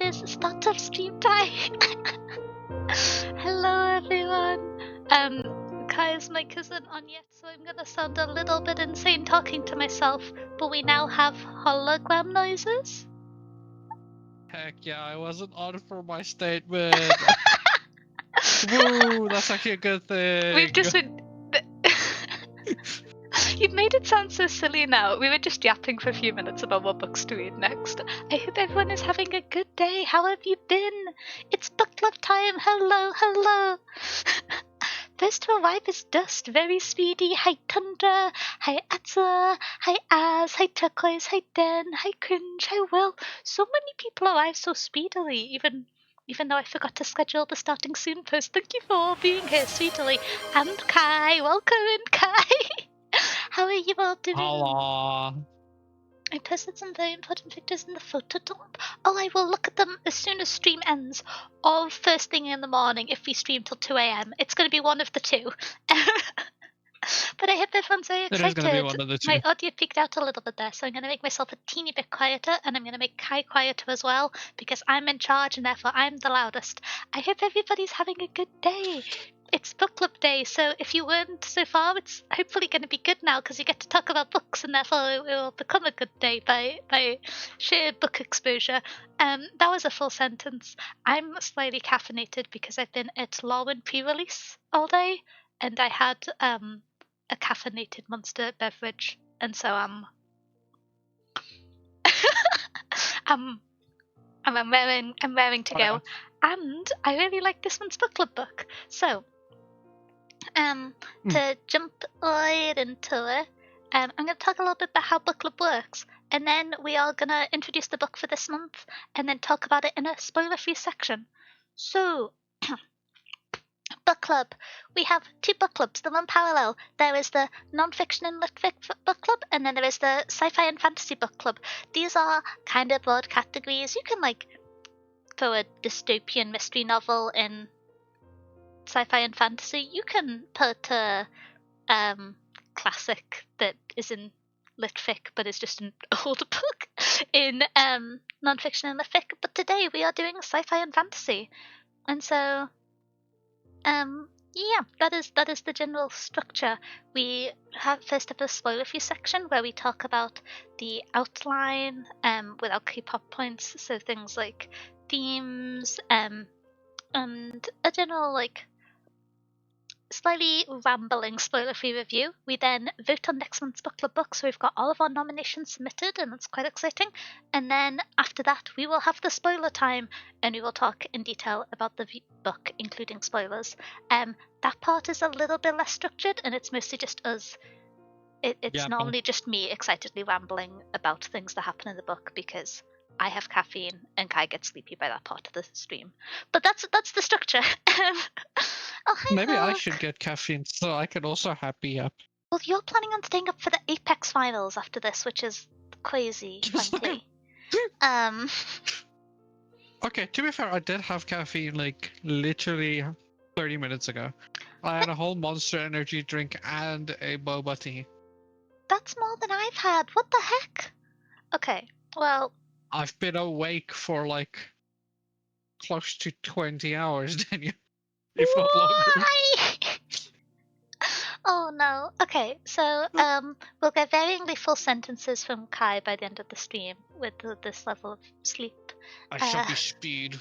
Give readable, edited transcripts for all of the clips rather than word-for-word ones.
is start of stream time. Hello everyone. Kai's mic isn't on yet, so I'm gonna sound a little bit insane talking to myself, but we now have hologram noises. Heck yeah, I wasn't on for my statement. Woo, that's actually a good thing. We've just been... You've made it sound so silly now. We were just yapping for a few minutes about what books to read next. I hope everyone is having a good day. How have you been? It's book club time. Hello, hello. First to arrive is Dust, very speedy. Hi Tundra, hi Atza, hi Az, hi Turquoise, hi Den, hi Cringe, hi Will. So many people arrive so speedily, even though I forgot to schedule the starting soon post. Thank you for all being here speedily. And Kai, welcome in Kai. How are you all doing? Hello. I posted some very important pictures in the photo dump. Oh, I will look at them as soon as stream ends, or first thing in the morning if we stream till 2 a.m. It's going to be one of the two. But I hope everyone's very excited. It is going to be one of the two. My audio peaked out a little bit there, so I'm going to make myself a teeny bit quieter, and I'm going to make Kai quieter as well, because I'm in charge and therefore I'm the loudest. I hope everybody's having a good day. It's book club day, so if you weren't so far, it's hopefully going to be good now because you get to talk about books, and therefore it will become a good day by sheer book exposure. That was a full sentence. I'm slightly caffeinated because I've been at Lawin pre-release all day, and I had a caffeinated Monster beverage, and so I'm raring to go. And I really like this one's book club book, so. To jump right into it, I'm going to talk a little bit about how book club works, and then we are going to introduce the book for this month, and then talk about it in a spoiler-free section. So, book club. We have two book clubs, them in parallel. There is the non-fiction and lit-fic book club, and then there is the sci-fi and fantasy book club. These are kind of broad categories. You can, like, throw a dystopian mystery novel in sci-fi and fantasy. You can put a classic that is in lit-fic but is just an older book in non-fiction and lit-fic. But today we are doing sci-fi and fantasy, and so yeah, that is the general structure. We first have a spoiler-free section where we talk about the outline with our key pop points, so things like themes and a general, like, slightly rambling spoiler-free review. We then vote on next month's book club book, so we've got all of our nominations submitted, and that's quite exciting. And then after that, we will have the spoiler time, and we will talk in detail about the book, including spoilers. That part is a little bit less structured, and it's mostly just us. It's normally just me excitedly rambling about things that happen in the book, because I have caffeine and Kai gets sleepy by that part of the stream. But that's the structure. Oh, hi, Maybe I Mark. should get caffeine so I can also happy up. Well, you're planning on staying up for the Apex finals after this, which is crazy, frankly. Okay, to be fair, I did have caffeine like literally 30 minutes ago. I had a whole Monster Energy drink and a boba tea. That's more than I've had. What the heck? Okay, well... I've been awake for like close to 20 hours, Daniel. If not longer. Oh no. Okay, so we'll get varyingly full sentences from Kai by the end of the stream with this level of sleep. I shall be speed.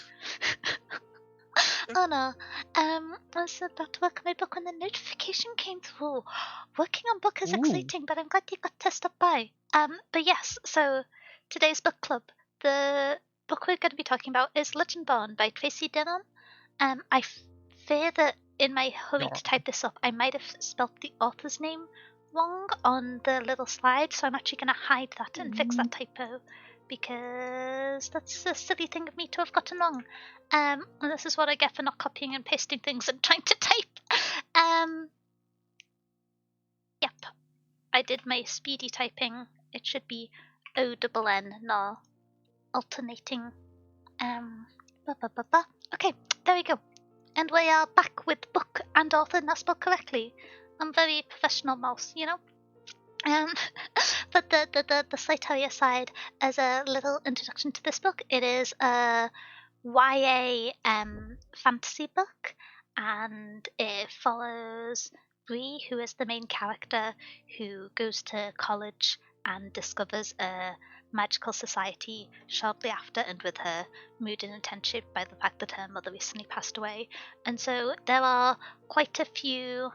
Oh no. I was about to work on my book when the notification came through. Working on book is exciting, but I'm glad you got to stop by. But yes, so today's book club. The book we're going to be talking about is Legendborn by Tracy Deonn. I fear that in my hurry to type this up, I might have spelt the author's name wrong on the little slide, so I'm actually going to hide that and fix that typo, because that's a silly thing of me to have gotten wrong. And this is what I get for not copying and pasting things and trying to type. Yep, I did my speedy typing. It should be O-double-N, not alternating. Okay, there we go. And we are back with book and author not spelled correctly. I'm very professional mouse, you know? But the slight aside, as a little introduction to this book, it is a YA fantasy book, and it follows Bree, who is the main character, who goes to college and discovers a magical society shortly after, and with her mood and intent shaped by the fact that her mother recently passed away. And so there are quite a few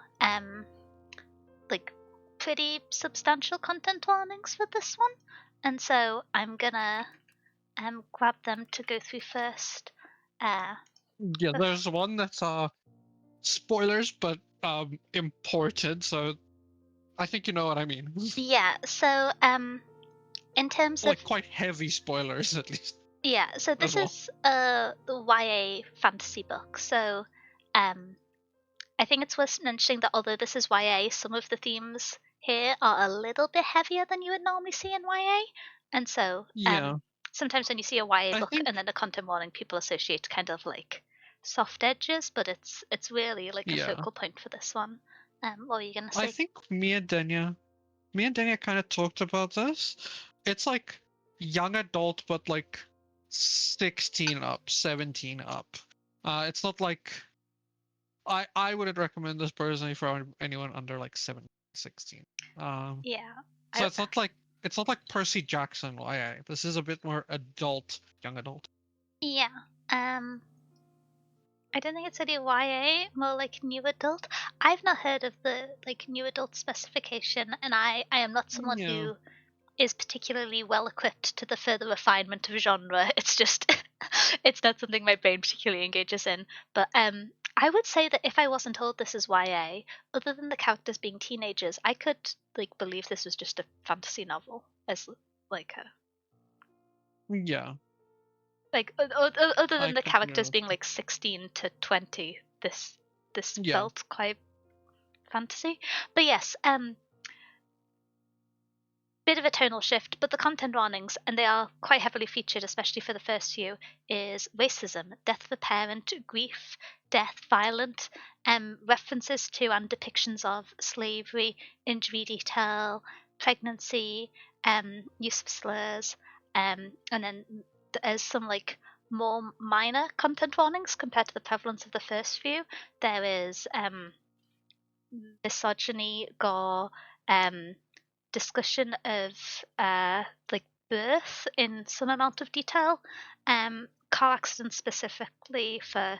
like pretty substantial content warnings for this one, and so I'm gonna grab them to go through first. Yeah, there's one that's spoilers, but important. So I think you know what I mean. Yeah, so in terms of Like quite heavy spoilers, at least yeah, so as this well. is a YA fantasy book. So um I think it's worth mentioning that although this is YA, some of the themes here are a little bit heavier than you would normally see in YA. And so Yeah, sometimes when you see a YA I book think. and then a content warning, people associate kind of like soft edges, but it's really like a Yeah, focal point for this one. What were you gonna I say? think me and Danya kind of talked about this. It's like young adult, but like 16 up, 17 up. It's not like I wouldn't recommend this personally for anyone under like 16. Yeah. So I it's not like Percy Jackson YA. This is a bit more adult, young adult. yeah. Um I don't think it's any YA, more like new adult. I've not heard of the like new adult specification, and I am not someone Yeah, who is particularly well equipped to the further refinement of genre. It's just it's not something my brain particularly engages in. But I would say that if I wasn't told this is YA, other than the characters being teenagers, I could like believe this was just a fantasy novel as like a yeah, like other I than the could agree characters with being that. like 16 to 20, this Yeah, felt quite fantasy. But yes, bit of a tonal shift, but the content warnings, and they are quite heavily featured, especially for the first few, is racism, death of a parent, grief, death, violent, references to and depictions of slavery, injury detail, pregnancy, use of slurs, and then there's some like more minor content warnings compared to the prevalence of the first few. There is misogyny, gore, um, discussion of like birth in some amount of detail, car accidents specifically for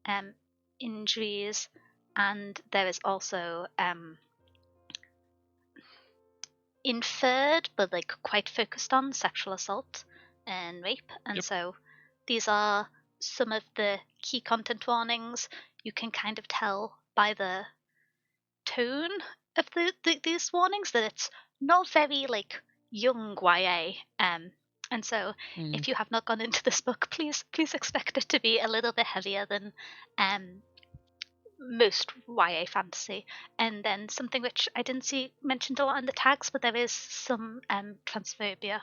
um, injuries, and there is also inferred but like quite focused on sexual assault and rape, and yep. so these are some of the key content warnings. You can kind of tell by the tone of these warnings that it's not very like young YA. And so Mm, if you have not gone into this book, please expect it to be a little bit heavier than um, most YA fantasy. And then something which I didn't see mentioned a lot in the tags, but there is some transphobia,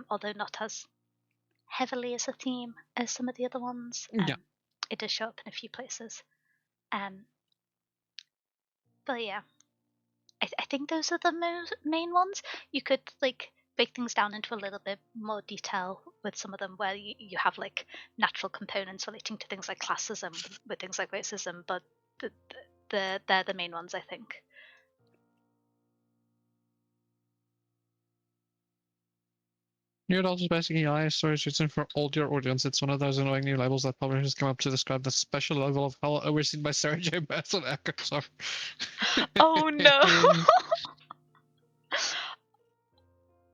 although not as heavily as a theme as some of the other ones. yeah. It does show up in a few places. Um, but yeah, I think those are the main ones. You could like break things down into a little bit more detail with some of them, where you have like natural components relating to things like classism with things like racism, but they're the main ones, I think. New adult is basically AI stories written for older audience. It's one of those annoying new labels that publishers come up to describe the special level of hell overseen by Sarah J. Maas and Echo. Sorry. Oh no!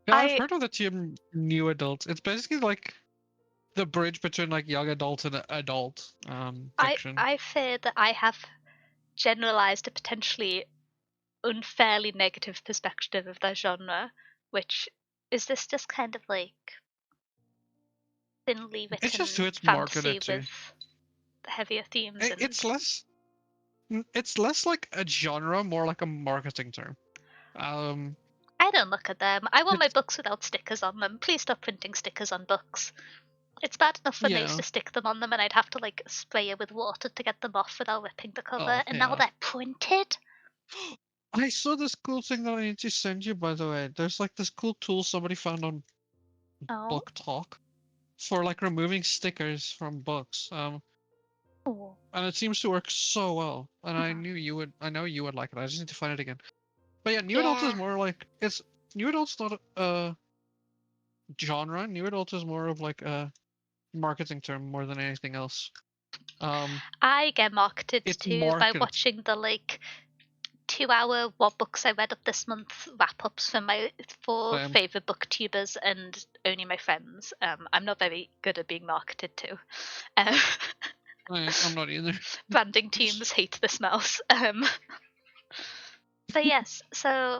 Yeah, I've I heard of the term new adult. It's basically like the bridge between like young adult and adult fiction. I fear that I have generalized a potentially unfairly negative perspective of the genre, which is this just kind of like thinly It's just written who it's fantasy marketed to. with heavier themes It's and less like a genre, more like a marketing term. Um, I don't look at them. I want my it's books without stickers on them. Please stop printing stickers on books. It's bad enough when I used yeah. to stick them on them and I'd have to like spray it with water to get them off without ripping the Oh cover, and now yeah. they're printed. I saw this cool thing that I need to send you, by the way. There's like this cool tool somebody found on Oh, Book Talk. for like removing stickers from books. Ooh. And it seems to work so well. And I Mhm. knew you would. I know you would like it. I just need to find it again. But yeah, new adult is Yeah. more like it's new adult's not a genre. New adult is more of like a marketing term more than anything else. I get marketed It's to by marketed. watching the like 2 hour what books I read up this month wrap ups from my 4 Um, favorite booktubers and only my friends. I'm not very good at being marketed to. Um, I'm not either. branding teams hate this mouse. But yes, so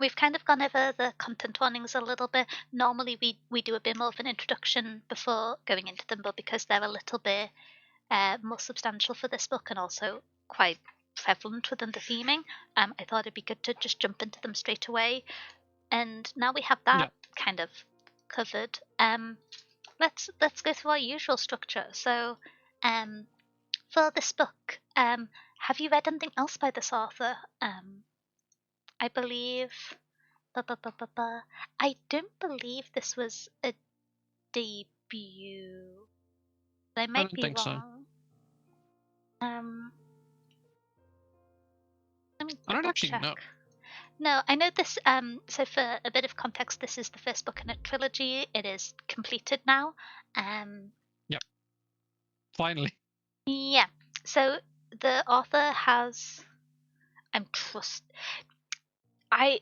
we've kind of gone over the content warnings a little bit. Normally, we do a bit more of an introduction before going into them, but because they're a little bit more substantial for this book and also quite prevalent within the theming, I thought it'd be good to just jump into them straight away. And now we have that Yeah. kind of covered. Let's go through our usual structure. So, for this book, have you read anything else by this author? I believe. I don't believe this was a debut. I I might don't be think so. wrong. Um, Let me I don't double actually know. check. No, I know this. So for a bit of context, this is the first book in a trilogy. It is completed now. Um, Yep. Finally. yeah. So the author has. I'm trust.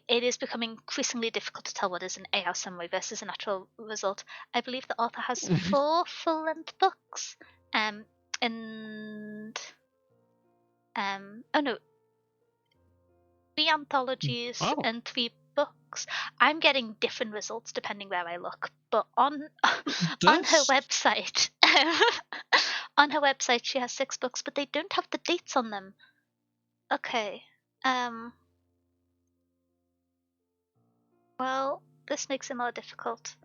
It is becoming increasingly difficult to tell what is an AR summary versus a natural result. I believe the author has 4 full-length books, and oh no, 3 anthologies Oh, and 3 books. I'm getting different results depending where I look, but on on her this. website, on her website she has 6 books, but they don't have the dates on them. Okay, um, well, this makes it more difficult.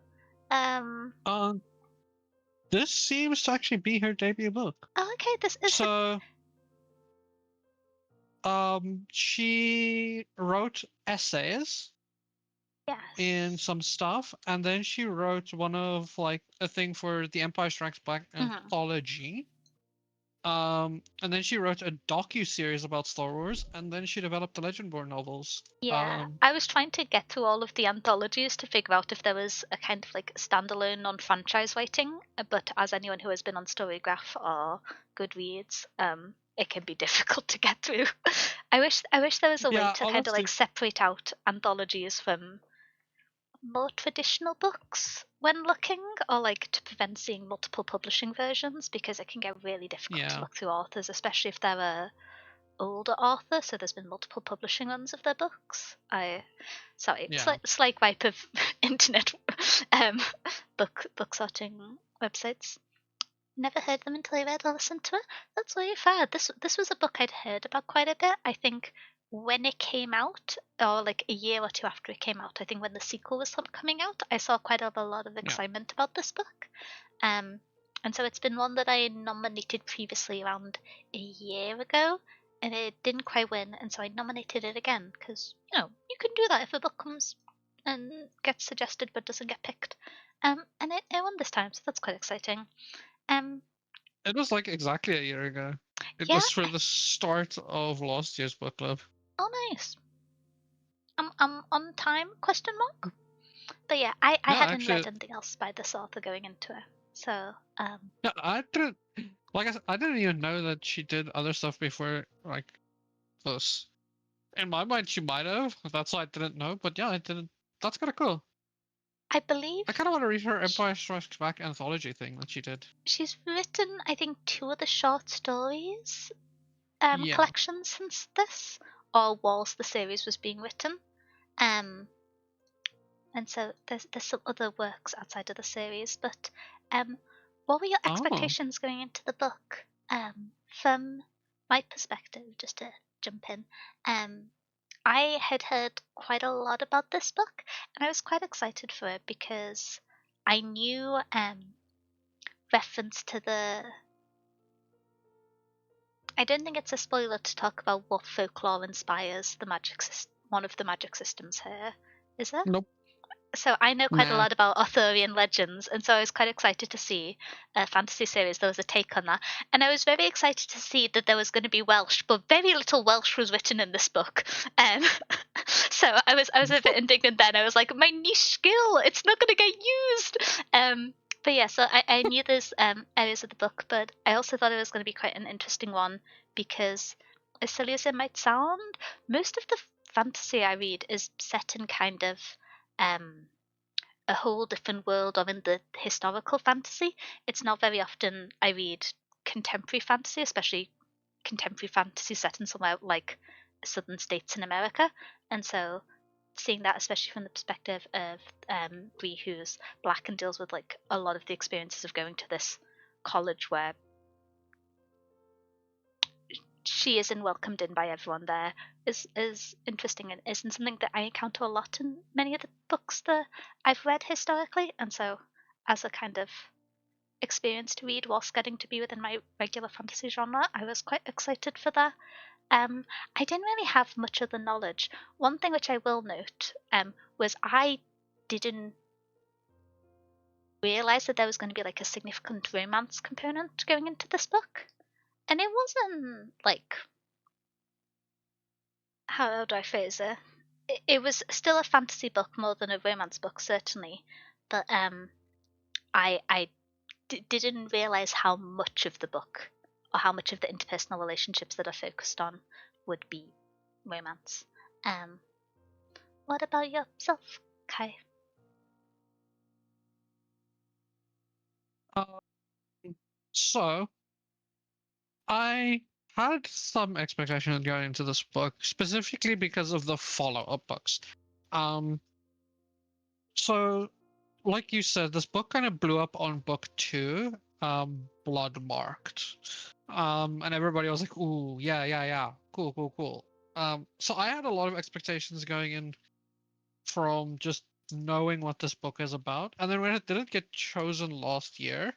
Um, Um, this seems to actually be her debut book. oh, okay, this is her. So, she wrote essays in Yes. some stuff, and then she wrote one of like a thing for the Empire Strikes Back Mhm. anthology. And then she wrote a docu-series about Star Wars, and then she developed the Legendborn novels. Yeah, I was trying to get through all of the anthologies to figure out if there was a kind of like standalone non-franchise writing, but as anyone who has been on Storygraph or Goodreads, it can be difficult to get through. I wish there was a way Yeah, to kind of like honestly, separate out anthologies from more traditional books when looking, or like to prevent seeing multiple publishing versions because it can get really difficult to yeah, look through authors, especially if they're a older author, so there's been multiple publishing runs of their books. Sorry, yeah. slight wipe of internet um, book sorting websites. Never heard them until I read or listened to it. That's really fair. This was a book I'd heard about quite a bit. I think when it came out, or like a year or two after it came out, I think when the sequel was coming out, I saw quite a lot of Yeah. excitement about this book. Um, and so it's been one that I nominated previously around a year ago, and it didn't quite win, and so I nominated it again because you can do that if a book comes and gets suggested but doesn't get picked. And it won this time, so that's quite exciting. Um, It was like exactly a year ago. It yeah. was for the start of last year's book club. Oh, nice. I'm on time? Question mark. But yeah, I No, hadn't read actually, anything else by this author going into it, so no, I didn't. Like I said, I didn't even know that she did other stuff before like this. In my mind, she might have. That's why I didn't know. But yeah, I didn't. That's kind of cool. I believe I kind of want to read her Empire Strikes Back anthology thing that she did. she's written, I think, 2 of the short stories Yeah. collections since this, or whilst the series was being written. Um, and so there's some other works outside of the series. But what were your Oh. expectations going into the book? From my perspective, just to jump in, I had heard quite a lot about this book, and I was quite excited for it because I knew reference to the. I don't think it's a spoiler to talk about what folklore inspires the one of the magic systems here. Is it? Nope. So I know quite a Nah. lot about Arthurian legends, and so I was quite excited to see a fantasy series that was a take on that. And I was very excited to see that there was going to be Welsh, but very little Welsh was written in this book. Um, so I was a bit indignant then. I was like, my niche skill, it's not going to get used. But yeah, so I knew there's areas of the book, but I also thought it was going to be quite an interesting one because, as silly as it might sound, most of the fantasy I read is set in kind of um, a whole different world or in the historical fantasy. It's not very often I read contemporary fantasy, especially contemporary fantasy set in somewhere like southern states in America. And so seeing that, especially from the perspective of Bree, who's black and deals with like a lot of the experiences of going to this college where she isn't welcomed in by everyone there, is interesting and isn't something that I encounter a lot in many of the books that I've read historically. And so as a kind of experience to read whilst getting to be within my regular fantasy genre, I was quite excited for that. I didn't really have much of the knowledge. One thing which I will note was I didn't realize that there was going to be like a significant romance component going into this book. And it wasn't like, how do I phrase it? It was still a fantasy book more than a romance book, certainly. But I didn't realize how much of the book or how much of the interpersonal relationships that are focused on would be romance. Um, what about yourself, Kai? Um, so I had some expectations going into this book, specifically because of the follow-up books. Um, so like you said, this book kind of blew up on book 2, Blood Marked. And everybody was like, ooh, yeah, yeah, yeah, cool, cool, cool. So I had a lot of expectations going in from just knowing what this book is about. And then when it didn't get chosen last year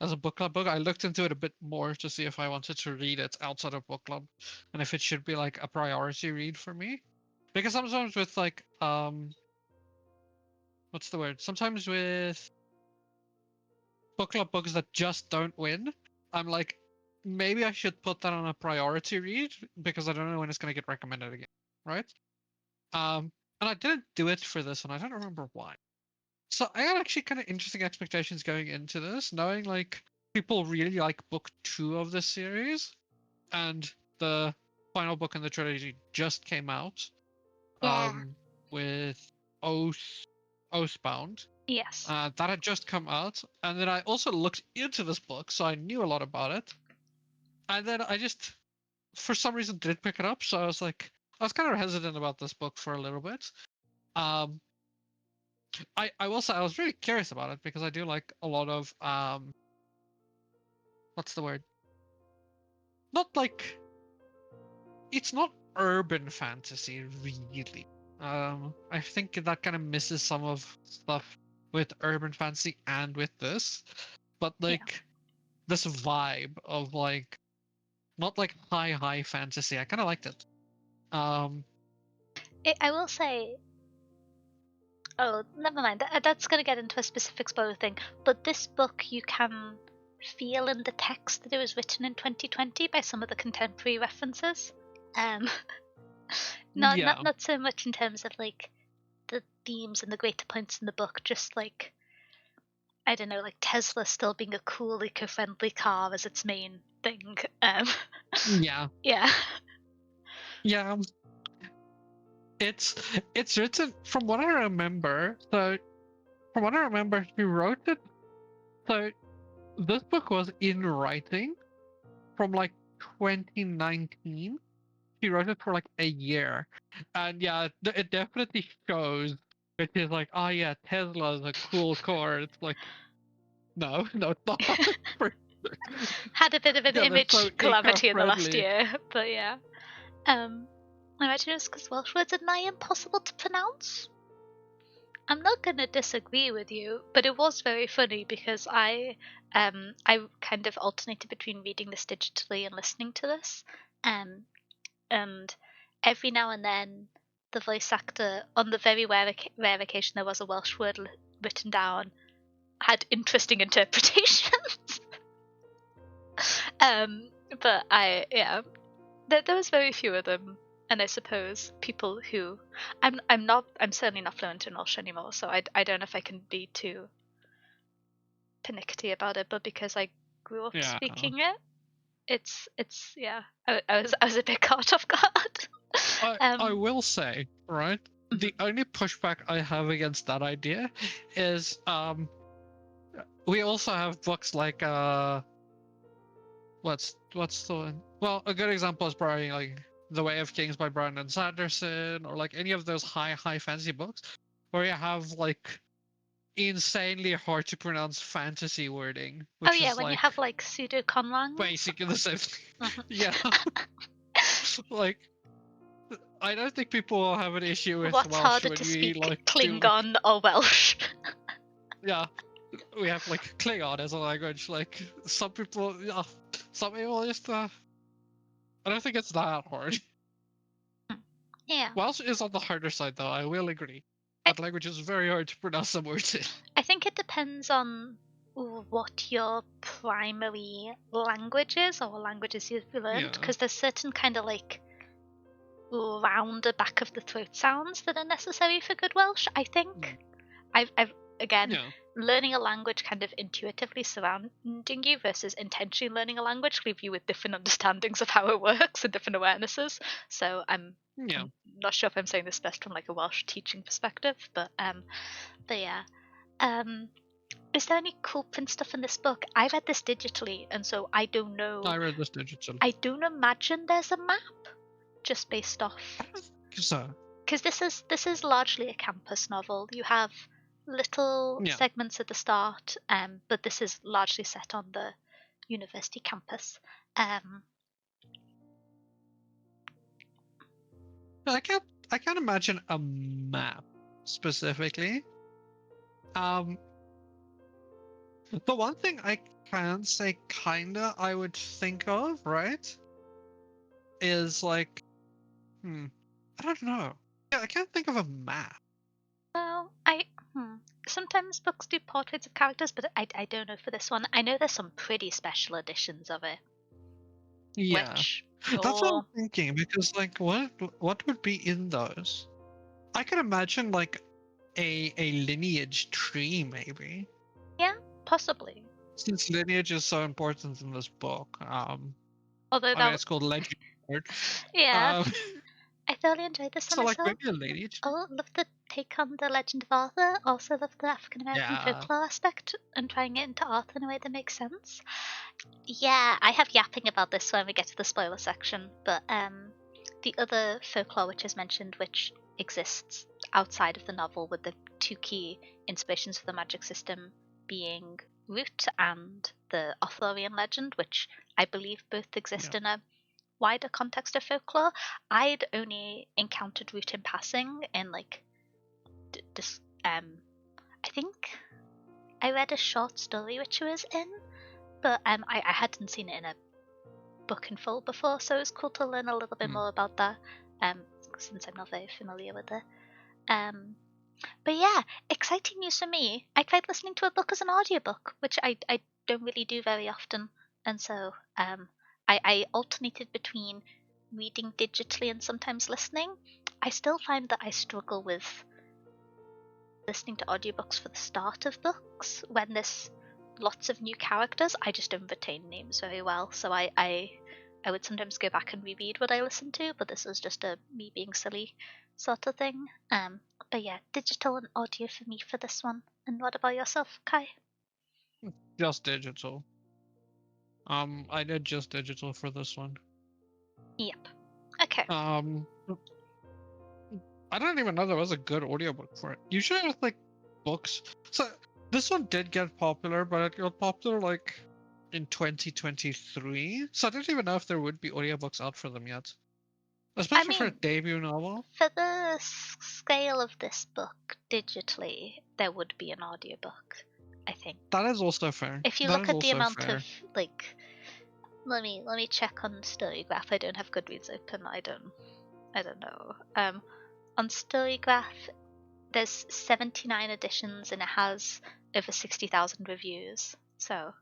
as a book club book, I looked into it a bit more to see if I wanted to read it outside of book club and if it should be like a priority read for me. Because sometimes with like what's the word? Sometimes with book club books that just don't win, I'm like, maybe I should put that on a priority read because I don't know when it's gonna get recommended again, right? Um, and I didn't do it for this one. I don't remember why. So I had actually kind of interesting expectations going into this, knowing like people really like book 2 of this series, and the final book in the trilogy just came out, Yeah. with Oath Oathbound. Yes. That had just come out, and then I also looked into this book, so I knew a lot about it. And then I just, for some reason, didn't pick it up. So I was kind of hesitant about this book for a little bit. Um, I will say I was really curious about it because I do like a lot of what's the word? Not like, it's not urban fantasy really. I think that kind of misses some of stuff with urban fantasy and with this, but Yeah. like this vibe of like not like high fantasy. I kind of liked it. Um, I will say, oh, never mind. That's going to get into a specific spoiler thing. But this book, you can feel in the text that it was written in 2020 by some of the contemporary references. Um, not not yeah, not so much in terms of like the themes and the greater points in the book, just like I don't know, like Tesla still being a cool, eco-friendly car as its main thing. yeah, Yeah, yeah. It's it's written from what I remember. So from what I remember, he wrote it. So this book was in writing from like 2019. He wrote it for like a year, and yeah, it definitely shows. It is like, oh yeah, Tesla is a cool car. It's like, no, no, it's not. had a bit of an Yeah, they're so image calamity in the last eco-friendly. year, but yeah. Um, I imagine it's because Welsh words are nigh impossible to pronounce. I'm not gonna disagree with you, but it was very funny because I kind of alternated between reading this digitally and listening to this. Um and every now and then the voice actor, on the very rare occasion there was a Welsh word written down, had interesting interpretations. But there was very few of them, and I suppose people who I'm certainly not fluent in Welsh anymore, so I don't know if I can be too pernickety about it, but because I grew up speaking it, it's I was a bit caught off guard. I will say, right, the only pushback I have against that idea is we also have books like what's the one? Well, a good example is probably like The Way of Kings by Brandon Sanderson, or like any of those high fantasy books where you have like insanely hard to pronounce fantasy wording, which is when like you have like pseudo conlang. basically the same thing. Yeah. Like, I don't think people will have an issue with What's Welsh harder when to we speak, like Klingon or Welsh? yeah, we have like Klingon as a language. Like some people just I don't think it's that hard. Yeah. Welsh is on the harder side, though. I will agree. That language is very hard to pronounce some words in. I think it depends on what your primary language is, or languages you've learned, because there's certain kind of like rounder back of the throat sounds that are necessary for good Welsh. I think I've again learning a language kind of intuitively surrounding you versus intentionally learning a language leave you with different understandings of how it works and different awarenesses. So I'm not sure if I'm saying this best from like a Welsh teaching perspective, but yeah. Is there any cool print stuff in this book? I read this digitally, and so I don't know. I read this digitally. I don't imagine there's a map, just based off. I don't think so. Because this is largely a campus novel. You have little segments at the start, but this is largely set on the university campus. I can't imagine a map specifically. The one thing I can say kinda I would think of, right, is like I don't know. Yeah, I can't think of a map. Well, sometimes books do portraits of characters, but I don't know for this one. I know there's some pretty special editions of it. Yeah, that's what I'm thinking, because like what would be in those? I could imagine like a lineage tree, maybe. Yeah, possibly. Since lineage is so important in this book. Although it's called legendborn. Yeah. I thoroughly enjoyed this one So like myself. maybe a lineage. Oh, love the take on the Legend of Arthur. Also love the African American folklore aspect and trying it into art in a way that makes sense. Yeah, I have yapping about this when we get to the spoiler section, but the other folklore which is mentioned, which exists outside of the novel, with the two key inspirations for the magic system being Root and the Arthurian legend, which I believe both exist in a wider context of folklore. I'd only encountered Root in passing in like this. I think I read a short story which it was in, but I hadn't seen it in a book in full before, so it was cool to learn a little bit more about that. Since I'm not very familiar with it. But yeah, exciting news for me. I tried listening to a book as an audiobook, which I don't really do very often, and so I alternated between reading digitally and sometimes listening. I still find that I struggle with listening to audiobooks for the start of books when there's lots of new characters. I just don't retain names very well, so I would sometimes go back and reread what I listened to, but this is just a me being silly sort of thing. But yeah, digital and audio for me for this one. And what about yourself, Kai? Just digital. I did just digital for this one. Yep. Okay. I don't even know there was a good audiobook for it. Usually with like books. So this one did get popular, but it got popular like in 2023. So I didn't even know if there would be audiobooks out for them yet. Especially for a debut novel. For the scale of this book digitally, there would be an audiobook, I think. That is also fair. If you look at the amount of like, let me check on Storygraph. I don't have Goodreads open. I don't know. on Storygraph, there's 79 editions and it has over 60,000 reviews. So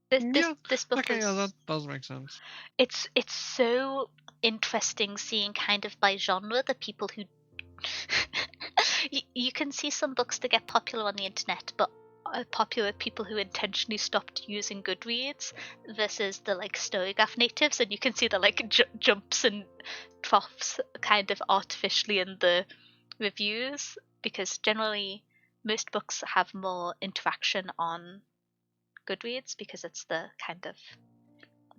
this book Okay, is, yeah, that does make sense. it's so interesting seeing kind of by genre the people who you can see some books that get popular on the internet but are popular with people who intentionally stopped using Goodreads versus the like Storygraph natives, and you can see the like jumps and troughs kind of artificially in the reviews, because generally most books have more interaction on Goodreads because it's the kind of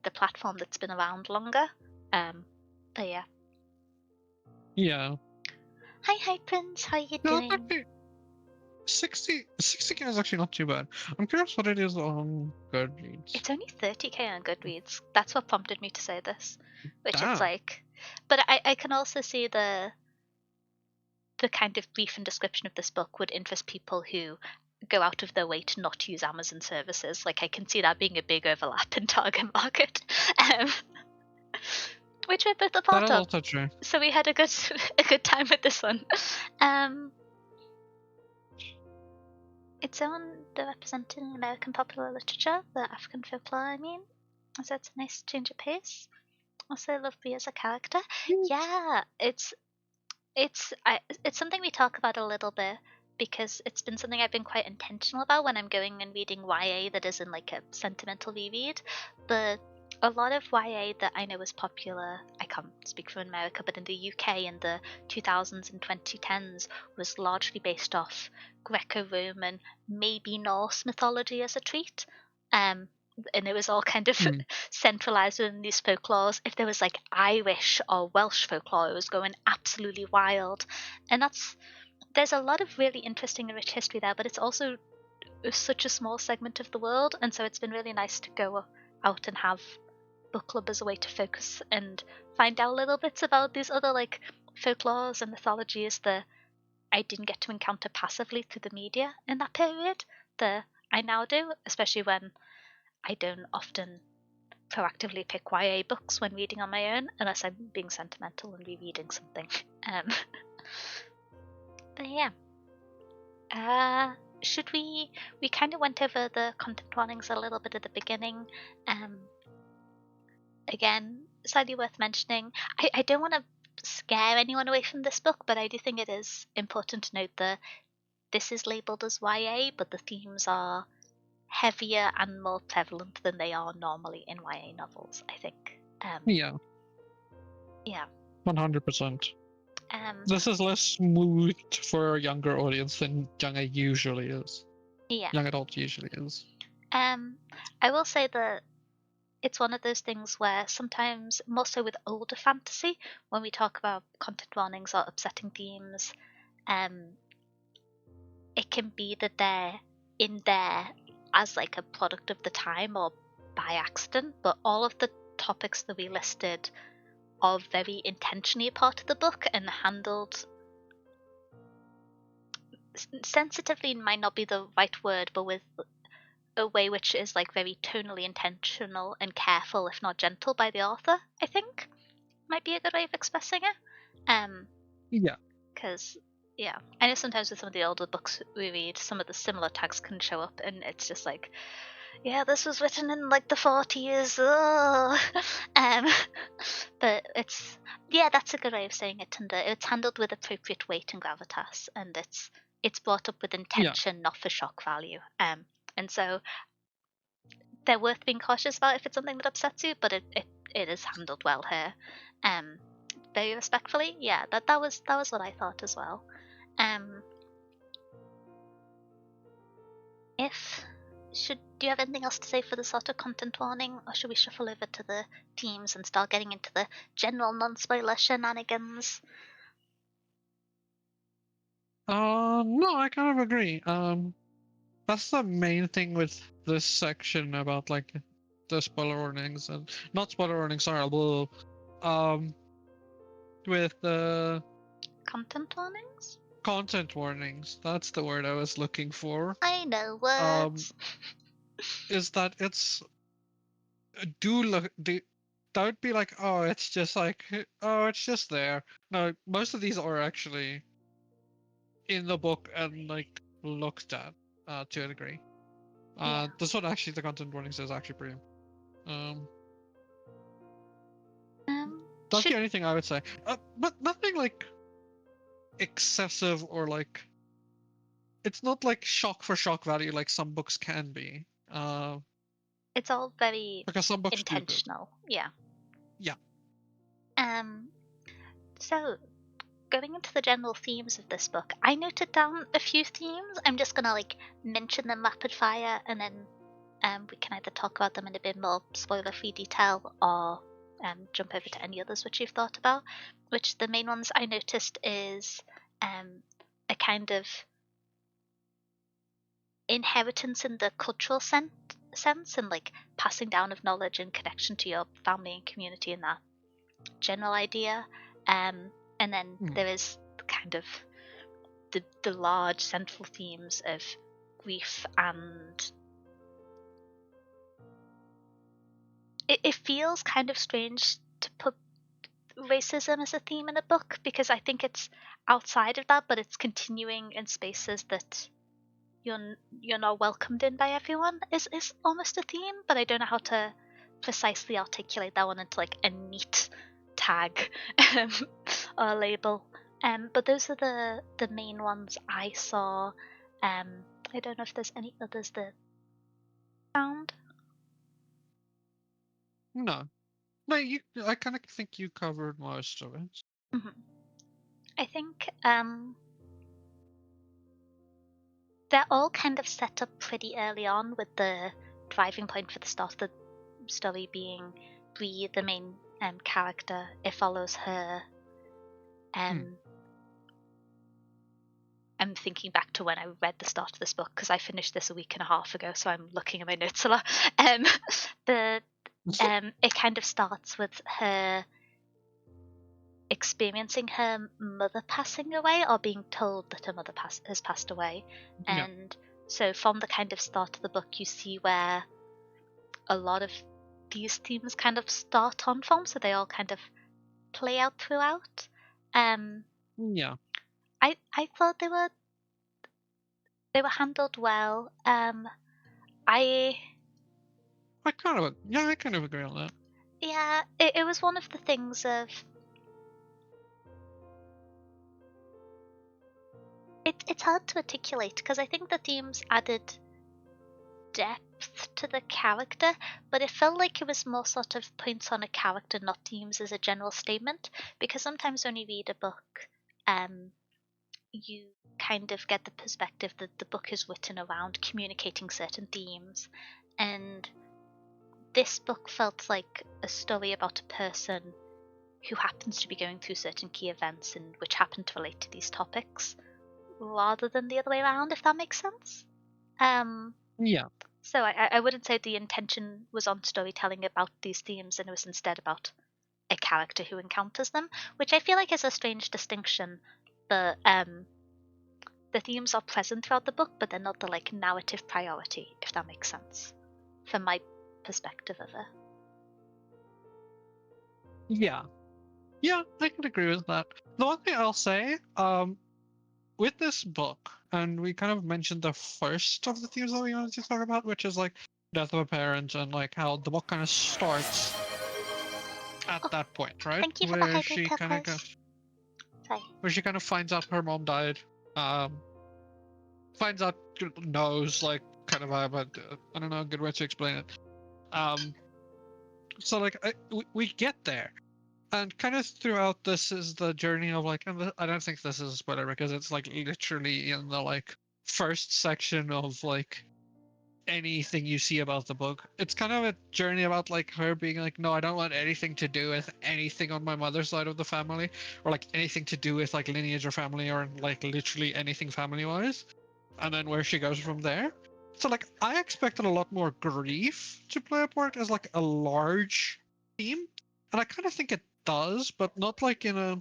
the platform that's been around longer. But yeah. Yeah. Hi Prince, how you No, doing? actually, 60K is actually not too bad. I'm curious what it is on Goodreads. It's only 30k on Goodreads. That's what prompted me to say this. Which it's Damn. like, but I can also see the kind of brief and description of this book would interest people who go out of their way to not use Amazon services. Like I can see that being a big overlap in target market, which we're both a That part is of. also true. So we had a good time with this one. It's on the representing American popular literature, the African folklore. I mean, so it's a nice change of pace. Also, I love Brie as a character. Yeah, it's something we talk about a little bit because it's been something I've been quite intentional about when I'm going and reading YA that isn't like a sentimental reread. But a lot of YA that I know is popular, I can't speak for America, but in the UK in the 2000s and 2010s was largely based off Greco-Roman, maybe Norse mythology as a treat. And it was all kind of centralized within these folklores. If there was like Irish or Welsh folklore, it was going absolutely wild. And there's a lot of really interesting and rich history there, but it's also such a small segment of the world, and so it's been really nice to go out and have book club as a way to focus and find out little bits about these other like folklores and mythologies that I didn't get to encounter passively through the media in that period that I now do, especially when I don't often proactively pick YA books when reading on my own, unless I'm being sentimental and rereading something. But yeah. Should we kind of went over the content warnings a little bit at the beginning. Again, slightly worth mentioning. I don't want to scare anyone away from this book, but I do think it is important to note that this is labeled as YA, but the themes are heavier and more prevalent than they are normally in YA novels, I think. Yeah. Yeah. 100%. This is less smooth for a younger audience than young usually is. Yeah. Young adult usually is. I will say that it's one of those things where sometimes, more so with older fantasy, when we talk about content warnings or upsetting themes, it can be that they're in there as like a product of the time or by accident, but all of the topics that we listed are very intentionally a part of the book and handled sensitively might not be the right word, but with a way which is like very tonally intentional and careful, if not gentle, by the author, I think might be a good way of expressing it. Yeah. Because yeah, I know sometimes with some of the older books we read, some of the similar tags can show up, and it's just like, yeah, this was written in like the 40s. But that's a good way of saying it, and it's handled with appropriate weight and gravitas, and it's brought up with intention, not for shock value. And so they're worth being cautious about if it's something that upsets you, but it is handled well here. Very respectfully. Yeah, that was what I thought as well. Do you have anything else to say for the sort of content warning, or should we shuffle over to the themes and start getting into the general non-spoiler shenanigans? No, I kind of agree. That's the main thing with this section about like the spoiler warnings and not spoiler warnings, sorry, with the Content warnings? content warnings. That's the word I was looking for. I know words. Is that it's do look don't be like, oh, it's just like, oh, it's just there. No, most of these are actually in the book and like looked at to a degree. Yeah. This one actually, the content warning says actually pretty. Um, that's Should the only thing I would say. But nothing like excessive or like it's not like shock for shock value like some books can be. It's all very Because some books do good. intentional. Yeah. Yeah. Um. So going into the general themes of this book, I noted down a few themes. I'm just gonna like mention them rapid fire, and then we can either talk about them in a bit more spoiler-free detail or jump over to any others which you've thought about. Which the main ones I noticed is a kind of inheritance in the cultural sense and like passing down of knowledge and connection to your family and community and that general idea. And then there is kind of the large central themes of grief and it feels kind of strange to put racism as a theme in a book because I think it's outside of that, but it's continuing in spaces that you're not welcomed in by everyone is almost a theme, but I don't know how to precisely articulate that one into like a neat tag or label. But those are the main ones I saw. I don't know if there's any others that found. No. No, I kind of think you covered most of it. Mm-hmm. I think they're all kind of set up pretty early on with the driving point for the start of the story being Bree, the main character. It follows her. I'm thinking back to when I read the start of this book because I finished this a week and a half ago, so I'm looking at my notes a lot. It kind of starts with her experiencing her mother passing away or being told that her mother has passed away. And so from the kind of start of the book, you see where a lot of these themes kind of start on from, so they all kind of play out throughout. Yeah. I thought they were handled well. I I kind of agree on that. Yeah, it was one of the things of it's hard to articulate because I think the themes added depth to the character, but it felt like it was more sort of points on a character, not themes as a general statement. Because sometimes when you read a book, you kind of get the perspective that the book is written around communicating certain themes, and this book felt like a story about a person who happens to be going through certain key events and which happen to relate to these topics, rather than the other way around, if that makes sense. Yeah. So I wouldn't say the intention was on storytelling about these themes, and it was instead about a character who encounters them, which I feel like is a strange distinction. But the themes are present throughout the book, but they're not the like narrative priority, if that makes sense, from my perspective of it. Yeah. Yeah, I can agree with that. The one thing I'll say, with this book, and we kind of mentioned the first of the themes that we wanted to talk about, which is like death of a parent and like how the book kind of starts at that point, right? Thank you for the hydrator, Where she kind of finds out her mom died, finds out knows like kind of but I don't know a good way to explain it. So like we get there, and kind of throughout this is the journey of like, and I don't think this is a spoiler because it's like literally in the like first section of like anything you see about the book. It's kind of a journey about like her being like, no, I don't want anything to do with anything on my mother's side of the family, or like anything to do with like lineage or family, or like literally anything family wise, and then where she goes from there. So like I expected a lot more grief to play a part as like a large theme, and I kind of think it does, but not like in a.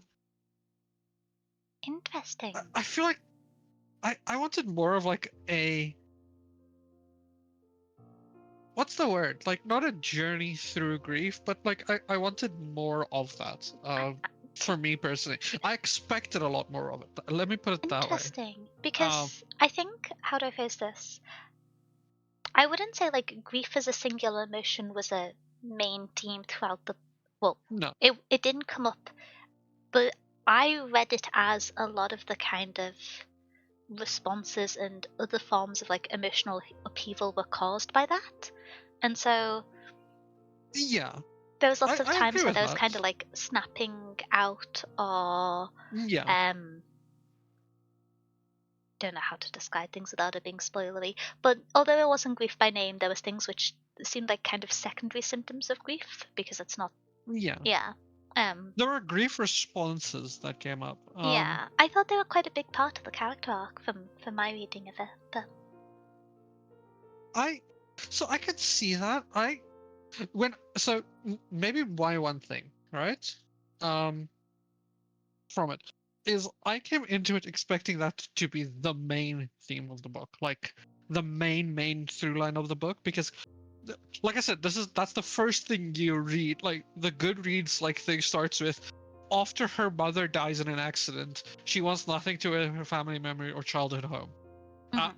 Interesting. I feel like I wanted more of like a what's the word? Like, not a journey through grief, but like I wanted more of that. For me personally, I expected a lot more of it. Let me put it that way. Interesting, Um, because I think, how do I phrase this? I wouldn't say like grief as a singular emotion was a main theme throughout the. Well, no, it didn't come up, but I read it as a lot of the kind of responses and other forms of like emotional upheaval were caused by that. And so yeah, there was lots of I agree times where with there was that. kind of like snapping out or Yeah, don't know how to describe things without it being spoilery. But although it wasn't grief by name, there was things which seemed like kind of secondary symptoms of grief because it's not. yeah. Yeah. There were grief responses that came up. Yeah. I thought they were quite a big part of the character arc from my reading of it. But I so I could see that. Maybe why one thing, right? Um, from it is I came into it expecting that to be the main theme of the book, like the main through line of the book, because like I said, that's the first thing you read. Like the Goodreads like thing starts with, after her mother dies in an accident, she wants nothing to do with her family memory or childhood home.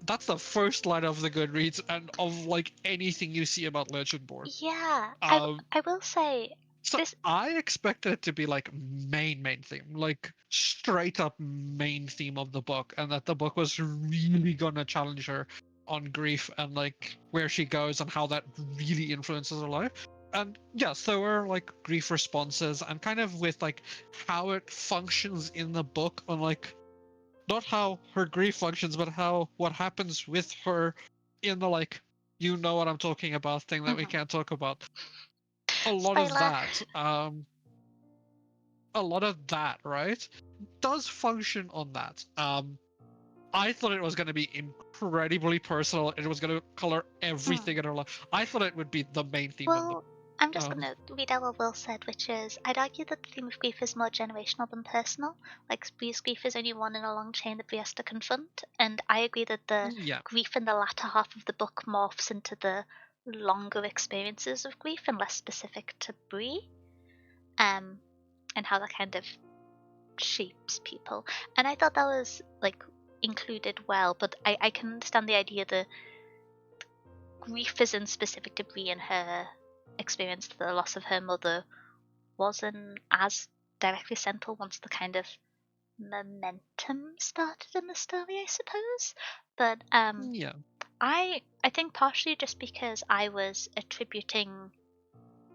That's the first line of the Goodreads and of like anything you see about Legendborn. yeah, Um, I will say so this. I expected it to be like main theme, like straight up main theme of the book, and that the book was really gonna challenge her on grief and like where she goes and how that really influences her life. And yes, there were like grief responses and kind of with like how it functions in the book on like not how her grief functions, but how what happens with her in the like you know what I'm talking about thing that we Mhm. can't talk about. A lot of Spoiler. that. A lot of that, right, does function on that. I thought it was going to be incredibly personal. It was going to color Mm. everything in her life. I thought it would be the main theme of the. Well, I'm just Um, going to read out what Will said, which is I'd argue that the theme of grief is more generational than personal. Like, Bree's grief is only one in a long chain that Bree has to confront. And I agree that the yeah, grief in the latter half of the book morphs into the longer experiences of grief and less specific to Bree, um, and how that kind of shapes people. And I thought that was, like, included well, but I can understand the idea that grief isn't specific to Bree and her experience the loss of her mother wasn't as directly central once the kind of momentum started in the story, I suppose. But yeah, I think partially just because I was attributing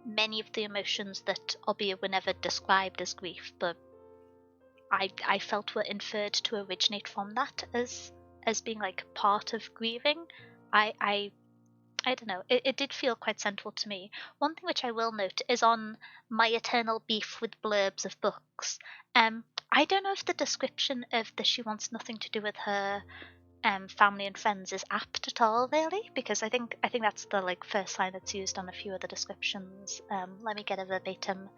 many of the emotions that, albeit were never described as grief, but I felt were inferred to originate from that as being like part of grieving. I I don't know. It did feel quite central to me. One thing which I will note is on my eternal beef with blurbs of books. I don't know if the description of the she wants nothing to do with her family and friends is apt at all, really, because I think that's the like first line that's used on a few of the descriptions. Let me get a verbatim.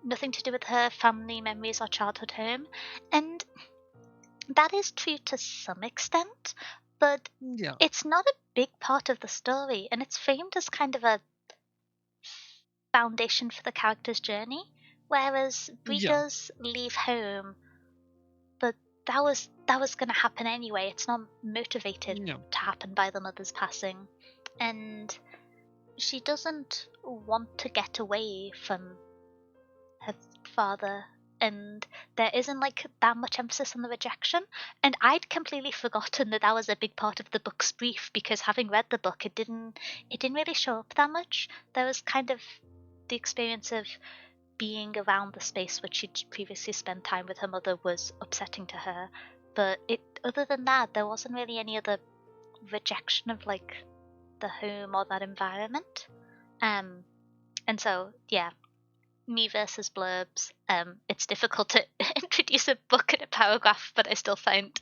Nothing to do with her family memories or childhood home, and that is true to some extent, but yeah, it's not a big part of the story, and it's framed as kind of a foundation for the character's journey. Whereas Bree yeah, does leave home, but that was going to happen anyway. It's not motivated yeah, to happen by the mother's passing, and she doesn't want to get away from her father, and there isn't like that much emphasis on the rejection. And I'd completely forgotten that that was a big part of the book's brief, because having read the book, it didn't really show up that much. There was kind of the experience of being around the space which she'd previously spent time with her mother was upsetting to her, but it other than that, there wasn't really any other rejection of like the home or that environment. um and so yeah, me versus blurbs. It's difficult to introduce a book in a paragraph, but I still find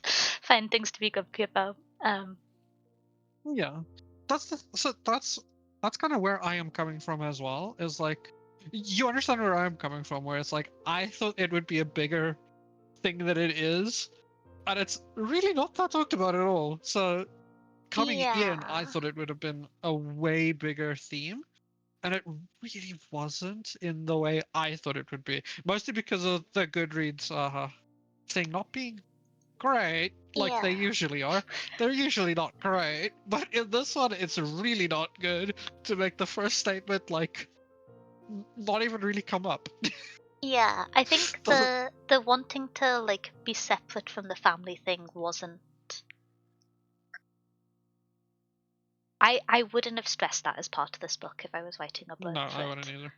things to be grumpy about. yeah. That's kind of where I am coming from as well. Is like you understand where I'm coming from, where it's like I thought it would be a bigger thing than it is, and it's really not that talked about at all. So coming in, I Yeah. thought it would have been a way bigger theme, and it really wasn't in the way I thought it would be. Mostly because of the Goodreads thing not being great like they Yeah. usually are. They're usually not great, but in this one, it's really not good to make the first statement like not even really come up. Yeah. I think Doesn't. the wanting to like be separate from the family thing wasn't. I wouldn't have stressed that as part of this book if I was writing a No, blurb for I wouldn't it. either.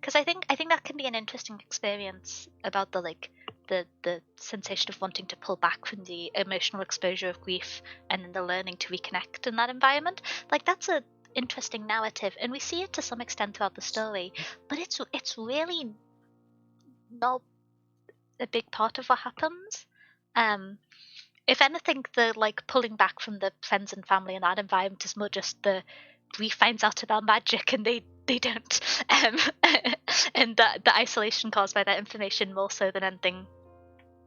Because I think that can be an interesting experience about the like the sensation of wanting to pull back from the emotional exposure of grief and then the learning to reconnect in that environment. Like that's a interesting narrative, and we see it to some extent throughout the story, but it's really not a big part of what happens. Um, if anything, the like pulling back from the friends and family in that environment is more just the Bree finds out about magic and they don't, and the isolation caused by that information more so than anything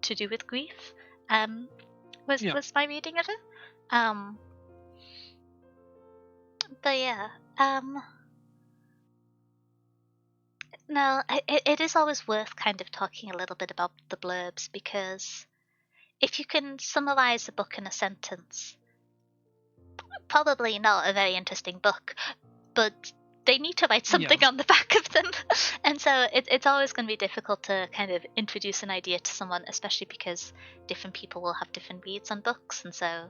to do with grief. Um, Yeah. was my reading of it. Um, but yeah. Um, no, it is always worth kind of talking a little bit about the blurbs because if you can summarize a book in a sentence, probably not a very interesting book, but they need to write Yeah. something on the back of them. And so it's always going to be difficult to kind of introduce an idea to someone, especially because different people will have different reads on books. And so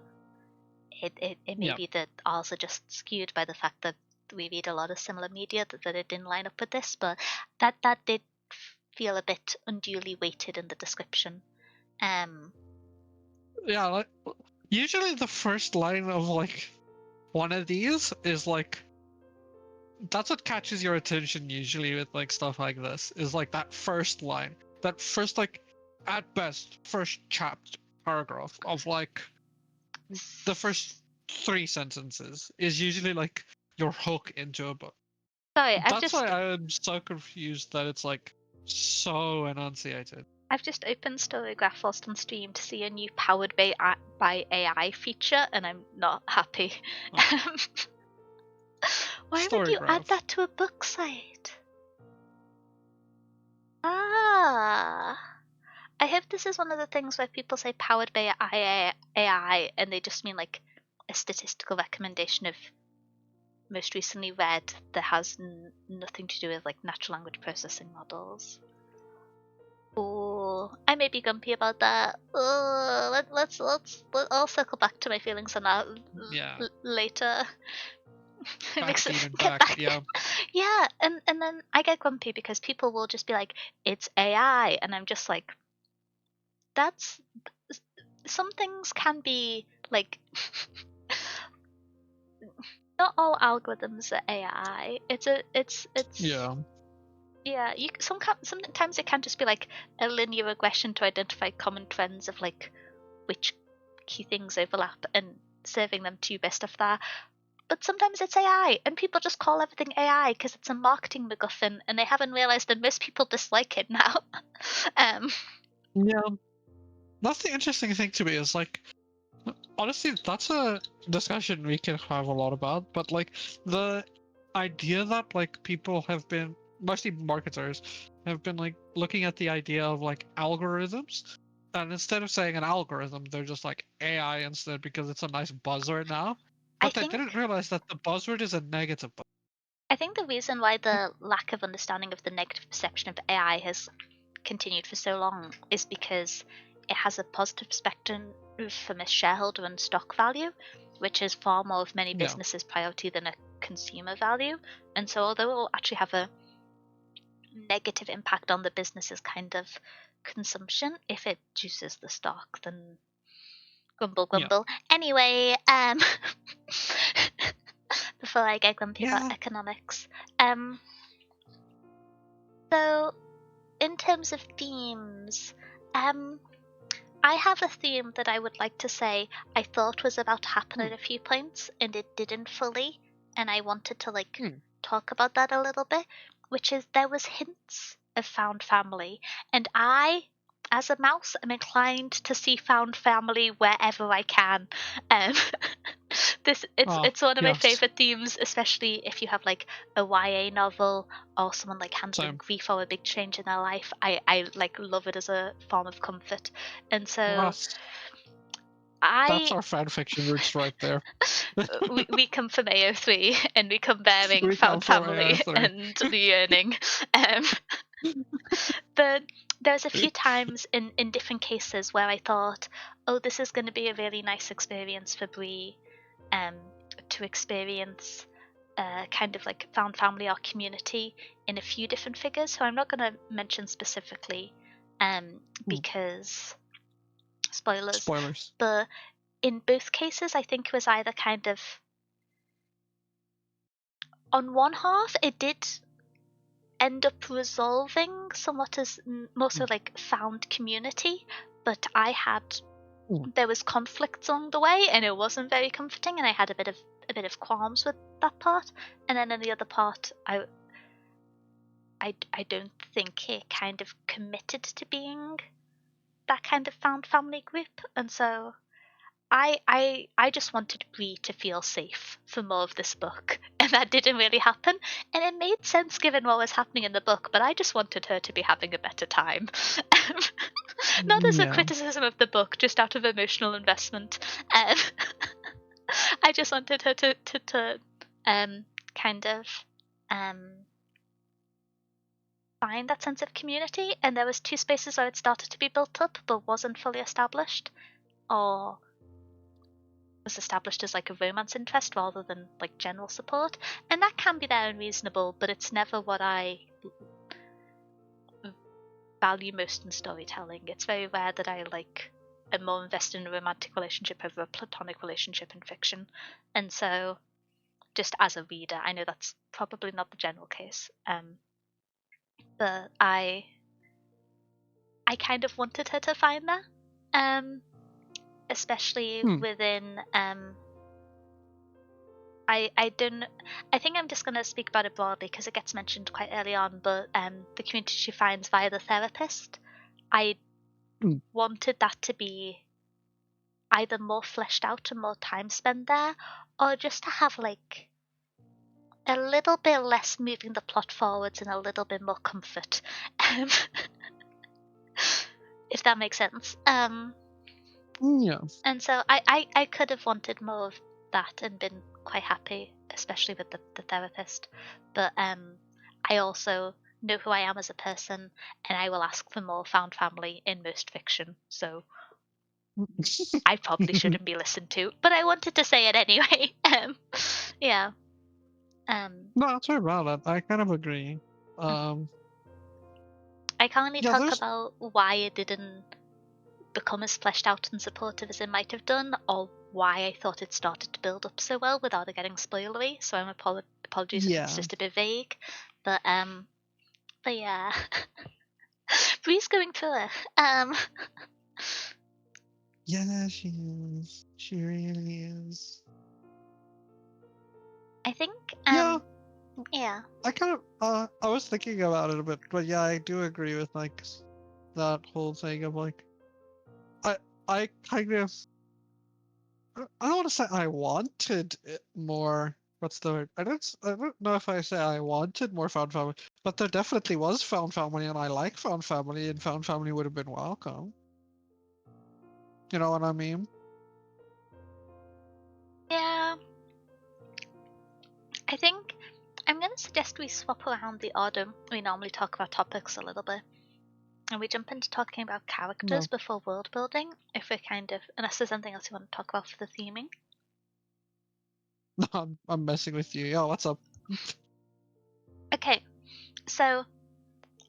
it may Yeah. be that ours are just skewed by the fact that we read a lot of similar media that it didn't line up with this, but that did feel a bit unduly weighted in the description. Um, Yeah. Like, usually the first line of like one of these is like that's what catches your attention usually with like stuff like this is like that first line, that first like at best first chapter paragraph of like the first three sentences is usually like your hook into a book. sorry, That's why I'm so confused that it's like so enunciated. I've just opened Storygraph whilst on stream to see a new powered by AI feature, and I'm not happy. Oh, Why would you add Storygraph. that to a book site? Ah, I hope this is one of the things where people say powered by AI and they just mean like a statistical recommendation of most recently read that has nothing to do with like natural language processing models. Oh, I may be grumpy about that. I'll circle back to my feelings on that Yeah. later. It makes it Backbeat get back. back. Yeah. Yeah, and then I get grumpy because people will just be like, "It's AI," and I'm just like, "That's some things can be like." Not all algorithms are AI. It's Yeah. yeah. Sometimes it can just be like a linear regression to identify common trends of like which key things overlap and serving them to you best of that. But sometimes it's AI, and people just call everything AI because it's a marketing MacGuffin, and they haven't realized that most people dislike it now. um, Yeah. That's the interesting thing to me is like honestly that's a discussion we can have a lot about, but like the idea that like people have been mostly marketers have been like looking at the idea of like algorithms, and instead of saying an algorithm they're just like AI instead because it's a nice buzzword now, I but they think didn't realize that the buzzword is a negative I think the reason why the lack of understanding of the negative perception of AI has continued for so long is because it has a positive spectrum from a shareholder and stock value, which is far more of many yeah. businesses' priority than a consumer value. And so, although it will actually have a negative impact on the business's kind of consumption, if it juices the stock, then grumble, Yeah. grumble. Anyway, before I get grumpy about Yeah. economics, um, so in terms of themes, um, I have a theme that I would like to say I thought was about to happen Hmm. at a few points and it didn't fully, and I wanted to like Hmm. talk about that a little bit, which is there was hints of found family, and I as a mouse am inclined to see found family wherever I can. Um It's one of my Yes. favorite themes, especially if you have like a YA novel or someone like handling Same. grief or a big change in their life. I like love it as a form of comfort, and so That's I our fan fiction roots right there. we come from AO3 and we come bearing We come found from family AO3. and the yearning. Um, but there's a few times in different cases where I thought, oh, this is going to be a really nice experience for Bree to experience kind of like found family or community in a few different figures. So I'm not going to mention specifically because spoilers. Spoilers. But in both cases, I think it was either kind of on one half, it did end up resolving somewhat as more so like found community, but I had there was conflicts along the way, and it wasn't very comforting, and I had a bit of qualms with that part. And then in the other part, I don't think it kind of committed to being that kind of found family group, and so I just wanted Bree to feel safe for more of this book, and that didn't really happen. And it made sense given what was happening in the book, but I just wanted her to be having a better time. Not as a Yeah. criticism of the book, just out of emotional investment. I just wanted her to kind of find that sense of community. And there was two spaces where it started to be built up, but wasn't fully established, or was established as like a romance interest rather than like general support, and that can be there and reasonable, but it's never what I value most in storytelling. It's very rare that I am more invested in a romantic relationship over a platonic relationship in fiction, and so just as a reader, I know that's probably not the general case, but I kind of wanted her to find that, especially within I don't. I think I'm just going to speak about it broadly because it gets mentioned quite early on. But the community she finds via the therapist, I wanted that to be either more fleshed out and more time spent there, or just to have like a little bit less moving the plot forwards and a little bit more comfort, if that makes sense. Yeah. And so I could have wanted more of that and been quite happy, especially with the therapist. But I also know who I am as a person, and I will ask for more found family in most fiction. So I probably shouldn't be listened to, but I wanted to say it anyway. Yeah. No, that's very valid. I kind of agree. I can't really Yeah, talk there's about why it didn't become as fleshed out and supportive as it might have done, or why I thought it started to build up so well without it getting spoilery. So I'm apologies if it's yeah. just a bit vague, but yeah, Bree's going through it. Yeah, she is. She really is. I think Yeah. yeah. I kind of I was thinking about it a bit, but yeah, I do agree with like that whole thing of like I kind of I don't want to say I wanted it more. What's the word? I don't know if I say I wanted more found family, but there definitely was found family, and I like found family, and found family would have been welcome. You know what I mean? Yeah, I think I'm going to suggest we swap around the order we normally talk about topics a little bit. And we jump into talking about characters No, before world building, if we're kind of, unless there's something else you want to talk about for the theming. no, I'm messing with you. Yo, what's up? Okay, so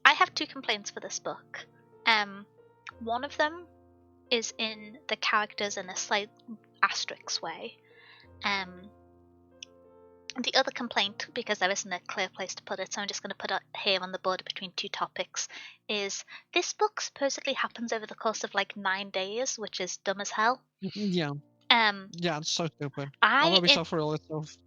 I have two complaints for this book. One of them is in the characters in a slight asterisk way. The other complaint, because there isn't a clear place to put it, so I'm just going to put it here on the border between two topics, is this book supposedly happens over the course of like 9 days, which is dumb as hell. Yeah, Um, yeah, it's so stupid. I'm I gonna be in, so for real.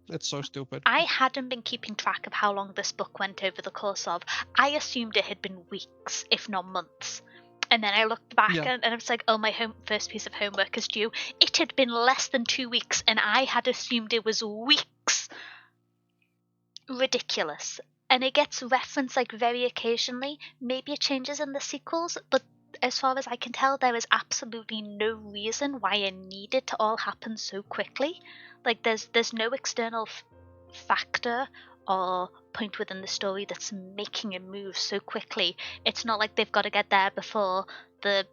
It's so stupid. I hadn't been keeping track of how long this book went over the course of. I assumed it had been weeks, if not months. And then I looked back Yeah. and I was like, oh, my first piece of homework is due. It had been less than 2 weeks and I had assumed it was weeks. Ridiculous. And it gets referenced like very occasionally. Maybe it changes in the sequels, but as far as I can tell, there is absolutely no reason why it needed to all happen so quickly. Like there's no external factor or point within the story that's making it move so quickly. It's not like they've got to get there before the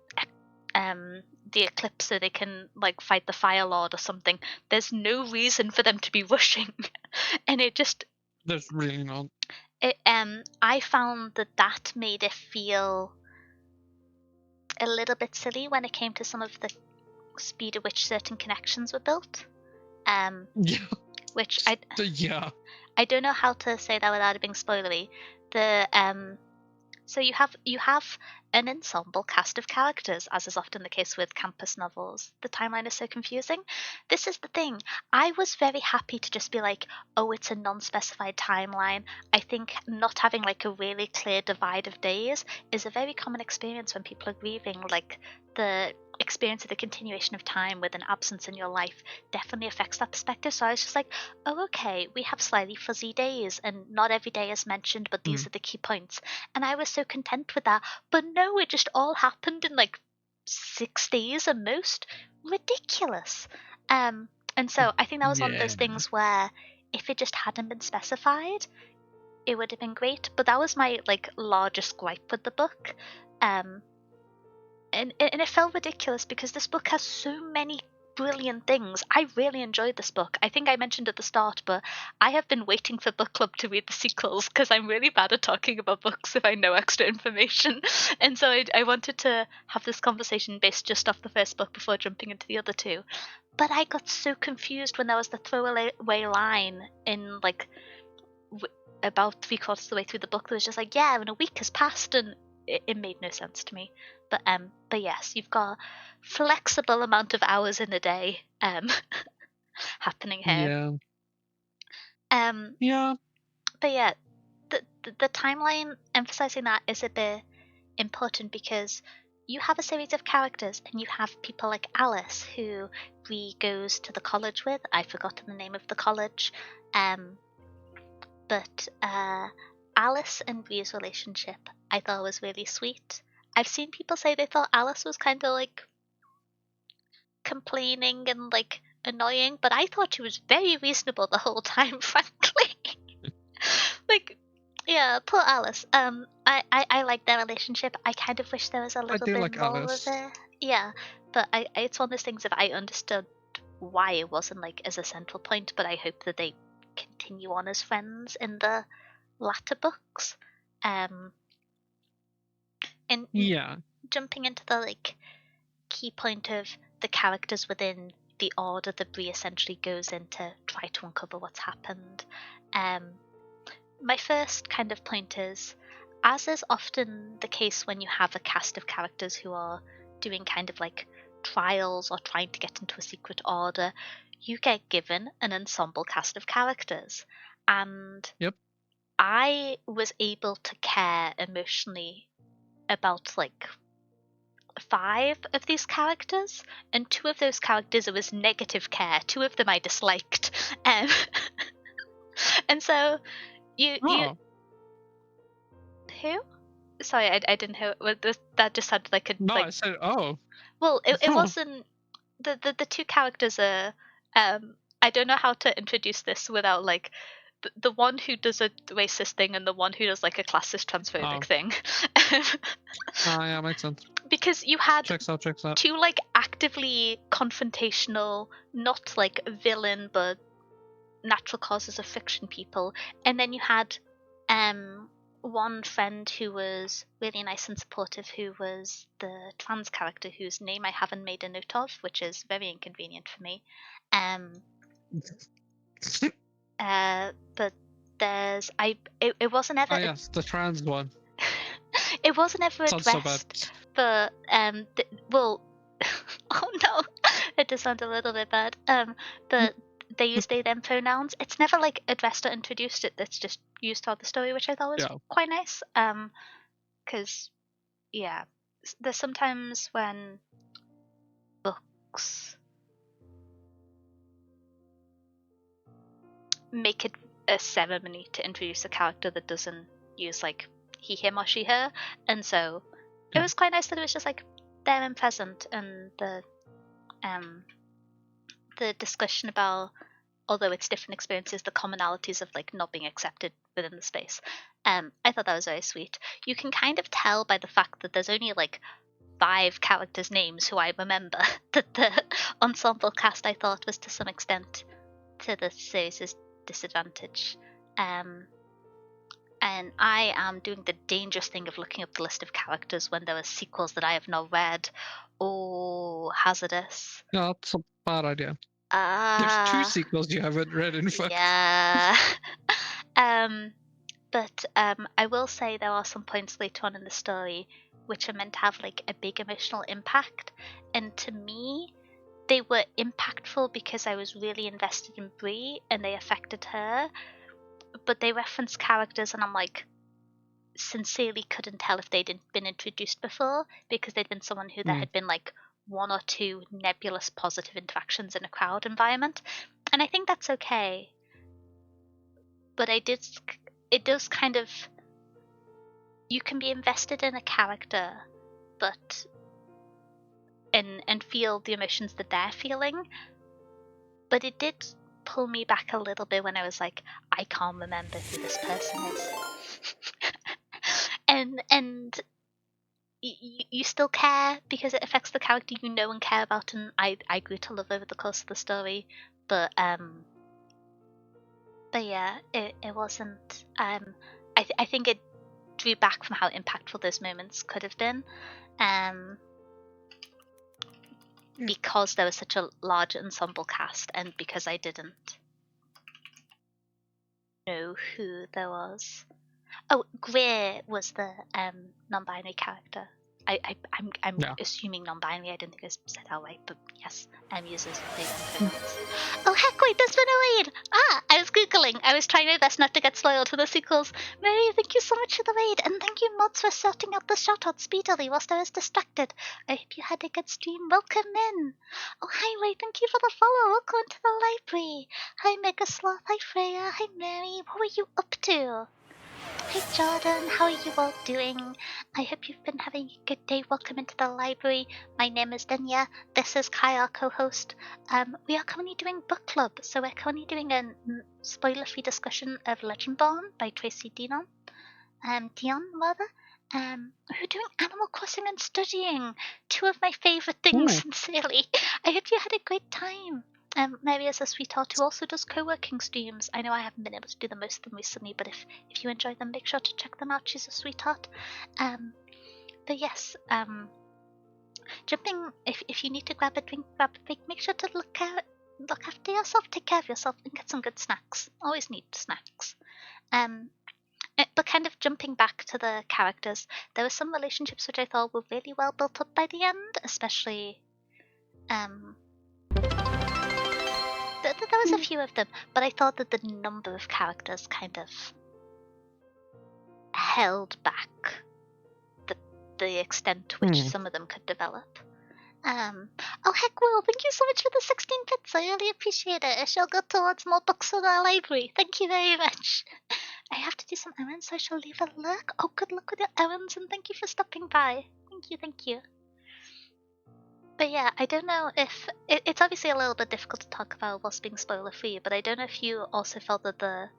eclipse so they can like fight the Fire Lord or something. There's no reason for them to be rushing. And it just There's really not. I found that made it feel a little bit silly when it came to some of the speed at which certain connections were built. Yeah. Which Yeah. I don't know how to say that without it being spoilery. So you have an ensemble cast of characters, as is often the case with campus novels. The timeline is so confusing. This is the thing. I was very happy to just be like, oh, it's a non-specified timeline. I think not having like a really clear divide of days is a very common experience when people are grieving. Like the experience of the continuation of time with an absence in your life definitely affects that perspective. So I was just like, oh, okay, we have slightly fuzzy days and not every day is mentioned, but these are the key points. And I was so content with that. But no, it just all happened in like 6 days at most. Ridiculous. And so I think that was one of those things where if it just hadn't been specified, it would have been great. But that was my like largest gripe with the book. And it felt ridiculous because this book has so many brilliant things. I really enjoyed this book. I think I mentioned at the start, but I have been waiting for book club to read the sequels because I'm really bad at talking about books if I know extra information. And so I wanted to have this conversation based just off the first book before jumping into the other two. But I got so confused when there was the throwaway line in like about 3/4 of the way through the book that was just like, yeah, and a week has passed, and it made no sense to me. But yes, you've got a flexible amount of hours in a day happening here. Yeah. Yeah. But yeah, the timeline emphasizing that is a bit important because you have a series of characters and you have people like Alice who Ree goes to the college with. I've forgotten the name of the college. But Alice and Ree's relationship I thought was really sweet. I've seen people say they thought Alice was kind of like complaining and like annoying, but I thought she was very reasonable the whole time, frankly. Like, yeah, poor Alice. I like their relationship. I kind of wish there was a little bit like more Alice. of it. Yeah, but it's one of those things that I understood why it wasn't like as a central point, but I hope that they continue on as friends in the latter books. And Yeah. jumping into the like key point of the characters within the order that Bree essentially goes in to try to uncover what's happened. My first kind of point is, as is often the case when you have a cast of characters who are doing kind of like trials or trying to get into a secret order, you get given an ensemble cast of characters. And Yep. I was able to care emotionally about like 5 of these characters, and 2 of those characters it was negative care. 2 of them I disliked. And so you who? Sorry, I didn't hear. That just sounded like a No, like. I said, oh. Well, it Oh. wasn't. The 2 characters are. I don't know how to introduce this without like the one who does a racist thing and the one who does like a classist transphobic thing. Yeah, makes sense. Because you had Checks out. 2 like actively confrontational, not like villain but natural causes of friction people, and then you had one friend who was really nice and supportive, who was the trans character whose name I haven't made a note of, which is very inconvenient for me. But there's it wasn't ever. Yes, the trans one. It wasn't ever Sounds so addressed, but well, oh no, it does sound a little bit bad. But they use they them pronouns. It's never like addressed or introduced. It's just used throughout the story, which I thought was quite nice. Because yeah, there's sometimes when books make it a ceremony to introduce a character that doesn't use like he, him, or she, her, and so it was quite nice that it was just like there and present, and the discussion about, although it's different experiences, the commonalities of like not being accepted within the space. I thought that was very sweet. You can kind of tell by the fact that there's only like 5 characters' names who I remember that the ensemble cast, I thought, was to some extent to the series' disadvantage. And I am doing the dangerous thing of looking up the list of characters when there are sequels that I have not read. Oh, hazardous. No, that's a bad idea. There's 2 Ah, sequels you haven't read, in fact. yeah. But I will say there are some points later on in the story which are meant to have like a big emotional impact, and to me, they were impactful because I was really invested in Brie and they affected her. But they reference characters, and I'm like, sincerely couldn't tell if they'd been introduced before, because they'd been someone who there had been like 1 or 2 nebulous positive interactions in a crowd environment, and I think that's okay. But it does kind of, you can be invested in a character, but and feel the emotions that they're feeling, but it did pull me back a little bit when I was like, I can't remember who this person is. and you still care because it affects the character you know and care about, and I grew to love over the course of the story. But yeah, it wasn't. I think it drew back from how impactful those moments could have been, because there was such a large ensemble cast, and because I didn't know who there was. Oh, Greer was the non-binary character. I'm assuming non-binary. I didn't think I said that right, but yes, uses they pronouns. Oh heck, wait, there's been a raid! I was googling. I was trying my best not to get spoiled for the sequels. Mary, thank you so much for the raid, and thank you mods for sorting out the shout-out speedily whilst I was distracted. I hope you had a good stream. Welcome in. Oh hi, Ray, thank you for the follow. Welcome to the library. Hi Mega Sloth. Hi Freya. Hi Mary. What were you up to? Hey Jordan, how are you all doing? I hope you've been having a good day. Welcome into the library. My name is Denya. This is Kai, our co-host. We are currently doing book club, so we're currently doing a spoiler-free discussion of Legendborn by Tracy deonn. We're doing Animal Crossing and studying. 2 of my favorite things, sincerely. I hope you had a great time. Mary is a sweetheart who also does co-working streams. I know I haven't been able to do the most of them recently, but if you enjoy them, make sure to check them out. She's a sweetheart. But yes, jumping. If you need to grab a drink, grab a drink. Make sure to look after yourself, take care of yourself, and get some good snacks. Always need snacks. But kind of jumping back to the characters, there were some relationships which I thought were really well built up by the end, especially. There was a few of them, but I thought that the number of characters kind of held back the extent to which some of them could develop. Oh heck, Will, thank you so much for the 16 bits. I really appreciate it. I shall go towards more books for the library. Thank you very much. I have to do some errands, so I shall leave a lurk. Oh, good luck with your errands, and thank you for stopping by. Thank you. But yeah, I don't know if it's obviously a little bit difficult to talk about whilst being spoiler free, but I don't know if you also felt that the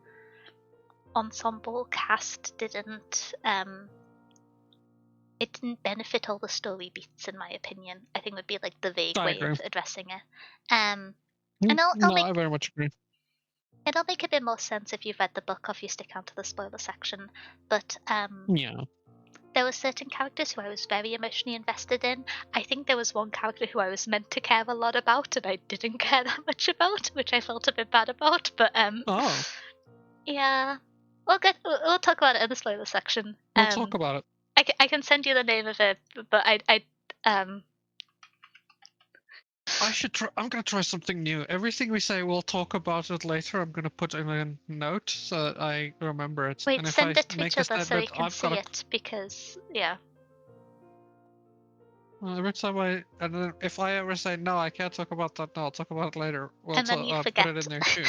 ensemble cast didn't benefit all the story beats, in my opinion. I think would be like the vague way of addressing it. And I very much agree. It'll make a bit more sense if you've read the book or if you stick out to the spoiler section. But there were certain characters who I was very emotionally invested in. I think there was one character who I was meant to care a lot about and I didn't care that much about, which I felt a bit bad about. But yeah, we'll talk about it in the spoiler section. We'll talk about it. I can send you the name of it, but I'm gonna try something new. Everything we say, we'll talk about it later. I'm gonna put in a note so that I remember it. Wait, and if send I it to make each other so we can I've see it, because yeah. Every time and then if I ever say no, I can't talk about that now. I'll talk about it later. Well, And then you put forget. it in there too.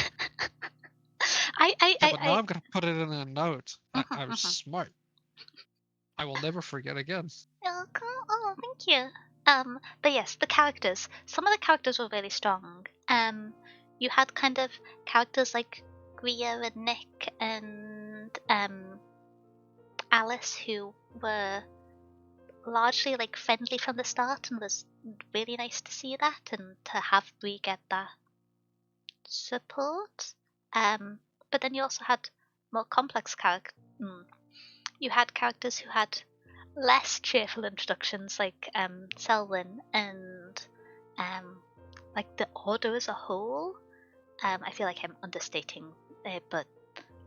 I, I, Yeah, I, but now I. I'm gonna put it in a note. Mhm, I'm mhm. smart. I will never forget again. Oh, oh, thank you. But yes, the characters. Some of the characters were really strong. You had kind of characters like Greer and Nick and Alice who were largely like friendly from the start, and was really nice to see that and to have Bree get that support. But then you also had more complex characters. You had characters who had less cheerful introductions, like Selwyn and like the Order as a whole. I feel like I'm understating it, but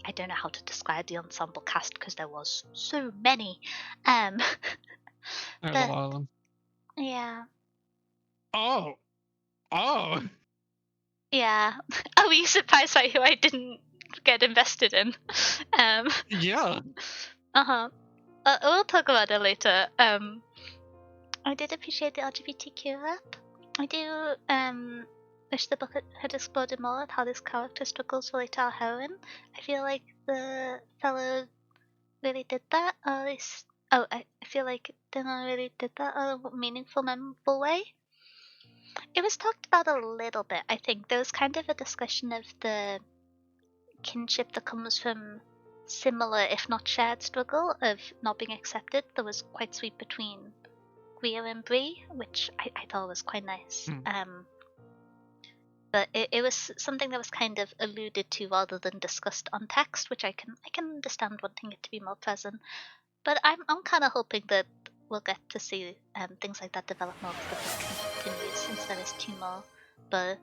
I don't know how to describe the ensemble cast because there was so many. Um, There's a but lot of them. yeah, Oh, oh, yeah. Oh, were you surprised by who I didn't get invested in? Um, yeah. uh-huh. We'll talk about it later. I did appreciate the LGBTQ rap. I do wish the book had explored more of how this character struggles relate to our heroine. I feel like the fellow really did that, or at least I feel like Deonn really did that in a meaningful, memorable way. It was talked about a little bit. I think there was kind of a discussion of the kinship that comes from similar, if not shared, struggle of not being accepted. That was quite sweet between Greer and Bree, which I thought was quite nice. Hmm. But it was something that was kind of alluded to rather than discussed on text, which I can understand wanting it to be more present. But I'm kind of hoping that we'll get to see things like that develop more as the book continues, since there is two more. But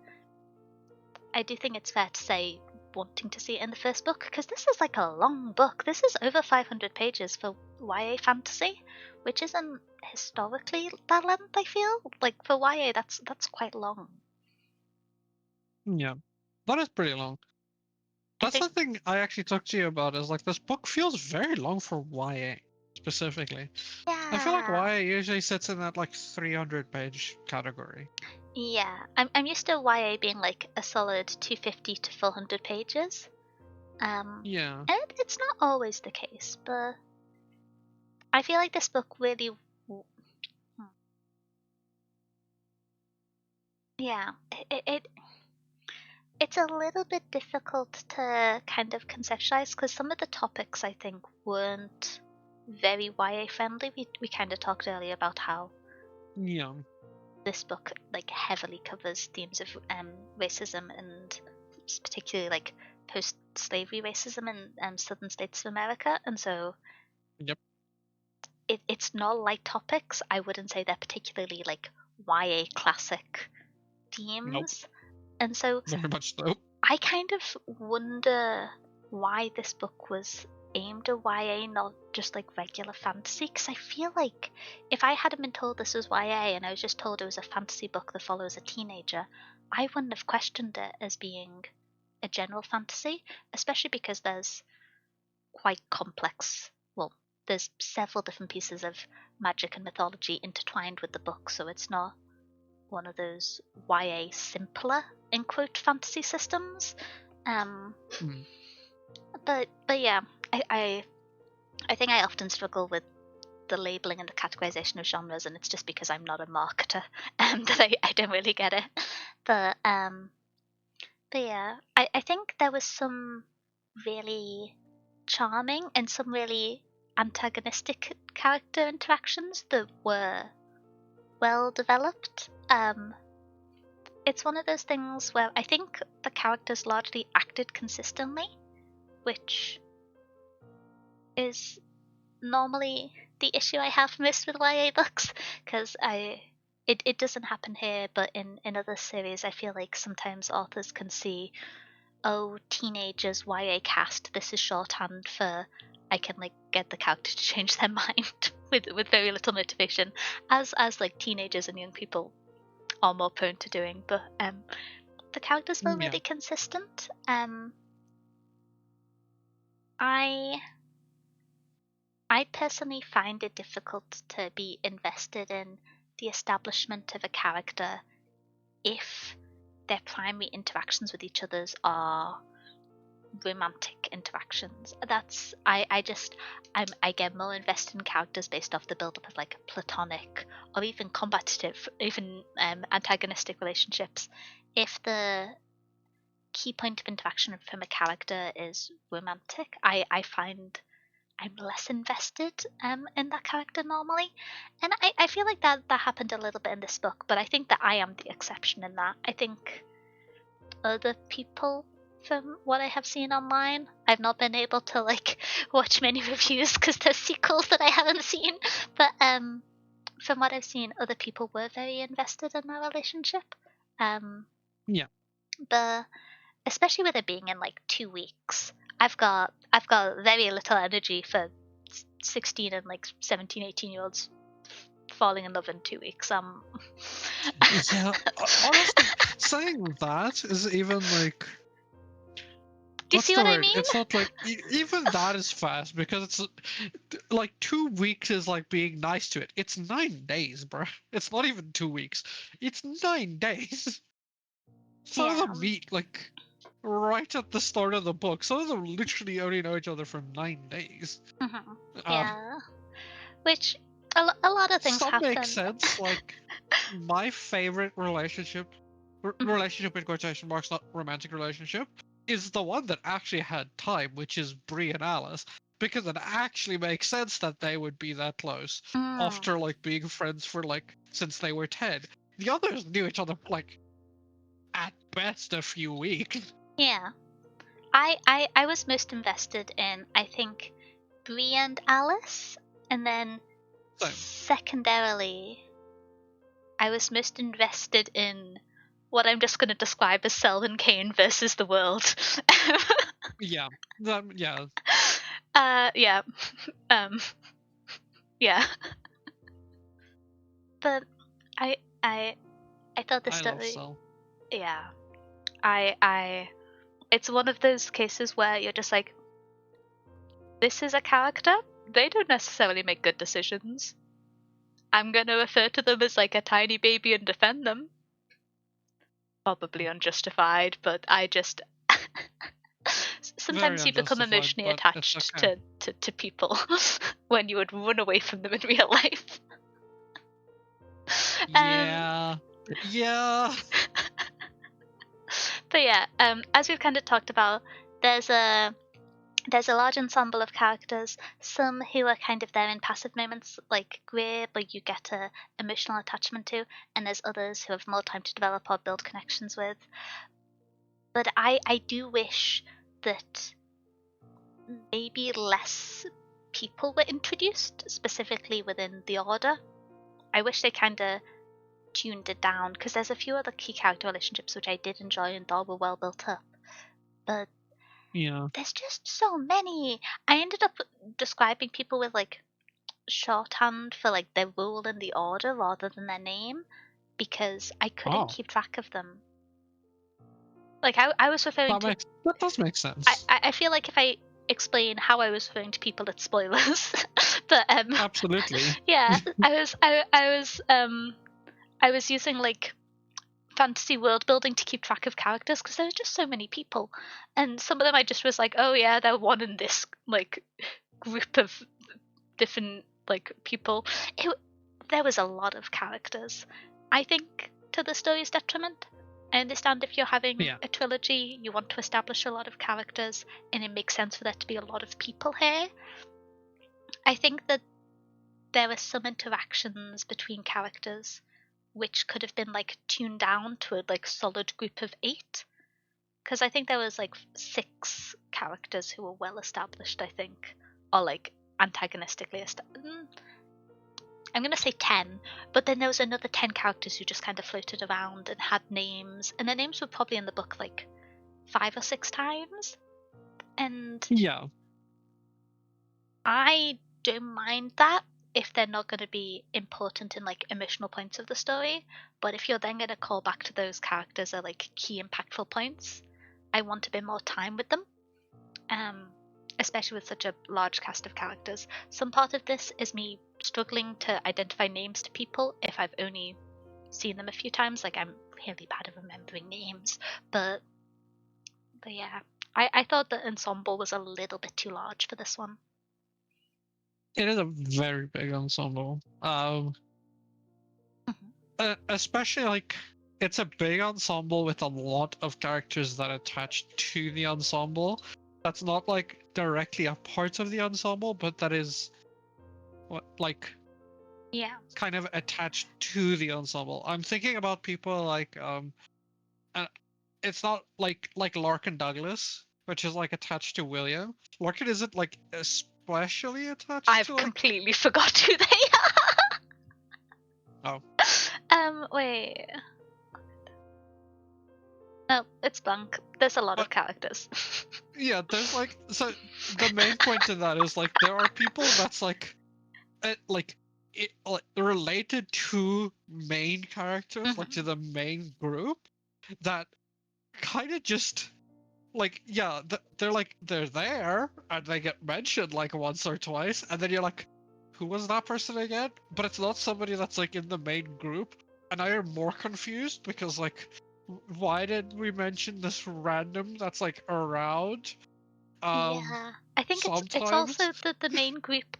I do think it's fair to say wanting to see it in the first book, because this is like a long book. This is over 500 pages for YA fantasy, which isn't historically that length. I feel like for YA that's quite long. Yeah, that is pretty long. I That's think, the thing I actually talked to you about. Is like this book feels very long for YA specifically. I feel like yeah, YA usually sits in that like 300-page category. yeah. I'm used to YA being like a solid 250 to 400 pages. Yeah. And it's not always the case, but I feel like this book really, yeah, it's a little bit difficult to kind of conceptualize because some of the topics I think weren't very YA friendly. We kind of talked earlier about how Yeah. this book like heavily covers themes of racism, and particularly like post-slavery racism in southern states of America, and so Yep. it's not light topics. I wouldn't say they're particularly like YA classic Nope. themes, and so Very much so. I kind of wonder why this book was aimed at YA, not just like regular fantasy. Because I feel like if I hadn't been told this was YA and I was just told it was a fantasy book that follows a teenager, I wouldn't have questioned it as being a general fantasy, especially because there's quite complex. Well, there's several different pieces of magic and mythology intertwined with the book, so it's not one of those YA simpler in quote fantasy systems. Um, Mm. but yeah, I think I often struggle with the labeling and the categorization of genres, and it's just because I'm not a marketer that I don't really get it. But but yeah, I think there was some really charming and some really antagonistic character interactions that were well developed. It's one of those things where I think the characters largely acted consistently, which is normally the issue I have most with YA books, because it doesn't happen here, but in other series, I feel like sometimes authors can see, oh, teenagers YA cast. This is shorthand for I can like get the character to change their mind with very little motivation, as like teenagers and young people are more prone to doing. But the characters were Yeah. really consistent. I I personally find it difficult to be invested in the establishment of a character if their primary interactions with each others are romantic interactions. I get more invested in characters based off the build-up of like platonic or even combative, even antagonistic relationships. If the key point of interaction from a character is romantic, I find I'm less invested in that character normally. And I feel like that happened a little bit in this book, but I think that I am the exception in that. I think other people, from what I have seen online, I've not been able to like watch many reviews because there's sequels that I haven't seen, but from what I've seen, other people were very invested in that relationship. Yeah. But especially with it being in like 2 weeks, I've got very little energy for 16 and like 17, 18-year-olds falling in love in 2 weeks. Yeah. Honestly, saying that is even like, Do you what's see the what I word? mean? It's not like even that is fast because it's like 2 weeks is like being nice to it. It's 9 days, bro. It's not even 2 weeks. It's 9 days. Some of Yeah. them meet like right at the start of the book. Some of them literally only know each other for 9 days. Mm-hmm. Um, Yeah. Which a lot of things some make happen. sense. Like my favorite relationship, relationship in quotation marks, not romantic relationship, is the one that actually had time, which is Bree and Alice, because it actually makes sense that they would be that close Mm, after like being friends for like since they were 10. The others knew each other like at best a few weeks. yeah. I was most invested in, I think, Bree and Alice, and then So secondarily, I was most invested in what I'm just going to describe as Selwyn Kane versus the world. yeah, yeah, Yeah, um, yeah. But I, I, I thought the I love story, Cell. yeah. It's one of those cases where you're just like, this is a character. They don't necessarily make good decisions. I'm going to refer to them as like a tiny baby and defend them. Probably unjustified, but I just. Very Sometimes you become unjustified, emotionally but it's attached okay. to people when you would run away from them in real life. um, Yeah, yeah. but yeah, as we've kind of talked about, there's a large ensemble of characters, some who are kind of there in passive moments, like Greer, but you get a emotional attachment to, and there's others who have more time to develop or build connections with. But I do wish that maybe less people were introduced, specifically within the Order. I wish they kind of tuned it down, because there's a few other key character relationships which I did enjoy and thought were well built up. But Yeah. there's just so many. I ended up describing people with like shorthand for like their role in the Order rather than their name, because I couldn't Oh, keep track of them. Like I was referring to. that does make sense. I feel like if I explain how I was referring to people, it's spoilers. But Absolutely. yeah, I was using like fantasy world building to keep track of characters because there were just so many people, and some of them I just was like, oh yeah, they're one in this like group of different like people. There was a lot of characters. I think to the story's detriment. I understand if you're having Yeah. a trilogy, you want to establish a lot of characters, and it makes sense for there to be a lot of people here. I think that there were some interactions between characters which could have been like tuned down to a like solid group of 8, because I think there was like 6 characters who were well established, I think, or like antagonistically I'm gonna say 10, but then there was another 10 characters who just kind of floated around and had names, and their names were probably in the book like 5 or 6 times, and Yeah. I don't mind that if they're not going to be important in like emotional points of the story. But if you're then going to call back to those characters at like key impactful points, I want a bit more time with them. Especially with such a large cast of characters. Some part of this is me struggling to identify names to people if I've only seen them a few times. Like, I'm really bad at remembering names, but yeah, I thought the ensemble was a little bit too large for this one. It is a very big ensemble. Especially like it's a big ensemble with a lot of characters that attach to the ensemble. That's not like directly a part of the ensemble, but that is what like Yeah. kind of attached to the ensemble. I'm thinking about people like it's not like Larkin Douglas, which is like attached to William. Larkin isn't like especially attached I've to like completely forgot who they oh. are. Wait. No, it's blank. There's a lot of But characters. yeah, there's like so the main point in that is like there are people that's like related to main characters, like to the main group, that kind of just like yeah, they're there and they get mentioned like once or twice, and then you're like, who was that person again? But it's not somebody that's like in the main group, and I am more confused because like, why did we mention this random that's like around? Yeah, I think it's also Sometimes that the main group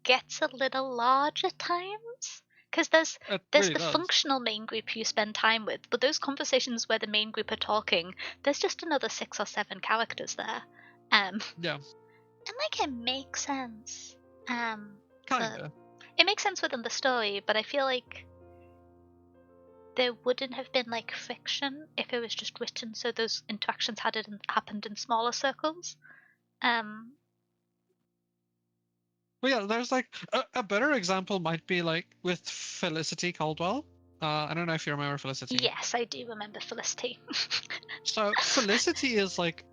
gets a little large at times, because it there's really the does. functional main group you spend time with, but those conversations where the main group are talking, there's just another 6 or 7 characters there, Yeah, and like it makes sense, but kinda. it makes sense within the story. But I feel like there wouldn't have been like friction if it was just written so those interactions happened in smaller circles. Um, But yeah, there's like a better example might be like with Felicity Caldwell. I don't know if you remember Felicity. yes, I do remember Felicity. So Felicity is like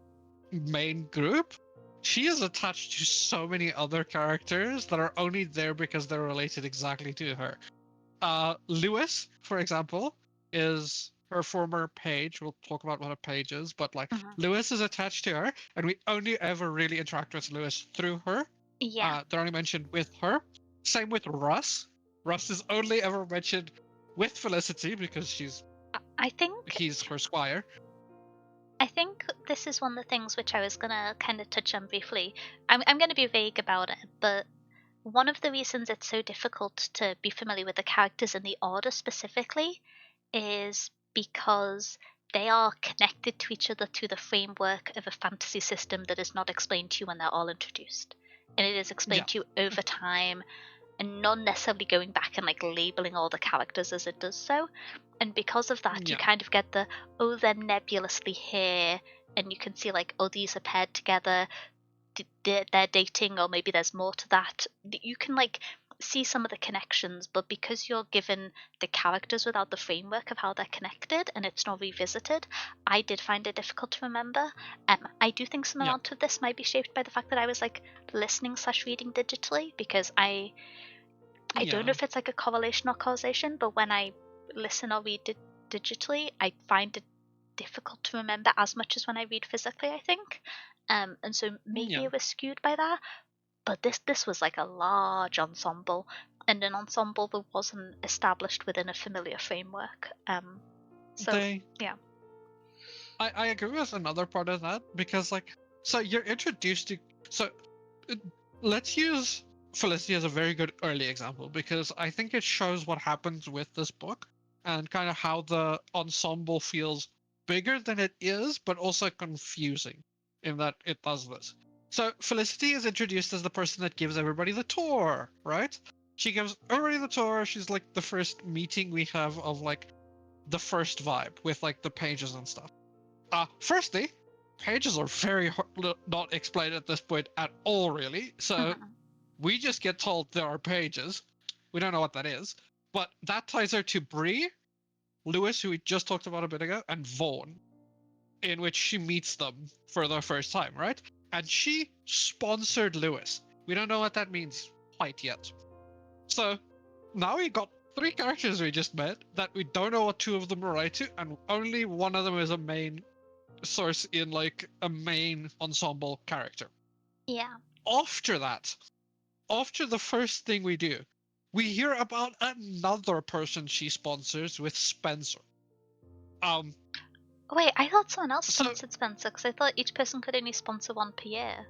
main group. She is attached to so many other characters that are only there because they're related exactly to her. Lewis, for example, is her former page. We'll talk about what a page is, but like Mhm. Lewis is attached to her, and we only ever really interact with Lewis through her. Yeah, They're only mentioned with her. Same with Russ. Russ is only ever mentioned with Felicity because I think he's her squire. I think this is one of the things which I was gonna kind of touch on briefly. I'm gonna be vague about it, but one of the reasons it's so difficult to be familiar with the characters in the order specifically is because they are connected to each other through the framework of a fantasy system that is not explained to you when they're all introduced. And it is Yeah, explained to you over time and not necessarily going back and like labeling all the characters as it does so. And because of that, you yeah, kind of get the, oh, they're nebulously here, and you can see like, oh, these are paired together, they're dating, or maybe there's more to that. You can like see some of the connections, but because you're given the characters without the framework of how they're connected and it's not revisited, I did find it difficult to remember. I do think some yeah, amount of this might be shaped by the fact that I was like listening/reading digitally, because I don't know yeah, if it's like a correlation or causation, but when I listen or read digitally, I find it difficult to remember as much as when I read physically, I think. And so maybe yeah. it was skewed by that. But this was like a large ensemble, and an ensemble that wasn't established within a familiar framework. So They, yeah. I agree with another part of that because like, so you're introduced to, so uh, let's use Felicity as a very good early example because I think it shows what happens with this book and kind of how the ensemble feels bigger than it is, but also confusing in that it does this. So Felicity is introduced as the person that gives everybody the tour, right? She gives everybody the tour. She's like the first meeting we have of like the first vibe with like the pages and stuff. Firstly, pages are very not explained at this point at all, really. So Mhm. we just get told there are pages. We don't know what that is. But that ties her to Bree, Lewis, who we just talked about a bit ago, and Vaughn, in which she meets them for the first time, right? And she sponsored Lewis. We don't know what that means quite yet. So now we got 3 characters we just met that we don't know what 2 of them relate to, and only one of them is a main source in like a main ensemble character. Yeah. After that, after the first thing we do, we hear about another person she sponsors with Spencer. Wait, I thought someone else So sponsored Spencer because I thought each person could only sponsor one per year.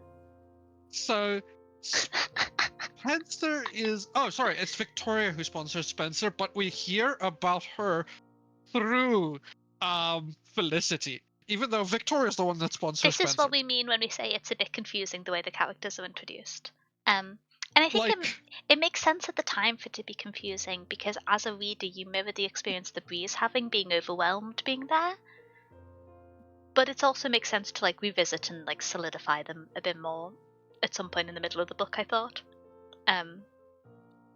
so Spencer is sorry, it's Victoria who sponsors Spencer, but we hear about her through Felicity. Even though Victoria's the one that sponsors This is Spencer. what we mean when we say it's a bit confusing the way the characters are introduced. And I think Like it makes sense at the time for it to be confusing because as a reader you mirror the experience that Bree's having, being overwhelmed being there. But it also makes sense to like revisit and like solidify them a bit more at some point in the middle of the book, I thought.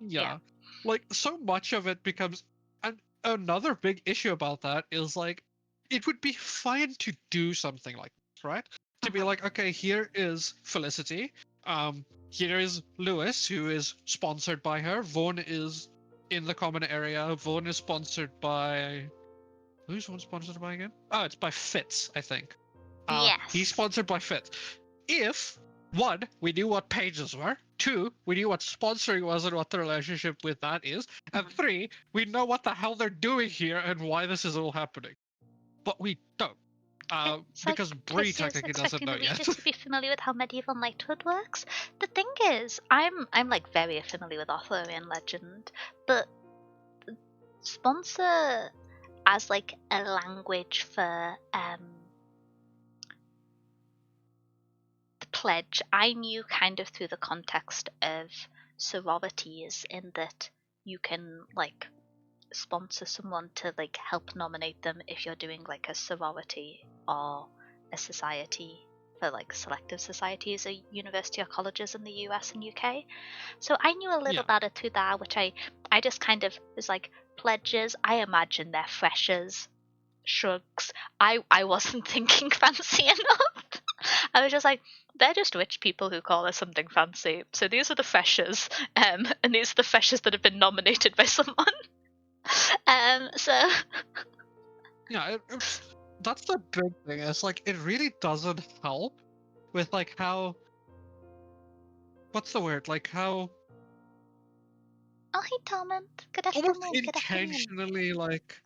yeah. Like so much of it becomes and another big issue about that is like it would be fine to do something like this, right? To be like, okay, here is Felicity. Here is Lewis, who is sponsored by her. Vaughn is in the common area. Vaughn is sponsored by who's Vaughn sponsored by again? Oh, it's by Fitz, I think. Yes. He's sponsored by Fitz. If one, we knew what pages were. Two, we knew what sponsoring was and what the relationship with that is. And three, we know what the hell they're doing here and why this is all happening. But we don't. Because Bree technically doesn't know the yet. reader to be familiar with how medieval knighthood works. The thing is, I'm like very familiar with Arthurian legend, but sponsor as like a language for the pledge, I knew kind of through the context of sororities in that you can like sponsor someone to like help nominate them if you're doing like a sorority or a society for like selective societies or university or colleges in the US and UK. So I knew a little about it through that, which I just kind of was like pledges. I imagine they're freshers, shrugs. I wasn't thinking fancy enough. I was just like, they're just rich people who call us something fancy. So these are the freshers, and these are the freshers that have been nominated by someone. So Yeah, that's the big thing. It's like it really doesn't help with like how what's the word? Like how oh hey Tormund, good almost afternoon, good afternoon. intentionally like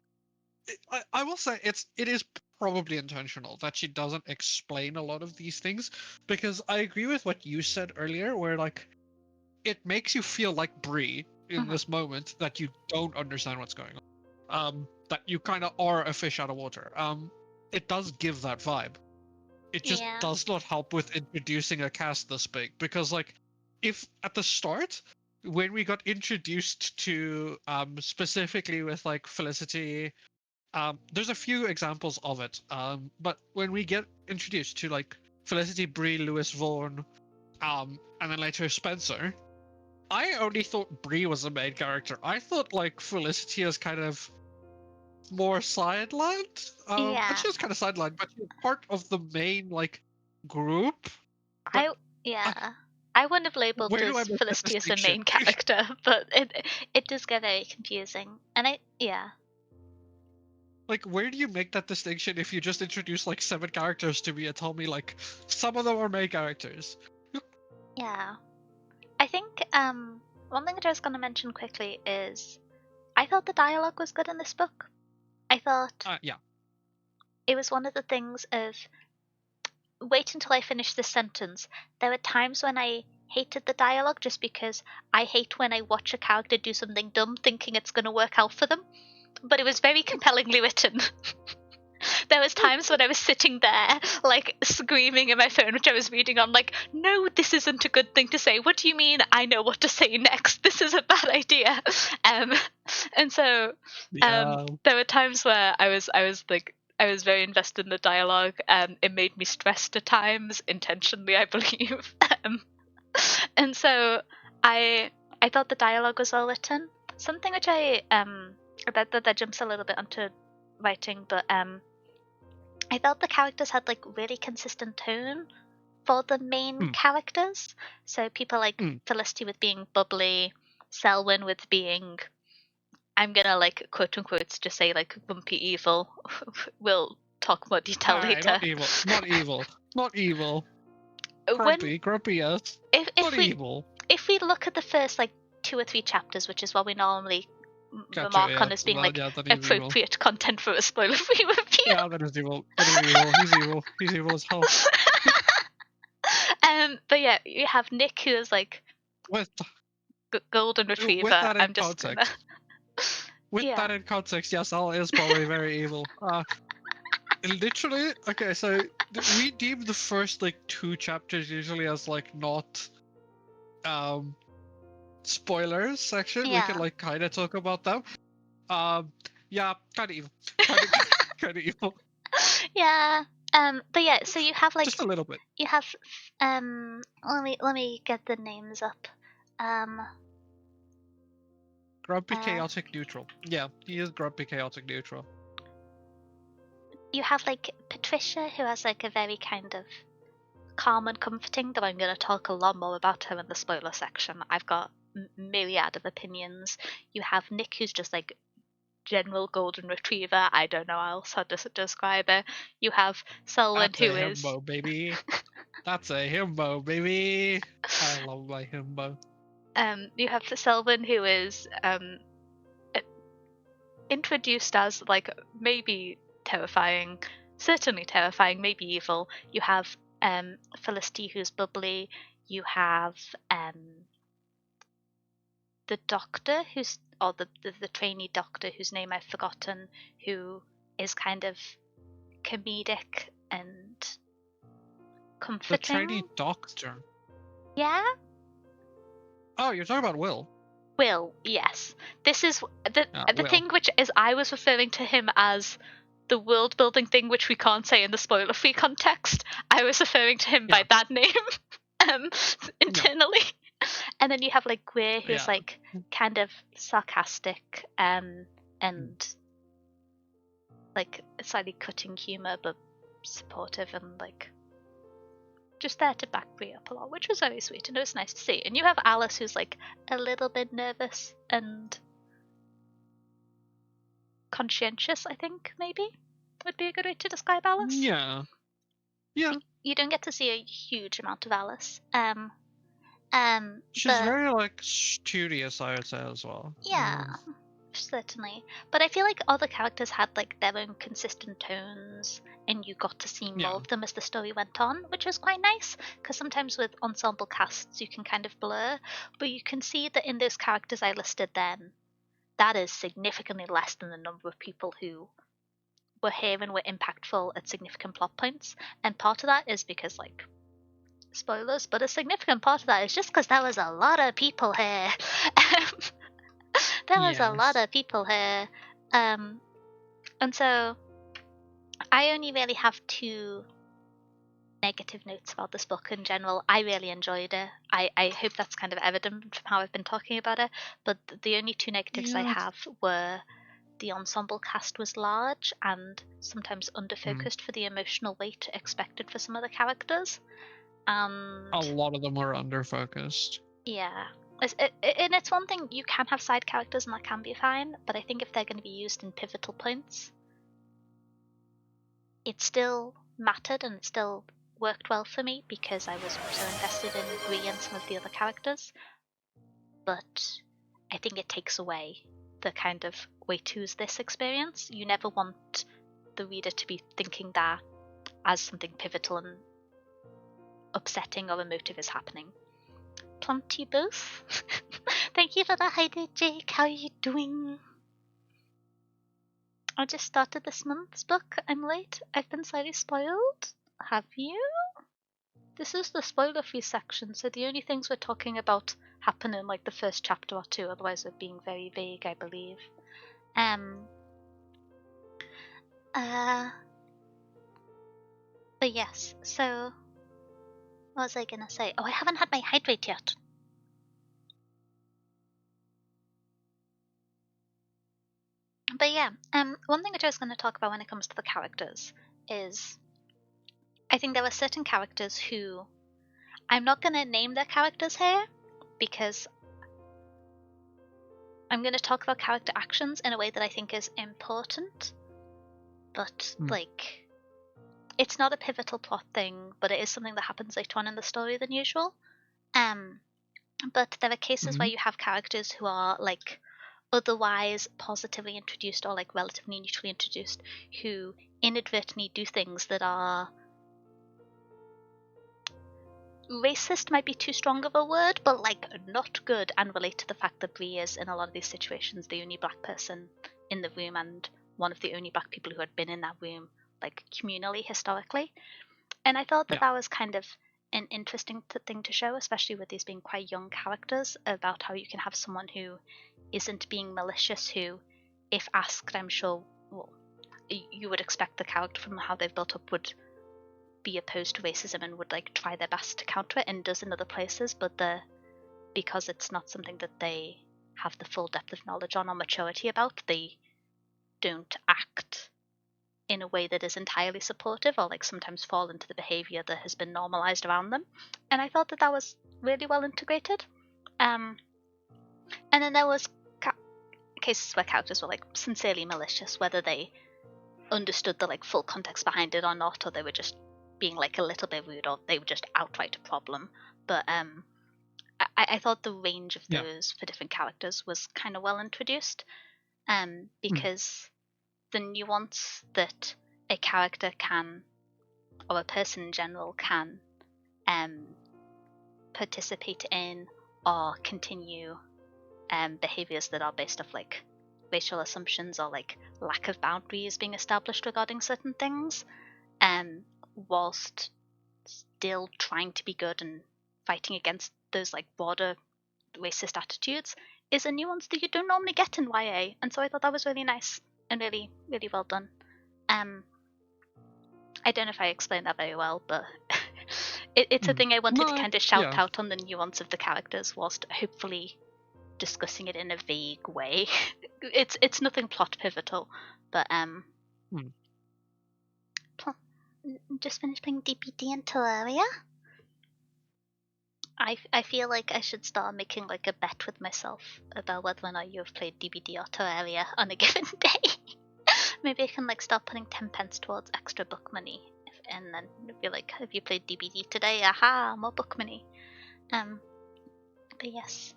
I will say it is probably intentional that she doesn't explain a lot of these things because I agree with what you said earlier where like it makes you feel like Bree in this moment that you don't understand what's going on. That you kind of are a fish out of water. It does give that vibe. It just does not help with introducing a cast this big because like if at the start when we got introduced to specifically with like Felicity, there's a few examples of it, but when we get introduced to like Felicity, Bree, Lewis, Vaughn, and then later Spencer, I only thought Bree was the main character. I thought like Felicity is kind of more sidelined. And she was kind of sidelined, but she's part of the main like group. But, I wouldn't have labeled where do I as make that Felicity as the distinction? main character, but it does get very confusing. And Like, where do you make that distinction if you just introduce like 7 characters to me and tell me like some of them are main characters? Yeah. I think one thing that I was going to mention quickly is I thought the dialogue was good in this book. I thought it was one of the things of wait until I finish this sentence. There were times when I hated the dialogue just because I hate when I watch a character do something dumb thinking it's going to work out for them. But it was very compellingly written. There was times when I was sitting there, like, screaming in my phone, which I was reading on, like, no, this isn't a good thing to say. What do you mean I know what to say next? This is a bad idea. And so there were times where I was like, I was very invested in the dialogue. It made me stressed at times, intentionally, I believe. And so I thought the dialogue was well written. Something which that jumps a little bit onto writing, but I felt the characters had like really consistent tone for the main characters. So people like Felicity with being bubbly, Selwyn with being, I'm gonna like quote unquote just say like grumpy evil. We'll talk more detail later. Not evil. Grumpy, yes. Not evil. If we look at the first like 2 or 3 chapters, which is what we normally Gotcha, remark yeah. on as being Well, like yeah, that is evil. appropriate content for a spoiler-free review. Yeah, that is evil. That is evil. He's evil. He's evil as hell. But yeah, you have Nick, who is like With golden retriever. that in I'm just context. With Yeah. that in context, yes, Al is probably very evil. Literally, okay, so we deem the first like 2 chapters usually as like not spoilers section. We can Yeah. like kind of talk about them. Yeah, kind of evil. Kind of evil. Yeah. But yeah, so you have like Just a little bit. you have let me get the names up. Grumpy, chaotic, neutral. Yeah, he is grumpy, chaotic, neutral. You have like Patricia, who has like a very kind of calm and comforting, though I'm going to talk a lot more about her in the spoiler section. I've got myriad of opinions. You have Nick, who's just like general golden retriever. I don't know else how to describe her. You have Selwyn, That's who a is himbo, baby. That's a himbo, baby. I love my himbo. you have Selwyn, who is introduced as like maybe terrifying, certainly terrifying, maybe evil. You have Felicity, who's bubbly. You have the doctor, or the trainee doctor, whose name I've forgotten, who is kind of comedic and comforting. The trainee doctor. Yeah. Oh, you're talking about Will. Will, yes. This is the Will. thing which is I was referring to him as the world building thing, which we can't say in the spoiler free context. I was referring to him by that name internally. And then you have like Greer, who's like kind of sarcastic and like slightly cutting humor, but supportive and like just there to back Brie up a lot, which was very sweet and it was nice to see. And you have Alice, who's like a little bit nervous and conscientious, I think maybe would be a good way to describe Alice. Yeah. Yeah. You don't get to see a huge amount of Alice. She's very like studious, I would say, as well. Yeah. Certainly. But I feel like all the characters had like their own consistent tones and you got to see more of them as the story went on, which was quite nice because sometimes with ensemble casts you can kind of blur, but you can see that in those characters I listed then, that is significantly less than the number of people who were here and were impactful at significant plot points. And part of that is because like spoilers, but a significant part of that is just because there was a lot of people here. There was a lot of people here. And so I only really have 2 negative notes about this book in general. I really enjoyed it. I hope that's kind of evident from how I've been talking about it. But the only 2 negatives I have were the ensemble cast was large and sometimes underfocused for the emotional weight expected for some of the characters. And a lot of them are underfocused. Yeah. And it's one thing, you can have side characters and that can be fine, but I think if they're going to be used in pivotal points, it still mattered and it still worked well for me because I was so invested in Bree and some of the other characters. But I think it takes away the kind of wait, who's this experience. You never want the reader to be thinking that as something pivotal and upsetting or emotive is happening. Plant you both. Thank you for the hi there, Jake. How are you doing? I just started this month's book. I'm late. I've been slightly spoiled. Have you? This is the spoiler-free section, so the only things we're talking about happen in like the first chapter or 2. Otherwise, we're being very vague, I believe. But yes. So, what was I gonna say? Oh, I haven't had my hydrate yet. But yeah, one thing which I was going to talk about when it comes to the characters is I think there are certain characters who I'm not going to name their characters here because I'm going to talk about character actions in a way that I think is important, but like it's not a pivotal plot thing, but it is something that happens later on in the story than usual. but there are cases where you have characters who are like otherwise positively introduced or like relatively neutrally introduced who inadvertently do things that are racist might be too strong of a word, but like not good, and relate to the fact that Bree is in a lot of these situations the only black person in the room and one of the only black people who had been in that room like communally historically. And I thought that Yeah. that was kind of an interesting thing to show, especially with these being quite young characters, about how you can have someone who isn't being malicious, who, if asked, I'm sure, well, you would expect the character from how they've built up would be opposed to racism and would like try their best to counter it, and does in other places, but because it's not something that they have the full depth of knowledge on or maturity about, they don't act in a way that is entirely supportive, or like sometimes fall into the behavior that has been normalized around them. And I thought that that was really well integrated. And then there was cases where characters were like sincerely malicious, whether they understood the like full context behind it or not, or they were just being like a little bit rude, or they were just outright a problem. But I thought the range of those for different characters was kind of well introduced, because the nuance that a character can, or a person in general can, participate in or continue behaviors that are based off like racial assumptions or like lack of boundaries being established regarding certain things, whilst still trying to be good and fighting against those like broader racist attitudes, is a nuance that you don't normally get in YA. And so I thought that was really nice and really, really well done. I don't know if I explained that very well, but it's a thing I wanted to kind of shout out on the nuance of the characters, whilst hopefully discussing it in a vague way. It's nothing plot pivotal, but just finished playing DPD and Terraria. I feel like I should start making like a bet with myself about whether or not you have played DBD or Terraria on a given day. Maybe I can like start putting 10 pence towards extra book money, and then be like, have you played DBD today? Aha, more book money. But yes.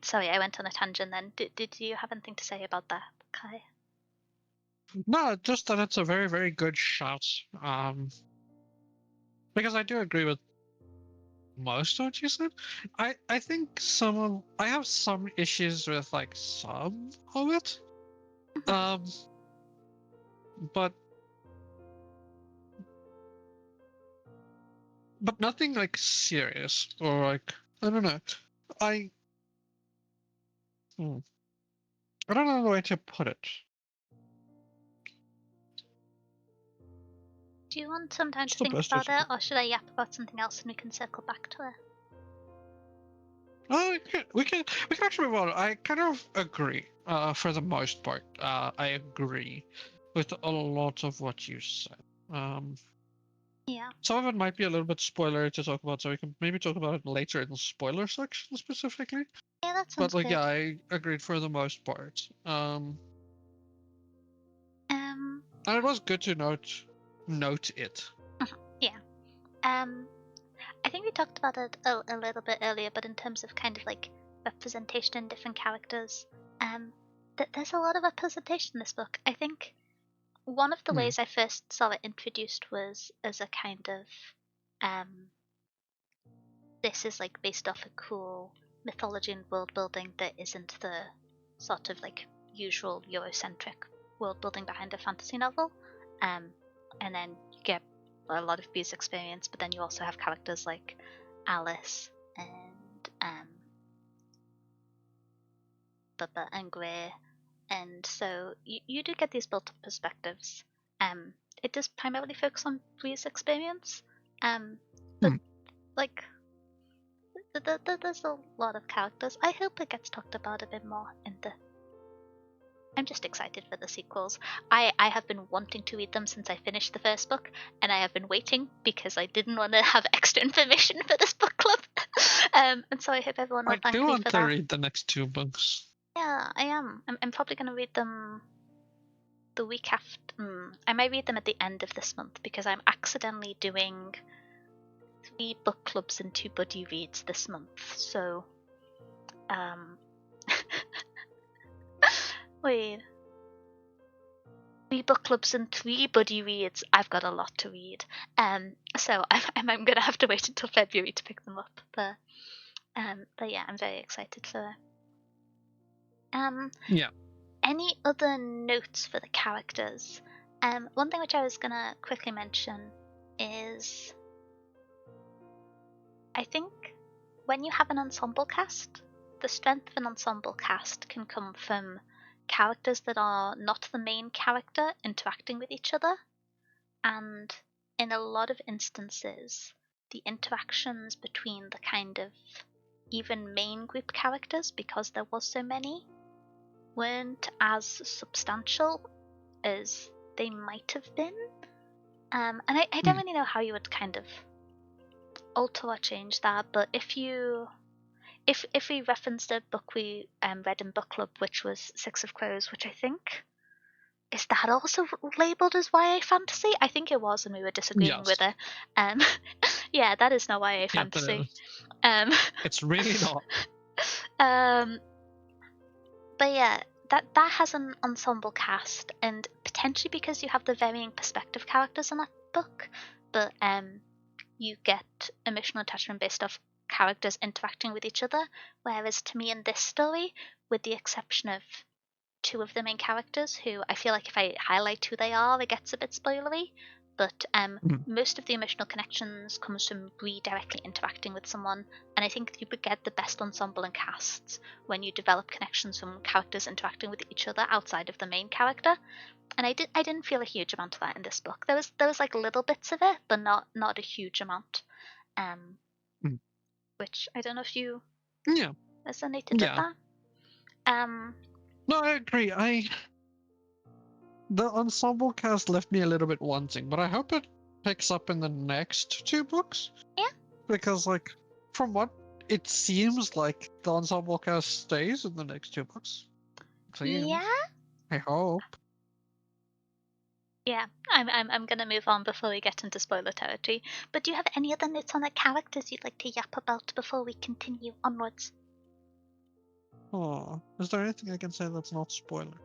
Sorry, I went on a tangent then. Did you have anything to say about that, Kai? No, just that it's a very, very good shout. Because I do agree with most of what you said. I think I have some issues with like some of it. But nothing like serious or like I don't know. I I don't know the way to put it. Do you want some time It's to the think best about it, or should I yap about something else and we can circle back to it? Oh, we can actually move on. I kind of agree. For the most part, I agree with a lot of what you said. Yeah. Some of it might be a little bit spoilery to talk about, so we can maybe talk about it later in the spoiler section specifically. Yeah, that sounds But like, good. yeah, I agreed for the most part. And it was good to note it. Yeah. I think we talked about it a little bit earlier, but in terms of kind of like representation in different characters, there's a lot of representation in this book. I think one of the ways I first saw it introduced was as a kind of, this is like based off a cool mythology and world building that isn't the sort of like usual Eurocentric world building behind a fantasy novel. And then you get a lot of Bee's experience, but then you also have characters like Alice and Bubba and Greer, and so you do get these built-up perspectives. It does primarily focus on Bree's experience, but like there's a lot of characters. I hope it gets talked about a bit more in the. I'm just excited for the sequels. I have been wanting to read them since I finished the first book, and I have been waiting because I didn't want to have extra information for this book club. And so I hope everyone will thank me for that. I do want to read the next 2 books. Yeah, I am. I'm probably going to read them the week after. I might read them at the end of this month because I'm accidentally doing 3 book clubs and 2 buddy reads this month, so wait. 3 book clubs and 3 buddy reads. I've got a lot to read. So I'm gonna have to wait until February to pick them up. But yeah, I'm very excited for that. Yeah. Any other notes for the characters? One thing which I was gonna quickly mention is, I think when you have an ensemble cast, the strength of an ensemble cast can come from characters that are not the main character interacting with each other, and in a lot of instances, the interactions between the kind of even main group characters, because there was so many, weren't as substantial as they might have been. And I don't really know how you would kind of alter or change that, but if we referenced a book we read in book club, which was Six of Crows, which I think, is that also labelled as YA fantasy? I think it was, and we were disagreeing with it. Yeah, that is not YA fantasy. It's really not. But yeah, that has an ensemble cast, and potentially because you have the varying perspective characters in that book, but you get emotional attachment based off characters interacting with each other. Whereas to me in this story, with the exception of 2 of the main characters, who I feel like if I highlight who they are, it gets a bit spoilery. But most of the emotional connections comes from Bree directly interacting with someone, and I think you would get the best ensemble and casts when you develop connections from characters interacting with each other outside of the main character. And I didn't feel a huge amount of that in this book. There was like little bits of it, but not a huge amount. Which I don't know if you resonated with that. No, I agree. The ensemble cast left me a little bit wanting, but I hope it picks up in the next 2 books. Yeah. Because, like, from what it seems like, the ensemble cast stays in the next 2 books. Yeah. I hope. Yeah, I'm gonna move on before we get into spoiler territory. But do you have any other notes on the characters you'd like to yap about before we continue onwards? Oh, is there anything I can say that's not spoiler?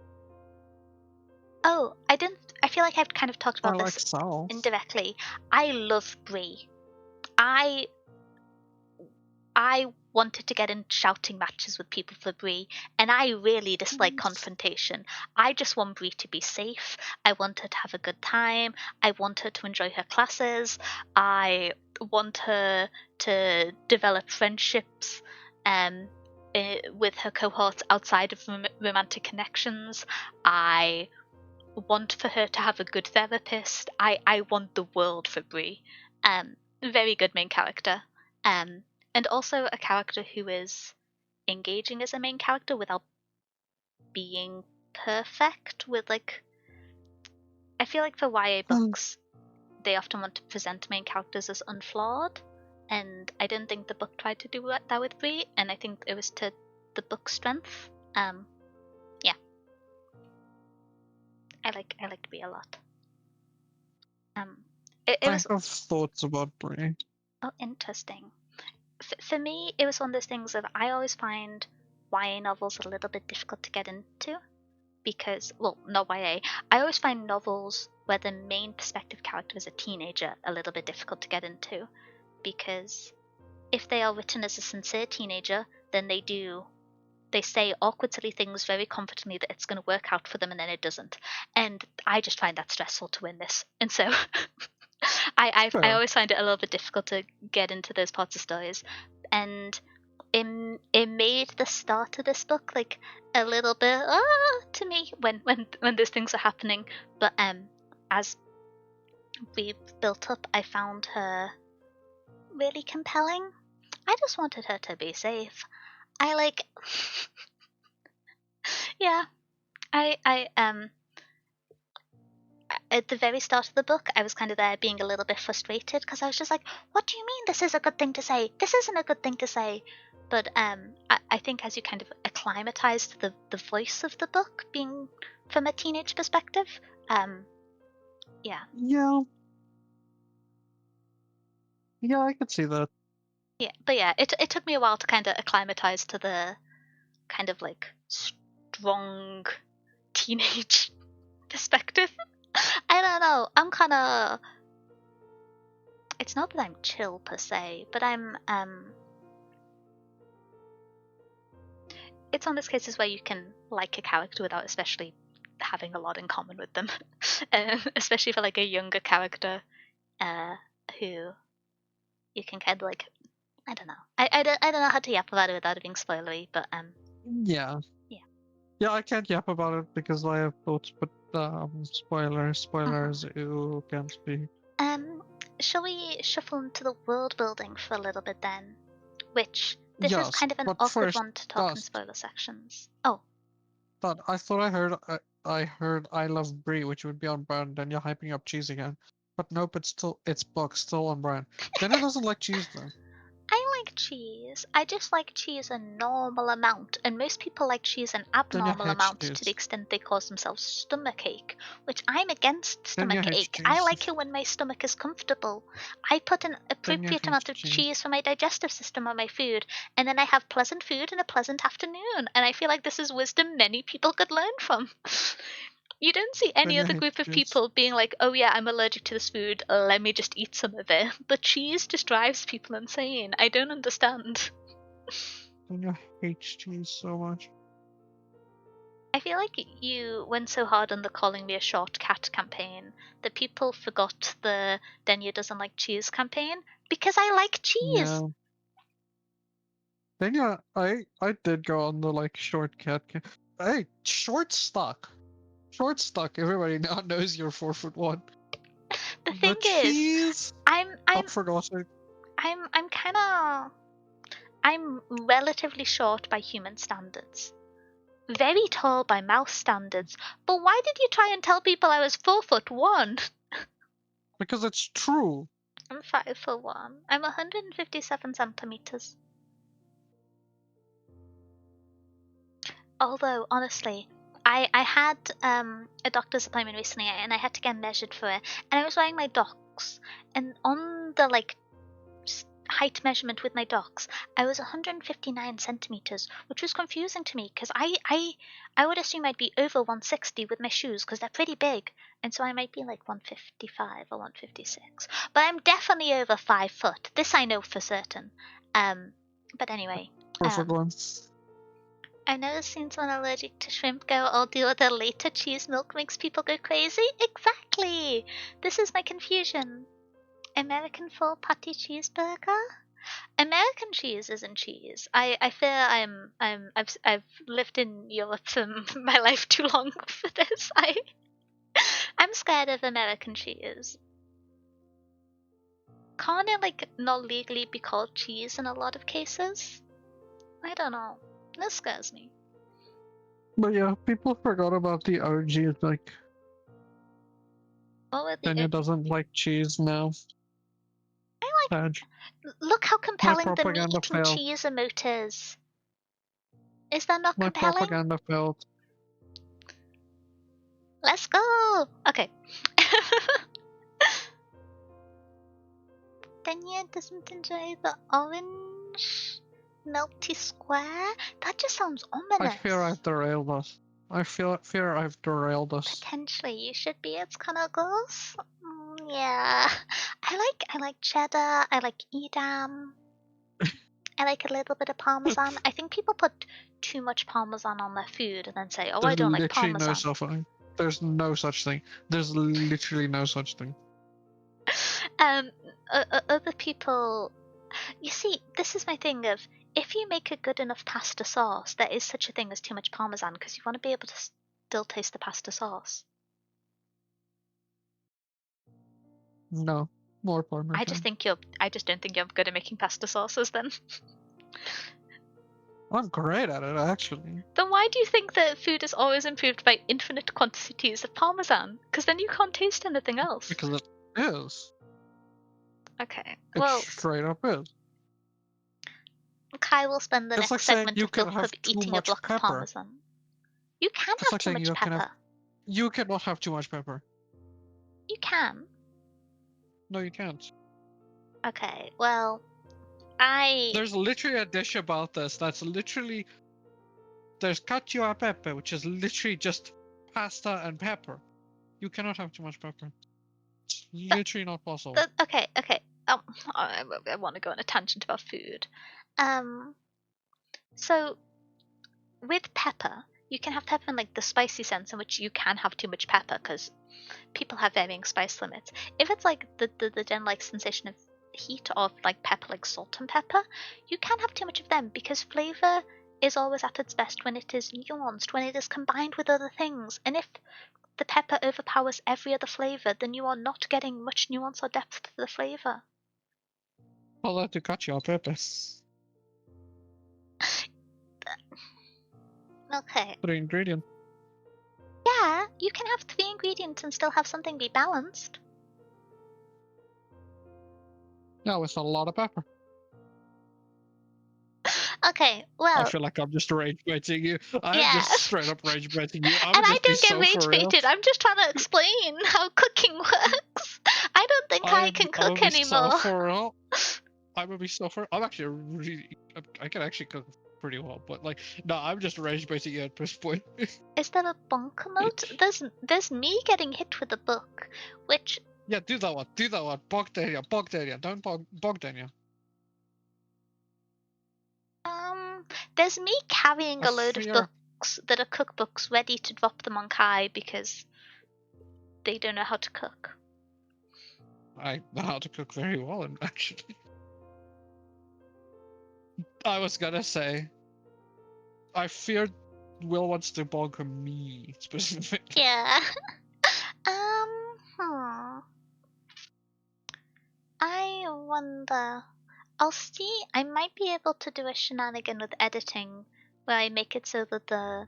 Oh, I feel like I've kind of talked about this South. indirectly. I love Bree. I wanted to get in shouting matches with people for Bree, and I really dislike confrontation. I just want Bree to be safe. I want her to have a good time. I want her to enjoy her classes. I want her to develop friendships with her cohorts outside of romantic connections. I want for her to have a good therapist. I want the world for Bree. Very good main character. And also a character who is engaging as a main character without being perfect. With like, I feel like for YA books, they often want to present main characters as unflawed, and I didn't think the book tried to do that with Bree, and I think it was to the book's strength. Yeah, I liked Bree a lot. I have thoughts about Bree. Oh, interesting. For me, it was one of those things that I always find YA novels a little bit difficult to get into because, well, not YA. I always find novels where the main perspective character is a teenager a little bit difficult to get into because if they are written as a sincere teenager, then they say awkward, silly things very confidently that it's going to work out for them and then it doesn't. And I just find that stressful to win this. And so I always find it a little bit difficult to get into those parts of stories, and it made the start of this book like a little bit to me when those things are happening. But as we built up, I found her really compelling. I just wanted her to be safe. I like, yeah. I at the very start of the book, I was kind of there being a little bit frustrated because I was just like, what do you mean this is a good thing to say? This isn't a good thing to say. But I think as you kind of acclimatize to the voice of the book being from a teenage perspective, yeah. Yeah. Yeah, I could see that. Yeah, but yeah, it took me a while to kind of acclimatize to the kind of like strong teenage perspective. I don't know. I'm kind of. It's not that I'm chill per se, but I'm. It's one of those cases where you can like a character without especially having a lot in common with them, especially for like a younger character, uh, who you can kind of like. I don't know. I don't know how to yap about it without it being spoilery, but Yeah. yeah. Yeah, I can't yap about it because I have thoughts, but Mhm. spoilers, you can't speak. Um, shall we shuffle into the world building for a little bit then? Which this is Yes, kind of an but awkward first, one to talk in Dust. spoiler sections. Oh, But I thought I heard I Love Brie, which would be on brand, and you're hyping up cheese again. But nope, it's Buck, still on brand. Then it doesn't like cheese though. I like cheese. I just like cheese a normal amount, and most people like cheese an Then you abnormal hate amount to the cheese. extent they cause themselves stomach ache, which I'm against Then you stomach hate ache. I cheese. like it when my stomach is comfortable. I put an Then you appropriate hate amount of cheese. cheese for my digestive system on my food, and then I have pleasant food and a pleasant afternoon, and I feel like this is wisdom many people could learn from. You don't see Then any you other hate group of cheese. people being like, oh yeah, I'm allergic to this food, let me just eat some of it. But cheese just drives people insane. I don't understand. Then you hate cheese so much. I feel like you went so hard on the calling me a short cat campaign that people forgot the Denya doesn't like cheese campaign because I like cheese. Yeah. Then yeah, I did go on the like short cat. Hey, short stuck. Short stuck. Everybody now knows you're 4'1". The The thing is, cheese. I'm I'm Up for gossip. I'm kind of I'm relatively short by human standards. Very tall by mouse standards. But why did you try and tell people I was 4'1"? Because it's true. I'm 5'1". I'm 157 centimeters. Although, honestly, I had a doctor's appointment recently and I had to get measured for it. And I was wearing my docs. And on the like height measurement with my docs, I was 159 centimeters, which was confusing to me because I would assume I'd be over 160 with my shoes because they're pretty big, and so I might be like 155 or 156. But I'm definitely over 5 foot. This I know for certain. But anyway, Perfect um, ones. I've never seen someone allergic to shrimp go all deal with it later. Cheese milk makes people go crazy. Exactly. This is my confusion. American full patty cheeseburger. American cheese isn't cheese. I fear I've lived in Europe for my life too long for this. I'm scared of American cheese. Can't it like not legally be called cheese in a lot of cases? I don't know. This scares me. But yeah, people forgot about the OG. Like, What were the? Tanya doesn't like cheese now. I Sad. like. Look how My compelling the me propaganda eating failed. cheese emote is. Is that not My compelling? propaganda failed. Let's go. Okay. Danya doesn't enjoy the orange melty square. That just sounds I fear ominous. I've derailed us. Fear I've derailed us. Potentially, you should be its kind of girls. Yeah, I like cheddar. I like Edam. I like a little bit of parmesan. I think people put too much parmesan on their food and then say, "Oh, I There's don't like literally no parmesan." suffering. There's no such thing. There's literally no such thing. um, other people. You see, this is my thing of if you make a good enough pasta sauce, there is such a thing as too much parmesan because you want to be able to still taste the pasta sauce. No. More I just parmesan. think you're. I just don't think you're good at making pasta sauces. Then, I'm great at it, actually. then why do you think that food is always improved by infinite quantities of parmesan? Because then you can't taste anything else. Because it is. Okay. It Well, straight up is. Kai will spend the It's like next saying segment you of can Book have Club too eating a much block of pepper. parmesan. You can It's have like too saying much pepper. you cannot have too much pepper. You can. No, you can't. Okay, well, There's literally a dish about this that's literally there's cacio e pepe, which is literally just pasta and pepper. You cannot have too much pepper. It's literally not possible. Okay. I want to go on a tangent about food. Um, so with pepper, you can have pepper in like the spicy sense, in which you can have too much pepper because people have varying spice limits. If it's like the gen like sensation of heat of like pepper, like salt and pepper, you can have too much of them because flavor is always at its best when it is nuanced, when it is combined with other things. And if the pepper overpowers every other flavor, then you are not getting much nuance or depth to the flavor. Call that to cacio e pepe. Okay. 3 ingredient. Yeah, you can have 3 ingredients and still have something be balanced. Yeah, with a lot of pepper. Okay, I well, feel like I'm just rage baiting you. I'm yeah. just straight up rage baiting you. I And would I just be don't get so rage for real. baited. I'm just trying to explain how cooking works. I don't think I can I would cook be so anymore. for real. I would be so for. I'm actually really. I can actually cook pretty well, but like, no, I'm just rage baiting you at this point. Is there a bonk mode? There's me getting hit with a book, which Yeah, do that one. Do that one. Bogdania. Don't Bogdania. there's me carrying I a load of fear books that are cookbooks ready to drop them on Kai because they don't know how to cook. I know how to cook very well, and actually, I was gonna say, I fear Will wants to bog me specifically. Yeah. Hmm. I wonder. I'll see. I might be able to do a shenanigan with editing where I make it so that the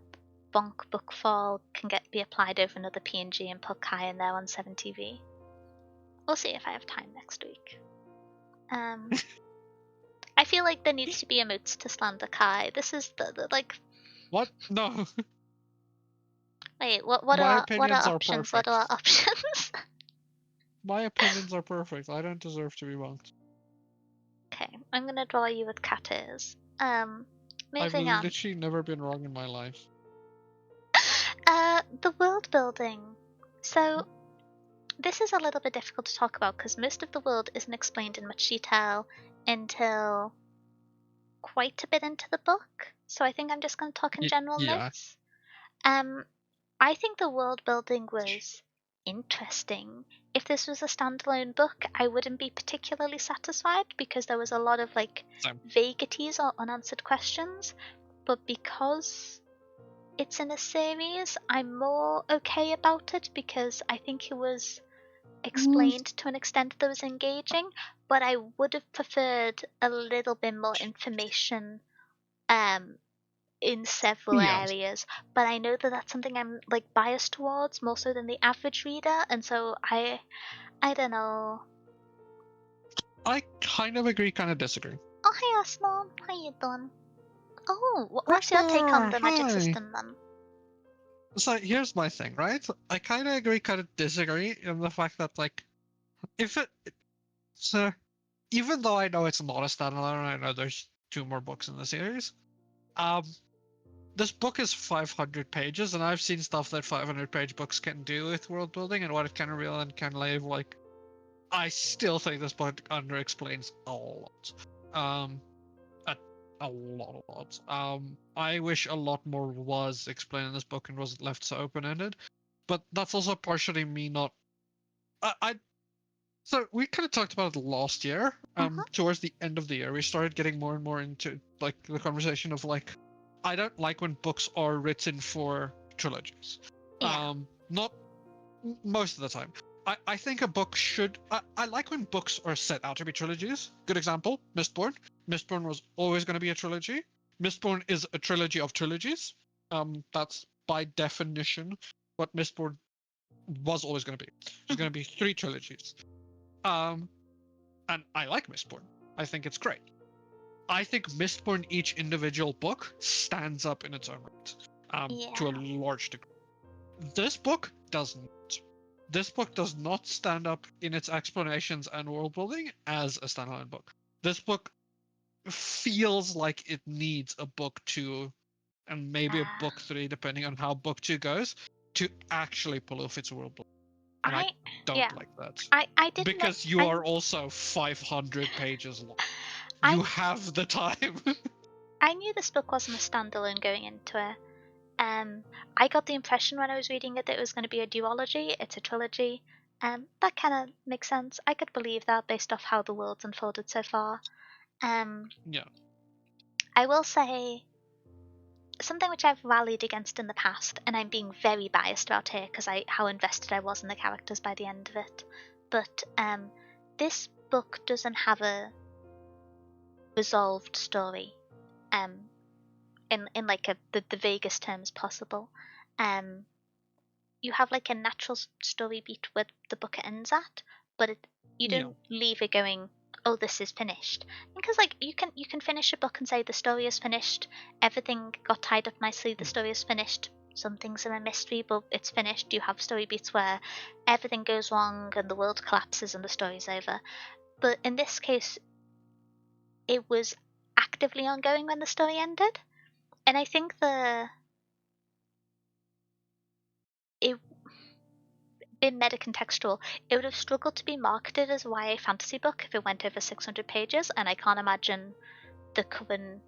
bonk book fall can be applied over another PNG and put Kai in there on 7TV. We'll see if I have time next week. I feel like there needs to be emotes to slander Kai. This is the like. What? No. Wait, what My what are opinions are options? What are perfect. options? My opinions are perfect. I don't deserve to be bonked. Okay, I'm gonna draw you with cat ears. I've Moving on. literally never been wrong in my life. The world building. So this is a little bit difficult to talk about because most of the world isn't explained in much detail until quite a bit into the book. So I think I'm just going to talk in general Yeah. notes. Um, I think the world building was interesting. If this was a standalone book, I wouldn't be particularly satisfied because there was a lot of like Same. vagaries or unanswered questions. But because it's in a series, I'm more okay about it because I think it was explained to an extent that was engaging, but I would have preferred a little bit more information um, in several Yeah. areas. But I know that that's something I'm like biased towards more so than the average reader, and so I don't know. I kind of agree, kind of disagree. Oh, hey Aslan, how you doing? Oh, what's your take on Rostar, the magic hi. system then? So here's my thing, right? I kind of agree, kind of disagree in the fact that, like, if it. So, even though I know it's not a standalone, I know there's 2 more books in the series. Um, this book is 500 pages, and I've seen stuff that 500-page books can do with world building and what it can reveal and can leave. Like, I still think this book underexplains a lot. A, a lot. I wish a lot more was explained in this book and wasn't left so open-ended. But that's also partially me not. I So we kind of talked about it last year. Mhm. Towards the end of the year, we started getting more and more into like the conversation of like, I don't like when books are written for trilogies. Yeah. Not most of the time. I think a book should. I like when books are set out to be trilogies. Good example, Mistborn. Mistborn was always going to be a trilogy. Mistborn is a trilogy of trilogies. That's by definition what Mistborn was always going to be. There's going to be 3 trilogies. Um, and I like Mistborn. I think it's great. I think Mistborn, each individual book, stands up in its own right, to a Yeah. large degree. This book does not. this book does not stand up in its explanations and world building as a standalone book. This book feels like it needs a book 2 and maybe a book 3, depending on how book 2 goes, to actually pull off its world building. And I don't like that. I didn't because you are also 500 pages long. You have the time. I knew this book wasn't a standalone going into it. I got the impression when I was reading it that it was going to be a duology. It's a trilogy. That kind of makes sense. I could believe that based off how the world's unfolded so far. Yeah. I will say something which I've rallied against in the past, and I'm being very biased about here because how invested I was in the characters by the end of it. But this book doesn't have a resolved story. In like the vaguest terms possible. You have like a natural story beat where the book ends at, but you don't leave it going, oh, this is finished. Because like you can finish a book and say the story is finished, everything got tied up nicely, the story is finished. Some things are a mystery, but it's finished. You have story beats where everything goes wrong and the world collapses and the story's over. But in this case, it was actively ongoing when the story ended. And I think it been meta-contextual, it would have struggled to be marketed as a YA fantasy book if it went over 600 pages, and I can't imagine the current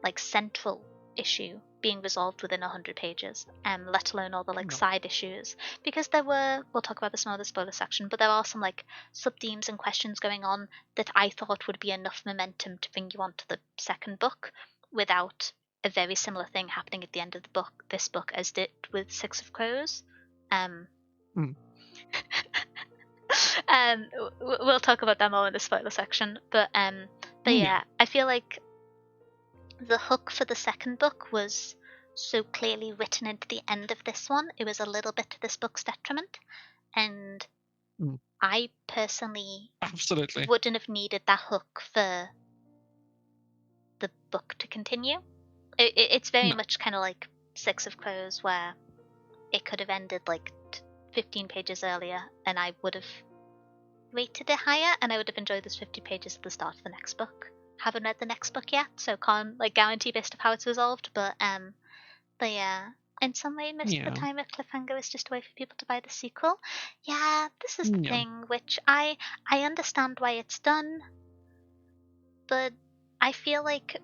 like central issue being resolved within 100 pages, let alone all the like side issues. Because we'll talk about this more in the spoiler section, but there are some like sub-themes and questions going on that I thought would be enough momentum to bring you on to the second book without a very similar thing happening at the end of this book as did with Six of Crows. We'll talk about that more in the spoiler section, but yeah, I feel like the hook for the second book was so clearly written into the end of this one. It was a little bit to this book's detriment, and I personally absolutely wouldn't have needed that hook for the book to continue. It's very much kind of like Six of Crows, where it could have ended like 15 pages earlier, and I would have rated it higher, and I would have enjoyed those 50 pages at the start of the next book. Haven't read the next book yet, so can't like guarantee based of how it's resolved. But yeah, in some way, most of the time, a cliffhanger is just a way for people to buy the sequel. Yeah, this is the thing, which I understand why it's done, but I feel like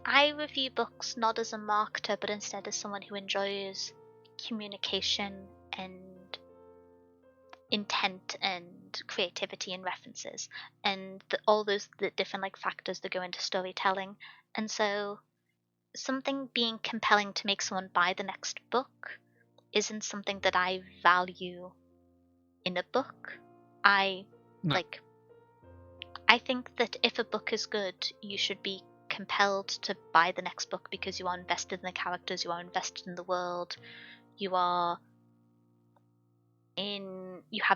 I review books not as a marketer, but instead as someone who enjoys communication and intent and creativity and references and all those different like factors that go into storytelling. And so something being compelling to make someone buy the next book isn't something that I value in a book. I think that if a book is good, you should be compelled to buy the next book because you are invested in the characters, you are invested in the world, you have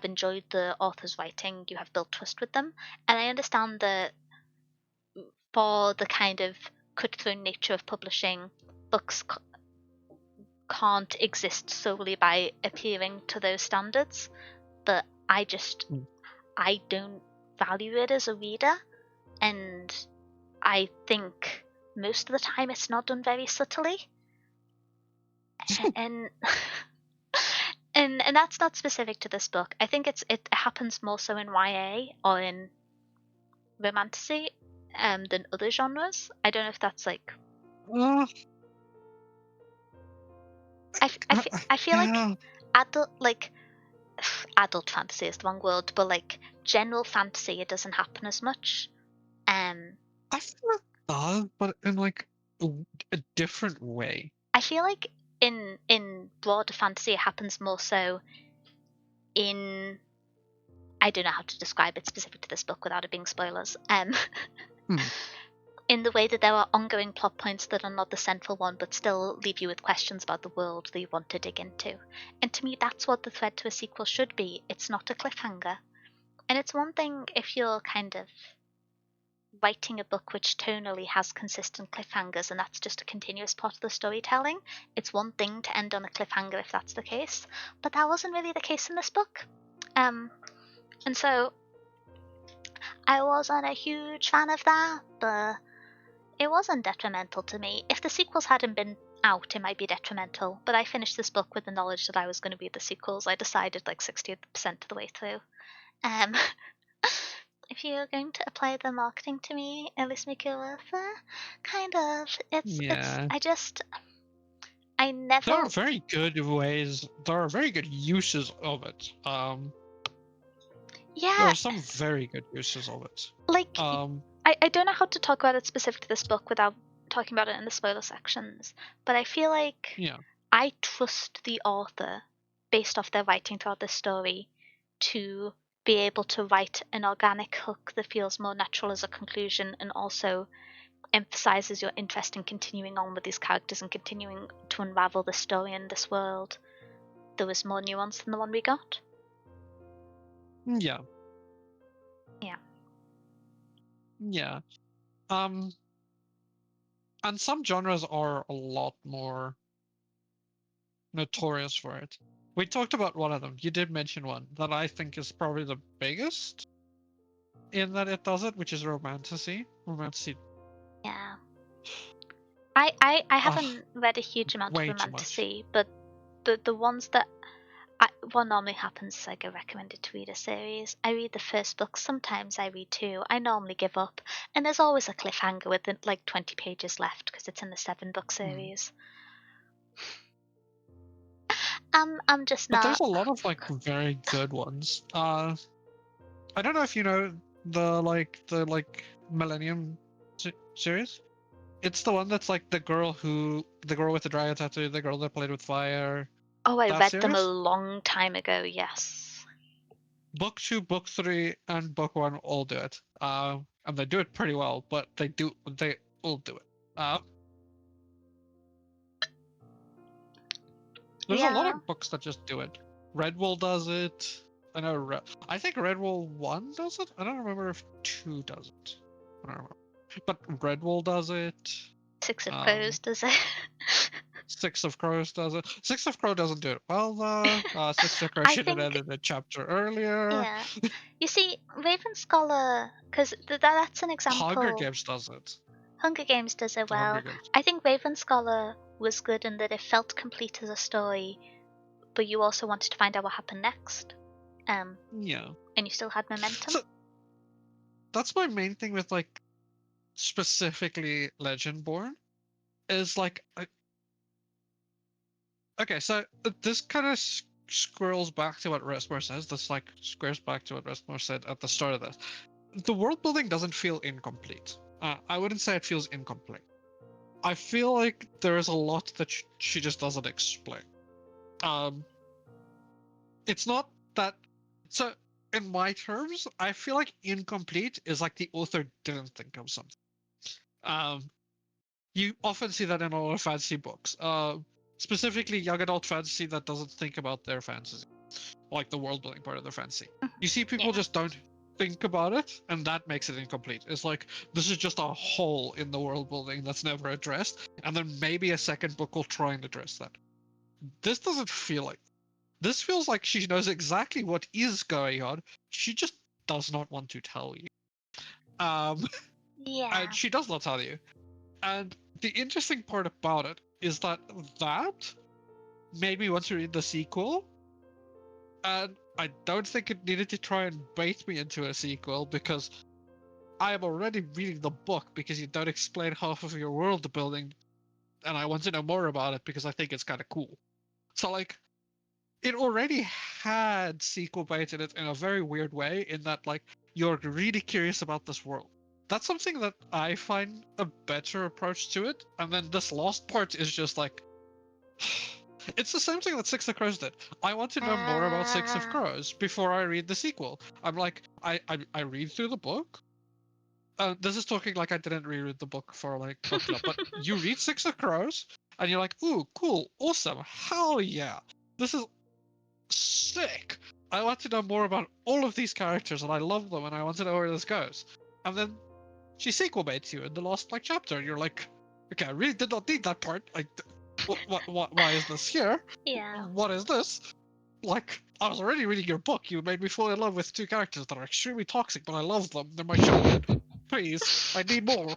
enjoyed the author's writing, you have built trust with them. And I understand that for the kind of cutthroat nature of publishing, books can't exist solely by appealing to those standards, but I don't value it as a reader, and I think most of the time it's not done very subtly. And and that's not specific to this book. I think it happens more so in YA or in romantasy than other genres. I don't know if that's like I feel like adult fantasy is the wrong word, but like general fantasy, it doesn't happen as much. I feel it does, but in like a different way. I feel like in broader fantasy, it happens more so in, I don't know how to describe it specific to this book without it being spoilers. In the way that there are ongoing plot points that are not the central one, but still leave you with questions about the world that you want to dig into. And to me, that's what the thread to a sequel should be. It's not a cliffhanger. And it's one thing if you're kind of writing a book which tonally has consistent cliffhangers and that's just a continuous part of the storytelling. It's one thing to end on a cliffhanger if that's the case, but that wasn't really the case in this book. And so I wasn't a huge fan of that, but it wasn't detrimental to me. If the sequels hadn't been out, it might be detrimental, but I finished this book with the knowledge that I was going to read the sequels. I decided like 60% of the way through. Um, if you're going to apply the marketing to me, at least make it worth it. Kind of. Yeah. I never. There are very good ways. There are very good uses of it. Yeah, There are some very good uses of it. like I don't know how to talk about it specific to this book without talking about it in the spoiler sections, but I feel like Yeah. I trust the author, based off their writing throughout this story, to be able to write an organic hook that feels more natural as a conclusion and also emphasizes your interest in continuing on with these characters and continuing to unravel the story in this world. There was more nuance than the one we got. Yeah. Yeah. Yeah. And some genres are a lot more notorious for it. We talked about one of them. You did mention one that I think is probably the biggest in that it does it, which is romantasy. Romantasy. Yeah. I haven't read a huge amount of Way too much. romantasy, but the ones that what normally happens is I get recommended to read a series. I read the first book, sometimes I read two. I normally give up, and there's always a cliffhanger with like 20 pages left because it's in the 7-book series. I'm just But not. there's a lot of like very good ones. I don't know if you know the Millennium series. It's the one that's like the girl with the dragon tattoo, the girl that played with fire. Oh, I That read them a series. long time ago. Yes. Book 2, Book 3, and Book 1 all do it. And they do it pretty well, but they all do it. There's a lot Yeah. of books that just do it. Redwall does it. I know. I think Redwall 1 does it. I don't remember if 2 does it. I don't remember. But Redwall does it. Six of Crows does it? Six of Crows does it. Six of Crow doesn't do it well though. Six of Crow I should have think. ended a chapter earlier. Yeah. You see, Raven Scholar, because that's an example. Hunger Games does it. Hunger Games does it The Hunger well. Games. I think Raven Scholar was good in that it felt complete as a story, but you also wanted to find out what happened next. Yeah. And you still had momentum. So, that's my main thing with like specifically Legendborn is like okay, so this kind of squirrels back to what Restmore says. This like squares back to what Restmore said at the start of this. The world building doesn't feel incomplete. I wouldn't say it feels incomplete. I feel like there is a lot that she just doesn't explain. It's not that. So, in my terms, I feel like incomplete is like the author didn't think of something. You often see that in a lot of fantasy books. Specifically young adult fantasy that doesn't think about their fantasy, like the world building part of their fantasy. You see people just don't think about it, and that makes it incomplete. It's like this is just a hole in the world building that's never addressed, and then maybe a second book will try and address that. This doesn't feel like. This feels like she knows exactly what is going on. She just does not want to tell you. Yeah. And she does not tell you. And the interesting part about it is that made me want to read the sequel. And I don't think it needed to try and bait me into a sequel because I am already reading the book because you don't explain half of your world building, and I want to know more about it because I think it's kind of cool. So like, it already had sequel bait in it in a very weird way, in that like you're really curious about this world. That's something that I find a better approach to it. And then this last part is just like, it's the same thing that Six of Crows did. I want to know more about Six of Crows before I read the sequel. I'm like, I read through the book. This is talking like I didn't reread the book for like book club, but you read Six of Crows and you're like, ooh, cool, awesome, hell yeah, this is sick. I want to know more about all of these characters and I love them and I want to know where this goes. And then she sequel baits you in the last like chapter. You're like, okay, I really did not need that part. Like, why is this here? Yeah. What is this? Like, I was already reading your book. You made me fall in love with two characters that are extremely toxic, but I love them. They're my children. Please, I need more.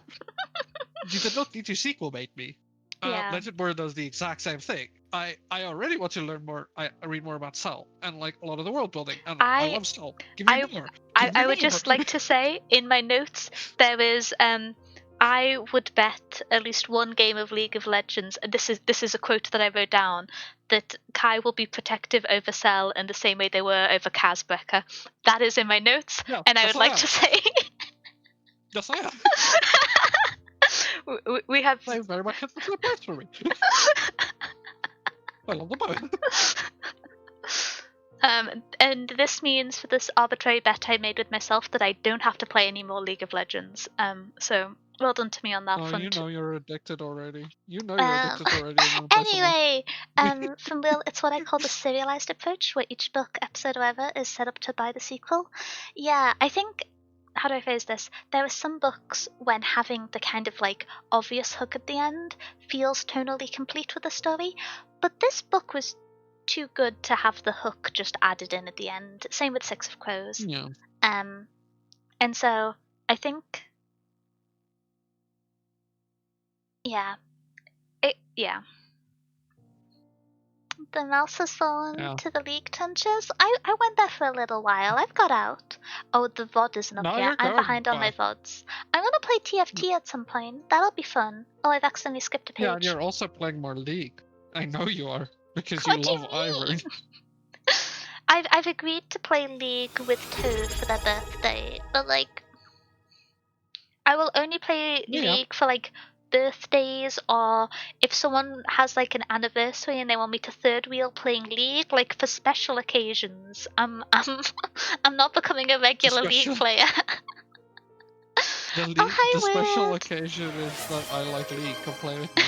You did not need to sequel bait me. Yeah. Legendborn does the exact same thing. I already want to learn more. I read more about Cell and like a lot of the world building, and I love Cell. Give me more. Give me I would more. just like to say in my notes there is I would bet at least one game of League of Legends, and this is a quote that I wrote down, that Kai will be protective over Cell in the same way they were over Kazbreaker. That is in my notes, Yeah, and I yes, would I like am. to say Yes, I am. we have They very much hit the flip parts for me. I love them both. And this means for this arbitrary bet I made with myself that I don't have to play any more League of Legends. So well done to me on that Oh, front. you know you're addicted already. You know you're Um, addicted already and want to play some more. anyway, from Will, it's what I call the serialized approach, where each book, episode, or whatever is set up to buy the sequel. Yeah, I think. How do I phrase this? There are some books when having the kind of like obvious hook at the end feels tonally complete with the story, but this book was too good to have the hook just added in at the end. Same with Six of Crows. Yeah. And so I think, yeah, yeah. The mouse has fallen Yeah. to the league trenches. I went there for a little while. I've got out. Oh, the VOD isn't up Now yet. you're I'm going behind on my back. VODs. I'm gonna play TFT at some point. That'll be fun. Oh, I've accidentally skipped a page. Yeah, and you're also playing more League. I know you are, because you What do you love Ivern. mean? I've agreed to play League with Toad for their birthday, but like I will only play Yeah. League for like birthdays, or if someone has like an anniversary and they want me to third wheel playing League, like for special occasions. I'm not becoming a regular League player. Oh, hi, The special Word. occasion is that I like League. Come play with me.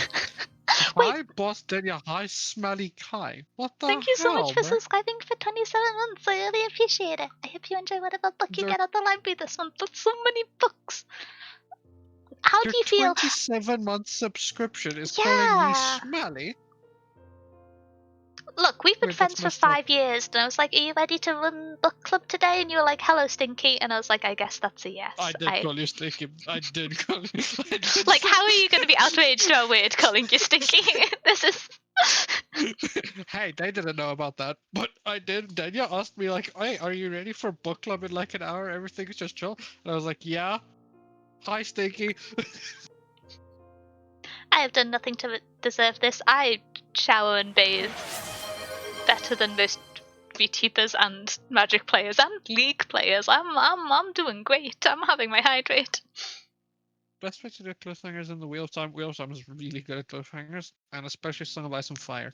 Wait, Hi, Boss Denya. Hi, Smelly Kai. What the thank you so much hell, for man? subscribing for 27 months. I really appreciate it. I hope you enjoy whatever book you Your, get at the library this month. That's so many books. How your do you feel? 27-month subscription is calling me Yeah. Smelly? Look, we've been Wait, that's friends for messed up. 5 years, and I was like, "Are you ready to run book club today?" And you were like, "Hello, Stinky," and I was like, "I guess that's a yes." I did call you Stinky. I did call you. I did Like, how are you going to be outraged or weird calling you Stinky? This is. Hey, they didn't know about that, but I did. Danya asked me like, "Hey, are you ready for book club in like an hour? Everything's just chill." And I was like, "Yeah." Hi, Stinky. I have done nothing to deserve this. I shower and bathe better than most VTubers and Magic players and League players. I'm doing great. I'm having my hydrate. Best way to do cliffhangers in the Wheel of Time. Wheel of Time is really good at cliffhangers, and especially Song of Ice and Fire.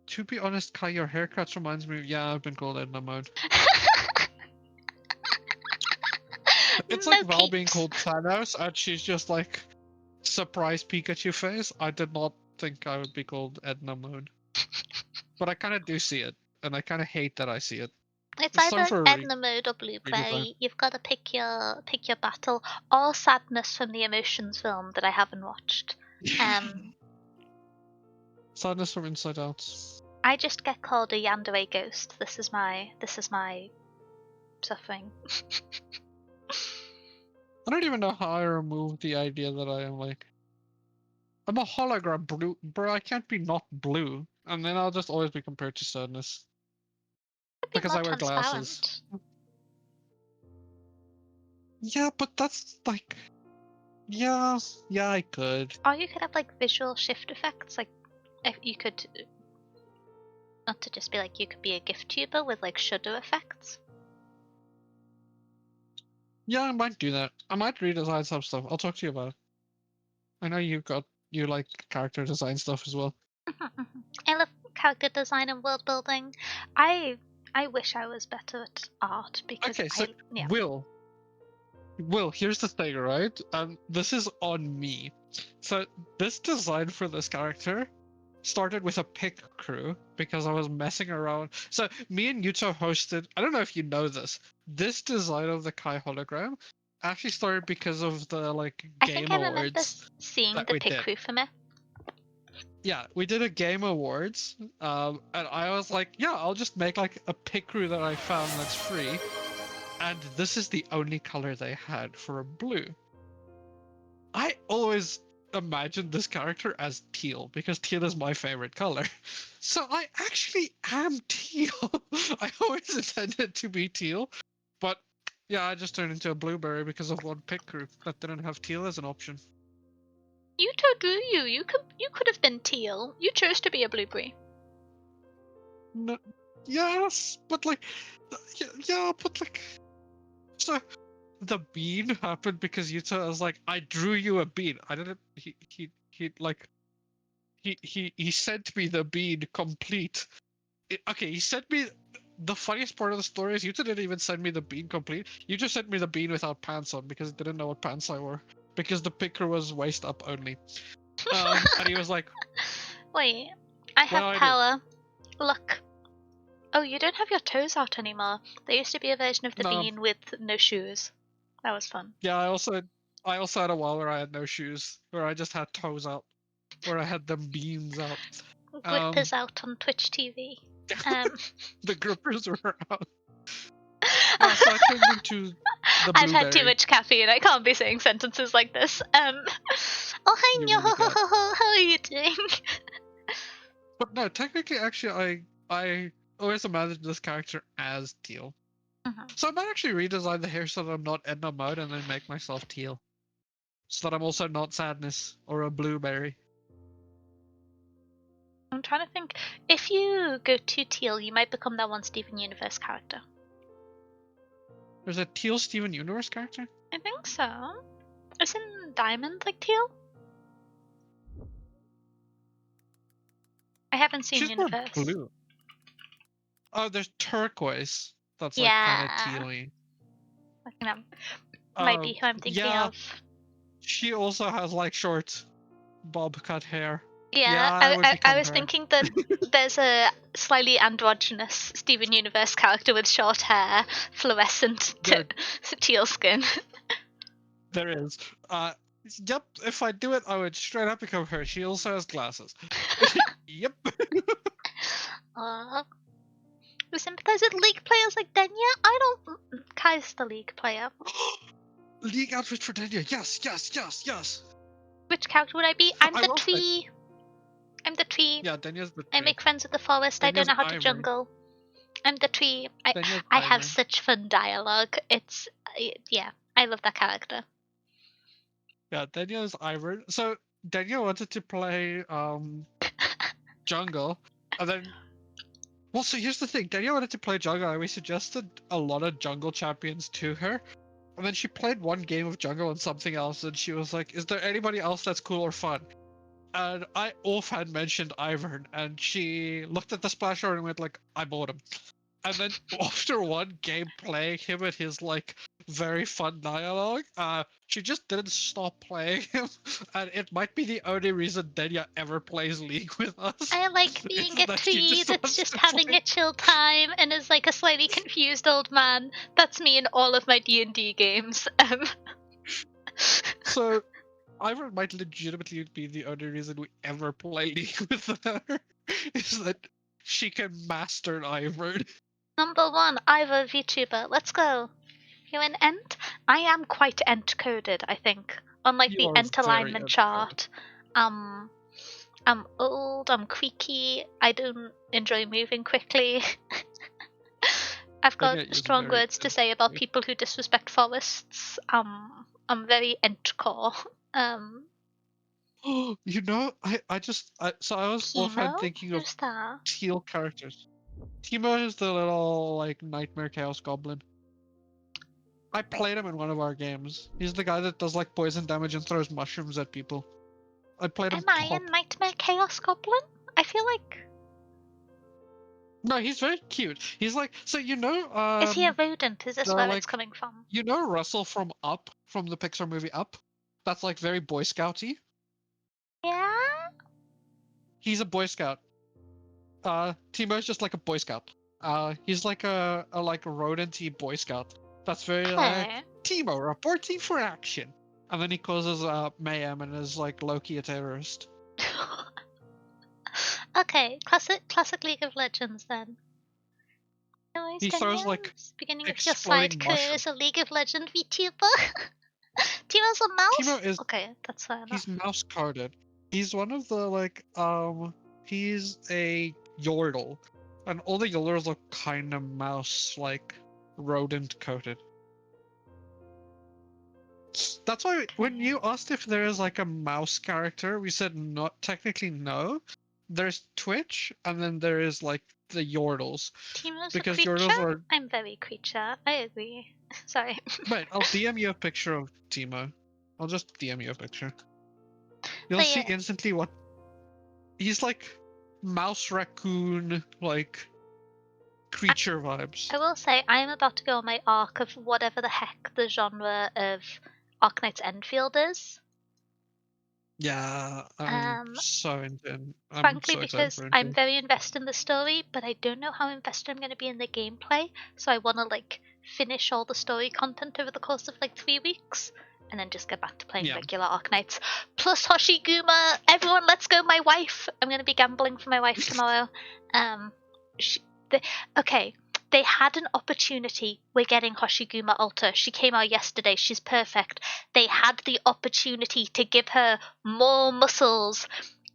To be honest, Kai, your haircuts reminds me of, yeah, I've been called Edna mode. It's like No Val being peeps. called Thanos, and she's just like, surprise Pikachu face. I did not think I would be called Edna mode. But I kind of do see it, and I kind of hate that I see it. It's It's time either for a Edna mode or redesign. Blueberry. You've got to pick your battle, or Sadness from the Emotions film that I haven't watched. Sadness from Inside Out. I just get called a yandere ghost. This is my suffering. I don't even know how I removed the idea that I am like, I'm a hologram, blue, bro. I can't be not blue, and then I'll just always be compared to Sadness Could be because more I wear glasses. transparent. Yeah, but that's like, yeah, I could. Or you could have like visual shift effects, like if you could, not to just be like, you could be a gift tuber with like shudder effects. Yeah, I might do that. I might redesign some stuff. I'll talk to you about it. I know you like character design stuff as well. I love character design and world building. I wish I was better at art because Okay, so Will, here's the thing, right? This is on me. So this design for this character started with a pick crew because I was messing around. So me and Yuto hosted. I don't know if you know this. This design of the Kai hologram actually started because of the like I think game I remember awards seeing that the we pick did. crew for me. Yeah, we did a game awards, and I was like, yeah, I'll just make like a pick crew that I found that's free, and this is the only color they had for a blue. I always imagined this character as teal because teal is my favorite color. So I actually am teal. I always intended to be teal, but yeah, I just turned into a blueberry because of one pick group that didn't have teal as an option. Yuto drew you. You could have been teal. You chose to be a blueberry. No, yes, but like, yeah, but like, so the bean happened because Yuta was like, I drew you a bean. I didn't. He like he sent me the bean complete. Okay, he sent me. The funniest part of the story is Yuta didn't even send me the bean complete. You just sent me the bean without pants on because he didn't know what pants I wore because the picker was waist up only. And he was like, Wait, I "What do have I do?" power. Look. Oh, you don't have your toes out anymore. There used to be a version of the No, bean with no shoes. That was fun. yeah, I also had a while where I had no shoes, where I just had toes out, where I had them beans out. Grippers out on Twitch TV. The grippers were out. So I turned into the I've had too blueberry. much caffeine. I can't be saying sentences like this. Oh hi, You really can't. Nyo. How are you doing? But no, technically, actually, I always imagined this character as teal. Mhm. So I might actually redesign the hair so that I'm not Edna mode and then make myself teal. So that I'm also not sadness or a blueberry. I'm trying to think. If you go too teal, you might become that one Steven Universe character. There's a teal Steven Universe character? I think so. Isn't Diamond like teal? I haven't seen She's more Universe. blue. Oh, there's turquoise. That's like kind of Yeah. tealy. I think that might be who I'm thinking Yeah, of. she also has like short bob cut hair. Yeah, Yeah, I I, would I, I become was her. thinking that there's a slightly androgynous Steven Universe character with short hair, fluorescent There, teal skin. there is. Yep. If I do it, I would straight up become her. She also has glasses. Yep. We sympathize with League players like Denya? I don't. Kai's the League player. League outfit for Dania. Yes, yes, yes, yes. Which character would I be? I'm I the will say. tree. I'm the tree. Yeah, Dania's the I tree. make friends with the forest. I don't Dania's know how to ivory. jungle. I'm the tree. I Dania's I have ivory. such fun dialogue. Yeah, I love that character. Yeah, Dania's ivory. So Dania wanted to play jungle, and then well, so here's the thing. Dania wanted to play jungle, and we suggested a lot of jungle champions to her. And then she played one game of jungle and something else, and she was like, "Is there anybody else that's cool or fun?" And I offhand mentioned Ivern, and she looked at the splasher and went like, "I bought him." And then after one game playing him and his like very fun dialogue, she just didn't stop playing him, and it might be the only reason Denya ever plays League with us. I like Is being a that she tree just that's wants just to having play. a chill time and is like a slightly confused old man. That's me in all of my D&D games. So Ivern might legitimately be the only reason we ever play League with her. Is that she can master an Ivern. Number 1, Ivor VTuber. Let's go. You're an Ent? I am quite Ent coded, I think. Unlike You the are Ent very alignment uncoded. chart. Um, I'm old, I'm creaky, I don't enjoy moving quickly. I've got Denya is strong very words to say about people who disrespect forests. I'm very Ent-core. Um, You know, so I was offhand Timo? thinking of Who's that? teal characters. Timo is the little like nightmare chaos goblin. I played him in one of our games. He's the guy that does like poison damage and throws mushrooms at people. I played him Am I a top. Nightmare Chaos Goblin? I feel like... No, he's very cute. He's like so Is he a rodent? Is this the where it's like coming from? Russell from Up from the Pixar movie Up. That's like very Boy Scouty. Yeah? He's a Boy Scout. Timo's just like a Boy Scout. He's like a like rodent-y Boy Scout. That's very Okay. Timo reporting for action. And then he causes mayhem and is like Loki a terrorist. Okay, classic League of Legends then. Anyways, He throws like beginning of your side exploding career mushrooms. as a League of Legends VTuber. Timo's a mouse? Timo is Okay, that's fair enough. he's mouse carded. He's one of the like he's a yordle. And all the yordles look kinda mouse like rodent coated. That's why when you asked if there is like a mouse character, we said not technically no. There's Twitch and then there is like the yordles. Timo's a Because creature? yordles are I'm very creature. I agree. Sorry. Wait, I'll DM you a picture of Timo. I'll just DM you a picture. You'll But see yeah. instantly what he's like mouse raccoon like creature vibes. I will say I am about to go on my arc of whatever the heck the genre of Arknight's Enfield is. Yeah, I'm so into I'm Frankly, so excited because for I'm it. very invested in the story, but I don't know how invested I'm going to be in the gameplay. So I want to like finish all the story content over the course of like 3 weeks, and then just get back to playing Yeah. regular Arknights. Plus Hoshiguma, everyone, let's go! My wife. I'm going to be gambling for my wife tomorrow. Okay. They had an opportunity. We're getting Hoshiguma Alta. She came out yesterday. She's perfect. They had the opportunity to give her more muscles.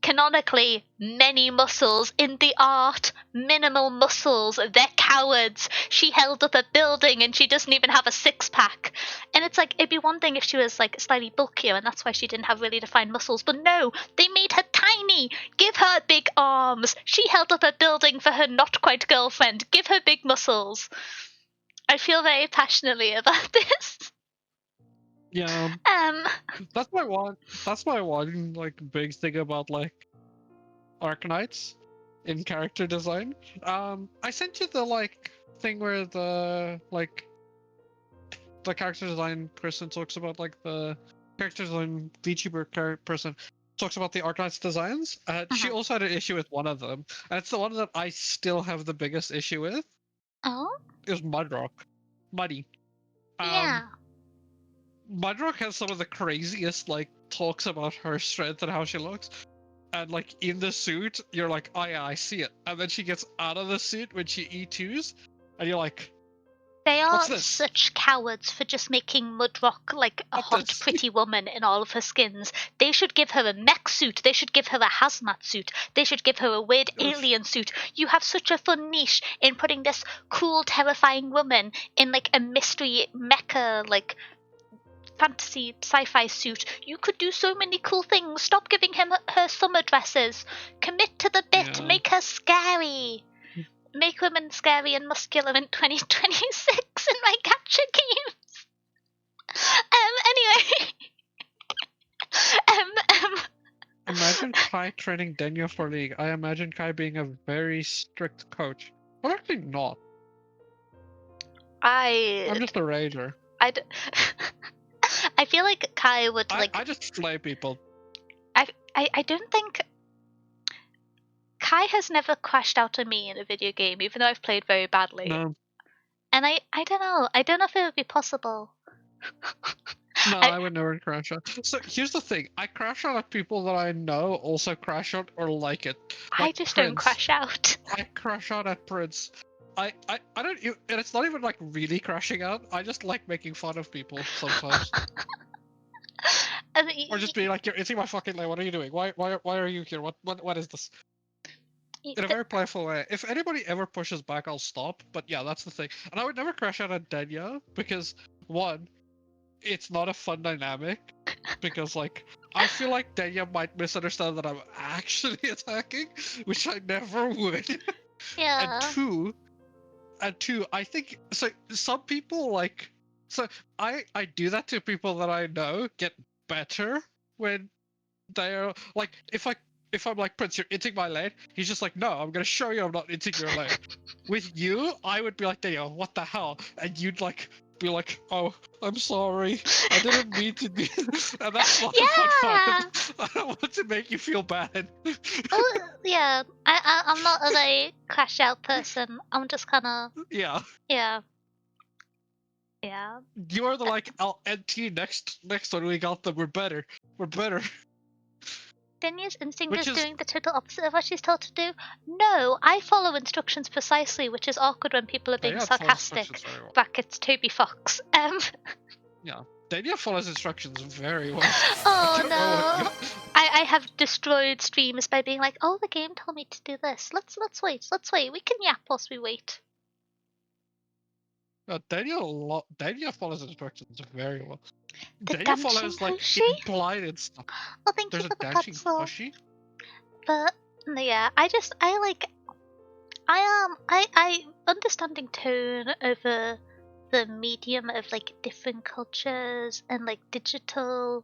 Canonically, many muscles. In the art, minimal muscles. They're cowards. She held up a building and she doesn't even have a six-pack. And it's like, it'd be one thing if she was like slightly bulkier and that's why she didn't have really defined muscles. But no, they made her tiny. Give her big arms. She held up a building for her not quite girlfriend. Give her big muscles. I feel very passionately about this. Yeah. That's my one like big thing about like Arknights in character design. I sent you the like thing where the like the character design person talks about like the character design VTuber person talks about the Arknights designs. She also had an issue with one of them, and it's the one that I still have the biggest issue with. Oh? Is Mudrock. Muddy. Yeah. Mudrock has some of the craziest like talks about her strength and how she looks. And like in the suit, you're like, oh yeah, I see it. And then she gets out of the suit when she E2s, and you're like, They what's are this? such cowards for just making Mudrock like a What's hot, this? pretty woman in all of her skins. They should give her a mech suit. They should give her a hazmat suit. They should give her a weird alien suit. You have such a fun niche in putting this cool, terrifying woman in like a mystery mecha, like fantasy sci-fi suit. You could do so many cool things. Stop giving her summer dresses. Commit to the bit. Yeah. Make her scary. Make women scary and muscular in 2026 in my gacha games. Anyway. Imagine Kai training Denya for League. I imagine Kai being a very strict coach. Well, actually not. I'm just a rager. I feel like Kai would like. I just slay people. I don't think Kai has never crashed out on me in a video game, even though I've played very badly. No. And I don't know. I don't know if it would be possible. No, I would never crash out. So here's the thing: I crash out at people that I know also crash out or like it. Like I just Prince. don't crash out. I crash out at Prince. I don't, and it's not even like really crashing out. I just like making fun of people sometimes. Or just being like, "You're eating my fucking leg. What are you doing? Why are you here? What is this?" In a very playful way. If anybody ever pushes back, I'll stop. But yeah, that's the thing. And I would never crash out at Denya because one, it's not a fun dynamic. Because like I feel like Denya might misunderstand that I'm actually attacking, which I never would. Yeah. And two, I think so. Some people like so I do that to people that I know get better when they're like if I'm like, Prince, you're eating my lane. He's just like, no, I'm gonna show you I'm not eating your lane. With you, I would be like, Daniel, what the hell? And you'd like be like, oh, I'm sorry, I didn't mean to be. And that's not a fun fight. I don't want to make you feel bad. Yeah, I'm not a like crash out person. I'm just kind of Yeah. yeah, yeah. You are the like LNT next one we got them. We're better. We're better. Dania's instinct Which is is doing the total opposite of what she's told to do. No, I follow instructions precisely, which is awkward when people are being Daniel follows instructions sarcastic. very well. Brackets Toby Fox. Yeah. Daniel follows instructions very well. Oh I don't know what no. you I have destroyed streams by being like, oh, the game told me to do this. Let's wait. We can yap whilst we wait. Daniel follows instructions very well. The Daniel dancing follows like Hoshi? implied and stuff. Oh, thank There's you a for the dancing pencil. Hoshi. But yeah, I understanding tone over the medium of like different cultures and like digital,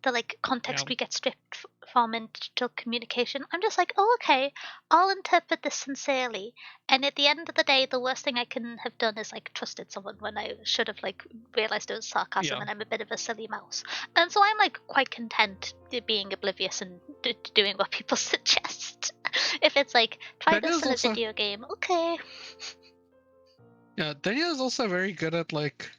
the like context Yeah. we get stripped from in digital communication. I'm just like, oh okay, I'll interpret this sincerely. And at the end of the day, the worst thing I can have done is like trusted someone when I should have like realized it was sarcasm, Yeah. and I'm a bit of a silly mouse. And so I'm like quite content being oblivious and doing what people suggest. If it's like try this in a video game, okay. Yeah, Daniel is also very good at like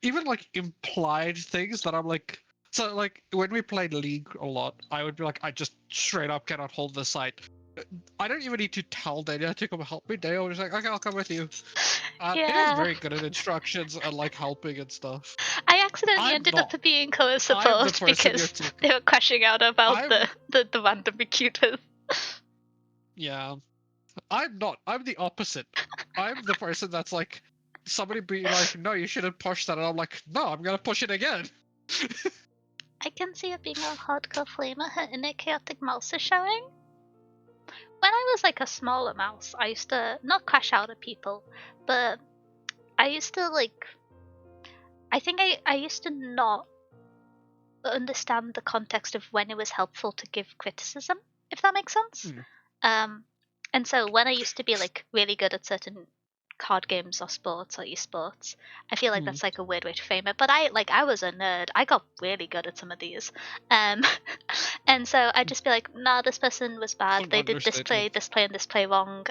even like implied things that I'm like, so like when we played League a lot, I would be like, I just straight up cannot hold the site. I don't even need to tell Daniel to come help me. Daniel was like, okay, I'll come with you. Daniel's Yeah. very good at instructions and like helping and stuff. I accidentally I'm ended not. up being co I'm the support person you're because talking. they were crashing out about I'm the random recruiters. yeah. I'm not. I'm the opposite. I'm the person that's like somebody be like, no, you shouldn't push that, and I'm like, no, I'm gonna push it again. I can see it being a hardcore flamer. Her inner chaotic mouse is showing. When I was like a smaller mouse, I used to not crash out at people, but I used to like. I think I used to not understand the context of when it was helpful to give criticism, if that makes sense. Um, and so when I used to be like really good at certain card games or sports or esports, I feel like that's like a weird way to frame it. But I was a nerd. I got really good at some of these. And so I'd just be like, nah, this person was bad. They did this play, and this play wrong.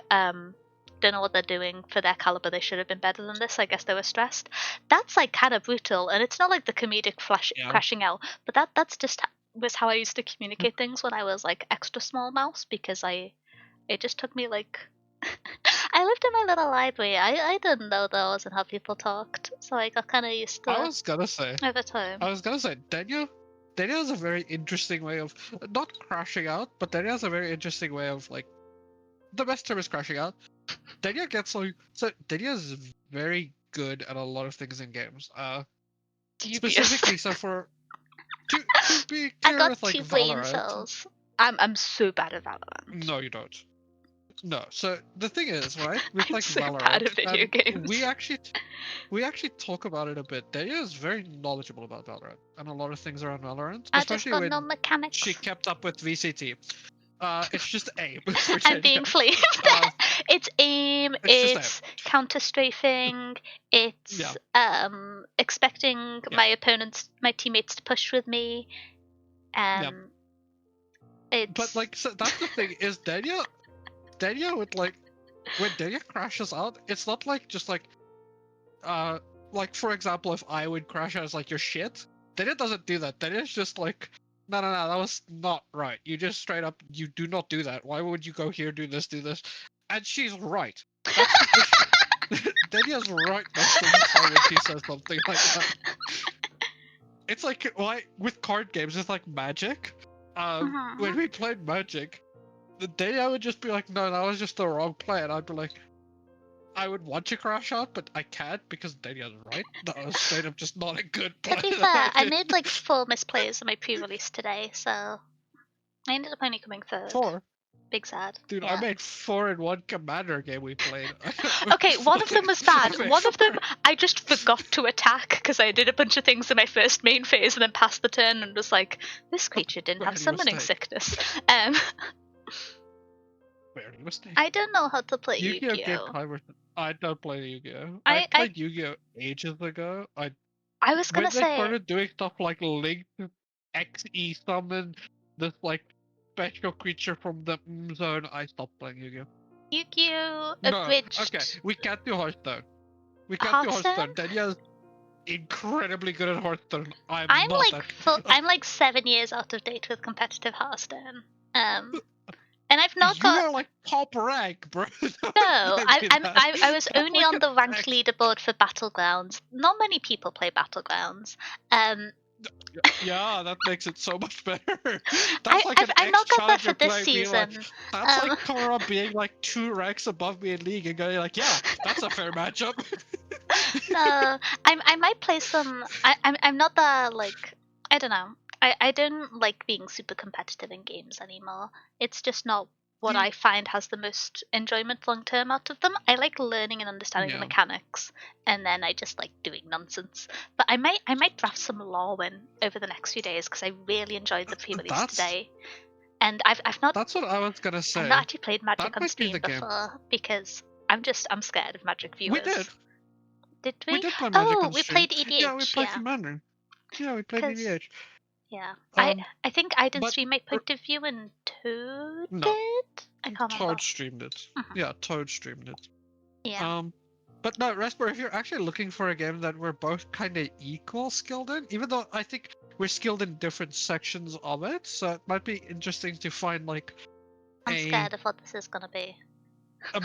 Don't know what they're doing for their caliber. They should have been better than this. I guess they were stressed. That's like kind of brutal, and it's not like the comedic crashing out, but that's just was how I used to communicate things when I was like extra small mouse, because it just took me like I lived in my little library. I didn't know those and how people talked, so I got kind of used to I was gonna say over time. Daniel has a very interesting way of not crashing out, but Daniel has a very interesting way of like, the best term is crashing out. Daniel gets like, so Daniel is very good at a lot of things in games. Specifically, so for to be I clear got with like 2 brain Valorant. cells. I'm so bad at Valorant. No, you don't. No. So the thing is, right? With I'm like so Valorant, bad at video games. we actually talk about it a bit. Daniel is very knowledgeable about Valorant and a lot of things around Valorant, I just especially got when no mechanics. she kept up with VCT. It's just aim. I'm being flamed. It's aim. It's counter strafing. It's expecting my teammates to push with me. It's... But like, so that's the thing is Daniel would like, when Daniel crashes out, it's not like just like for example, if I would crash out as like your shit, Daniel doesn't do that. Daniel's just like, no, that was not right. You just straight up, you do not do that. Why would you go here, do this? And she's right. That's the issue. Daniel's right most of the time when she says something like that. It's like, why with card games, it's like Magic. When we played Magic, the day I would just be like, no, that was just the wrong play, and I'd be like, I would want to crash out, but I can't because Daniel's right. That was straight up just not a good play. To be fair, I made like 4 misplays in my pre-release today, so I ended up only coming third. 4? Big sad. Dude, yeah. I made 4 in one Commander game we played. Okay, one of them was bad. One of them, I just forgot to attack because I did a bunch of things in my first main phase and then passed the turn and was like, this creature didn't have summoning sickness. I don't know how to play Yu-Gi-Oh! I don't play Yu-Gi-Oh! I played Yu-Gi-Oh! Ages ago. I was gonna say, when they started doing stuff like Link, XE summon, this like special creature from the zone, I stopped playing Yu-Gi-Oh. Yu-Gi-Oh! No, okay, Abridged we can't do Hearthstone. We can't do Hearthstone? Hearthstone. Danielle's incredibly good at Hearthstone. I'm I'm not like that. I'm like 7 years out of date with competitive Hearthstone. And I've not You got are like top rank, bro. no. Don't play that. I was That's only like on an the ranked X. leaderboard for Battlegrounds. Not many people play Battlegrounds. Yeah, that makes it so much better. That's like an I've not got that for ex-challenger this player being like, season. that's Um, like Kara being like 2 ranks above me in league and going like, yeah, that's a fair matchup. no, I might play some. I'm not that like I don't know. I don't like being super competitive in games anymore. It's just not what I See, find has the most enjoyment long term out of them. I like learning and understanding the yeah, mechanics, and then I just like doing nonsense. But I might draft some Lorwyn over the next few days because I really enjoyed the pre-release that's today. And I've not that's what I was gonna I've not say. actually played Magic That on might be stream the game. before because I'm scared of Magic We did. viewers. Did We we? did play Magic Oh, on we stream. played Yeah, we EDH, played yeah. Commander. Yeah, we played Because EDH. yeah, Um, I think I didn't but stream my point of view and Toad no, did. I can't remember. Toad streamed it. Mhm. Yeah, Toad streamed it. Yeah, Um, but no, Rasper, if you're actually looking for a game that we're both kind of equal skilled in, even though I think we're skilled in different sections of it, so it might be interesting to find like I'm a scared of what this is gonna be.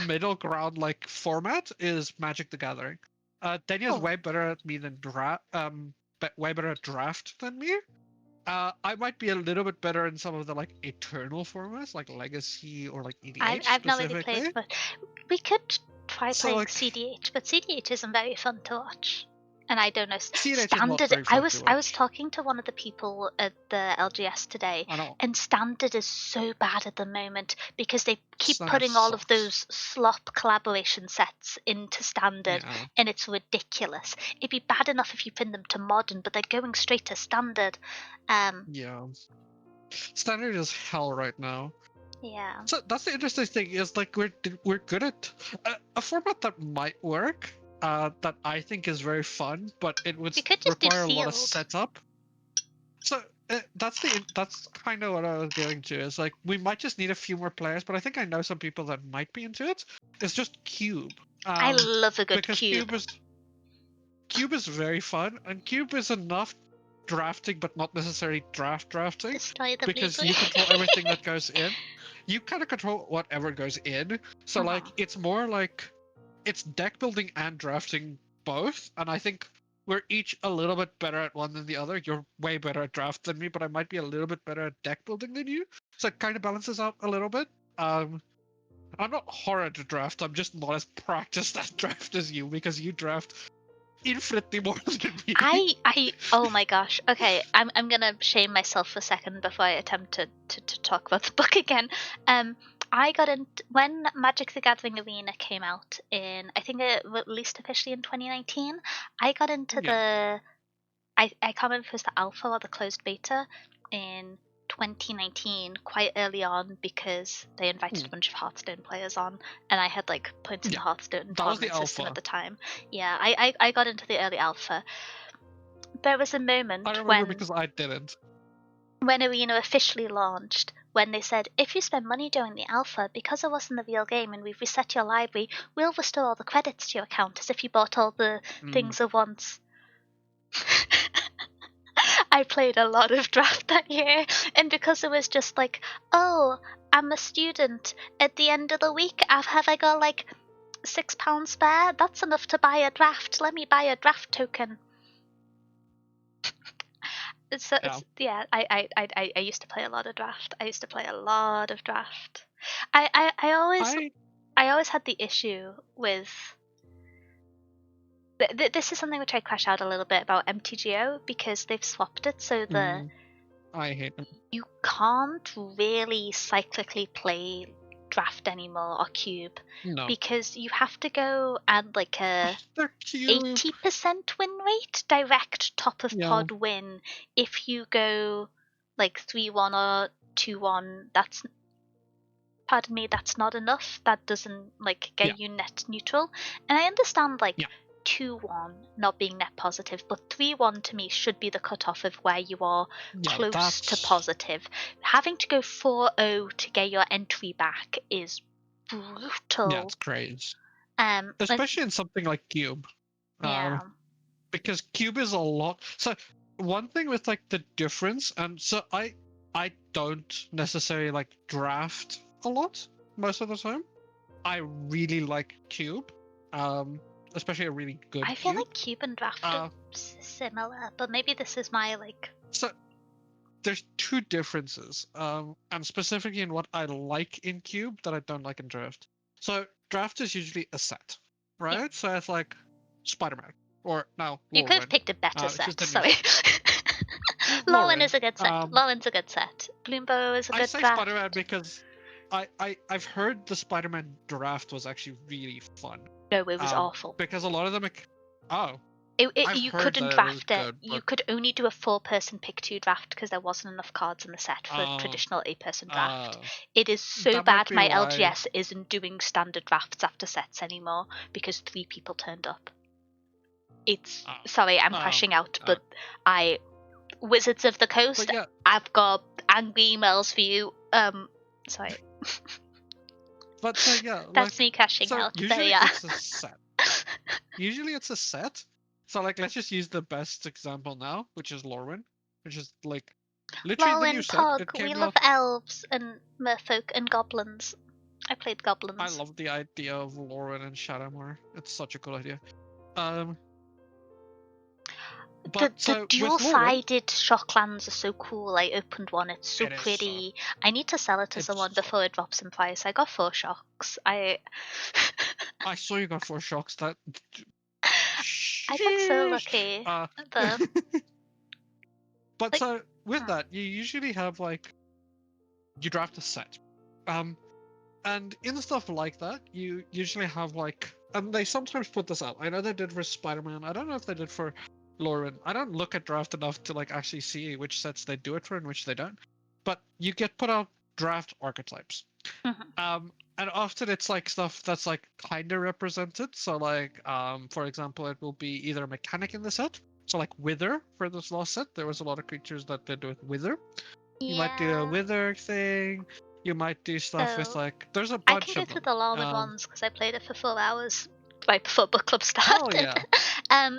middle ground like format is Magic the Gathering. Daniel's Oh, way better at me than but way better at draft than me. I might be a little bit better in some of the like eternal formats, like Legacy or like EDH I've not really specifically. played, but we could try So playing like CDH, but CDH isn't very fun to watch. And I don't know CDH is not standard. very I fun to was watch. talking to one of the people at the LGS today, I know. and standard is so bad at the moment because they keep Standard putting all of sucks. those slop collaboration sets into standard, Yeah. and it's ridiculous. It'd be bad enough if you pin them to modern, but they're going straight to standard. Yeah. Standard is hell right now. Yeah. So that's the interesting thing is like we're good at a format that might work. That I think is very fun, but it would We could just do require a lot of sealed. setup. So that's kind of what I was getting to. Is like we might just need a few more players, but I think I know some people that might be into it. It's just Cube, I love a good because cube. Cube is very fun, and Cube is enough drafting, but not necessarily drafting, Destroy the blue because blue. you control everything that goes in. You kind of control whatever goes in. So like it's more like it's deck building and drafting both, and I think we're each a little bit better at one than the other. You're way better at draft than me, but I might be a little bit better at deck building than you. So it kind of balances out a little bit. I'm not horrid at draft. I'm just not as practiced at draft as you because you draft infinitely more than me. Oh my gosh. Okay, I'm gonna shame myself for a second before I attempt to talk about the book again. I got in when Magic the Gathering Arena came out in, I think it released officially in 2019. I got into Yeah. I can't remember if it was the alpha or the closed beta in 2019, quite early on, because they invited a bunch of Hearthstone players on, and I had like points in the Hearthstone That was the tournament system alpha. at the time. Yeah, I got into the early alpha. There was a moment I remember because I didn't. when Arena officially launched, when they said, if you spend money during the alpha, because it wasn't the real game and we've reset your library, we'll restore all the credits to your account as if you bought all the things at once. I played a lot of draft that year, and because it was just like, oh, I'm a student. At the end of the week, have I got like £6 spare? That's enough to buy a draft. Let me buy a draft token. Yeah. I used to play a lot of draft. I always had the issue with. This is something which I crash out a little bit about MTGO because they've swapped it so that I hate them. you can't really cyclically play draft anymore or cube. No. Because you have to go at like a 80% win rate, direct top of pod win. If you go like 3-1 or 2-1, that's not enough. That doesn't like get you net neutral. And I understand like 2-1 not being net positive, but 3-1 to me should be the cutoff of where you are Yeah, close to that's positive. Having to go 4-0 to get your entry back is yeah, brutal. it's crazy. And Especially in something like Cube. yeah. Because Cube is a lot. So one thing with like the difference, and so I don't necessarily like draft a lot most of the time. I really like Cube, especially a really good I feel Cube. like Cube and Draft are similar, but maybe this is my like. So there's two differences, and specifically in what I like in Cube that I don't like in Draft. So Draft is usually a set, right? Yeah. So it's like Spider-Man or now You could have Lorwyn, picked a better which is set, the new sorry. Lorwyn Lorwyn. is a good set. Lorwyn's a good set. Bloombo is a I good say draft. Spider-Man because I've heard the Spider-Man draft was actually really fun. No, it was awful. Because a lot of them, I've You heard couldn't that it was draft it. good, You but could only do a 4-person pick 2 draft because there wasn't enough cards in the set for a traditional 8-person draft. It is so that might bad be my why. LGS isn't doing standard drafts after sets anymore because 3 people turned up. It's sorry, I'm crashing out, but Wizards of the Coast, Yeah. I've got angry emails for you. Sorry. But so yeah, That's like, me crashing so out. usually Yeah. it's a set. Usually it's a set. So like, let's just use the best example now, which is Lorwyn, which is like literally the new Lorwyn, set. Pog, It we came love out. elves and merfolk and goblins. I played goblins. I love the idea of Lorwyn and Shadowmoor. It's such a cool idea. But the dual-sided shocklands are so cool. I opened one. It's so pretty. I need to sell it to someone before it drops in price. I got 4 shocks. I saw you got 4 shocks. That I got so lucky. But so with that, you usually have like you draft a set, and in stuff like that, you usually have like, and they sometimes put this out. I know they did for Spider-Man. I don't know if they did for Lorwyn. I don't look at draft enough to like actually see which sets they do it for and which they don't. But you get put out draft archetypes. And often it's like stuff that's like kind of represented. So like, for example, it will be either a mechanic in the set. So like Wither for this last set, there was a lot of creatures that did with Wither. You might do a Wither thing. You might do stuff with like, there's a bunch of them. I can go through the Lorwyn ones because I played it for 4 hours right before book club started. Oh yeah.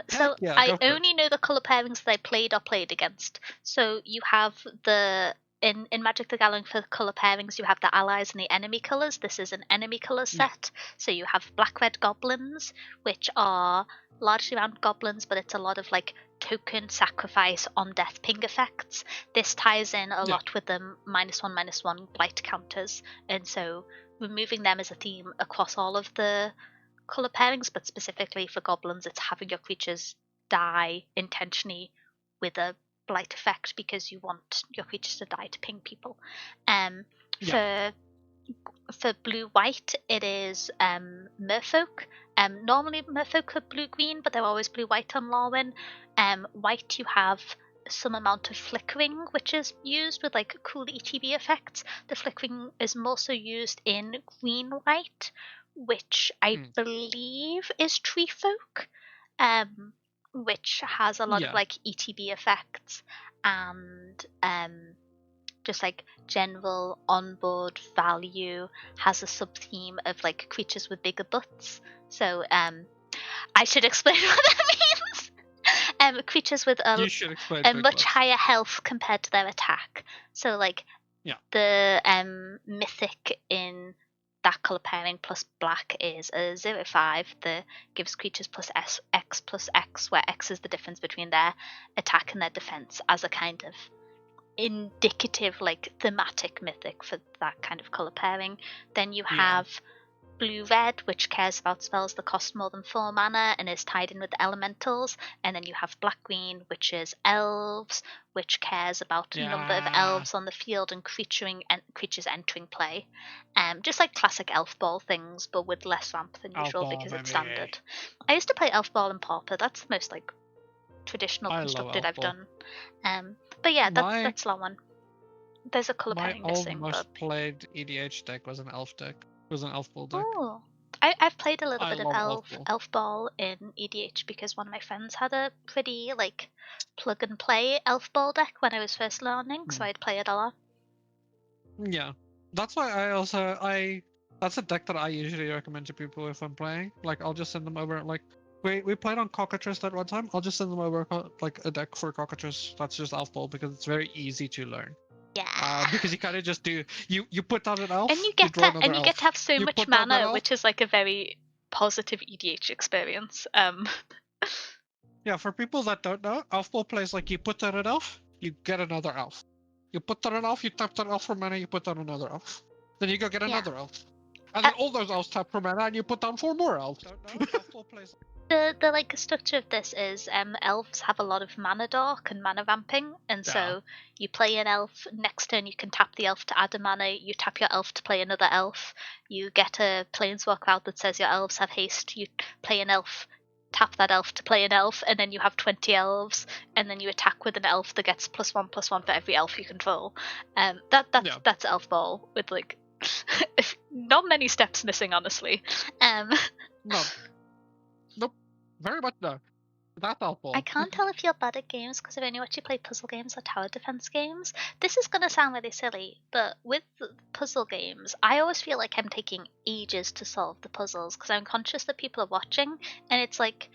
So yeah, I only know the color pairings that I played or played against. So you have the in Magic the Gathering for color pairings, you have the allies and the enemy colors. This is an enemy color set. So you have black red goblins, which are largely around goblins, but it's a lot of like token sacrifice on death ping effects. This ties in a lot with the -1/-1 blight counters, and so removing them as a theme across all of the color pairings, but specifically for goblins, it's having your creatures die intentionally with a blight effect because you want your creatures to die to ping people. For blue-white, it is merfolk. Normally merfolk are blue-green, but they're always blue-white on Lorwyn. White, you have some amount of flickering, which is used with like cool ETB effects. The flickering is more so used in green-white, which I believe is tree folk, which has a lot of like ETB effects and just like general onboard value, has a sub theme of like creatures with bigger butts. So I should explain what that means. Creatures with a much higher health compared to their attack. So like the mythic in that color pairing plus black is a 0/5 that gives creatures +X, where X is the difference between their attack and their defense, as a kind of indicative like thematic mythic for that kind of color pairing. Then you have blue-red, which cares about spells that cost more than 4 mana and is tied in with the elementals. And then you have black-green, which is elves, which cares about number of elves on the field and creatures entering play. Just like classic elf ball things, but with less ramp than usual because it's standard. I used to play elf ball and pauper. That's the most like traditional constructed I've done. But yeah, that's Lorwyn. There's a color pairing missing. My most played EDH deck was an elf deck. It was an elf ball deck. Oh, I've played a little I bit of love Elf Ball. Elf Ball in EDH because one of my friends had a pretty like plug and play Elf Ball deck when I was first learning, so I'd play it a lot. Yeah, that's why that's a deck that I usually recommend to people if I'm playing. Like I'll just send them over. Like we played on Cockatrice that one time. I'll just send them over like a deck for Cockatrice that's just Elf Ball because it's very easy to learn. Yeah. Because you kind of just do you put down an elf, And you draw another elf. you get to have so You much put down that mana, elf. which is like a very positive EDH experience. Yeah, for people that don't know, Elf Ball plays like you put down an elf, you get another elf. You put down an elf, you tap that elf for mana, you put down another elf. Then you go get Yeah. another elf. And Uh, then all those elves tap for mana and you put down 4 more elves. Don't know? Elf Ball plays the like structure of this is elves have a lot of mana dork and mana vamping, and Yeah. so you play an elf, next turn you can tap the elf to add a mana, you tap your elf to play another elf, you get a planeswalker out that says your elves have haste, you play an elf, tap that elf to play an elf, and then you have 20 elves, and then you attack with an elf that gets +1/+1 for every elf you control. Yeah. That's Elf Ball with like not many steps missing, honestly. No. Nope. Very much no. That's Elf Ball. I can't tell if you're bad at games because I've only watched you play puzzle games or tower defense games. This is going to sound really silly, but with puzzle games, I always feel like I'm taking ages to solve the puzzles because I'm conscious that people are watching, and it's like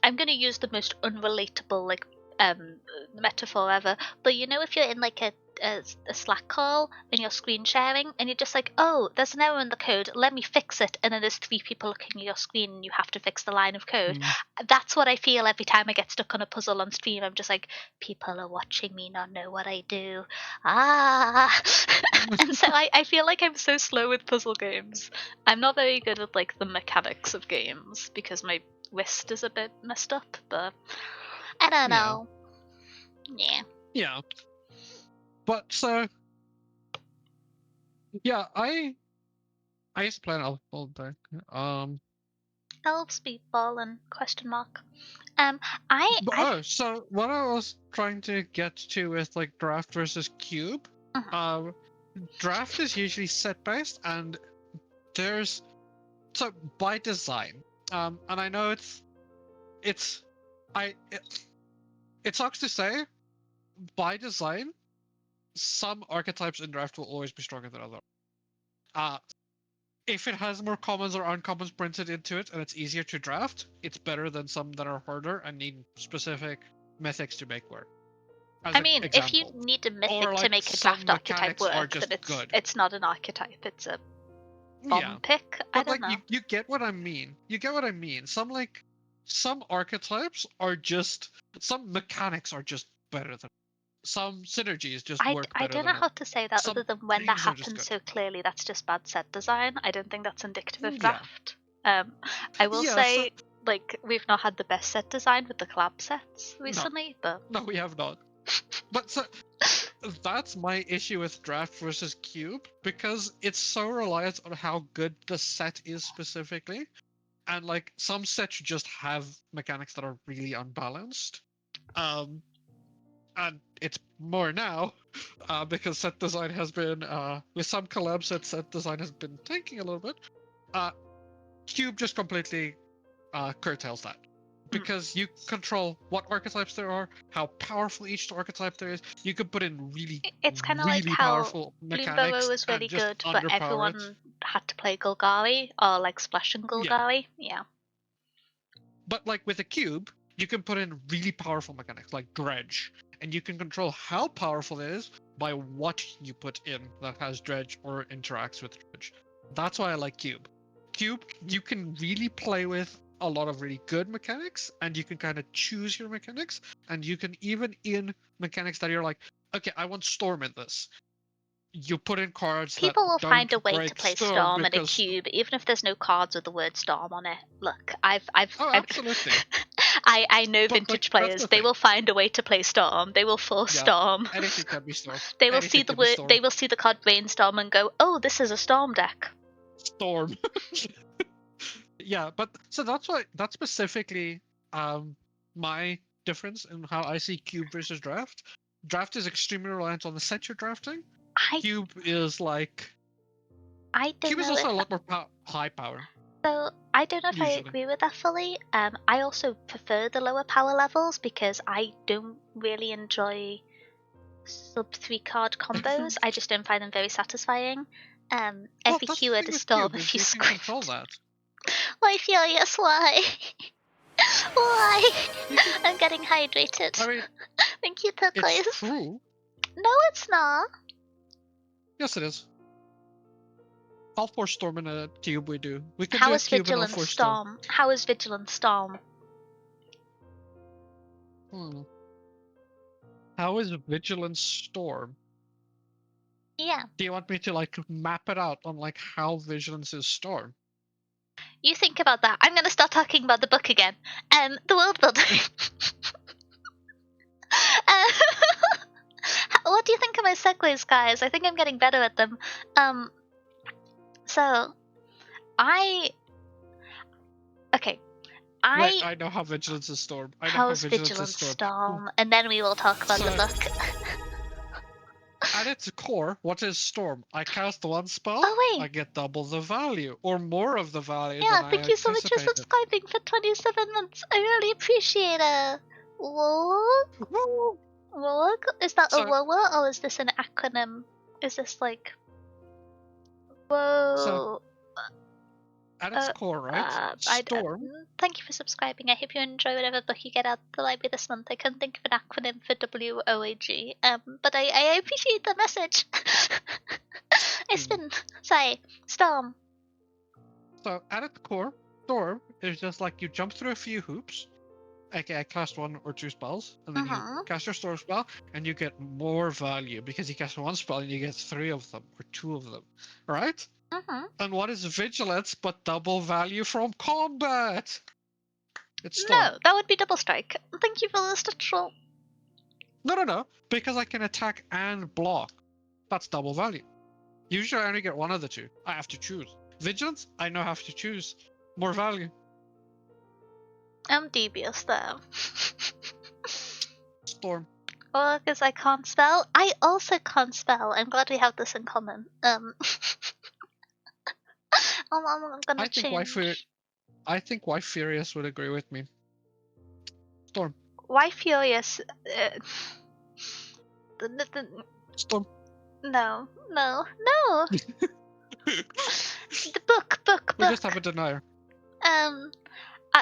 I'm going to use the most unrelatable like metaphor ever, but you know if you're in like a Slack call and you're screen sharing and you're just like, oh, there's an error in the code, let me fix it, and then there's 3 people looking at your screen and you have to fix the line of code. That's what I feel every time I get stuck on a puzzle on stream. I'm just like, people are watching me not know what I do. And so I feel like I'm so slow with puzzle games. I'm not very good at like the mechanics of games because my wrist is a bit messed up, but I don't know. Yeah. Yeah. But so yeah, I used to play an Elf Ball deck. Elves, Speedball, and question mark. So what I was trying to get to with like draft versus cube, draft is usually set based, and there's by design. And I know it sucks to say, by design, some archetypes in draft will always be stronger than others. If it has more commons or uncommons printed into it and it's easier to draft, it's better than some that are harder and need specific mythics to make work. I mean, if you need a mythic to make a draft archetype work, then it's not an archetype, it's a bomb pick. I don't know. You get what I mean. You get what I mean. Some archetypes are just, some mechanics are just better than some synergies just work better. I don't know how to say that other than when that happens so clearly, that's just bad set design. I don't think that's indicative of draft. I will say, like, we've not had the best set design with the collab sets recently, but no, we have not. But so that's my issue with draft versus cube, because it's so reliant on how good the set is specifically, and like some sets just have mechanics that are really unbalanced. And it's more now, because set design has been, with some collab sets, set design has been tanking a little bit. Cube just completely curtails that. Because you control what archetypes there are, how powerful each archetype there is. You could put in it's kind of like how Bloomburrow was really good, but everyone had to play Golgari or like Splash and Golgari. Yeah. But like with a cube, you can put in really powerful mechanics like Dredge, and you can control how powerful it is by what you put in that has Dredge or interacts with Dredge. That's why I like Cube. Cube, you can really play with a lot of really good mechanics, and you can kind of choose your mechanics, and you can even in mechanics that you're like, okay, I want Storm in this. You put in cards. People will find a way to play Storm in a cube, even if there's no cards with the word Storm on it. Look, absolutely. I know vintage players. They will find a way to play Storm. They will force Storm. Anything can be Storm. They will see the word. They will see the card Brainstorm and go, "Oh, this is a Storm deck." Storm. Yeah, but so that's specifically my difference in how I see cube versus draft. Draft is extremely reliant on the set you're drafting. Cube is like. Cube is also a lot more high power. So I don't know if I Usually. agree with that fully. I also prefer the lower power levels because I don't really enjoy sub 3 card combos. I just don't find them very satisfying. Well, Every that's the keyword thing is with storm Cube, is if you you can control script. that. Why Furious? Why? Why? You can, I'm getting hydrated. I mean, Thank you, it's Turquoise. true. No, it's not. Yes, it is. I'll force Storm in a Cube, we do. We could How do a is Cube and I'll Vigilant force Storm. Storm? How is Vigilant Storm? How is Vigilance Storm? Yeah. Do you want me to like map it out on like how Vigilance is Storm? You think about that. I'm going to start talking about the book again. The world building. What do you think of my segues, guys? I think I'm getting better at them. So, okay. Wait, I know how Vigilance is Storm. I know how How's Vigilance is Vigilant Storm. Storm? And then we will talk about the So, book. at its core, what is Storm? I cast one spell, Oh, I wait. get double the value, or more of the value Yeah, than I thank you so much for anticipated. subscribing for 27 months. I really appreciate it. Woo! WOG? Is that a So, WOA or is this an acronym? Is this like. Whoa. at its core, right? Storm. Thank you for subscribing. I hope you enjoy whatever book you get out of the library this month. I couldn't think of an acronym for WOAG, but I appreciate the message. It's been. Sorry. Storm. So, at its core, Storm is just like you jump through a few hoops. Okay, I cast one or two spells, and then you cast your Storm spell, and you get more value because you cast one spell and you get 3 of them or 2 of them, right? And what is Vigilance but double value from combat? It's Storm. No, that would be double strike. Thank you for the stitchel. No, because I can attack and block. That's double value. Usually I only get one of the two. I have to choose. Vigilance, I know I have to choose. More value. I'm devious there. Storm. Well, because I can't spell. I also can't spell. I'm glad we have this in common. I'm gonna change. I think Why Furious would agree with me. Storm. Why Furious? Storm. No. The book. We just have a denier.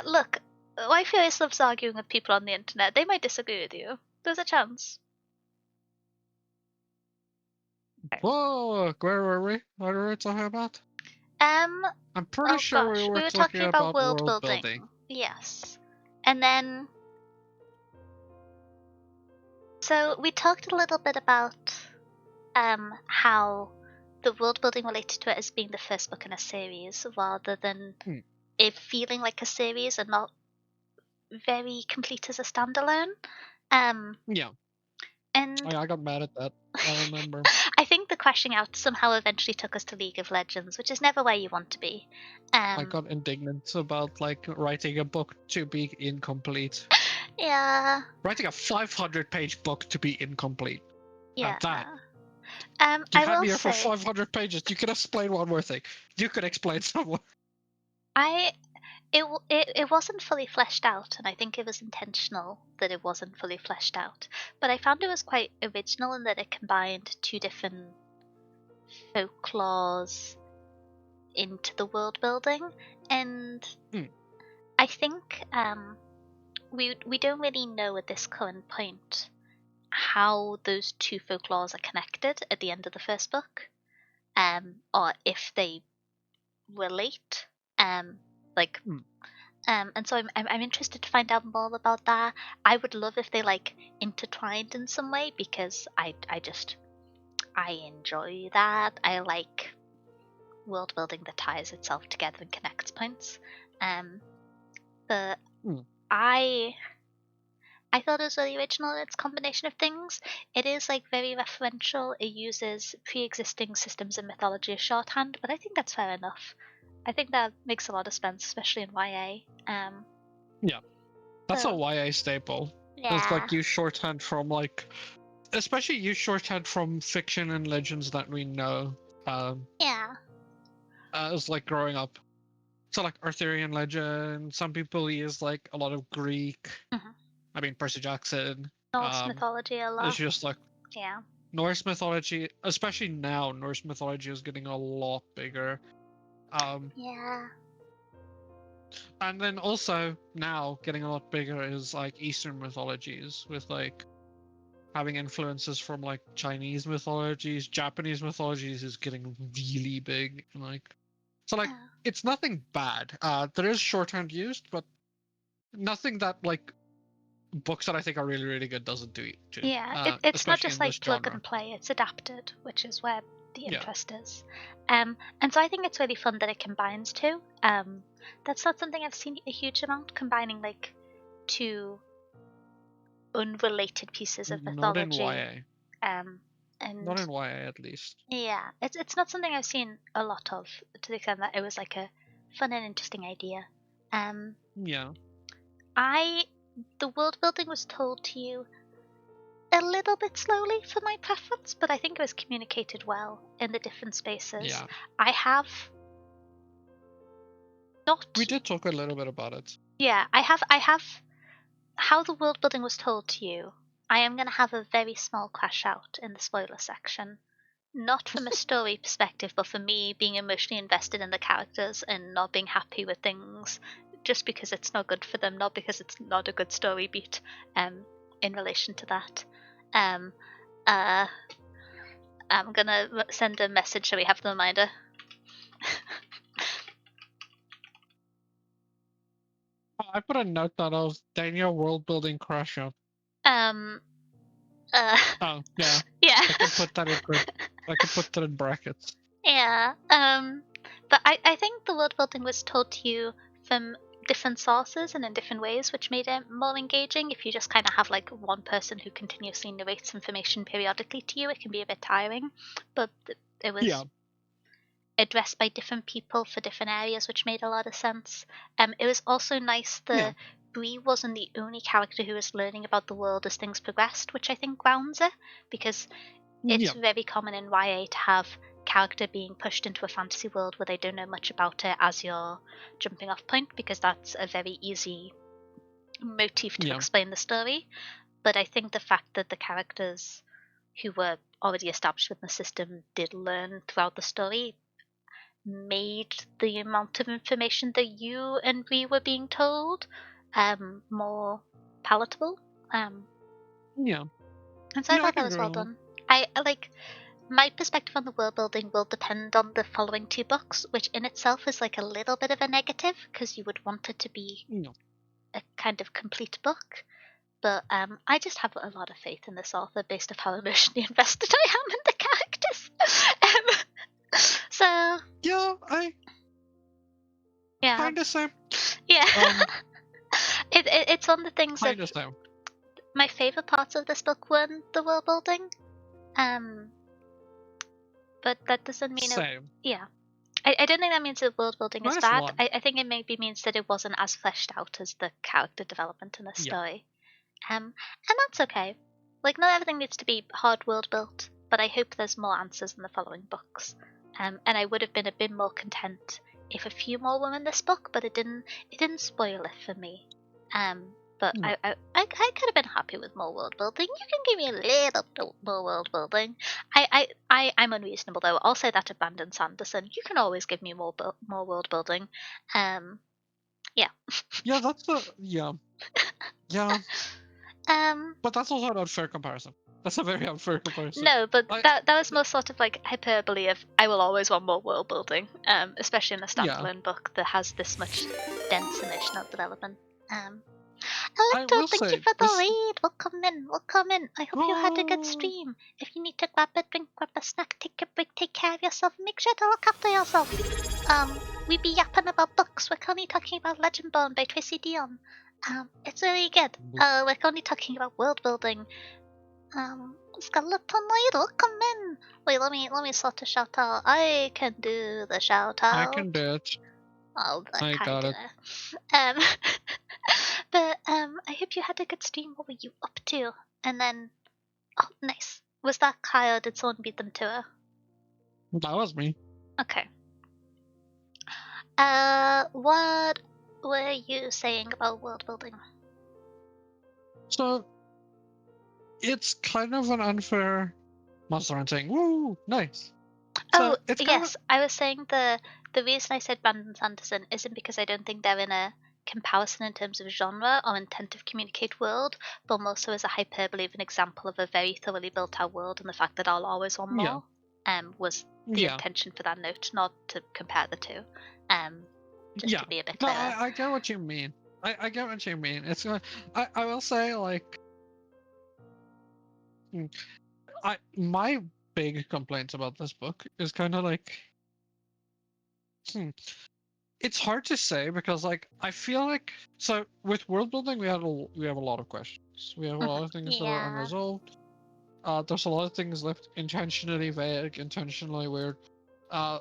Look, Why Furious loves arguing with people on the internet. They might disagree with you. There's a chance. Whoa, where were we? What were we talking about? I'm pretty sure we were talking about world building. Yes. And then. So we talked a little bit about how the world building related to it as being the first book in a series rather than it feeling like a series and not very complete as a standalone. Yeah. And I got mad at that. I remember. I think the crashing out somehow eventually took us to League of Legends, which is never where you want to be. I got indignant about like writing a book to be incomplete. Yeah. Writing a 500-page book to be incomplete. Yeah. That. You had me here for 500 pages. You could explain one more thing. You could explain someone. It wasn't fully fleshed out, and I think it was intentional that it wasn't fully fleshed out. But I found it was quite original in that it combined two different folklores into the world building, and I think we don't really know at this current point how those two folklores are connected at the end of the first book, or if they relate. And so I'm interested to find out more about that. I would love if they like intertwined in some way because I enjoy that. I like world building that ties itself together and connects points. But I thought it was really original in its combination of things. It is like very referential. It uses pre-existing systems and mythology as shorthand, but I think that's fair enough. I think that makes a lot of sense, especially in YA. Yeah, that's a YA staple. Yeah. It's like use shorthand from like, especially use shorthand from fiction and legends that we know. Yeah. As like growing up. So like Arthurian legend. Some people use like a lot of Greek. Mhm. I mean Percy Jackson. Norse mythology a It's lot. just like Yeah. Norse mythology, especially now. Norse mythology is getting a lot bigger. Yeah. And then also now getting a lot bigger is like Eastern mythologies with like having influences from like Chinese mythologies, Japanese mythologies is getting really big. Like so like Yeah. it's nothing bad. There is shorthand used, but nothing that like books that I think are really, really good doesn't do it to. Yeah, it's not Especially just in this like plug genre. and play, it's adapted, which is where the Yeah. interest is. And so I think it's really fun that it combines two. That's not something I've seen a huge amount, combining like two unrelated pieces of Not in mythology. YA. Not And in YA at least. yeah, it's not something I've seen a lot of, to the extent that it was like a fun and interesting idea. Yeah. The world building was told to you a little bit slowly for my preference, but I think it was communicated well in the different spaces. Yeah. I have not. We did talk a little bit about it. Yeah, I have how the world building was told to you. I am going to have a very small crash out in the spoiler section. Not from a story perspective, but for me being emotionally invested in the characters and not being happy with things just because it's not good for them, not because it's not a good story beat in relation to that. Um, uh, I'm gonna send a message so we have the reminder. I put a note that I was Daniel world building crash up. Um, uh, Oh yeah. yeah. I can put that in I can put that in brackets. Yeah. But I think the world building was told to you from different sources and in different ways, which made it more engaging. If you just kind of have like one person who continuously narrates information periodically to you, it can be a bit tiring. But it was Yeah. addressed by different people for different areas, which made a lot of sense. It was also nice Yeah. that Bree wasn't the only character who was learning about the world as things progressed, which I think grounds it, because it's Yeah. very common in YA to have character being pushed into a fantasy world where they don't know much about it as your jumping off point, because that's a very easy motif to Yeah. explain the story. But I think the fact that the characters who were already established within the system did learn throughout the story made the amount of information that you and we were being told more palatable. Yeah. And so I Yeah, I thought that can was agree well with that. done. I like my perspective on the world building will depend on the following two books, which in itself is like a little bit of a negative because you would want it to be No. a kind of complete book. But I just have a lot of faith in this author based on how emotionally invested I am in the characters. So Yeah, I yeah, kinda same. yeah. Um It's one of the things that kinda same. my favorite parts of this book weren't the world building. Um, but that doesn't mean it. Same. Yeah, I don't think that means the world building is Minus bad. one. I think it maybe means that it wasn't as fleshed out as the character development in the Yeah. story. And that's okay. Like not everything needs to be hard world built, but I hope there's more answers in the following books. And I would have been a bit more content if a few more were in this book, but it didn't spoil it for me. But No. I could have been happy with more world building. You can give me a little bit more world building. I'm unreasonable though. I'll say that to Brandon Sanderson. You can always give me more world building. Yeah. Yeah, that's the yeah. Yeah. Um, But that's also an unfair comparison. That's a very unfair comparison. No, but I that was more sort of like hyperbole of I will always want more world building, especially in a yeah. standalone book that has this much dense emotional development. I Electro, will thank you say for the this raid. Welcome in, welcome in. I hope you had a good oh stream. If you need to grab a drink, grab a snack, take a break, take care of yourself, and make sure to look after yourself. We be yapping about books. We're currently talking about Legendborn by Tracy Deonn. It's really good. We're currently talking about world building. Skeleton Idol, come in. Wait, let me sort a shout out. I can do the shout I out. can do it. Oh, I got it. Um, but I hope you had a good stream. What were you up to? And then, oh, nice. Was that Kyle? Did someone beat them to her? That was me. Okay. What were you saying about world building? So it's kind of an unfair monster hunting. Woo, nice. Oh, So it's kind of yes, I was saying the reason I said Brandon Sanderson isn't because I don't think they're in a comparison in terms of genre or intent to communicate world, but more so as a hyperbole of an example of a very thoroughly built out world, and the fact that I'll always want yeah, more was the yeah, intention for that note, not to compare the two. Just yeah. to be a bit No, clearer. I get what you mean. I get what you mean. It's I will say like mm, my big complaints about this book is kind of like hmm, it's hard to say because like I feel like so with world building we have a lot of questions. We have a lot of things that are Yeah. unresolved. There's a lot of things left intentionally vague, intentionally weird. Uh,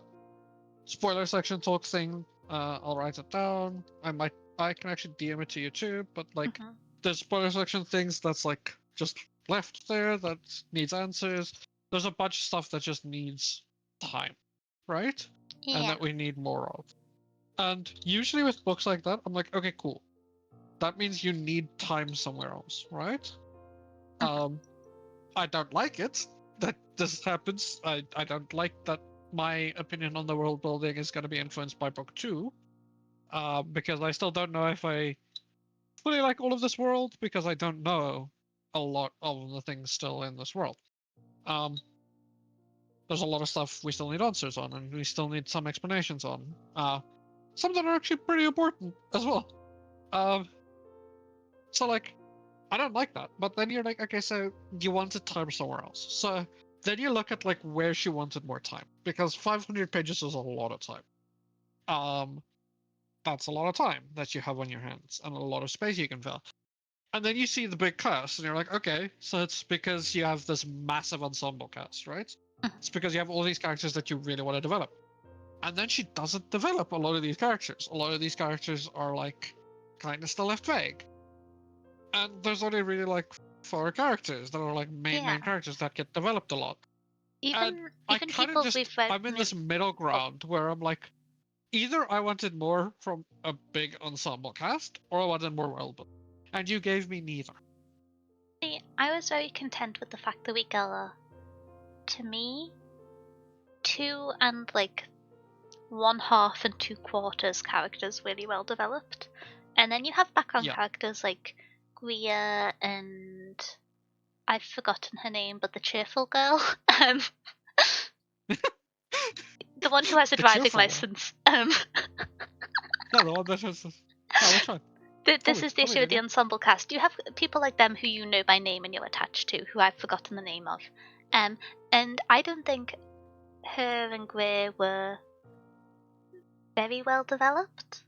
Spoiler section talk thing. I'll write it down. I can actually DM it to you too, but like Hmm. there's spoiler section things that's like just left there that needs answers. There's a bunch of stuff that just needs time, right? And Yeah. that we need more of. And usually with books like that, I'm like, okay, cool. That means you need time somewhere else, right? Hmm. Um, I don't like it that this happens. I don't like that my opinion on the world building is going to be influenced by book two, because I still don't know if I fully like all of this world because I don't know a lot of the things still in this world. Um, there's a lot of stuff we still need answers on, and we still need some explanations on. Some that are actually pretty important as well. Um, so like I don't like that. But then you're like, okay, so you wanted time somewhere else. So then you look at like where she wanted more time because 500 pages is a lot of time. Um, that's a lot of time that you have on your hands and a lot of space you can fill. And then you see the big cast, and you're like, okay, so it's because you have this massive ensemble cast, right? It's because you have all these characters that you really want to develop. And then she doesn't develop a lot of these characters. A lot of these characters are like kind of still left vague. And there's only really like four characters that are like Yeah. main characters that get developed a lot. And I Even kind of people just we've read. I'm in this middle Oh, ground where I'm like, either I wanted more from a big ensemble cast or I wanted more world building, and you gave me neither. see, I was very content with the fact that we got, to me, 2 and 1/2 and 2/4 characters really well developed. And then you have background Yeah, characters like Guia and I've forgotten her name, but the cheerful girl. Um, the one who has a the driving cheerful one. license. No, the one that has. No, which one? This is the Tell me issue the with the name. ensemble cast. You have people like them who you know by name and you're attached to, who I've forgotten the name of. Um, and I don't think her and Gray were very well developed.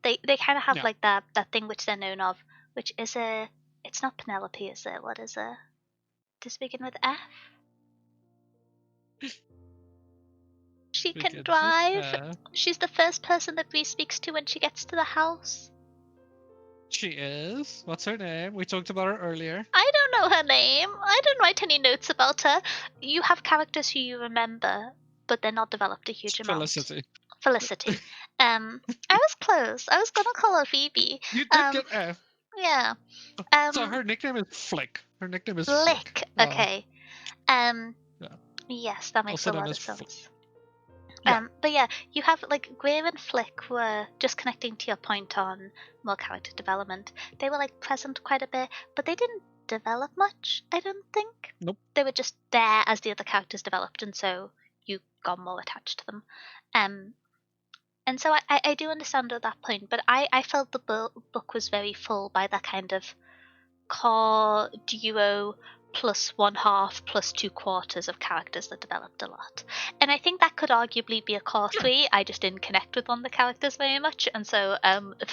They kind of have Yeah, like that thing which they're known of, which is a. It's not Penelope, is it? What is it? Does it begin with F? She can begins with drive. She's the first person that Bree speaks to when she gets to the house. She is. What's her name? We talked about her earlier. I don't know her name. I didn't write any notes about her. You have characters who you remember, but they're not developed a huge amount. Felicity. Felicity. I was close. I was gonna call her Phoebe. You did Um, get F. yeah. So Um, her nickname is Flick. Her nickname is Flick. Flick. Okay. Um, Yeah. yes, that makes Also a known lot as of Flick. sense. Yeah. But yeah, you have like Greer and Flick were just connecting to your point on more character development. They were like present quite a bit, but they didn't develop much, I don't think. Nope. They were just there as the other characters developed, and so you got more attached to them. Um, and so I do understand at that point, but I felt the book was very full by that kind of core duo plus 1/2 plus 2/4 of characters that developed a lot. And I think that could arguably be a core Sure. 3. I just didn't connect with one of the characters very much, and so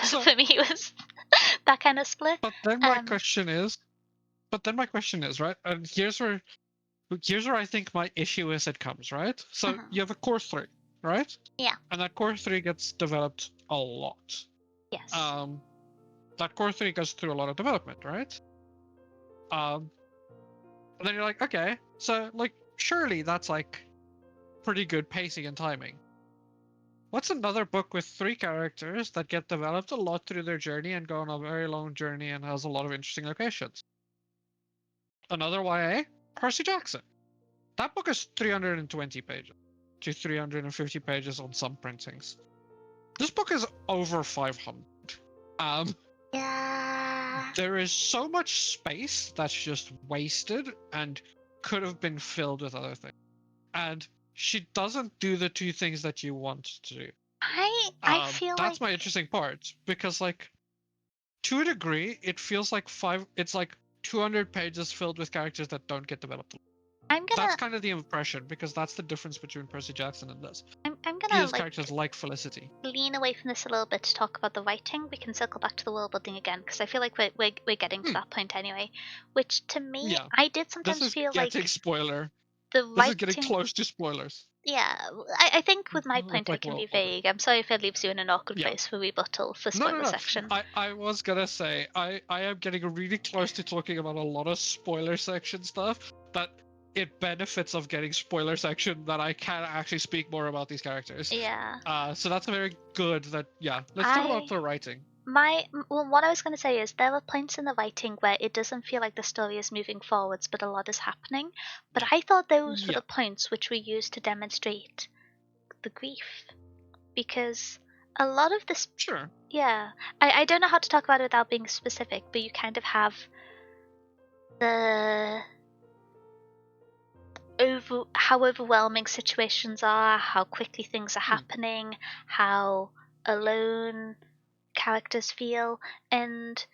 So, for me it was that kind of split. but then my Um, question is, right? And here's where I think my issue is it comes, right? So mhm. you have a core three, right? Yeah. And that core three gets developed a lot. Yes. Um, that core three goes through a lot of development, right? Um, and then you're like, okay, so like surely that's like pretty good pacing and timing. what's another book with 3 characters that get developed a lot through their journey and go on a very long journey and has a lot of interesting locations? Another YA, Percy Jackson. That book is 320 pages to 350 pages on some printings. This book is over 500. Yeah. There is so much space that's just wasted and could have been filled with other things. And she doesn't do the 2 things that you want to do. I feel That's like my interesting part, because like to a degree it feels like it's like 200 pages filled with characters that don't get developed. I'm That's gonna kind of the impression, because that's the difference between Percy Jackson and this. I'm gonna These like characters like Felicity. lean away from this a little bit to talk about the writing. We can circle back to the world building again because I feel like we're getting to that point anyway. Which to me, Yeah, I did this sometimes is feel getting like spoiler. the This is getting writing. close to spoilers. Yeah, I think with my With point I like can be world building. vague. I'm sorry if it leaves you in an awkward Yeah. place for rebuttal for No, no, spoiler no. section. I was gonna say I am getting really close to talking about a lot of spoiler section stuff that it benefits of getting spoiler section that I can actually speak more about these characters. Yeah. So that's very good. Let's talk about I the writing. well, what I was going to say is there are points in the writing where it doesn't feel like the story is moving forwards, but a lot is happening. But I thought those were Yeah, the points which were used to demonstrate the grief, because a lot of this, sure. yeah, I don't know how to talk about it without being specific, but you kind of have the how overwhelming situations are, how quickly things are happening, how alone characters feel, and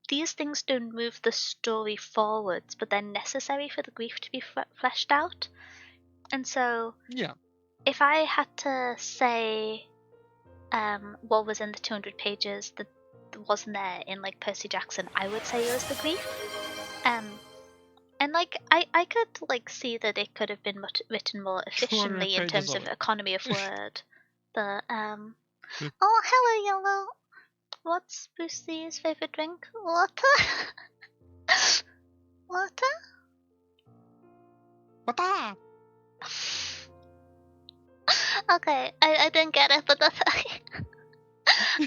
these things don't move the story forwards, but they're necessary for the grief to be fleshed out. And so, Yeah. if I had to say what was in the 200 pages that wasn't there in like Percy Jackson, I would say it was the grief. And like I could like see that it could have been written more 200 efficiently in pages terms of of it. economy of word. But oh hello Yellow. What's Brucey's favorite drink? Water. Water. What? Okay, I didn't get it, but that's okay.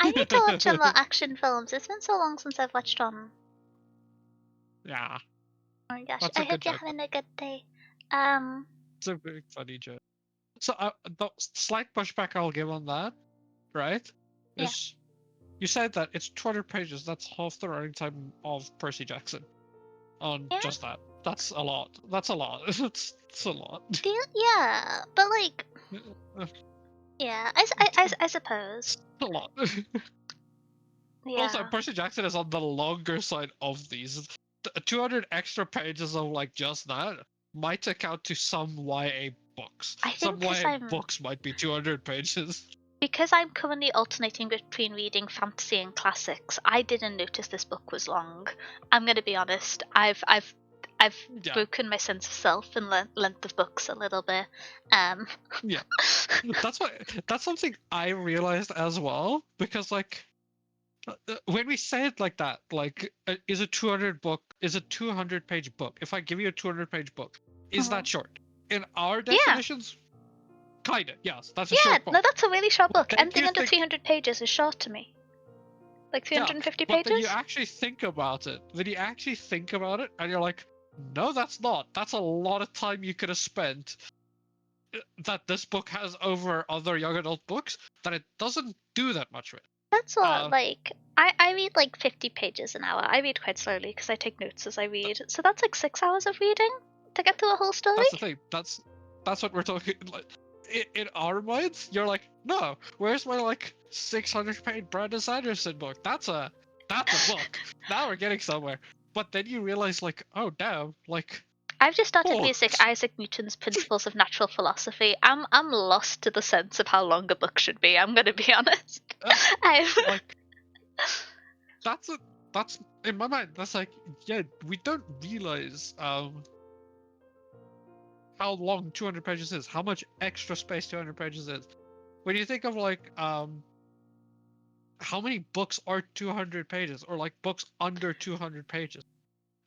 I need to watch some more action films. It's been so long since I've watched one. Yeah, Oh my gosh, that's I a good hope you're joke. having a good day. It's a very funny joke. So the slight pushback I'll give on that, right, Yeah. is you said that it's 200 pages. That's half the running time of Percy Jackson on Yeah? just that. That's a lot. That's a lot. It's a lot. Yeah, but like, yeah, I suppose. It's a lot. Also, Yeah. Percy Jackson is on the longer side of these. 200 extra pages of like just that might account to some YA books. I Some think YA books might be 200 pages. because I'm currently alternating between reading fantasy and classics, I didn't notice this book was long. I'm gonna be honest. I've Yeah, broken my sense of self and length of books a little bit. yeah. That's something I realized as well, because like when we say it like that, like is a 200 page book. If I give you a 200-page book, is Mhm. that short? In our Yeah, definitions, kinda. Yes, that's a yeah. short No, book. that's a really short book. Then Anything you under think, 300 pages is short to me. Like yeah, 350 but then you pages? actually think about it. Then you actually think about it, and you're like, no, that's not. That's a lot of time you could have spent that this book has over other young adult books that it doesn't do that much with. That's what, Uh, like, I read like 50 pages an hour. I read quite slowly because I take notes as I read. So that's like 6 hours of reading to get through a whole story? that's the thing. That's what we're talking. Like, in our minds, you're like, no, where's my like 600-page Brandon Sanderson book? That's a book. Now we're getting somewhere. But then you realize, like, oh damn, like, I've just started oh, reading Isaac Newton's Principles of Natural Philosophy. I'm lost to the sense of how long a book should be. I'm gonna be honest. like that's in my mind. That's like, yeah, we don't realize how long 200 pages is, how much extra space 200 pages is. When you think of like how many books are 200 pages, or like books under 200 pages,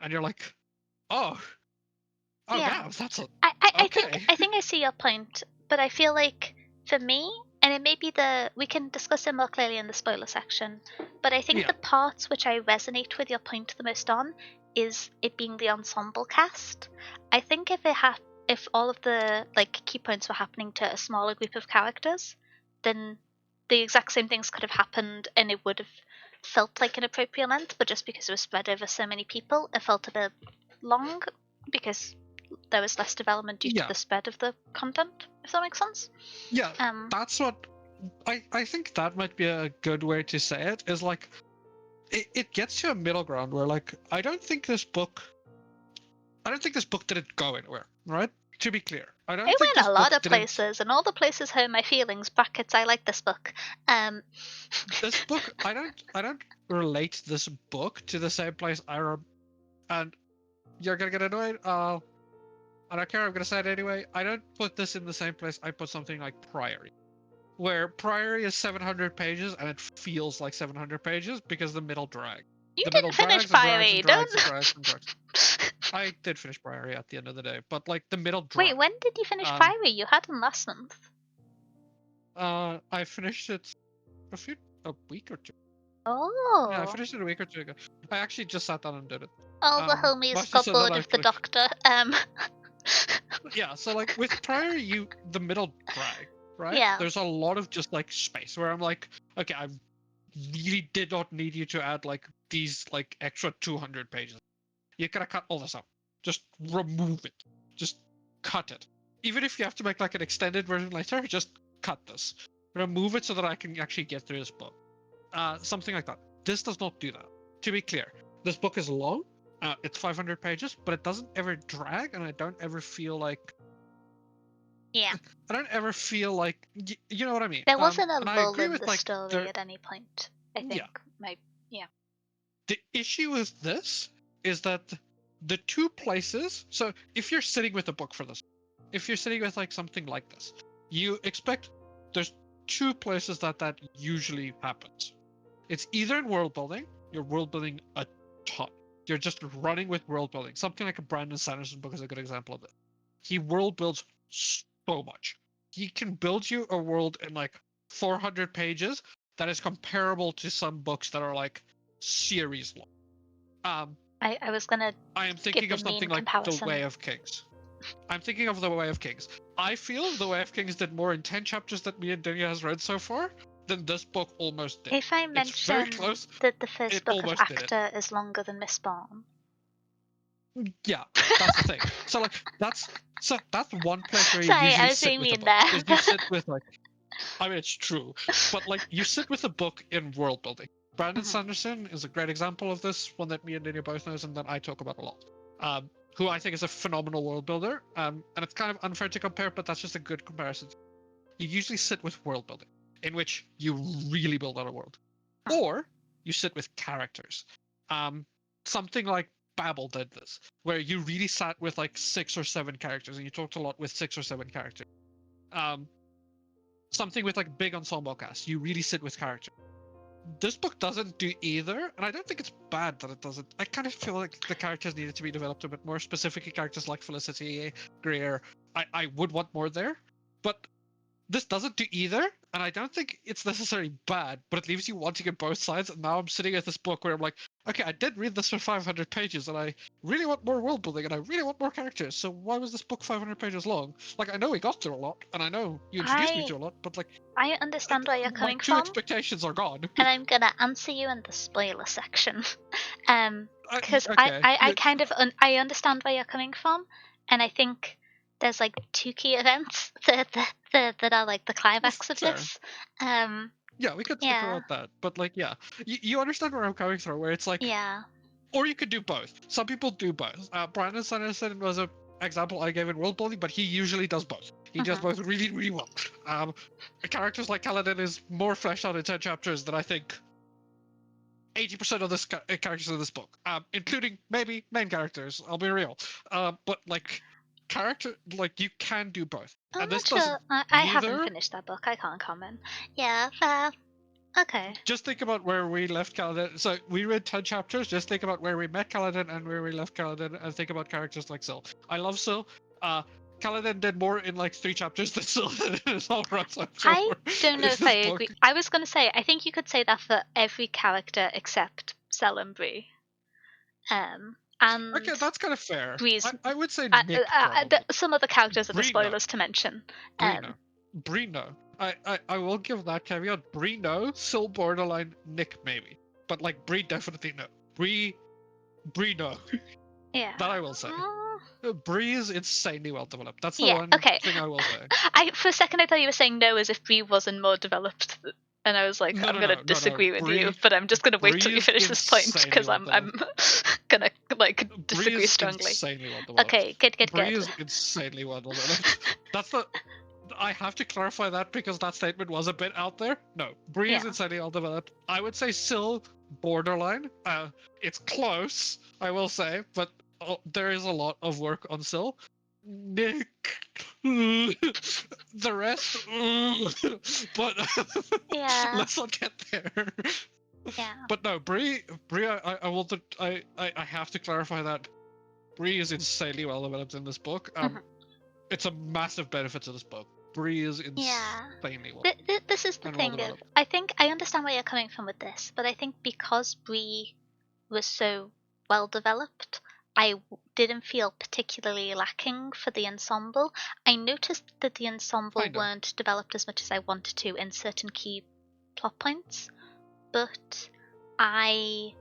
and you're like, oh Yeah, damn, that's a I okay. think I see your point, but I feel like for me, And it may be we can discuss it more clearly in the spoiler section, but I think Yeah. the parts which I resonate with your point the most on is it being the ensemble cast. I think if all of the like key points were happening to a smaller group of characters, then the exact same things could have happened and it would have felt like an appropriate length, but just because it was spread over so many people, it felt a bit long because there was less development due to the spread of the content, if that makes sense. Yeah, that's what I think that might be a good way to say it, is like it gets to a middle ground where like I don't think this book didn't go anywhere, right? To be clear. I don't It think went this a lot book of didn't places, and all the places hurt my feelings. Brackets, I like this book. This book I don't relate this book to the same place and you're gonna get annoyed. I don't care, I'm gonna say it anyway. I don't put this in the same place I put something like Priory, where Priory is 700 pages and it feels like 700 pages because the middle drag. You The middle didn't finish drags and drags and Priory, drags don't. and drags and drags. I did finish Priory at the end of the day, but like the middle drag. Wait, when did you finish Priory? You had them last month. I finished it a week or two. Oh. Yeah, I finished it a week or two ago. I actually just sat down and did it. All the homies mostly got so that bored I of the could- Doctor. Yeah, so like with Priory, the middle drag, right? Yeah. There's a lot of just like space where I'm like, okay, I really did not need you to add like these like extra 200 pages. You gotta cut all this out. Just remove it. Just cut it. Even if you have to make like an extended version later, just cut this. Remove it so that I can actually get through this book. Something like that. This does not do that. To be clear, this book is long. It's 500 pages, but it doesn't ever drag, and I don't ever feel like. Yeah. I don't ever feel like you know what I mean. There wasn't a and I lull agree in with the like story at any point. I think. Yeah. The issue with this is that the two places. So if you're sitting with a book for this, if you're sitting with like something like this, you expect there's two places that usually happens. It's either in world building. You're world building a ton. You're just running with world building. Something like a Brandon Sanderson book is a good example of it. He world builds so much. He can build you a world in like 400 pages that is comparable to some books that are like series long. I was gonna. I am thinking of something like comparison. The Way of Kings. I'm thinking of The Way of Kings. I feel The Way of Kings did more in 10 chapters that me and Dunya has read so far than this book almost did. If I mention that the first book of Actor is longer than Miss Barn. Yeah, that's the thing. So like that's one place where you Sorry, usually I was sit being with a mean book. there. Is you sit with like, I mean it's true, but like you sit with a book in world building. Brandon Sanderson is a great example of this, one that me and Daniel both knows and that I talk about a lot. Who I think is a phenomenal world builder. And it's kind of unfair to compare, but that's just a good comparison. You usually sit with world building, in which you really build out a world, or you sit with characters. Something like Babel did this, where you really sat with like 6 or 7 characters, and you talked a lot with 6 or 7 characters. Something with like big ensemble cast, you really sit with characters. This book doesn't do either, and I don't think it's bad that it doesn't. I kind of feel like the characters needed to be developed a bit more, specifically characters like Felicity, Greer. I would want more there, but this doesn't do either, and I don't think it's necessarily bad, but it leaves you wanting on both sides. And now I'm sitting at this book where I'm like, okay, I did read this for 500 pages, and I really want more world building, and I really want more characters. So why was this book 500 pages long? Like, I know we got through a lot, and I know you introduced me to a lot, but like, I understand where you're coming from. My 2 expectations are gone. And I'm gonna answer you in the spoiler section, because I kind of I understand where you're coming from, and I think there's like 2 key events that are like the climax of this. Yeah, we could talk about that, but like, yeah, you understand where I'm coming from, where it's like, yeah, or you could do both. Some people do both. Brandon Sanderson was an example I gave in world building, but he usually does both. He does both really, really well. Characters like Kaladin is more fleshed out in 10 chapters than I think 80% of the characters in this book, including maybe main characters. I'll be real, but like. You can do both. I'm and this not sure. I haven't either. finished that book. I can't comment. Yeah, fair. Okay. Just think about where we left Kaladin. So we read 10 chapters. Just think about where we met Kaladin and where we left Kaladin, and think about characters like Syl. I love Syl. Kaladin did more in like 3 chapters than Syl did in his whole run so far. I don't know in if I this agree. book. I was going to say, I think you could say that for every character except Cell and Bree. And Okay, that's kind of fair. Bree's, I would say Nick probably. some other characters are the Bree, no. spoilers to mention. Bree, no. Bree, no. I will give that caveat. Bree, no. Syl borderline. Nick, maybe. But like Bree, definitely no. Bree, no. Yeah. That I will say. Bree is insanely well developed. That's the Yeah, one okay. thing I will say. For a second I thought you were saying no as if Bree wasn't more developed, and I was like, No, I'm no, gonna no, disagree with Bree, you, but I'm just gonna wait Bree till you is finish this point insanely because well I'm gonna like Bree disagree is strongly. insanely well developed. Okay, good. Bree is insanely well developed. That's the. I have to clarify that because that statement was a bit out there. No, Bree is Yeah. insanely well developed. I would say Syl borderline. It's close, I will say, but there is a lot of work on Syl. Nick, the rest, but Yeah. let's not get there. Yeah. But no, Bree, I want to, I have to clarify that Bree is insanely well developed in this book. It's a massive benefit to this book. Bree is insanely well. This is the thing. I think I understand where you're coming from with this, but I think because Bree was so well developed, I didn't feel particularly lacking for the ensemble. I noticed that the ensemble weren't developed as much as I wanted to in certain key plot points, but I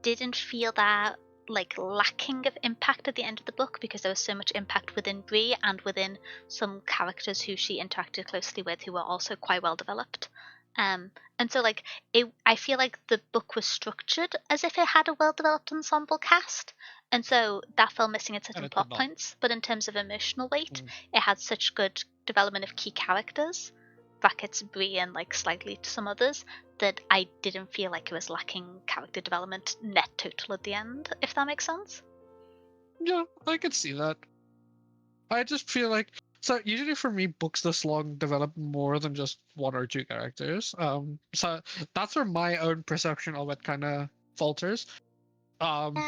didn't feel that like lacking of impact at the end of the book because there was so much impact within Bree and within some characters who she interacted closely with who were also quite well developed. And so like I feel like the book was structured as if it had a well developed ensemble cast, and so that fell missing at certain plot points. But in terms of emotional weight, it had such good development of key characters, brackets Bree and like slightly to some others, that I didn't feel like it was lacking character development net total at the end, if that makes sense. Yeah, I can see that. I just feel like, so usually for me, books this long develop more than just 1 or 2 characters. So that's where my own perception of it kind of falters. And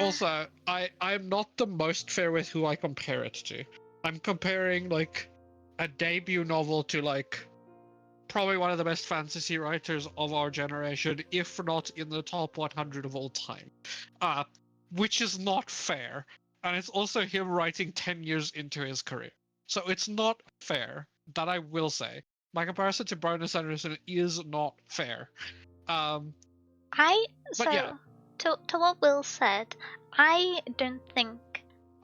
also, I'm not the most fair with who I compare it to. I'm comparing like a debut novel to like probably one of the best fantasy writers of our generation, if not in the top 100 of all time, which is not fair. And it's also him writing 10 years into his career. So it's not fair, that I will say. My comparison to Brandon Sanderson is not fair. To what Will said, I don't think...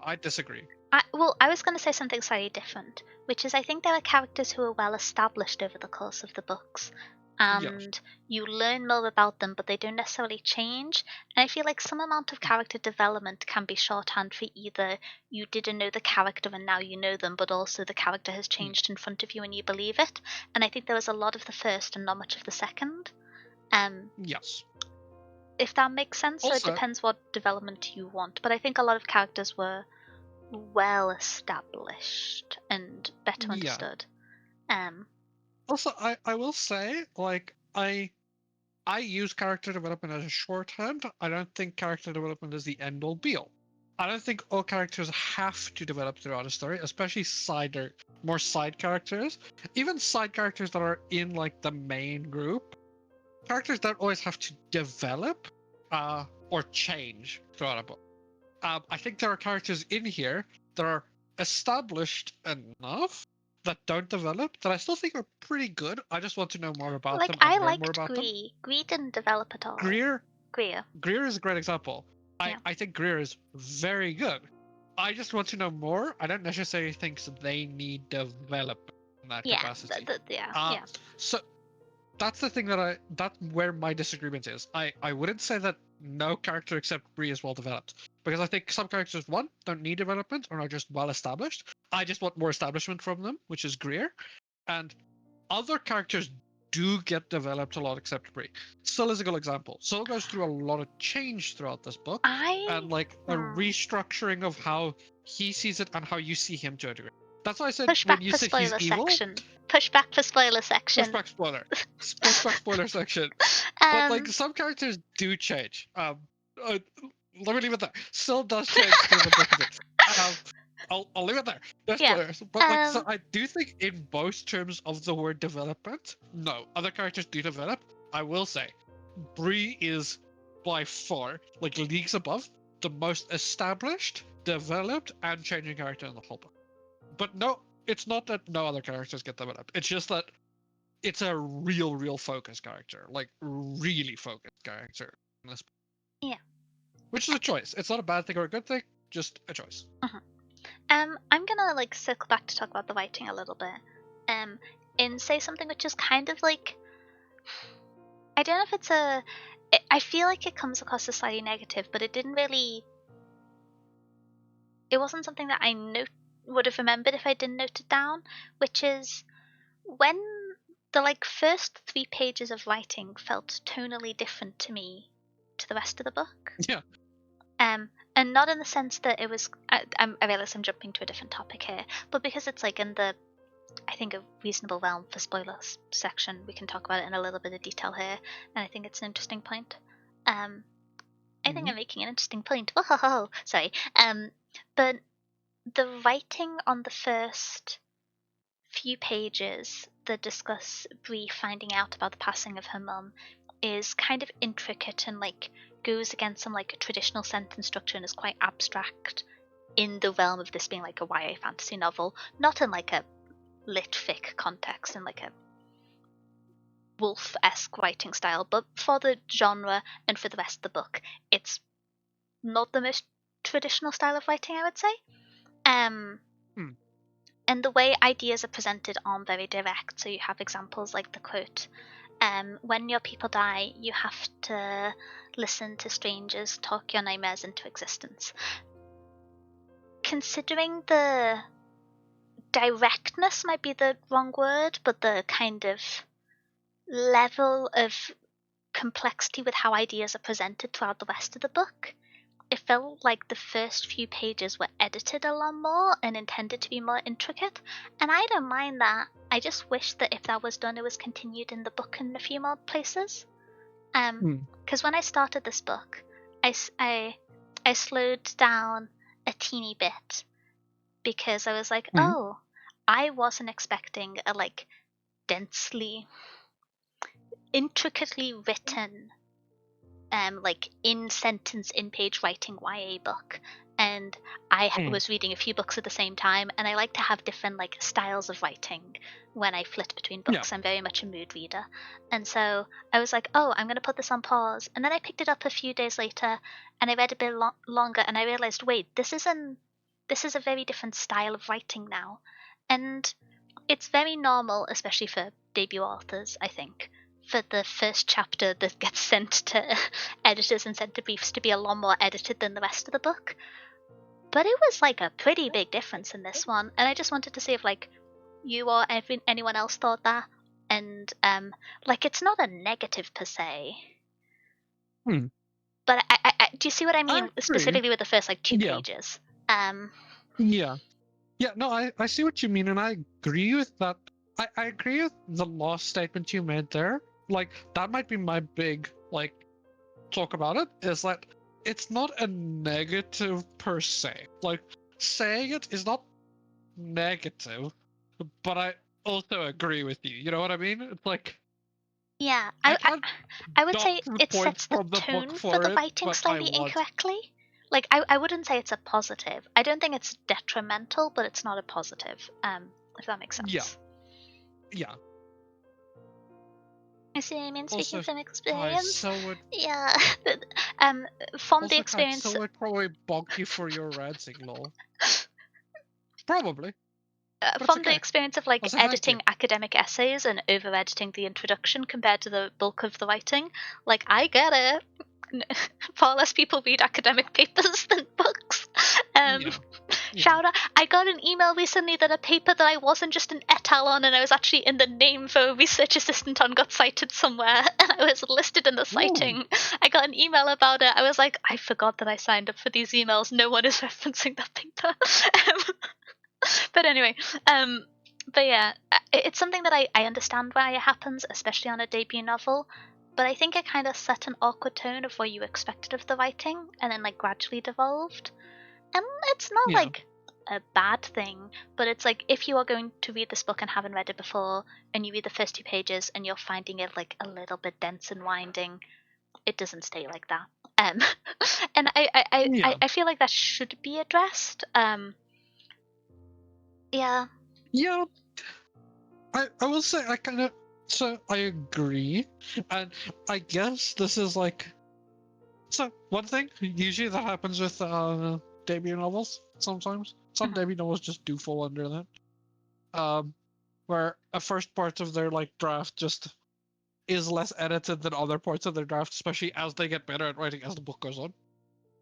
I disagree. I was going to say something slightly different, which is I think there are characters who are well established over the course of the books, and you learn more about them, but they don't necessarily change. And I feel like some amount of character development can be shorthand for either you didn't know the character and now you know them, but also the character has changed in front of you and you believe it. And I think there was a lot of the first and not much of the second. Yes. If that makes sense. Also, so it depends what development you want. But I think a lot of characters were well established and better understood. Also, I will say, like, I use character development as a shorthand. I don't think character development is the end all be all. I don't think all characters have to develop throughout a story, especially more side characters. Even side characters that are in like the main group, characters don't always have to develop or change throughout a book. I think there are characters in here that are established enough that don't develop that I still think are pretty good. I just want to know more about them. I liked Greer. Greer didn't develop at all. Greer is a great example. I think Greer is very good. I just want to know more. I don't necessarily think they need development in that capacity. So that's the thing that's where my disagreement is. I wouldn't say that no character except Bree is well developed, because I think some characters, one, don't need development or are just well established. I just want more establishment from them, which is Greer, and other characters do get developed a lot except Bree. Syl is a good example. Syl goes through a lot of change throughout this book, and like a restructuring of how he sees it and how you see him to a degree. That's why I said when you said he's evil. Push back for spoiler section. Push back spoiler section. But like some characters do change. Let me leave it there. Syl does change through the book of it. I'll leave it there. That's Yeah. spoilers. But like, so Um, I do think in most terms of the word development, no, other characters do develop. I will say, Bree is by far, like leagues above, the most established, developed, and changing character in the whole book. But no, it's not that no other characters get developed. It's just that it's a real focused character, like really focused character in this, yeah. which is a choice. It's not a bad thing or a good thing, just a choice. Mhm. I'm gonna like circle back to talk about the writing a little bit. And say something which is kind of like, I don't know if it's I feel like it comes across as slightly negative, but it didn't really. It wasn't something that I would have remembered if I didn't note it down, which is when the like first 3 pages of writing felt tonally different to me to the rest of the book. Yeah. And not in the sense that it was. I realize I'm jumping to a different topic here, but because it's like in the, I think, a reasonable realm for spoilers section, we can talk about it in a little bit of detail here, and I think it's an interesting point. I think I'm making an interesting point. Whoa, sorry. But the writing on the first few pages that discuss Bree finding out about the passing of her mum is kind of intricate and like goes against some like traditional sentence structure and is quite abstract in the realm of this being like a YA fantasy novel, not in like a lit fic context, in like a Wolf-esque writing style, but for the genre and for the rest of the book, it's not the most traditional style of writing, I would say. And the way ideas are presented aren't very direct. So you have examples like the quote, when your people die, you have to listen to strangers talk your nightmares into existence. Considering the directness might be the wrong word, but the kind of level of complexity with how ideas are presented throughout the rest of the book, it felt like the first few pages were edited a lot more and intended to be more intricate, and I don't mind that. I just wish that if that was done, it was continued in the book in a few more places. Because when I started this book, I slowed down a teeny bit because I was like, oh, I wasn't expecting a like densely, intricately written like in sentence, in page writing YA book, and I was reading a few books at the same time, and I like to have different like styles of writing when I flit between books. I'm very much a mood reader, and so I was like, oh, I'm going to put this on pause, and then I picked it up a few days later and I read a bit longer, and I realized, wait, this is a very different style of writing now, and it's very normal, especially for debut authors, I think, for the first chapter that gets sent to editors and sent to briefs to be a lot more edited than the rest of the book. But it was like a pretty big difference in this one, and I just wanted to see if like you or anyone else thought that. And like it's not a negative per se, but I do you see what I mean? Specifically with the first like 2 pages. Yeah, no, I see what you mean, and I agree with that. I agree with the last statement you made there. Like, that might be my big, like, talk about it, is that it's not a negative per se. Like, saying it is not negative, but I also agree with you. You know what I mean? It's like, Yeah, I would say dock it points sets the from the book tone for for the it, writing but I slightly want. incorrectly. Like I wouldn't say it's a positive. I don't think it's detrimental, but it's not a positive. If that makes sense. Yeah. You see what I mean? Speaking Also, from guys, experience. so would Yeah. From the also, guys, experience. so would probably bonk you for your ranting, lol. Probably. But it's From the okay. experience of like Also, thank you. editing academic essays and over editing the introduction compared to the bulk of the writing, like I get it. Far less people read academic papers than books. Yeah. Shout out! I got an email recently that a paper that I wasn't just an etal on, and I was actually in the name for a research assistant on, got cited somewhere, and I was listed in the citing. Ooh. I got an email about it. I was like, I forgot that I signed up for these emails. No one is referencing that paper. But anyway, but yeah, it's something that I understand why it happens, especially on a debut novel. But I think it kind of set an awkward tone of what you expected of the writing, and then like gradually devolved. And it's not like a bad thing, but it's like if you are going to read this book and haven't read it before, and you read the first 2 pages and you're finding it like a little bit dense and winding, it doesn't stay like that. Um, and Yeah. I feel like that should be addressed. Yeah. Yeah. I will say I agree. And I guess this is like, so one thing usually that happens with debut novels sometimes. Some Mhm. debut novels just do fall under that. Where a first part of their like draft just is less edited than other parts of their draft, especially as they get better at writing as the book goes on.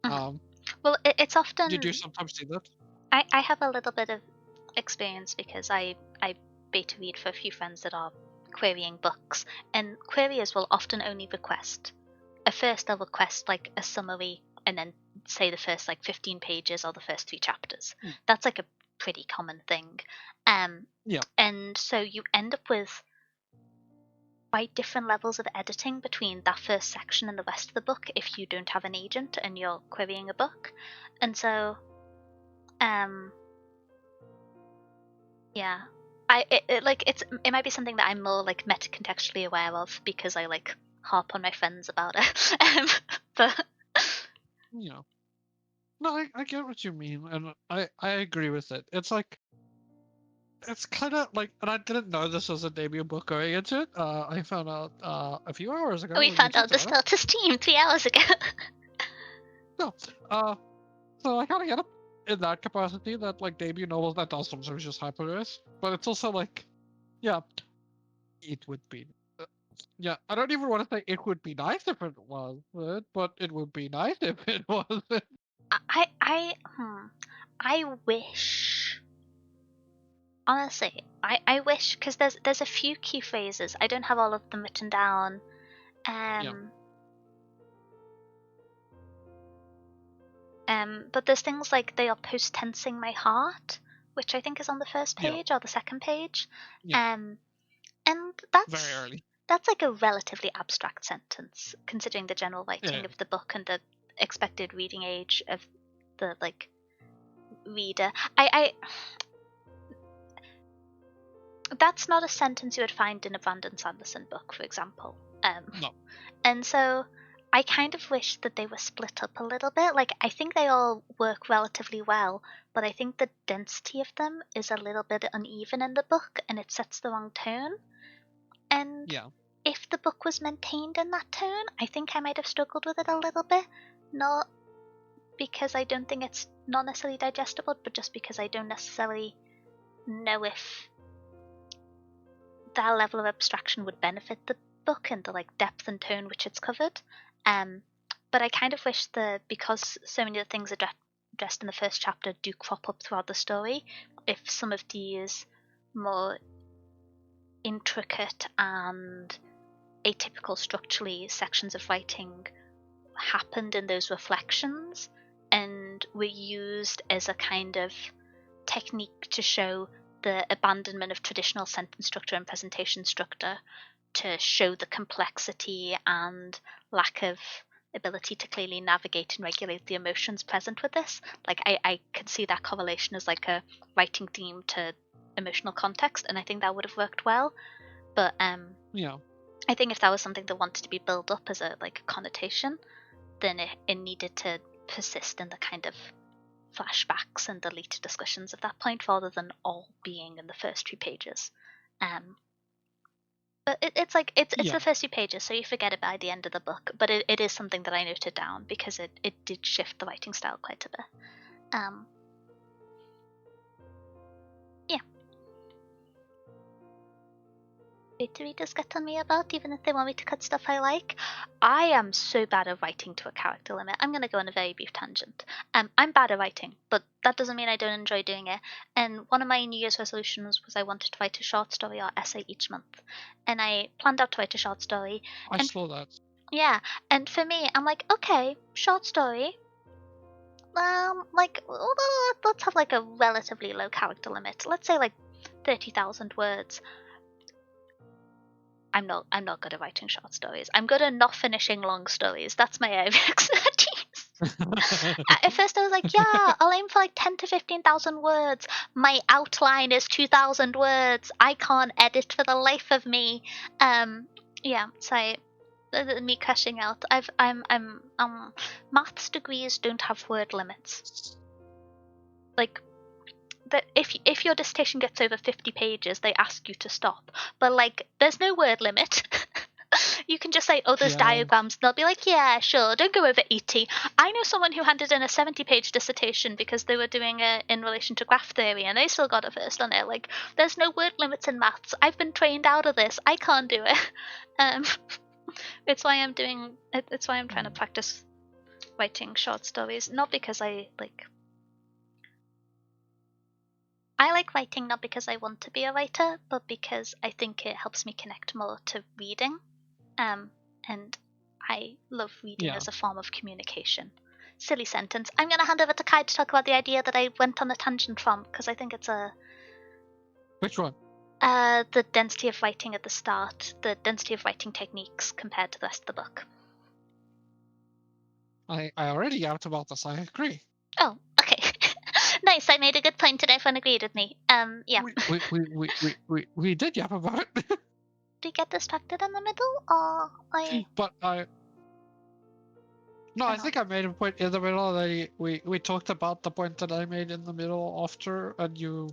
Mhm. Well, it's You do often sometimes see that. I have a little bit of experience because I beta read for a few friends that are querying books, and queryers will often only request at first they'll request like a summary and then say the first like 15 pages or the first 3 chapters. Mm. That's like a pretty common thing. Yeah. And so you end up with quite different levels of editing between that first section and the rest of the book if you don't have an agent and you're querying a book. And so yeah. It might be something that I'm more like meta contextually aware of because I like harp on my friends about it. But Yeah. No, I get what you mean, and I agree with it. It's like it's kind of like, and I didn't know this was a debut book going into it. I found out a few hours ago we when you found out tweeted the about it. status team 3 hours ago. No, so I kind of get it in that capacity that like debut novels that does sometimes just happen to us, but it's also like, yeah, it would be. Yeah, I don't even want to say it would be nice if it wasn't, but it would be nice if it wasn't. I wish. Honestly, I wish because there's a few key phrases. I don't have all of them written down. Yeah, Um, but there's things like they are post tensing my heart, which I think is on the first yeah, page or the second page. yeah. Um, and Very early. that's like a relatively abstract sentence considering the general Yeah, writing of the book and the expected reading age of the like reader. I that's not a sentence you would find in a Brandon Sanderson book, for example. no. And so I kind of wish that they were split up a little bit. Like, I think they all work relatively well, but I think the density of them is a little bit uneven in the book and it sets the wrong tone. And Yeah, if the book was maintained in that tone, I think I might have struggled with it a little bit. Not because I don't think it's not necessarily digestible, but just because I don't necessarily know if that level of abstraction would benefit the book and the like depth and tone which it's covered. But I kind of wish that because so many of the things addressed in the first chapter do crop up throughout the story, if some of these more intricate and atypical structurally sections of writing happened in those reflections and were used as a kind of technique to show the abandonment of traditional sentence structure and presentation structure to show the complexity and lack of ability to clearly navigate and regulate the emotions present with this. Like I can see that correlation as like a writing theme to emotional context, and I think that would have worked well. But yeah, I think if that was something that wanted to be built up as a like a connotation, then it needed to persist in the kind of flashbacks and the later discussions of that point rather than all being in the first 2 pages. Um, but it's like it's yeah. the first 2 pages, so you forget it by the end of the book. But it is something that I noted down because it did shift the writing style quite a bit. Um, yeah, beta readers get on me about even if they want me to cut stuff I like. I am so bad at writing to a character limit. I'm going to go on a very brief tangent. I'm bad at writing, but that doesn't mean I don't enjoy doing it. And one of my New Year's resolutions was I wanted to write a short story or essay each month. And I planned out to write a short story. I And saw that. yeah, and for me, I'm like, okay, short story. Like let's have like a relatively low character limit. Let's say like 30,000 words. I'm not good at writing short stories. I'm good at not finishing long stories. That's my area of expertise. At first I was like, yeah, I'll aim for like 10 to 15,000 words. My outline is 2,000 words. I can't edit for the life of me. Yeah, so me crashing out. Maths degrees don't have word limits. Like, if your dissertation gets over 50 pages, they ask you to stop. But like, there's no word limit. You can just say, oh, there's diagrams. And they'll be like, yeah, sure, don't go over 80. I know someone who handed in a 70-page dissertation because they were doing it in relation to graph theory, and they still got a first on it. Like, there's no word limits in maths. I've been trained out of this. I can't do it. It's why I'm trying to practice writing short stories. Not because I like writing, not because I want to be a writer, but because I think it helps me connect more to reading. And I love reading as a form of communication. Silly sentence. I'm going to hand over to Kai to talk about the idea that I went on a tangent from, because I think it's a... Which one? The density of writing at the start, the density of writing techniques compared to the rest of the book. I already yapped about this. I agree. Oh, okay. Nice. I made a good point and everyone agreed with me. Yeah. We did yap about it. Did you get distracted in the middle, or I? But no, I think I made a point in the middle. That we talked about the point that I made in the middle after, and you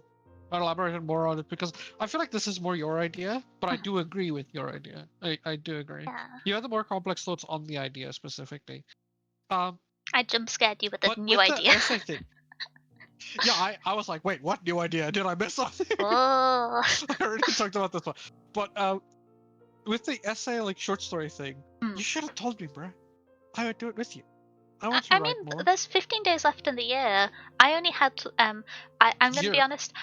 elaborated more on it, because I feel like this is more your idea, but I do agree with your idea. I do agree. Yeah. You have the more complex thoughts on the idea specifically. I jump scared you with a new with idea. The essay thing, yeah, I was like, wait, what new idea? Did I miss something? Oh. I already talked about this one. But with the essay, like, short story thing, you should have told me, bruh. I would do it with you. I want you to write more. There's 15 days left in the year. I only had I'm going to be honest.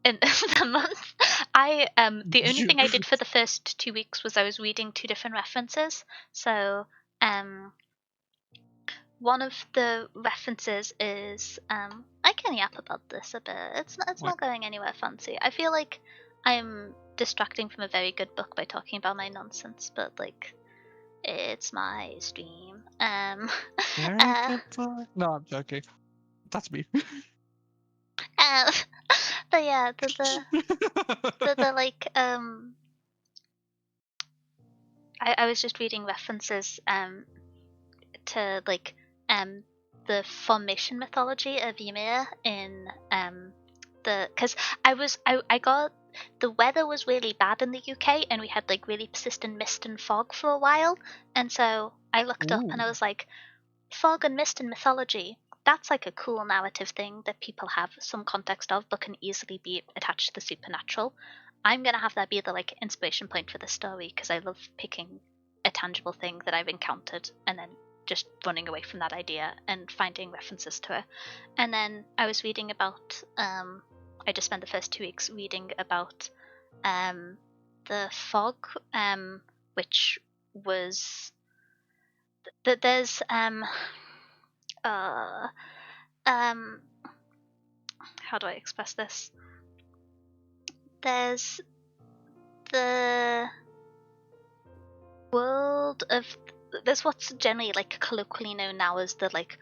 In the month, the only thing I did for the first 2 weeks was I was reading 2 different references. So one of the references is I can yap about this a bit. It's not going anywhere fancy. I feel like I'm distracting from a very good book by talking about my nonsense, but like, it's my stream. Very good book. No, I'm joking. That's me. But yeah, the like I was just reading references to like the formation mythology of Ymir in because I got the weather was really bad in the UK and we had like really persistent mist and fog for a while, and so I looked up and I was like, fog and mist in mythology, that's like a cool narrative thing that people have some context of but can easily be attached to the supernatural. I'm gonna have that be the like inspiration point for the story, because I love picking a tangible thing that I've encountered and then just running away from that idea and finding references to it. And then I was reading about I just spent the first 2 weeks reading about the fog, which was that there's how do I express this? There's the world of there's what's generally like colloquially known now as the like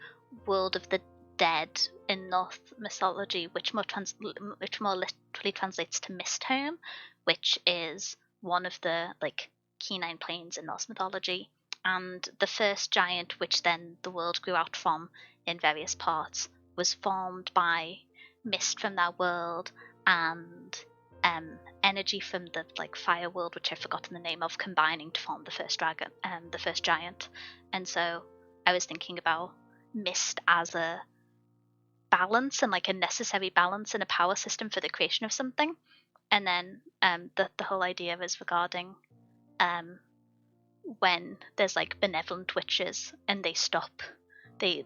world of the dead in Norse mythology, which more literally translates to Misthome, which is one of the like key 9 planes in Norse mythology, and the first giant, which then the world grew out from in various parts, was formed by mist from that world and energy from the like fire world, which I've forgotten the name of, combining to form the first dragon, the first giant. And so I was thinking about mist as a balance and like a necessary balance in a power system for the creation of something. And then the whole idea was regarding when there's like benevolent witches and they stop, the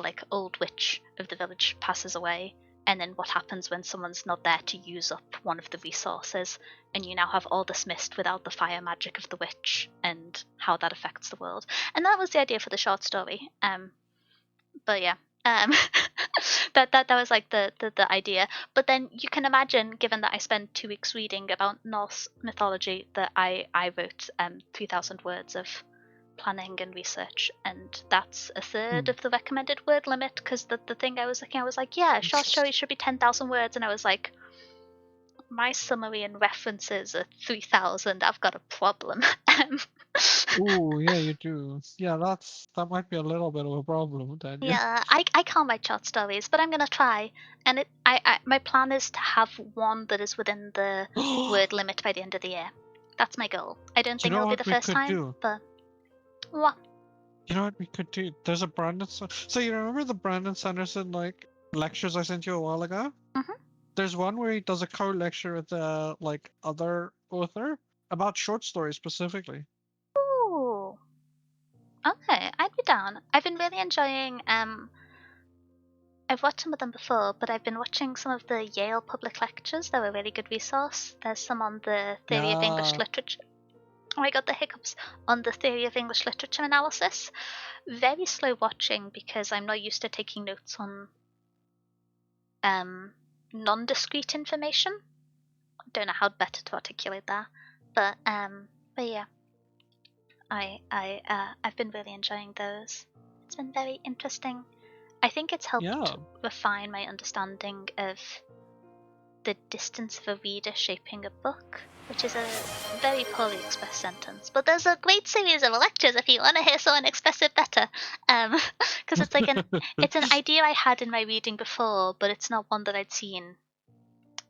like old witch of the village passes away, and then what happens when someone's not there to use up one of the resources, and you now have all this mist without the fire magic of the witch, and how that affects the world. And that was the idea for the short story. But yeah, that was like the idea. But then you can imagine, given that I spent 2 weeks reading about Norse mythology, that I wrote 3,000 words of planning and research, and that's a third Hmm. of the recommended word limit. Because the thing I was looking at was like, yeah, a short story should be 10,000 words, and I was like, my summary and references are 3,000. I've got a problem. Ooh, yeah, you do. Yeah, that might be a little bit of a problem then. Yeah. Yeah, I can't write short stories, but I'm gonna try. And my plan is to have one that is within the word limit by the end of the year. That's my goal. I don't Do you think know it'll be what the we first could time, do? but what? You know what we could do? There's a Brandon. So you remember the Brandon Sanderson like lectures I sent you a while ago? Mhm. There's one where he does a co-lecture with a like other author about short stories specifically. Ooh. Okay, I'd be down. I've been really enjoying. I've watched some of them before, but I've been watching some of the Yale public lectures. They're a really good resource. There's some on the theory of English Yeah. literature. Oh, I got the hiccups on the theory of English literature analysis. Very slow watching because I'm not used to taking notes on non-discrete information. Don't know how better to articulate that, but yeah, I've been really enjoying those. It's been very interesting. I think it's helped Yeah. refine my understanding of the distance of a reader shaping a book, which is a very poorly expressed sentence. But there's a great series of lectures if you want to hear someone express it better, because it's like it's an idea I had in my reading before, but it's not one that I'd seen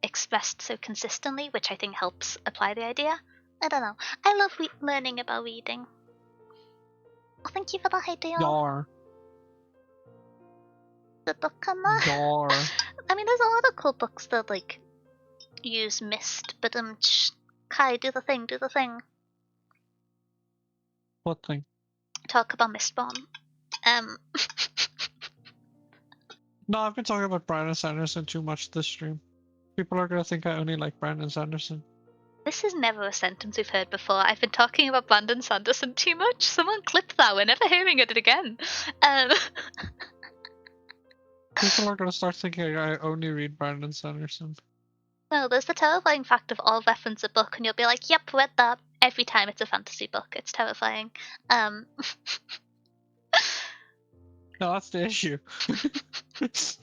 expressed so consistently, which I think helps apply the idea. I don't know. I love learning about reading. Oh, thank you for the idea. Yar. The book on that. Yar. I mean, there's a lot of cool books that like use mist, but Kai, do the thing, do the thing. What thing? Talk about Mistborn. Um, No, I've been talking about Brandon Sanderson too much this stream. People are gonna think I only like Brandon Sanderson. this is never a sentence we've heard before. I've been talking about Brandon Sanderson too much. Someone clip that. We're never hearing it again. People are gonna start thinking I only read Brandon Sanderson. No, there's the terrifying fact of I'll reference a book and you'll be like, yep, read that. Every time it's a fantasy book. It's terrifying. No, that's the issue. That's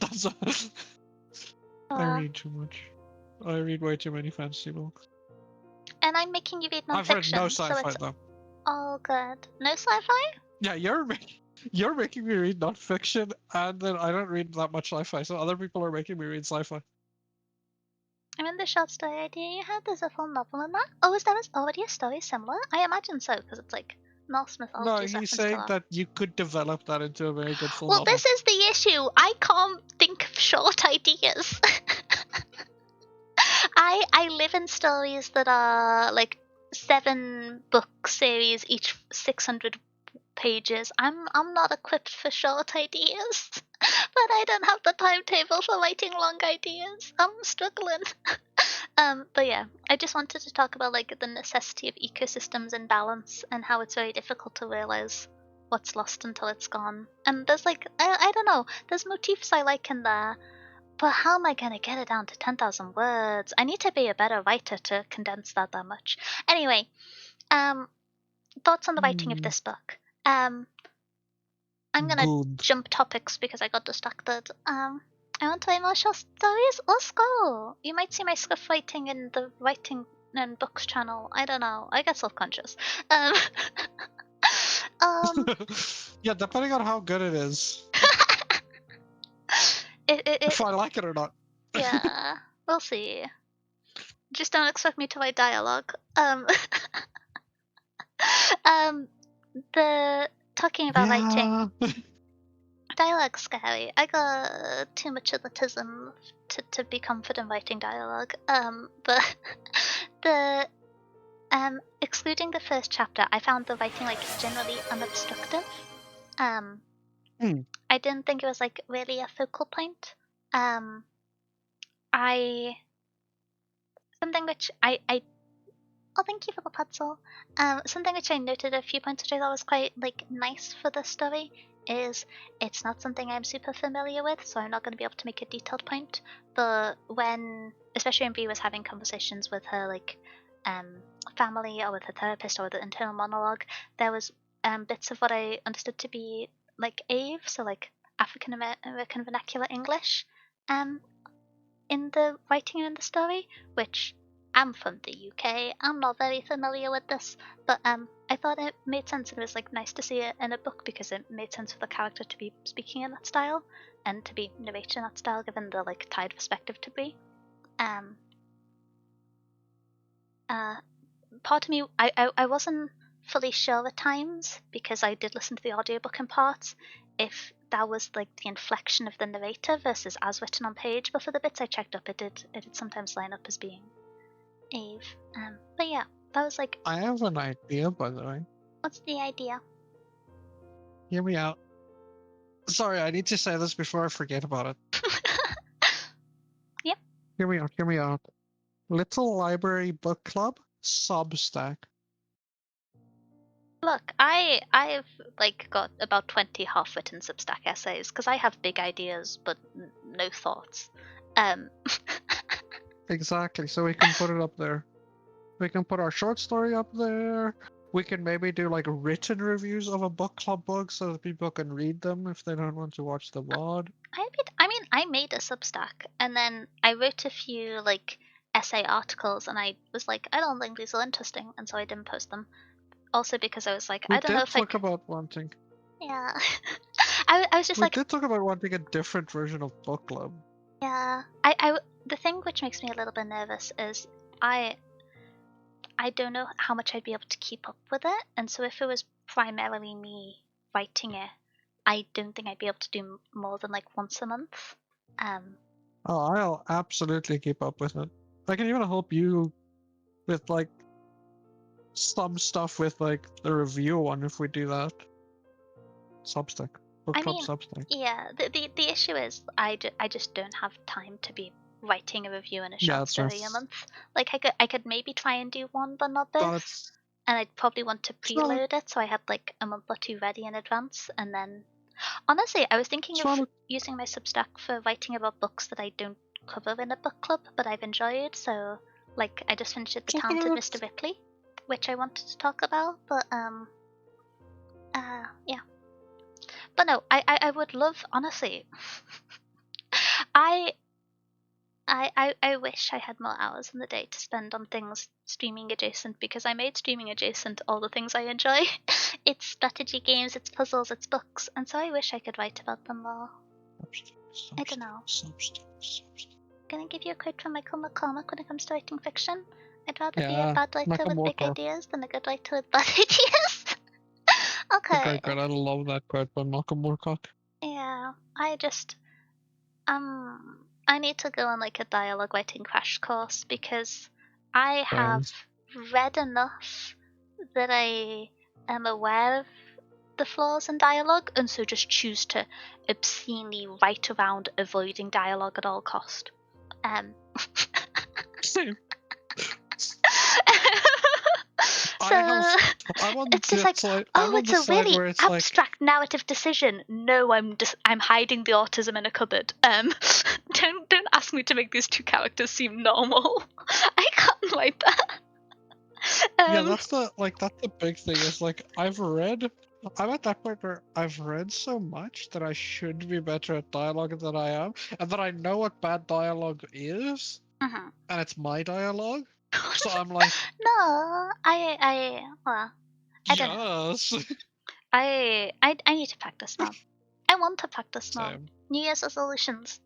I read too much. I read way too many fantasy books. And I'm making you read I've read no nonfiction, so sci-fi it's though. all good. No sci-fi? Yeah, you're making me read nonfiction, and then I don't read that much sci-fi, so other people are making me read sci-fi. I mean, the short story idea you had, there's a full novel in that. Oh, is there already a story similar? I imagine so, because it's like Norse No, mythology is he's referenced a saying lot. that you could develop that into a very good full Well, novel. this is the issue. I can't think of short ideas. I live in stories that are like 7-book series, each 600 pages. I'm not equipped for short ideas, but I don't have the timetable for writing long ideas. I'm struggling. But yeah, I just wanted to talk about like the necessity of ecosystems and balance and how it's very difficult to realize what's lost until it's gone. And there's like I don't know, there's motifs I like in there, but how am I gonna get it down to 10,000 words? I need to be a better writer to condense that much. Anyway, thoughts on the writing of this book. I'm gonna Good. jump topics because I got distracted. I want to write more short stories. Let's go. You might see my script writing in the writing and books channel. I don't know. I get self-conscious. Um, Yeah, depending on how good it is. If I like it or not. yeah, we'll see. Just don't expect me to write dialogue. Um, the talking about writing. Yeah. Dialogue's scary. I got too much of autism to be confident writing dialogue. But the excluding the first chapter, I found the writing like generally unobstructive. Hmm. I didn't think it was like really a focal point. I something which I oh, thank you for the puzzle. Something which I noted a few points which I thought was quite like nice for the story is it's not something I'm super familiar with, so I'm not going to be able to make a detailed point. But when, especially when Brie was having conversations with her like family or with her therapist or with the internal monologue, there was bits of what I understood to be like AVE, so like African American vernacular English, in the writing and in the story, which I'm from the UK. I'm not very familiar with this, but I thought it made sense and it was like nice to see it in a book because it made sense for the character to be speaking in that style and to be narrated in that style, given the like tied perspective to be. Part of me, I wasn't fully sure at times because I did listen to the audiobook in parts if that was like the inflection of the narrator versus as written on page, but for the bits I checked up, it did sometimes line up as being Eve. But yeah, that was like. I have an idea, by the way. What's the idea? Hear me out. Sorry, I need to say this before I forget about it. Yep. Hear me out. Hear me out. Little Library Book Club Substack. Look, I've like got about 20 half-written Substack essays because I have big ideas but no thoughts. Exactly. So we can put it up there. We can put our short story up there. We can maybe do like written reviews of a book club book so that people can read them if they don't want to watch the VOD. I made a Substack and then I wrote a few like essay articles and I was like, I don't think these are interesting, and so I didn't post them. Also because I was like, We I don't know did if I talk about wanting. Yeah. I was just We like, did talk about wanting a different version of book club. yeah. The thing which makes me a little bit nervous is I don't know how much I'd be able to keep up with it, and so if it was primarily me writing it, I don't think I'd be able to do more than like once a month. Oh, I'll absolutely keep up with it. I can even help you with like some stuff with like the review one if we do that. Substack. Book I club mean, Substack. yeah. The issue is I just don't have time to be writing a review and a Yeah, short that's fair. story a month. Like I could maybe try and do one, but not But both. And I'd probably want to it's not. preload it so I had like a month or two ready in advance, and then honestly, I was thinking It's of not. using my Substack for writing about books that I don't cover in a book club, but I've enjoyed. So, like, I just finished The Check it Talented out. Mr. Ripley, which I wanted to talk about, but yeah. But no, I would love, honestly. I I wish I had more hours in the day to spend on things streaming adjacent because I made streaming adjacent all the things I enjoy. It's strategy games, it's puzzles, it's books, and so I wish I could write about them more. I don't know. Substack. Gonna give you a quote from Michael McCormack when it comes to writing fiction. I'd rather be a Yeah, bad writer with big Nakamura. ideas than a good writer with bad ideas. Okay. Okay, good. I love that quote by Malcolm Moorcock. Yeah. I need to go on like a dialogue writing crash course because I have read enough that I am aware of the flaws in dialogue, and so just choose to obscenely write around avoiding dialogue at all cost. Same. So I'm on it's just like, side. oh, I'm on it's the a side really where it's like, abstract narrative decision. No, I'm hiding the autism in a cupboard. Don't ask me to make these two characters seem normal. I can't write that. yeah, that's the big thing. Is like I'm at that point where I've read so much that I should be better at dialogue than I am, and that I know what bad dialogue is, Mhm. and it's my dialogue. So I'm like, No, well, I don't know. yes. I need to practice more. I want to practice more. Same. New Year's resolutions.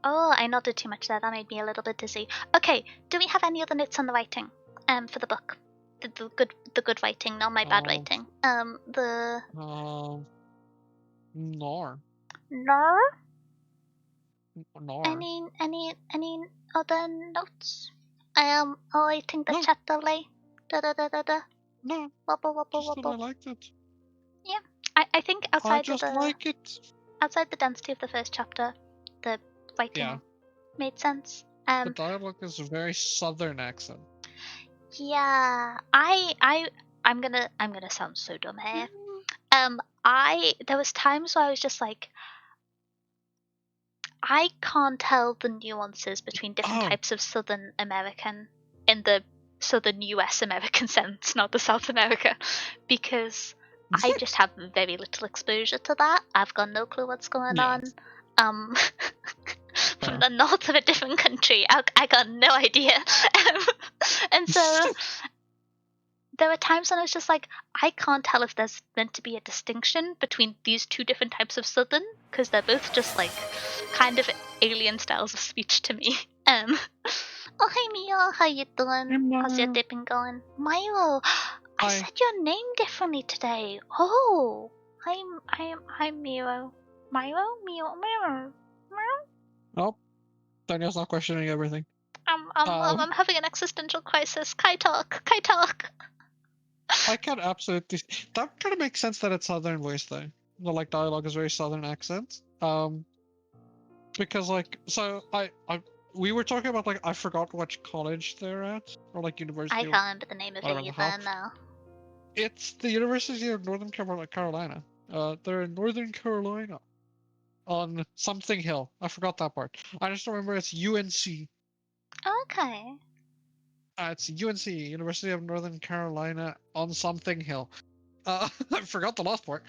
Oh, I nodded too much there. That made me a little bit dizzy. Okay, do we have any other notes on the writing? For the book, the good writing, not my bad Um, writing. The nor, no. nor. Any other notes? Oh, I think the No, chapter lay. Da da da da da. no. Wobble wobble Just that I wobble. liked it. Yeah, I think I just like it. outside the density of the first chapter, the Yeah. writing made sense. The dialogue is a very southern accent. Yeah, I'm gonna sound so dumb here. There was times where I was just like, I can't tell the nuances between different Oh, types of Southern American in the southern US American sense, not the South America, because I just have very little exposure to that. I've got no clue what's going on. From the north of a different country, I got no idea. And so there were times when I was just like, I can't tell if there's meant to be a distinction between these two different types of southern, because they're both just like kind of alien styles of speech to me. Oh, hi Mio, how you doing? How's your day been going? Milo, I said your name differently today. Oh, hi Mio. Milo. Oh, Daniel's not questioning everything. I'm having an existential crisis. Kai talk. I can absolutely. That kind of makes sense that it's southern voice though. The like dialogue is very southern accent. Because like we were talking about like I forgot which college they're at or like university. I can't remember the name of it either now. It's the University of Northern Carolina. They're in Northern Carolina on something hill. I forgot that part. I just remember it's UNC. Okay. It's UNC, University of Northern Carolina on something hill. I forgot the last part.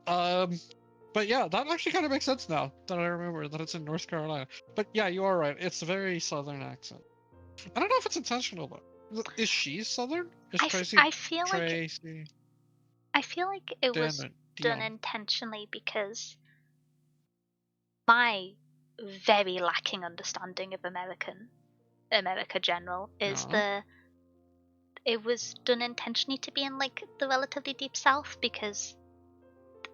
But yeah, that actually kind of makes sense now that I remember that it's in North Carolina. But yeah, you are right. It's a very southern accent. I don't know if it's intentional though. Is she southern? Is Tracy? I feel like it was done Deonn. intentionally because my very lacking understanding of America general is it was done intentionally to be in like the relatively deep south, because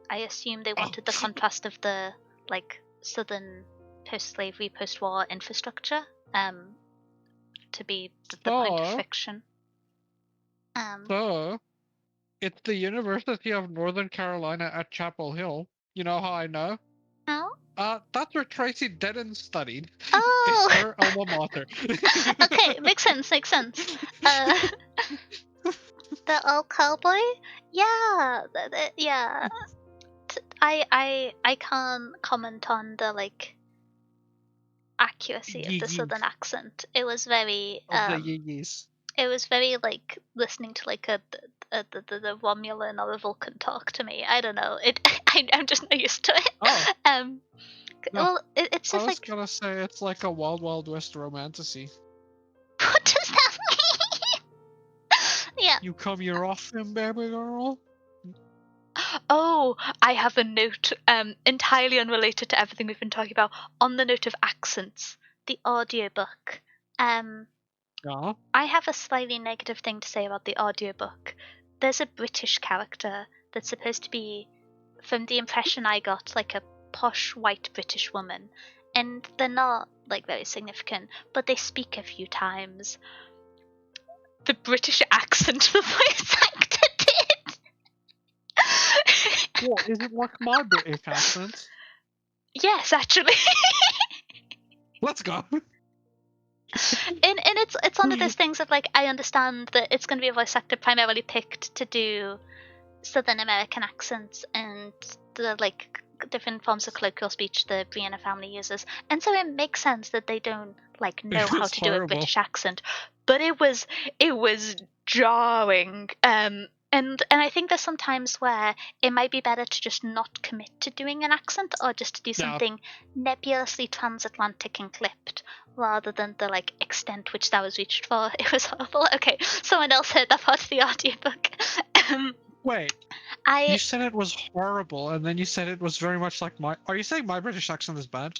I assume they wanted the contrast of the like southern post-slavery, post-war infrastructure to be the point of fiction. So it's the University of Northern Carolina at Chapel Hill. You know how I know? How? That's where Tracy Deonn studied. Oh! It's her alma mater. Okay, makes sense. The old cowboy? Yeah, yeah. I can't comment on the like accuracy of the southern accent. It was very it was very like listening to like the Romulan or a Vulcan talk to me. I don't know. I'm just not used to it. Well, it's just I was gonna say it's like a Wild Wild West romantasy. What does that mean? Yeah. You come here often, baby girl? Oh, I have a note, entirely unrelated to everything we've been talking about. On the note of accents, the audiobook. Yeah. I have a slightly negative thing to say about the audiobook. There's a British character that's supposed to be, from the impression I got, like a posh white British woman, and they're not like very significant, but they speak a few times. The British accent the voice actor did. What, is it like my British accent? Yes, actually. Let's go. And it's one of those things of like, I understand that it's going to be a voice actor primarily picked to do Southern American accents and the like different forms of colloquial speech the Brianna family uses, and so it makes sense that they don't like know how to do a British accent. But it was jarring. And I think there's some times where it might be better to just not commit to doing an accent, or just to do something nebulously transatlantic and clipped, rather than the like extent which that was reached for. It was horrible. Okay, someone else heard that part of the audiobook. Wait. You said it was horrible, and then you said it was very much like my. Are you saying my British accent is bad?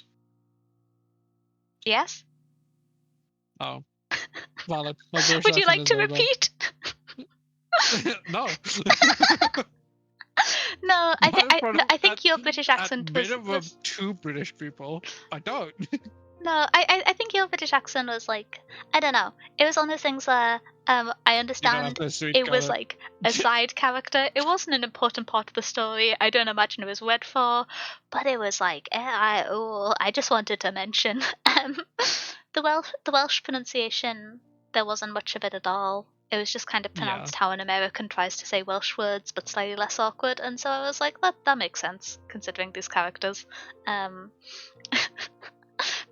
Yes. Oh. Valid. Would you like to repeat? No. No, I think your British accent was minimum 2 British people. I don't. No, I think your British accent was like, I don't know. It was one of those things where I understand it was like a side character. It wasn't an important part of the story. I don't imagine it was read for, but it was like I just wanted to mention the Welsh pronunciation. There wasn't much of it at all. It was just kind of pronounced how an American tries to say Welsh words, but slightly less awkward. And so I was like, that makes sense considering these characters.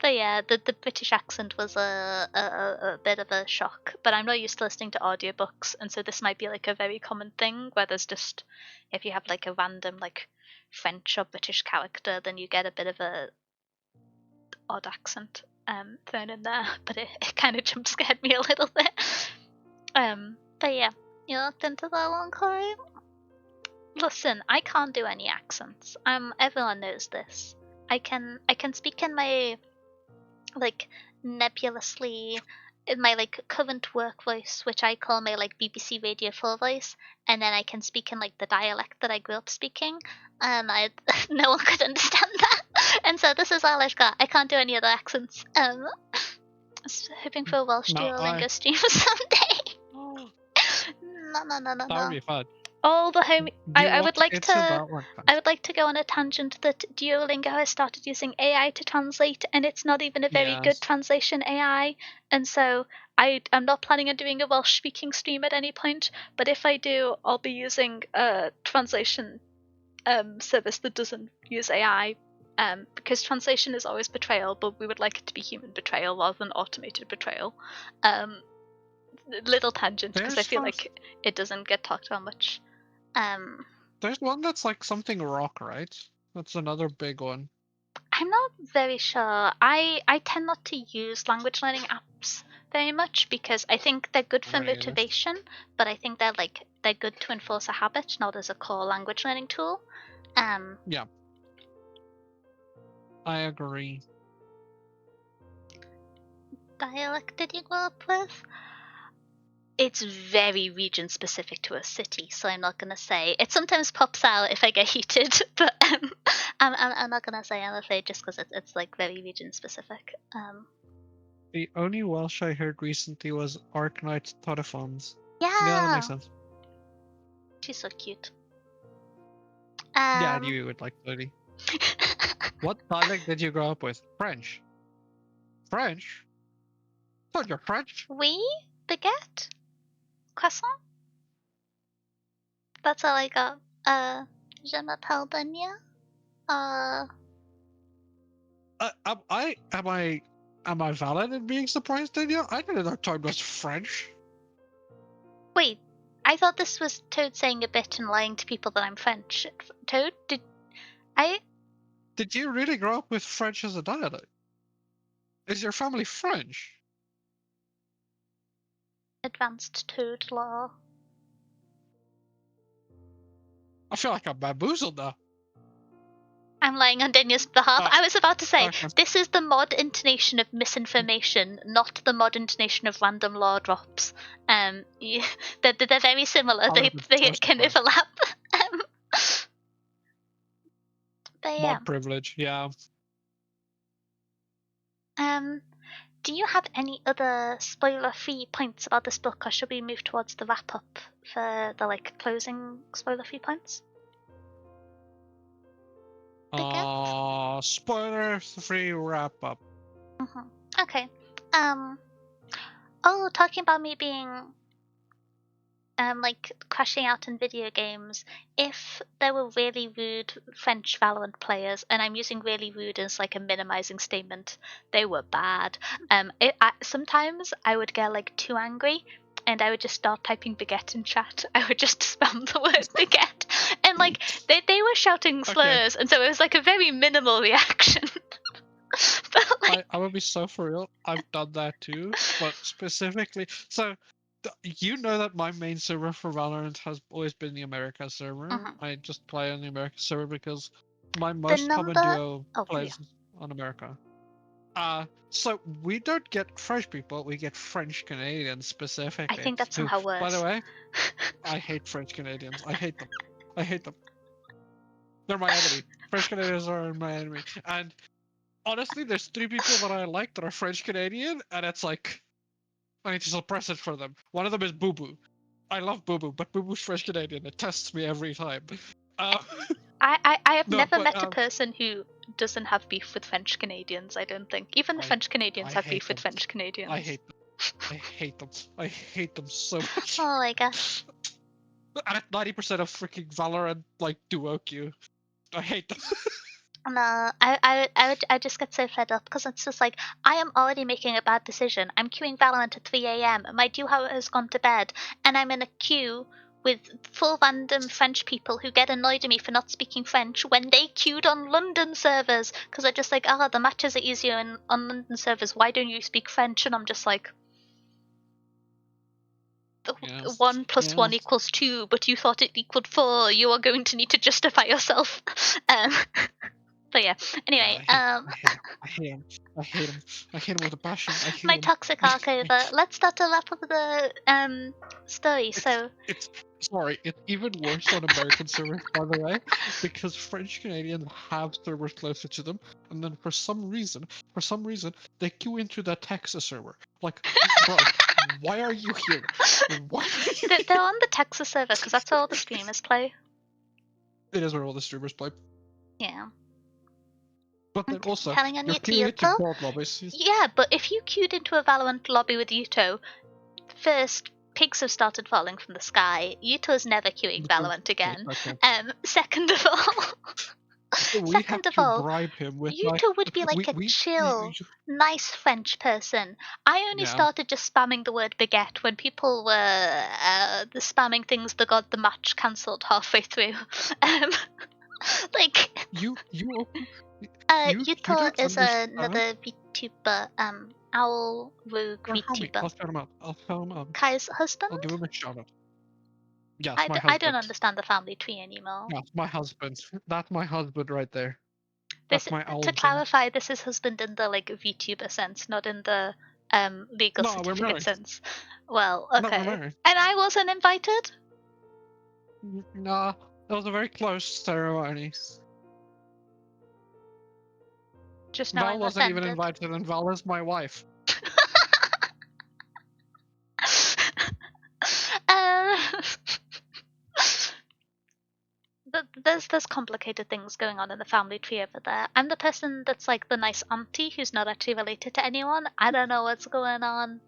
But But yeah, the British accent was a bit of a shock. But I'm not used to listening to audiobooks, and so this might be like a very common thing where there's just, if you have like a random like French or British character, then you get a bit of a odd accent thrown in there. But it kind of jump scared me a little bit. But yeah, you looked into that one, Corey? Listen, I can't do any accents. Everyone knows this. I can speak in my like nebulously in my like current work voice, which I call my like BBC Radio 4 voice, and then I can speak in like the dialect that I grew up speaking, and I no one could understand that, and so this is all I've got. I can't do any other accents. Hoping for a Welsh No, Duolingo stream someday. Oh, No. that would be fun. All the home. I would like Into to. that one I would like to go on a tangent that Duolingo has started using AI to translate, and it's not even a very good Yes. translation AI. And so I'm not planning on doing a Welsh speaking stream at any point. But if I do, I'll be using a translation service that doesn't use AI. Because translation is always betrayal, but we would like it to be human betrayal rather than automated betrayal. Little tangent because I feel like it doesn't get talked about much. There's one that's like something rock, right? That's another big one. I'm not very sure. I tend not to use language learning apps very much because I think they're good for Right. motivation, but I think they're good to enforce a habit, not as a core language learning tool. Yeah. I agree. Dialect did you grow up with? It's very region specific to a city, so I'm not gonna say. It sometimes pops out if I get heated, but I'm not gonna say. I'm afraid just because it's like very region specific. The only Welsh I heard recently was Arknight Totifons. Yeah, that makes sense. She's so cute. Yeah, you would like Lily. What dialect did you grow up with? French. French? Thought you're French. Oui, baguette, croissant. That's all I got. Je m'appelle Dania. Am I valid in being surprised, Daniel? I didn't know Toad was French. Wait, I thought this was Toad saying a bit and lying to people that I'm French. Toad, Did you really grow up with French as a dialect? Is your family French? Advanced Toad law. I feel like I'm bamboozled now. I'm lying on Dania's behalf. I was about to say, okay. This is the mod intonation of misinformation, not the mod intonation of random law drops. They're very similar. They can overlap. But yeah. Mod privilege, yeah. Do you have any other spoiler-free points about this book, or should we move towards the wrap-up for the like closing spoiler-free points? Spoiler-free wrap-up. Okay. Oh, talking about me being like crashing out in video games. If there were really rude French Valorant players, and I'm using really rude as like a minimizing statement, they were bad. Sometimes I would get like too angry, and I would just start typing baguette in chat. I would just spam the word baguette, and like they were shouting slurs, and so it was like a very minimal reaction. But like, I would be so for real. I've done that too, but specifically, so you know that my main server for Valorant has always been the America server. I just play on the America server because my most common duo plays on America. So we don't get French people, we get French Canadians specifically. I think that's somehow worse. By the way, I hate French Canadians. I hate them. I hate them. They're my enemy. French Canadians are my enemy. And honestly, there's 3 people that I like that are French Canadian, and it's like I need to suppress it for them. One of them is Boo Boo. I love Boo Boo, but Boo Boo's French Canadian. It tests me every time. I have never met a person who doesn't have beef with French Canadians. I don't think even the French Canadians have beef with French Canadians. I hate them. I hate them. I hate them so much. Oh my gosh. And 90% of freaking Valorant like duo queue. I hate them. No, I just get so fed up because it's just like I am already making a bad decision. I'm queuing Valorant at 3 a.m. My duo has gone to bed, and I'm in a queue with full random French people who get annoyed at me for not speaking French when they queued on London servers because they're just like, the matches are easier on London servers. Why don't you speak French? And I'm just like, Yes. 1 + 1 Yes. = 2, but you thought it equaled 4. You are going to need to justify yourself. um, But yeah, anyway, I hate him. I hate him. I hate him. I hate him with a passion. I hate my him. toxic arc over. Let's start to wrap up the story. It's So it's sorry, it's even worse on American servers, by the way, because French Canadians have servers closer to them, and then for some reason, they queue into the Texas server. Like, bro, why are you here? Why are you they're here? on the Texas server because that's where all the streamers play. It is where all the streamers play. Yeah. But then also, Telling on you're you, queuing into Yuto? God lobbies. Yeah, but if you queued into a Valorant lobby with Yuto, first, pigs have started falling from the sky. Yuto's never queuing Valorant again. Okay. Second of all, We have second of to all, bribe him with like Yuto would be like a we chill, nice French person. I only yeah. started just spamming the word baguette when people were spamming things that got the match cancelled halfway through. Um, like, You you Yuto don't is understand. another VTuber, Owl Rogue Or tell me, VTuber. I'll shout him out. I'll shout him out. Kai's husband? I'll give him a shout out. Yes, my I don't husband. understand the family tree anymore. Yes, my husband. That's my husband right there. This, That's my to husband. clarify, this is husband in the like VTuber sense, not in the legal No, we're certificate married. sense. Well, No, we're okay. married. And I wasn't invited? Nah, that was a very close ceremony. Just now Val I'm wasn't even offended. invited, and Val is my wife. uh, there's complicated things going on in the family tree over there. I'm the person that's like the nice auntie who's not actually related to anyone. I don't know what's going on.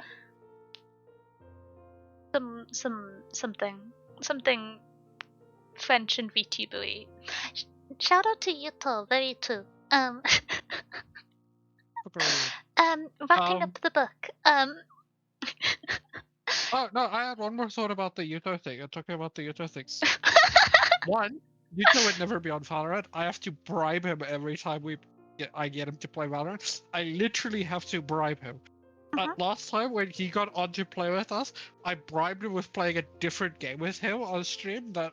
Something French and VTuber-y. Shout out to Yuto, very too. Wrapping Um. up the book. Oh no, I had one more thought about the Yuto thing. I'm talking about the Yuto things. One, Yuto would never be on Valorant. I have to bribe him every time I get him to play Valorant. I literally have to bribe him. Last time when he got on to play with us, I bribed him with playing a different game with him on stream that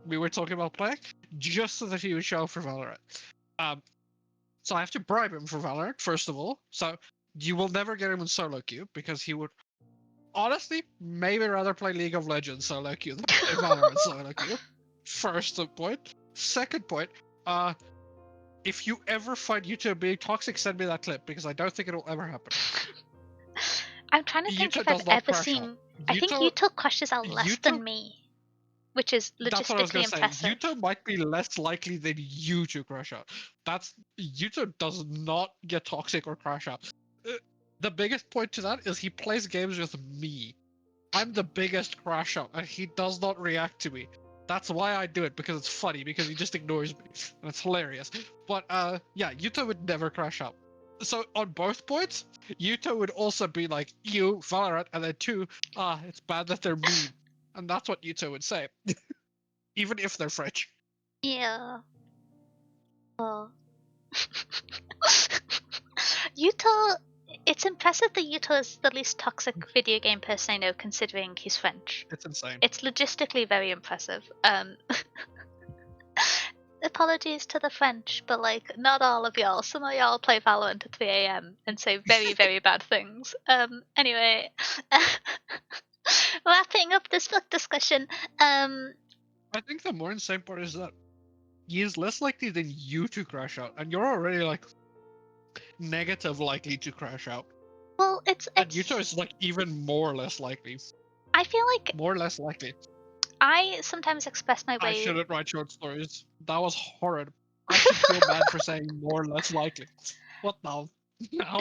we were talking about playing, just so that he would show up for Valorant. So I have to bribe him for Valorant, first of all. So you will never get him in solo queue because he would honestly maybe rather play League of Legends solo queue than play Valorant solo queue. First point. Second point, if you ever find Yuto being toxic, send me that clip because I don't think it'll ever happen. I'm trying to think Yuto if I've does not ever crash seen. out. I think Yuto crashes out less than me, which is That's what I was logistically gonna say. impressive. Yuto might be less likely than you to crash out. Yuto does not get toxic or crash out. The biggest point to that is he plays games with me. I'm the biggest crash out, and he does not react to me. That's why I do it, because it's funny, because he just ignores me, and it's hilarious. But yeah, Yuto would never crash out. So on both points, Yuto would also be like, you, Valorant, and then two, it's bad that they're mean. And that's what Yuto would say. Even if they're French. Yeah. Oh. Yuto. It's impressive that Yuto is the least toxic video game person I know, considering he's French. It's insane. It's logistically very impressive. Apologies to the French, but like not all of y'all. Some of y'all play Valorant at 3 a.m. and say very, very bad things. Anyway, wrapping up this book discussion. I think the more insane part is that he is less likely than you to crash out, and you're already like negative likely to crash out. Well, it's And Yuto is like even more or less likely. I feel like More or less likely. I sometimes express my way. I shouldn't write short stories. That was horrid. I should feel bad for saying more or less likely. What the?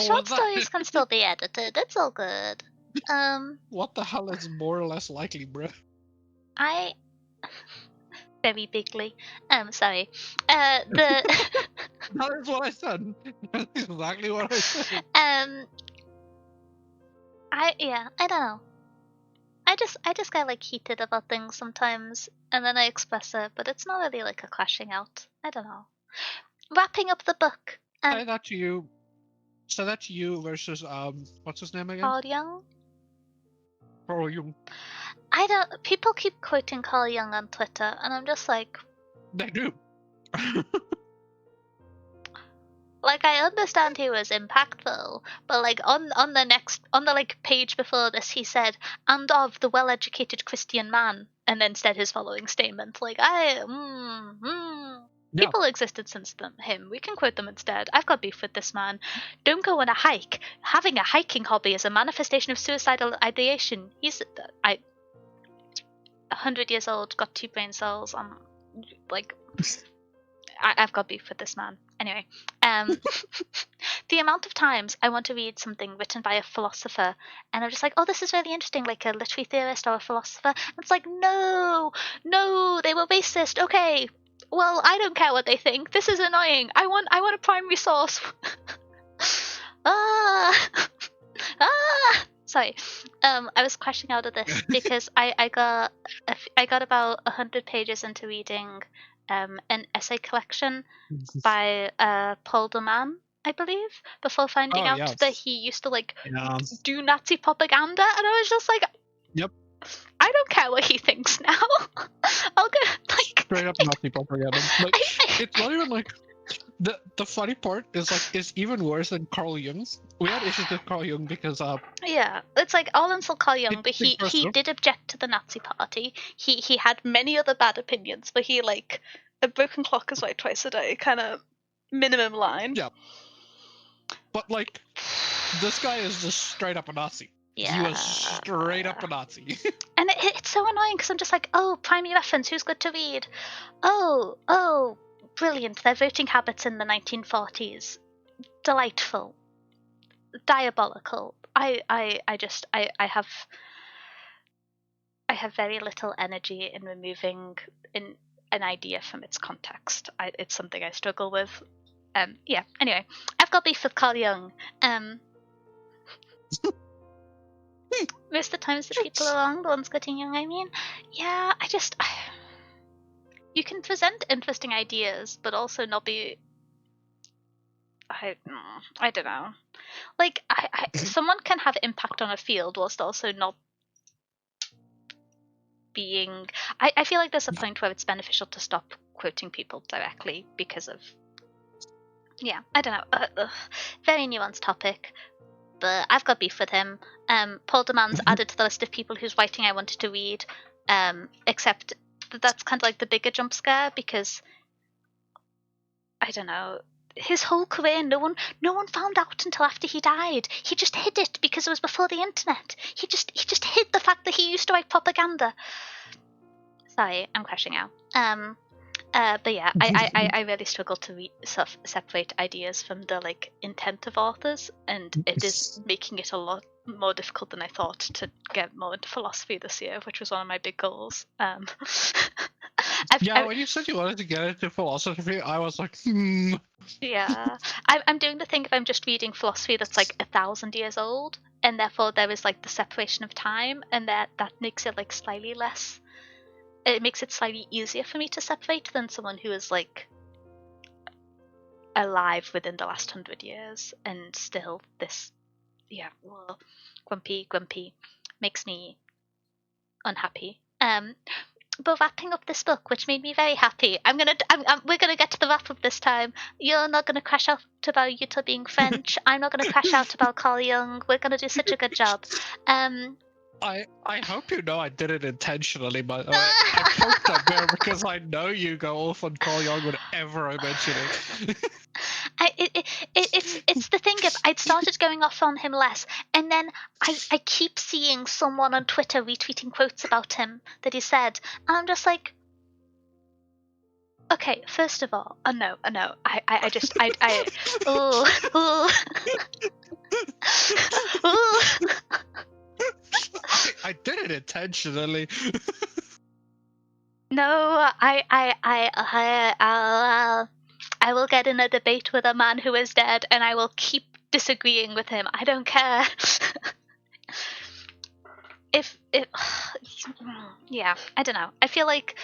Short stories can still be edited. It's all good. What the hell is more or less likely, bro? very bigly. Sorry. The That is what I said. That's exactly what I said. I don't know. I just get like heated about things sometimes, and then I express it, but it's not really like a crashing out. I don't know. Wrapping up the book. Say that to you. Say that to you versus what's his name again? Carl Jung. Carl Jung. I don't. People keep quoting Carl Jung on Twitter, and I'm just like, They do. like I understand he was impactful, but like on the like page before this, he said, "and of the well-educated Christian man," and then said his following statement, like Yeah. people existed since him. We can quote them instead. I've got beef with this man. Don't go on a hike. Having a hiking hobby is a manifestation of suicidal ideation. He's 100 years old, got 2 brain cells. I'm like, I've got beef with this man. Anyway, the amount of times I want to read something written by a philosopher, and I'm just like, oh, this is really interesting, like a literary theorist or a philosopher. And it's like, no, they were racist. Okay, well, I don't care what they think. This is annoying. I want a primary source. Sorry, I was crashing out of this because I got about 100 pages into reading an essay collection by Paul Deonn, I believe, before finding out that he used to like do Nazi propaganda, and I was just like, yep, I don't care what he thinks now. I'll go like straight up Nazi propaganda. Like it's not even like the funny part is even worse than Carl Jung's. We had issues with Carl Jung because yeah, it's like all insult Carl Jung, but he personal. did object to the Nazi Party. He had many other bad opinions, but he like a broken clock is right twice a day kind of minimum line. Yeah. But like this guy is just straight up a Nazi. Yeah. He was straight up a Nazi. And it's so annoying because I'm just like, oh, primary reference, who's good to read? Oh, brilliant, their voting habits in the 1940s. Delightful. Diabolical. I have very little energy in removing an idea from its context. It's something I struggle with. Yeah, anyway, I've got beef with Carl Jung. Most of the times the people are wrong, the ones quoting Jung, I mean. Yeah, you can present interesting ideas, but also not be. I don't know. Like, someone can have impact on a field whilst also not being. I feel like there's a point where it's beneficial to stop quoting people directly because of. Yeah, I don't know. Very nuanced topic, but I've got beef with him. Paul Deonn's added to the list of people whose writing I wanted to read, except that's kind of like the bigger jump scare because I don't know. His whole career, no one found out until after he died. He just hid it because it was before the internet. He just hid the fact that he used to write propaganda. Sorry, I'm crashing out. But yeah, I really struggle to separate ideas from the like intent of authors, and it is making it a lot more difficult than I thought to get more into philosophy this year, which was one of my big goals. When you said you wanted to get into philosophy, I was like, Yeah, I'm doing the thing if I'm just reading philosophy that's like 1,000 years old, and therefore there is like the separation of time, and that makes it like slightly less. It makes it slightly easier for me to separate than someone who is like alive within the last 100 years and still this. Yeah, well, grumpy makes me unhappy. But wrapping up this book, which made me very happy, we're gonna get to the wrap up this time. You're not gonna crash out about Yuta being French. I'm not gonna crash out about Carl Jung. We're gonna do such a good job. I hope you know I did it intentionally, by the way. I poked that bear because I know you go off on Carl Jung whenever I mention it. It's the thing of I'd started going off on him less, and then I keep seeing someone on Twitter retweeting quotes about him that he said, and I'm just like, okay, first of all, no, I I did it intentionally. No, I will get in a debate with a man who is dead, and I will keep disagreeing with him. I don't care. if yeah, I don't know. I feel like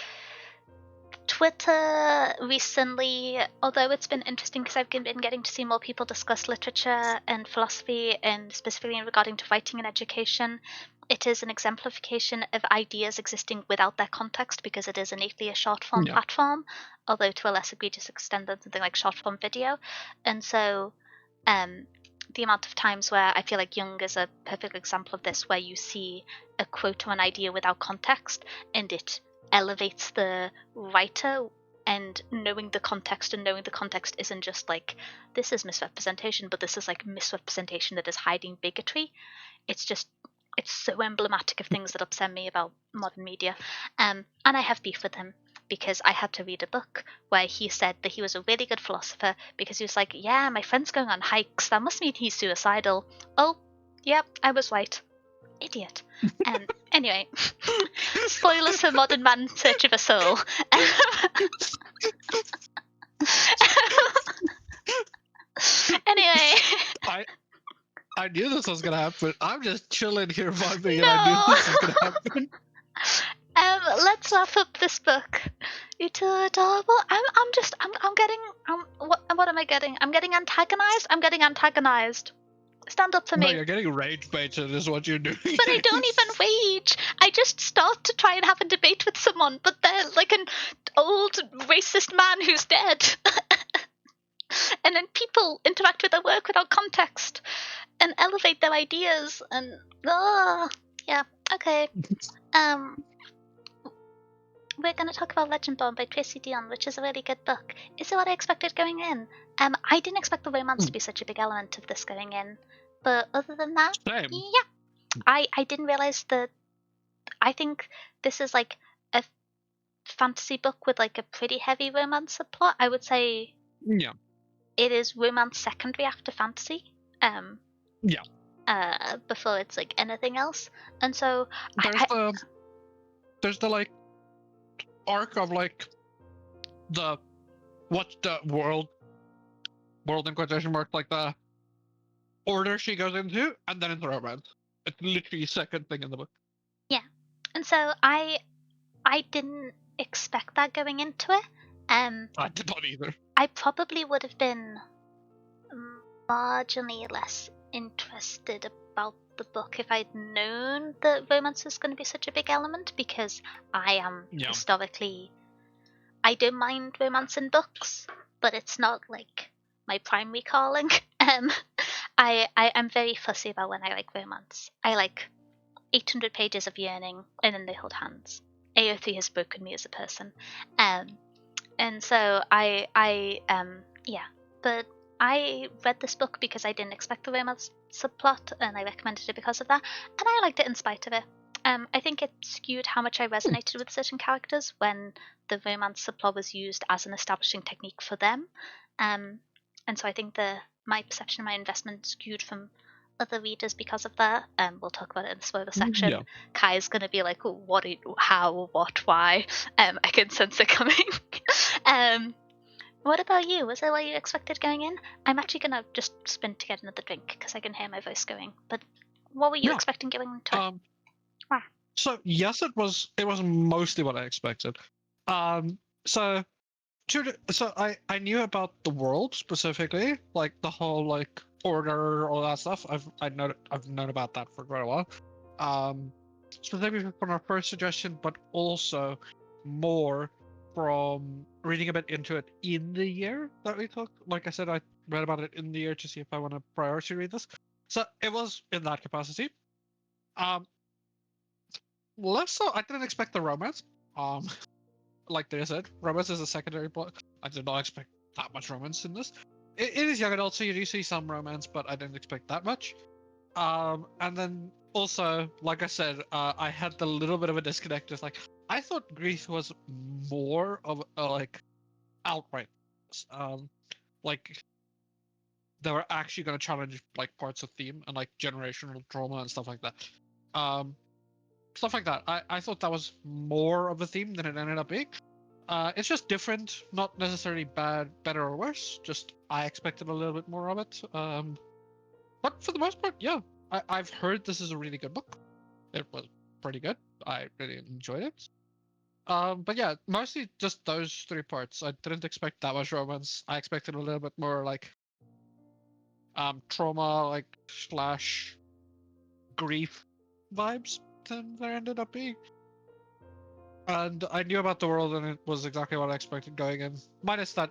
Twitter recently, although it's been interesting because I've been getting to see more people discuss literature and philosophy, and specifically regarding to writing and education, it is an exemplification of ideas existing without their context because it is innately a short form Yeah. platform, although to a less egregious extent than something like short form video. And so the amount of times where I feel like Jung is a perfect example of this, where you see a quote or an idea without context and it elevates the writer, and knowing the context, and knowing the context isn't just like this is misrepresentation, but this is like misrepresentation that is hiding bigotry. It's so emblematic of things that upset me about modern media. And I have beef with him because I had to read a book where he said that he was a really good philosopher because he was like, yeah, my friend's going on hikes, that must mean he's suicidal. Oh, yep, I was right. Idiot. Anyway, spoilers for Modern Man in Search of a Soul. Anyway. I knew this was gonna happen. I'm just chilling here vibing, and I knew No. this was gonna happen. Let's wrap up this book. You're too adorable. I'm getting, what am I getting? I'm getting antagonized. I'm getting antagonized. Stand up for No, me. you're getting rage baited, is what you're doing. But I don't even rage. I just start to try and have a debate with someone, but they're like an old racist man who's dead. And then people interact with their work without context and elevate their ideas, and yeah, okay. We're going to talk about Legendborn by Tracy Deonn, which is a really good book. Is it what I expected going in? I didn't expect the romance to be such a big element of this going in, but other than that, Same. yeah, I didn't realize that. I think this is like a fantasy book with like a pretty heavy romance subplot. I would say Yeah. it is romance secondary after fantasy. Yeah. Before it's like anything else, and so There's the like arc of like the what's the world in quotation marks, like the order she goes into, and then into romance. It's literally second thing in the book. yeah, and so I didn't expect that going into it. I did not either. I probably would have been marginally less interested about the book if I'd known that romance was going to be such a big element, because I am historically, I don't mind romance in books, but it's not like my primary calling. I'm very fussy about when I like romance. I like 800 pages of yearning and then they hold hands. AO3 has broken me as a person. And so yeah, but I read this book because I didn't expect the romance subplot, and I recommended it because of that, and I liked it in spite of it. I think it skewed how much I resonated with certain characters when the romance subplot was used as an establishing technique for them, and so I think my perception, my investment skewed from other readers because of that. We'll talk about it in the spoiler section. Yeah. Kai's gonna be like, "What? How? What? Why?" I can sense it coming. What about you? Was that what you expected going in? I'm actually gonna just spin to get another drink because I can hear my voice going. But what were you expecting going into it? So yes, it was mostly what I expected. So I knew about the world specifically, like the whole like order, all that stuff. I've known about that for quite a while. Specifically from our first suggestion, but also more from reading a bit into it in the year that we took. Like I said, I read about it in the year to see if I want to priority read this. So it was in that capacity. Less so, I didn't expect the romance. Like they said, romance is a secondary plot. I did not expect that much romance in this. It is young adult, so you do see some romance, but I didn't expect that much. And then also, like I said, I had the little bit of a disconnect. It's like I thought Greece was more of a like outright, like they were actually going to challenge like parts of theme and like generational trauma and stuff like that. stuff like that. I thought that was more of a theme than it ended up being. It's just different, not necessarily bad, better or worse. Just I expected a little bit more of it. But for the most part, yeah, I've heard this is a really good book. It was pretty good. I really enjoyed it. But yeah, mostly just those three parts. I didn't expect that much romance. I expected a little bit more like trauma, like slash grief vibes than there ended up being. And I knew about the world, and it was exactly what I expected going in. Minus that,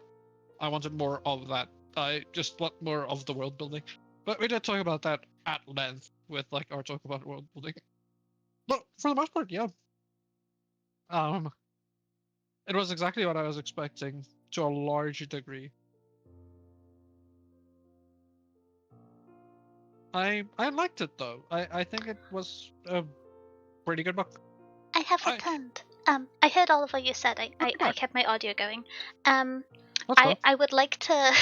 I wanted more of that. I just want more of the world building. But we did talk about that at length with like our talk about world building. But for the most part, yeah. Um, it was exactly what I was expecting to a large degree. I liked it though. I think it was a pretty good book. I have I returned. I heard all of what you said. I okay, kept my audio going. Um, that's cool. I would like to.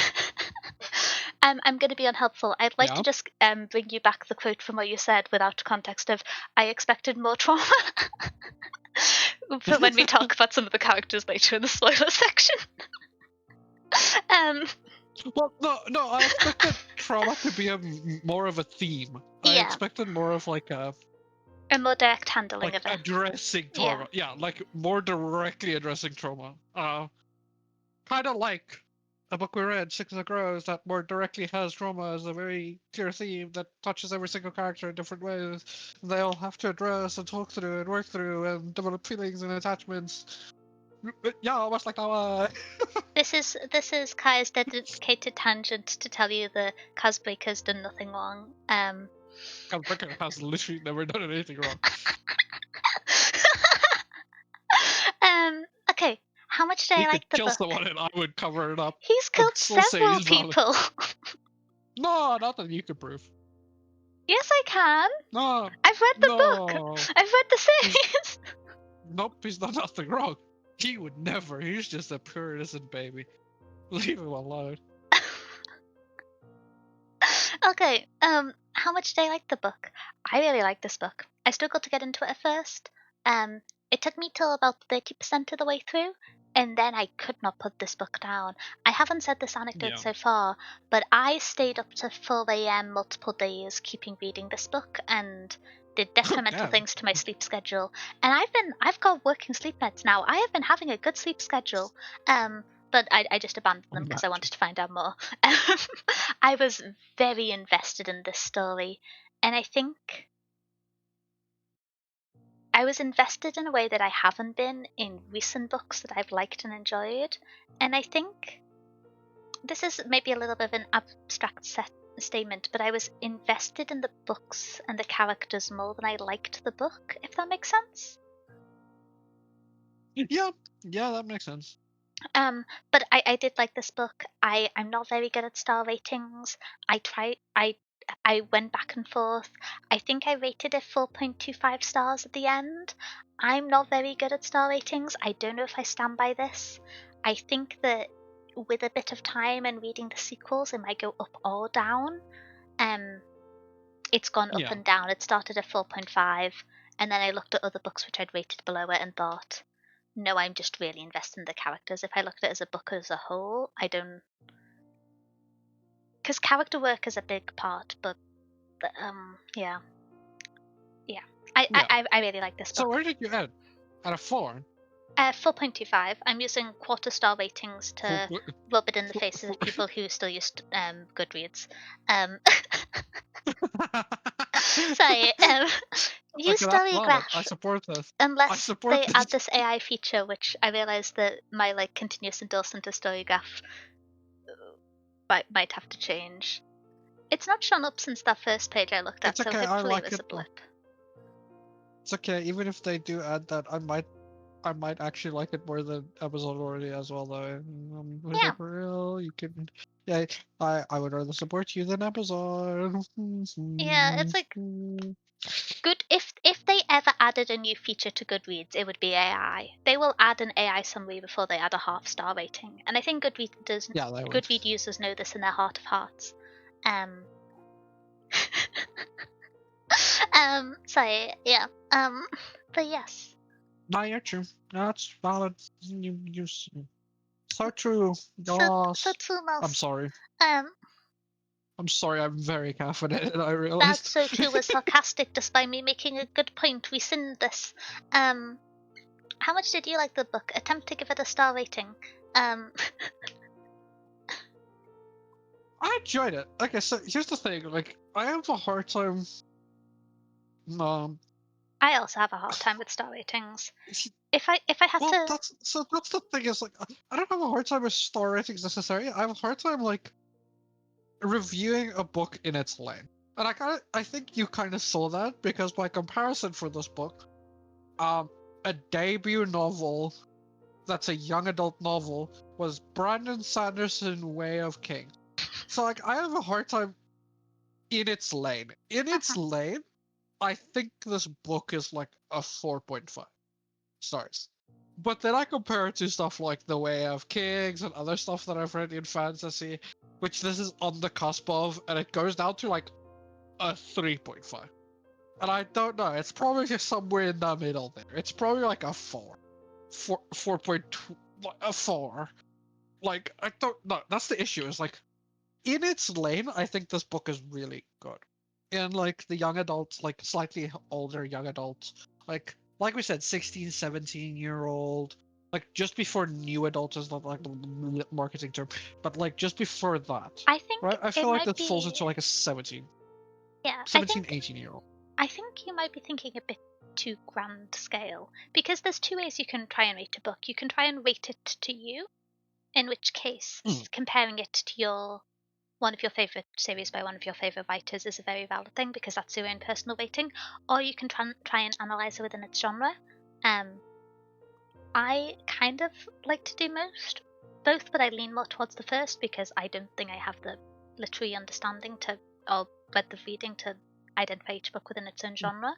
I'm going to be unhelpful. I'd like Yeah. to just bring you back the quote from what you said without context of I expected more trauma. For when we talk about some of the characters later in the spoiler section. um, Well, no. I expected trauma to be more of a theme. I yeah, expected more of like a more direct handling of it. addressing Yeah. trauma. Yeah, like more directly addressing trauma. Kind of like a book we read, Six of Crows, that more directly has trauma as a very clear theme that touches every single character in different ways. They all have to address and talk through and work through and develop feelings and attachments. Yeah, almost like that one. This is Kai's dedicated tangent to tell you that Kazbreaker's done nothing wrong. Becker has literally never done anything wrong. Okay. How much do He I could like the kill book? someone and I would cover it up He's and killed still say several he's not. people. No, not that you could prove. Yes, I can. No, I've read the book. no. I've read the He's series. nope. He's done nothing wrong. He would never. He's just a pure innocent baby. Leave him alone. Okay. How much did I like the book? I really like this book. I struggled to get into it at first. It took me till about 30% of the way through, and then I could not put this book down. I haven't said this anecdote Yeah. so far, but I stayed up to 4 a.m. multiple days keeping reading this book and did detrimental damn. things to my sleep schedule. And I've got working sleep meds now. I have been having a good sleep schedule. But I just abandoned them because I wanted to find out more. I was very invested in this story, and I think I was invested in a way that I haven't been in recent books that I've liked and enjoyed. And I think this is maybe a little bit of an abstract statement, but I was invested in the books and the characters more than I liked the book, if that makes sense. Yeah, that makes sense. But I did like this book. I'm not very good at star ratings. I went back and forth. I think I rated it 4.25 stars at the end. I'm not very good at star ratings. I don't know if I stand by this. I think that with a bit of time and reading the sequels, it might go up or down. It's gone up Yeah. and down. It started at 4.5, and then I looked at other books which I'd rated below it and thought, no, I'm just really invested in the characters. If I looked at it as a book as a whole, I don't. Because character work is a big part, but yeah. I really like this So book. where did you end? At a 4? 4.25. I'm using quarter star ratings to rub it in the faces of people who still use Goodreads. Sorry. Use Okay, that's valid. Storygraph. I support this. Unless they add this. this AI feature, which I realize that my continuous endorsement of Storygraph might have to change. It's not shown up since that first page I looked at, It's okay, so hopefully I like it was it a blip. It's okay, even if they do add that, I might actually like it more than episode already as well though. Yeah. For real, you can. Yeah, I would rather support you than Amazon. Yeah, it's like good if they ever added a new feature to Goodreads, it would be AI. They will add an AI summary before they add a half-star rating, and I think Goodread users know this in their heart of hearts. Sorry, yeah. But yes. No, you're true. That's valid. So true. So Yes. I'm Tsumos, sorry. um, I'm sorry. I'm very caffeinated. I that realized. so too was sarcastic despite me making a good point. We sinned this. Um, how much did you like the book? Attempt to give it a star rating. Um, I enjoyed it. Okay, so here's the thing. Like, I have a hard time. Um, I also have a hard time with star ratings. If I had well, to, that's the thing is like I don't have a hard time with star ratings necessarily. I have a hard time like reviewing a book in its lane, and I think you kind of saw that because by comparison for this book, a debut novel that's a young adult novel was Brandon Sanderson's Way of King. So like I have a hard time in its lane. In its uh lane, I think this book is like a 4.5 stars. But then I compare it to stuff like The Way of Kings and other stuff that I've read in fantasy, which this is on the cusp of, and it goes down to like a 3.5. And I don't know, it's probably just somewhere in the middle there. It's probably like a 4.2, a 4. Like, I don't know. That's the issue. Is like, in its lane, I think this book is really good. And like the young adults, like slightly older young adults, like we said, 16, 17-year-old, like just before new adult is not like the marketing term, but like just before that, I think right? I it feel like might that falls be. into like a 17, Yeah, 17, 18-year-old. I think you might be thinking a bit too grand scale because there's two ways you can try and rate a book. You can try and rate it to you, in which case Mm, comparing it to your one of your favorite series by one of your favorite writers is a very valid thing because that's your own personal rating. Or you can try and analyze it within its genre. Um, I kind of like to do both, but I lean more towards the first because I don't think I have the literary understanding to or breadth of reading to identify each book within its own genre.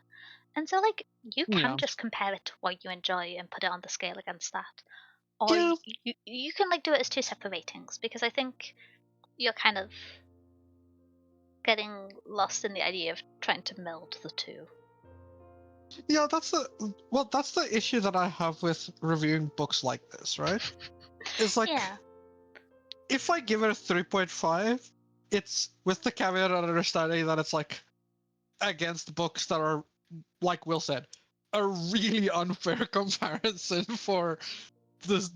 And so, like, you can yeah. just compare it to what you enjoy and put it on the scale against that, or Yeah, you can like do it as two separate ratings because I think you're kind of getting lost in the idea of trying to meld the two. yeah, that's the issue that I have with reviewing books like this, right? It's like Yeah, if I give it a 3.5, it's with the caveat and understanding that it's like against books that are, like Will said, a really unfair comparison for this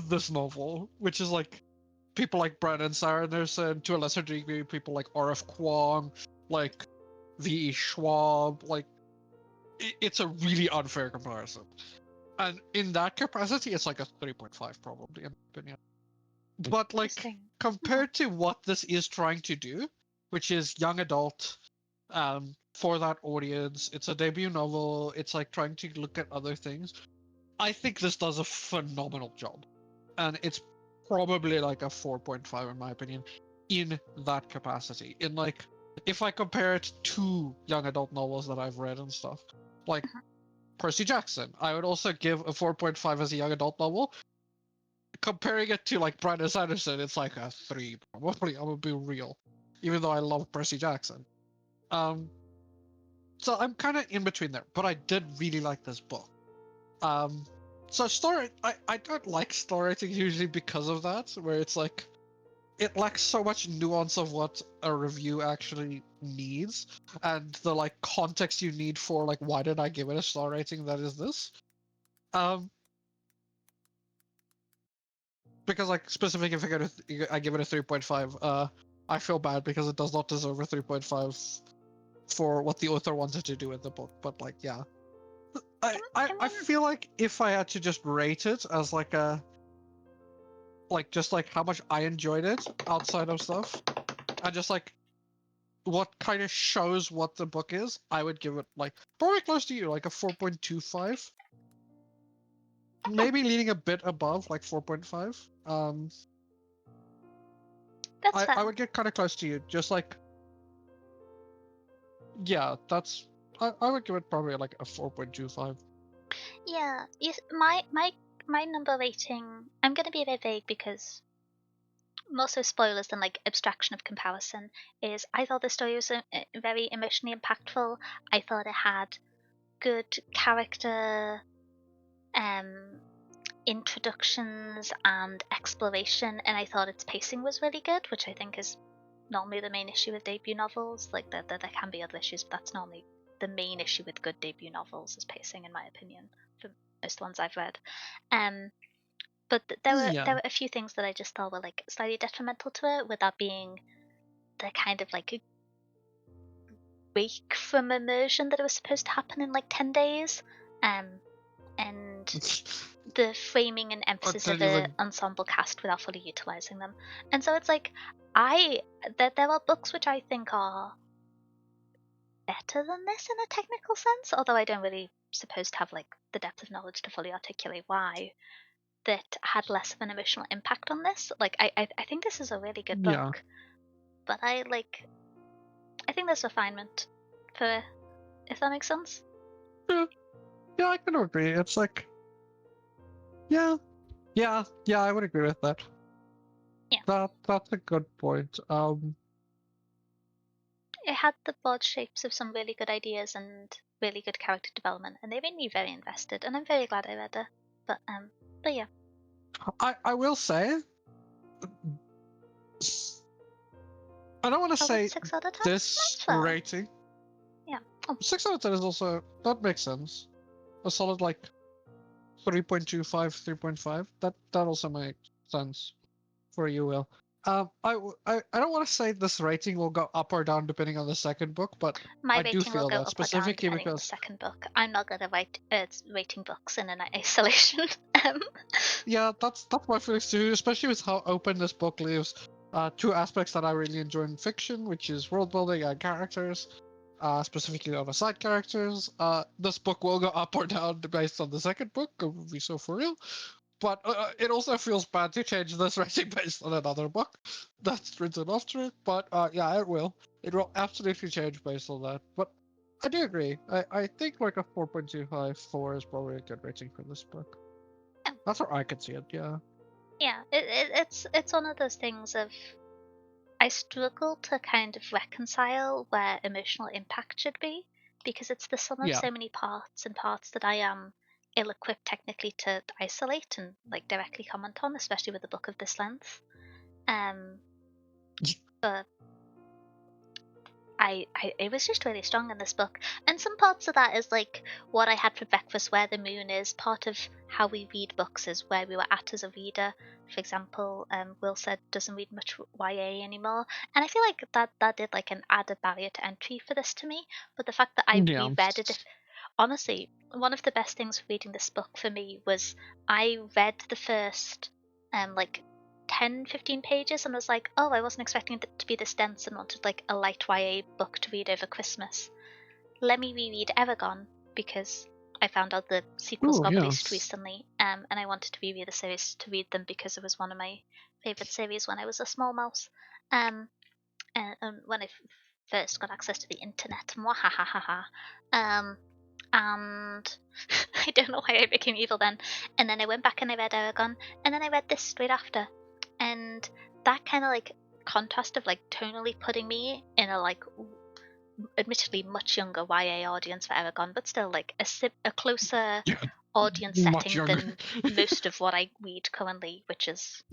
this novel, which is like people like Brandon Sanderson, to a lesser degree, people like R.F. Kuang, like V.E. Schwab, like it's a really unfair comparison. And in that capacity, it's like a 3.5 probably, in my opinion. But like interesting. compared to what this is trying to do, which is young adult, for that audience, it's a debut novel. It's like trying to look at other things. I think this does a phenomenal job, and it's probably like a 4.5 in my opinion, in that capacity. In like, if I compare it to young adult novels that I've read and stuff, like Mhm. Percy Jackson, I would also give a 4.5 as a young adult novel. Comparing it to like Brandon Sanderson, it's like a 3 probably. I'm gonna be real, even though I love Percy Jackson. Um, so I'm kind of in between there, but I did really like this book. Um, so story, I don't like story ratings usually because of that, where it's like it lacks so much nuance of what a review actually needs, and the like context you need for like why did I give it a star rating that is this. Um, because like specific if I give it a 3.5, I feel bad because it does not deserve a 3.5 for what the author wanted to do in the book. But like, yeah, I I mean, feel like if I had to just rate it as like a like just like how much I enjoyed it outside of stuff, and just like what kind of shows what the book is, I would give it like probably close to you, like a 4.25, okay, maybe leaning a bit above like 4.5. that's I fair. would get kind of close to you, just like yeah, I would give it probably like a 4.25. Yeah, my number rating. I'm gonna be a bit vague because more so spoilers than like abstraction of comparison, is I thought the story was very emotionally impactful. I thought it had good character introductions and exploration, and I thought its pacing was really good, which I think is normally the main issue with debut novels. Like there can be other issues, but that's normally the main issue with good debut novels is pacing, in my opinion, for most ones I've read. But there Yeah. were a few things that I just thought were like slightly detrimental to it, without being the kind of like a break from immersion that it was supposed to happen in like 10 days. And the framing and emphasis of the ensemble cast without fully utilizing them. And so it's like there are books which I think are better than this in a technical sense, although I don't really suppose to have like the depth of knowledge to fully articulate why, that had less of an emotional impact on this. Like I think this is a really good Yeah. book, but I think there's refinement for it, if that makes sense. Yeah, I can agree. It's like, yeah, I would agree with that. Yeah. That's a good point. It had the broad shapes of some really good ideas and really good character development, and they made me very invested, and I'm very glad I read it. But yeah. I will say, I don't want to say 6 out of 10? this That's fair. rating. Yeah. Oh. 6 out of 10 is also, that makes sense. A solid like 3.25, 3.5. That also makes sense for you, Will. I don't want to say this rating will go up or down depending on the second book, but My I do rating will feel go that up or down specifically depending on the because second book. I'm not going to write rating books in an isolation. yeah, that's my feelings too, especially with how open this book leaves two aspects that I really enjoy in fiction, which is world building and characters, specifically on the side characters. This book will go up or down based on the second book, would be so for real. But it also feels bad to change this rating based on another book that's written after it. But yeah, it will. It will absolutely change based on that. But I do agree. I think like a 4.25, 4 is probably a good rating for this book. Yeah. That's how I could see it, yeah. Yeah, it's one of those things of, I struggle to kind of reconcile where emotional impact should be, because it's the sum of Yeah. so many parts, and parts that I am ill-equipped technically to isolate and like directly comment on, especially with a book of this length. But it was just really strong in this book, and some parts of that is like what I had for breakfast, where the moon is. Part of how we read books is where we were at as a reader. For example, Will said doesn't read much YA anymore, and I feel like that did like an added barrier to entry for this to me. But the fact that I Yeah. reread it, honestly, one of the best things reading this book for me was I read the first like 10-15 pages and was like, oh, I wasn't expecting it to be this dense, and wanted like a light YA book to read over Christmas. Let me reread Eragon, because I found out the sequels got released recently, and I wanted to reread the series to read them because it was one of my favorite series when I was a small mouse. And when I first got access to the internet, and I don't know why I became evil then. And then I went back and I read Eragon, and then I read this straight after, and that kind of like contrast of like tonally putting me in a like admittedly much younger YA audience for Eragon, but still like a closer audience setting than most of what I read currently, which is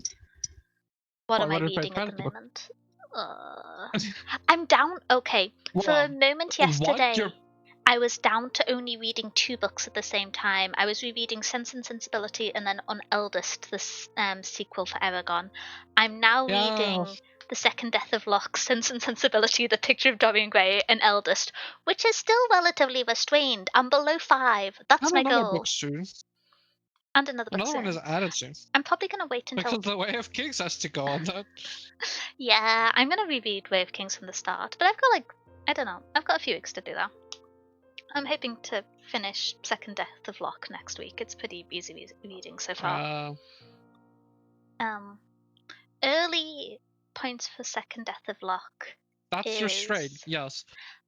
what am I reading at the moment? I'm down. Okay, for a moment yesterday, I was down to only reading 2 books at the same time. I was rereading Sense and Sensibility, and then on Eldest, this sequel for Eragon. I'm now reading The Second Death of Locke, Sense and Sensibility, The Picture of Dorian Gray, and Eldest, which is still relatively restrained. I'm below 5. That's my goal. Book soon. And another book soon. One is added soon. I'm probably going to wait until... Because the Way of Kings has to go on that. Yeah, I'm going to reread Way of Kings from the start, but I've got like, I don't know, I've got a few weeks to do that. I'm hoping to finish Second Death of Locke next week. It's pretty easy reading so far. Early points for Second Death of Locke. That's restrained. Yes,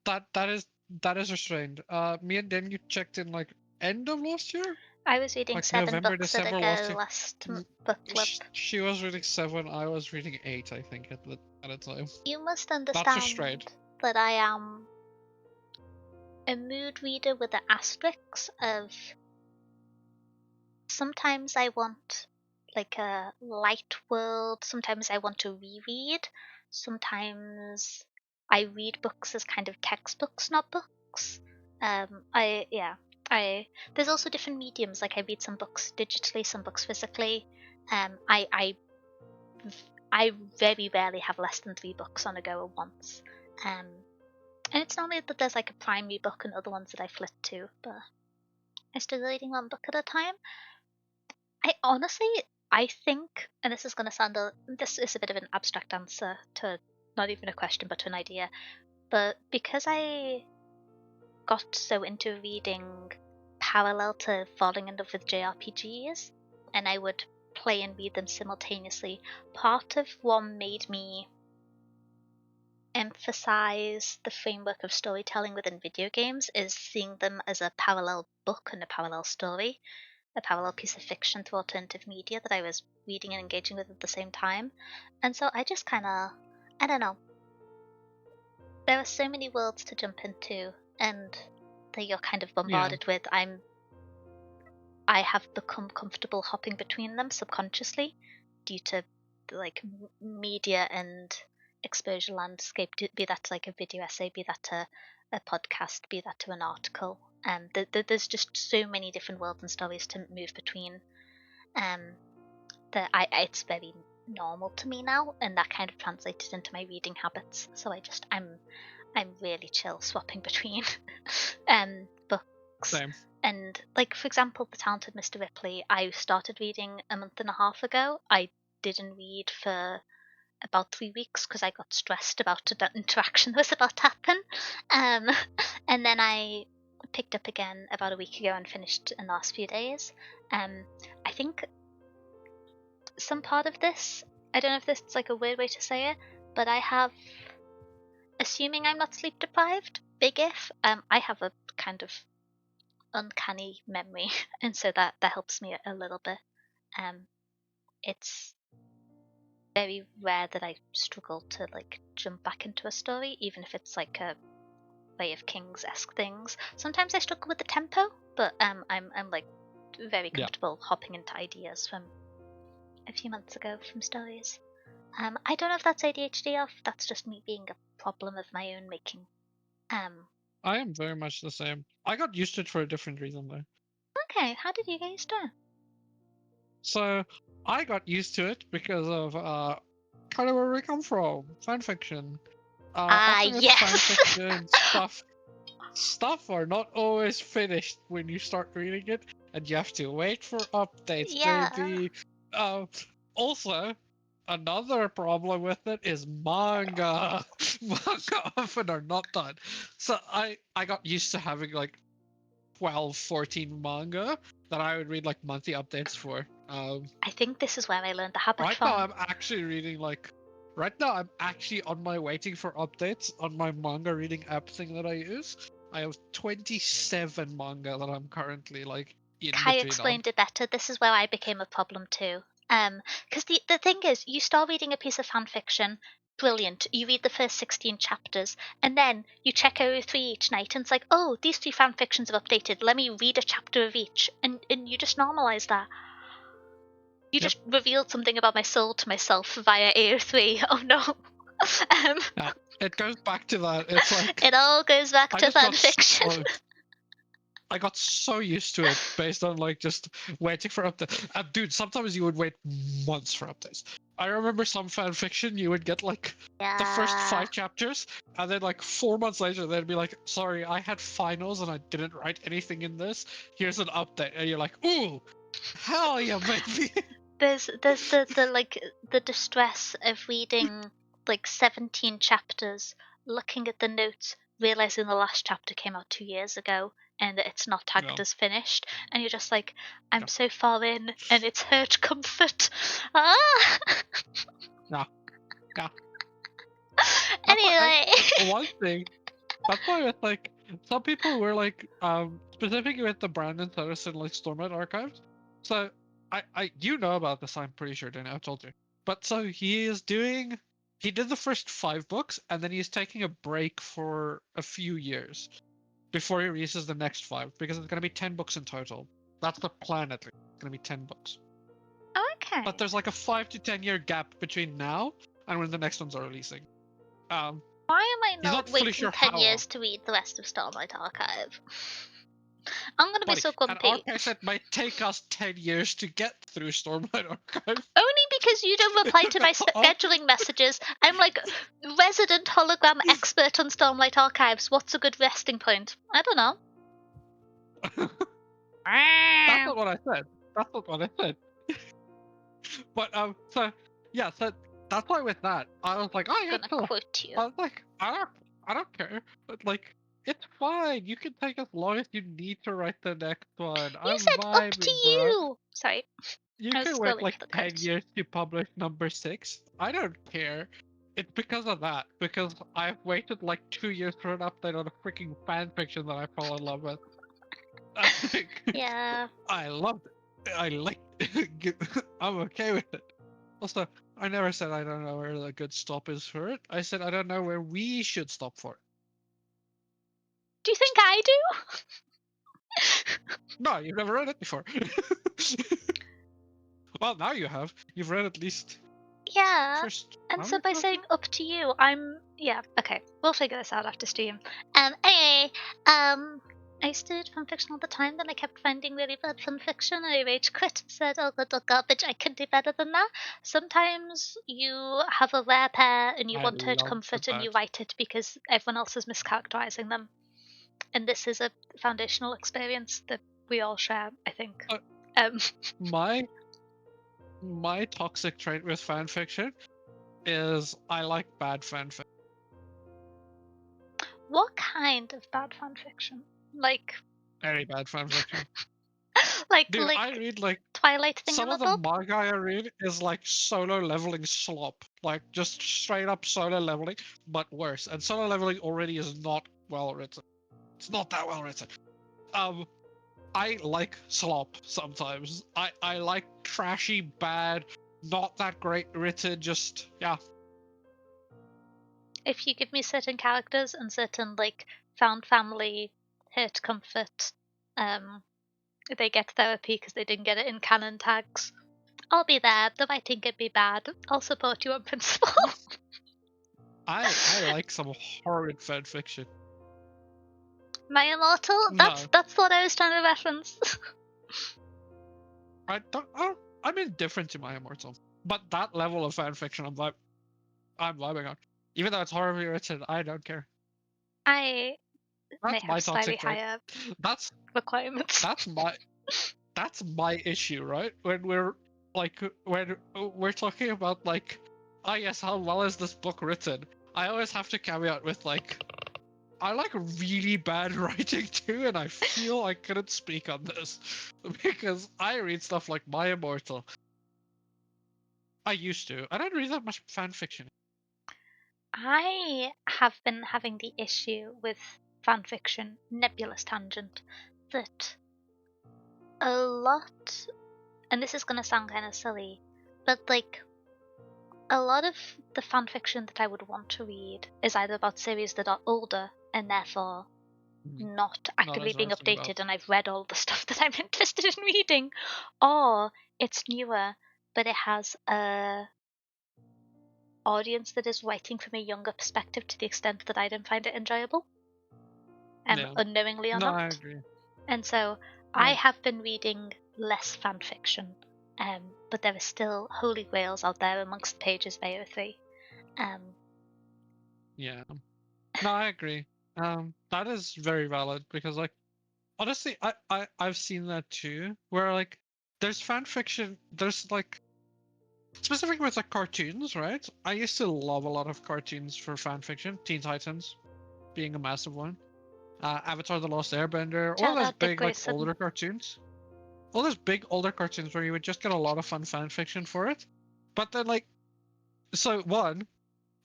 that is restrained. Me and Dan, you checked in like end of last year. I was reading Like 7 November, books at a December go last year. last book club. She was reading 7, I was reading 8, I think, at a time. You must Not so straight. understand that I am a mood reader with the asterisks of sometimes I want like a light world, sometimes I want to reread, sometimes I read books as kind of textbooks, not books. I there's also different mediums. Like I read some books digitally, some books physically. I very rarely have less than 3 books on a go at once. And it's normally that there's like a primary book and other ones that I flit to, but I still reading one book at a time. I think, and this is going to sound this is a bit of an abstract answer to not even a question but to an idea, but because I got so into reading parallel to falling in love with JRPGs, and I would play and read them simultaneously, part of what made me emphasize the framework of storytelling within video games is seeing them as a parallel book and a parallel story, a parallel piece of fiction to alternative media that I was reading and engaging with at the same time. And so I just kind of, I don't know. There are so many worlds to jump into, and that you're kind of bombarded with. I have become comfortable hopping between them subconsciously due to like media and exposure landscape, be that to like a video essay, be that to a podcast, be that to an article. There's just so many different worlds and stories to move between. That it's very normal to me now, and that kind of translated into my reading habits. So I'm really chill swapping between books. Same. And like for example, The Talented Mr. Ripley, I started reading a month and a half ago. I didn't read for about 3 weeks because I got stressed about that interaction that was about to happen. And then I picked up again about a week ago and finished in the last few days. I think some part of this, I don't know if this is like a weird way to say it, but I have, assuming I'm not sleep deprived, big if, I have a kind of uncanny memory, and so that helps me a little bit. It's very rare that I struggle to like jump back into a story, even if it's like a Way of Kings-esque things. Sometimes I struggle with the tempo, but I'm like very comfortable hopping into ideas from a few months ago from stories. I don't know if that's ADHD or if that's just me being a problem of my own making. I am very much the same. I got used to it for a different reason though. Okay, how did you get used to it? So I got used to it because of kind of where we come from, fanfiction. Often with Yes! fanfiction stuff are not always finished when you start reading it, and you have to wait for updates, Yeah. baby. Also, another problem with it is manga. Manga often are not done. So I got used to having like 12, 14 manga that I would read like monthly updates for. I think this is where I learned the habit Right from. now I'm actually reading like right now I'm actually on my waiting for updates on my manga reading app thing that I use. I have 27 manga that I'm currently like in Kai between explained it better. This is where I became a problem too. Because the thing is, you start reading a piece of fan fiction, brilliant. You read the first 16 chapters, and then you check over 3 each night, and it's like, oh, these 3 fan fictions have updated. Let me read a chapter of each, and you just normalize that. You just revealed something about my soul to myself via AO3. Oh no. Yeah, it goes back to that. It's like it all goes back I to just got fan fiction. I got so used to it based on like just waiting for updates. Dude, sometimes you would wait months for updates. I remember some fan fiction you would get like the first 5 chapters, and then like 4 months later they'd be like, "Sorry, I had finals and I didn't write anything in this. Here's an update," and you're like, "Ooh, hell yeah, baby!" There's the like the distress of reading like 17 chapters, looking at the notes, realizing the last chapter came out 2 years ago and it's not tagged No. as finished, and you're just like, I'm No. so far in and it's hurt comfort. Ah. No. No. Anyway. One thing. That's why it's like some people were like, specifically with the Brandon Sanderson like Stormlight archives. So you know about this, I'm pretty sure, Danny. I've told you. But so he did the first 5 books, and then he's taking a break for a few years before he releases the next 5, because it's going to be 10 books in total. That's the plan, at least. It's going to be 10 books. Okay. But there's like a 5 to 10 year gap between now and when the next ones are releasing. Why am I he's not not fully waiting sure 10 how years to read the rest of Starlight Archive? I'm gonna be Buddy, so and our grumpy. pace it might take us 10 years to get through Stormlight Archive. Only because you don't reply to my scheduling messages. I'm like resident hologram expert on Stormlight Archives. What's a good resting point? I don't know. That's not what I said. That's not what I said. But so yeah, so that's why with that, I was like, oh I'm yeah, gonna cool. quote you. I was like, I don't care. But like, it's fine. You can take as long as you need to write the next one. You I'm said up to vibing, bro. you. Sorry, You I was can wait scrolling like for the 10 quote. years to publish number 6. I don't care. It's because of that. Because I've waited like 2 years for an update on a freaking fan fiction that I fell in love with. Yeah. I loved it. I liked it. I'm okay with it. Also, I never said I don't know where the good stop is for it. I said I don't know where we should stop for it. Do you think I do? No, you've never read it before. Well, now you have. You've read at least Yeah. first. And so by saying up to you, okay. We'll figure this out after stream. Anyway, I studied fanfiction all the time, then I kept finding really bad fanfiction, and I rage quit and said, oh, little garbage, I can do better than that. Sometimes you have a rare pair and you want her to comfort and you write it because everyone else is mischaracterizing them. And this is a foundational experience that we all share, I think. My toxic trait with fanfiction is I like bad fanfiction. What kind of bad fanfiction? Like Very bad fanfiction. Dude, I read like Twilight thing. Some of the manga I read is like solo leveling slop, like just straight up solo leveling, but worse. And solo leveling already is not well written. It's not that well written. I like slop sometimes. I like trashy, bad, not that great written. Just yeah. If you give me certain characters and certain like found family, hurt comfort, they get therapy because they didn't get it in canon tags. I'll be there. The writing can be bad. I'll support you on principle. I like some horrid fanfiction. My Immortal? That's what I was trying to reference. I'm indifferent to My Immortal, but that level of fanfiction, I'm vibing on. Even though it's horribly written, I don't care. I That's may have slightly higher requirements. That's my issue, right? When we're talking about like, yes, how well is this book written? I always have to caveat with like, I like really bad writing too, and I feel I couldn't speak on this because I read stuff like My Immortal. I used to. I don't read that much fan fiction. I have been having the issue with fanfiction, nebulous tangent, that a lot, and this is going to sound kind of silly, but like a lot of the fanfiction that I would want to read is either about series that are older and therefore not actively being updated, and I've read all the stuff that I'm interested in reading, or it's newer but it has a audience that is writing from a younger perspective to the extent that I didn't find it enjoyable, unknowingly or not. I agree. And so I have been reading less fan fiction, but there are still holy grails out there amongst pages of AO3. Yeah, no, I agree. That is very valid because, like, honestly, I've seen that too, where like there's fan fiction, there's like specifically with like cartoons, right? I used to love a lot of cartoons for fan fiction. Teen Titans being a massive one. Avatar: The Lost Airbender, all those big like older cartoons. All those big older cartoons where you would just get a lot of fun fan fiction for it. But then like, so one,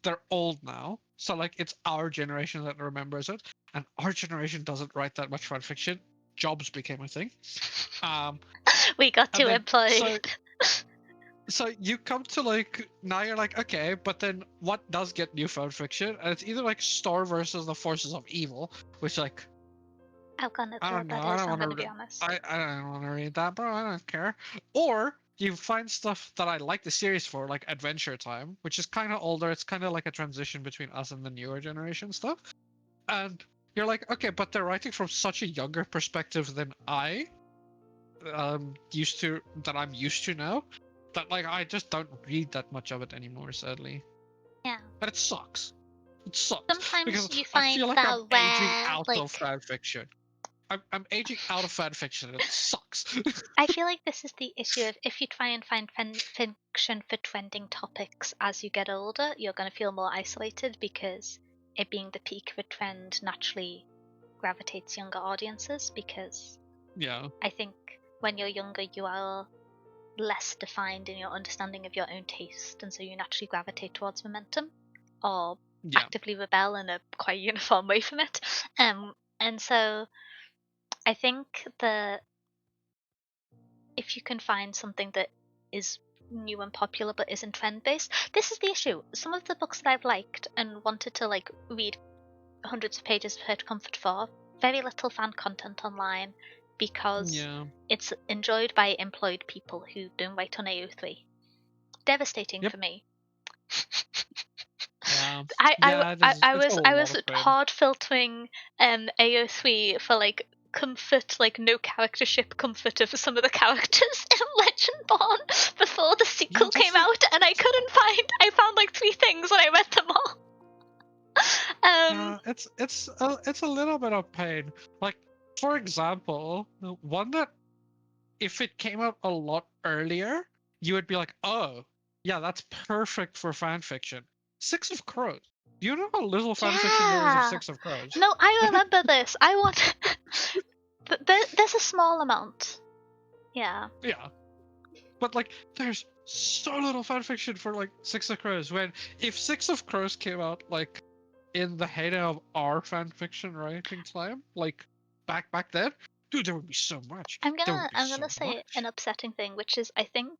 they're old now. So like it's our generation that remembers it, and our generation doesn't write that much fan fiction. jobs became a thing. We got And too then, employed. so you come to like now you're like, okay, but then what does get new fan fiction? And it's either like Star versus the Forces of Evil, which like I've got no I clue don't what know, that I is, don't I'm want going to be to. honest. I don't want to read that, bro. I don't care. Or you find stuff that I like the series for, like Adventure Time, which is kind of older. It's kind of like a transition between us and the newer generation stuff. And you're like, okay, but they're writing from such a younger perspective than I'm used to now. That like I just don't read that much of it anymore, sadly. Yeah. But it sucks. It sucks Sometimes because you I find feel like I'm that aging where, out of like, fan fiction. I'm aging out of fan fiction and it sucks. I feel like this is the issue of if you try and find fiction for trending topics as you get older, you're going to feel more isolated because it being the peak of a trend naturally gravitates younger audiences because Yeah. I think when you're younger, you are less defined in your understanding of your own taste, and so you naturally gravitate towards momentum or Yeah. actively rebel in a quite uniform way from it. And so I think that if you can find something that is new and popular but isn't trend based, this is the issue. Some of the books that I've liked and wanted to like read hundreds of pages of Hurt Comfort for, very little fan content online because Yeah. it's enjoyed by employed people who don't write on AO3. Devastating Yep. for me. Yeah. I, I, Yeah. I, I It's a was I lot was of pain. hard filtering AO3 for like comfort, like no charactership comfort of some of the characters in legendborn before the Yeah. sequel That's came the. out, and I found like 3 things when I read them all. It's a little bit of pain. Like for example, the one that if it came out a lot earlier, you would be like, oh, yeah, that's perfect for fan fiction. Six of Crows. Do you know how little fan fiction there is of Yeah. Six of Crows? No, I remember this. I want. There's a small amount. Yeah. Yeah. But like, there's so little fan fiction for like Six of Crows. When if Six of Crows came out like in the heyday of our fan fiction writing time, like back then, dude, there would be so much. There would be I'm gonna so say an much. upsetting thing, which is I think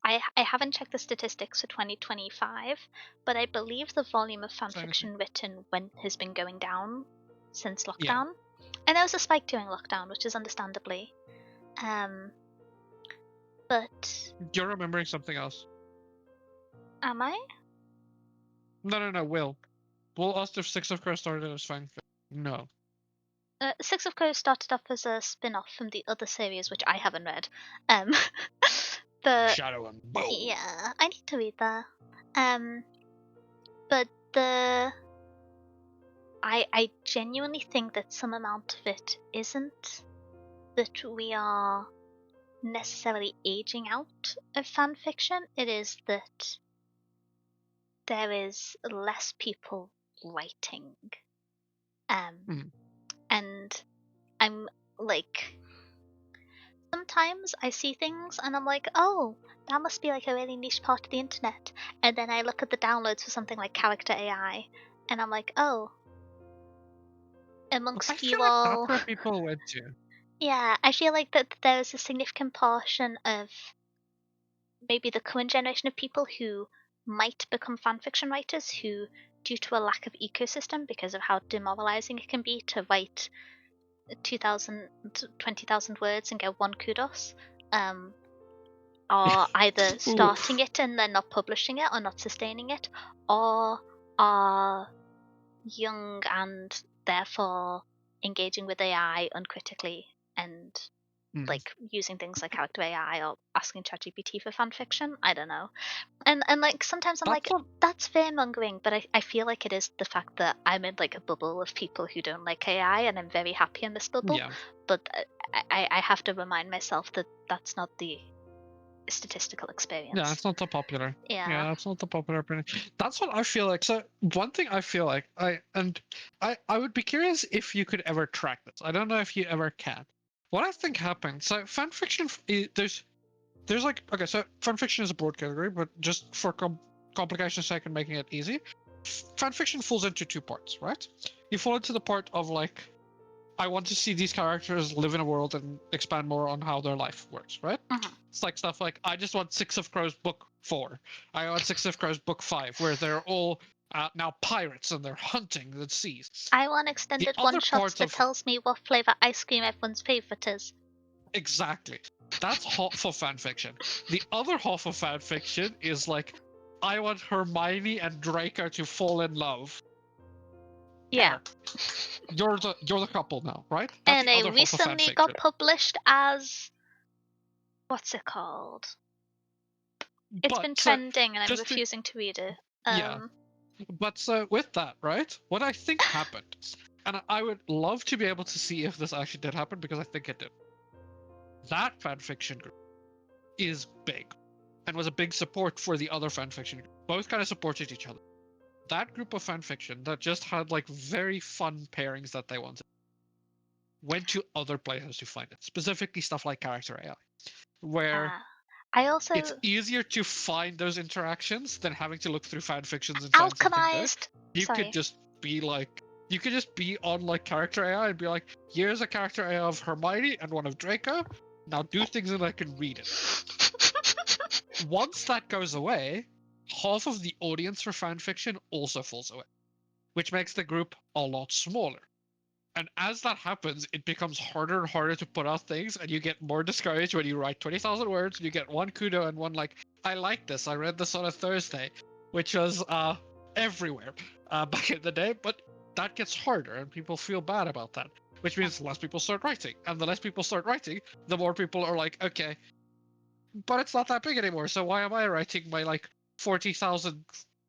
I haven't checked the statistics for 2025, but I believe the volume of Kind of thing. fanfiction written has been going down since Yeah. lockdown. And there was a spike during lockdown, which is understandably. But You're remembering something else. am I? No. Will asked if Six of Crows started as fan fiction. No. Six of Crows started off as a spin-off from the other series, which I haven't read. Um, but Shadow and Bone. yeah, I need to read that. But I genuinely think that some amount of it isn't that we are necessarily aging out of fan fiction. It is that there is less people writing. Mhm. And I'm like, sometimes I see things and I'm like, oh, that must be like a really niche part of the internet. And then I look at the downloads for something like Character AI, and I'm like, oh, I amongst feel you like that's all. where people went to. Yeah, I feel like that there is a significant portion of maybe the current generation of people who might become fanfiction writers who, due to a lack of ecosystem because of how demoralizing it can be to write 2,000, 20,000 words and get one kudos, are either starting Oof. it and then not publishing it or not sustaining it, or are young and therefore engaging with AI uncritically and Mm. like using things like character AI or asking ChatGPT for fanfiction. I don't know. And like sometimes I'm That's like, what. that's fear mongering, but I feel like it is the fact that I'm in like a bubble of people who don't like AI and I'm very happy in this bubble. Yeah. But I have to remind myself that that's not the statistical Yeah, experience. it's not the popular. Yeah. Yeah, that's not the popular opinion. That's what I feel like. So one thing I feel like I would be curious if you could ever track this. I don't know if you ever can. What I think happened. So fan fiction. There's like okay. So fan fiction is a broad category, but just for complication's sake and making it easy, fan fiction falls into two parts, right? You fall into the part of like I want to see these characters live in a world and expand more on how their life works, right? Mhm. It's like stuff like I just want Six of Crows book 4. I want Six of Crows book 5, where they're all now pirates and they're hunting the seas. I want The extended other one-shots parts that of tells me what flavor ice cream everyone's favorite is. exactly that's half of fanfiction. The other half of fanfiction is like I want Hermione and Draco to fall in love. Yeah. There, you're the couple now, right? That's And the it other half of recently fanfiction. got published as... what's it called? It's But been so trending and I'm just to refusing to read it. yeah, but so with that, right? What I think happened, and I would love to be able to see if this actually did happen because I think it did. That fanfiction group is big and was a big support for the other fanfiction group. Both kind of supported each other. That group of fanfiction that just had like very fun pairings that they wanted went to other places to find it, specifically stuff like character AI, where I it's also... easier to find those interactions than having to look through fan fictions and find something good. Alchemized! You could Sorry. just be like, you could just be on like character AI and be like, here's a character AI of Hermione and one of Draco. Now do things and I can read it. Once that goes away, half of the audience for fan fiction also falls away, which makes the group a lot smaller. And as that happens, it becomes harder and harder to put out things, and you get more discouraged when you write 20,000 words, and you get one kudo and one like, I like this, I read this on a Thursday, which was everywhere back in the day, but that gets harder, and people feel bad about that, which means less people start writing. And the less people start writing, the more people are like, okay, but it's not that big anymore, so why am I writing my like 40,000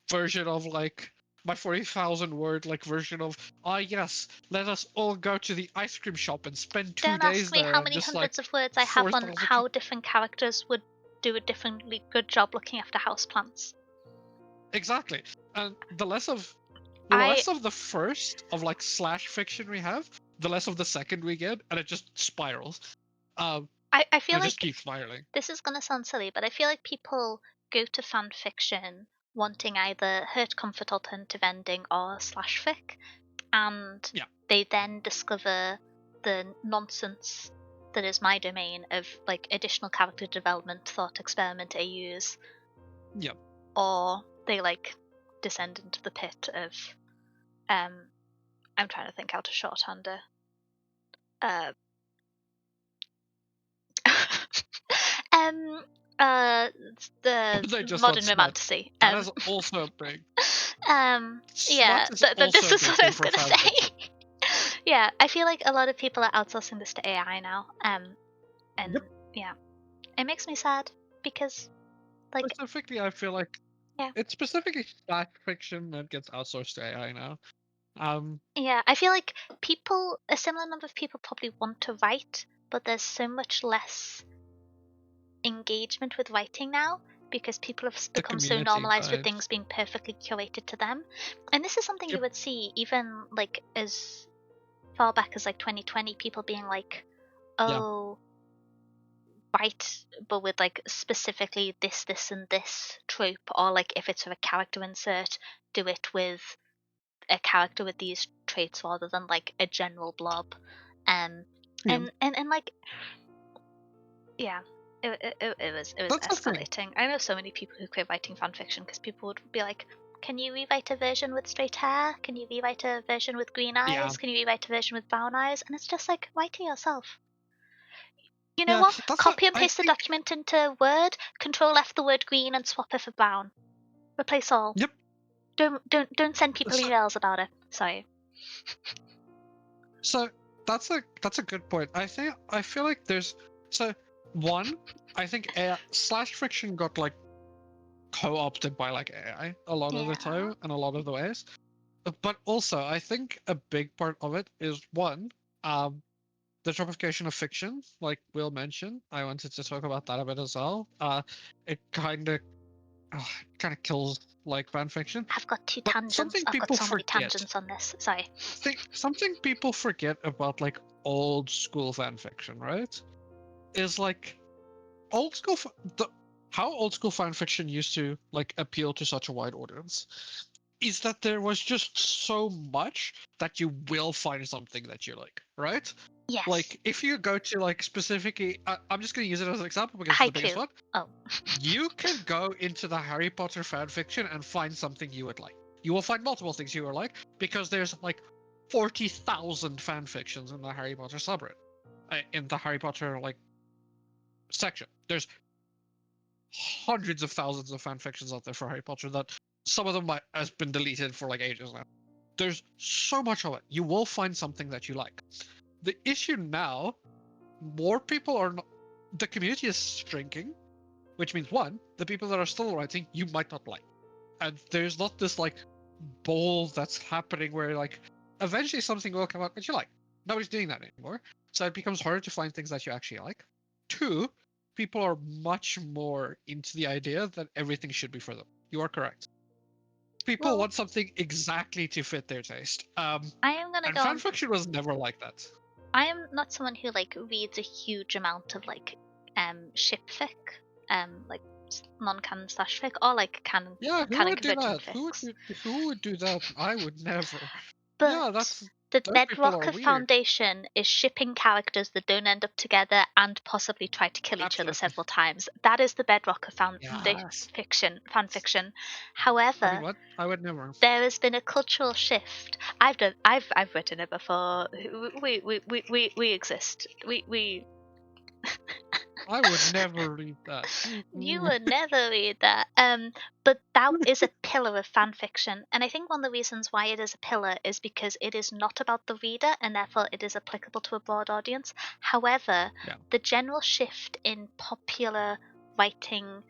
version of like my 40,000 word like version of yes, let us all go to the ice cream shop and spend 2 Don't days ask me there how and many just like hundreds of words I have on 4,000 how different characters would do a differently good job looking after houseplants. exactly. And the less of I the first of like slash fiction we have, the less of the second we get, and it just spirals. I feel It just like keeps spiraling. this is gonna sound silly, but I feel like people go to fan fiction wanting either hurt comfort alternative ending or slash fic, and Yeah. they then discover the nonsense that is my domain of like additional character development, thought experiment AUs. Yep. Or they like descend into the pit of I'm trying to think how to shorthand it. um They the just want modern smut. romantasy. That is also big. Yeah, Smut is this also a is big what I thing was for gonna fan say. fiction. Yeah, I feel like a lot of people are outsourcing this to AI now. And Yep. yeah, it makes me sad because like Specifically, I feel like yeah. it's specifically slash fiction that gets outsourced to AI now. Yeah, I feel like people, a similar number of people probably want to write, but there's so much less engagement with writing now because people have the become so community normalized with died. things being perfectly curated to them. And this is something you Yep. would see even like as far back as like 2020, people being like, Yeah. oh, write, but with like specifically this, and this trope, or like if it's for a character insert, do it with a character with these traits rather than like a general blob. And Yeah. like yeah, it was That's the thing. escalating. I know so many people who quit writing fan fiction because people would be like, "Can you rewrite a version with straight hair? Can you rewrite a version with green eyes? Yeah. Can you rewrite a version with brown eyes?" And it's just like, write it yourself. You know Yeah. what? That's what Copy and I paste the think. document into Word. Control F the word green and swap it for brown. Replace all. Yep. Don't send people So, emails about it. Sorry. so that's a good point. I feel like there's one. I think AI, slash fiction got like co-opted by like AI a lot of the Yeah. time and a lot of the ways. But also, I think a big part of it is one, the tropification of fiction, like Will mentioned. I wanted to talk about that a bit as well. It kind of kills like fan fiction. I've got two But tangents. something I've got people so many forget, tangents on this. Sorry. something people forget about like old school fan fiction, right? Is like old school, how old school fan fiction used to like appeal to such a wide audience is that there was just so much that you will find something that you like, right? Yes. Like if you go to like specifically, I'm just going to use it as an example because it's the biggest Haiku. one. Oh. You can go into the Harry Potter fan fiction and find something you would like. You will find multiple things you would like because there's like 40,000 fan fictions in the Harry Potter subreddit, in the Harry Potter like section. There's hundreds of thousands of fan fictions out there for Harry Potter that some of them has been deleted for like ages now. There's so much of it. You will find something that you like. The issue now, more people are not, the community is shrinking, which means one, the people that are still writing, you might not like. And there's not this like bowl that's happening where like eventually something will come out that you like. Nobody's doing that anymore. So it becomes harder to find things that you actually like. Two, people are much more into the idea that everything should be for them. You are correct. People Well, want something exactly to fit their taste. I am gonna And go on. fanfiction was never like that. I am not someone who like reads a huge amount of like ship fic, like non-canon slash fic, or like Yeah, who canon would do convergent that? fics. Who would do that? I would never. Yeah, But that's the those people bedrock are of weird. Foundation is shipping characters that don't end up together and possibly try to kill each other Absolutely. several times. That is the bedrock of Yes. fan fiction. I mean, However, what? I would never. there has been a cultural shift. I've written it before. We exist. We I would never read that. You would never read that. But that is a pillar of fan fiction, and I think one of the reasons why it is a pillar is because it is not about the reader, and therefore it is applicable to a broad audience. However, Yeah. the general shift in popular writing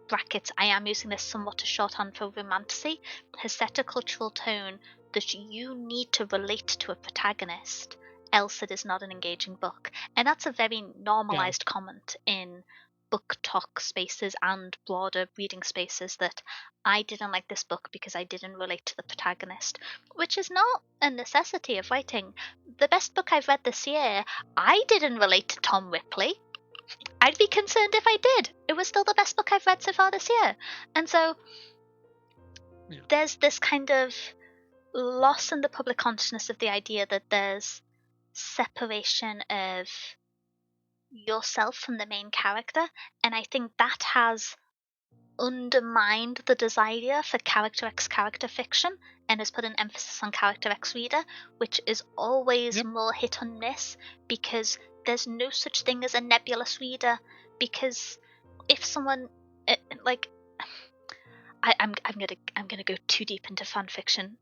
brackets, I am using this somewhat as shorthand for romantasy, has set a cultural tone that you need to relate to a protagonist, else it is not an engaging book. And that's a very Yeah. normalized comment in book talk spaces and broader reading spaces, that I didn't like this book because I didn't relate to the protagonist, which is not a necessity of writing. The best book I've read this year, I didn't relate to Tom Ripley. I'd be concerned if I did. It was still the best book I've read so far this year. And so Yeah. there's this kind of loss in the public consciousness of the idea that there's separation of yourself from the main character, and I think that has undermined the desire for character x character fiction and has put an emphasis on character x reader, which is always Yep. more hit or miss because there's no such thing as a nebulous reader. Because if someone like I'm gonna go too deep into fan fiction.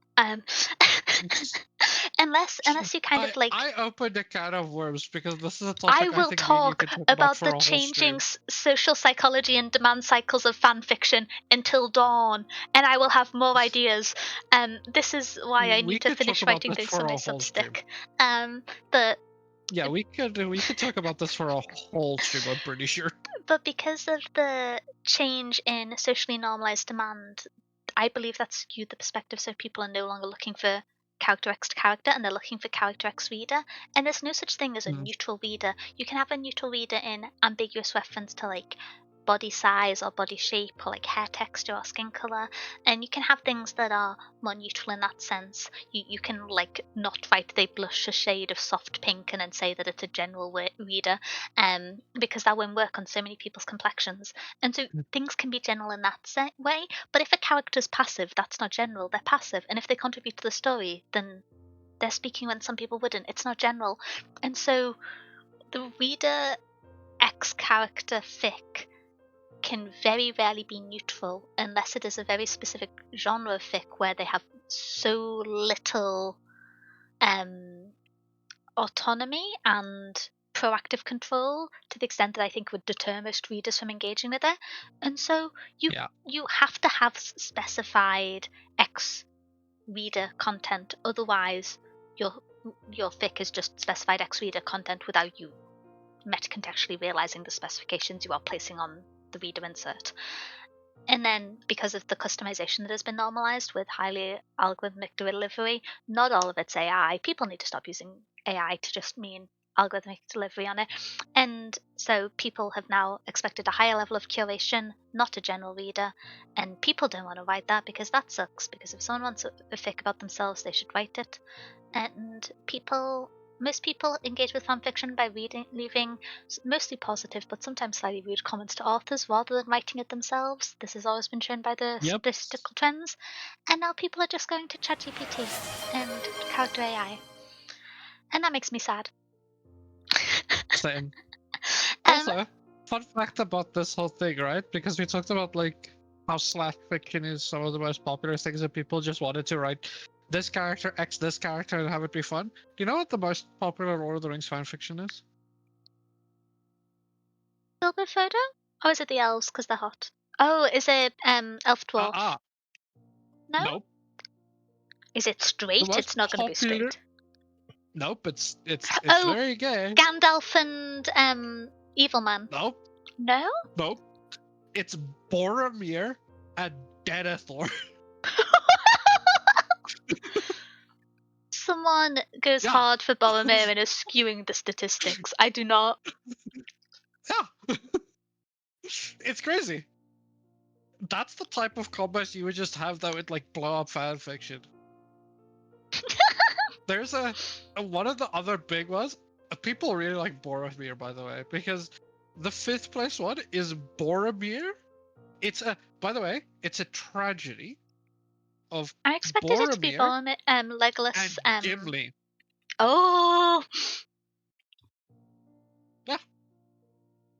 Unless you kind of like, I opened a can of worms because this is a I topic I will think me and you talk could talk about about for the a whole changing stream. social psychology and demand cycles of fan fiction until dawn, and I will have more ideas. This is why I We need to could talk finish about writing this things for for my a whole stream. Substack. But Yeah, we could talk about this for a whole stream, I'm pretty sure. but because of the change in socially normalized demand, I believe that skewed the perspective, so people are no longer looking for character X to character, and they're looking for character X reader. And there's no such thing as a Mm. neutral reader. You can have a neutral reader in ambiguous reference to like body size or body shape or like hair texture or skin color, and you can have things that are more neutral in that sense. You can like not write they blush a shade of soft pink and then say that it's a general reader, because that won't work on so many people's complexions. And so things can be general in that way, but if a character's passive, that's not general, they're passive. And if they contribute to the story, then they're speaking when some people wouldn't. It's not general. And so the reader X character fic can very rarely be neutral unless it is a very specific genre of fic where they have so little autonomy and proactive control to the extent that I think would deter most readers from engaging with it. And so Yeah. you have to have specified X reader content, otherwise your fic is just specified X reader content without you metacontextually realizing the specifications you are placing on the reader insert. And then because of the customization that has been normalized with highly algorithmic delivery, not all of it's AI. People need to stop using AI to just mean algorithmic delivery on it. And so people have now expected a higher level of curation, not a general reader. And people don't want to write that because that sucks. Because if someone wants a fic about themselves, they should write it. And most people engage with fanfiction by leaving mostly positive but sometimes slightly rude comments to authors rather than writing it themselves. This has always been shown by the Yep. statistical trends. And now people are just going to ChatGPT and character AI. And that makes me sad. Same. um, Also, fun fact about this whole thing, right? Because we talked about like how slash fiction is some of the most popular things that people just wanted to write this character, X this character, and have it be fun. Do you know what the most popular Lord of the Rings fanfiction is? Silver photo? Or is it the elves because they're hot? Oh, is it elf dwarf? No? Nope. Is it The straight? most It's not going to be popular. straight. Nope. It's Oh, very gay. Gandalf and Evil Man. Nope. No? Nope. It's Boromir and Denethor. Someone goes Yeah. hard for Boromir and is skewing the statistics. I do not. Yeah. It's crazy. That's the type of combos you would just have that would like blow up fan fiction. There's a one of the other big ones. People really like Boromir, by the way, because the 5th place one is Boromir. It's a, by the way, it's a tragedy of I expected it to be Boromir Boromir, Legolas, and Gimli. Oh Yeah.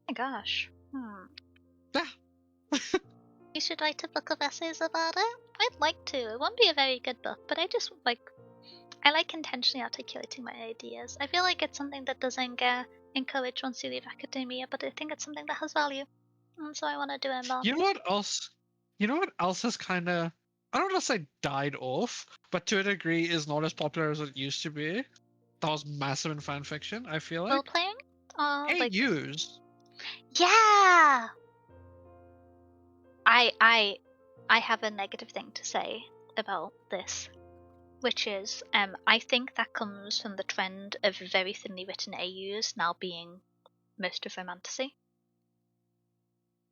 my gosh. Yeah. You should write a book of essays about it. I'd like to. It won't be a very good book, but I like intentionally articulating my ideas. I feel like it's something that doesn't get encouraged once you leave academia, but I think it's something that has value. And so I want to do it more. You know what else? You know what else has kind of, I don't want to say died off, but to a degree is not as popular as it used to be. That was massive in fan fiction. I feel Role like playing? AUs. Yeah! I have a negative thing to say about this, which is I think that comes from the trend of very thinly written AUs now being most of romantasy.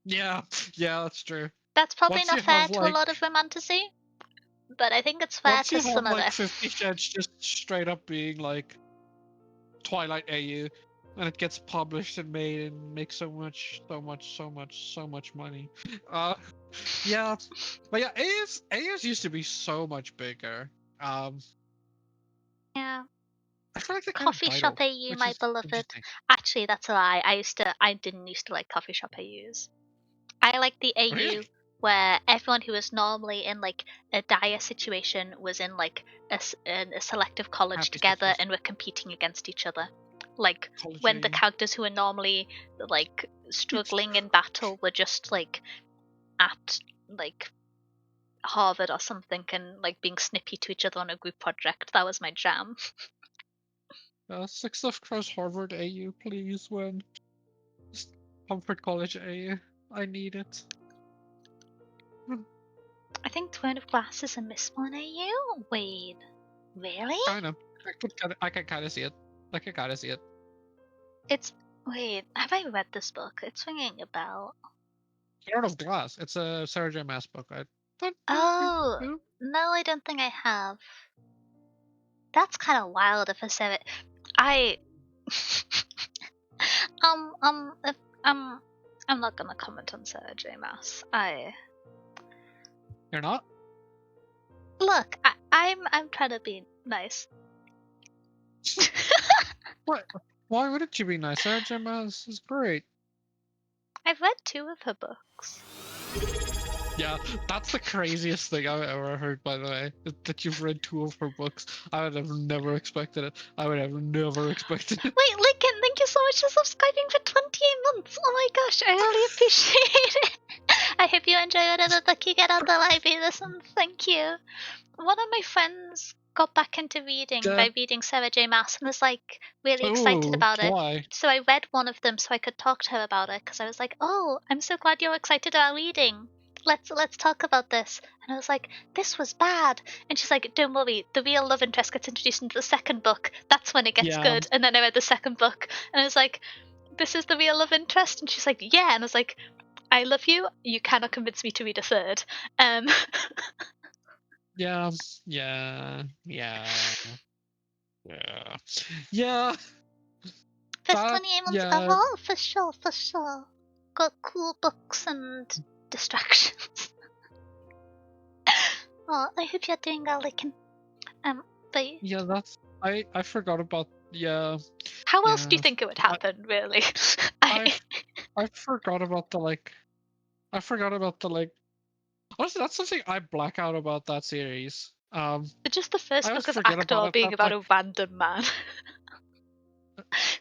Yeah, that's true. That's probably Once not you fair have to a lot like, of romantasy, but I think it's fair once to you have some of like it. 50 Shades just straight up being like Twilight AU, and it gets published and made and makes so much money. Yeah, but yeah, AUs used to be so much bigger. Yeah. I feel like they kind of Coffee died shop off, AU, which my is beloved. interesting. Actually, that's a lie. I didn't used to like coffee shop AUs. I like the AU Really? where everyone who was normally in like a dire situation was in like a selective college Happy together situation. and were competing against each other. Like College when the AU. characters who were normally like struggling in battle were just like at like Harvard or something and like being snippy to each other on a group project. That was my jam. Six of Cross Harvard AU, please win. Comfort College AU. I need it. I think Throne of Glass is a Mistborn AU? Wait, really? Kind of. I can kind of see it. I can kind of see it. It's. Wait, have I read this book? It's ringing a bell. Throne of Glass. It's a Sarah J. Maas book. I don't know if Oh, you. no, I don't think I have. That's kind of wild if I said it. I. If, I'm not gonna comment on Sarah J. Maas. You're not? Look, I'm trying to be nice. What? Why wouldn't you be nice? Sarah J. Maas is great. I've read 2 of her books. Yeah, that's the craziest thing I've ever heard, by the way. That you've read 2 of her books. I would have never expected it. I would have never expected it. Wait, Lincoln, thank you so much for subscribing for 28 months. Oh my gosh, I really appreciate it. I hope you enjoy whatever book you get out the library this month. Thank you. One of my friends got back into reading by reading Sarah J. Maas and was like really excited Ooh, about it. why? So I read one of them so I could talk to her about it because I was like, oh, I'm so glad you're excited about reading. let's talk about this. And I was like, this was bad. And she's like, don't worry, the real love interest gets introduced into the second book. That's when it gets Yeah. good. And then I read the second book, and I was like, this is the real love interest. And she's like, yeah. And I was like, I love you. You cannot convince me to read a third. Yeah. Yeah. Yeah. Yeah. Yeah. There's That. 28 months. Yeah. Oh, for sure, for sure. Got cool books and distractions. Oh, I hope you're doing well, Lincoln. But Yeah. That's. I forgot about. Yeah. how else do you Yeah. think it would I happen, really? I I forgot about the like. I forgot about the like. Honestly, that's something I black out about that series. Just the I first always book of forget about Actor it. being That about like. a random man.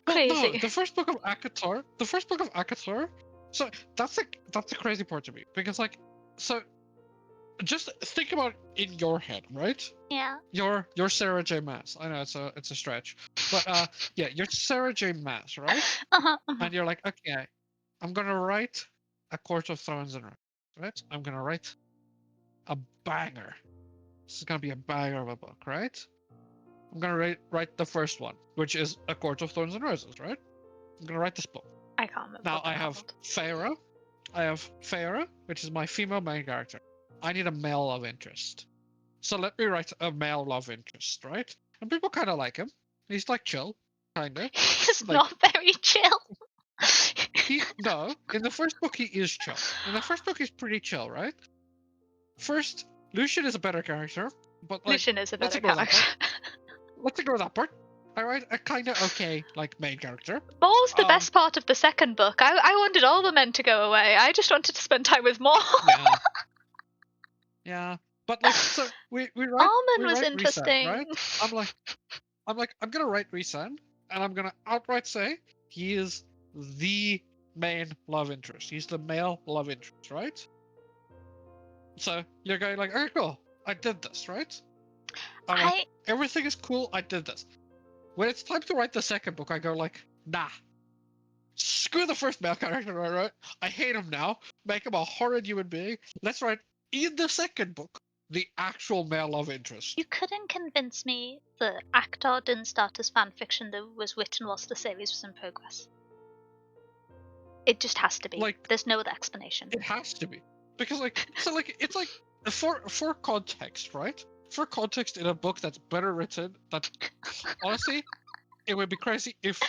Well, no, Crazy. the first book of Akatar. The first book of Akatar. So that's the crazy part to me because like, so just think about it in your head, right? Yeah. You're Sarah J. Maas. I know it's a stretch, but yeah, you're Sarah J. Maas, right? Uh-huh, uh-huh. And you're like, okay, I'm gonna write a Court of Thorns and Roses, right? I'm gonna write a banger. This is gonna be a banger of a book, right? I'm gonna write the first one, which is A Court of Thorns and Roses, right? I'm gonna write this book. I can't remember Now what I they're have called. Feyre. I have Feyre, which is my female main character. I need a male love interest. So let me write a male love interest, right? And people kind of like him. He's like chill, kinda. He's Like not very chill. no, in the first book he is chill. In the first book he's pretty chill, right? First, Lucian is a better character, but like Lucian is a let's better ignore that character. part. Let's ignore that part. I write a kinda okay like main character. What was the best part of the second book? I wanted all the men to go away. I just wanted to spend time with more. Yeah. Yeah. But like so we Armin was write Reset, interesting. right? I'm like I'm gonna write Reset and I'm gonna outright say he is the main love interest. He's the male love interest, right? So you're going like, okay, cool. I did this, right? I'm like, everything is cool, I did this. When it's time to write the second book, I go like, nah. Screw the first male character, right? I hate him now. Make him a horrid human being. Let's write in the second book the actual male love interest. You couldn't convince me that Actor didn't start as fan fiction that was written whilst the series was in progress. It just has to be. Like, there's no other explanation. It has to be. Because like so like it's like for context, right? For context in a book that's better written, that honestly, it would be crazy if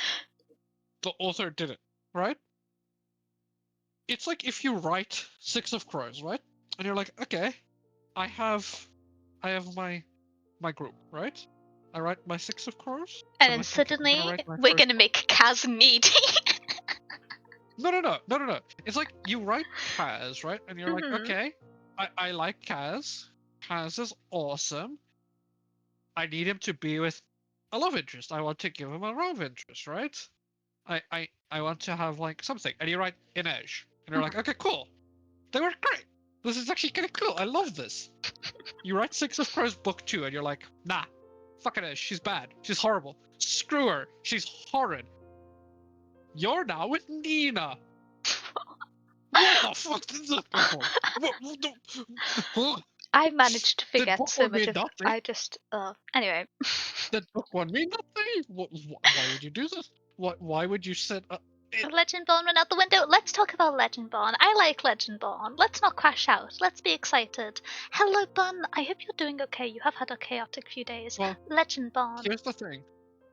the author did it, right? It's like if you write Six of Crows, right? And you're like, okay, I have my group, right? I write my Six of Crows. And I'm then like, okay, I'm gonna suddenly, write my we're first gonna book. make Kaz needy. No. It's like you write Kaz, right? And you're like, Mhm. okay, I like Kaz. Kaz is awesome. I need him to be with a love interest. I want to give him a love interest, right? I want to have like something. And you write Inej. And you're like, okay, cool. They were great. This is actually kind of cool. I love this. You write Six of Crows book 2 and you're like, nah, fuck Inej. She's bad. She's horrible. Screw her. She's horrid. You're now with Nina. What the fuck did this come from? What? I managed to Did forget book so one much mean of. nothing? I just. Anyway. Did book one mean nothing? Why would you do this? Why would you set up? Legendborn went out the window. Let's talk about Legendborn. I like Legendborn. Let's not crash out. Let's be excited. Hello, Bun. I hope you're doing okay. You have had a chaotic few days. Well, Legendborn. here's the thing.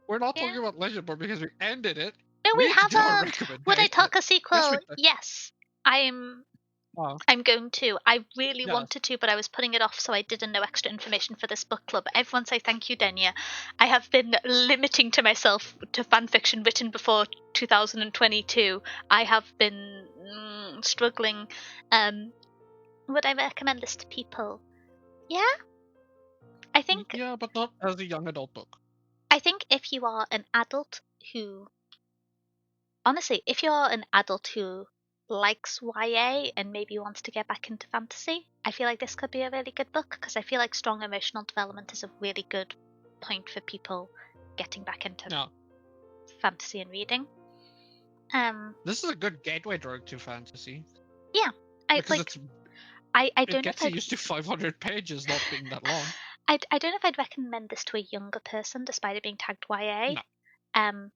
We're not Yeah. talking about Legendborn because we ended it. No, we need to do a haven't. Would I recommendation. talk a Yes, sequel? we did. Yes. Oh, I'm going to. I really yes. wanted to, but I was putting it off so I didn't know extra information for this book club. Everyone say thank you, Denya. I have been limiting to myself to fanfiction written before 2022. I have been struggling. Would I recommend this to people? Yeah? I think Yeah, but not as a young adult book. if you are an adult who honestly, if you're an adult who likes YA and maybe wants to get back into fantasy, I feel like this could be a really good book because I feel like strong emotional development is a really good point for people getting back into fantasy and reading. This is a good gateway drug to fantasy. Yeah, because it's I It don't know if gets you used to 500 pages not being that long. I don't know if I'd recommend this to a younger person, despite it being tagged YA. No.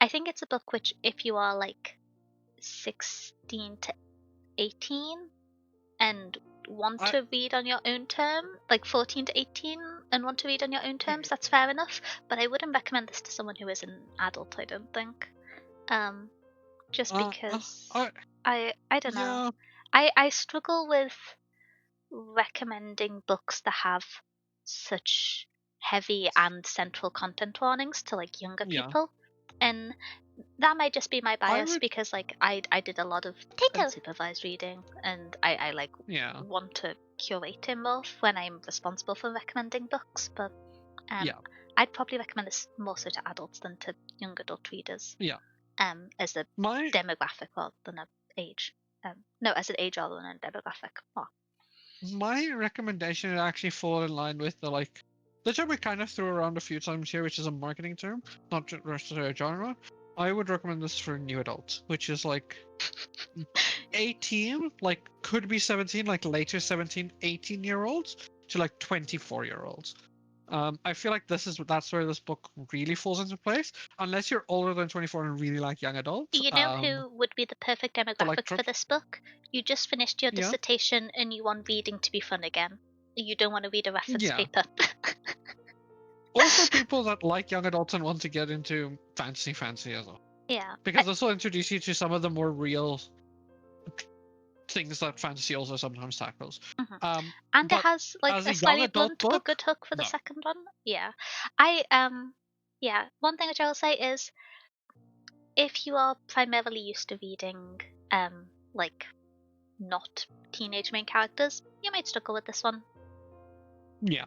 I think it's a book which, if you are like 16 to 18 and want to read on your own term, like 14 to 18 and want to read on your own terms, that's fair enough. But I wouldn't recommend this to someone who is an adult, I don't think. Just because I don't know. Yeah. I struggle with recommending books that have such heavy and central content warnings to like younger Yeah. people. And that might just be my bias would. because like I did a lot of unsupervised reading and I like Yeah. want to curate it more when I'm responsible for recommending books, but Yeah. I'd probably recommend this more so to adults than to young adult readers. Yeah. As a My demographic rather than an age. No, as an age rather than a demographic. Oh. my recommendation would actually fall in line with the term we kind of threw around a few times here, which is a marketing term, not just a genre. I would recommend this for new adults, which is like 18, like could be 17, like later 17, 18-year-olds to like 24-year-olds. I feel like that's where this book really falls into place. Unless you're older than 24 and really like young adults. You know who would be the perfect demographic for this book? You just finished your Yeah. dissertation and you want reading to be fun again. You don't want to read a reference Yeah. paper. Also, people that like young adults and want to get into fancy as well. Yeah. Because this will introduce you to some of the more real things that fantasy also sometimes tackles. And it But has like as a a young slightly adult blunt but book, good hook for the no. second one. Yeah. Yeah, one thing which I will say is if you are primarily used to reading like not teenage main characters, you might struggle with this one. Yeah.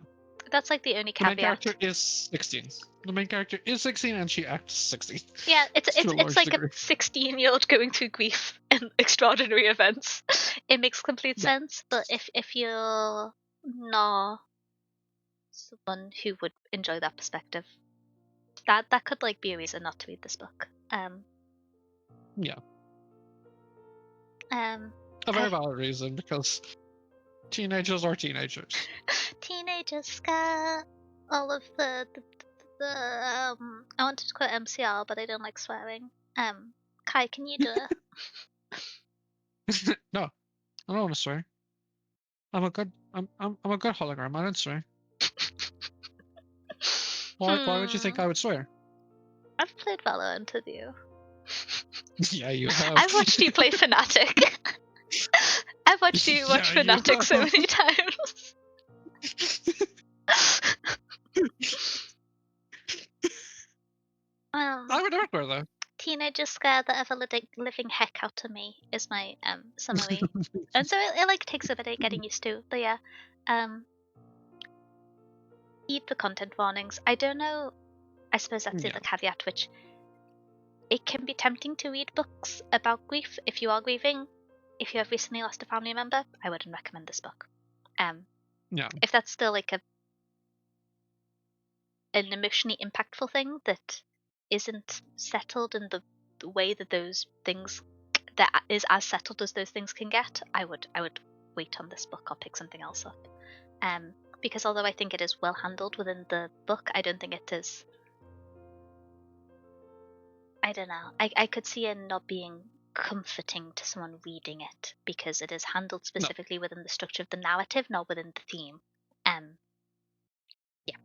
That's like the only The main caveat. character is 16. The main character is 16 and she acts 16. Yeah, to a large like degree. a 16-year-old going through grief and extraordinary events. It makes complete Yeah. sense, but if you're not someone who would enjoy that perspective, that could like be a reason not to read this book. Yeah. A Okay. very valid reason because teenagers are teenagers. Teenagers scare all of the I wanted to quote MCR, but I don't like swearing. Kai, can you do it? No, I don't want to swear. I'm a good hologram. I don't swear. Why would you think I would swear? I've played Valorant with you. Yeah, you have. I've watched you play Fnatic. I've watched you watch Yeah, you Fnatic so have. many times. I would never swear though. Teenagers scare the ever living heck out of me is my summary. And so it like takes a bit of getting used to. But yeah. Read the content warnings. I don't know, I suppose that's the other caveat, which it can be tempting to read books about grief if you are grieving. If you have recently lost a family member, I wouldn't recommend this book. If that's still like an emotionally impactful thing that isn't settled in the way that those things that is as settled as those things can get, I would wait on this book or pick something else up. Because although I think it is well handled within the book, I don't think it is. I don't know. I could see it not being comforting to someone reading it because it is handled specifically within the structure of the narrative, not within the theme. Yeah,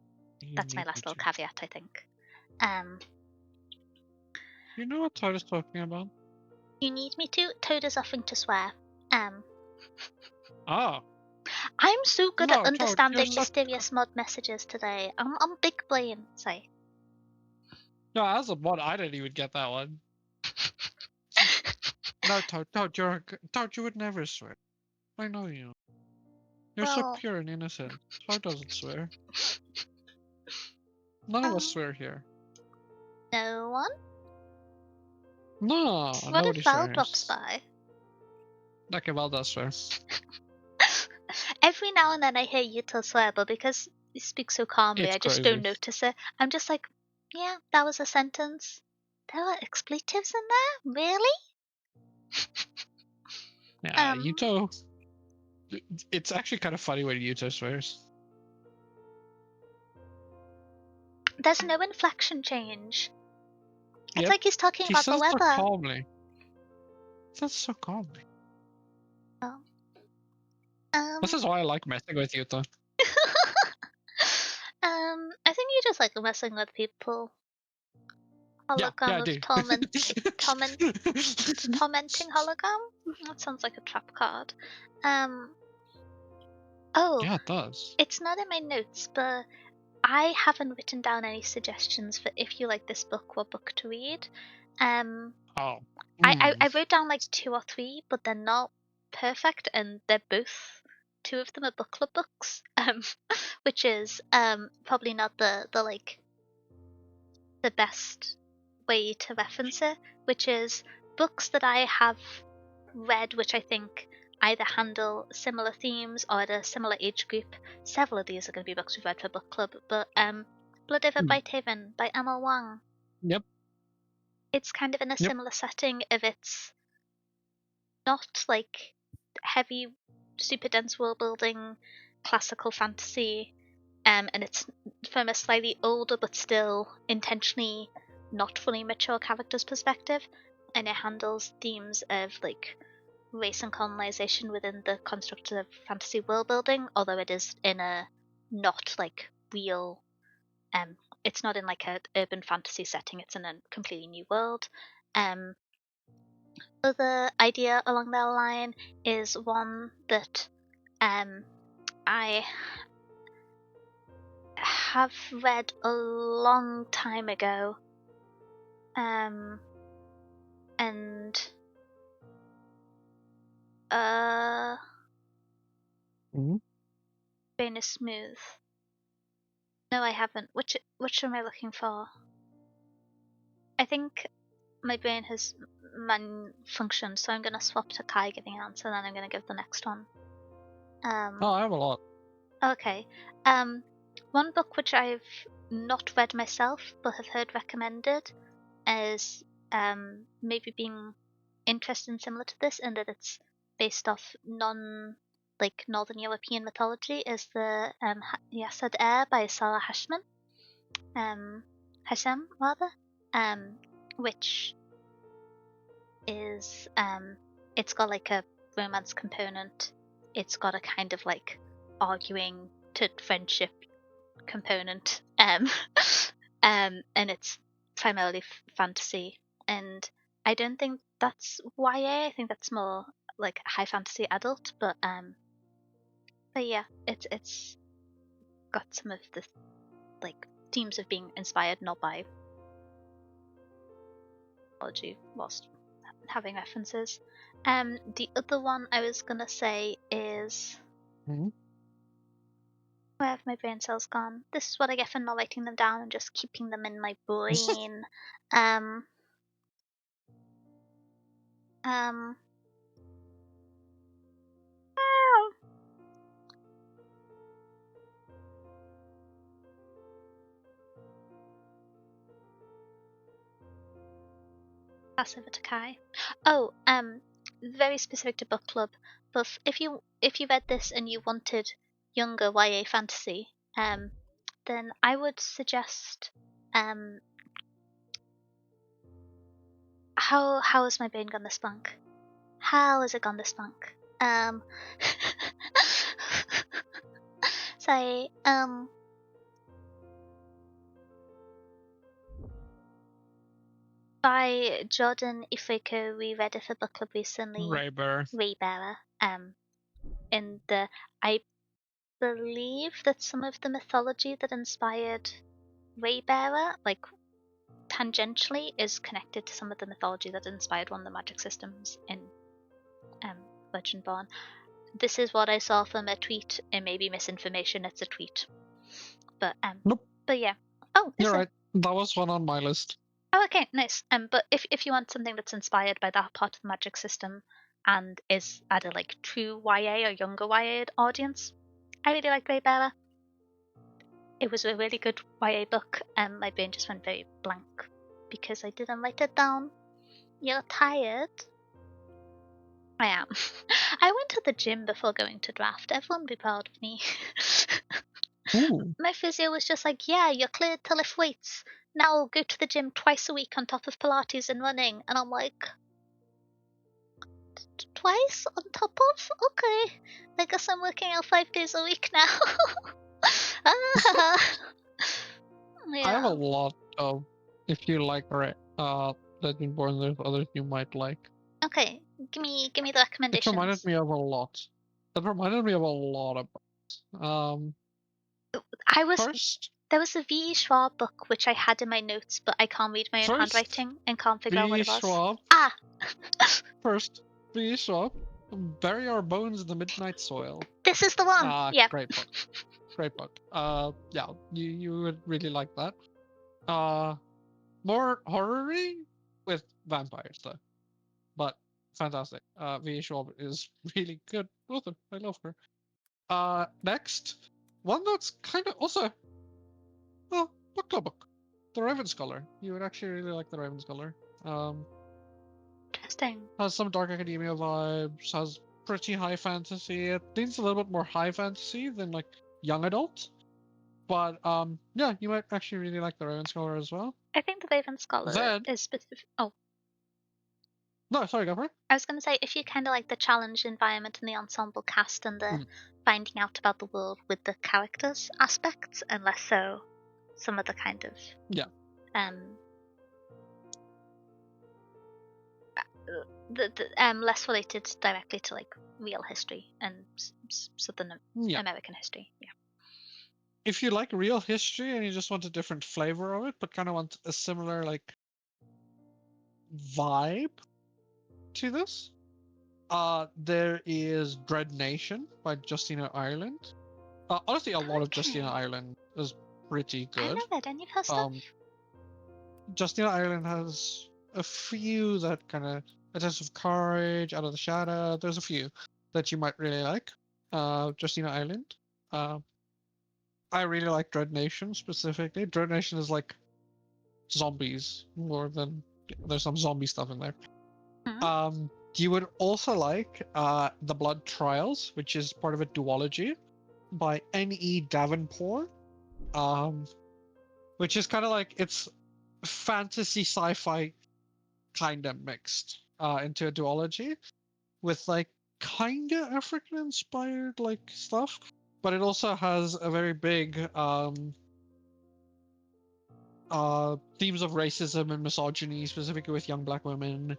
that's my last little caveat, I think. You know what Todd is talking about? You need me to? Toad is offering to swear. Ah. I'm so good at understanding Toad, mysterious mod messages today. I'm big brain, say. No, as a mod, I didn't even get that one. No, Toad, you would never swear. I know you. You're so pure and innocent. Toad doesn't swear. None of us swear here. No one? No, what nobody if Val swears. drops by? Okay, Val does swear. Every now and then I hear Yuto swear, but because he speaks so calmly, It's I just crazy. don't notice it. I'm just like, yeah, that was a sentence. There were expletives in there? Really? Yeah, Yuto It's actually kind of funny when Yuta swears. There's no inflection change. It's Yep. like he's talking He about the says so weather. calmly. That's so calmly. This is why I like messing with Yuta. I think you just like messing with people. Yeah, Hologram I of do. tormenting hologram? That sounds like a trap card. Oh, Yeah, it does. it's not in my notes, but I haven't written down any suggestions for if you like this book, what book to read. Oh. I wrote down like 2 or 3, but they're not perfect, and they're both 2 of them are book club books, which is probably not the like the best way to reference it, which is books that I have read, which I think either handle similar themes or at a similar age group. Several of these are going to be books we've read for book club, but Blood Over Whitehaven by Emma Wang. Yep. It's kind of in a Yep. similar setting of it's not like heavy, super dense world building, classical fantasy, and it's from a slightly older but still intentionally not fully mature character's perspective, and it handles themes of like race and colonization within the construct of fantasy world building, although it is in a not like real it's not in like a urban fantasy setting, it's in a completely new world. Other idea along that line is one that I have read a long time ago, and brain is smooth. No, I haven't. Which am I looking for? I think my brain has malfunctioned, so I'm gonna swap to Kai giving an answer, and then I'm gonna give the next one. Oh, I have a lot. Okay. One book which I've not read myself but have heard recommended as maybe being interesting similar to this in that it's based off Northern European mythology is the Yasad Air by Sarah Hashem rather, which is it's got like a romance component. It's got a kind of like arguing to friendship component, and it's primarily fantasy. And I don't think that's YA. I think that's more like high fantasy adult. But yeah, it's got some of the like themes of being inspired not by mythology whilst having references. The other one I was gonna say is where have my brain cells gone? This is what I get for not writing them down and just keeping them in my brain. um, pass over to Kai. Oh, very specific to book club. But if you read this and you wanted younger YA fantasy, then I would suggest how has my brain gone this blank? How has it gone this blank? Sorry. By Jordan Ifeko, we read it for book club recently. Raybearer. In the I believe that some of the mythology that inspired Raybearer, like tangentially, is connected to some of the mythology that inspired one of the magic systems in Legendborn. This is what I saw from a tweet. It may be misinformation. It's a tweet, but Nope. But yeah. Oh, you're right. That was one on my list. Oh, okay, nice. But if you want something that's inspired by that part of the magic system and is at a like true YA or younger YA audience, I really like Greybearer. It was a really good YA book, and my brain just went very blank because I didn't write it down. You're tired? I am. I went to the gym before going to draft. Everyone be proud of me. Ooh. My physio was just like, yeah, you're cleared to lift weights. Now go to the gym twice a week on top of Pilates and running. And I'm like, twice on top of? Okay. I guess I'm working out 5 days a week now. Ah, I have a yeah. lot of, if you like Legendborn, there's others you might like. Okay, give me the It recommendations. reminded me of a lot. It reminded me of a lot of books. I was First, There was a V. Schwab book which I had in my notes, but I can't read my own first, handwriting and can't figure out what V. it was. Schwab. Ah, First, V. Schwab. Bury Our Bones in the Midnight Soil. this is the one. Yep. Great book. Great book. Yeah, you would really like that. More horror-y with vampires though, but fantastic. V. Schwab is really good author. I love her. Next, one that's kind of also book club book, The Raven Scholar. You would actually really like The Raven Scholar. Interesting. Has some dark academia vibes. Has pretty high fantasy. It leans a little bit more high fantasy than like young adult. But yeah, you might actually really like The Raven Scholar as well. I think the Raven Scholar Then is specific. Oh, no, sorry, go for it. I was going to say, if you kind of like the challenge environment and the ensemble cast and the finding out about the world with the characters aspects, and less so some of the kind of Yeah. Less related directly to like real history and Southern American history. Yeah. If you like real history and you just want a different flavor of it, but kind of want a similar like vibe to this, there is Dread Nation by Justina Ireland. Honestly, a lot of Justina Ireland is pretty good. I haven't read any of her stuff. Justina Ireland has a few that kind of A Test of Courage, Out of the Shadow. There's a few that you might really like. Justina Ireland. I really like Dread Nation specifically. Dread Nation is like zombies more than there's some zombie stuff in there. You would also like The Blood Trials, which is part of a duology by N.E. Davenport, which is kind of like it's fantasy sci-fi kind of mixed into a duology with like kind of African inspired like stuff, but it also has a very big themes of racism and misogyny, specifically with young black women,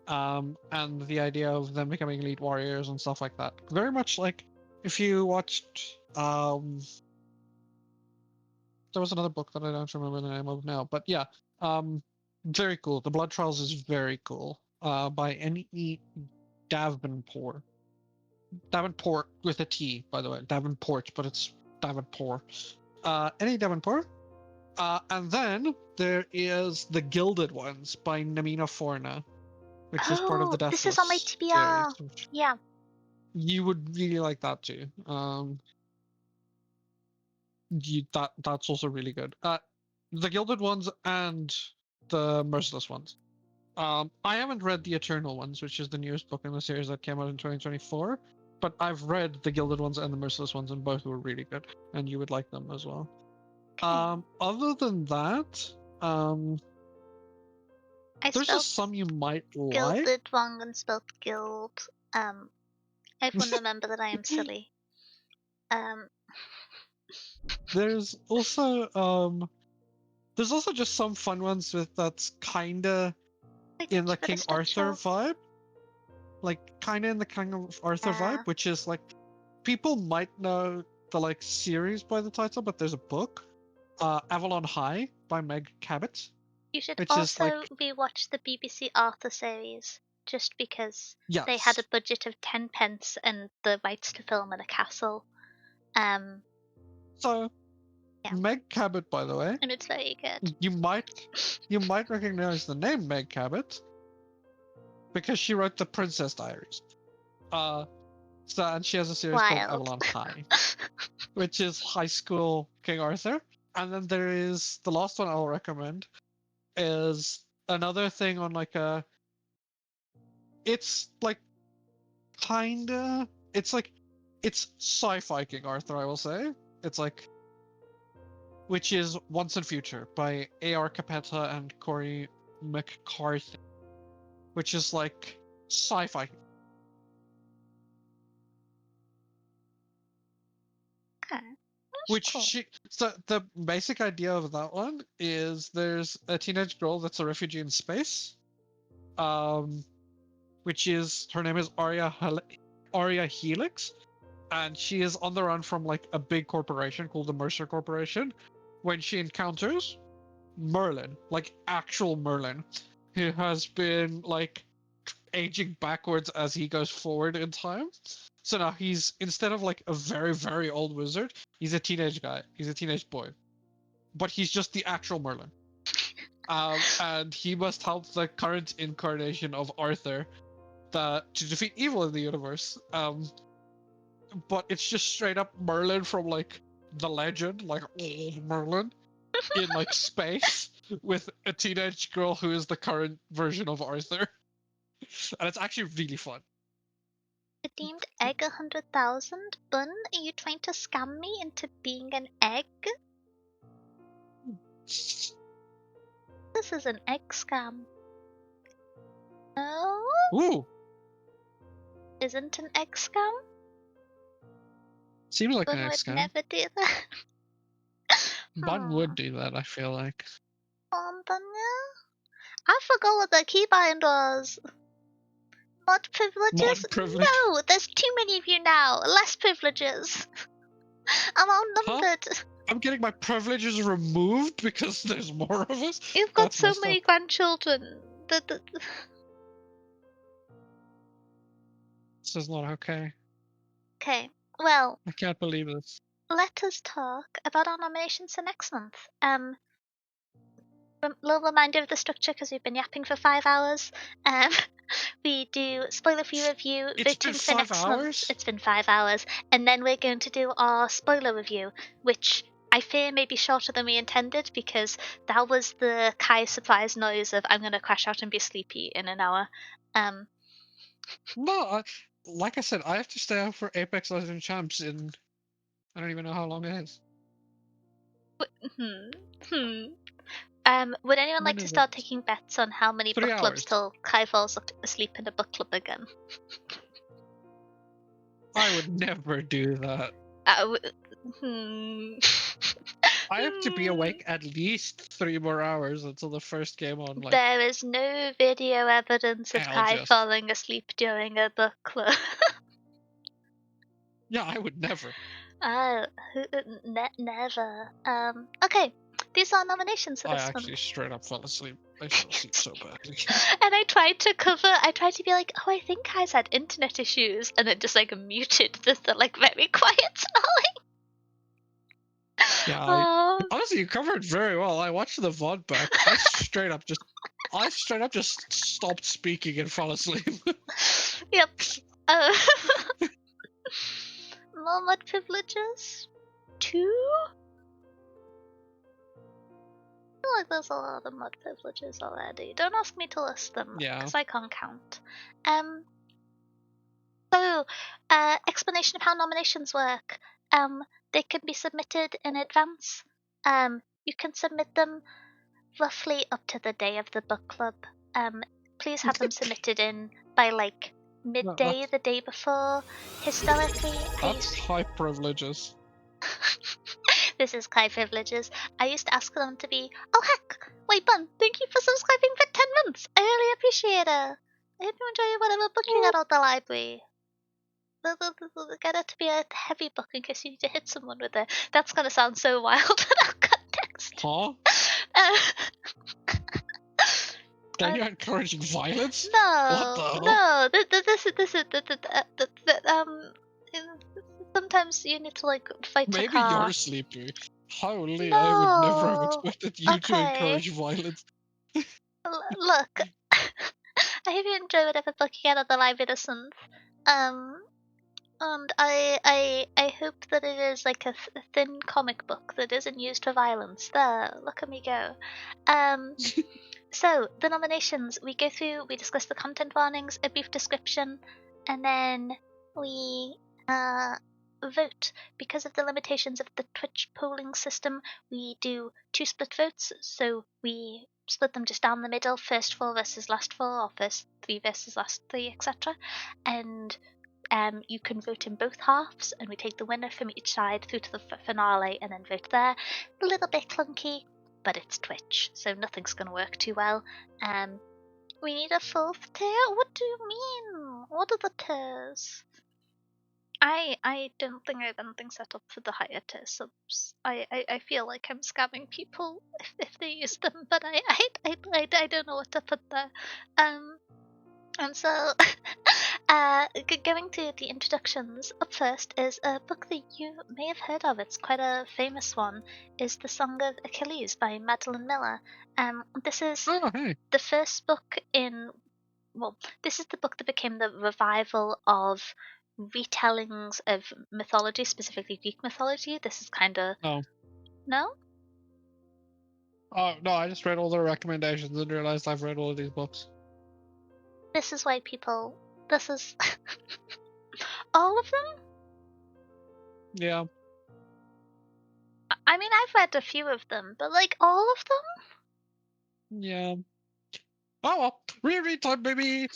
and the idea of them becoming elite warriors and stuff like that. Very much like if you watched there was another book that I don't remember the name of now, but yeah, very cool. The Blood Trials is very cool. By N.E. Davenport. Davenport with a T, by the way. Davenport, but it's Davenport. N.E. Davenport. And then there is The Gilded Ones by Namina Forna, which is part of the Deathless this is on my TBR. series. Yeah. You would really like that too. That's also really good. The Gilded Ones and the Merciless Ones. I haven't read the Eternal Ones, which is the newest book in the series that came out in 2024, but I've read the Gilded Ones and the Merciless Ones, and both were really good, and you would like them as well. Other than that, there's just some you might like. Gilded wrong and spelled guild. Everyone remember that I am silly. There's also just some fun ones with that's kinda in the King Arthur vibe. Like kinda in the King Arthur vibe, which is like people might know the like series by the title, but there's a book. Avalon High by Meg Cabot. You should also rewatch the BBC Arthur series, just because they had a budget of 10 pence and the rights to film in a castle. So, yeah. Meg Cabot, by the way, and it's very good. You might recognize the name Meg Cabot because she wrote the Princess Diaries. And she has a series called Avalon High, which is high school King Arthur. And then there is the last one I'll recommend is another thing on like it's like kinda. It's like, it's sci-fi King Arthur, I will say. It's like, which is Once and Future by A.R. Capetta and Corey McCarthy, which is like sci-fi. Okay. Which Cool. so the basic idea of that one is there's a teenage girl that's a refugee in space, which is her name is Arya Helix, and she is on the run from like a big corporation called the Mercer Corporation, when she encounters Merlin, like actual Merlin, who has been like aging backwards as he goes forward in time. So now he's, instead of like a very, very old wizard, he's a teenage guy. He's a teenage boy. But he's just the actual Merlin. And he must help the current incarnation of Arthur to defeat evil in the universe. But it's just straight up Merlin from like the legend, like old Merlin in like space with a teenage girl who is the current version of Arthur. And it's actually really fun. Redeemed egg 100,000? Bun, are you trying to scam me into being an egg? This is an egg scam. No? Ooh! Isn't an egg scam? Seems like Bun an egg would scam. never do that. Bun would do that, I feel like. Bun, I forgot what the keybind was. Mod privileges? Mod privilege? No, there's too many of you now. Less privileges. I'm outnumbered. Huh? I'm getting my privileges removed because there's more of us? You've got That's so messed many up. grandchildren. This is not okay. Okay, well, I can't believe this. let us talk about our nominations for next month. Little reminder of the structure because we've been yapping for 5 hours. We do spoiler-free review, It's voting been for 5 next month. hours? It's been 5 hours, and then we're going to do our spoiler review, which I fear may be shorter than we intended because that was the Kai surprise noise of I'm going to crash out and be sleepy in an hour. No, like I said, I have to stay out for Apex Legends Champs in, I don't even know how long it is. Would anyone When like to is start it? taking bets on how many 3 book clubs hours. till Kai falls asleep in a book club again? I would never do that. I have to be awake at least 3 more hours until the first game on, like, There is no video evidence of I'll Kai just... falling asleep during a book club. Yeah, I would never. Never. Okay, these are nominations for I this actually month. straight up fell asleep. I fell asleep so badly. And I tried to be like, oh, I think Kai's had internet issues, and then just like muted the like very quiet snarling. Yeah, honestly, you covered very well. I watched the VOD back. I straight up just stopped speaking and fell asleep. Yep. More mod privileges? 2? I feel like there's a lot of mod privileges already. Don't ask me to list them, Yeah. because I can't count. So, explanation of how nominations work. They can be submitted in advance. You can submit them roughly up to the day of the book club. Please have them submitted in by like midday the day before. Historically, That's high privileges. This is Kai privileges. I used to ask them to be, oh heck, wait Bun, thank you for subscribing for 10 months. I really appreciate it. I hope you enjoy whatever book you get out the library. Get it to be a heavy book in case you need to hit someone with it. That's gonna sound so wild without context. Huh? Then you're encouraging violence? No, What the no. This is sometimes you need to like fight a Maybe car. you're sleepy. Holy, No. I would never have expected you to Okay. encourage violence. Look, I hope you enjoy whatever book you get at the library this month. And I hope that it is like a thin comic book that isn't used for violence. There, look at me go. So the nominations we go through, we discuss the content warnings, a brief description, and then we vote. Because of the limitations of the Twitch polling system, we do 2 split votes, so we split them just down the middle, first 4 versus last 4, or first 3 versus last 3, etc. And you can vote in both halves, and we take the winner from each side through to the finale and then vote there. A little bit clunky, but it's Twitch, so nothing's going to work too well. We need a 4th tier? What do you mean? What are the tiers? I don't think I have anything set up for the higher tier subs. I feel like I'm scamming people if they use them, but I don't know what to put there. And so, going to the introductions, up first is a book that you may have heard of. It's quite a famous one. Is The Song of Achilles by Madeline Miller. This is Oh, hey. the first book in. Well, this is the book that became the revival of retellings of mythology, specifically Greek mythology. This is kind of No. no. Oh, no, I just read all the recommendations and realized I've read all of these books. This is why people. This is all of them. Yeah. I mean, I've read a few of them, but like all of them? Yeah. Oh, well. Reread time, baby!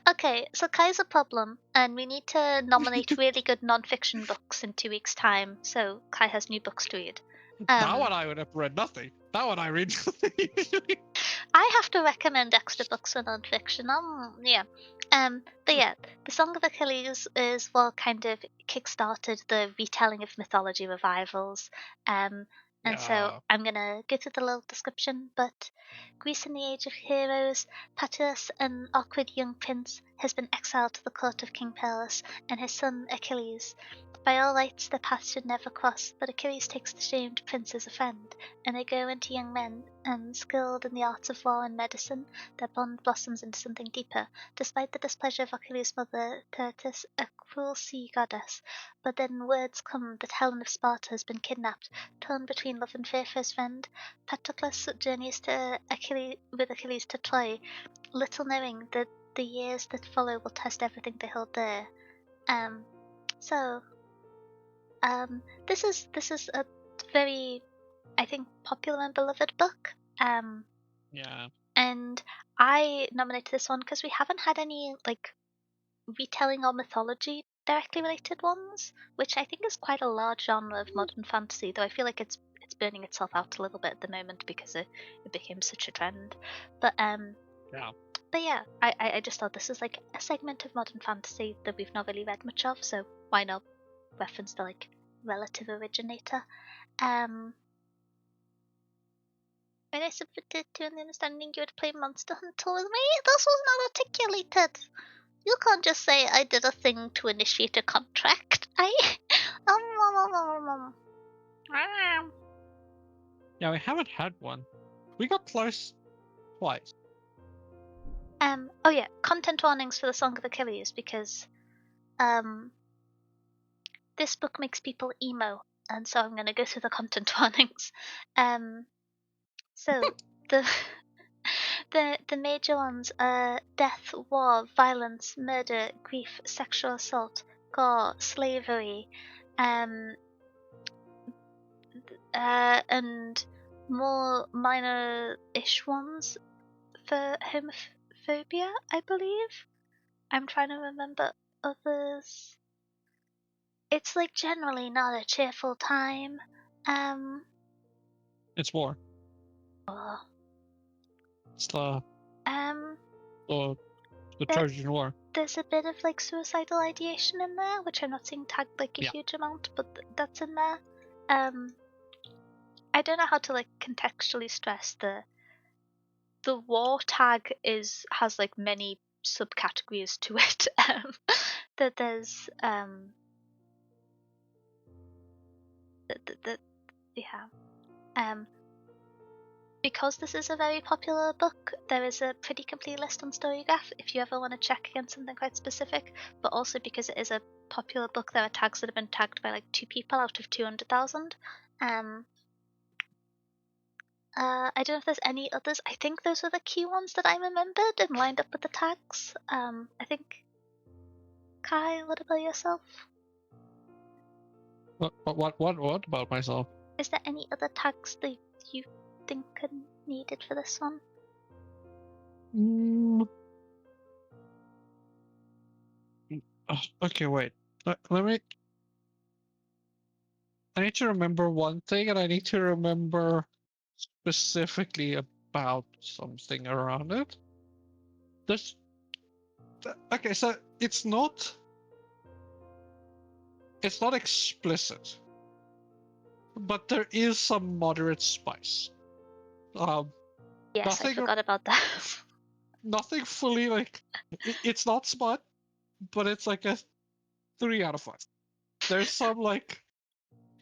Okay, so Kai's a problem, and we need to nominate really good non-fiction books in 2 weeks' time, so Kai has new books to read. That one I would have read nothing. That one I read nothing. I have to recommend extra books for non-fiction. Yeah. But yeah, The Song of Achilles is what kind of kickstarted the retelling of mythology revivals. And so Yeah. I'm gonna go through the little description. But Greece in the Age of Heroes, Patrus, an awkward young prince, has been exiled to the court of King Pallas and his son Achilles. By all rights, their paths should never cross, but Achilles takes the shamed prince as a friend, and they grow into young men, and skilled in the arts of war and medicine, their bond blossoms into something deeper, despite the displeasure of Achilles' mother, Thertis, a cruel sea goddess. But then words come that Helen of Sparta has been kidnapped, torn between love and fear for his friend. Patroclus journeys with Achilles to Troy, little knowing that the years that follow will test everything they hold dear. So, this is a very, I think, popular and beloved book. Yeah. And I nominated this one because we haven't had any like retelling or mythology directly related ones, which I think is quite a large genre of modern fantasy. Though I feel like it's burning itself out a little bit at the moment because it became such a trend. But Yeah. but yeah, I just thought this is like a segment of modern fantasy that we've not really read much of, so why not reference the like relative originator. When I submitted to an understanding you would play Monster Hunter with me, this was not articulated. You can't just say I did a thing to initiate a contract. Yeah, we haven't had one. We got close twice. Oh yeah, content warnings for the Song of Achilles because this book makes people emo, and so I'm gonna go through the content warnings. So the the major ones are death, war, violence, murder, grief, sexual assault, gore, slavery, and more minor-ish ones for homophobia, I believe. I'm trying to remember others. It's like generally not a cheerful time. It's war. Oh, It's the um, there, Trojan War. there's a bit of like suicidal ideation in there, which I'm not seeing tagged like a Yeah. huge amount, but that's in there. I don't know how to like contextually stress the war tag has like many subcategories to it. That there's that yeah. Because this is a very popular book, there is a pretty complete list on Storygraph if you ever want to check against something quite specific. But also because it is a popular book, there are tags that have been tagged by like 2 people out of 200,000. I don't know if there's any others. I think those are the key ones that I remembered and lined up with the tags. I think Kai, what about yourself? What about myself? Is there any other tags that you think are needed for this one? Okay, wait. Let me. I need to remember one thing, and I need to remember specifically about something around it. There's. Okay, so it's not. It's not explicit, but there is some moderate spice. Yes, Nothing. I forgot about that. Nothing fully like. It's not smut, but it's like a 3 out of 5. There's some like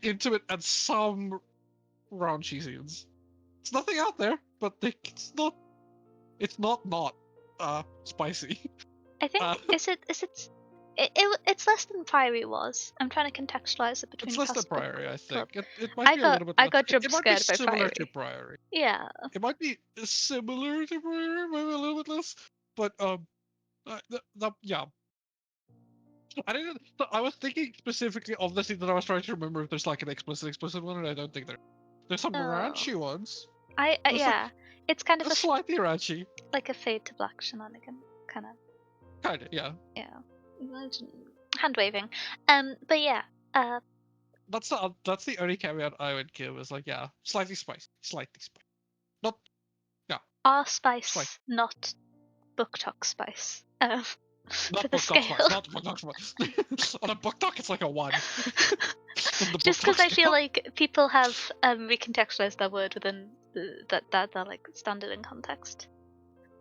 intimate and some raunchy scenes. It's nothing out there, but like, it's not spicy. I think it's less than Fiery was. I'm trying to contextualize it between It's less than Cast Book Priory, I Club. think. It might be a little bit I less. got jump It might be scared by similar to Priory. Priory. Yeah. It might be similar to Priory, maybe a little bit less. But yeah. I didn't. So I was thinking specifically of the scene that I was trying to remember if there's like an explicit one, and I don't think there's some No. ranchy ones. Yeah. Like, It's kind of a slightly ranchy. like a fade to black shenanigan, kind of. Kinda, yeah. Yeah. Hand waving. But yeah. That's the only caveat I would give is like, yeah, slightly spicy. Not Our spice, spicy. not book talk spice. For Not the book talk scale. spice. Not book talk spice. On a book talk, it's like a 1. On the book Just talk because I feel scale. like people have recontextualized that word within that like standard in context.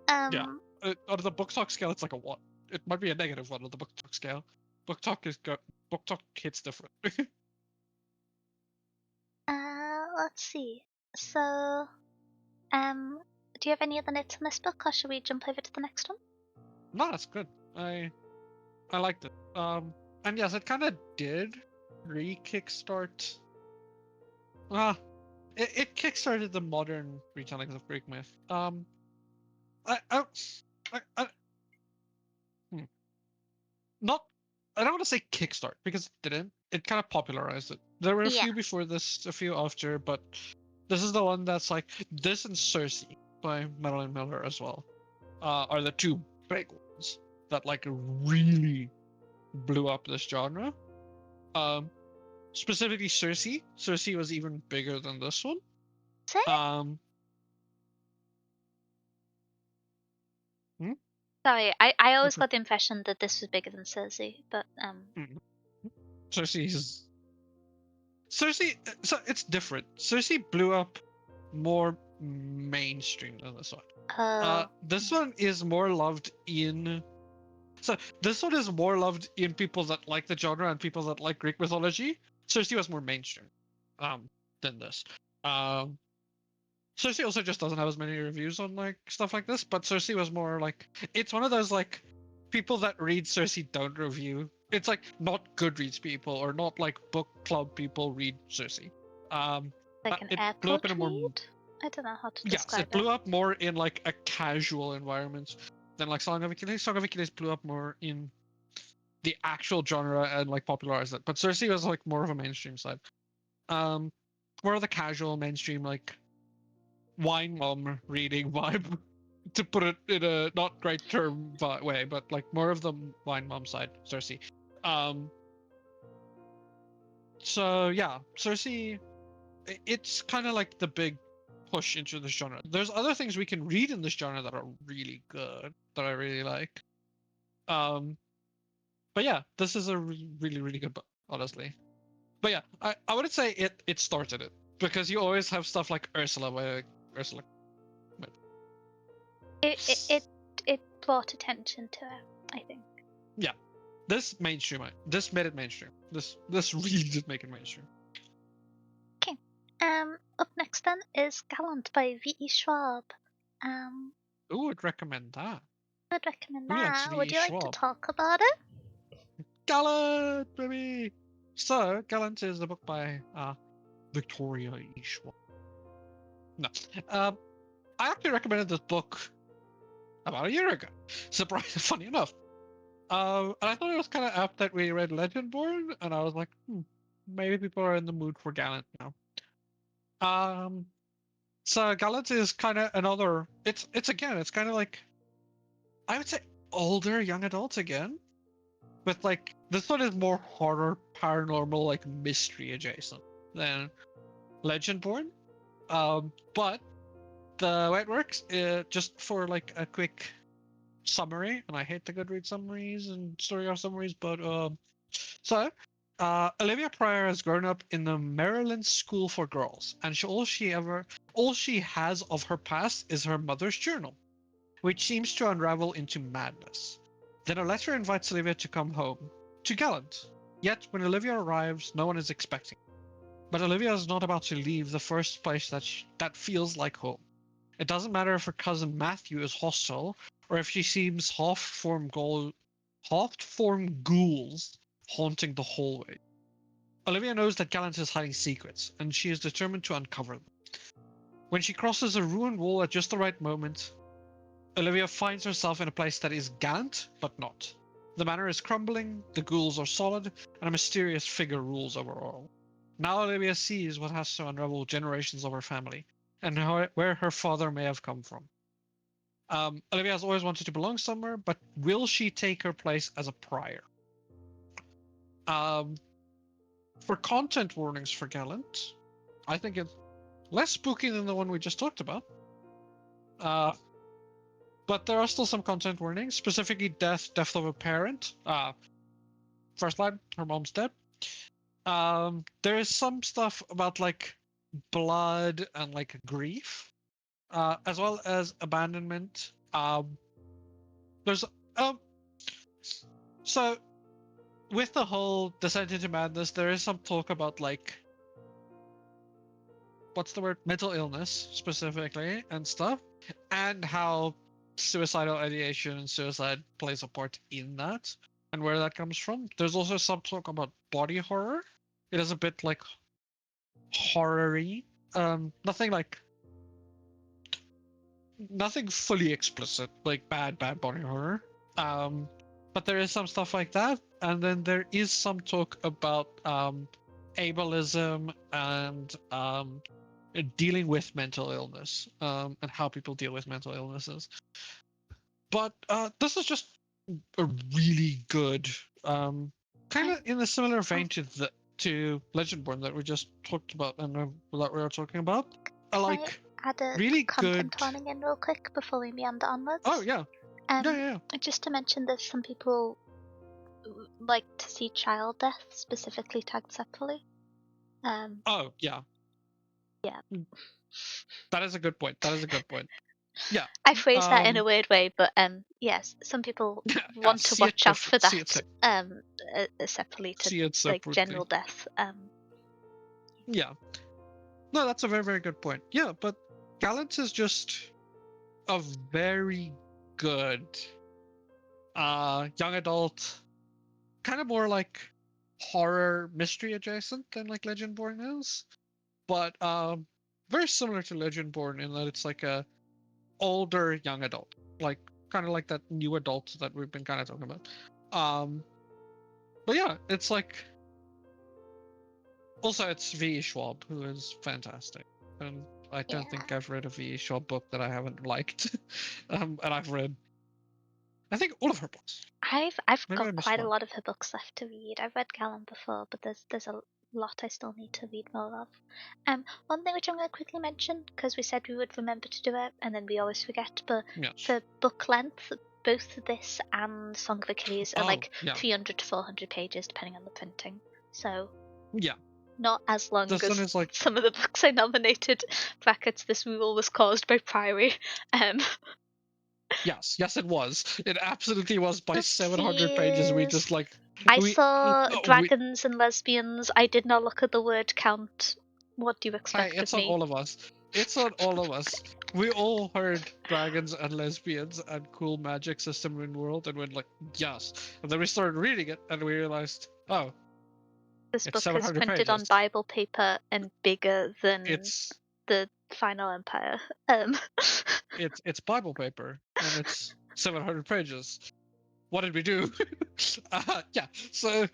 Yeah. On the book talk scale, it's like a 1. It might be a -1 on the book talk scale. Book talk hits different. Let's see. So, do you have any other notes on this book, or should we jump over to the next one? No, that's good. I liked it. And yes, it kind of did re-kickstart. It kickstarted the modern retellings of Greek myth. I hmm. Not. I don't want to say kickstart because it didn't. It kind of popularized it. There were a Yeah. few before this, a few after, but this is the one that's like this and Circe by Madeline Miller as well. Are the two big ones that like really blew up this genre. Specifically Circe. Circe was even bigger than this one. Is it? Hmm? Sorry, I always got the impression that this was bigger than Cersei, but Circe. So it's different. Circe blew up more mainstream than this one. This one is more loved in. So this one is more loved in people that like the genre and people that like Greek mythology. Circe was more mainstream, than this. Circe also just doesn't have as many reviews on like stuff like this, but Circe was more like it's one of those like people that read Circe don't review. It's like not Goodreads people or not like book club people read Circe. like an It blew up airport in a more read. I don't know how to yes, describe it blew up more in like a casual environment than like Song of Achilles. Song of Achilles blew up more in the actual genre and like popularized it, but Circe was like more of a mainstream side. More of the casual mainstream like wine mom reading vibe, to put it in a not great term way, but like more of the wine mom side, Cersei. So yeah, Cersei, it's kind of like the big push into this genre. There's other things we can read in this genre that are really good that I really like. But yeah, this is a really good book, honestly. But yeah, I wouldn't say it started it because you always have stuff like Ursula, where Ursula. It brought attention to it, I think. Yeah, this made it mainstream. This really did make it mainstream. Okay. Up next then is Gallant by V.E. Schwab. Who would recommend that? I'd recommend Who likes that. V.E. Would you like to Schwab? talk about it? Gallant, baby. So Gallant is a book by Victoria E. Schwab. No, I actually recommended this book about a year ago. Surprise! Funny enough, And I thought it was kind of apt that we read Legendborn, and I was like, maybe people are in the mood for Gallant now. So Gallant is kind of another. It's kind of like, I would say, older young adults again, but like this one is more horror, paranormal, like mystery adjacent than Legendborn. But the way it works, just for like a quick summary, and I hate the Goodreads summaries and story arc summaries, but so Olivia Pryor has grown up in the Maryland School for Girls, and all she has of her past is her mother's journal, which seems to unravel into madness. Then a letter invites Olivia to come home to Gallant. Yet when Olivia arrives, no one is expecting. But Olivia is not about to leave the first place that feels like home. It doesn't matter if her cousin Matthew is hostile or if she sees half-formed ghouls haunting the hallway. Olivia knows that Gallant is hiding secrets, and she is determined to uncover them. When she crosses a ruined wall at just the right moment, Olivia finds herself in a place that is Gallant, but not. The manor is crumbling, the ghouls are solid, and a mysterious figure rules over all. Now Olivia sees what has to unravel generations of her family, and where her father may have come from. Olivia has always wanted to belong somewhere, but will she take her place as a prior? For content warnings for Gallant, I think it's less spooky than the one we just talked about. But there are still some content warnings, specifically death of a parent. First line, her mom's dead. There is some stuff about like blood and like grief, as well as abandonment. There's so with the whole descent into madness, there is some talk about like what's the word, mental illness specifically and stuff, and how suicidal ideation and suicide plays a part in that and where that comes from. There's also some talk about body horror. It is a bit like horror-y. Nothing fully explicit, like bad body horror. But there is some stuff like that, and then there is some talk about ableism and dealing with mental illness, and how people deal with mental illnesses. But this is just a really good, kind of in a similar vein to Legendborn that we just talked about and that we were talking about. Like add a really content good warning in real quick before we meander onwards? Oh yeah. Yeah. Just to mention that some people like to see child death specifically tagged separately. Oh yeah. Yeah. That is a good point. Yeah. I phrased that in a weird way, but yes, some people want to watch out for that. Separately to like general death. Yeah. No, that's a very, very good point. Yeah, but Gallant is just a very good young adult, kind of more like horror mystery adjacent than like Legendborn is, but very similar to Legendborn in that it's like a older young adult, like kind of like that new adult that we've been kind of talking about. But yeah, it's like also it's V. Schwab, who is fantastic, and I don't think I've read a V. Schwab book that I haven't liked. And I've read, I think, all of her books. I've got quite a lot of her books left to read. I've read Gallant before, but there's a lot I still need to read more of. One thing which I'm going to quickly mention, because we said we would remember to do it, and then we always forget, but for book length, both this and Song of Achilles are 300 to 400 pages, depending on the printing. So yeah, not as long as like some of the books I nominated. Brackets, this rule was caused by Priory. Yes, it was. It absolutely was. By 700 pages, we just like... I saw dragons and lesbians. I did not look at the word count. What do you expect of me? It's on all of us. It's on all of us. We all heard dragons and lesbians and cool magic system in world and went like, yes. And then we started reading it and we realized, oh, this book is printed on Bible paper and bigger than the Final Empire. It's Bible paper and it's 700 pages. what did we do? Yeah. So,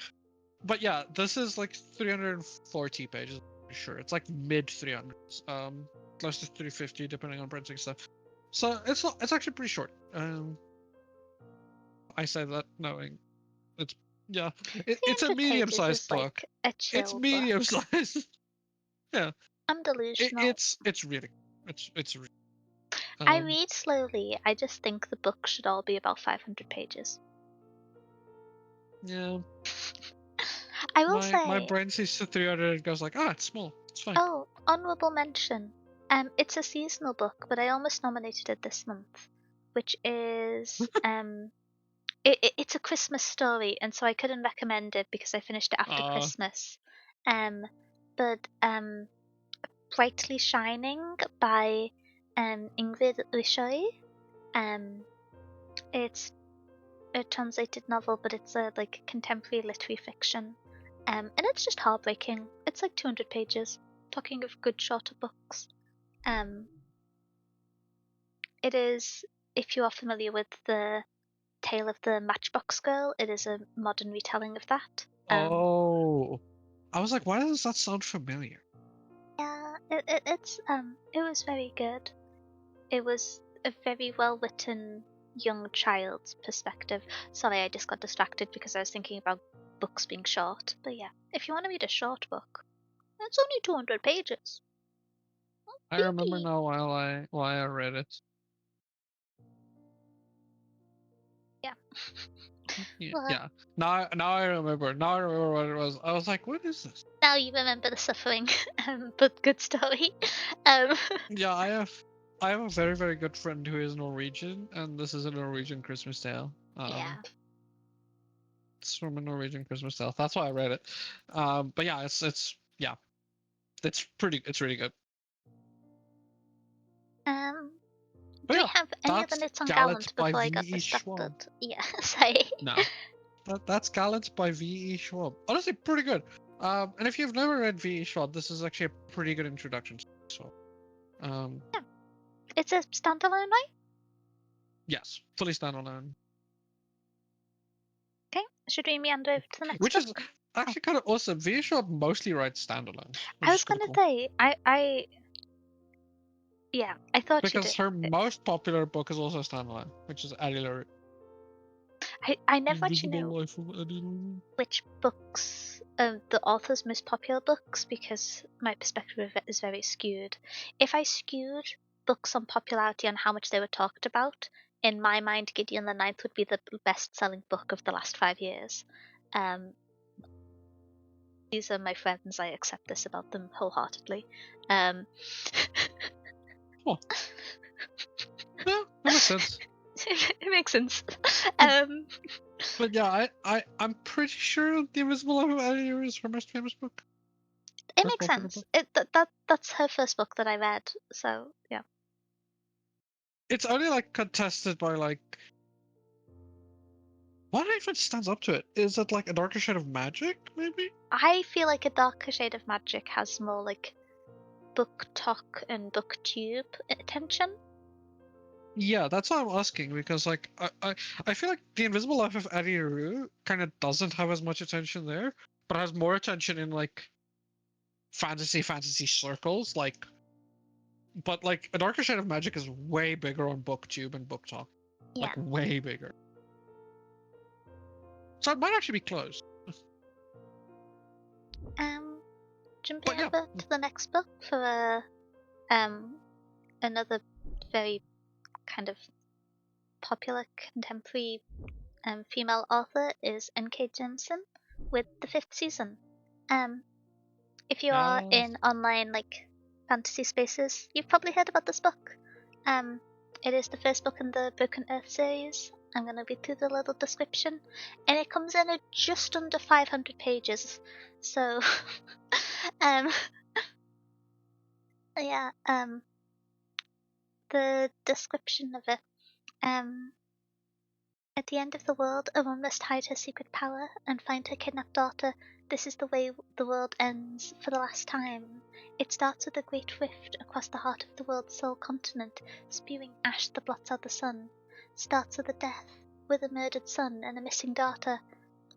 but yeah, this is like 340 pages. I'm pretty sure it's like mid 300s, close to 350 depending on printing stuff. So it's actually pretty short. I say that knowing it's yeah, it's a 300 pages medium-sized is book. like a It's chill book. medium-sized. Yeah, I'm delusional. it's really it's really I um read slowly. I just think the book should all be about 500 pages. yeah. I will My say, brain sees the 300 and goes like, ah, it's small, it's fine. oh, honorable mention. It's a seasonal book, but I almost nominated it this month, which is it's a Christmas story, and so I couldn't recommend it because I finished it after Uh Christmas. Um, but Brightly Shining by Ingrid Rishoy. It's a translated novel, but it's a like contemporary literary fiction. And it's just heartbreaking. It's like 200 pages. Talking of good shorter books. Um, it is, if you are familiar with the tale of the Matchbox Girl, it is a modern retelling of that. oh, I was like, why does that sound familiar? Yeah, it was very good. It was a very well written young child's perspective. Sorry, I just got distracted because I was thinking about books being short. But yeah, if you want to read a short book, it's only 200 pages. I remember Baby. now why I read it. Yeah. Yeah, Well, yeah. Now I remember. Now I remember what it was. I was like, what is this? now you remember the suffering, but good story. Um, Yeah, I have a very very good friend who is Norwegian, and this is a Norwegian Christmas tale. yeah. It's from a Norwegian Christmas tale. That's why I read it. But yeah, it's yeah, it's really good. Um, But do we yeah, have any other that's notes on Gallant Gallant by before I got V.E. distracted? Schwab. Yeah, sorry. No, that's Gallant by V.E. Schwab. Honestly, pretty good. And if you've never read V.E. Schwab, this is actually a pretty good introduction. So, um, Yeah, it's a standalone, right? yes, fully standalone. Okay, should we meander over to the next Which is book? Oh, actually kind of awesome. V.E. Schwab mostly writes standalones, I which is was kind of gonna cool. say, yeah, I thought you Because did. her most popular book is also a standalone, which is Addie LaRue. I never actually Invisible know Life of Addie LaRue. which books, the author's most popular books, because my perspective of it is very skewed. If I skewed books on popularity on how much they were talked about, in my mind, Gideon the Ninth would be the best-selling book of the last 5 years. Um, these are my friends. I accept this about them wholeheartedly. Um, Oh, yeah, that makes sense. it makes sense. Um, But yeah, I'm pretty sure The Invisible Life of Addie LaRue is her most famous book. it Most makes popular sense. book. That's her first book that I read. So yeah. It's only like contested by like what even stands up to it? Is it like A Darker Shade of Magic, maybe? I feel like A Darker Shade of Magic has more like book talk and booktube attention. Yeah, that's why I'm asking because like I feel like The Invisible Life of Addie LaRue kind of doesn't have as much attention there, but has more attention in like fantasy circles. Like, but like A Darker Shade of Magic is way bigger on BookTube and Book Talk, Yeah. like way bigger. So it might actually be close. Jumping But yeah, over to the next book for another very kind of popular contemporary female author is N.K. Jemisin with the fifth season. Um, if you are uh, in online like fantasy spaces, you've probably heard about this book. Um, it is the first book in the Broken Earth series. I'm gonna read through the little description, and it comes in at just under 500 pages. So, um, yeah, the description of it. Um, At the end of the world, a woman must hide her secret power and find her kidnapped daughter. This is the way the world ends for the last time. It starts with a great rift across the heart of the world's sole continent, spewing ash that blots out the sun. Starts with a death. with a murdered son and a missing daughter.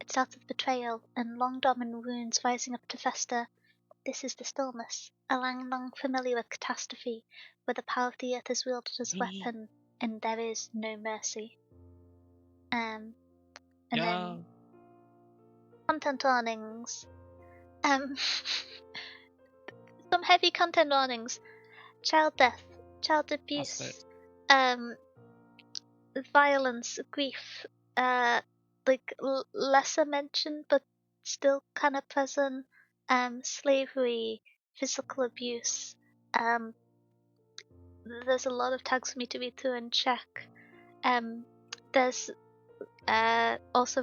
It starts with betrayal and long dormant wounds rising up to fester. This is the stillness, a long familiar with catastrophe, where the power of the earth is wielded as a weapon, and there is no mercy. And Yeah. then content warnings. Some heavy content warnings. Child death, child abuse, violence, grief, lesser mentioned but still kind of present, slavery, physical abuse. There's a lot of tags for me to read through and check. There's also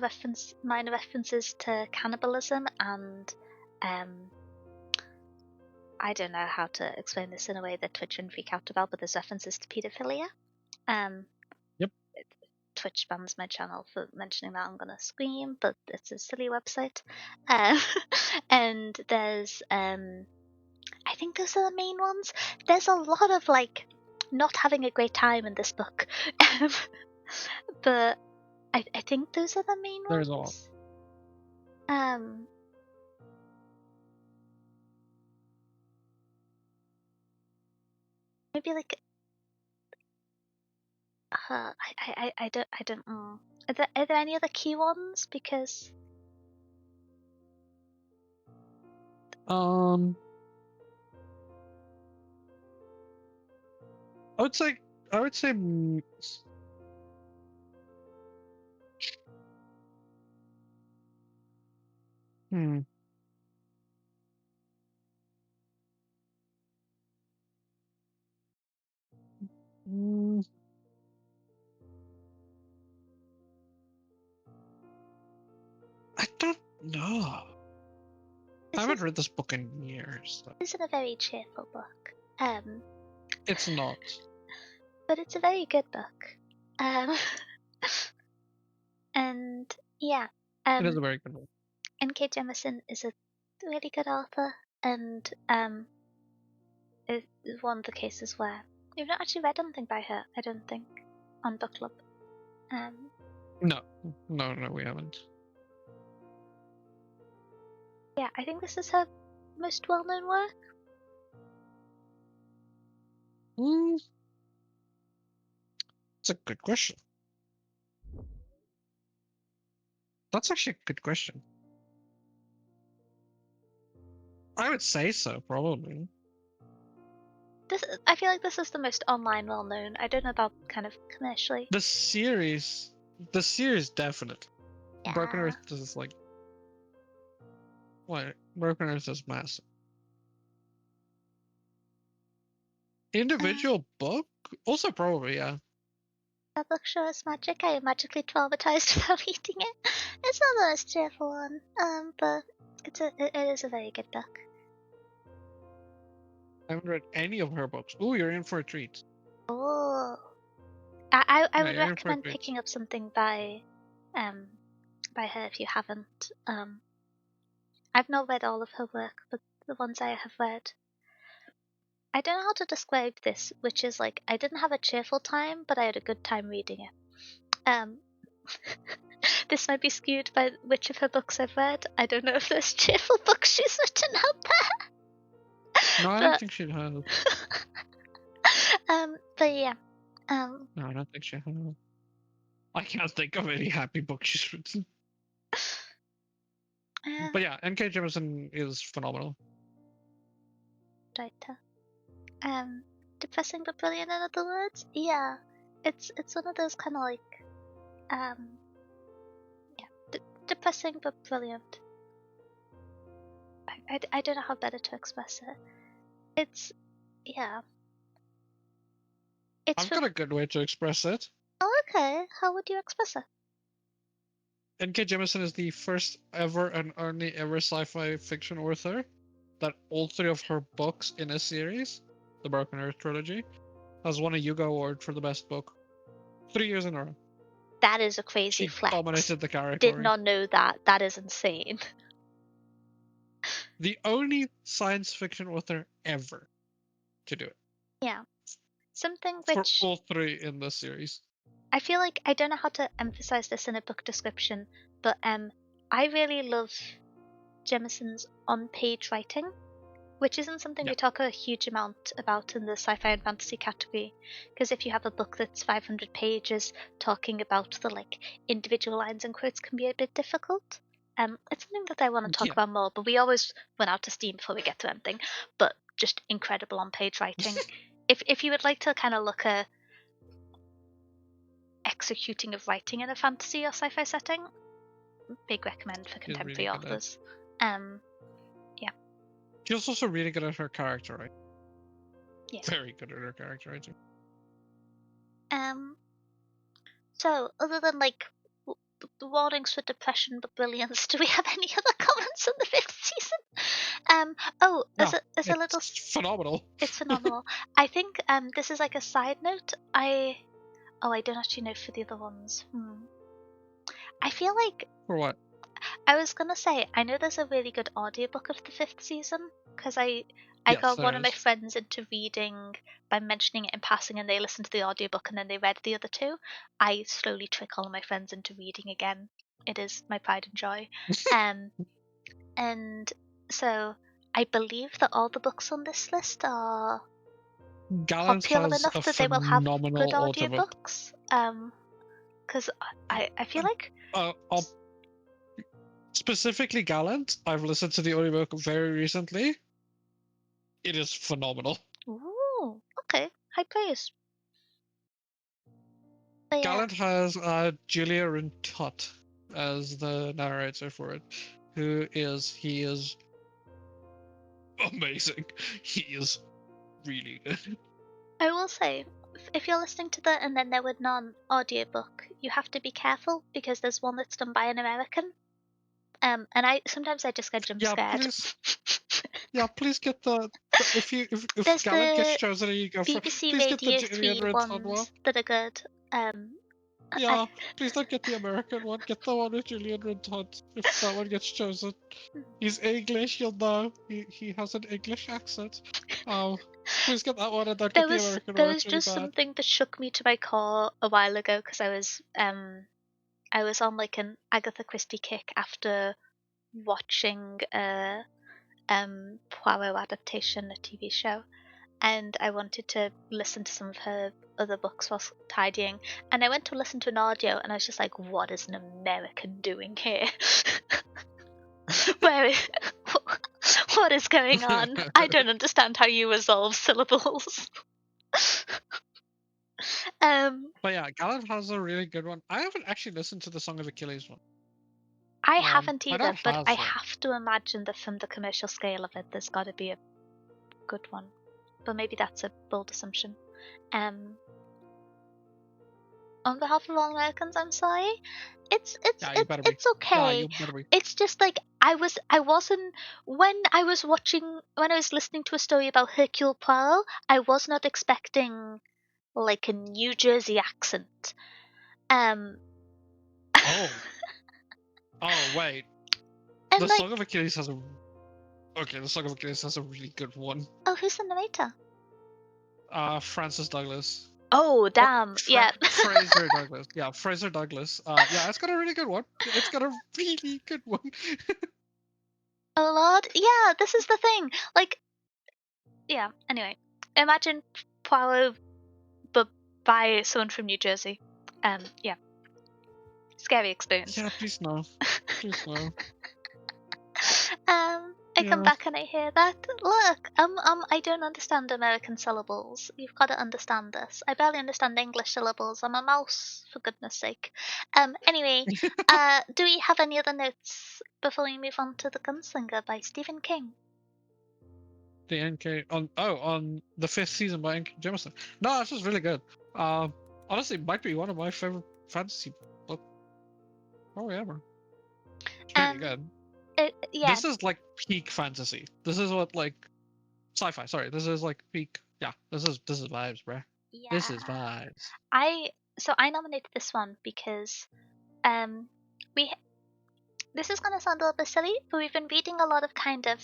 minor references to cannibalism and I don't know how to explain this in a way that Twitch wouldn't freak out about, but there's references to pedophilia. Yep. Twitch bans my channel for mentioning that. I'm gonna scream, but it's a silly website. And there's I think those are the main ones. There's a lot of like not having a great time in this book, but I think those are the main There's ones. Maybe like I don't know. Are there any other key ones? Because I would say hmm. Mm, I don't know. I haven't read this book in years. This isn't a very cheerful book. It's not. But it's a very good book. And yeah, It is a very good book. N.K. Jemisin is a really good author, and is one of the cases where we've not actually read anything by her, I don't think, on book club. No, we haven't. Yeah, I think this is her most well-known work. It's a good question. That's actually a good question. I would say so, probably. I feel like this is the most online well-known. I don't know about kind of commercially. The series definitely. Yeah. Broken Earth is like, what? Broken Earth is massive. Individual book, also probably, yeah. That book sure is magic. I am magically traumatized while reading it. It's not the most cheerful one, but it is a very good book. I haven't read any of her books. Ooh, you're in for a treat. Oh, I Yeah, would you're in for a recommend treat. picking up something by her if you haven't. I've not read all of her work, but the ones I have read, I don't know how to describe this, which is like I didn't have a cheerful time, but I had a good time reading it. This might be skewed by which of her books I've read. I don't know if there's cheerful books she's written out there. No, I don't think she has. But yeah. No, I don't think she has. I can't think of any happy book she's written. But yeah, N.K. Jemisin is phenomenal. Writer. Depressing but brilliant in other words? Yeah. It's one of those kind of like, depressing but brilliant. I don't know how better to express it. It's, yeah. I've got a good way to express it. Oh, okay. How would you express it? N.K. Jemisin is the first ever and only ever sci-fi fiction author that all three of her books in a series, the Broken Earth trilogy, has won a Hugo Award for the best book 3 years in a row. That is a crazy She flex. dominated the category. Did not know that. That is insane. The only science fiction author ever to do it. Yeah. Something For which all three in this series. I feel like I don't know how to emphasize this in a book description, but I really love Jemisin's on-page writing, which isn't something Yeah. we talk a huge amount about in the sci-fi and fantasy category. Because if you have a book that's 500 pages, talking about the like individual lines and quotes can be a bit difficult. It's something that I want to talk Yeah. about more, but we always run out of steam before we get to anything. But just incredible on-page writing. If you would like to kind of look at executing of writing in a fantasy or sci-fi setting, big recommend for She's really contemporary good at. authors. She's also really good at her character, right? Yeah. Very good at her character writing. So other than like the warnings for depression but brilliance, do we have any other comments on the 5th season? Yeah, as a little, it's phenomenal. it's phenomenal. I think this is like a side note. I don't actually know for the other ones. I feel like For what? I was gonna say, I know there's a really good audiobook of the 5th season, because I Yes, got one there of my is. friends into reading by mentioning it in passing, and they listened to the audiobook and then they read the other two. I slowly trick all of my friends into reading again. It is my pride and joy. Um, and so I believe that all the books on this list are Gallant popular has enough a that they will have good phenomenal audiobook. audiobooks. Because I feel like I'll specifically Gallant. I've listened to the audiobook very recently. It is phenomenal. ooh, okay, high praise. But yeah, Gallant has Julia Rintot as the narrator for it, he is amazing. He is really good. I will say, if you're listening to the And Then There Were None audiobook, you have to be careful because there's one that's done by an American. And I sometimes I just get jump Yeah, scared. please. Yeah, please get the if There's Gallant gets the chosen and you go for, BBC please get the Radio Julia 3 Rintot one. ones that are good. Um, I, Yeah, please don't get the American one. Get the one with Julian Rintot if that one gets chosen. He's English, you'll know. He has an English accent. Um, please get that one and don't get the American there one. was It's really just bad. something that shook me to my core a while ago because I was on like an Agatha Christie kick after watching Poirot adaptation, a TV show, and I wanted to listen to some of her other books whilst tidying. And I went to listen to an audio, and I was just like, "What is an American doing here? Where? What is going on? I don't understand how you resolve syllables." But yeah, Gallant has a really good one. I haven't actually listened to the Song of Achilles one. I haven't My either, dad but I has though. have to imagine that from the commercial scale of it, there's got to be a good one. But maybe that's a bold assumption. Um, on behalf of all Americans, I'm sorry. Yeah, you better be. It's Yeah, okay. you better be. It's just like I wasn't when I was listening to a story about Hercule Poirot, I was not expecting like a New Jersey accent. Um Oh. Oh wait. and The Song like, of Achilles has a the Song of Achilles has a really good one. oh, who's the narrator? Francis Douglas. Oh, Or damn. Yeah. Fraser Douglas. Yeah, Fraser Douglas. Yeah, it's got a really good one. It's got a really good one. Oh lord. Yeah, this is the thing. Like, yeah, anyway. Imagine Poirot but by someone from New Jersey. Yeah. Scary experience. Yeah, please no. Please no. I come Yeah. back and I hear that. Look, I don't understand American syllables. You've got to understand this. I barely understand English syllables. I'm a mouse, for goodness sake. Anyway, do we have any other notes before we move on to The Gunslinger by Stephen King? The NK on the 5th season by NK Jemisin. No, it's just really good. Honestly, might be one of my favorite fantasy book probably ever. It's really good. Yeah. This is like peak fantasy. This is what like sci-fi. Sorry, this is like peak. Yeah, this is vibes, bruh. This Yeah. is vibes. I nominated this one because we this is gonna sound a little bit silly, but we've been reading a lot of kind of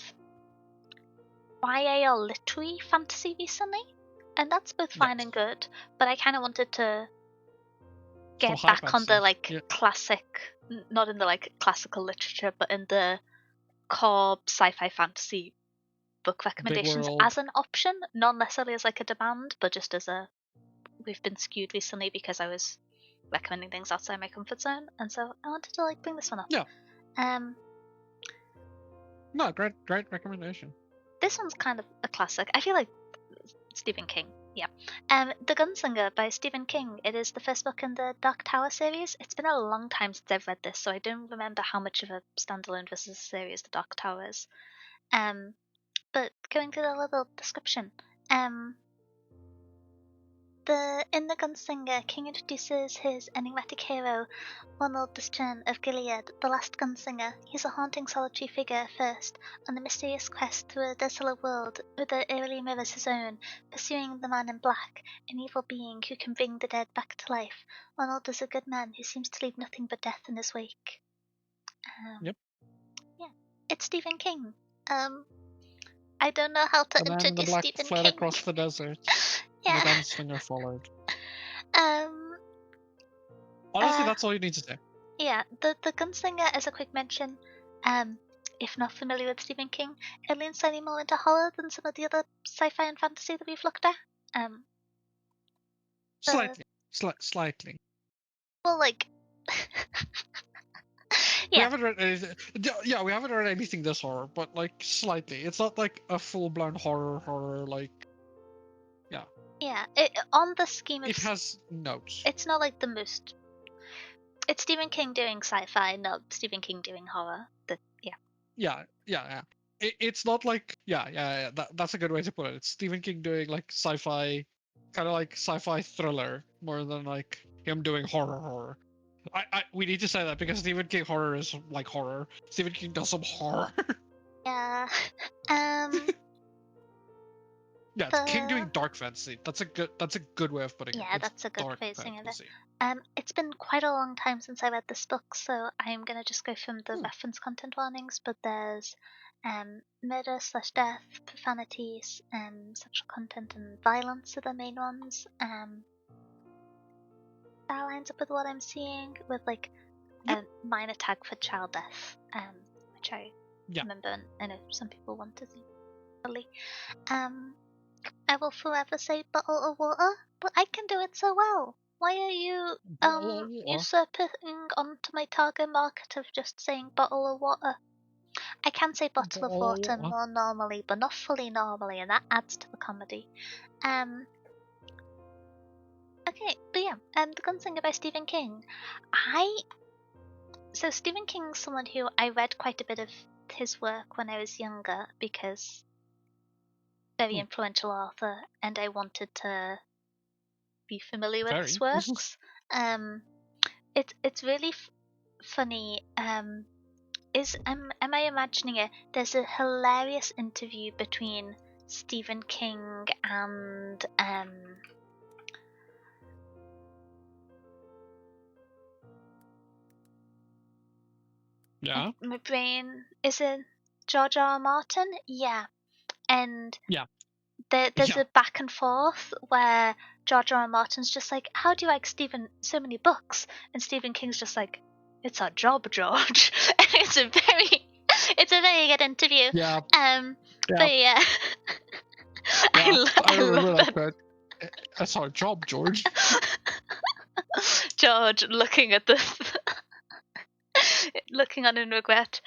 YA or literary fantasy recently, and that's both fine Yes. and good. But I kind of wanted to get high back on the fantasy. like Yeah. classic, not in the like classical literature, but in the core sci-fi fantasy book recommendations world. as an option, not necessarily as like a demand, but just as a we've been skewed recently because I was recommending things outside my comfort zone, and so I wanted to like bring this one up. Yeah. Um, No, great recommendation. this one's kind of a classic. I feel like Stephen King. Yeah. The Gunslinger by Stephen King. It is the first book in the Dark Tower series. It's been a long time since I've read this, so I don't remember how much of a standalone versus a series the Dark Tower is. But going through the little description, in the Gunslinger, King introduces his enigmatic hero, Ronald Distern of Gilead, the last gunslinger. He's a haunting solitary figure at first, on a mysterious quest through a desolate world that eerily mirrors his own, pursuing the man in black, an evil being who can bring the dead back to life. Ronald is a good man who seems to leave nothing but death in his wake. Yep. Yeah, it's Stephen King. I don't know how to The man in the introduce black Stephen fled King. across the desert. Yeah. The gunslinger followed. Um. Honestly, that's all you need to say. Yeah, the Gunslinger, as a quick mention, if not familiar with Stephen King, it leans slightly more into horror than some of the other sci-fi and fantasy that we've looked at. Slightly. Slightly. Well, like, We yeah, haven't read anything. Yeah, we haven't read anything this horror, but like slightly. It's not like a full-blown horror. Like, yeah. yeah. On the scheme of, It has notes. it's not like the most. It's Stephen King doing sci-fi, not Stephen King doing horror. Yeah. Yeah. It's not like yeah. That's a good way to put it. It's Stephen King doing like sci-fi, kind of like sci-fi thriller more than like him doing horror. We need to say that because Stephen King horror is like horror. Stephen King does some horror. Yeah. Yeah, it's King doing dark fantasy. That's a good way of putting it. Yeah, It's that's a good dark phrasing of it. fantasy. It's been quite a long time since I read this book, so I'm gonna just go from the reference content warnings. But there's murder slash death, profanities, sexual content, and violence are the main ones. That lines up with what I'm seeing, with like a minor tag for child death, which I remember, and I know some people wanted to fully. I will forever say bottle of water, but I can do it so well. Why are you usurping onto my target market of just saying bottle of water? I can say bottle of water more normally, but not fully normally, and that adds to the comedy. Okay, but yeah, The Gunslinger by Stephen King. So Stephen King's someone who I read quite a bit of his work when I was younger because very influential author, and I wanted to be familiar with his works. It's really funny. Am I imagining it? There's a hilarious interview between Stephen King and Yeah. my brain, is it George R. R. Martin? Yeah, and there's a back and forth where George R. R. Martin's just like, "How do you like Stephen so many books?" And Stephen King's just like, "It's our job, George." And it's a very good interview. Yeah. But yeah. I remember love that. That's our job, George. George looking at this, looking on in regret.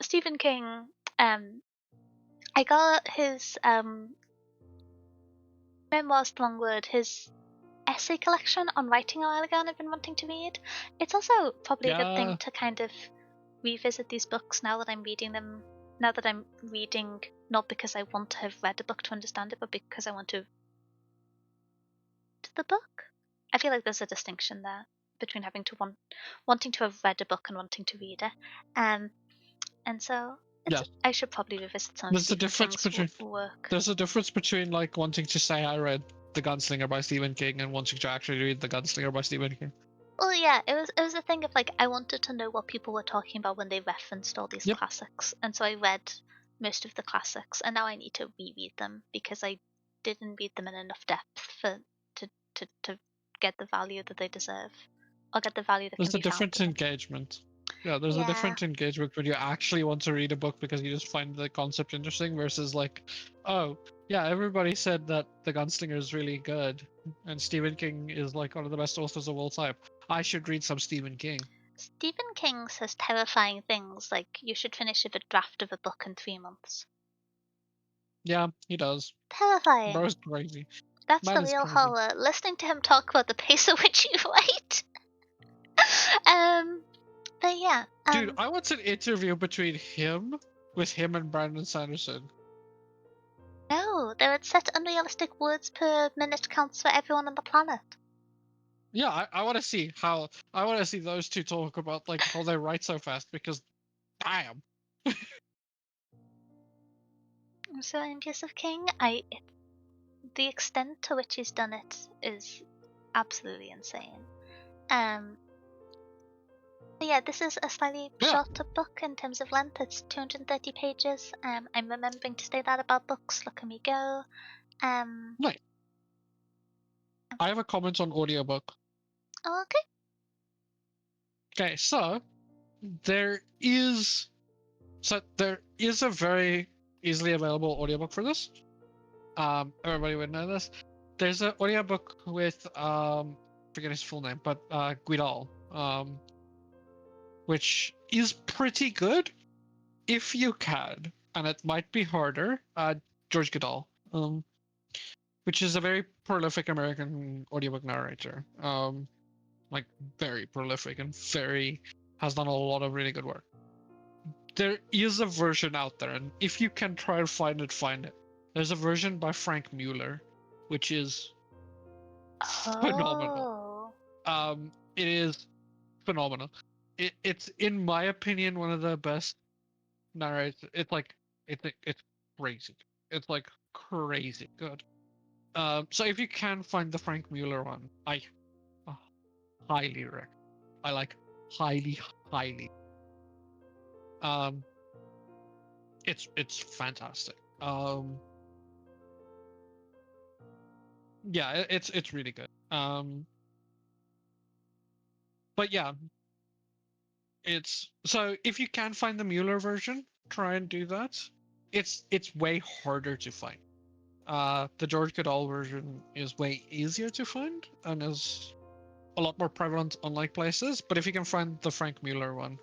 Stephen King. I got his memoirs, the wrong word, his essay collection on writing a while ago, and I've been wanting to read. It's also probably a good thing to kind of revisit these books now that I'm reading them. Now that I'm reading, not because I want to have read a book to understand it, but because I want to the book. I feel like there's a distinction there between having to wanting to have read a book and wanting to read it. And so I should probably revisit some of Stephen King's work. There's a difference between like wanting to say I read The Gunslinger by Stephen King and wanting to actually read The Gunslinger by Stephen King. Well, yeah, it was a thing of like I wanted to know what people were talking about when they referenced all these classics, and so I read most of the classics, and now I need to reread them because I didn't read them in enough depth to get the value that they deserve. or get the value that There's can a be found different in them. engagement. Yeah, there's a Yeah. different engagement when you actually want to read a book because you just find the concept interesting versus like, oh, yeah, everybody said that The Gunslinger is really good and Stephen King is like one of the best authors of all time. I should read some Stephen King. Stephen King says terrifying things like you should finish a draft of a book in 3 months. Yeah, he does. Terrifying. Bro's crazy. That's Man the is real crazy. horror. Listening to him talk about the pace at which you write. But yeah. Dude, I want an interview between him and Brandon Sanderson. No, they would set unrealistic words per minute counts for everyone on the planet. Yeah, I want to see those two talk about like how they write so fast because damn. So in case of King, the extent to which he's done it is absolutely insane. But yeah, this is a slightly shorter book in terms of length. It's 230 pages. I'm remembering to say that about books. Look at me go. Nice. I have a comment on audiobook. Oh, okay. Okay, so there is a very easily available audiobook for this. Everybody would know this. There's an audiobook with forget his full name, but Guidal, which is pretty good if you can, and it might be harder. George Goodall, which is a very prolific American audiobook narrator. Like very prolific and has done a lot of really good work. There is a version out there, and if you can try to find it. There's a version by Frank Mueller, which is phenomenal. It is phenomenal. It's in my opinion one of the best narrators. It's crazy. It's like crazy good. So if you can find the Frank Mueller one, I highly recommend. I like highly. Um, it's fantastic. Yeah, it's really good. But yeah, it's so if you can find the Mueller version, try and do that. It's way harder to find. The George Goodall version is way easier to find and is a lot more prevalent unlike places. But if you can find the Frank Mueller one,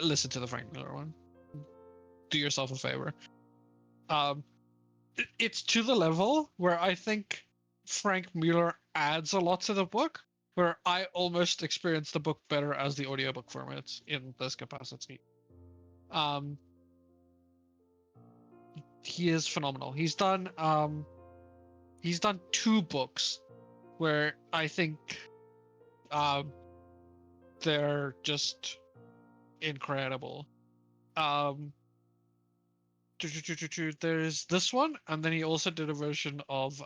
listen to the Frank Mueller one. Do yourself a favor. It's to the level where I think Frank Mueller adds a lot to the book, where I almost experience the book better as the audiobook format in this capacity. He is phenomenal. He's done 2 books where I think they're just incredible. There's this one, and then he also did a version of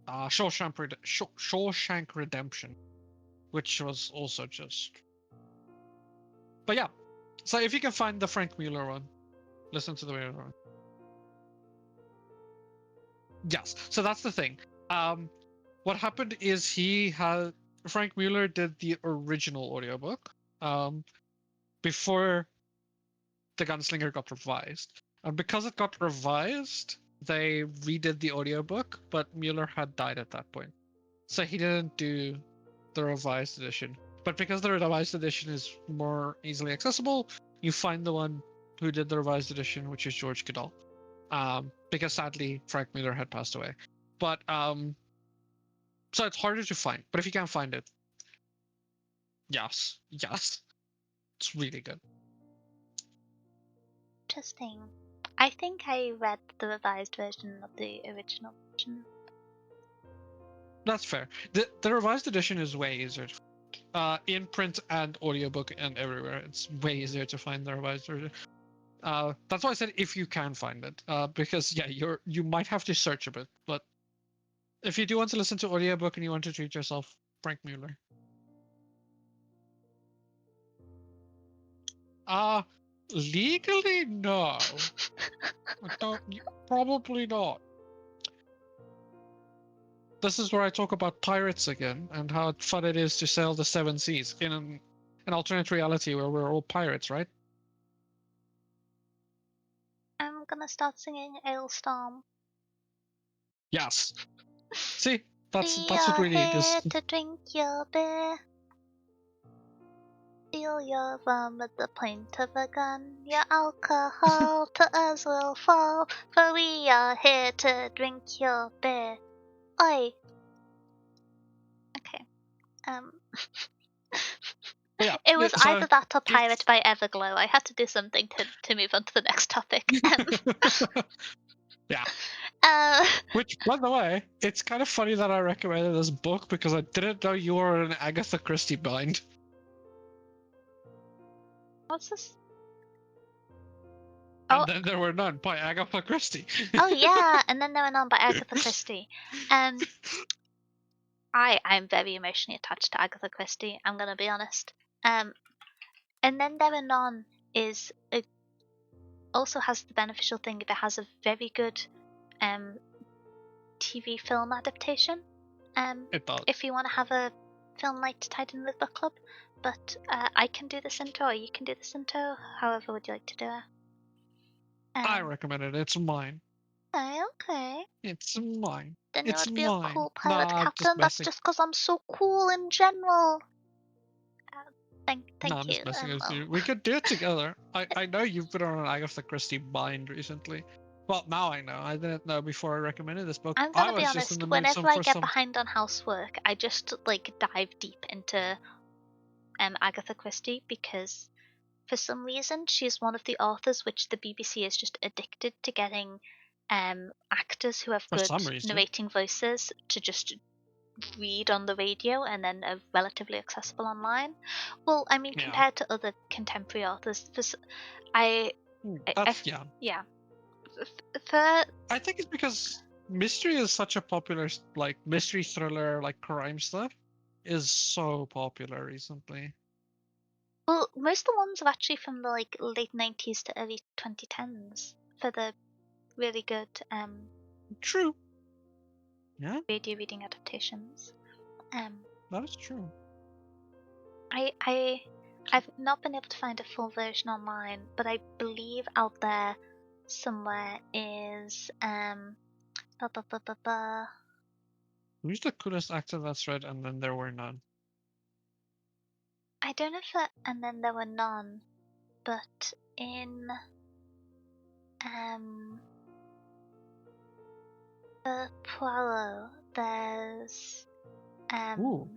Shawshank Redemption, which was also just. But yeah, so if you can find the Frank Mueller one, listen to the Mueller one. Yes, so that's the thing. What happened is Frank Mueller did the original audiobook before The Gunslinger got revised. And because it got revised, they redid the audiobook, but Mueller had died at that point. So he didn't do the revised edition. But because the revised edition is more easily accessible, you find the one who did the revised edition, which is George Goodall. Because sadly, Frank Mueller had passed away. But so it's harder to find. But if you can find it, yes, it's really good. Interesting. I think I read the revised version of the original version. That's fair. The revised edition is way easier. In print and audiobook and everywhere, it's way easier to find the revised version. That's why I said if you can find it, because yeah, you might have to search a bit, but if you do want to listen to audiobook and you want to treat yourself, Frank Mueller. Legally, no. Probably not. this is where I talk about pirates again and how fun it is to sail the seven seas in an alternate reality where we're all pirates, right? I'm gonna start singing Ailstorm. Yes. See, that's We what are we need. here Is to drink your beer. Steal your rum at the point of a gun. Your alcohol to us will fall, for we are here to drink your beer. Oi. Okay. Um. but yeah. It was So either that or Pirate it's by Everglow. I had to do something to move on to the next topic. yeah. Uh, Which, by the way, it's kind of funny that I recommended this book because I didn't know you were an Agatha Christie bind. what's this? And Oh, then there were none by Agatha Christie. oh yeah, and then there were none by Agatha Christie. I'm very emotionally attached to Agatha Christie. I'm gonna be honest. Um, and then there are none is it also has the beneficial thing if it has a very good um TV film adaptation. It does. If you want to have a film night tied in with book club, but I can do this intro, or you can do this intro. However, would you like to do it? I recommend it. It's mine. Okay. It's mine. Then you It's would be a mine. cool pirate Nah, I'm just captain. That's messing. just because I'm so cool in general. No, Thank I'm you. just messing with Well, you. We could do it together. I know you've been on an Agatha Christie bind recently. Well, now I know. I didn't know before I recommended this book. I'm I gonna be was just in honest. the mood Whenever I for get some. behind on housework, I just like dive deep into Agatha Christie because for some reason she's one of the authors which the BBC is just addicted to getting actors who have For good some reason. narrating voices to just read on the radio and then are relatively accessible online. Well, I mean, Yeah. compared to other contemporary authors, I, That's yeah. yeah, for I think it's because mystery is such a popular like mystery thriller like crime stuff is so popular recently. well, most of the ones are actually from the like late 90s to early 2010s for the really good True. Yeah, radio reading adaptations. Um, that is true. I've not been able to find a full version online, but I believe out there somewhere is ba, ba, ba, ba, ba. Who's the coolest actor that's read and then there were none? I don't know if that, and then there were none, but in um the Poirot there's Ooh.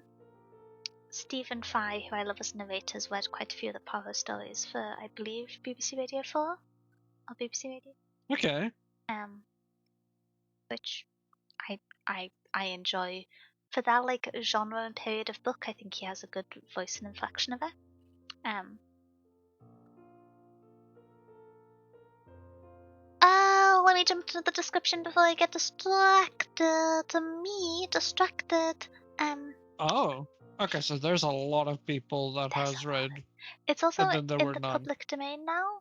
Stephen Fry, who I love as narrator, has read quite a few of the Poirot stories for I believe BBC Radio 4 or BBC Radio. Okay. Um which I enjoy. For that like genre and period of book, I think he has a good voice and inflection of it. Let me jump to the description before I get distracted. Distracted. Oh. Okay, so there's a lot of people that There's has a lot. read It's also and then there in were the none. public domain now,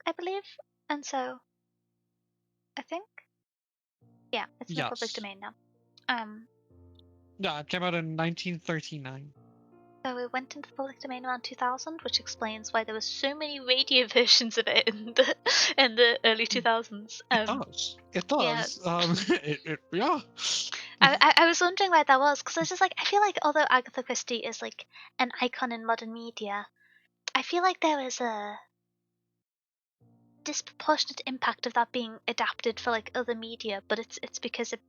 I believe, and so I think, yeah, it's in the public Yes. domain now. Um, Yeah, it came out in 1939. So it went into the public domain around 2000, which explains why there were so many radio versions of it in the early 2000s. It does. It Yeah, does. Yeah. I was wondering why that was because I was just like I feel like although Agatha Christie is like an icon in modern media, I feel like there is a disproportionate impact of that being adapted for like other media, but it's because it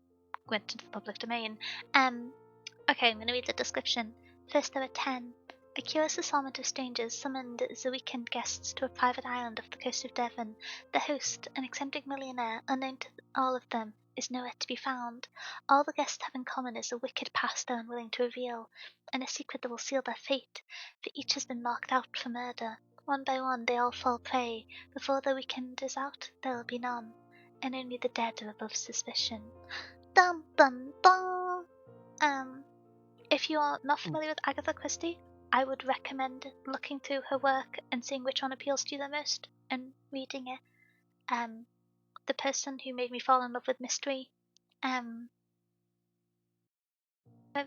went into the public domain. Okay, I'm going to read the description. First, there were 10. A curious assortment of strangers summoned as the weekend guests to a private island off the coast of Devon. The host, an eccentric millionaire, unknown to all of them, is nowhere to be found. All the guests have in common is a wicked past they're unwilling to reveal, and a secret that will seal their fate, for each has been marked out for murder. One by one, they all fall prey. Before the weekend is out, there will be none, and only the dead are above suspicion. Dum dum dum! If you are not familiar with Agatha Christie, I would recommend looking through her work and seeing which one appeals to you the most and reading it. The person who made me fall in love with mystery,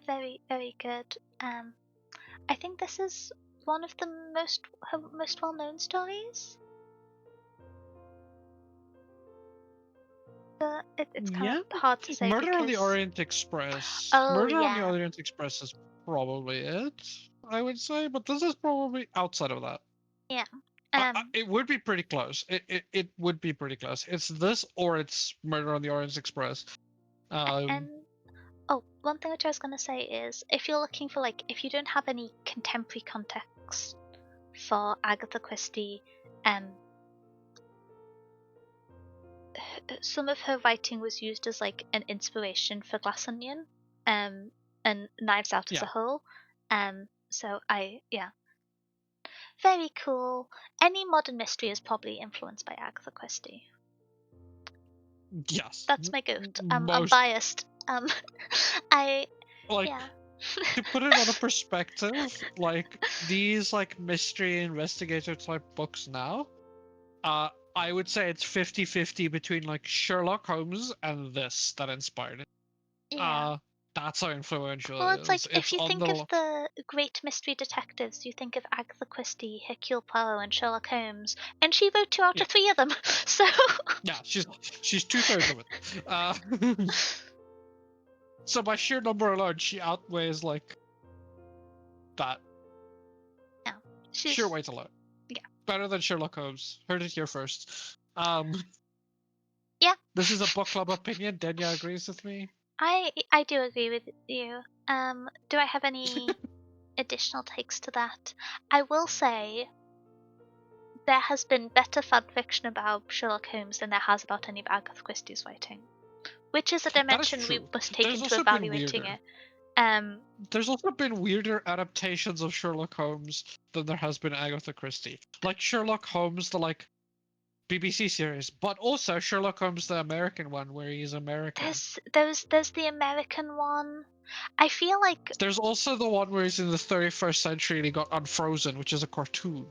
Very, very good. I think this is one of the most well-known stories. It's kind Yeah, of hard to say Murder on the because. Orient Express. Oh Murder on the yeah, Orient Express is probably it, I would say, but this is probably outside of that. yeah. It would be pretty close. It would be pretty close. It's this or it's Murder on the Orient Express. And oh, one thing which I was gonna say is if you're looking for if you don't have any contemporary context for Agatha Christie, some of her writing was used as an inspiration for Glass Onion, and Knives Out as a Yeah, whole. So yeah, very cool. Any modern mystery is probably influenced by Agatha Christie. yes. That's my goat. I'm Most biased. I like yeah. to put it on a perspective, like these mystery investigator type books now, I would say it's 50-50 between Sherlock Holmes and this that inspired it. Yeah. Uh that's how influential Well, it it's is. if It's you on think of the the great mystery detectives, you think of Agatha Christie, Hercule Poirot, and Sherlock Holmes, and she wrote 2 out yeah, of 3 of them. So yeah, she's 2/3 of it. Uh so by sheer number alone, she outweighs that yeah, sheer she's weight alone. yeah, Better than Sherlock Holmes. Heard it here first. yeah. This is a book club opinion. Denya agrees with me. I do agree with you. Do I have any additional takes to that? I will say there has been better fan fiction about Sherlock Holmes than there has about any of Agatha Christie's writing, which is a That is dimension we true. must take There's into also been evaluating weirder. it. Um, There's also been weirder adaptations of Sherlock Holmes than there has been Agatha Christie. Like Sherlock Holmes, the BBC series, but also Sherlock Holmes, the American one, where he's American. there's the American one. I feel like There's also the one where he's in the 31st century and he got unfrozen, which is a cartoon.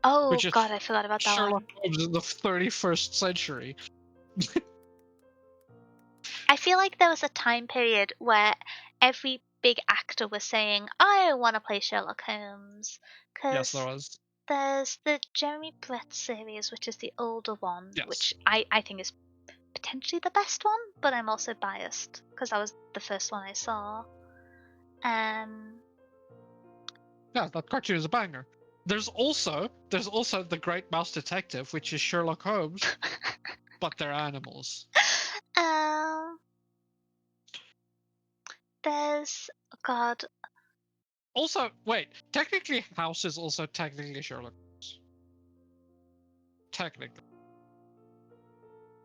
oh Which is god, I forgot about that Sherlock one. Holmes in the 31st century. I feel like there was a time period where every big actor was saying, "I want to play Sherlock Holmes," Yes, there because was. there's the Jeremy Brett series, which is the older one, Yes. which I think is potentially the best one, but I'm also biased because that was the first one I saw. Yeah, that cartoon is a banger. There's also the Great Mouse Detective, which is Sherlock Holmes, but they're animals. um, there's God. Also, wait, technically House is also technically Sherlock Holmes. Technically.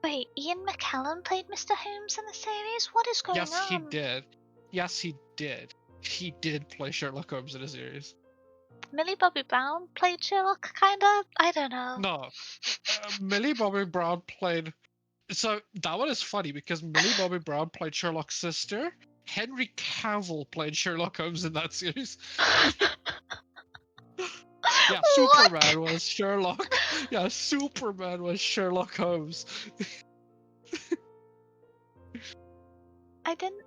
Wait, Ian McKellen played Mr. Holmes in the series? What is going Yes, he on? did. Yes, he did. He did play Sherlock Holmes in a series. Millie Bobby Brown played Sherlock, kinda? I don't know. No, Millie Bobby Brown played. So that one is funny because Millie Bobby Brown played Sherlock's sister. Henry Cavill played Sherlock Holmes in that series. Yeah, What? Superman was Sherlock. Yeah, Superman was Sherlock Holmes. I didn't.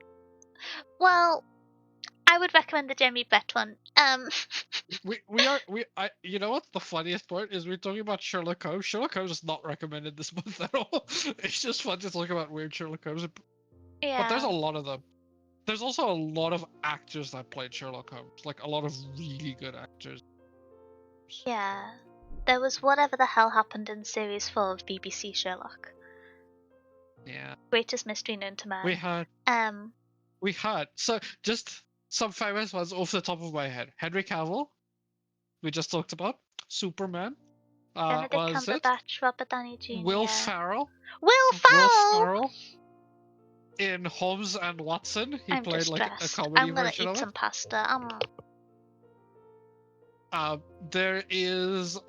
Well, I would recommend the Jeremy Brett one. You know what the funniest part is? We're talking about Sherlock Holmes. Sherlock Holmes is not recommended this month at all. It's just fun to talk about weird Sherlock Holmes. But there's a Yeah. lot of them. There's also a lot of actors that played Sherlock Holmes. Like a lot of really good actors. Yeah. There was whatever the hell happened in series 4 of BBC Sherlock. Yeah. Greatest mystery known to man. We had Um, so just some famous ones off the top of my head. Henry Cavill, we just talked about. Superman. Benedict Was it? Cumberbatch, Robert Downey Will Jr. Ferrell. Will Will Ferrell! Ferrell in Holmes and Watson. He I'm played a distressed. comedy I'm gonna version eat of it. some pasta. There is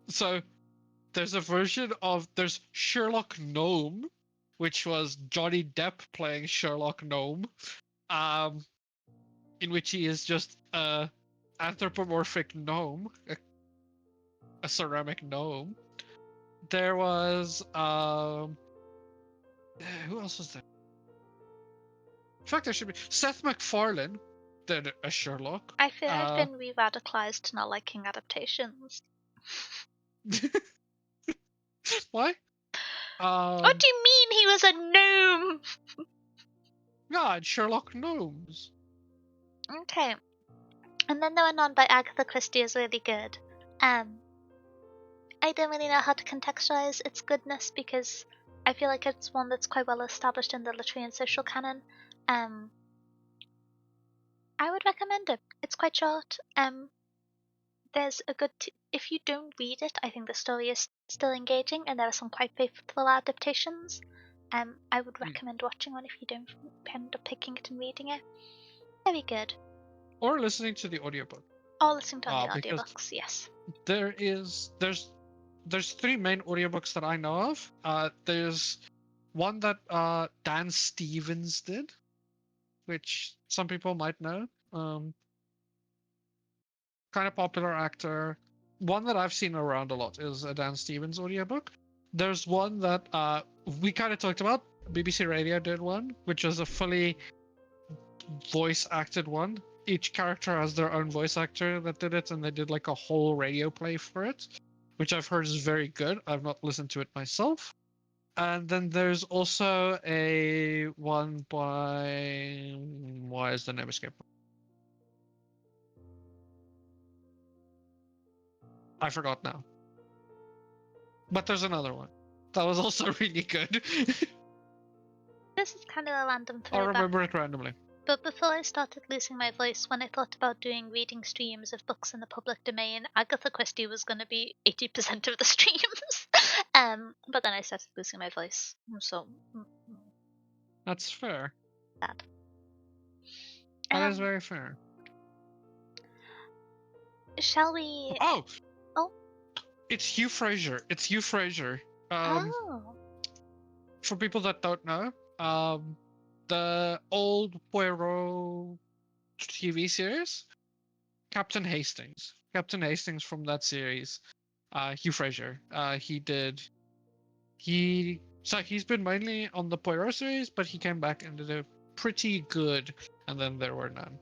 so there's a version of there's Sherlock Gnome, which was Johnny Depp playing Sherlock Gnome, in which he is just a anthropomorphic gnome, a ceramic gnome. There was who else was there? In fact, there should be Seth MacFarlane did a Sherlock. I feel I've been re-radicalized to not liking adaptations. Why? What do you mean he was a gnome? God, Sherlock Gnomes. Okay. And then the one on by Agatha Christie is really good. I don't really know how to contextualize its goodness because I feel like it's one that's quite well established in the literary and social canon. I would recommend it. It's quite short. There's a good. If you don't read it, I think the story is still engaging, and there are some quite faithful adaptations. I would recommend watching one if you don't end up picking it and reading it. Very good. Or listening to the audiobook. Or listening to the Because audiobooks, yes. There's 3 main audiobooks that I know of. There's one that Dan Stevens did, which some people might know. Kind of popular actor. One that I've seen around a lot is a Dan Stevens audiobook. There's one that we kind of talked about. BBC Radio did one, which is a fully voice acted one. Each character has their own voice actor that did it, and they did like a whole radio play for it, which I've heard is very good. I've not listened to it myself. And then there's also a one by, why is the name escaping? I forgot now. But there's another one that was also really good. This is kind of a random I'll throwback. remember it randomly. But before I started losing my voice, when I thought about doing reading streams of books in the public domain, Agatha Christie was going to be 80% of the streams. But then I started losing my voice, so That's fair. bad. That is very fair. Shall we? Oh, Oh, it's Hugh Fraser. It's Hugh Fraser. oh, For people that don't know, the old Poirot TV series, Captain Hastings. Captain Hastings from that series, Hugh Fraser. He's been mainly on the Poirot series, but he came back and did a pretty good, and then there were none.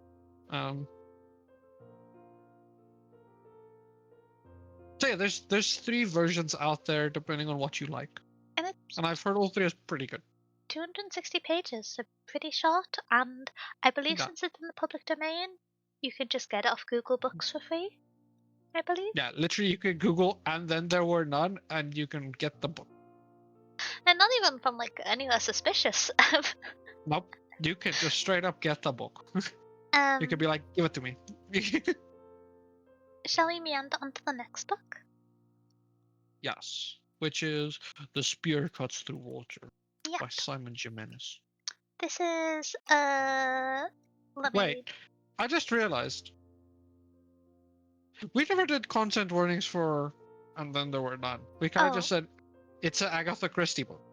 So yeah, there's 3 versions out there depending on what you like, and I've heard all 3 is pretty good. 260 pages, so pretty short, and I believe Yeah. since it's in the public domain, you can just get it off Google Books for free. I believe. Yeah, literally, you could Google "and then there were none," and you can get the book. And not even from like anywhere suspicious. Nope, you could just straight up get the book. You could be like, "Give it to me." Shall we meander on to the next book? Yes, which is "The Spear Cuts Through Water" Yep. by Simon Jimenez. This is Wait, I just realized we never did content warnings for "and then there were none." We kind of just said it's an Agatha Christie book.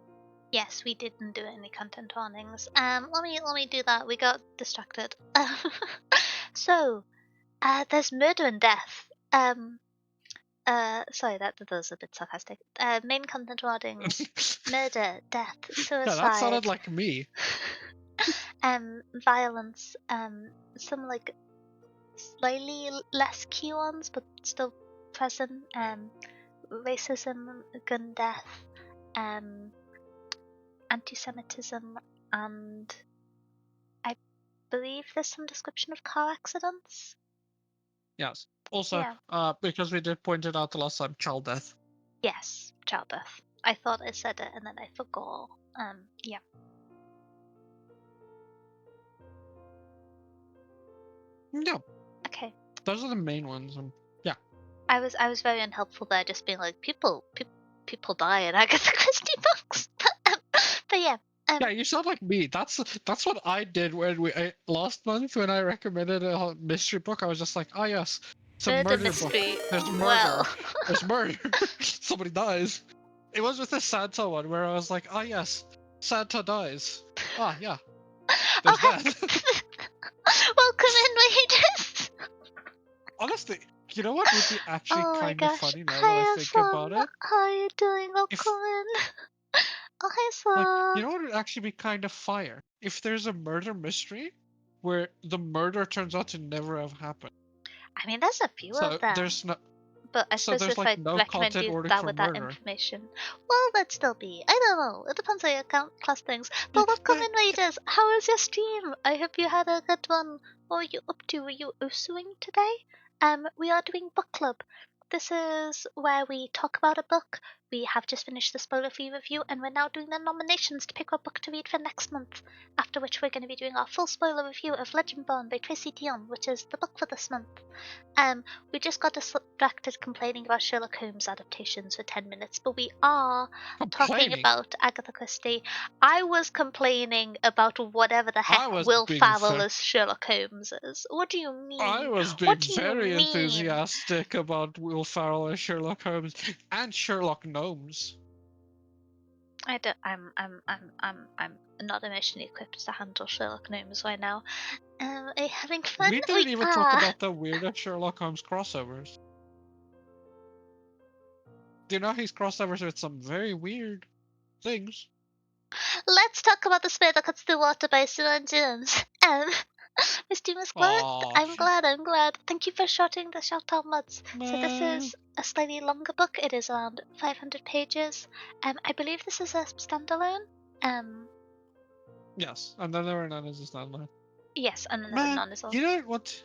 Yes, we didn't do any content warnings. Let me do that. We got distracted. So, there's murder and death. Sorry, that was a bit sarcastic. Main content warnings: murder, death, suicide. Yeah, that sounded like me. Violence. Some like slightly less key ones, but still present. Racism, gun death, anti-Semitism, and I believe there's some description of car accidents. Yes. Also, because we did point it out the last time, child death. Yes, childbirth. I thought I said it and then I forgot. Yeah. Yeah. Okay. Those are the main ones. Yeah. I was very unhelpful there, just being like people die in Agatha Christie books. But yeah. Yeah, you sound like me. That's what I did when last month when I recommended a mystery book. I was just like, oh yes, it's a murder mystery. book. There's murder. Well. There's murder. Somebody dies. It was with the Santa one where I was like, oh yes, Santa dies. Ah yeah. There's death. Welcome in, readers. Honestly, you know what would be actually kind of funny now that I think about it? How are you doing? Welcome in. Oh, hi, Like, Saw. you know what would actually be kind of fire? If there's a murder mystery where the murder turns out to never have happened. I mean, there's a few of So them. there's no, But I so suppose there's if like I no recommend content you warning that for with that murder. information, well, that'd still be. I don't know. It depends how you count class things. But welcome in, readers. How was your stream? I hope you had a good one. What were you up to? Were you usuing today? We are doing book club. This is where we talk about a book. We have just finished the spoiler-free review, and we're now doing the nominations to pick what book to read for next month. After which we're going to be doing our full spoiler review of Legendborn by Tracy Deonn, which is the book for this month. We just got distracted complaining about Sherlock Holmes adaptations for 10 minutes, but we are talking Complaining. about Agatha Christie. I was complaining about whatever the heck I was Will being Ferrell fair. as Sherlock Holmes is. What do you I mean? was What being do you very mean? enthusiastic about Will Ferrell as Sherlock Holmes and Sherlock Gnomes. I don't. I'm not emotionally equipped to handle Sherlock Holmes right now. Are you having fun? We didn't even talk about the weirdest Sherlock Holmes crossovers. Do you know he's crossovers with some very weird things? Let's talk about the spirit that cuts through water by Susan Jones. Miss Team is glad. Aw, I'm glad. Thank you for shorting the shout out mods. So this man. is a slightly longer book. It is around 500 pages. I believe this is a standalone. Yes, and then there were none as a standalone. Yes, and another Man, non as well. you know what?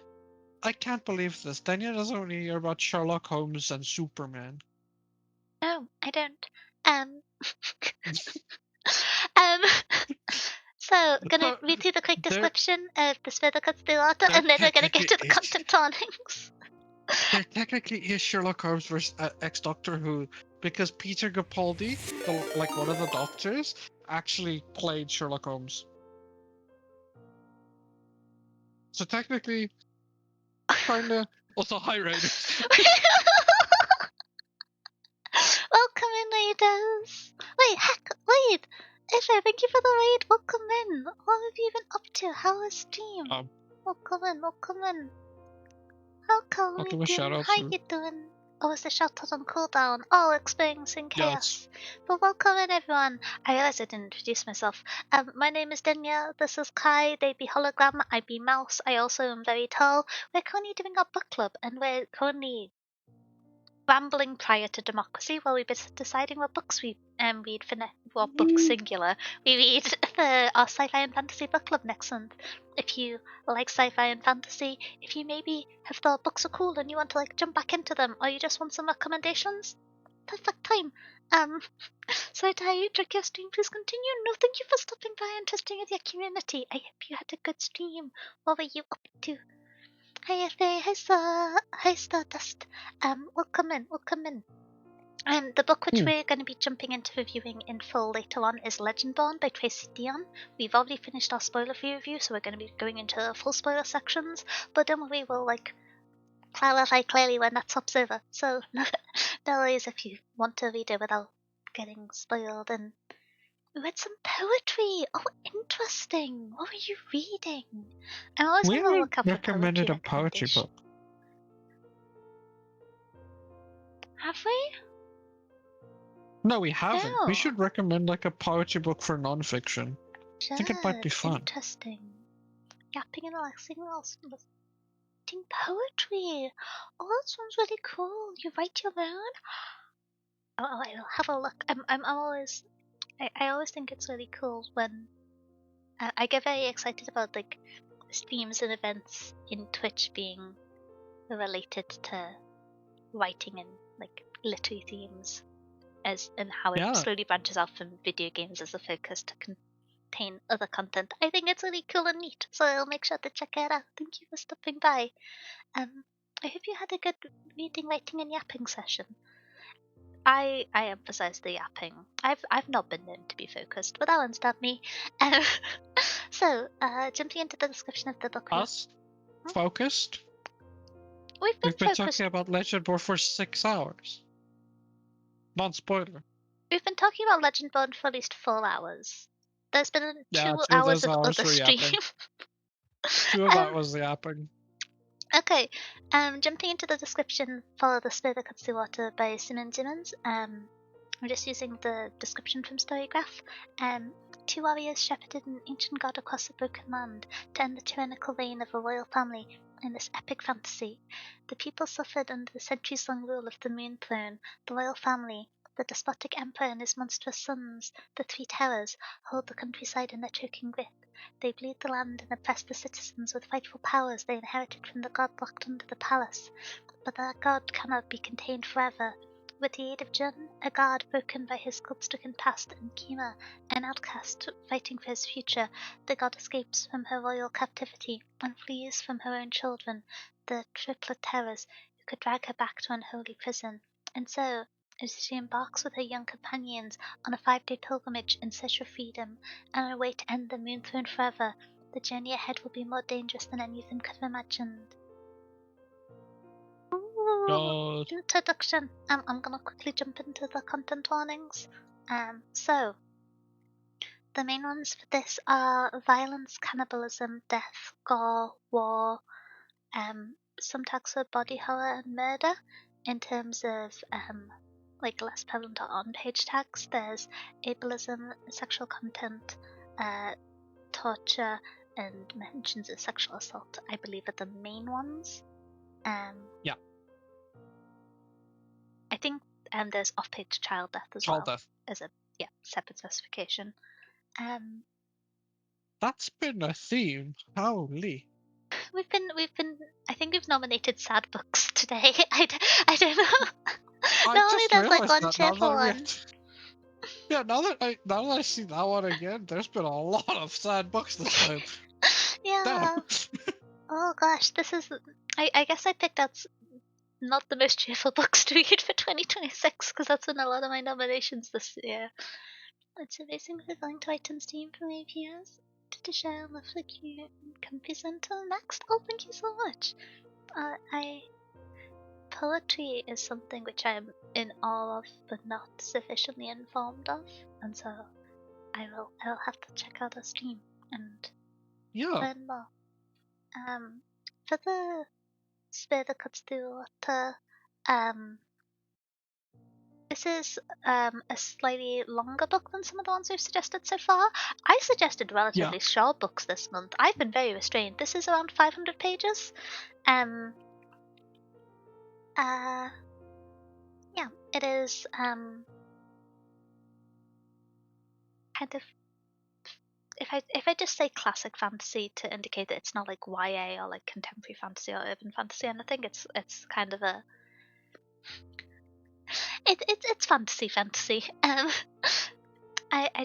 I can't believe this. Daniel doesn't want to hear about Sherlock Holmes and Superman. No, I don't. Um, so gonna So, read through the quick there, description of the spirit that cuts through water, there and then we're gonna get technically to the is. content warnings. There technically is Sherlock Holmes versus ex Doctor Who because Peter Capaldi, like one of the doctors, actually played Sherlock Holmes. So technically, kinda also high rated. Welcome in, readers. Wait. Isha, thank you for the raid. Welcome in. What have you been up to? How was stream? Welcome in. How I'll are we give a shout doing? out How to. you doing? Oh, it's the shout out on cooldown. All experiencing Yes. chaos. But welcome in, everyone. I realized I didn't introduce myself. My name is Danielle. This is Kai. They be hologram. I be mouse. I also am very tall. We're currently doing our book club, and we're currently rambling prior to democracy while we've been deciding what books we read for what books singular we read for our sci-fi and fantasy book club next month. If you like sci-fi and fantasy, if you maybe have thought books are cool and you want to like jump back into them, or you just want some recommendations, perfect time. So Ty, drink your stream, please continue. No, thank you for stopping by and trusting with your community. I hope you had a good stream. What were you up to? Hi Faye, hi Stardust. Welcome in. The book which we're going to be jumping into reviewing in full later on is Legendborn by Tracy Deonn. We've already finished our spoiler-free review, so we're going to be going into full spoiler sections. But don't worry, we'll like clarify clearly when that stops over. So no worries if you want to read it without getting spoiled. And we read some poetry. Oh, interesting. What were you reading? I'm always We on the haven't lookout for recommended poetry a poetry book. Have we? No, we haven't. No. We should recommend like a poetry book for nonfiction. I think it might be fun. Interesting. Yapping and relaxing while writing poetry. Oh, that sounds really cool. You write your own? Oh, I'll have a look. I'm always. I always think it's really cool when I get very excited about like streams and events in Twitch being related to writing and like literary themes, and how it slowly branches out from video games as a focus to contain other content. I think it's really cool and neat, so I'll make sure to check it out. Thank you for stopping by. I hope you had a good reading, writing, and yapping session. I emphasize the yapping. I've not been known to be focused, but that one's not me. So, jumping into the description of the book. Us? Focused? We've been focused. Talking about Legendborn for 6 hours. Non-spoiler. We've been talking about Legendborn for at least 4 hours. There's been 2 hours of other stream. 2 of that was the yapping. Okay, jumping into the description for The Spirit That Cuts Through Water by Simon Simmons. I'm just using the description from Storygraph. Two warriors shepherded an ancient god across a broken land to end the tyrannical reign of a royal family in this epic fantasy. The people suffered under the centuries-long rule of the Moon Throne. The royal family, the despotic emperor and his monstrous sons, the Three Terrors, hold the countryside in their choking grip. They bleed the land and oppress the citizens with frightful powers they inherited from the god locked under the palace. But that god cannot be contained forever. With the aid of Jun, a god broken by his guilt-stricken past, and Kima, an outcast fighting for his future, the god escapes from her royal captivity and flees from her own children, the triplet terrors, who could drag her back to unholy prison. And so, as she embarks with her young companions on a 5-day pilgrimage in search of freedom and on a way to end the Moon Throne forever, the journey ahead will be more dangerous than any of them could have imagined. God. Introduction. I'm gonna quickly jump into the content warnings. So the main ones for this are violence, cannibalism, death, gore, war, some tags for body horror and murder. In terms of like less prevalent or on-page tags, there's ableism, sexual content, torture, and mentions of sexual assault. I believe are the main ones. Yeah. I think there's off-page child death as Child well death. as a separate specification. That's been a theme. Holy. We've been. I think we've nominated sad books today. I don't know. I Normally just there's like realized one that now cheerful that one. yeah, now that I see that one again, there's been a lot of sad books this time. Yeah. Damn. Oh gosh, this is. I guess I picked out not the most cheerful books to read for 2026 because that's been a lot of my nominations this year. It's amazing we're going to iTunes Steam for my viewers to share love like you can present until next. Oh, thank you so much. Poetry is something which I'm in awe of but not sufficiently informed of, and so I'll have to check out a stream and learn more. For the Spade Katsuwater, this is a slightly longer book than some of the ones we've suggested so far. I suggested relatively short books this month. I've been very restrained. This is around 500 pages. Yeah, it is kind of if I just say classic fantasy to indicate that it's not like YA or like contemporary fantasy or urban fantasy, and I think it's kind of a it's fantasy. I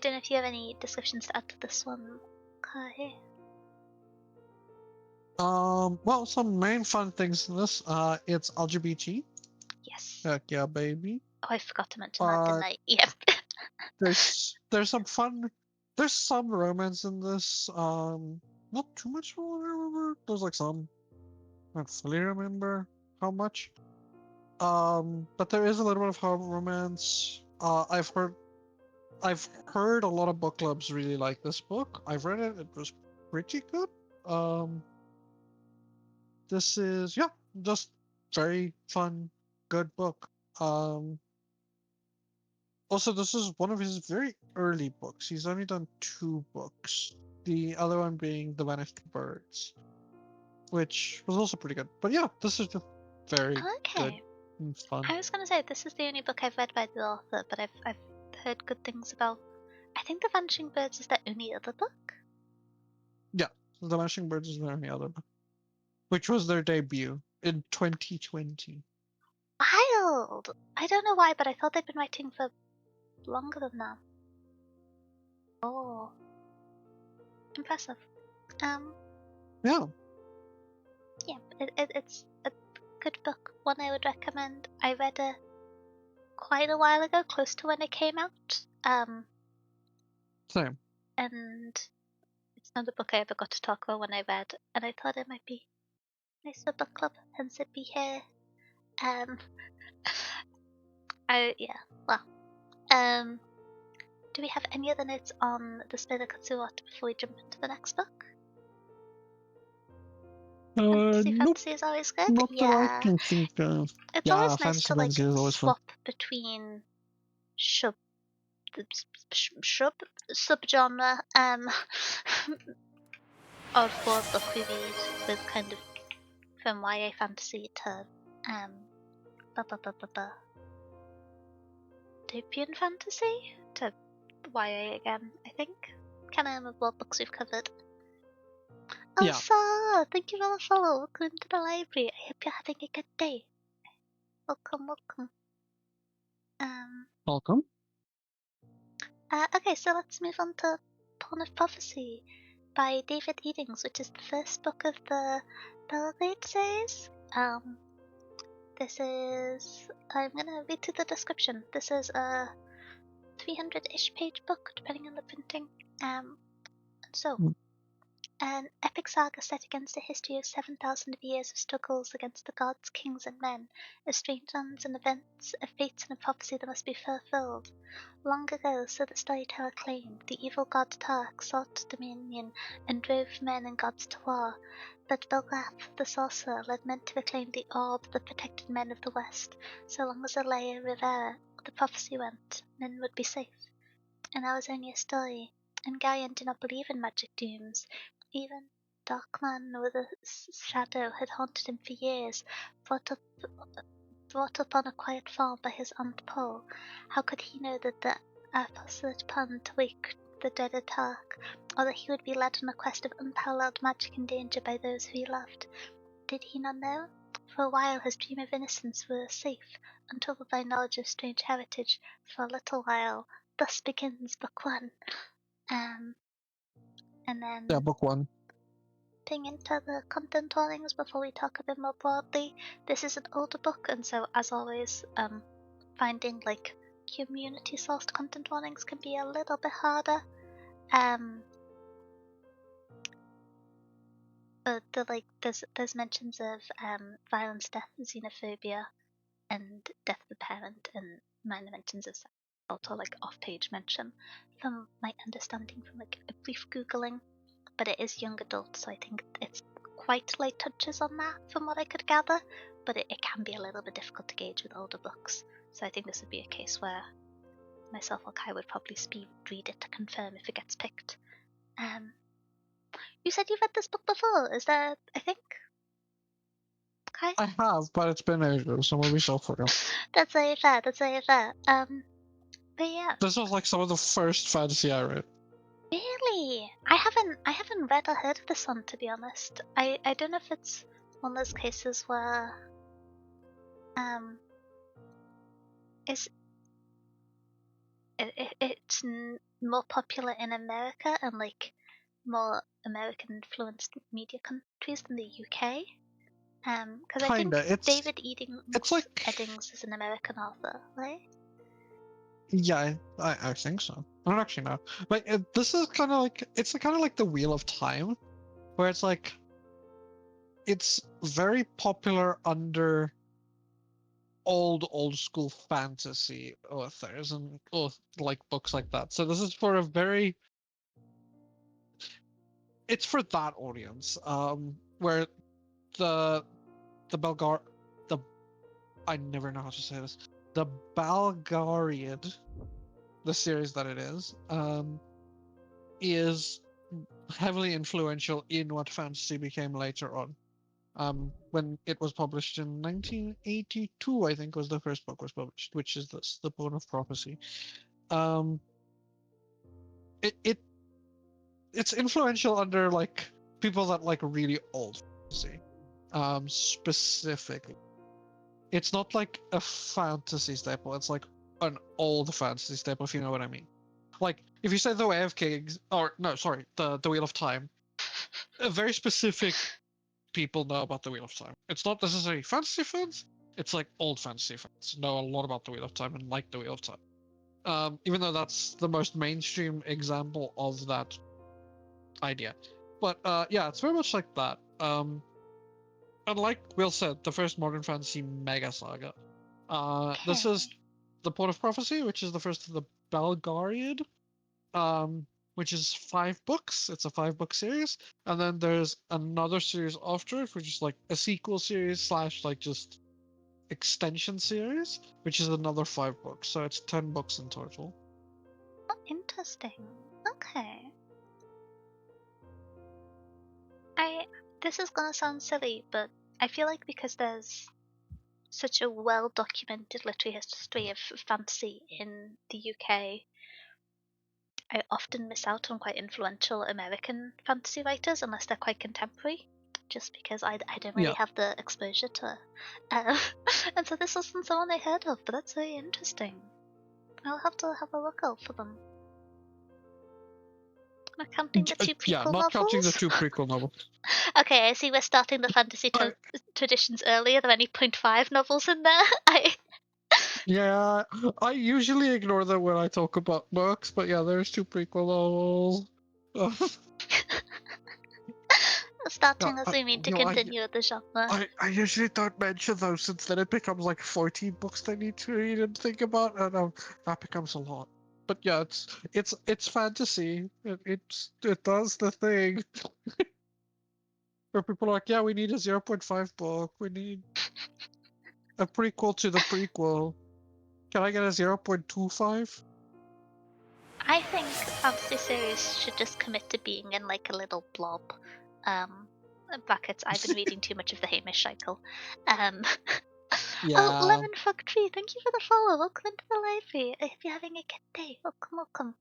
don't know if you have any descriptions to add to this one, Kai. Well, some main fun things in this. It's LGBT. Yes. Heck yeah, baby. Oh, I forgot to mention that, didn't I? Yep. There's some fun. There's some romance in this. Not too much from what I remember. There's like some. I don't fully remember how much. But there is a little bit of romance. I've heard a lot of book clubs really like this book. I've read it. It was pretty good. This is just very fun, good book. Also, this is one of his very early books. He's only done 2 books. The other one being The Vanished Birds, which was also pretty good. But yeah, this is just very good and fun. I was gonna say this is the only book I've read by the author, but I've heard good things about. I think The Vanishing Birds is their only other book. Yeah, The Vanishing Birds is their only other book, which was their debut in 2020. Wild! I don't know why, but I thought they'd been writing for longer than that. Oh, impressive. Yeah. Yeah, it's a good book. One I would recommend. I read it quite a while ago, close to when it came out. Same. And it's not a book I ever got to talk about when I read, and I thought it might be nice for book club, hence it be here. Do we have any other notes on the Spirit of Katsuwato before we jump into the next book? Fantasy is always good. Not that I can think of. It's always nice to like swap between sub subgenre of world book we read, with kind of from YA fantasy to blah, blah, blah, blah, blah, dystopian fantasy to YA again, I think. Can't remember what books we've covered. Oh, Yeah. Sarah, thank you for the follow. Welcome to the library. I hope you're having a good day. Welcome, welcome. Welcome. Okay, so let's move on to Pawn of Prophecy by David Eddings, which is the first book of the Belgrade series. This is, I'm gonna read through the description. This is a 300-ish page book, depending on the printing. So, an epic saga set against a history of 7,000 years of struggles against the gods, kings, and men, of strange lands and events, of fates and a prophecy that must be fulfilled. Long ago, so the storyteller claimed, the evil god Tark sought dominion and drove men and gods to war. But Belgrath, the sorcerer, led men to reclaim the orb that protected men of the West. So long as Alea Rivera, the prophecy went, men would be safe. And that was only a story. And Garion did not believe in magic dooms. Even Darkman with a shadow had haunted him for years, brought up on a quiet farm by his Aunt Pole. How could he know that the apposite plan to wake the dreaded Tark, or that he would be led on a quest of unparalleled magic and danger by those who he loved? Did he not know? For a while his dream of innocence was safe, untroubled by knowledge of strange heritage. For a little while. Thus begins Book 1. And then Yeah, book 1. getting into the content warnings before we talk a bit more broadly. This is an older book, and so as always, finding like community sourced content warnings can be a little bit harder. But there's mentions of violence, death, xenophobia, and death of the parent, and minor mentions of sex, also like off-page mention, from my understanding from like a brief googling. But it is young adult, so I think it's quite light touches on that from what I could gather, but it can be a little bit difficult to gauge with older books. So I think this would be a case where myself or Kai would probably speed read it to confirm if it gets picked. You said you've read this book before, is that, I think? Kai? I have, but it's been ages, so maybe so for you. That's very fair, that's very fair. But yeah. This was like some of the first fantasy I read. Really? I haven't read or heard of this one, to be honest. I don't know if it's one of those cases where is it's more popular in America and like more American influenced media countries than the UK. Because I think Kinda. David Eddings, it's like Eddings is an American author, right? Yeah, I think so. I don't actually know. But this is kind of like it's kind of like the Wheel of Time, where it's like it's very popular under old school fantasy authors and like books like that. So this is for a very it's for that audience. Where the Belgar the I never know how to say this. The Balgariad, the series that it is heavily influential in what fantasy became later on. When it was published in 1982, I think was the first book was published, which is this, The Pawn of Prophecy. Um, it's influential under like people that like really old fantasy, specifically. It's not like a fantasy staple. It's like an old fantasy staple, if you know what I mean. Like if you say The Way of Kings, or no, sorry, the Wheel of Time, a very specific people know about the Wheel of Time. It's not necessarily fantasy fans. It's like old fantasy fans know a lot about the Wheel of Time and like the Wheel of Time. Even though that's the most mainstream example of that idea. But yeah, it's very much like that. And like Will said, the first modern fantasy mega saga. This is the Port of Prophecy, which is the first of the Belgariad, which is 5 books. It's a 5-book series, and then there's another series after it, which is like a sequel series slash like just extension series, which is another 5 books. So it's 10 books in total. Oh, interesting. Okay. This is gonna sound silly, but I feel like because there's such a well documented literary history of fantasy in the UK, I often miss out on quite influential American fantasy writers unless they're quite contemporary, just because I don't really Yeah. have the exposure to. And so this wasn't someone I heard of, but that's very interesting. I'll have to have a look out for them. Not counting the two Yeah, prequel not counting the novels. 2 prequel novels. Okay, I see we're starting the fantasy traditions earlier. Are there any .5 novels in there? Yeah, I usually ignore them when I talk about books, but yeah, there's 2 prequel novels. Starting Yeah, as we mean to you know, continue the genre. I usually don't mention those since then it becomes like 14 books they need to read and think about, and that becomes a lot. But yeah, it's fantasy. It does the thing where people are like, yeah, we need a 0.5 book. We need a prequel to the prequel. Can I get a 0.25? I think fantasy series should just commit to being in like a little blob. Um, brackets. I've been reading too much of the Hamish cycle. Um, oh, Yeah. Lemon Frog Tree, thank you for the follow. Welcome into the library. I hope you're having a good day. Welcome.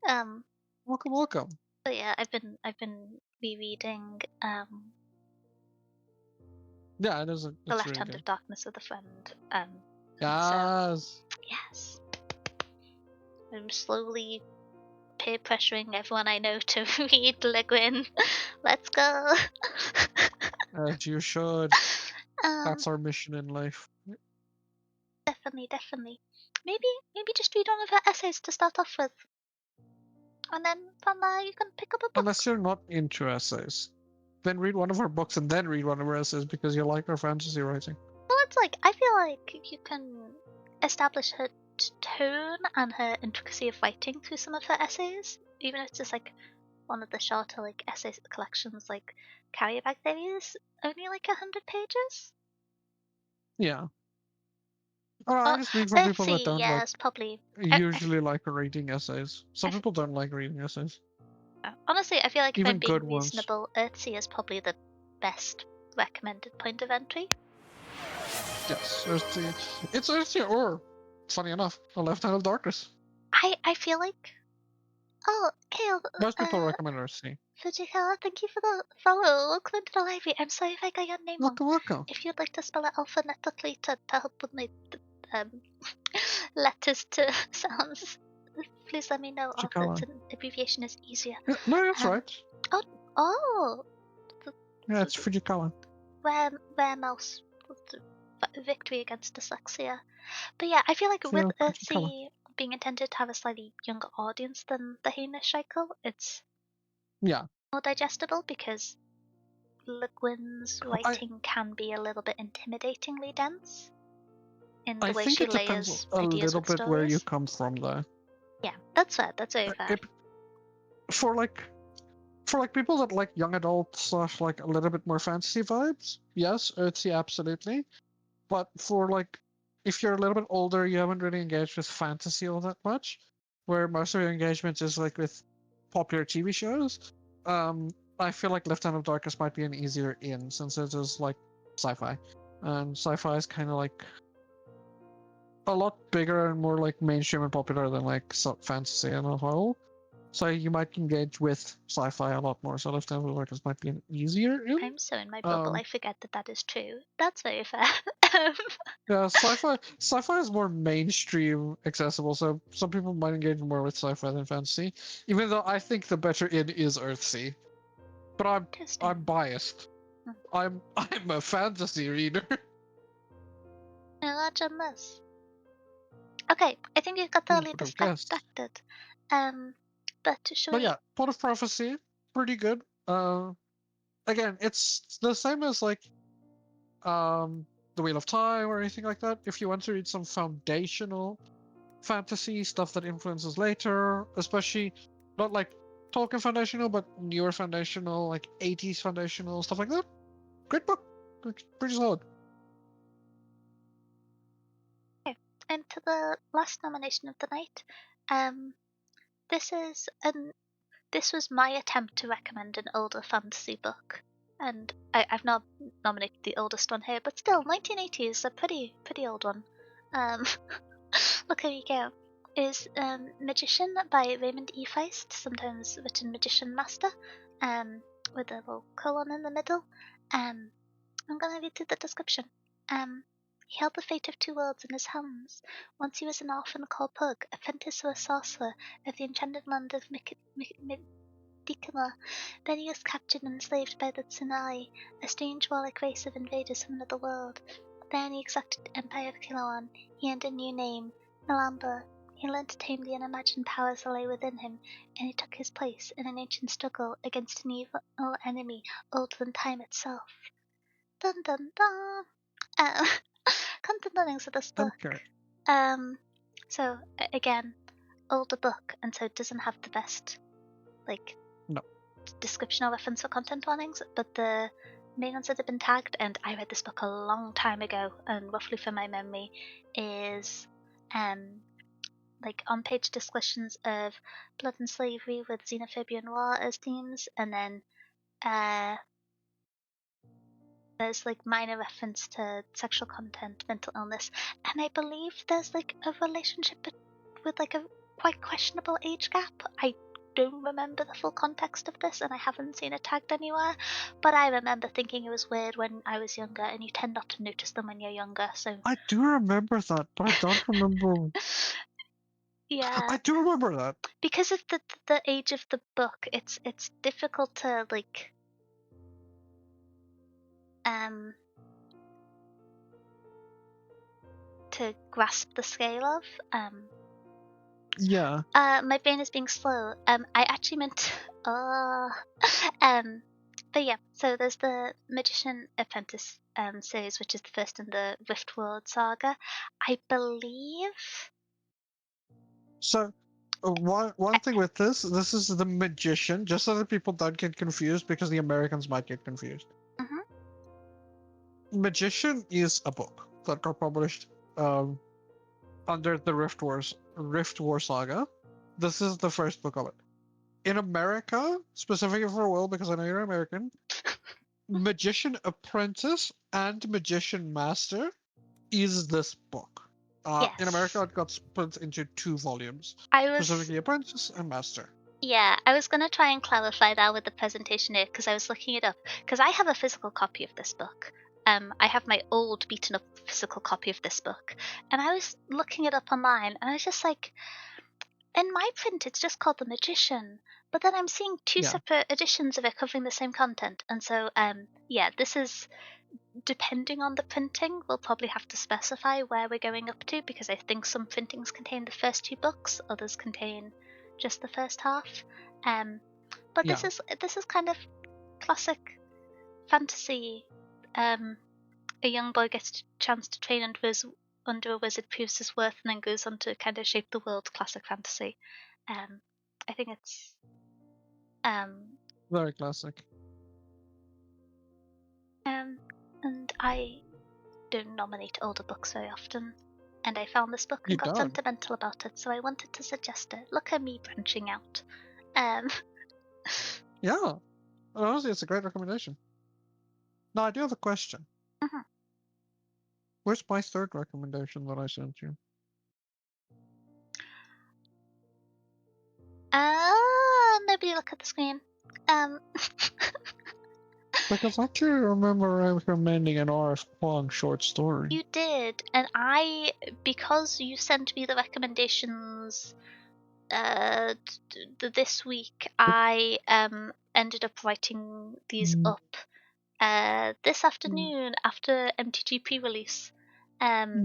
Um, Welcome. but yeah, I've been rereading Yeah, The it's Left really Hand good. of Darkness with a Friend. So Yes. yes, I'm slowly peer pressuring everyone I know to read Le Guin. Let's go. As you should. um, That's our mission in life. definitely. Maybe just read one of her essays to start off with, and then from there you can pick up a Unless book. you're not into essays. Then read one of her books and then read one of her essays because you like her fantasy writing. Well, it's like I feel like you can establish her tone and her intricacy of writing through some of her essays, even if it's just like one of the shorter like essay collections, like Carrier Bag Theory is only like 100 pages. Yeah. Oh, I Oh, just mean for people that Earthy, don't like yes, probably. usually like reading essays. I Some people don't like reading essays. Honestly, I feel like if I'm Even being good ones. reasonable, Earthsea is probably the best recommended point of entry. Yes. It's Earthsea or, funny enough, A Left Hand of Darkness. I feel like. Oh, Kale, Most people recommend Earthsea. Fujikawa, thank you for the follow. Welcome into the library. I'm sorry if I got your name wrong. Welcome. If you'd like to spell it alphabetically to help with my um, letters to sounds, please let me know. Although Fujikawa. an abbreviation is easier. Yeah, no, that's Um, right. oh, Yeah, it's Fujikawa. rare mouse. Victory against dyslexia. But yeah, I feel like with Yeah, Fujikawa. Earthsea being intended to have a slightly younger audience than the Hamish cycle, it's Yeah. more digestible because Le Guin's I writing can be a little bit intimidatingly dense in the I way think she it depends layers a ideas little with bit where you stories. come from, though. Yeah, that's fair. That's very fair. It, for like people that like young adult slash like a little bit more fantasy vibes, yes, Earthsea absolutely. But for like if you're a little bit older, you haven't really engaged with fantasy all that much, where most of your engagement is like with popular TV shows. I feel like Left Hand of Darkness might be an easier in since it is like sci-fi, and sci-fi is kind of like a lot bigger and more like mainstream and popular than like fantasy in a whole. So you might engage with sci-fi a lot more. So Left Hand of Darkness might be an easier in. I'm so in my bubble, Um, I forget that that is true. That's very fair. Um, yeah, sci-fi is more mainstream accessible. So some people might engage more with sci-fi than fantasy. Even though I think the better in is Earthsea, but Interesting. I'm biased. Hmm. I'm a fantasy reader. Imagine this. Okay, I think we've got the Who early would have guessed? distracted. But should But we? yeah, Pot of Prophecy, pretty good. Again, it's the same as like the Wheel of Time or anything like that. If you want to read some foundational fantasy stuff that influences later, especially not like Tolkien foundational, but newer foundational, like 80s foundational stuff like that. Great book, pretty solid. into the last nomination of the night. This was my attempt to recommend an older fantasy book, and I've not nominated the oldest one here, but still, 1980 is a pretty old one. Look, here you go. Is Magician by Raymond E. Feist, sometimes written Magician Master, with a little colon in the middle. I'm gonna read through the description. He held the fate of two worlds in his hands. Once he was an orphan called Pug, apprentice to a sorcerer of the enchanted land of Dikama. Then he was captured and enslaved by the Tsunai, a strange warlike race of invaders from another world. Then he exacted the Empire of Kiloan. He earned a new name, Nalamba. He learned to tame the unimagined powers that lay within him, and he took his place in an ancient struggle against an evil enemy older than time itself. Dun dun dun! Content warnings of this book. Okay. So, again, older book, and so it doesn't have the best, No. description or reference for content warnings, but the main ones that have been tagged, and I read this book a long time ago, and roughly from my memory, is on-page discussions of blood and slavery with xenophobia and war as themes, and then there's minor reference to sexual content, mental illness, and I believe there's a relationship with a quite questionable age gap. I don't remember the full context of this, and I haven't seen it tagged anywhere, but I remember thinking it was weird when I was younger, and you tend not to notice them when you're younger, so... I do remember that, but I don't remember. Yeah. I do remember that. Because of the age of the book, it's difficult to, to grasp the scale of. Yeah. My brain is being slow. I actually meant, but yeah. So there's the Magician Apprentice series, which is the first in the Rift World saga, I believe. So, one thing with this is the Magician, just so that people don't get confused, because the Americans might get confused. Mhm. Magician is a book that got published under the Rift War saga. This is the first book of it. In America, specifically for a while, because I know you're American, Magician Apprentice and Magician Master is this book. In America, Yes. it got split into 2 volumes, I was specifically Apprentice and Master. Yeah, I was gonna try and clarify that with the presentation here because I was looking it up because I have a physical copy of this book. I have my old beaten up physical copy of this book, and I was looking it up online, and I was just like, in my print, it's just called The Magician, but then I'm seeing 2 Yeah. separate editions of it covering the same content, and so yeah, this is, depending on the printing, we'll probably have to specify where we're going up to because I think some printings contain the first 2 books, others contain just the first half. But Yeah. this is kind of classic fantasy. A young boy gets a chance to train under a wizard, proves his worth, and then goes on to kind of shape the world. Classic fantasy. I think it's Very classic. and I don't nominate older books very often, and I found this book and You got don't? sentimental about it, so I wanted to suggest it. Look at me branching out. Yeah. Honestly, it's a great recommendation. Now, I do have a question. Mhm. Where's my 3rd recommendation that I sent you? Nobody look at the screen. Because I do remember recommending an R.F. Kuang short story. You did, and because you sent me the recommendations this week, I ended up writing these up this afternoon after MTG release. But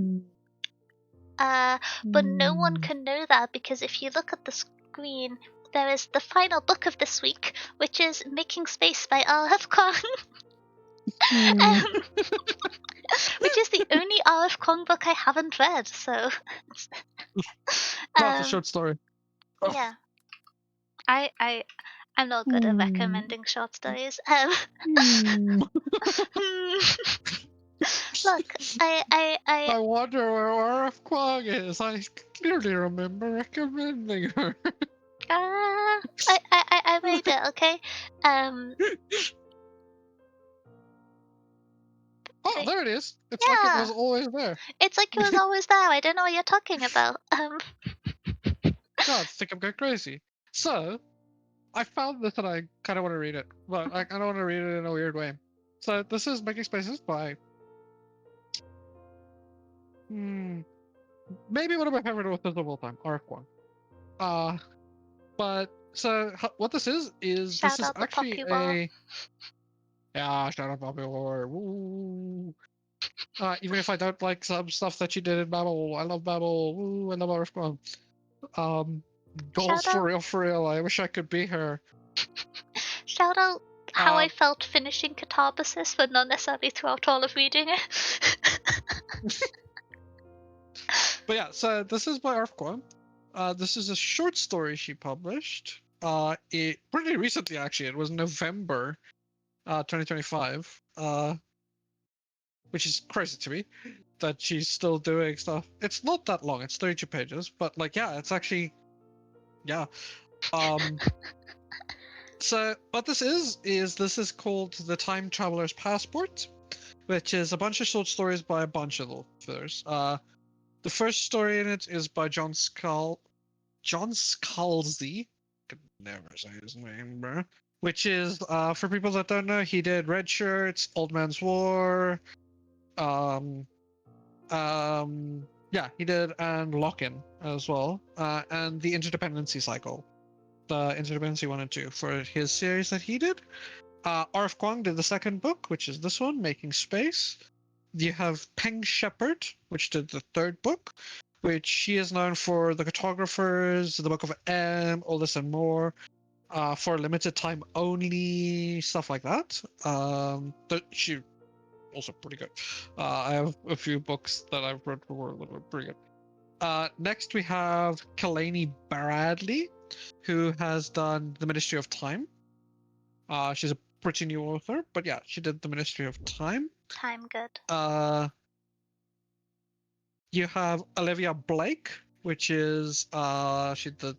no one can know that because if you look at the screen, there is the final book of this week, which is Making Space by R.F. Kuang. Which is the only R.F. Kuang book I haven't read, so... That's a short story. Yeah. I'm not good at recommending short stories. Look, I wonder where RF Kwong is. I clearly remember recommending her. I made it, okay? Oh, But there it is. It's like it yeah, was always there. it's like it was always there. I don't know what you're talking about. No, I think I'm going crazy. So, I found this and I kind of want to read it, but I don't want to read it in a weird way. So, this is Making Spaces by maybe one of my favorite authors of all time, RF Kwong. Uh, but so what this is this Shout is out the actually Poppy Wall. a shout out Bobby War. Woo. Even if I don't like some stuff that she did in Babel, I love Babel. Woo, I love RF Kwong. Goals Shout out, for real. I wish I could be her. shout out how I Um, felt finishing Catarbasis, but not necessarily throughout all of reading it. but yeah, so this is by RF Kwong. This is a short story she published. It pretty recently actually. It was November, 2025. Which is crazy to me that she's still doing stuff. It's not that long. It's 32 pages, but like, yeah, it's actually, yeah. Um, so what this is this is called The Time Traveler's Passport, which is a bunch of short stories by a bunch of authors. The first story in it is by John Scalzi. Could never say his name, bro. Which is, for people that don't know, he did Red Shirts, Old Man's War, um, yeah, he did, and Lock-in as well, and the Interdependency Cycle, the Interdependency 1 and 2 for his series that he did. R.F. Kuang did the second book, which is this one, Making Space. You have Peng Shepherd, which did the third book, which she is known for The Cartographers, The Book of M, All This and More, for limited time only, stuff like that. She also pretty good. I have a few books that I've read before that are pretty good. Next, we have Kalani Bradley, who has done The Ministry of Time. She's a pretty new author, but yeah, she did The Ministry of Time. Time good. You have Olivia Blake, which is she did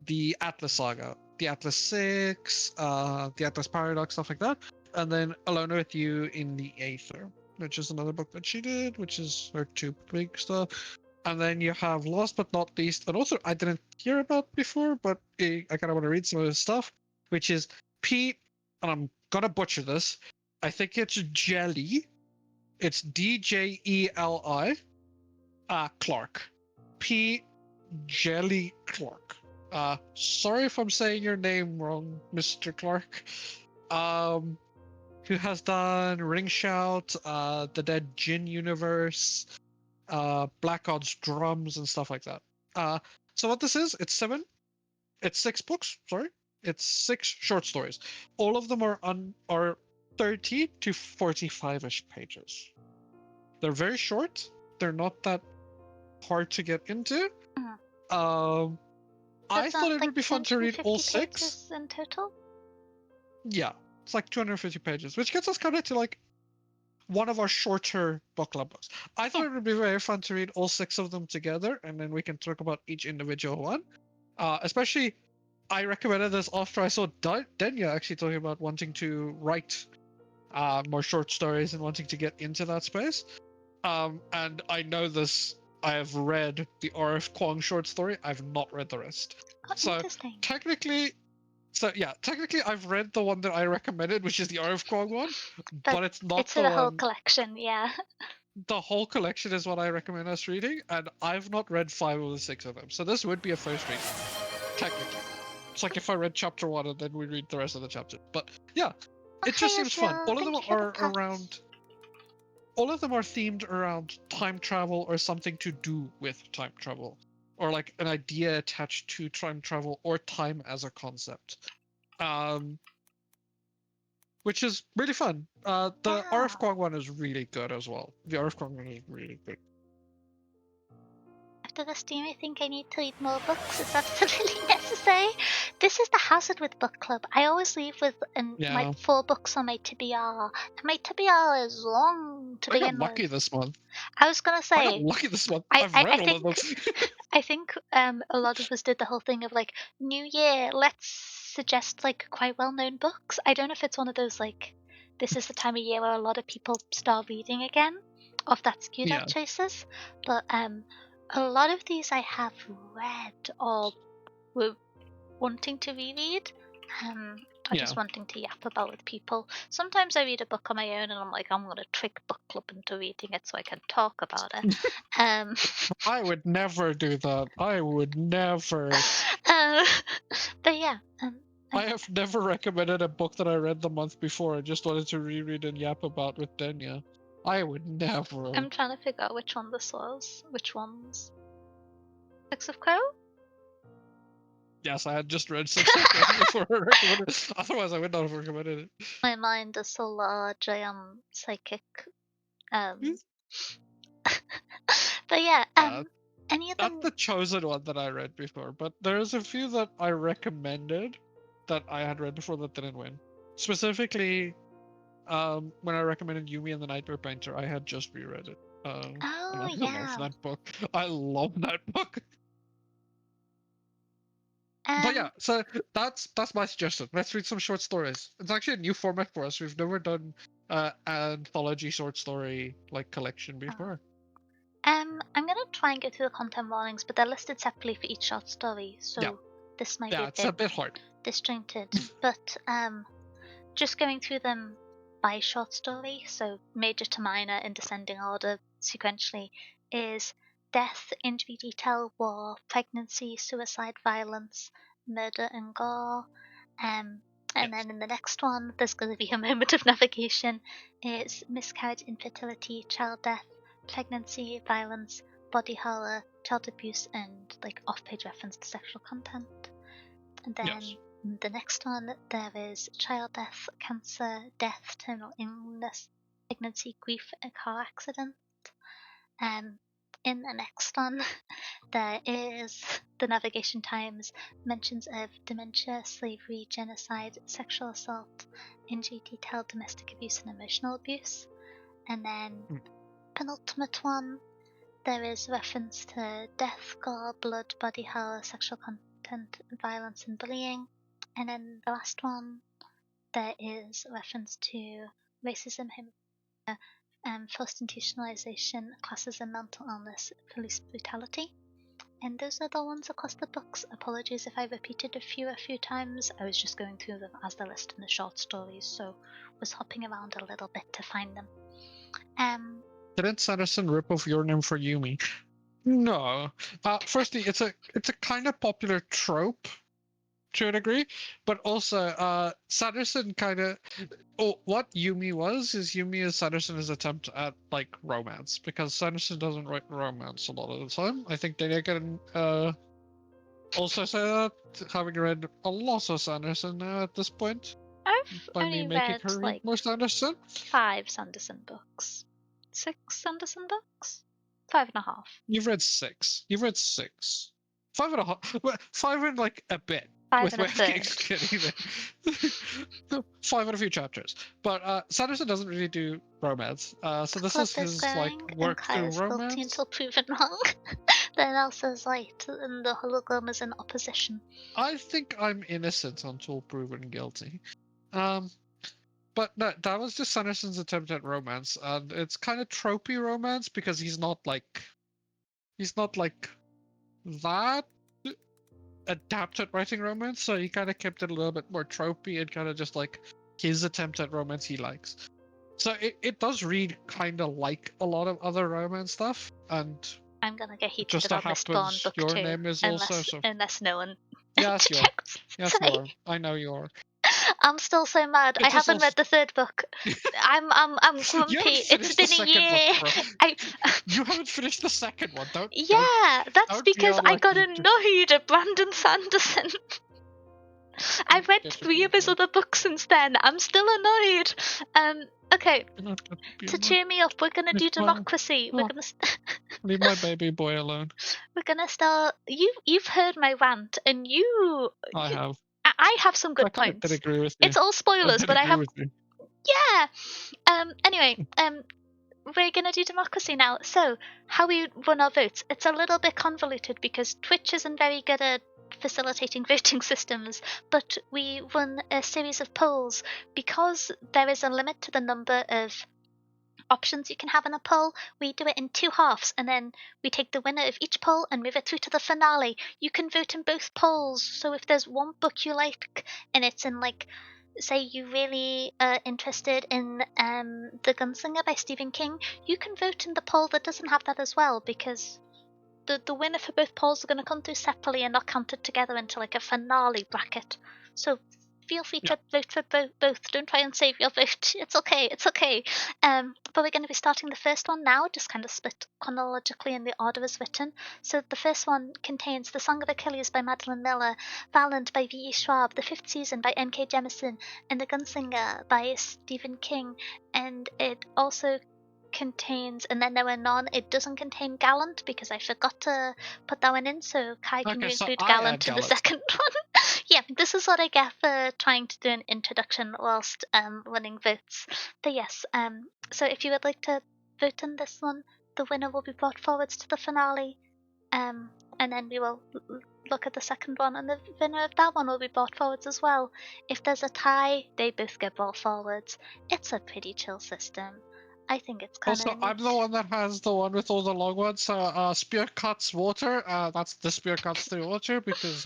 the Atlas Saga, the Atlas Six, the Atlas Paradox, stuff like that, and then Alone with You in the Aether, which is another book that she did, which is her two big stuff. And then you have last but not least, an author I didn't hear about before, but I kind of want to read some of his stuff, which is Pete, and I'm gonna butcher this. I think it's Jelly. It's Djeli. Clark. P. Jelly Clark. Sorry if I'm saying your name wrong, Mr. Clark. Who has done Ring Shout, The Dead Jin Universe, Black Odds Drums, and stuff like that. So what this is, it's 6 books, sorry. It's 6 short stories. All of them are 30 to 45-ish pages. They're very short. They're not that hard to get into. I thought it would be fun to read all 6 pages in total. Yeah, it's like 250 pages, which gets us kind of to like one of our shorter book club books. I thought it would be very fun to read all 6 of them together, and then we can talk about each individual one. Especially, I recommended this after I saw Denya actually talking about wanting to write more short stories and wanting to get into that space. And I know this. I have read the R.F. Kwong short story. I've not read the rest. Oh, So interesting. technically, I've read the one that I recommended, which is the R.F. Kwong one, but it's not It's the the whole one. collection, yeah. The whole collection is what I recommend us reading, and I've not read 5 of the 6 of them. So this would be a first read, technically. It's like if I read chapter 1 and then we read the rest of the chapters. But yeah, it just seems fun. All of them are around. All of them are themed around time travel or something to do with time travel, or like an idea attached to time travel or time as a concept, which is really fun. The RF Kwong one is really good as well. The RF Kwong one is really good. After the stream, I think I need to read more books. It's absolutely have to say, this is the hazard with book club. I always leave with like 4 books on my TBR, and my TBR is long to I got begin lucky with. this month. I was gonna I got say, lucky this month. I I've read all think of them. I think a lot of us did the whole thing of like, New Year, let's suggest like quite well-known books. I don't know if it's one of those like, this is the time of year where a lot of people start reading again, or if that's skewed Yeah. out choices. But a lot of these I have read or were wanting to reread. Or just wanting to yap about with people. Sometimes I read a book on my own and I'm like, I'm gonna trick book club into reading it so I can talk about it. I would never do that. I would never. But yeah. I have never recommended a book that I read the month before. I just wanted to reread and yap about with Denya. I would never. I'm trying to figure out which one this was. Which ones? Six of Crow? Yes, I had just read Six of Crow before I recommended it. Otherwise, I would not have recommended it. My mind is so large. I am psychic. But yeah. Any of them? That's the chosen one that I read before, but there's a few that I recommended that I had read before that didn't win. Specifically, when I recommended Yumi and the Nightmare Painter, I had just reread it. And I love that book. I love that book. But yeah, so that's my suggestion. Let's read some short stories. It's actually a new format for us. We've never done anthology short story like collection before. I'm gonna try and go through the content warnings, but they're listed separately for each short story, so this might be a bit hard, disjointed. But just going through them by short story, so major to minor in descending order sequentially, is death, injury detail, war, pregnancy, suicide, violence, murder and gore. And then in the next one, there's going to be a moment of navigation. It's miscarriage, infertility, child death, pregnancy, violence, body horror, child abuse, and like off-page reference to sexual content. And then the next one, there is child death, cancer, death, terminal illness, pregnancy, grief, a car accident. In the next one, there is the navigation times, mentions of dementia, slavery, genocide, sexual assault, injury detail, domestic abuse, and emotional abuse. And then penultimate one, there is reference to death, gore, blood, body horror, sexual content, violence, and bullying. And then the last one, there is reference to racism, forced institutionalization, classism, mental illness, police brutality. And those are the ones across the books. Apologies if I repeated a few times. I was just going through them as they're listed in the short stories, so was hopping around a little bit to find them. Didn't Sanderson rip off your name for Yumi? No. Firstly, it's a kind of popular trope to a degree, but also Sanderson kind of what Yumi is Sanderson's attempt at like romance, because Sanderson doesn't write romance a lot of the time. I think they can also say that, having read a lot of Sanderson now at this point. I've by only me making read her like more Sanderson. 5 Sanderson books. 6 Sanderson books? 5.5. You've read 6. You've read 6. 5.5. Well, 5 in like a bit. 5 with and a third. 5 in a few chapters. But Sanderson doesn't really do romance. So this is his like work through romance. Until proven wrong. Then Elsa's light and the hologram is in opposition. I think I'm innocent until proven guilty. But no, that was just Sanderson's attempt at romance, and it's kind of tropey romance because he's not like that adept at writing romance, so he kind of kept it a little bit more tropey and kind of just like his attempt at romance he likes. So it does read kind of like a lot of other romance stuff, and I'm gonna get heated just about this Born book your too, name is unless no one. Yes, you are. Yes, you are. I know you are. I'm still so mad. I haven't read the third book. I'm grumpy. It's been a year. You haven't finished the second one, don't? Yeah, that's because I got annoyed at Brandon Sanderson. I've read 3 of his other books since then. I'm still annoyed. Okay. To cheer me up, we're gonna do Democracy. We're gonna. Leave my baby boy alone. We're gonna start. You've heard my rant, and I have. I have some I good kind of did points. agree with you. It's all I spoilers, did but I agree have with you. yeah. Anyway, we're gonna do democracy now. So how we run our votes? It's a little bit convoluted because Twitch isn't very good at facilitating voting systems, but we run a series of polls because there is a limit to the number of options you can have in a poll. We do it in two halves, and then we take the winner of each poll and move it through to the finale. You can vote in both polls, so if there's one book you like and it's in like, say you really are interested in The Gunslinger by Stephen King, you can vote in the poll that doesn't have that as well, because the winner for both polls are going to come through separately and not counted together into like a finale bracket. So feel free to vote for both. Don't try and save your vote. It's okay. It's okay. But we're going to be starting the first one now, just kind of split chronologically in the order as written. So the first one contains The Song of Achilles by Madeline Miller, Valiant by V.E. Schwab, The Fifth Season by N.K. Jemisin, and The Gunslinger by Stephen King. And it also contains, and then there were none. It doesn't contain Gallant because I forgot to put that one in. So Kai, can Okay, you so include I Gallant add in the Gallant. second one? Yeah, this is what I get for trying to do an introduction whilst running votes. But yes, so if you would like to vote in this one, the winner will be brought forwards to the finale, and then we will look at the second one, and the winner of that one will be brought forwards as well. If there's a tie, they both get brought forwards. It's a pretty chill system. I think it's kind Also, of I'm the neat. one that has the one with all the long ones. Spear cuts water. That's the spear cuts through water because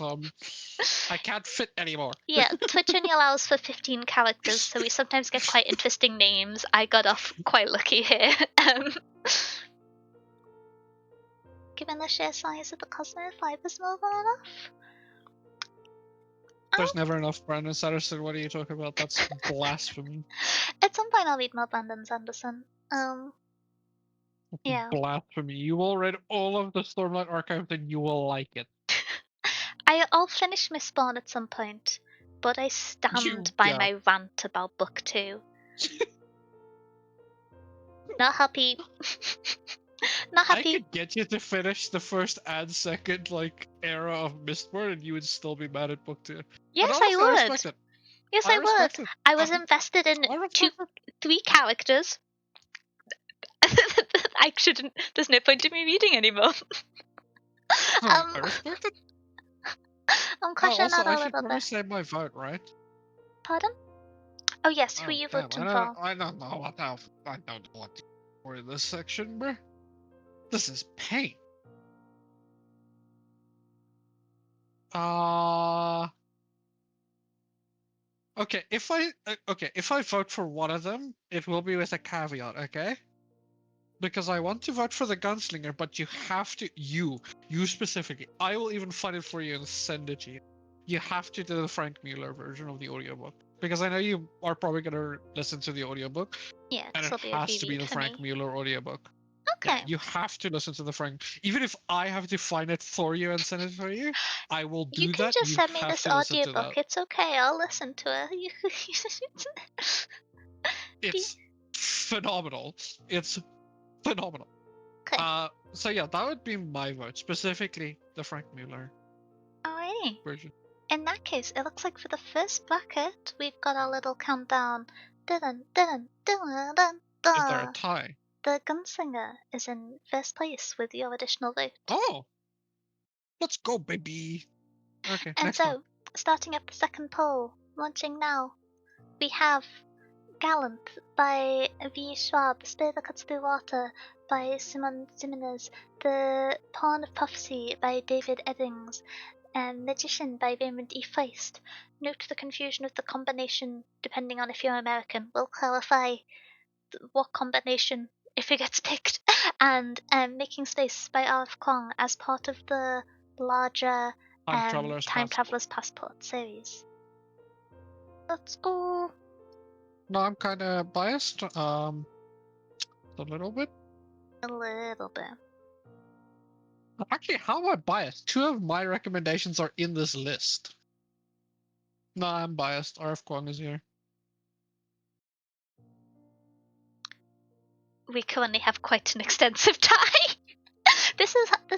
I can't fit anymore. Yeah, Twitch only allows for 15 characters, so we sometimes get quite interesting names. I got off quite lucky here. Given the sheer size of the Cosmo, 5 is more than enough. There's never enough Brandon Sanderson. What are you talking about? That's blasphemy. At some point, I'll read more Brandon Sanderson. Yeah. Blasphemy. You will read all of the Stormlight Archive, then you will like it. I'll finish Mistborn at some point, but I stand by my rant about book 2. Not happy. Not I happy. could get you to finish the first and second era of Mistborn, and you would still be mad at book 2. Yes, But honestly, I I respect would. it. Yes, I I would. respect it. I was invested in I respect it. 3 characters. I shouldn't. There's no point in me reading anymore. I respect it. I'm Oh, crushing also, out a I should little probably bit. say my vote, right? Pardon? Oh yes, who are Oh, you damn. voting for? I don't know what the I don't know what to do for this section, bruh. This is pain. Okay, if I vote for one of them, it will be with a caveat, okay? Because I want to vote for the Gunslinger, but you have to you specifically. I will even find it for you and send it to you. You have to do the Frank Mueller version of the audiobook. Because I know you are probably gonna listen to the audiobook. Yeah, And this it will be a has to be reread the for Frank me. Mueller audiobook. Okay. Yeah, you have to listen to the Frank. Even if I have to find it for you and send it for you, I will do You can that. just You send me have this to listen to that. audiobook. It's okay. I'll listen to it. It's phenomenal. It's phenomenal. Okay. So yeah, that would be my vote, specifically the Frank Mueller Alrighty. version. In that case, it looks like for the first bracket, we've got our little countdown. Dun dun dun dun Is there a dun. tie? The Gunslinger is in first place with your additional vote. Oh, let's go, baby. Okay, And next one. so, starting up the second poll, launching now, we have Gallant by V. Schwab, Spear That Cuts Through Water by Simon Simonez, The Pawn of Prophecy by David Eddings, and Magician by Raymond E. Feist. Note the confusion with the combination depending on if you're American. We'll clarify what combination if it gets picked. And Making Space by R.F. Kuang as part of the larger Time Traveler's Passport series. Let's go. No, I'm kind of biased. A little bit. A little bit. Actually, how am I biased? 2 of my recommendations are in this list. No, I'm biased. RF Kwong is here. We currently have quite an extensive tie. This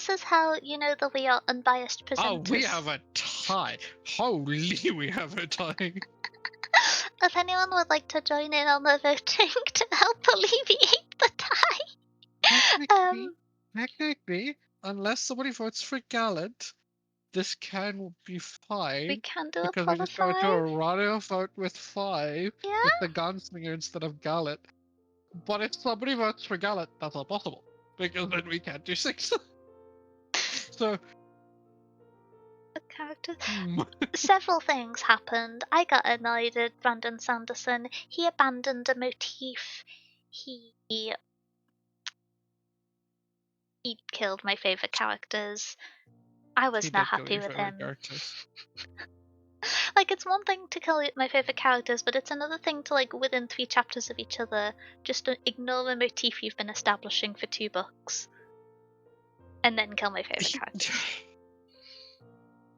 is how you know that we are unbiased presenters. Oh, we have a tie. Holy, we have a tie. If anyone would like to join in on the voting to help alleviate the tie, Technically, unless somebody votes for Gallant, this can be we 5 can do a because poll we of just go into a 5. radio vote with 5 Yeah. with the gunslinger instead of Gallant. But if somebody votes for Gallant, that's not possible because then we can't do 6. So, The character. hmm. Several things happened. I got annoyed at Brandon Sanderson. He abandoned a motif. He killed my favorite characters. I He was not did kill happy your with favorite him. characters. Like, it's one thing to kill my favorite characters, but it's another thing to, like, within 3 chapters of each other, just to ignore a motif you've been establishing for 2 books, and then kill my favorite characters.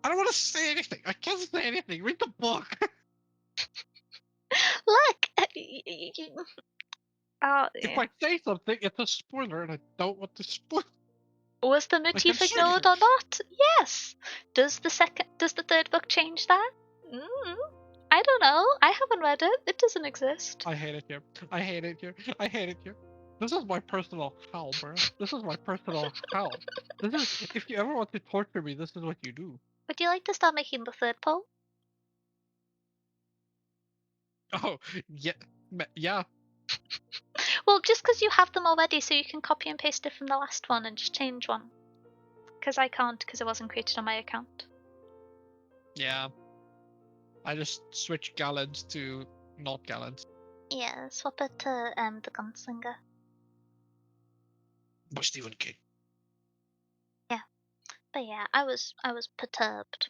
I don't want to say anything. I can't say anything. Read the book. Look! If I say something, it's a spoiler, and I don't want to spoil. Was the I can motif say ignored or not? Yes. Does the 3rd book change that? I don't know. I haven't read it. It doesn't exist. I hate it here. I hate it here. I hate it here. This is my personal hell, bro. This is my personal hell. This is if you ever want to torture me, this is what you do. Would you like to start making the 3rd poll? Oh, yeah, yeah. Well, just because you have them already, so you can copy and paste it from the last one and just change one. Because I can't, because it wasn't created on my account. Yeah. I just switched Gallant to not Gallant. Yeah, swap it to the Gunslinger. By Stephen King. But yeah, I was perturbed.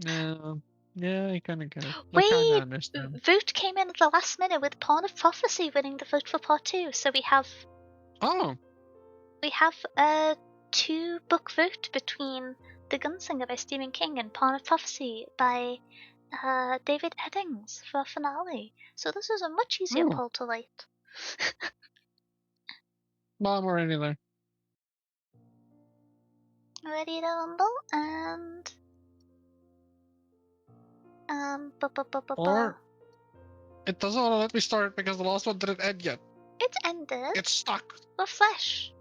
Yeah, I kind of get it. I Wait, kind of understand. vote came in at the last minute with Pawn of Prophecy winning the vote for part 2. So we have Oh, a 2-book vote between The Gunslinger by Stephen King and Pawn of Prophecy by David Eddings for finale. So this is a much easier poll to light. Mom or anything. Ready to rumble and Or it doesn't want to let me start because the last one didn't end yet. It's ended. It's stuck. Refresh.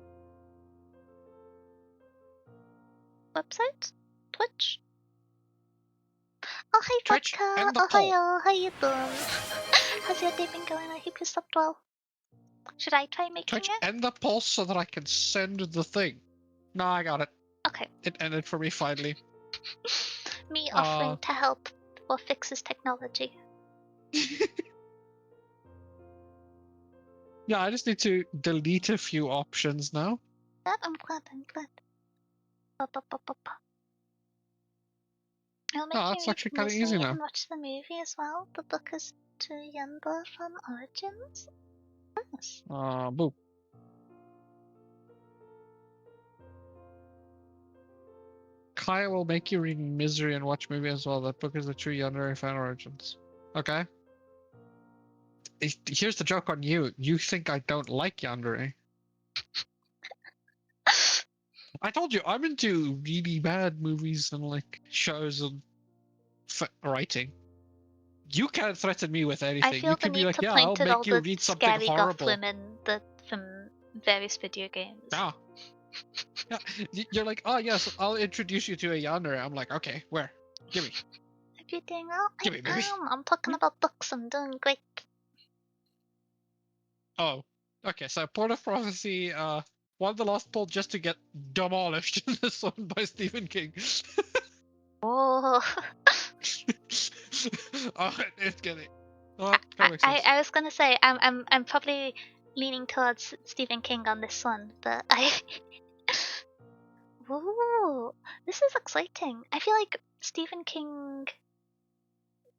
Website? Twitch? Oh, hi, Twitch, Vodka. end the Oh, poll. hi, how you doing? How's your day been going? I hope you slept well. Should I try making Twitch, it? end the poll so that I can send the thing. No, I got it. Okay. It ended for me finally. Me offering to help or fix his technology. Yeah, I just need to delete a few options now. I'm glad. It'll make Oh, you that's read actually kind of easy Misery now. and watch the movie as well. The book is too younger from Origins. Nice. Boop. Kaya will make you read Misery and watch movie as well. That book is a true Yandere fan origins. Okay. Here's the joke on you. You think I don't like Yandere. I told you, I'm into really bad movies and like shows and writing. You can't threaten me with anything. I feel You the can be need like, to yeah, point I'll at all make you the read something scary goth horrible. women from various video games. Yeah. Yeah. You're like, oh yes, I'll introduce you to a Yandere. I'm like, okay, where? Give me. If you're doing well, Give me, baby. I'm talking about books. I'm doing great. Oh, okay. So Port of Prophecy won the last poll just to get demolished in this one by Stephen King. Oh. Oh, it's getting. Oh, that makes sense. I was gonna say I'm probably leaning towards Stephen King on this one, but I. Ooh, this is exciting. I feel like Stephen King,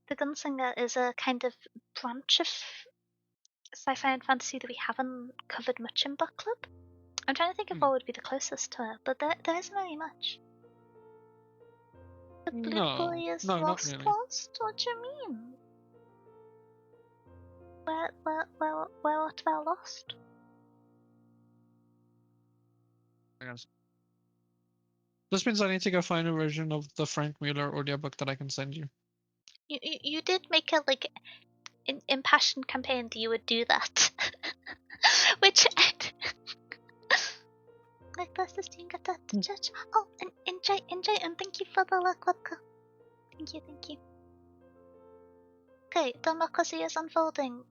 The Gunslinger, is a kind of branch of sci-fi and fantasy that we haven't covered much in book club. I'm trying to think of what would be the closest to it, but there isn't really much. The blue boy is not lost. really. Lost? What do you mean? Where art thou lost? This means I need to go find a version of the Frank Mueller audiobook that I can send you. You did make a impassioned campaign that you would do that, which like bless this team got that to judge. Oh, and enjoy, and thank you for the luck, vodka. Thank you. Okay, democracy is unfolding.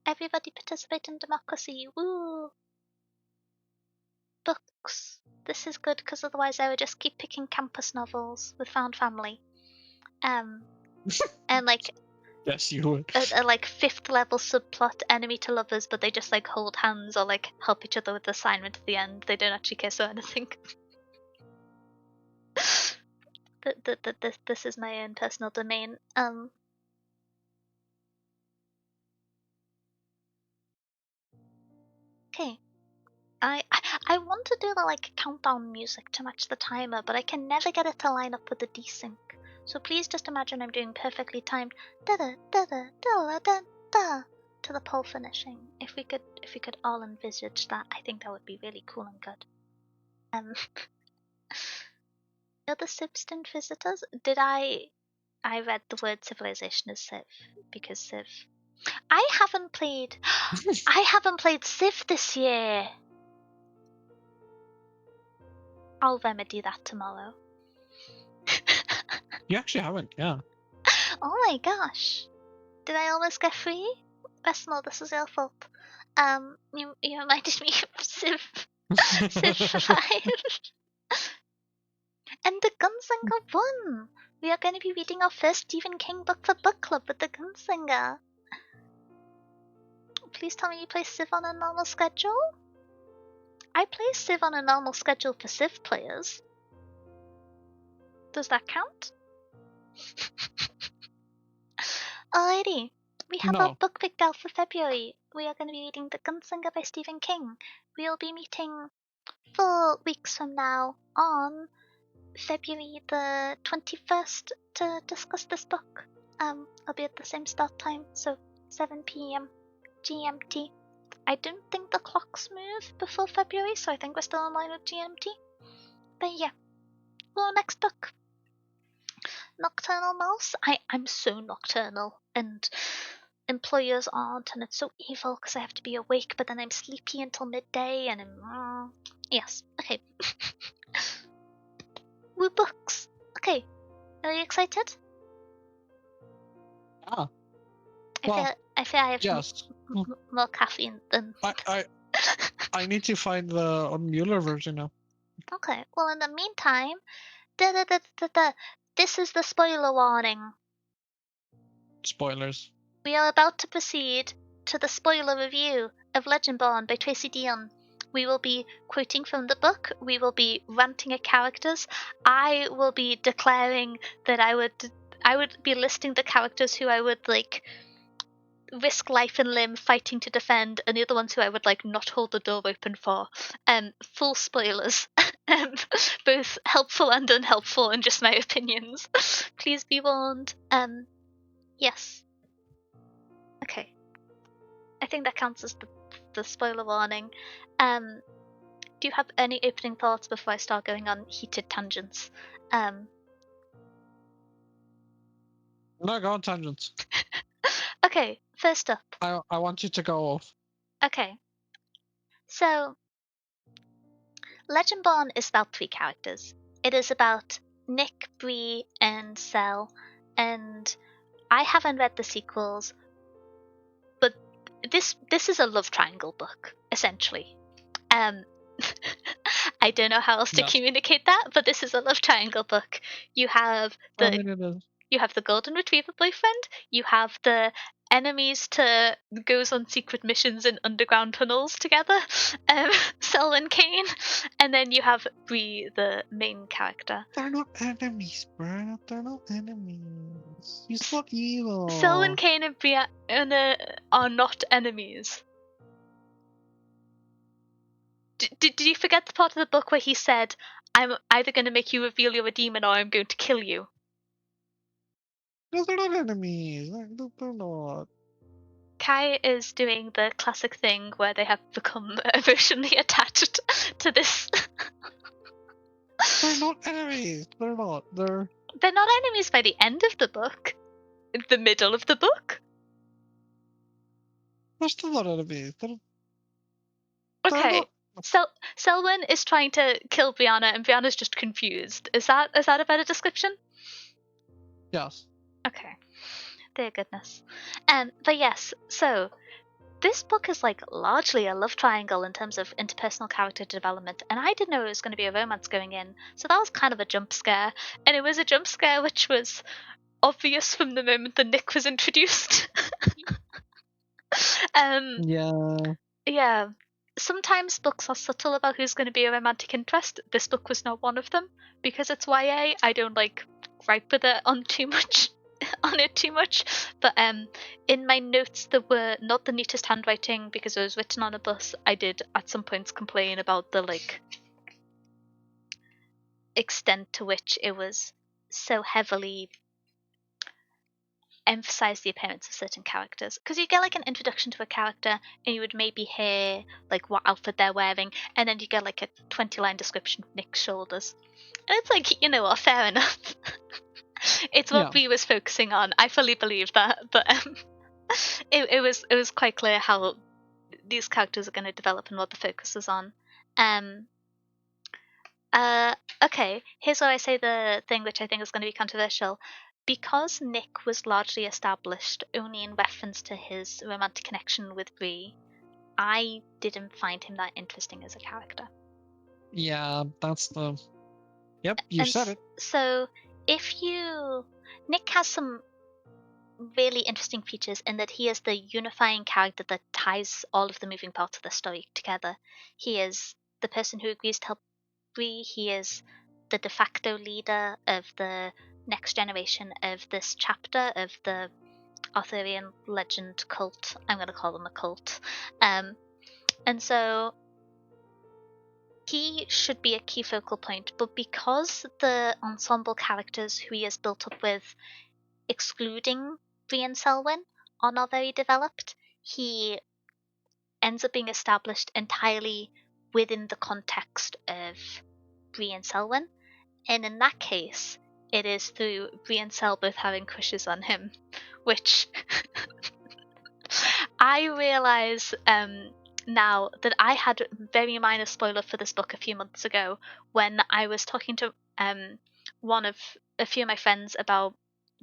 Everybody participate in democracy. Woo! Books. This is good because otherwise I would just keep picking campus novels with found family. And like Yes, you would. a like 5th level subplot enemy to lovers, but they just like hold hands or like help each other with the assignment at the end. They don't actually kiss or anything. This is my own personal domain. Okay. I want to do the like countdown music to match the timer, but I can never get it to line up with the desync. So please just imagine I'm doing perfectly timed da da da da da da da to the poll finishing. If we could all envisage that, I think that would be really cool and good. Other substant visitors? Did I read the word civilization as Civ because Civ. I haven't played Civ this year. I'll remedy that tomorrow. You actually haven't, yeah. Oh my gosh. Did I almost get free? Vesmal, this is your fault. You reminded me of Civ 5. And the Gunslinger won! We are going to be reading our first Stephen King book for book club with the Gunslinger. Please tell me you play Civ on a normal schedule? I play Civ on a normal schedule for Civ players. Does that count? Alrighty. We have our book picked out for February. We are going to be reading The Gunslinger by Stephen King. We'll be meeting 4 weeks from now on February the 21st to discuss this book. I'll be at the same start time, so 7 p.m. GMT. I don't think the clocks move before February, so I think we're still in line with GMT. But yeah. Well, next book. Nocturnal Mouse. I'm so nocturnal, and employers aren't, and it's so evil because I have to be awake, but then I'm sleepy until midday, and yes. Okay. Woo books. Okay. Are you excited? Ah. I feel I have yes. more caffeine than. I need to find the Mueller version now. Okay. Well, in the meantime, this is the spoiler warning. Spoilers. We are about to proceed to the spoiler review of Legendborn by Tracy Deonn. We will be quoting from the book, we will be ranting at characters, I will be declaring that I would be listing the characters who I would like risk life and limb fighting to defend, and the other ones who I would like not hold the door open for. Full spoilers. Both helpful and unhelpful and just my opinions. Please be warned. Yes. Okay. I think that counts as the spoiler warning. Do you have any opening thoughts before I start going on heated tangents? No, go on tangents. Okay, first up. I want you to go off. Okay. So, Legendborn is about 3 characters. It is about Nick, Bree, and Cell, and I haven't read the sequels, but this is a love triangle book, essentially. I don't know how else to communicate that, but this is a love triangle book. You have the golden retriever boyfriend, you have the enemies to goes on secret missions in underground tunnels together, Selwyn Kane, and then you have Bree, the main character. They're not enemies, bro. They're not enemies. He's not evil. Selwyn Kane and Bree are not enemies. Did you forget the part of the book where he said, I'm either going to make you reveal you're a demon or I'm going to kill you? No, they're not enemies. They're not. Kai is doing the classic thing where they have become emotionally attached to this. They're not enemies. They're not. They're not enemies by the end of the book. In the middle of the book. still not enemies. They're Okay. not. Selwyn is trying to kill Brianna, and Brianna's just confused. Is that a better description? Yes. Okay. Dear goodness. But yes, so this book is like largely a love triangle in terms of interpersonal character development, and I didn't know it was going to be a romance going in, so that was kind of a jump scare. And it was a jump scare which was obvious from the moment that Nick was introduced. Yeah. Yeah. Sometimes books are subtle about who's going to be a romantic interest. This book was not one of them. Because it's YA, I don't like gripe with it on too much on it too much. But in my notes that were not the neatest handwriting because it was written on a bus, I did at some points complain about the like extent to which it was so heavily emphasize the appearance of certain characters, because you get like an introduction to a character and you would maybe hear like what outfit they're wearing, and then you get like a 20-line description of Nick's shoulders, and it's like, you know what, fair enough. It's what Yeah. Brie was focusing on. I fully believe that, but it was quite clear how these characters are going to develop and what the focus is on. um uh, okay, here's where I say the thing which I think is going to be controversial. Because Nick was largely established only in reference to his romantic connection with Bree, I didn't find him that interesting as a character. Yeah. That's the. Yep. You And said it. so, Nick has some really interesting features in that he is the unifying character that ties all of the moving parts of the story together. He is the person who agrees to help Bree. He is the de facto leader of the next generation of this chapter of the Arthurian legend cult. I'm going to call them a cult. And so he should be a key focal point, but because the ensemble characters who he has built up with, excluding Bree and Selwyn, are not very developed, he ends up being established entirely within the context of Bree and Selwyn. And in that case, it is through Bree and Sel both having crushes on him, which I realize now that I had a very minor spoiler for this book a few months ago when I was talking to one of a few of my friends about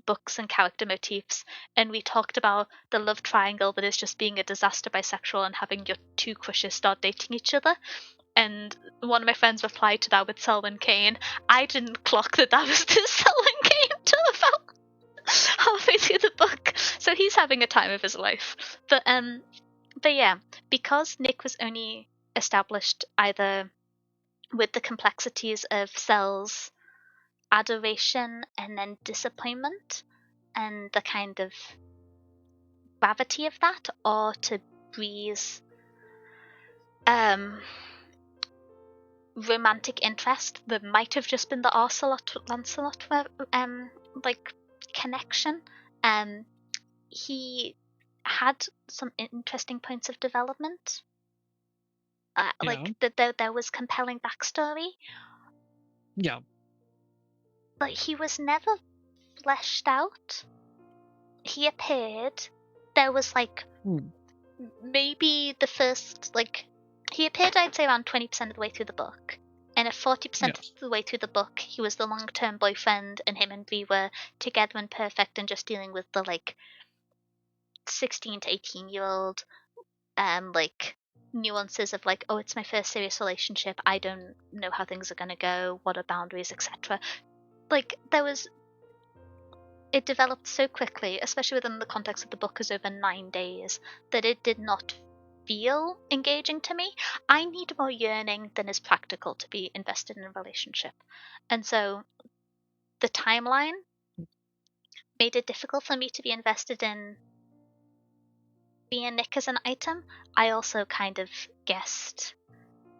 books and character motifs, and we talked about the love triangle that is just being a disaster bisexual and having your two crushes start dating each other. And one of my friends replied to that with Selwyn Kane. I didn't clock that that was the Selwyn Kane till about halfway through the book. So he's having a time of his life. But yeah, because Nick was only established either with the complexities of Sel's adoration and then disappointment and the kind of gravity of that, or to Bree's romantic interest that might have just been the Lancelot like connection. He had some interesting points of development. Yeah. Like there was compelling backstory, Yeah. but he was never fleshed out. He appeared. There was like maybe the first like he appeared, I'd say, around 20% of the way through the book. And at 40% Yes. of the way through the book, he was the long-term boyfriend, and him and Bree were together and perfect, and just dealing with the like 16 to 18-year-old like nuances of like, oh, it's my first serious relationship. I don't know how things are gonna go. What are boundaries, etc. Like it developed so quickly, especially within the context of the book is over 9 days, that it did not feel engaging to me. I need more yearning than is practical to be invested in a relationship. And so the timeline made it difficult for me to be invested in being Nick as an item. I also kind of guessed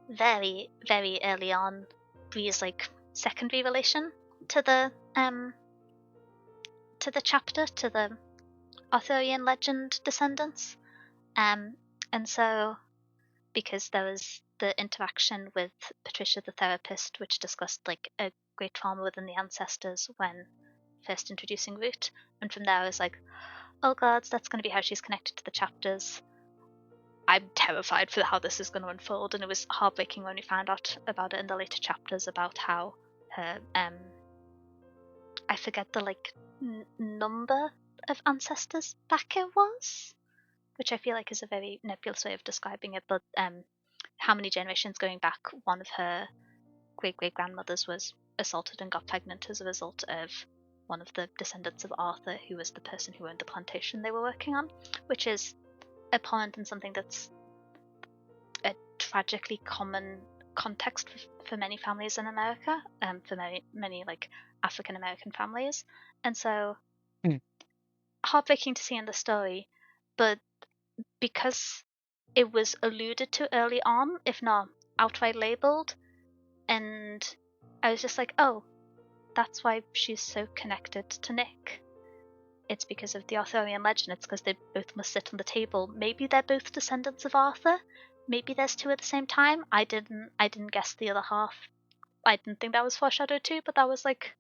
very, very early on Bree's like secondary relation to the chapter, to the Arthurian legend descendants. And so, because there was the interaction with Patricia the therapist, which discussed like a great trauma within the ancestors when first introducing Root, and from there I was like, oh god, that's going to be how she's connected to the chapters. I'm terrified for how this is going to unfold, and it was heartbreaking when we found out about it in the later chapters about how her I forget the like number of ancestors back it was, which I feel like is a very nebulous way of describing it, but how many generations going back one of her great great grandmothers was assaulted and got pregnant as a result of one of the descendants of Arthur, who was the person who owned the plantation they were working on, which is abhorrent and something that's a tragically common context for many families in America, for many like African American families, and so heartbreaking to see in the story, but because it was alluded to early on, if not outright labeled, and I was just like, oh, that's why she's so connected to Nick. It's because of the Arthurian legend. It's because they both must sit on the table. Maybe they're both descendants of Arthur. Maybe there's two at the same time. I didn't guess the other half. I didn't think that was foreshadowed too, but that was like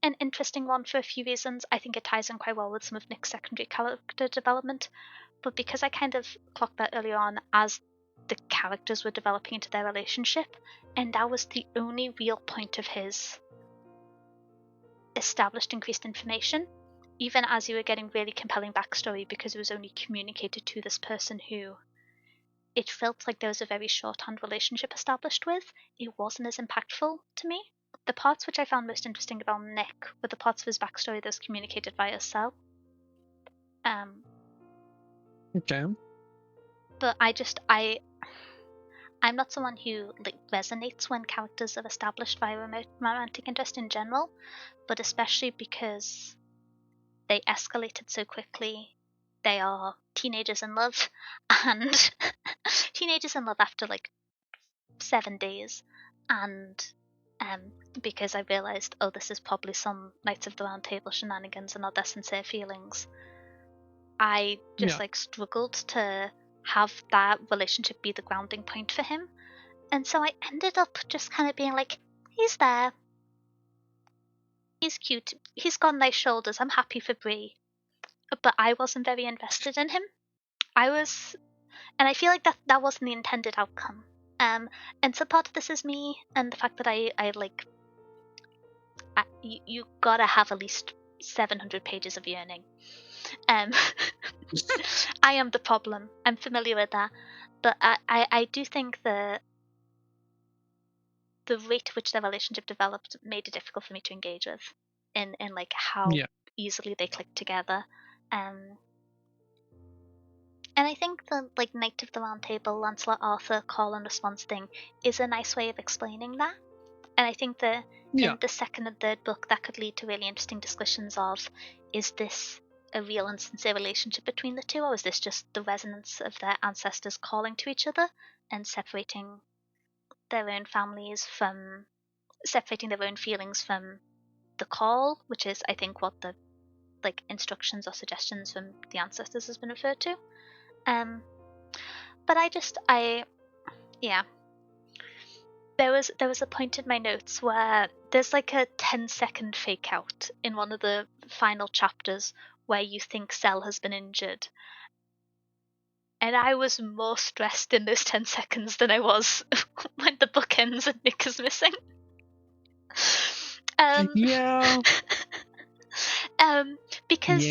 an interesting one for a few reasons. I think it ties in quite well with some of Nick's secondary character development. But because I kind of clocked that earlier on as the characters were developing into their relationship, and that was the only real point of his established increased information, even as you were getting really compelling backstory because it was only communicated to this person who it felt like there was a very shorthand relationship established with, it wasn't as impactful to me. The parts which I found most interesting about Nick were the parts of his backstory that was communicated via Cell. Okay. But I'm not someone who like resonates when characters are established via romantic interest in general, but especially because they escalated so quickly. They are teenagers in love, and teenagers in love after like 7 days, and because I realized, oh, this is probably some Knights of the Round Table shenanigans and not their sincere feelings. I just like struggled to have that relationship be the grounding point for him. And so I ended up just kind of being like, he's there. He's cute. He's got nice shoulders. I'm happy for Brie. But I wasn't very invested in him. I was, and I feel like that wasn't the intended outcome. And so part of this is me and the fact that I like, you gotta have at least 700 pages of yearning. Um, I am the problem. I'm familiar with that. But I do think the rate at which their relationship developed made it difficult for me to engage with in like how easily they clicked together. And I think the like Knight of the Round Table, Lancelot Arthur call and response thing is a nice way of explaining that. And I think that in the second and third book that could lead to really interesting discussions of, is this a real and sincere relationship between the two, or is this just the resonance of their ancestors calling to each other and separating their own families from separating their own feelings from the call, which is I think what the like instructions or suggestions from the ancestors has been referred to. But there was a point in my notes where there's like a 10-second fake out in one of the final chapters where you think Cell has been injured. And I was more stressed in those 10 seconds than I was when the book ends and Nick is missing. Because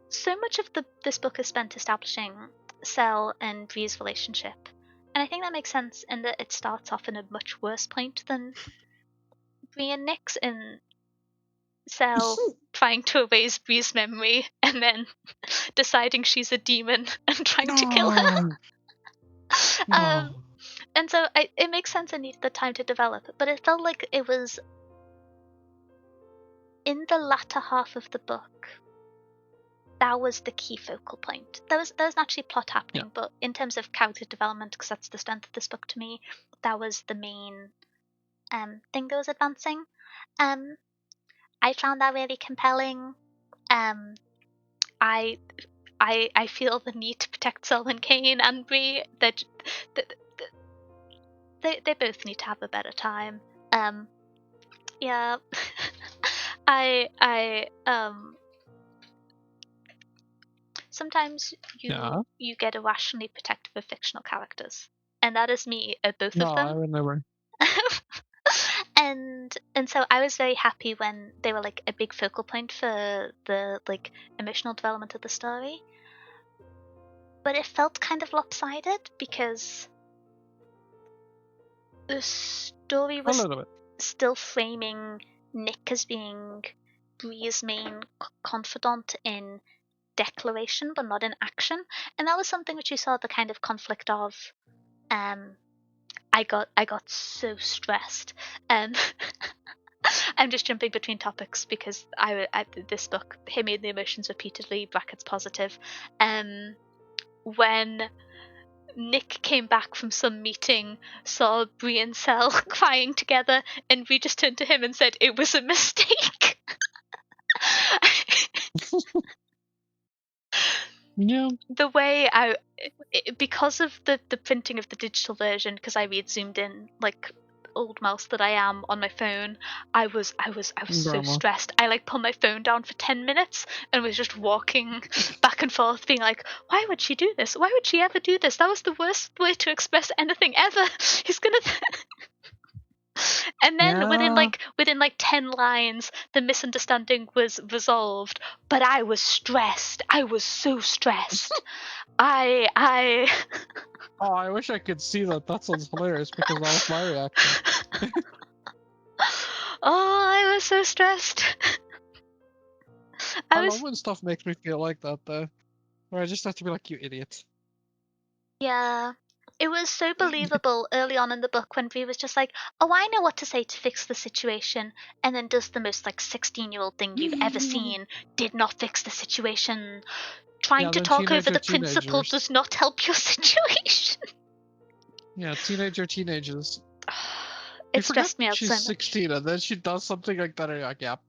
so much of this book is spent establishing Cell and Bree's relationship. And I think that makes sense in that it starts off in a much worse point than Bree and Nick's, in Cell trying to erase Bree's memory and then deciding she's a demon and trying to kill her. And so it makes sense it needed the time to develop, but it felt like it was in the latter half of the book. That was the key focal point. There was naturally plot happening, but in terms of character development, because that's the strength of this book to me, that was the main thing that was advancing. I found that really compelling. I I feel the need to protect Selwyn Kane and Bree. They both need to have a better time. Yeah. I sometimes Yeah. you get irrationally protective of fictional characters, and that is me at both No, of I them. would never. And so I was very happy when they were like a big focal point for the like emotional development of the story. But it felt kind of lopsided because the story A was little bit. still framing Nick as being Bree's main confidant in declaration but not in action, and that was something which you saw the kind of conflict of. I got so stressed. Um, I'm just jumping between topics because this book hit me in the emotions repeatedly. Brackets positive. When Nick came back from some meeting, saw Bree and Sel crying together, and Bree just turned to him and said it was a mistake. Yeah. The way because of the printing of the digital version, because I read zoomed in like old mouse that I am on my phone, I was so Drama. stressed. I like put my phone down for 10 minutes and was just walking back and forth being like, why would she do this? Why would she ever do this? That was the worst way to express anything ever. He's gonna and then Yeah. within like 10 lines the misunderstanding was resolved, but I was stressed. I was so stressed. I Oh, I wish I could see that. That sounds hilarious because that was my reaction. Oh, I was so stressed. I love when stuff makes me feel like that, though. Where I just have to be like, you idiot. Yeah. It was so believable early on in the book when Bree was just like, oh, I know what to say to fix the situation, and then does the most like 16-year-old thing you've ever seen, did not fix the situation. Trying Yeah, to then talk over the principal teenagers. does not help your situation. Yeah, teenagers. You It forget stressed me out she's so much. 16 and then she does something like that and you're like, yep.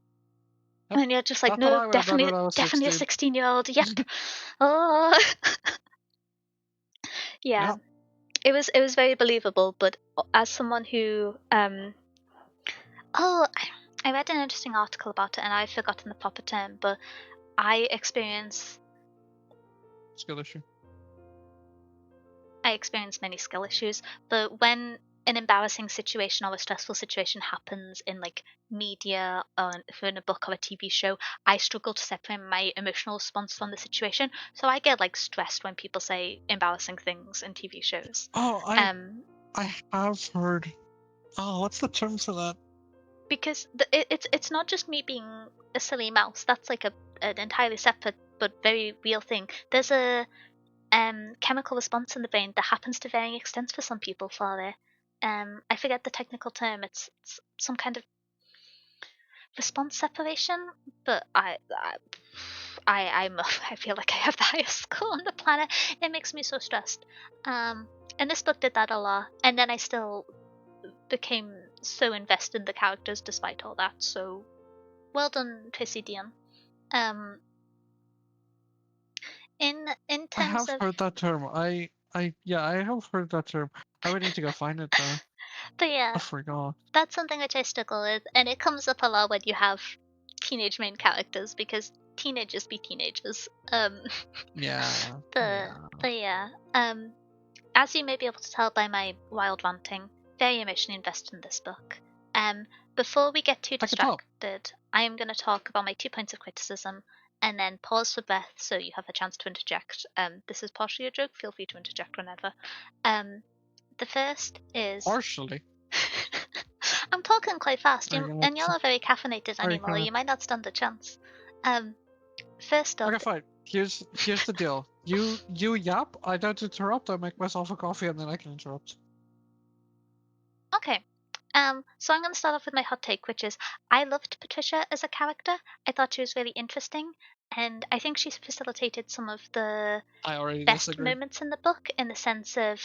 Yep. And you're just like, That's what no, I would have done definitely, when I was definitely a 16. 16-year-old. Yep. Oh, yeah. Yep. It was very believable, but as someone who oh, I read an interesting article about it and I've forgotten the proper term, but I experience Skill issue. many skill issues, but when an embarrassing situation or a stressful situation happens in like media or in a book or a TV show, I struggle to separate my emotional response from the situation. So I get like stressed when people say embarrassing things in TV shows. Oh, Um, I have heard. Oh, what's the term for that? because it's not just me being a silly mouse. That's like an entirely separate but very real thing. There's a chemical response in the brain that happens to varying extents for some people for it. I forget the technical term. It's some kind of response separation, but I feel like I have the highest score on the planet. It makes me so stressed. And this book did that a lot, and then I still became so invested in the characters despite all that. So well done, Tracy Deonn. Um, in I terms have of, heard that term. Yeah, I have heard that term. I would need to go find it though. but yeah, I forgot. that's something which I struggle with, and it comes up a lot when you have teenage main characters because teenagers be teenagers. Yeah. The Yeah. but yeah, as you may be able to tell by my wild ranting, very emotionally invested in this book. Um, Before we get too I can tell. distracted, I am going to talk about my 2 points of criticism and then pause for breath so you have a chance to interject. This is partially a joke, feel free to interject whenever. The first is Partially. I'm talking quite fast, Are you gonna and you're not very caffeinated are you anymore. gonna You might not stand a chance. Um, First up, Okay, fine. Here's the deal. You yap, I don't interrupt, I make myself a coffee and then I can interrupt. okay. So I'm going to start off with my hot take, which is I loved Patricia as a character. I thought she was really interesting, and I think she's facilitated some of the I already best disagree. moments in the book in the sense of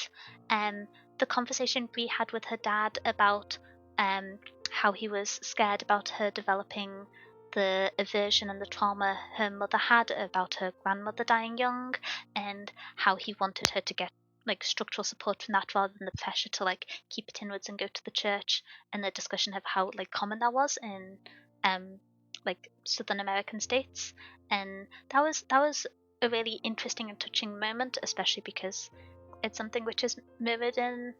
the conversation Bree had with her dad about how he was scared about her developing the aversion and the trauma her mother had about her grandmother dying young, and how he wanted her to get like structural support from that rather than the pressure to like keep it inwards and go to the church, and the discussion of how like common that was in like Southern American states. And that was a really interesting and touching moment, especially because it's something which is mirrored in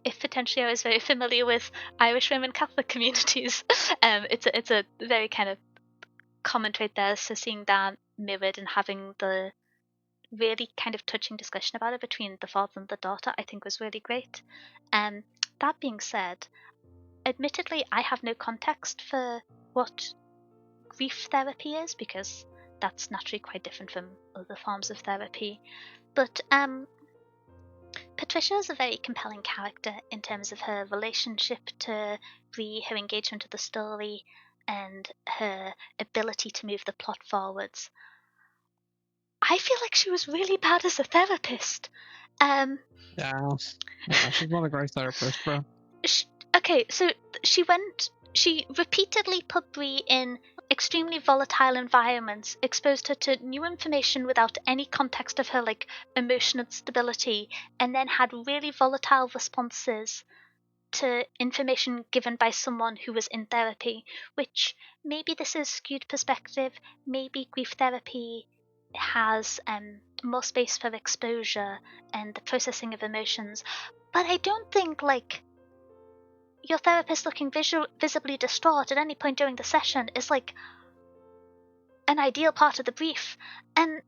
if potentially I was very familiar with Irish Roman Catholic communities. It's a very kind of common trait there. So seeing that mirrored and having the really kind of touching discussion about it between the father and the daughter, I think was really great. Um, that being said, admittedly, I have no context for what grief therapy is because that's naturally quite different from other forms of therapy. But Patricia is a very compelling character in terms of her relationship to Bree, her engagement with the story, and her ability to move the plot forwards. I feel like she was really bad as a therapist. Um, Yeah, she's not a great therapist, bro. she, okay, so she repeatedly put Bree in extremely volatile environments, exposed her to new information without any context of her like emotional stability, and then had really volatile responses to information given by someone who was in therapy, which maybe this is skewed perspective, maybe grief therapy has more space for exposure and the processing of emotions, but I don't think like your therapist looking visibly distraught at any point during the session is like an ideal part of the brief. And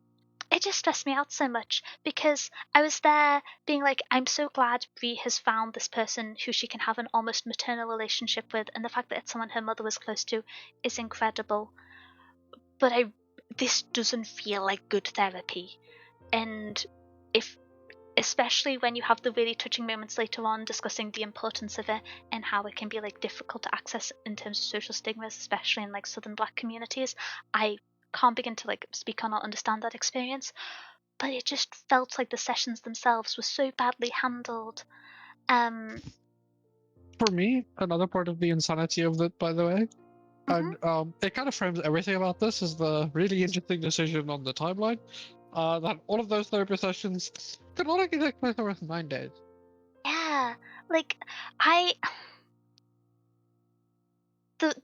it just stressed me out so much because I was there being like, I'm so glad Bree has found this person who she can have an almost maternal relationship with, and the fact that it's someone her mother was close to is incredible. But this doesn't feel like good therapy. And if especially when you have the really touching moments later on discussing the importance of it and how it can be like difficult to access in terms of social stigmas, especially in like Southern Black communities, I can't begin to like speak on or understand that experience, but it just felt like the sessions themselves were so badly handled. Um, For me, another part of the insanity of it, by the way, mhm. and it kind of frames everything about this, is the really interesting decision on the timeline. That all of those therapy sessions could only take place over 9 days. Yeah, like I the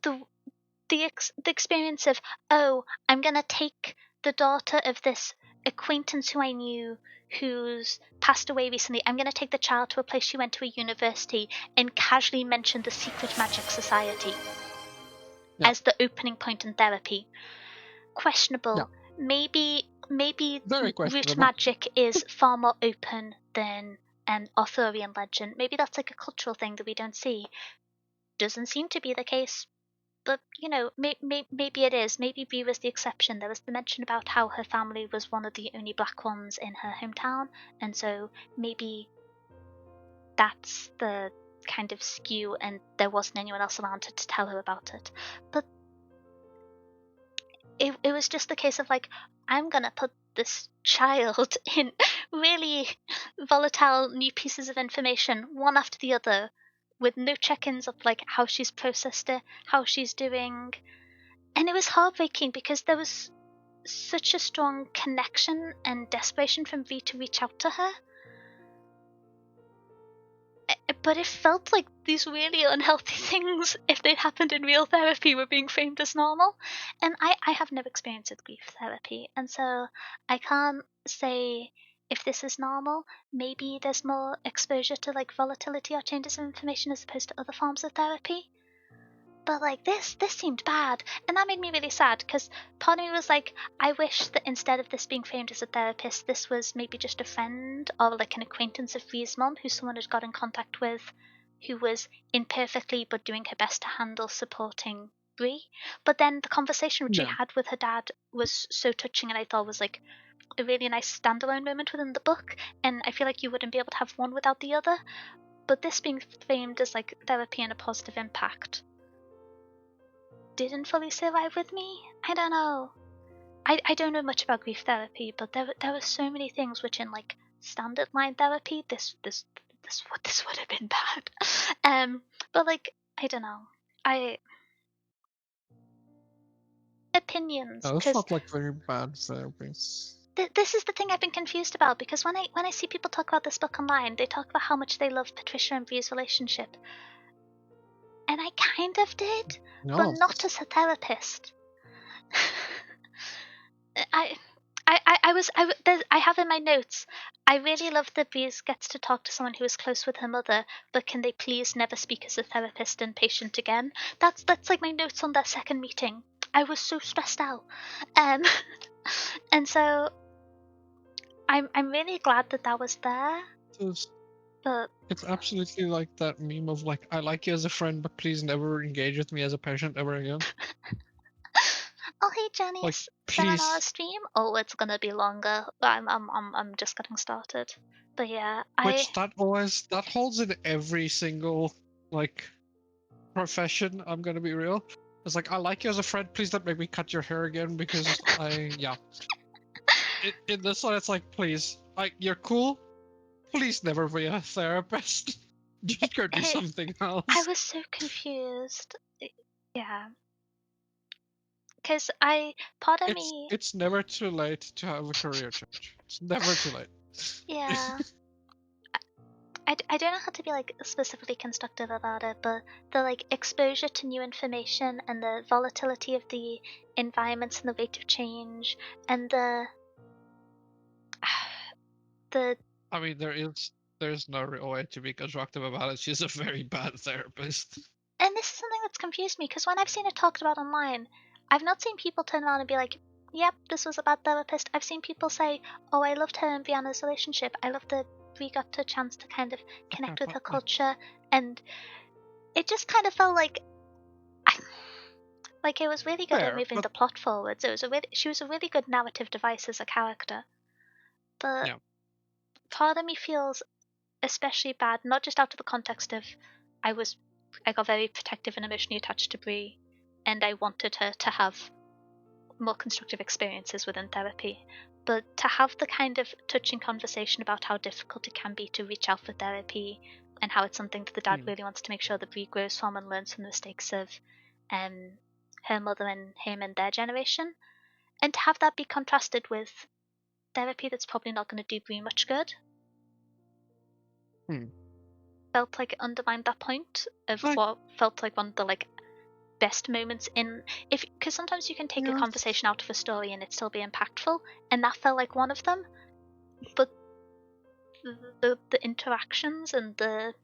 the experience of, oh, I'm gonna take the daughter of this acquaintance who I knew who's passed away recently. I'm gonna take the child to a place she went to a university and casually mention the secret magic society Yeah, as the opening point in therapy. yeah, Questionable. Maybe very root questionable. magic is far more open than an Arthurian legend. Maybe that's like a cultural thing that we don't see. Doesn't seem to be the case, but you know, maybe it is. Maybe Bree was the exception. There was the mention about how her family was one of the only black ones in her hometown, and so maybe that's the kind of skew, and there wasn't anyone else around her to tell her about it. But it was just the case of like, I'm gonna put this child in really volatile new pieces of information, one after the other, with no check-ins of like how she's processed it, how she's doing. And it was heartbreaking because there was such a strong connection and desperation from V to reach out to her. But it felt like these really unhealthy things, if they'd happened in real therapy, were being framed as normal. And I have no experience with grief therapy, and so I can't say if this is normal. Maybe there's more exposure to like volatility or changes of information as opposed to other forms of therapy. But like this seemed bad, and that made me really sad because part of me was like, I wish that instead of this being framed as a therapist, this was maybe just a friend or like an acquaintance of Bree's mom who someone had got in contact with, who was imperfectly but doing her best to handle supporting Bree. But then the conversation which she Yeah, had with her dad was so touching, and I thought was like a really nice standalone moment within the book. And I feel like you wouldn't be able to have one without the other. But this being framed as like therapy and a positive impact didn't fully survive with me. I don't know. I don't know much about grief therapy, but there were so many things which in like standard line therapy this would have been bad. But like I don't know. I opinions, Those because felt like very bad therapies. this is the thing I've been confused about. Because when I see people talk about this book online, they talk about how much they love Patricia and Bree's relationship, and I kind of did, but No. not as a therapist. I, I have in my notes. I really love that Breeze gets to talk to someone who is close with her mother, but can they please never speak as a therapist and patient again? That's like my notes on their second meeting. I was so stressed out, um, and so I'm really glad that that was there. It's, But it's absolutely like that meme of like, I like you as a friend, but please never engage with me as a patient ever again. oh hey Like, Jenny's 7 hour please. stream. Oh, it's gonna be longer. I'm just getting started. But yeah, Which that holds in every single like profession. I'm gonna be real. It's like, I like you as a friend. Please don't make me cut your hair again because yeah. In this one, it's like, please, you're cool. Please never be a therapist. Just go do I something I else. was so confused. Yeah, because part of me, It's never too late to have a career change. It's never too late. yeah, I don't know how to be like specifically constructive about it, but the like exposure to new information and the volatility of the environments and the rate of change and the I mean, there's no real way to be constructive about it. She's a very bad therapist. and this is something that's confused me because when I've seen it talked about online, I've not seen people turn around and be like, "Yep, this was a bad therapist." I've seen people say, "Oh, I loved her and Brianna's relationship. I loved that we got a chance to kind of Okay, connect with but her like, culture," and it just kind of felt like like it was really good at fair, moving but the plot forwards. She was a really good narrative device as a character, but yeah. part of me feels especially bad, not just out of the context of I was I got very protective and emotionally attached to Brie, and I wanted her to have more constructive experiences within therapy, but to have the kind of touching conversation about how difficult it can be to reach out for therapy and how it's something that the dad Hmm. really wants to make sure that Brie grows from and learns from the mistakes of um, her mother and him and their generation, and to have that be contrasted with therapy that's probably not going to do Brie much good, Hmm. felt like it undermined that point of Like, what felt like one of the like best moments in if because sometimes you can take a yeah. conversation out of a story and it still be impactful, and that felt like one of them. But the interactions and the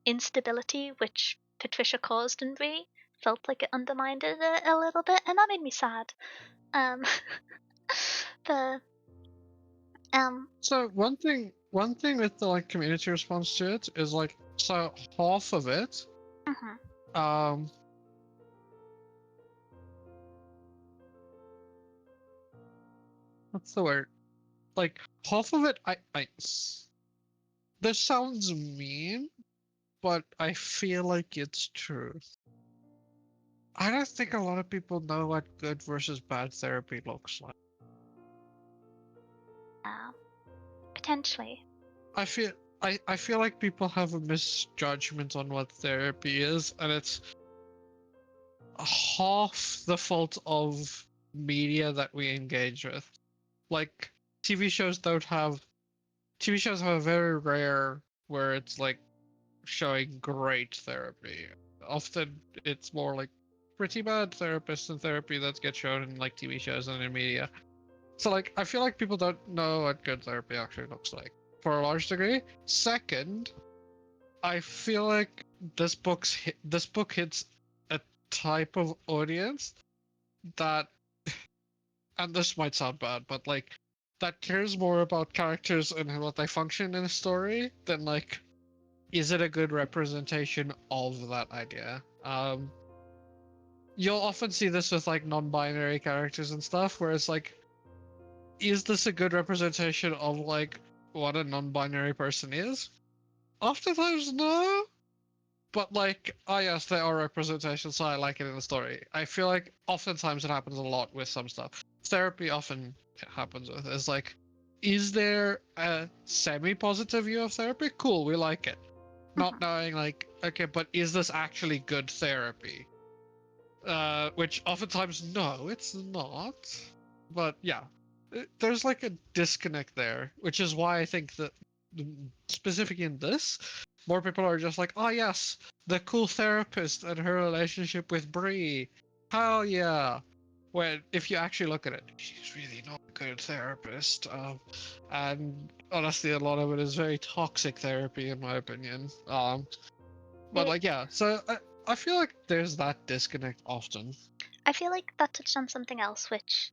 instability which Patricia caused in Brie felt like it undermined it a little bit, and that made me sad. Um, the So one thing with the like community response to it is like, so half of it, mhm, um, what's the word? Like half of it, this sounds mean, but I feel like it's true. I don't think a lot of people know what good versus bad therapy looks like. uh, potentially. I feel I feel like people have a misjudgment on what therapy is, and it's half the fault of media that we engage with. Like TV shows have a very rare where it's like showing great therapy. Often it's more like pretty bad therapists and therapy that gets shown in like TV shows and in media. So like I feel like people don't know what good therapy actually looks like for a large degree. Second, I feel like this book hits a type of audience that, and this might sound bad, but like that cares more about characters and what they function in a story than like, is it a good representation of that idea? You'll often see this with like non-binary characters and stuff, where it's like, is this a good representation of like what a non-binary person is? Oftentimes, no. But like, oh yes, there are representations, so I like it in the story. I feel like oftentimes it happens a lot with some stuff. Therapy often happens with is like, is there a semi-positive view of therapy? Cool, we like it. Not Mhm. knowing like, okay, but is this actually good therapy? which oftentimes no, it's not. But yeah, there's like a disconnect there, which is why I think that specifically in this, more people are just like, oh yes, the cool therapist and her relationship with Bree. Hell yeah. When if you actually look at it, she's really not a good therapist. And honestly, a lot of it is very toxic therapy, in my opinion. But It, like yeah, so I feel like there's that disconnect often. I feel like that touched on something else, which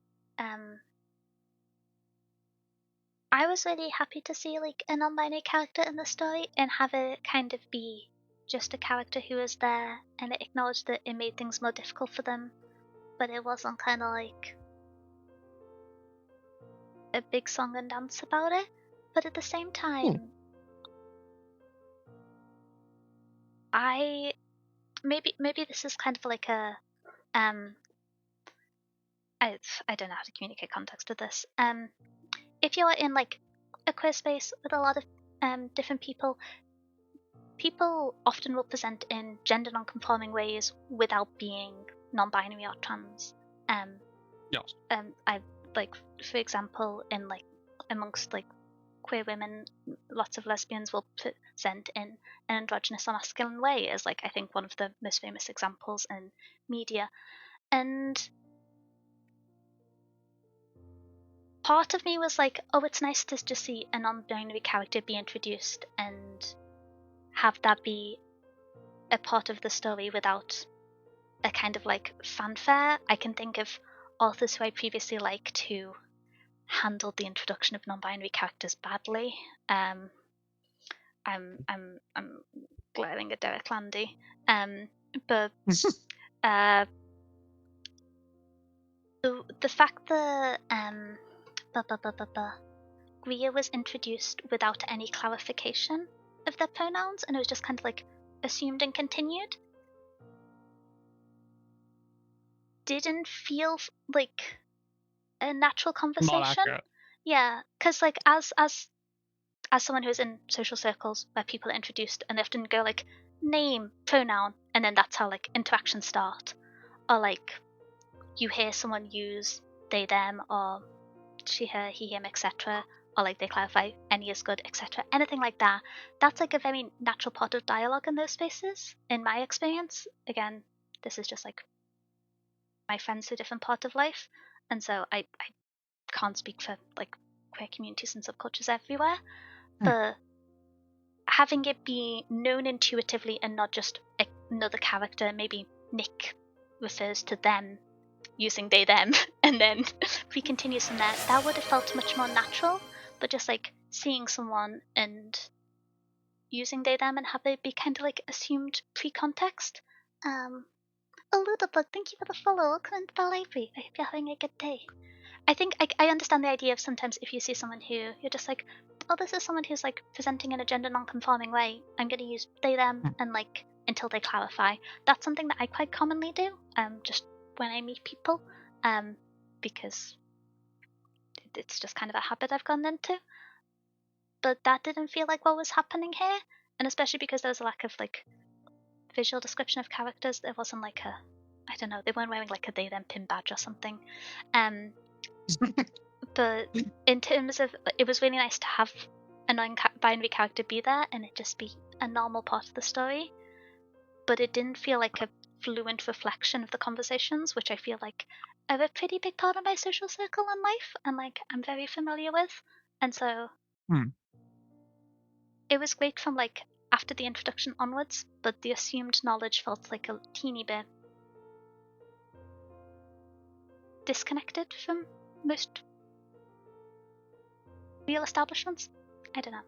I was really happy to see like a non-binary character in the story and have it kind of be just a character who was there and it acknowledged that it made things more difficult for them, but it wasn't kind of like a big song and dance about it. But at the same Hmm. time, I maybe this is kind of like a um I don't know how to communicate context with this. If you're in like a queer space with a lot of different people, people often will present in gender non-conforming ways without being non-binary or trans. Um, Yes. I like, for example, in like amongst like queer women, lots of lesbians will present in an androgynous or masculine way, as like I think one of the most famous examples in media. And part of me was like, oh, it's nice to just see a non-binary character be introduced and have that be a part of the story without a kind of like fanfare. I can think of authors who I previously liked who handled the introduction of non-binary characters badly. I'm glaring at Derek Landy, but the fact that Greer was introduced without any clarification of their pronouns, and it was just kind of like assumed and continued, didn't feel like a natural Not conversation. accurate. Yeah, because like as someone who's in social circles where people are introduced and they often go like name, pronoun, and then that's how like interactions start. Or like you hear someone use they, them, or she, her, he, him, etc. Or like they clarify any is good, etc. Anything like that. That's like a very natural part of dialogue in those spaces, in my experience. Again, this is just like my friends through different part of life, and so I can't speak for like queer communities and subcultures everywhere, Hmm. but having it be known intuitively and not just another character, maybe Nick refers to them using they them and then we continue from there, that would have felt much more natural. But just like seeing someone and using they them and have it be kind of like assumed pre-context. Oh, Ludabug, thank you for the follow. Welcome into the library. I hope you're having a good day. I think I understand the idea of sometimes if you see someone who you're just like, oh, this is someone who's like presenting in a gender non-conforming way, I'm going to use they them and like until they clarify. That's something that I quite commonly do. Just when I meet people, because it's just kind of a habit I've gone into. But that didn't feel like what was happening here, and especially because there was a lack of like visual description of characters. There wasn't like a, I don't know, they weren't wearing like a they them pin badge or something. But in terms of, it was really nice to have a non-binary character be there and it just be a normal part of the story. But it didn't feel like a fluent reflection of the conversations, which I feel like are a pretty big part of my social circle and life, and like I'm very familiar with. And so it was great from like after the introduction onwards, but the assumed knowledge felt like a teeny bit disconnected from most real establishments. I don't know.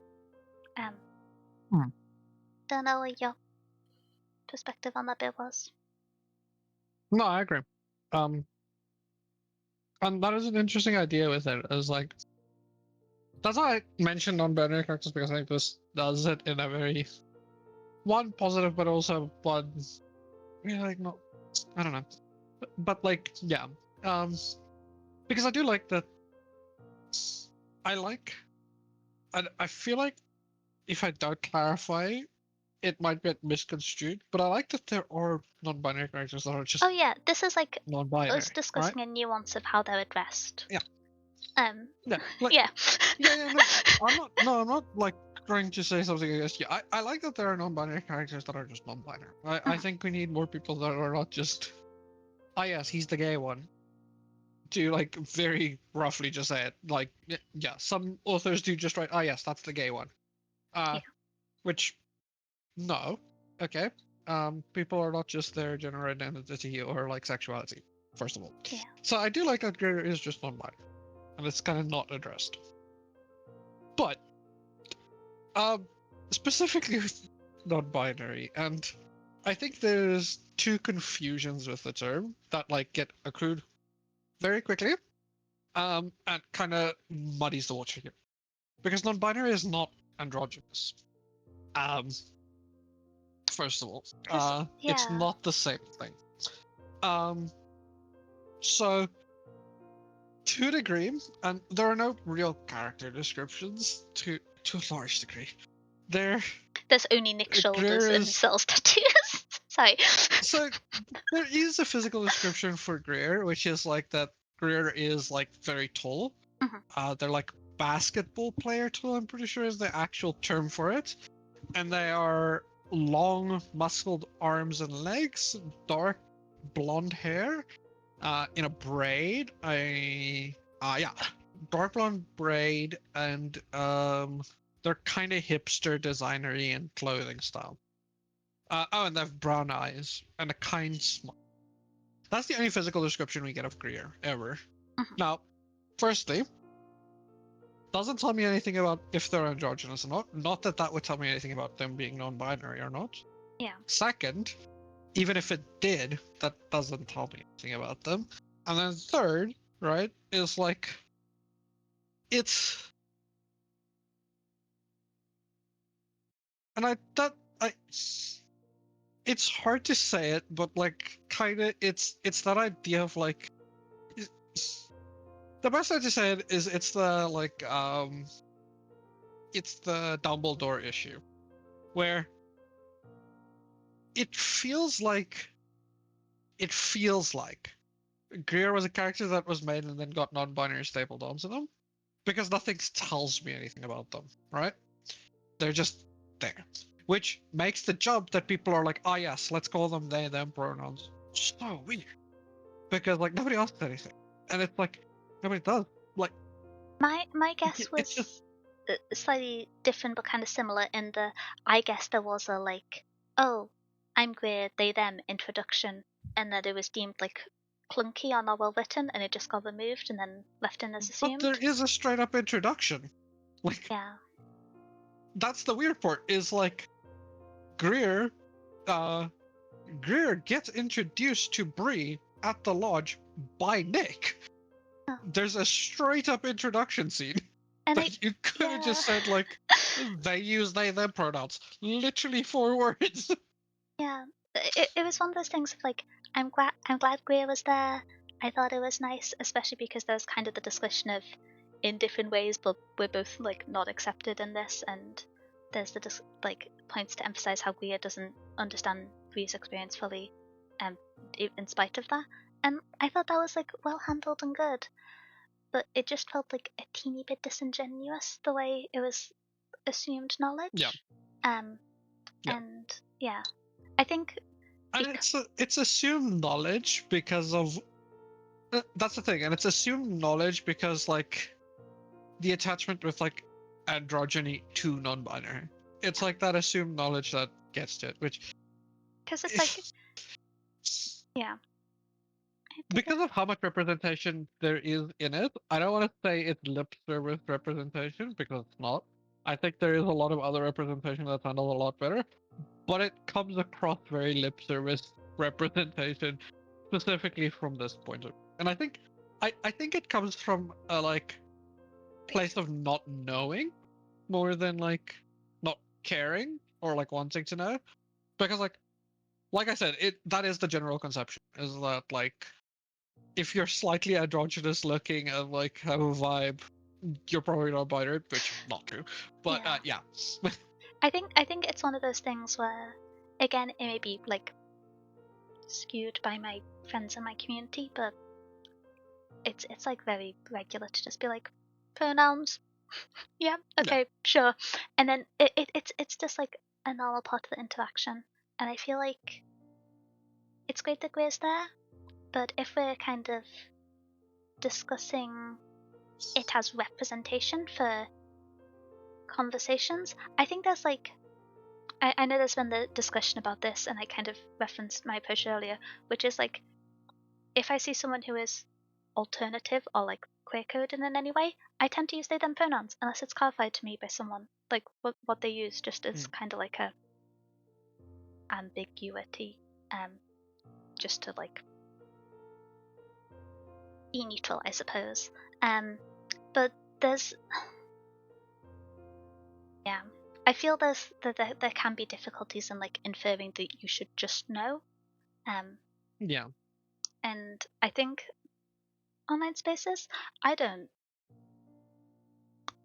Don't know what your perspective on that bit was. No, I agree. And that is an interesting idea with it. Is like that's why I mentioned non-binary characters, because I think this does it in a very one positive, but also one really like not. I don't know, but like yeah, um, because I do like that. I like. I feel like if I don't clarify, it might get misconstrued, but I like that there are non-binary characters that are just Oh yeah, this is like non-binary, us right? discussing a nuance of how they're addressed. Yeah. Um, Yeah, like yeah. yeah, no, I'm not like trying to say something against you. I like that there are non-binary characters that are just non-binary. I Mhm. think we need more people that are not just, ah, yes, he's the gay one. To like very roughly just say it. Like, yeah, some authors do just write, ah, yes, that's the gay one. Yeah. Which, no, okay. People are not just their gender identity or like sexuality, first of all. Yeah. So I do like that Greer is just non-binary, and it's kind of not addressed. But Um, specifically with non-binary, and I think there's two confusions with the term that like get accrued very quickly, and kind of muddies the water here. Because non-binary is not androgynous. Um, first of all, it's Yeah. not the same thing. Um, so to a degree, and there are no real character descriptions to a large degree. There, There's only Nick Greer shoulders and is Cell's tattoos. Sorry. so there is a physical description for Greer, which is like that Greer is like very tall. Mhm. They're like basketball player tall, I'm pretty sure is the actual term for it. And they are long, muscled arms and legs, dark blonde hair, in a braid. Yeah, dark blonde braid, and they're kind of hipster designery and clothing style. Oh, and they have brown eyes and a kind smile. That's the only physical description we get of Greer ever. Mhm. Now, firstly, doesn't tell me anything about if they're androgynous or not. Not that that would tell me anything about them being non-binary or not. Yeah. Second, even if it did, that doesn't tell me anything about them. And then third, right, is like it's and I that I it's hard to say it, but like kind of it's that idea of like the best way to say it is it's the like it's the Dumbledore issue where it feels like it feels like Greer was a character that was made and then got non-binary stapled onto them because nothing tells me anything about them, right? They're just there, which makes the jump that people are like, ah, yes, let's call them they them pronouns so weird because like nobody asks anything, and it's like nobody does. Like My guess it's just was slightly different but kind of similar in the I guess there was a like, oh, I'm queer, they them introduction, and that it was deemed like clunky or not well written, and it just got removed and then left in as but there assumed. is a straight up introduction. Like Yeah. that's the weird part is like Greer uh Greer gets introduced to Bree at the lodge by Nick. Oh. There's a straight up introduction scene And I that you could have yeah. just said like they use they them pronouns. Literally 4 words. Yeah, it was one of those things of like I'm glad Greer was there. I thought it was nice, especially because there was kind of the discussion of in different ways, but we're both like not accepted in this, and there's the like points to emphasize how Greer doesn't understand Greer's experience fully, in spite of that. And I thought that was like well handled and good, but it just felt like a teeny bit disingenuous the way it was assumed Yeah, knowledge. yeah. And yeah, I think And it's assumed knowledge because of that's the thing, and it's assumed knowledge because like the attachment with like androgyny to non-binary. It's like that assumed knowledge that gets to it, which because it's like yeah, I think because of how much representation there is in it, I don't want to say it's lip service representation because it's not. I think there is a lot of other representation that's handled a lot better, but it comes across very lip service representation specifically from this point of view. And I think it comes from a like place of not knowing more than like not caring or like wanting to know. Because like I said, it that is the general conception is that like if you're slightly androgynous looking and like have a vibe, you're probably not binary, which not true. But yeah. yeah. I think it's one of those things where, again, it may be like skewed by my friends in my community, but it's like very regular to just be like pronouns. Yeah, okay, sure. And then it's just like a normal part of the interaction. And I feel like it's great that Gray's there, but if we're kind of discussing it as representation for conversations, I think there's like I know there's been the discussion about this, and I kind of referenced my approach earlier, which is like if I see someone who is alternative or like queer coded in any way, I tend to use they them pronouns unless it's clarified to me by someone. Like what they use just as kind of like a ambiguity, just to like be neutral, I suppose. But there's yeah, I feel there can be difficulties in like inferring that you should just know. Yeah. And I think online spaces, I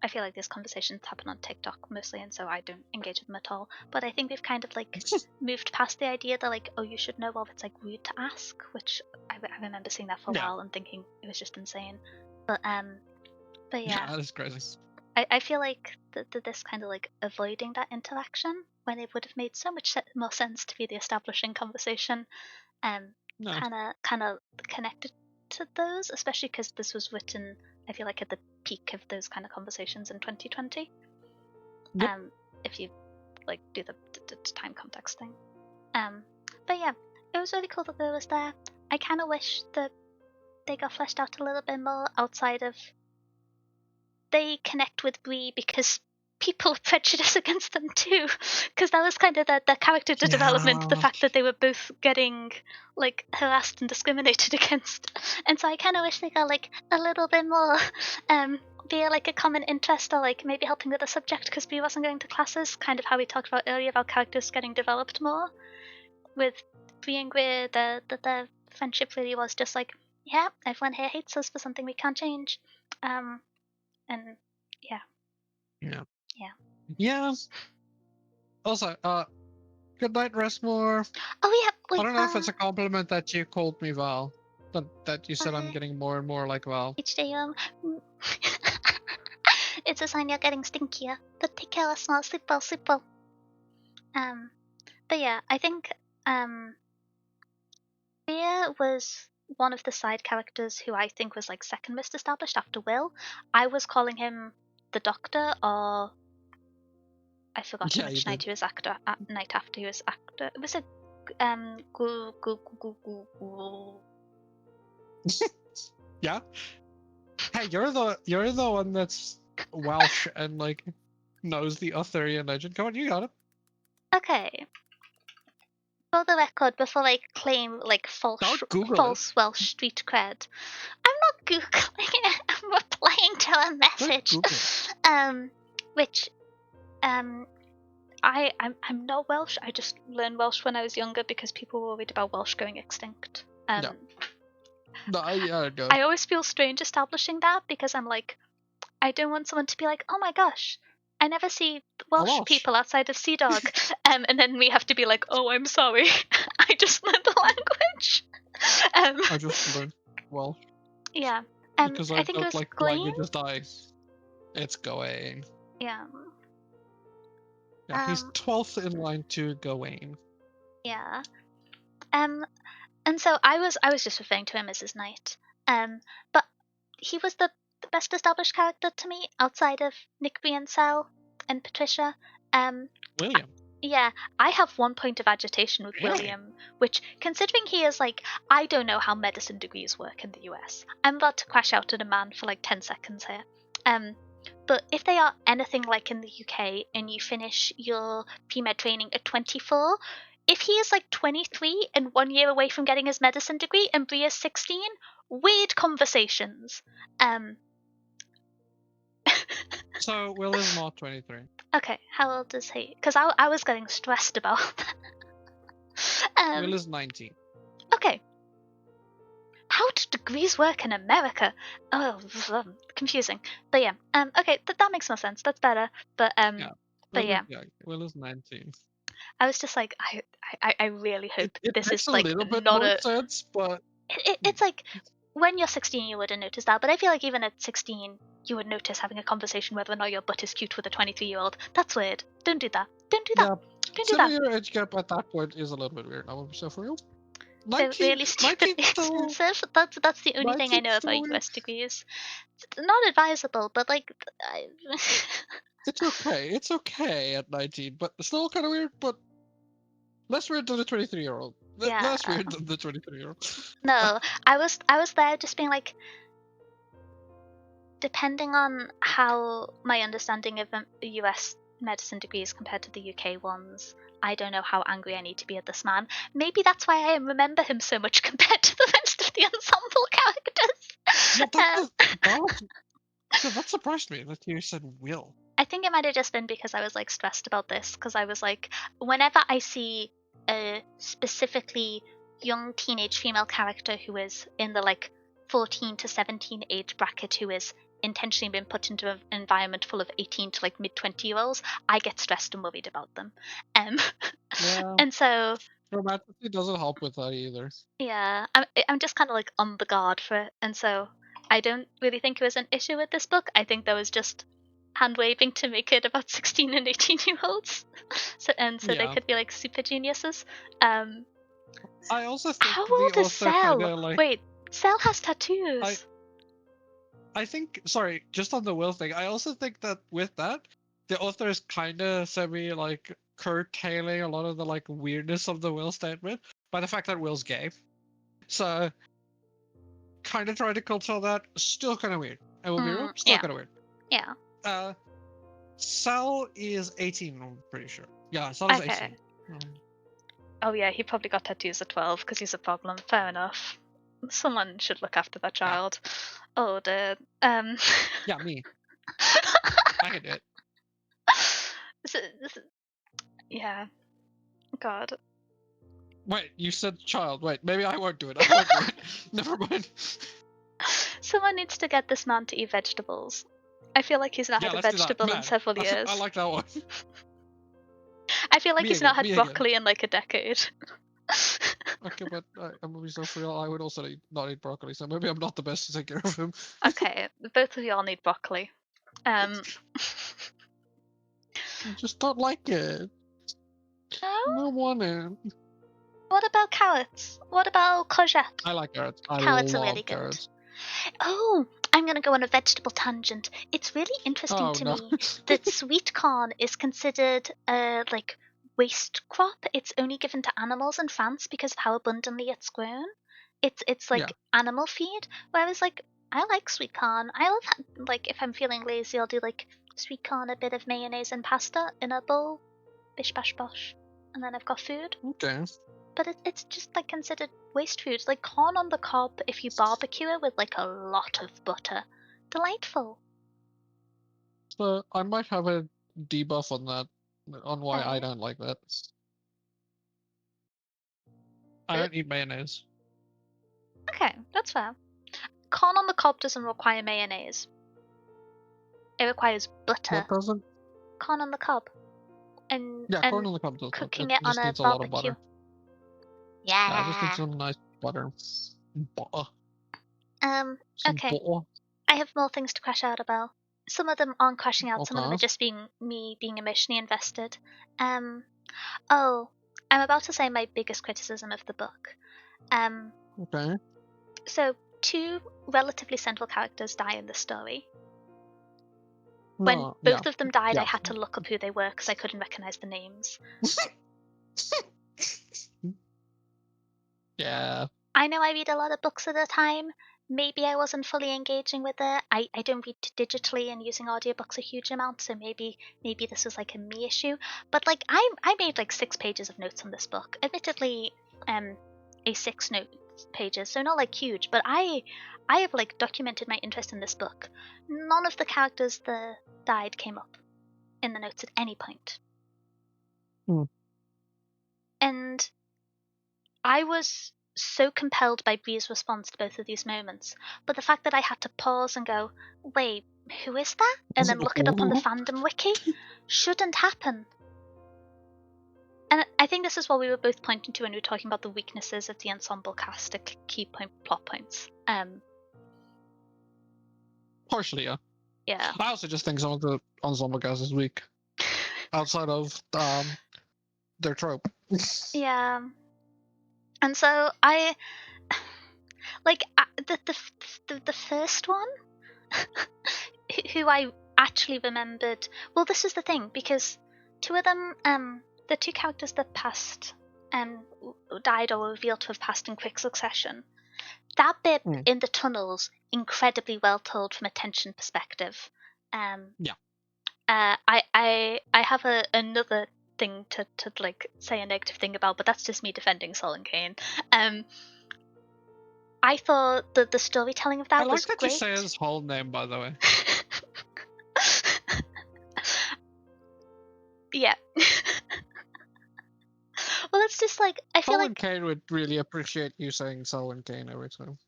feel like these conversations happen on TikTok mostly, and so I don't engage with them at all. But I think we've kind of like moved past the idea that like, oh, you should know, well, it's like rude to ask, which I remember seeing that for a while and thinking it was just insane. But yeah, that is crazy. I feel like this kind of like avoiding that interaction when it would have made so much more sense to be the establishing conversation, kind of connected to those, especially because this was written, I feel like, at the peak of those kind of conversations in 2020. Yep. If you like do the time context thing. But yeah, it was really cool that there was there. I kind of wish that they got fleshed out a little bit more outside of they connect with Bree because people are prejudiced against them too, because that was kind of their character development, the fact that they were both getting like harassed and discriminated against. And so I kind of wish they got like a little bit more via like a common interest, or like maybe helping with a subject because Bree wasn't going to classes, kind of how we talked about earlier about characters getting developed more. With Bree and Greer, the friendship really was just like, yeah, everyone here hates us for something we can't change. And yeah. Also, good night, Restmore. Oh yeah, wait. I don't know if it's a compliment that you called me Val. That you said I'm Okay. getting more and more like Val. Each day, it's a sign you're getting stinkier. But take care, small, sleep well, sleep well. But yeah, I think Thea was one of the side characters who I think was like second most established after Will. I was calling him the Doctor, or I forgot which night he was actor. Night after he was actor. It was a Yeah. Hey, you're the one that's Welsh and like knows the Arthurian legend. Come on, you got it. Okay. For the record, before I claim like false Welsh street cred, I'm not googling it. I'm replying to a message. Which I'm not Welsh. I just learned Welsh when I was younger because people were worried about Welsh going extinct. No, I always feel strange establishing that because I'm like, I don't want someone to be like, oh my gosh, I never see Welsh people outside of Sea Dog. And then we have to be like, oh, I'm sorry. I just learned the language. I just learned Welsh. Yeah. Because I think don't it was like languages die. It's Gawain. Yeah. Yeah, he's 12th in line to Gawain. Yeah. And so I was just referring to him as his knight. But he was the best established character to me outside of Nick B and Sal and Patricia. William. Yeah, I have 1 point of agitation with William, which, considering he is like, I don't know how medicine degrees work in the US. I'm about to crash out at a man for like 10 seconds here. But if they are anything like in the UK and you finish your pre-med training at 24, if he is like 23 and 1 year away from getting his medicine degree and Bria is 16, weird conversations. So Will is not 23. Okay, how old is he? Because I was getting stressed about that. Will is 19. Okay. How do degrees work in America? Oh, confusing. But yeah, okay, that makes more sense. That's better. But Yeah. But yeah, Will is 19. I was just like, I really hope It this makes is a like little bit not more a. sense, but It's like when you're 16, you wouldn't notice that. But I feel like even at 16, you would notice having a conversation whether or not your butt is cute with a 23-year-old. That's weird. Don't do that. Don't do that. yeah, Don't do that. considering your age gap at that point is a little bit weird. I will be so for real. They're 19, really 19 stupidly still, expensive. That's the only thing I 19 know still about weird. US degrees. It's not advisable, but like, It's okay. It's okay at 19, but still kind of weird. But less weird than the 23-year-old. yeah. Less weird than the 23-year-old. No, I was there just being like, depending on how my understanding of US medicine degrees compared to the UK ones, I don't know how angry I need to be at this man. Maybe that's why I remember him so much compared to the rest of the ensemble characters. Well, that surprised me that you said Will. I think it might have just been because I was like stressed about this, because I was like, whenever I see a specifically young teenage female character who is in the like 14 to 17 age bracket who is intentionally been put into an environment full of 18 to like mid 20-year-olds, I get stressed and worried about them. Um, Yeah, and so romantically doesn't help with that either. yeah, I'm just kind of like on the guard for it, and so I don't really think it was an issue with this book. I think there was just hand waving to make it about 16 and 18-year-olds, so they Yeah. could be like super geniuses. Um, I also think how the old is author kind Cell? of like Wait, Cell has I tattoos. I think sorry, just on the Will thing. I also think that with that, the author is kind of semi like curtailing a lot of the like weirdness of the Will statement by the fact that Will's gay. So kind of trying to control that. Still kind of weird. I will be real. Still Yeah, kind of weird. yeah. Sal is 18. I'm pretty sure. Yeah, Sal is Okay. 18. Um, Oh yeah, he probably got tattoos at 12 because he's a problem. Fair enough. Someone should look after that yeah, child. Oh dear. yeah, me. I can do it. Yeah. God. Wait, you said child. Wait, maybe I won't do it. I won't do it. Never mind. Someone needs to get this man to eat vegetables. I feel like he's not Yeah, had a let's do that. vegetable in Man, several I years. like that one. I feel like Me he's not again. had Me again. broccoli in like a decade. Okay, but I'm gonna be so real. I would also not eat broccoli, so maybe I'm not the best to take care of him. Okay, both of y'all need broccoli. Um, I just don't like it. I no? don't want it. What about carrots? What about courgette? I like carrots. I Carrots are really love good. carrots. Oh, I'm gonna go on a vegetable tangent. It's really interesting Oh to no. me that sweet corn is considered a like waste crop. It's only given to animals in France because of how abundantly it's grown. It's Yeah. like animal feed. Whereas like I like sweet corn. I love like if I'm feeling lazy, I'll do like sweet corn, a bit of mayonnaise and pasta in a bowl, bish bash bosh, and then I've got food. Okay. But it's just like considered waste food. Like corn on the cob, if you barbecue it with like a lot of butter, delightful. So I might have a debuff on that, on why I Okay. don't like that. I don't eat mayonnaise. Okay, that's fair. Corn on the cob doesn't require mayonnaise. It requires butter. What doesn't? Corn on the cob, and Yeah, corn and on the cob doesn't. cooking It it on just a needs a lot of barbecue. butter. Yeah, it just needs Yeah. some nice butter. Butter. Some Okay. butter. I have more things to crash out about. Some of them aren't crashing out. Some of them are Okay. just being me being emotionally invested. Um. Oh, I'm about to say my biggest criticism of the book. Um. Okay. So two relatively central characters die in the story. When No. Yeah. both of them died, I Yeah. had to look up who they were because I couldn't recognize the names. Yeah. I know I read a lot of books at a time. Maybe I wasn't fully engaging with it. I don't read digitally and using audiobooks a huge amount, so maybe this was like a me issue. But like I made like 6 pages of notes on this book. Admittedly, a 6 note pages, so not like huge, but I have like documented my interest in this book. None of the characters that died came up in the notes at any point. Hmm. And I was so compelled by Bree's response to both of these moments. But the fact that I had to pause and go, wait, who is that? And then look it up on the fandom wiki shouldn't happen. And I think this is what we were both pointing to when we were talking about the weaknesses of the ensemble cast, the key plot points. Partially, yeah. Yeah. I also just think some of the ensemble cast is weak. Outside of their trope. Yeah. And so I like the first one who I actually remembered. Well, this is the thing, because two of them, the two characters that passed, died or were revealed to have passed in quick succession. That bit in the tunnels, incredibly well told from a tension perspective. Yeah. I have another thing to like say a negative thing about, but that's just me defending Sol and Kane. I thought that the storytelling of that was great. I like that you say his whole name, by the way. Yeah. Well, it's just like I feel Sol like and Kane would really appreciate you saying Sol and Kane every time.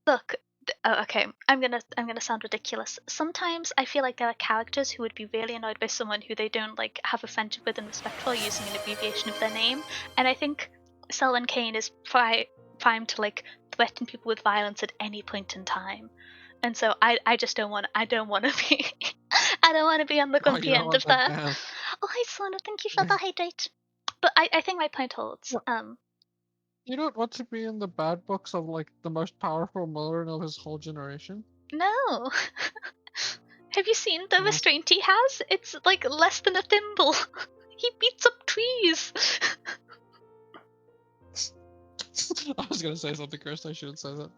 Look, okay, I'm gonna sound ridiculous. Sometimes I feel like there are characters who would be really annoyed by someone who they don't like have a friendship with and respect for using an abbreviation of their name, and I think Selwyn Kane is primed to like threaten people with violence at any point in time, and so I just don't want to be I don't want to be on the grumpy end of that. Oh, hi Sona, thank you for the hydrate. But I think my point holds. You don't want to be in the bad books of like the most powerful modern of his whole generation? No. Have you seen the restraint he has? It's like less than a thimble. He beats up trees. I was gonna say something cursed. I shouldn't say that.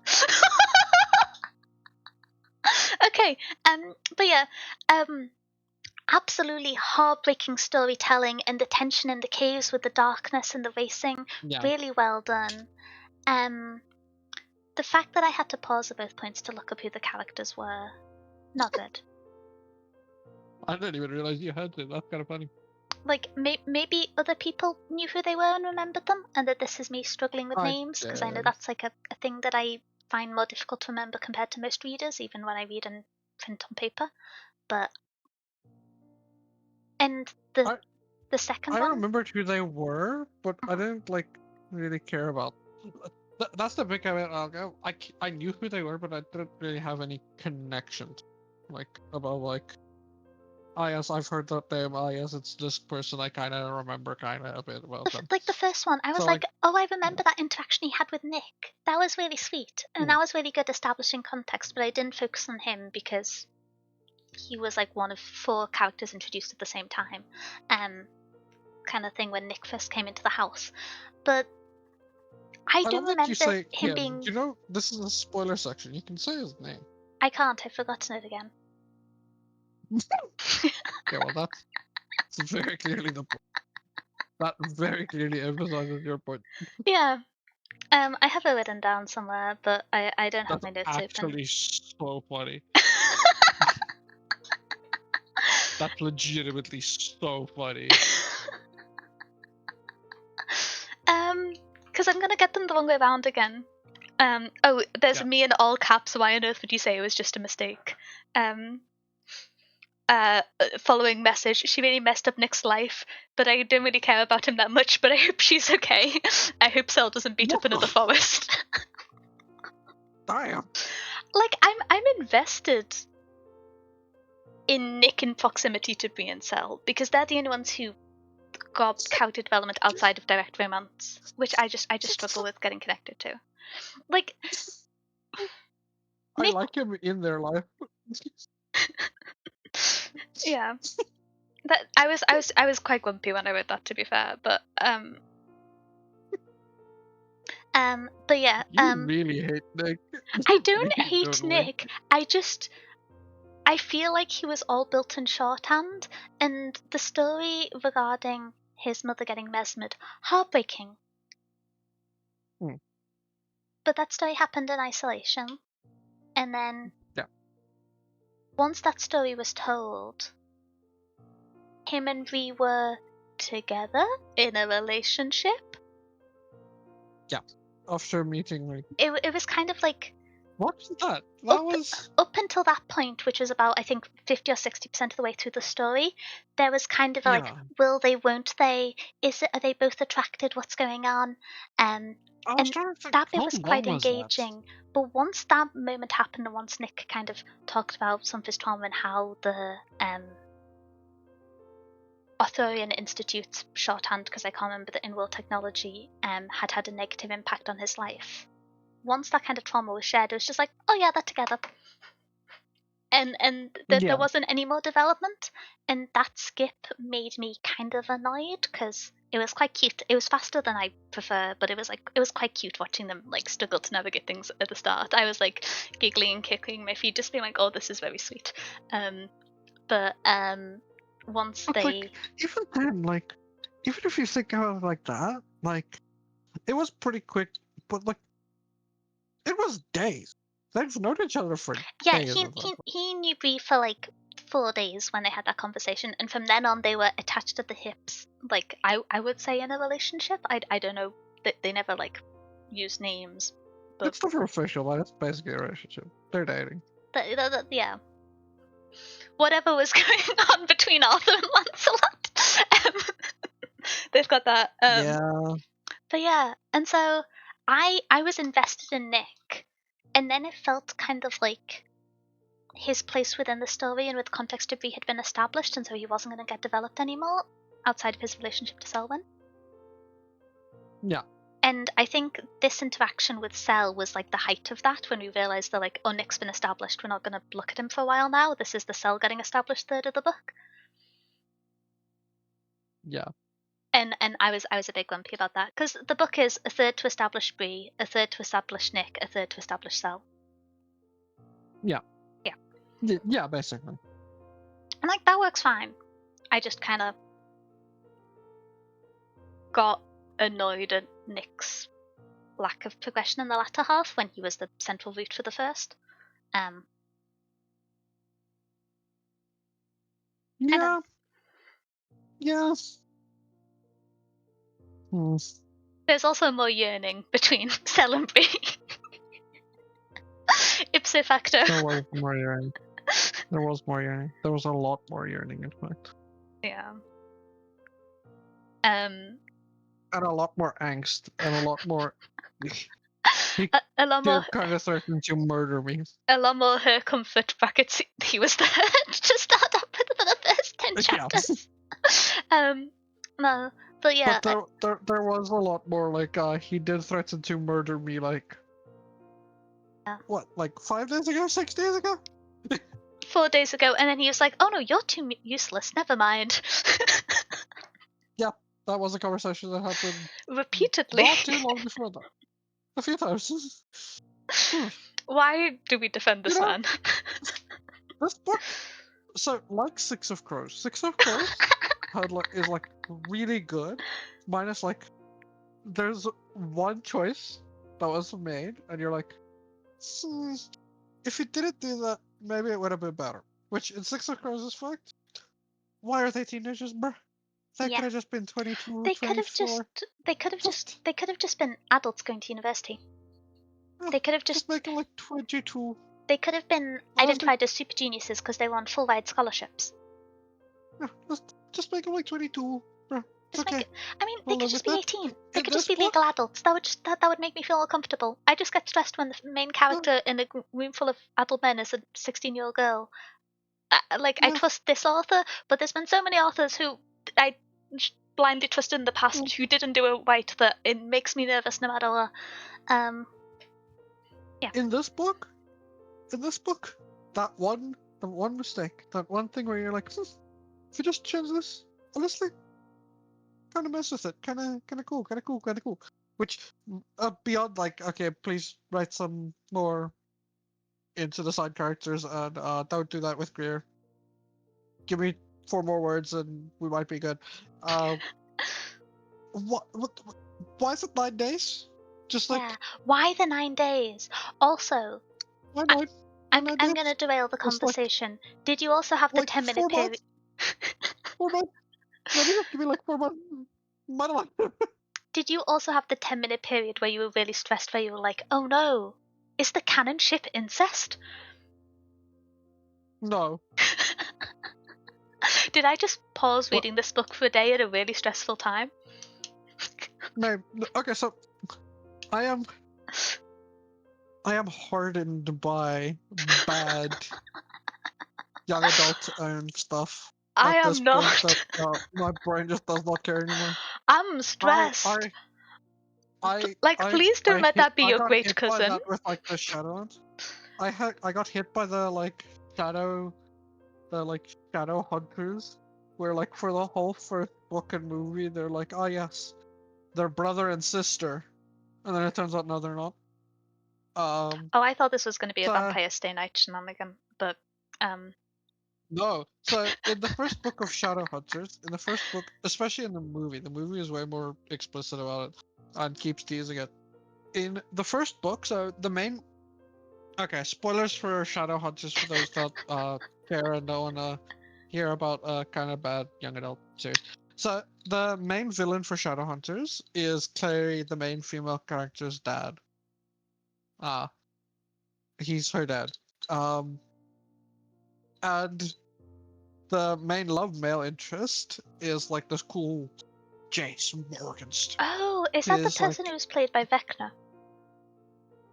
Okay, but yeah, absolutely heartbreaking storytelling, and the tension in the caves with the darkness and the racing, really well done. The fact that I had to pause at both points to look up who the characters were, not good. I didn't even realize you had to. That's kind of funny. Like, maybe other people knew who they were and remembered them, and that this is me struggling with names, because I know that's like a thing that I find more difficult to remember compared to most readers, even when I read in print on paper. But and the second one, I remembered who they were, but I didn't like really care about. That's the big of it. I knew who they were, but I didn't really have any connection, like about like. Ah yes, I've heard that name. Ah yes, it's this person. I kind of remember kind of a bit about them. Like the first one, I was like, oh, I remember that interaction he had with Nick. That was really sweet, and that was really good establishing context. But I didn't focus on him because he was like one of 4 characters introduced at the same time, kind of thing when Nick first came into the house. But I do remember him being. You know, this is a spoiler section. You can say his name. I can't. I've forgotten it again. Yeah, well, that's very clearly the point. That very clearly emphasizes your point. Yeah. I have it written down somewhere, but I don't have my notes open. That's actually so funny. That's legitimately so funny. Because I'm gonna get them the wrong way around again. Oh, there's a me in all caps. Why on earth would you say it was just a mistake? Following message. She really messed up Nick's life, but I don't really care about him that much. But I hope she's okay. I hope Cell doesn't beat up another forest. Damn. Like I'm invested in Nick in proximity to Bree and Cell because they're the only ones who got character development outside of direct romance, which I just struggle with getting connected to. Like, I like him in their life. Yeah, that I was quite grumpy when I read that, to be fair, but yeah, you really hate Nick. I don't hate Nick. I feel like he was all built in shorthand, and the story regarding his mother getting mesmered, heartbreaking. But that story happened in isolation, and then once that story was told, him and Ree were together in a relationship. After meeting, like, it was kind of like what's that? That up, was up until that point, which was about I think 50 or 60% of the way through the story, there was kind of like, yeah. will they, won't they? Are they both attracted? What's going on? I was And trying to think, that bit how was long quite was that? engaging. But once that moment happened, and once Nick kind of talked about some of his trauma and how the Arthurian Institute's shorthand, because I can't remember the in-world technology, had had a negative impact on his life. Once that kind of trauma was shared, it was just like, oh yeah, they're together. And there Yeah. wasn't any more development, and that skip made me kind of annoyed because it was quite cute. It was faster than I prefer, but it was quite cute watching them like struggle to navigate things at the start. I was like giggling and kicking my feet, just being like, oh, this is very sweet. But once But they like, even then, like, even if you think about it like that, like, it was pretty quick, but like, it was days. They've known each other for yeah, days he at that he point. he knew Bree for like 4 days when they had that conversation, and from then on they were attached at the hips. Like I would say in a relationship. I don't know that they never like use names, but It's never official, but it's basically a relationship. They're dating. yeah, whatever was going on between Arthur and Lancelot, they've got that. Yeah. But yeah, and so I was invested in Nick, and then it felt kind of like his place within the story and with context to be had been established, and so he wasn't going to get developed anymore outside of his relationship to Selwyn. Yeah. And I think this interaction with Sel was like the height of that, when we realised that like, oh, Nick's been established, we're not going to look at him for a while now. This is the Sel getting established third of the book. Yeah. And I was a big grumpy about that, because the book is a third to establish Bree, a third to establish Nick, a third to establish Sel. Yeah. Yeah. Yeah, basically. And like that works fine. I just kind of got annoyed at Nick's lack of progression in the latter half when he was the central root for the first. Yeah. Yeah. Hmm. There's also more yearning between Sel and Bree. Ipso facto. There was more yearning. There was more yearning. There was a lot more yearning, in fact. Yeah. And a lot more angst, and a lot more. He A lot more. kind of threatened to murder me. A lot more her comfort brackets. He was there to start off with for the first 10 Yeah. chapters. No, but yeah. But there was a lot more, like, he did threaten to murder me, like, Yeah. what, like 5 days ago, 6 days ago? 4 days ago, and then he was like, oh no, you're too useless, never mind. Yeah, that was a conversation that happened Repeatedly. not too long before that. A few times. Why do we defend this man? This book, so like Six of Crows. Six of Crows is like really good, minus like there's one choice that was made, and you're like, if you didn't do that, maybe it would have been better. Which in Six of Crows is fucked. Why are they teenagers, bruh? They Yeah. could have just been 22, They 24. they could have just been adults going to university. They could have just make them like 22. They could have been identified as super geniuses because they were on full ride scholarships. Yeah, just make them like 22. It's okay. I mean, they could just be 18. They In could just this be book- legal adults. That would make me feel more comfortable. I just get stressed when the main character in a room full of adult men is a 16-year-old girl. I trust this author, but there's been so many authors who I blindly trusted in the past who didn't do it right that it makes me nervous no matter what. Yeah. In this book, that one mistake, that one thing where you're like, if you just change this, honestly, kind of mess with it, kind of cool. Which, beyond like, okay, please write some more into the side characters, and don't do that with Greer. Give me 4 more words, and we might be good. What? Why is it 9 days? Just like, yeah. Why the 9 days? Also, why not? I'm going to derail the conversation. Did you also have the like 10-minute period? 4 months? Not even. Give me like 4 months. Did you also have the 10-minute period where you were really stressed, where you were like, oh no, is the canon ship incest? No. Did I just pause What? reading this book for a day at a really stressful time? No. Okay, so I am hardened by bad young adult owned stuff I at this am point not. that my brain just does not care anymore. I'm I stressed. I Like, please don't let that be I your got great hit by cousin. that with like the Shadowlands. I got hit by the like shadow hunters, where like for the whole first book and movie they're like, oh yes, they're brother and sister, and then it turns out no, they're not. Oh, I thought this was going to be a So Vampire Stay Night shenanigan, but no. So in the first book of Shadowhunters, in the first book, especially in the movie is way more explicit about it and keeps teasing it. In the first book, so the main okay, spoilers for Shadowhunters for those that care and don't wanna hear about kind of bad young adult series. So the main villain for Shadowhunters is Clary, the main female character's dad. Uh he's her dad. Um and the main love male interest is like this cool Jace Morgenstern. oh, is that the Is person who like was played by Vecna?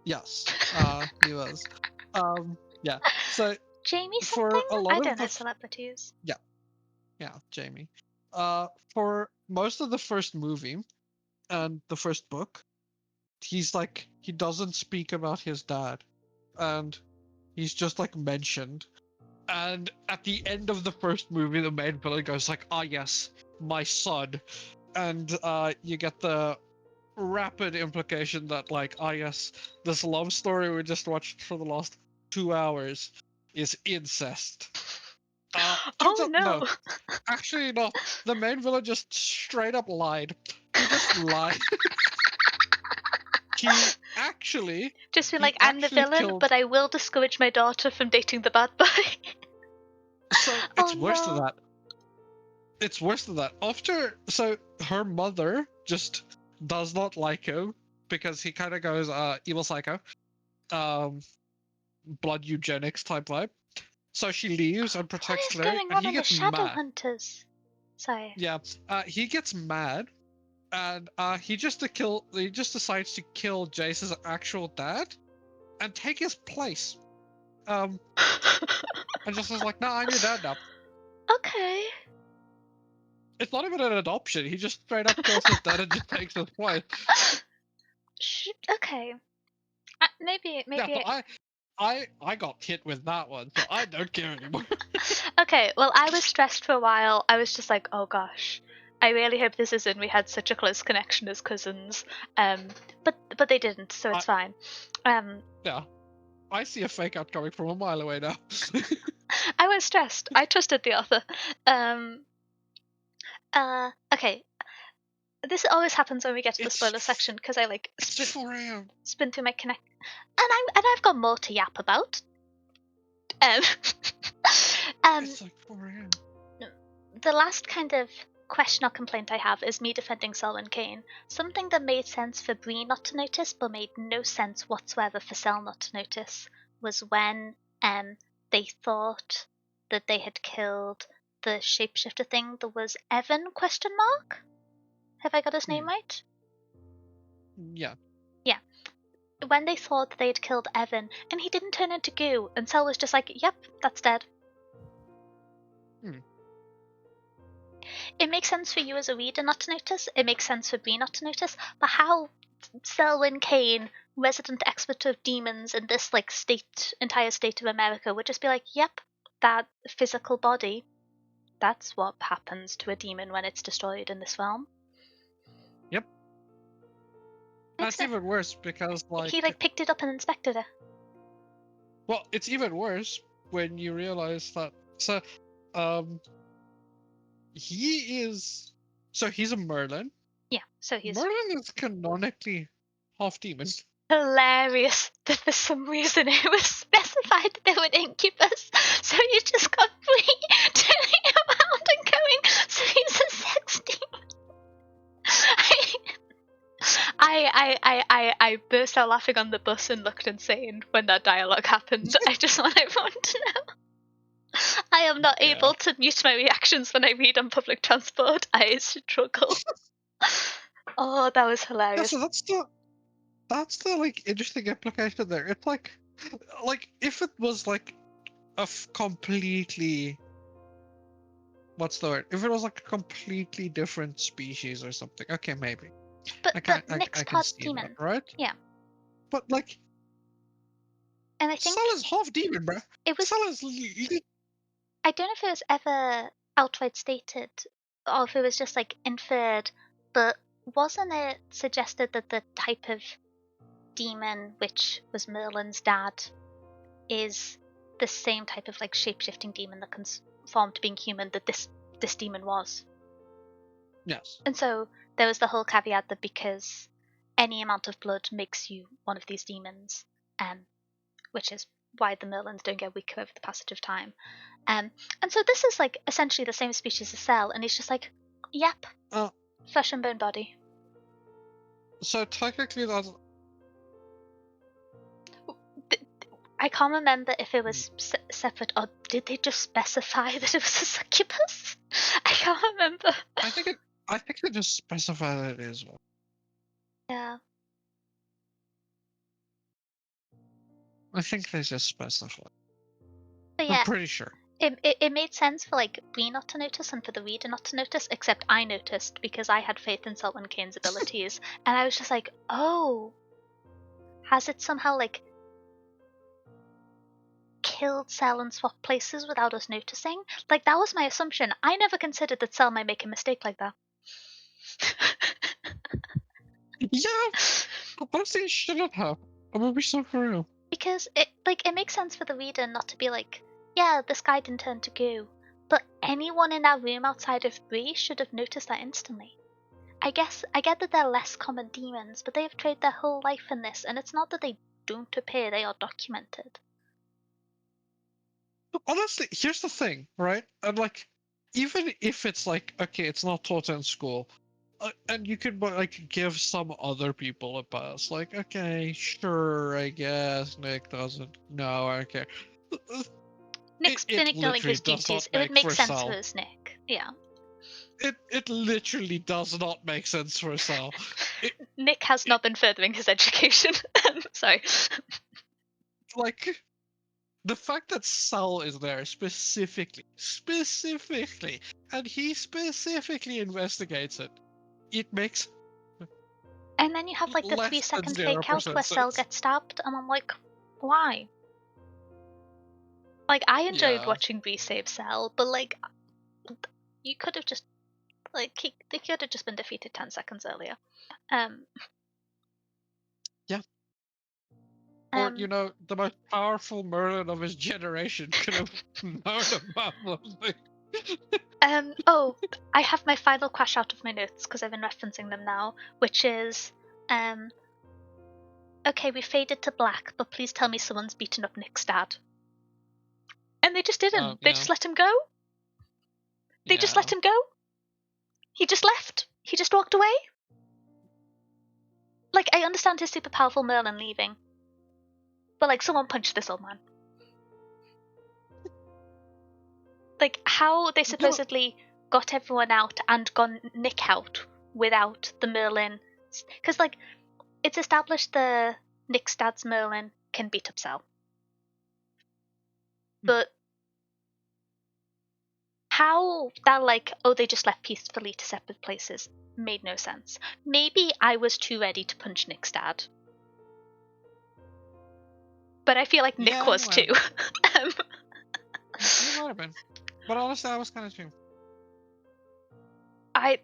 yes, he was. Yeah. So Jamie for something? a I lot of don't know the celebrities. yeah, yeah, Jamie. For most of the first movie and the first book, he's like he doesn't speak about his dad, and he's just like mentioned. And at the end of the first movie, the main villain goes like, "Ah, yes, my son," and you get the rapid implication that like, "Ah, yes, this love story we just watched for the last 2 hours is incest." Turns Oh out no! no. Actually, no. The main villain just straight up lied. He just lied. he actually, Just been he like, I'm the actually villain, killed. but I will discourage my daughter from dating the bad boy. So Oh it's worse than no! that. It's worse than that. After, so her mother just does not like him because he kind of goes, evil psycho, um, blood eugenics type vibe. So she leaves and What protects is Clary, going and on he in the gets mad. Shadowhunters? Sorry. Yeah, he gets mad and he just decides to kill Jace's actual dad and take his place. Um, and just is like, "No, I'm your dad now." Okay. It's not even an adoption. He just straight up kills his dad and just takes his place. Okay. Maybe, Yeah, so maybe. I got hit with that one, so I don't care anymore. Okay, well, I was stressed for a while. I was just like, oh gosh, I really hope this isn't. We had such a close connection as cousins. But they didn't, so I, it's fine. Um, yeah, I see a fake out coming from a mile away now. I was stressed. I trusted the author. Um, okay. This always happens when we get to the spoiler section because I like it's 4 a.m. spin through my connect, and I've got more to yap about. Um, It's like 4 a.m. the last kind of question or complaint I have is me defending Selwyn Kane. Something that made sense for Bree not to notice, but made no sense whatsoever for Sel not to notice, was when they thought that they had killed the shapeshifter thing that was Evan question mark? Have I got his name right? Yeah. Yeah. When they thought they had killed Evan and he didn't turn into goo, and Sel was just like, yep, that's dead. It makes sense for you as a reader not to notice, it makes sense for Bree not to notice, but how Selwyn Kane, resident expert of demons in this like entire state of America, would just be like, yep, that physical body, that's what happens to a demon when it's destroyed in this realm. Yep. That's even worse because He like picked it up and inspected it. well, it's even worse when you realize that so um he's a Merlin. Yeah, so he's Merlin is canonically half demon. hilarious that for some reason it was specified that they were incubus, so you just got Bree turning around and going, so he's a sex demon. I burst out laughing on the bus and looked insane when that dialogue happened. I just want everyone to know. I am not able to mute my reactions when I read on public transport. I struggle. Oh, that was hilarious. So that's the like interesting implication there. It's like if it was like a completely, what's the word? If it was like a completely different species or something, okay, maybe. But I can Nick's I can part see demon. that, right? Yeah. But like, And I think Cell is half demon, bro. it was. Cell is I don't know if it was ever outright stated, or if it was just like inferred. But wasn't it suggested that the type of demon which was Merlin's dad is the same type of like shape-shifting demon that conformed to being human that this demon was? yes. And so there was the whole caveat that because any amount of blood makes you one of these demons, which is why the Merlins don't get weaker over the passage of time. And so this is like essentially the same species as Cell, and he's just like, yep, flesh and bone body. So technically, that's. I can't remember if it was separate or did they just specify that it was a succubus? I can't remember. I think they just specified it as well. Yeah. I think they just specified. But yeah, I'm pretty sure. It made sense for like me not to notice and for the reader not to notice, except I noticed because I had faith in Selwyn Kane's abilities, and I was just like, oh, has it somehow like killed Cell and swapped places without us noticing? Like that was my assumption. I never considered that Cell might make a mistake like that. Yeah, honestly, it shouldn't have. I'm gonna be so for real. Because it makes sense for the reader not to be like, yeah, this guy didn't turn to goo. But anyone in that room outside of Bree should have noticed that instantly. I guess I get that they're less common demons, but they have traded their whole life in this, and it's not that they don't appear, they are documented. Honestly, here's the thing, right? And like, even if it's like, okay, it's not taught in school, and you could like give some other people a pass. Like, okay, sure, I guess Nick doesn't. No, okay. Nick's been It ignoring literally his does not duties. It would make make for sense for Sal. us, Nick. Yeah. It literally does not make sense for Sal. Nick has not been furthering his education. Sorry. Like, the fact that Sal is there specifically, and he specifically investigates it, it makes And then you have like the less than 3-second fake out 0% where Cell sense. gets stabbed, and I'm like, why? Like, I enjoyed Yeah. watching Bree save Cell, but like, you could have just like they could have just been defeated 10 seconds earlier. Yeah. Or, you know, the most powerful Merlin of his generation could have known about something. Oh, I have my final crash out of my notes because I've been referencing them now, which is, okay, we faded to black, but please tell me someone's beaten up Nick's dad. And they just didn't. They Yeah. just let him go. They just let him go. He just left. He just walked away. Like, I understand his super powerful Merlin leaving, but like, someone punched this old man. Like, how they supposedly got everyone out and got Nick out without the Merlin. Because, like, it's established the Nick's dad's Merlin can beat up Cell. But how that, like, oh, they just left peacefully to separate places made no sense. Maybe I was too ready to punch Nick's dad. But I feel like Nick was too. You might have been. But honestly, I was kind of too. I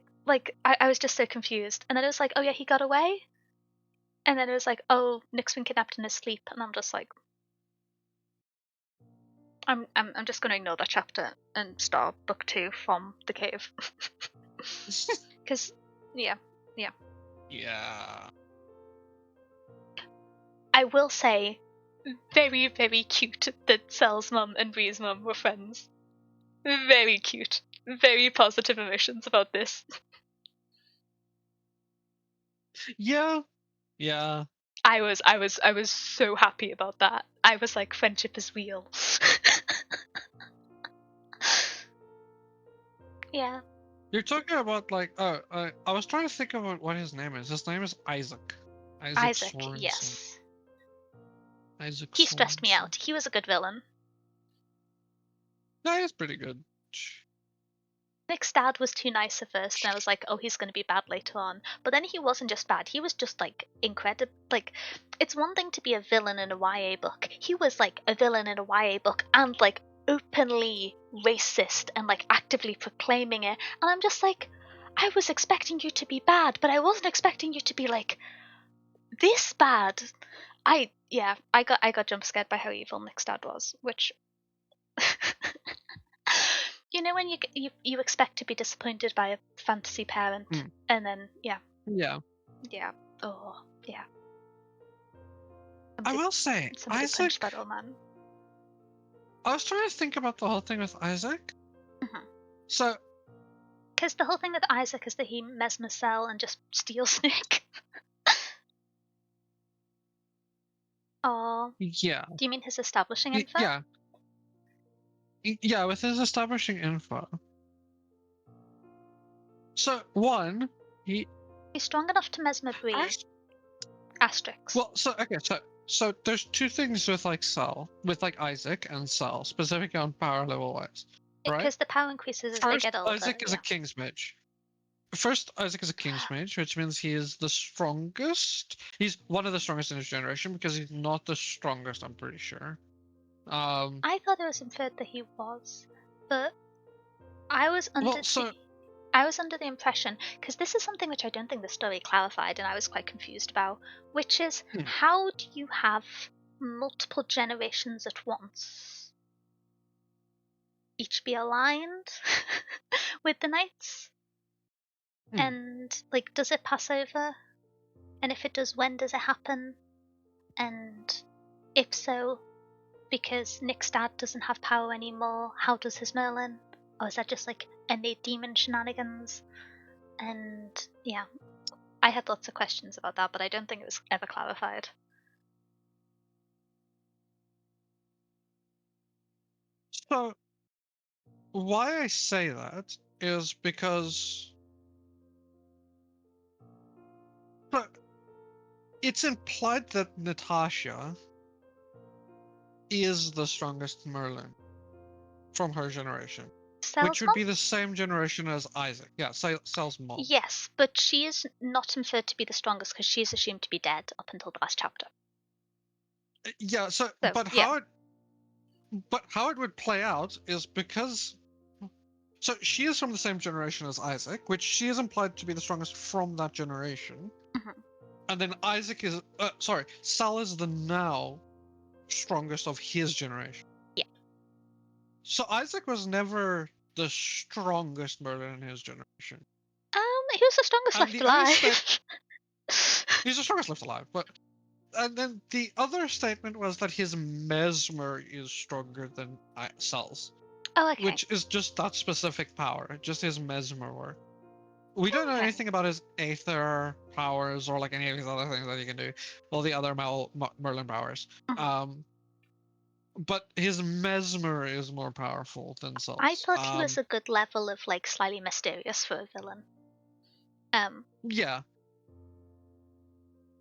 was just so confused. And then it was like, oh yeah, he got away? And then it was like, oh, Nick's been kidnapped in his sleep. And I'm just like, I'm just going to ignore that chapter and start book 2 from the cave. Because, yeah. I will say, very, very cute that Cell's mum and Bree's mum were friends. Very cute. Very positive emotions about this. Yeah, yeah. I was so happy about that. I was like, friendship is real. Yeah, You're talking about like, oh, I was trying to think about what his name is. His name is Isaac. Isaac Isaac, Sorensen. yes. Isaac He stressed me Sorensen. out. He was a good villain. No, he's pretty good. Nick's dad was too nice at first, and I was like, oh, he's going to be bad later on. But then he wasn't just bad, he was just like incredible. Like, it's one thing to be a villain in a YA book. He was like a villain in a YA book and like openly racist and like actively proclaiming it. And I'm just like, I was expecting you to be bad, but I wasn't expecting you to be like this bad. I got jump scared by how evil Nick's dad was, which you know when you expect to be disappointed by a fantasy parent, Mm. and then yeah, Yeah. oh yeah. I will say, Somebody punched Isaac. that old man. I was trying to think about the whole thing with Isaac. So, Because the whole thing with Isaac is that he mesmercell and just steals Nick. Oh, yeah. do you mean his establishing info? Yeah. Yeah, with his establishing info. So, one, He's strong enough to mesmer breathe. Asterix. Well, so there's two things with like Cell, with like Isaac and Cell, specifically on power level wise, right? Because the power increases as they First, get older. Isaac is a King's Mage. First, Isaac is a King's Mage, which means he is the strongest. He's one of the strongest in his generation because he's not the strongest. I'm pretty sure. I thought it was inferred that he was, but I was under the impression, because this is something which I don't think the story clarified, and I was quite confused about, which is how do you have multiple generations at once? Each be aligned with the knights? And, like, does it pass over? And if it does, when does it happen? And if so, because Nick's dad doesn't have power anymore, how does his Merlin? Or is that just, like, innate demon shenanigans? And yeah, I had lots of questions about that, but I don't think it was ever clarified. So, why I say that is because it's implied that Natasha is the strongest Merlin from her generation. Which would be the same generation as Isaac. Yeah, Cell's mom. Yes, but she is not inferred to be the strongest because she is assumed to be dead up until the last chapter. Yeah, but how it would play out is because so she is from the same generation as Isaac, which she is implied to be the strongest from that generation. And then Isaac is Cell is the now strongest of his generation. Yeah. So Isaac was never the strongest Merlin in his generation. He was the strongest left alive. He's the strongest left alive, but and then the other statement was that his mesmer is stronger than Cell's. Oh, okay. Which is just that specific power, just his mesmer work. We don't know anything about his aether powers or like any of these other things that he can do, all the other Merlin powers. But his mesmer is more powerful than Cell's. I thought he was a good level of like slightly mysterious for a villain. Yeah.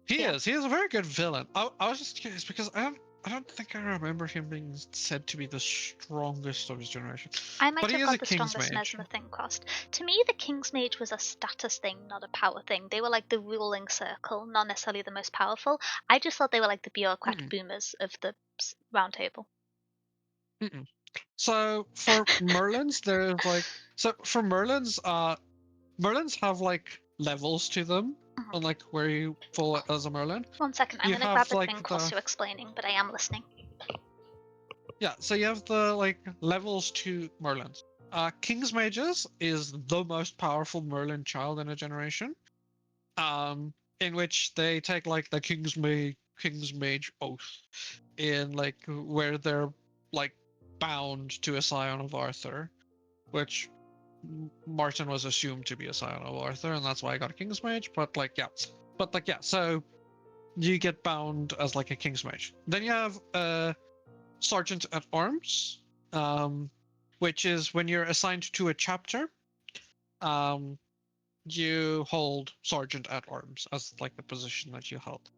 He is. He is a very good villain. I was just curious because I don't think I remember him being said to be the strongest of his generation. I might have got the strongest mesmer thing crossed. To me, the King's Mage was a status thing, not a power thing. They were like the ruling circle, not necessarily the most powerful. I just thought they were like the bureaucrat boomers of the round table. So for Merlins, there's like for Merlins, Merlins have like levels to them on like where you fall as a Merlin. 1 second, I'm gonna grab the thing close to explaining, but I am listening. Yeah, so you have the like levels to Merlins. King's Mages is the most powerful Merlin child in a generation. In which they take like the King's Mage oath, in like where they're like bound to a scion of Arthur, which Martin was assumed to be a scion of Arthur, and that's why I got a King's Mage. But like, yeah, But like, yeah, so you get bound as like a king's mage. Then you have sergeant at arms, which is when you're assigned to a chapter, you hold sergeant at arms as like the position that you held.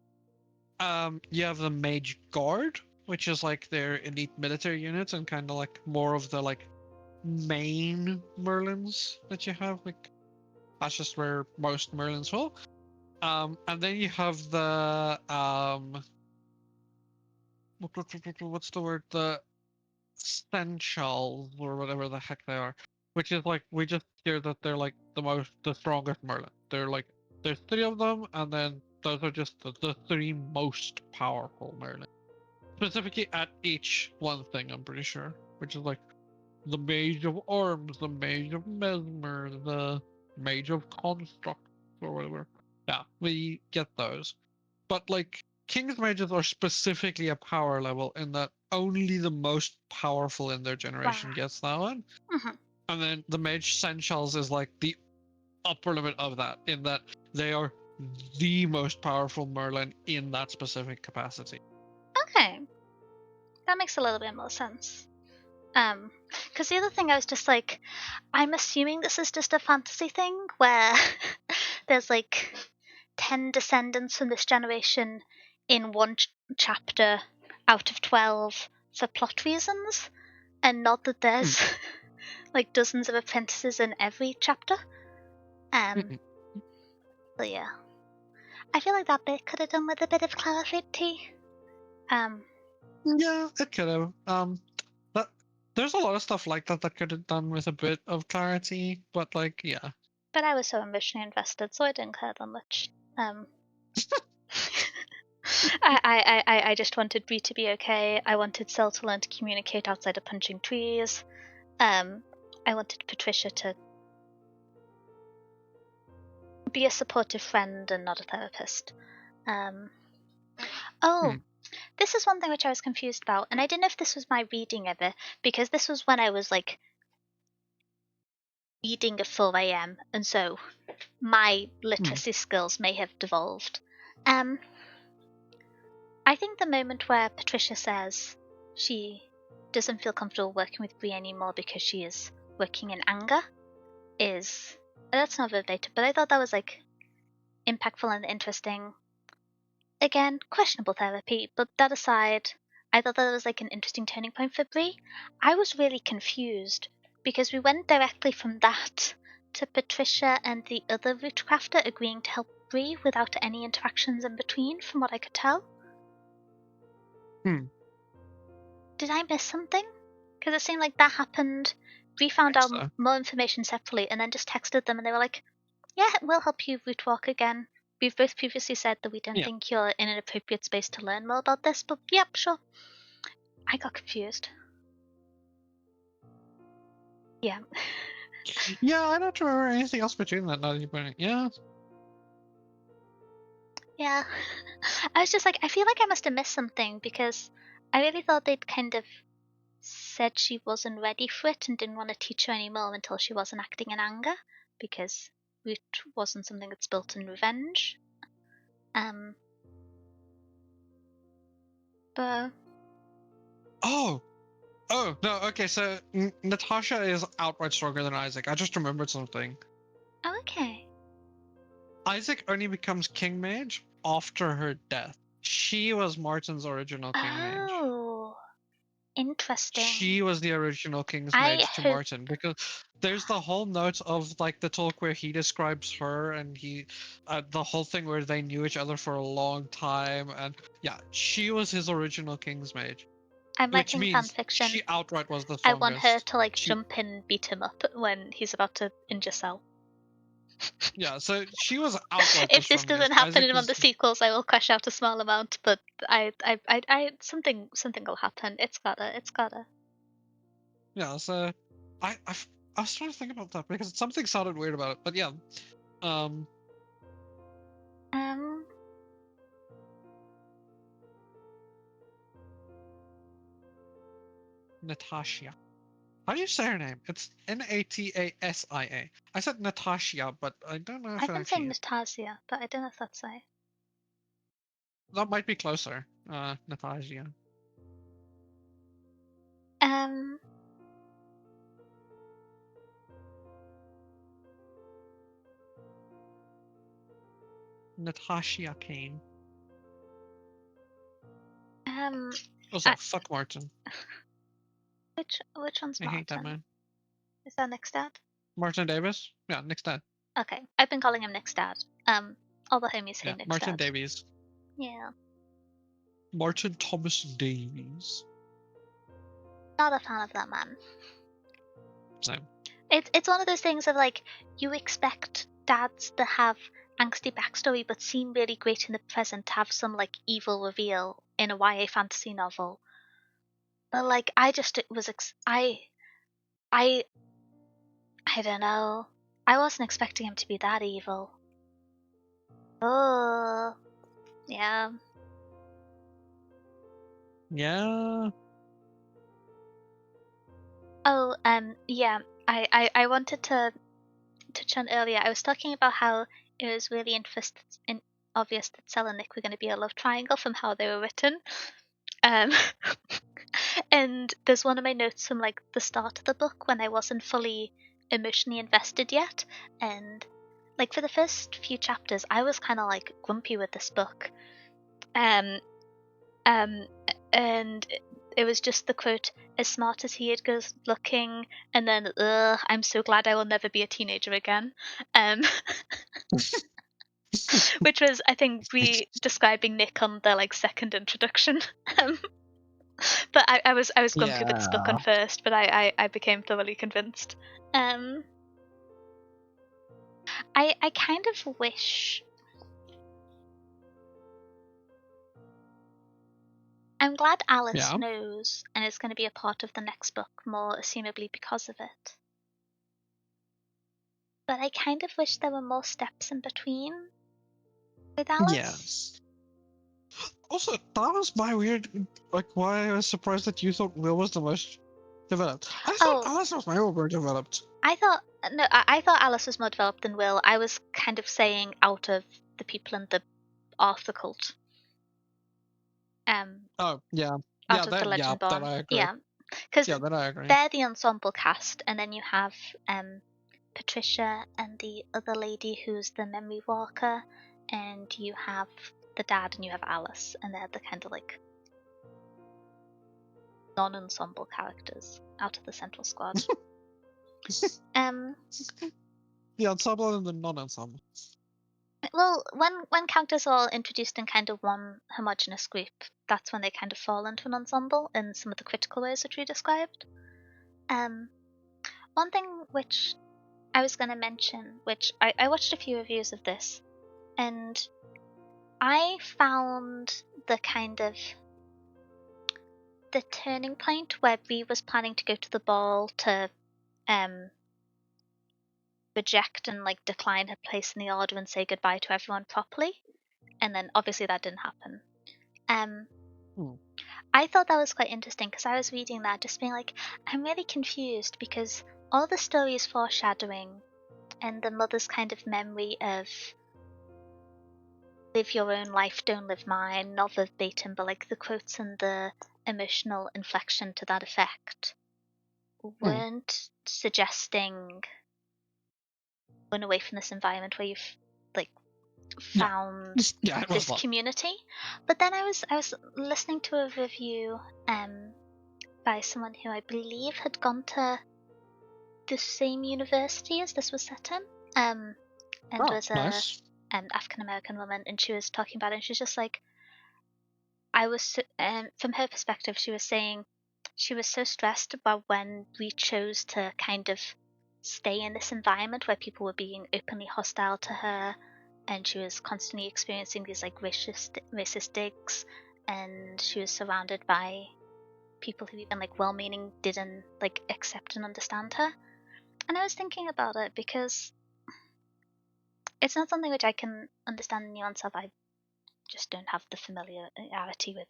You have the mage guard, which is like their elite military units and kind of like more of the like main Merlins that you have. Like that's just where most Merlins fall. And then you have the what's the word? The Stenchals or whatever the heck they are, which is like we just hear that they're like the strongest Merlin. They're like there's three of them, and then those are just the three most powerful Merlin. Specifically at each one thing, I'm pretty sure, which is like the Mage of Arms, the Mage of Mesmer, the Mage of Construct, or whatever. Yeah, we get those. But like King's Mages are specifically a power level in that only the most powerful in their generation Wow. gets that one. Mhm. And then the Mage Sensuals is like the upper limit of that, in that they are the most powerful Merlin in that specific capacity. Okay, that makes a little bit more sense. Because the other thing I was just like, I'm assuming this is just a fantasy thing where there's like 10 descendants from this generation in one chapter out of 12 for plot reasons, and not that there's like dozens of apprentices in every chapter. Mm-mm. But yeah, I feel like that bit could have done with a bit of clarity. Yeah, it could have. But there's a lot of stuff like that that could have done with a bit of clarity, but like, yeah. But I was so emotionally invested, so I didn't care that much. I just wanted Bree to be okay. I wanted Cell to learn to communicate outside of punching trees. I wanted Patricia to be a supportive friend and not a therapist. This is one thing which I was confused about, and I didn't know if this was my reading of it, because this was when I was like reading at 4 a.m., and so my literacy skills may have devolved. I think the moment where Patricia says she doesn't feel comfortable working with Bree anymore because she is working in anger is, that's not verbatim, but I thought that was like impactful and interesting. Again, questionable therapy, but that aside, I thought that was like an interesting turning point for Bree. I was really confused because we went directly from that to Patricia and the other root crafter agreeing to help Bree without any interactions in between, from what I could tell. Did I miss something? Because it seemed like that happened. Bree found out So. more information separately and then just texted them, and they were like, yeah, we'll help you root walk again. We've both previously said that we don't think you're in an appropriate space to learn more about this, but yep, sure. I got confused. Yeah. Yeah, I don't remember anything else between that. Now that you put it, yeah. Yeah. I was just like, I feel like I must have missed something because I really thought they'd kind of said she wasn't ready for it and didn't want to teach her anymore until she wasn't acting in anger, because root wasn't something that's built in revenge. But Oh no. Okay, so Natasha is outright stronger than Isaac. I just remembered something. okay. Isaac only becomes King Mage after her death. She was Martin's original King Mage. Oh, interesting. She was the original King's I Mage to hope Martin, because there's the whole note of like the talk where he describes her and he the whole thing where they knew each other for a long time, and yeah, she was his original King's Mage, I'm which writing fan means fiction. she outright was the I want her strongest. to like She jump in and beat him up when he's about to injure Cell. Yeah, so she was outright the If this doesn't strongest. happen Isaac in one of the is sequels, I will crash out a small amount. But something will happen. It's gotta. yeah, so I was trying to think about that because something sounded weird about it, but yeah. Um Um. Natasha. How do you say her name? It's Natasia. I said Natasha, but I don't know if I've it been actually saying is. Nastasia, but I don't know if that's right. That might be closer. Natasha. Um, Natasha Kane. um, Also, fuck Martin. which one's I hate that Martin? man. Is that Nick's dad? Martin Davis? Yeah, Nick's dad. Okay, I've been calling him Nick's dad. All the homies say Yeah, Nick's Martin dad. Davies. Yeah, Martin Thomas Davies. not a fan of that man. Same. It's one of those things of like you expect dads to have angsty backstory but seem really great in the present to have some like evil reveal in a YA fantasy novel. But like I just it was I I don't know. I wasn't expecting him to be that evil. Oh yeah. Yeah. Oh yeah. I wanted to touch on earlier. I was talking about how it was really obvious that Cell and Nick were going to be a love triangle from how they were written. Um, and there's one of my notes from like the start of the book when I wasn't fully emotionally invested yet, and like for the first few chapters, I was kind of like grumpy with this book, um, um, and it was just the quote, "As smart as he is good looking," and then, "Ugh, I'm so glad I will never be a teenager again," um, which was I think we describing Nick on the like second introduction. Um, but I was grumpy with this book on Yeah. first, but I became thoroughly convinced. Um, I kind of wish. I'm glad Alice Yeah. knows and is going to be a part of the next book, more assumably because of it. But I kind of wish there were more steps in between with Alice. Yes. Also, that was my weird, like, why I was surprised that you thought Will was the most developed. I thought Oh, Alice was my over developed. I thought no, I thought Alice was more developed than Will. I was kind of saying out of the people in the Arthur cult, um, Oh, yeah. out Yeah, of the that legendborn, I agree. yeah, because Yeah, that I agree. they're the ensemble cast, and then you have Patricia and the other lady who's the memory walker, and you have the dad, and you have Alice, and they're the kind of like non-ensemble characters out of the central squad. Um, The ensemble and the non-ensemble. well, when characters are all introduced in kind of one homogenous group, that's when they kind of fall into an ensemble in some of the critical ways that we described. Um, one thing which I was going to mention, which I watched a few reviews of this, and I found the kind of the turning point where Bea was planning to go to the ball to um reject and like decline her place in the order and say goodbye to everyone properly, and then obviously that didn't happen. Um, Hmm. I thought that was quite interesting because I was reading that just being like, I'm really confused because all the story is foreshadowing and the mother's kind of memory of live your own life, don't live mine, not verbatim, but like the quotes and the emotional inflection to that effect Hmm. weren't suggesting going away from this environment where you've like Yeah. found Yeah, it was this not. community. But then I was listening to a review by someone who I believe had gone to the same university as this was set in, and Oh, was a nice. an African American woman, and she was talking about it, and she's just like, I was from her perspective, she was saying she was so stressed about when we chose to kind of stay in this environment where people were being openly hostile to her, and she was constantly experiencing these like racist digs, and she was surrounded by people who even like well-meaning didn't like accept and understand her. And I was thinking about it because it's not something which I can understand the nuance of. I just don't have the familiarity with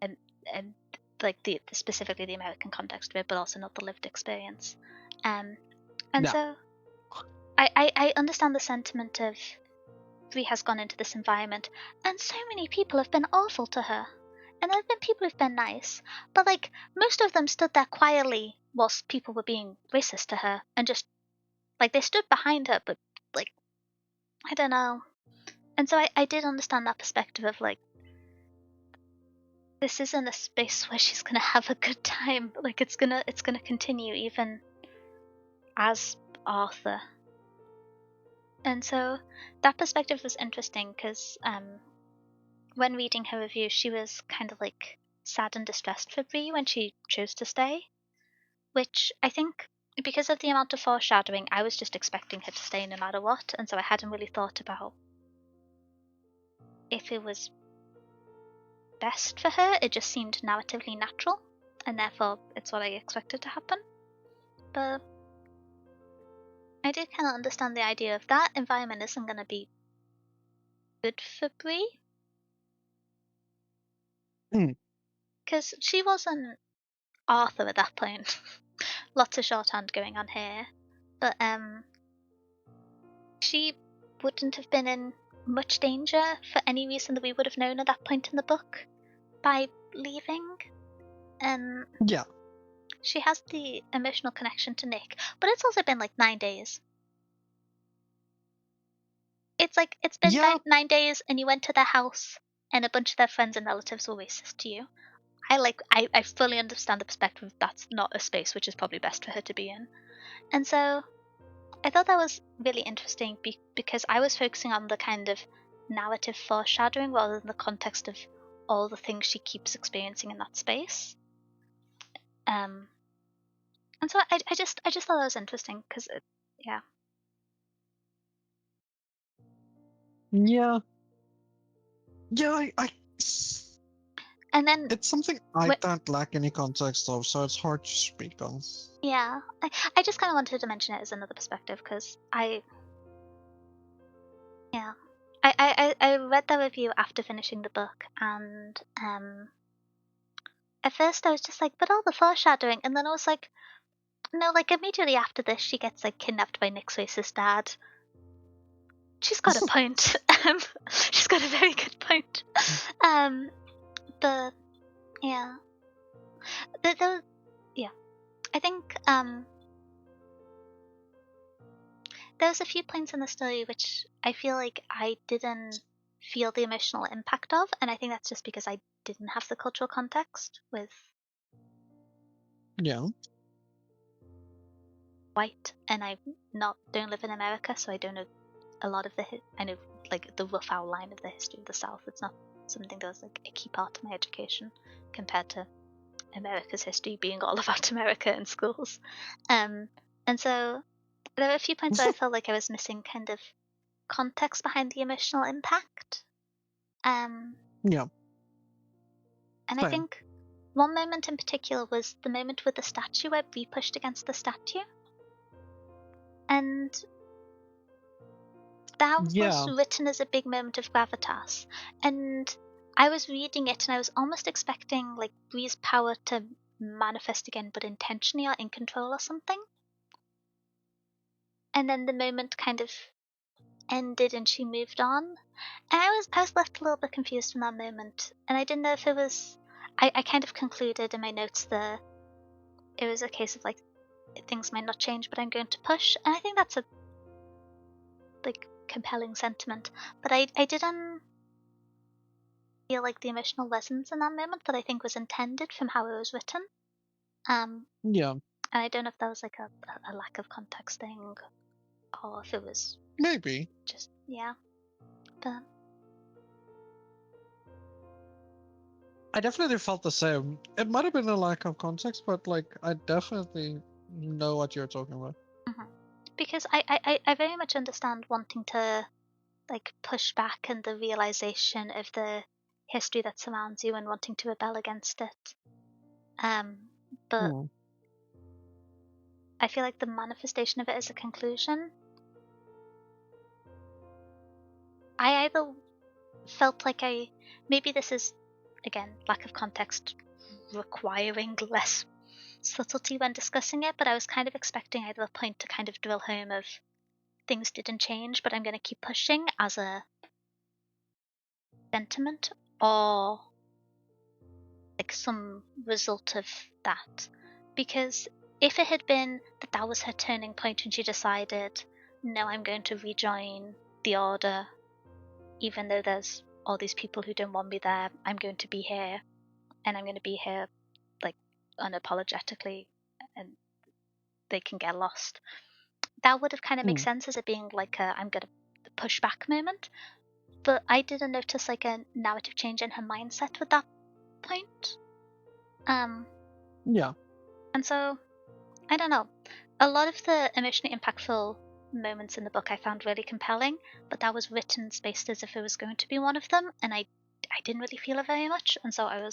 um, um, like the specifically the American context of it, but also not the lived experience. And Yeah. so I understand the sentiment of Bree has gone into this environment, and so many people have been awful to her. And there have been people who've been nice, but like most of them stood there quietly whilst people were being racist to her, and just like they stood behind her, but like I don't know. And so I did understand that perspective of like this isn't a space where she's gonna have a good time. Like it's gonna continue even as Arthur. And so that perspective was interesting because when reading her review, she was kind of like sad and distressed for Bree when she chose to stay, which I think because of the amount of foreshadowing, I was just expecting her to stay no matter what, and so I hadn't really thought about if it was best for her. It just seemed narratively natural, and therefore it's what I expected to happen. But I did kind of understand the idea of that environment isn't going to be good for Bree. Because she wasn't Arthur at that point. Lots of shorthand going on here. But she wouldn't have been in much danger for any reason that we would have known at that point in the book by leaving. Yeah. She has the emotional connection to Nick, but it's also been like 9 days. It's like it's been Yeah. 9 days, and you went to their house, and a bunch of their friends and relatives were racist to you. I fully understand the perspective of that's not a space which is probably best for her to be in. And so I thought that was really interesting because I was focusing on the kind of narrative foreshadowing rather than the context of all the things she keeps experiencing in that space. And so I just thought that was interesting because yeah. Yeah. I And then it's something I don't lack any context of, so it's hard to speak on. yeah, I just kind of wanted to mention it as another perspective because I read the review after finishing the book, and at first I was just like, but all the foreshadowing, and then I was like, no, like immediately after this, she gets like kidnapped by Nick's racist dad. She's got a point. She's got a very good point. But yeah, yeah, I think there was a few points in the story which I feel like I didn't feel the emotional impact of, and I think that's just because I didn't have the cultural context with Yeah. white, and I don't live in America, so I don't know a lot of I know like the rough outline of the history of the South. It's not something that was like a key part of my education compared to America's history being all about America in schools. And so there were a few points where I felt like I was missing kind of context behind the emotional impact. Yeah. And I think one moment in particular was the moment with the statue where Bree pushed against the statue. And that was written as a big moment of gravitas. And I was reading it and I was almost expecting like Bree's power to manifest again, but intentionally or in control or something. And then the moment kind of ended and she moved on. And I was left a little bit confused from that moment. And I didn't know if it was I kind of concluded in my notes that it was a case of like things might not change, but I'm going to push. And I think that's a like compelling sentiment. But I didn't feel like the emotional resonance in that moment that I think was intended from how it was written. Yeah. And I don't know if that was like a lack of context thing or if it was maybe just yeah. But I definitely felt the same. It might have been a lack of context, but like I definitely know what you're talking about. because I very much understand wanting to like push back and the realization of the history that surrounds you and wanting to rebel against it. But I feel like the manifestation of it as a conclusion, I either felt like maybe this is again lack of context requiring less subtlety when discussing it, but I was kind of expecting either a point to kind of drill home of things didn't change, but I'm going to keep pushing as a sentiment, or like some result of that. Because if it had been that that was her turning point when she decided, no, I'm going to rejoin the Order, even though there's all these people who don't want me there, I'm going to be here, and I'm going to be here like unapologetically, and they can get lost. That would have kind of made sense as it being like a I'm going to push back moment. But I didn't notice like a narrative change in her mindset with that point. Yeah. And so, I don't know. A lot of the emotionally impactful moments in the book I found really compelling, but that was written and spaced as if it was going to be one of them, and I didn't really feel it very much, and so I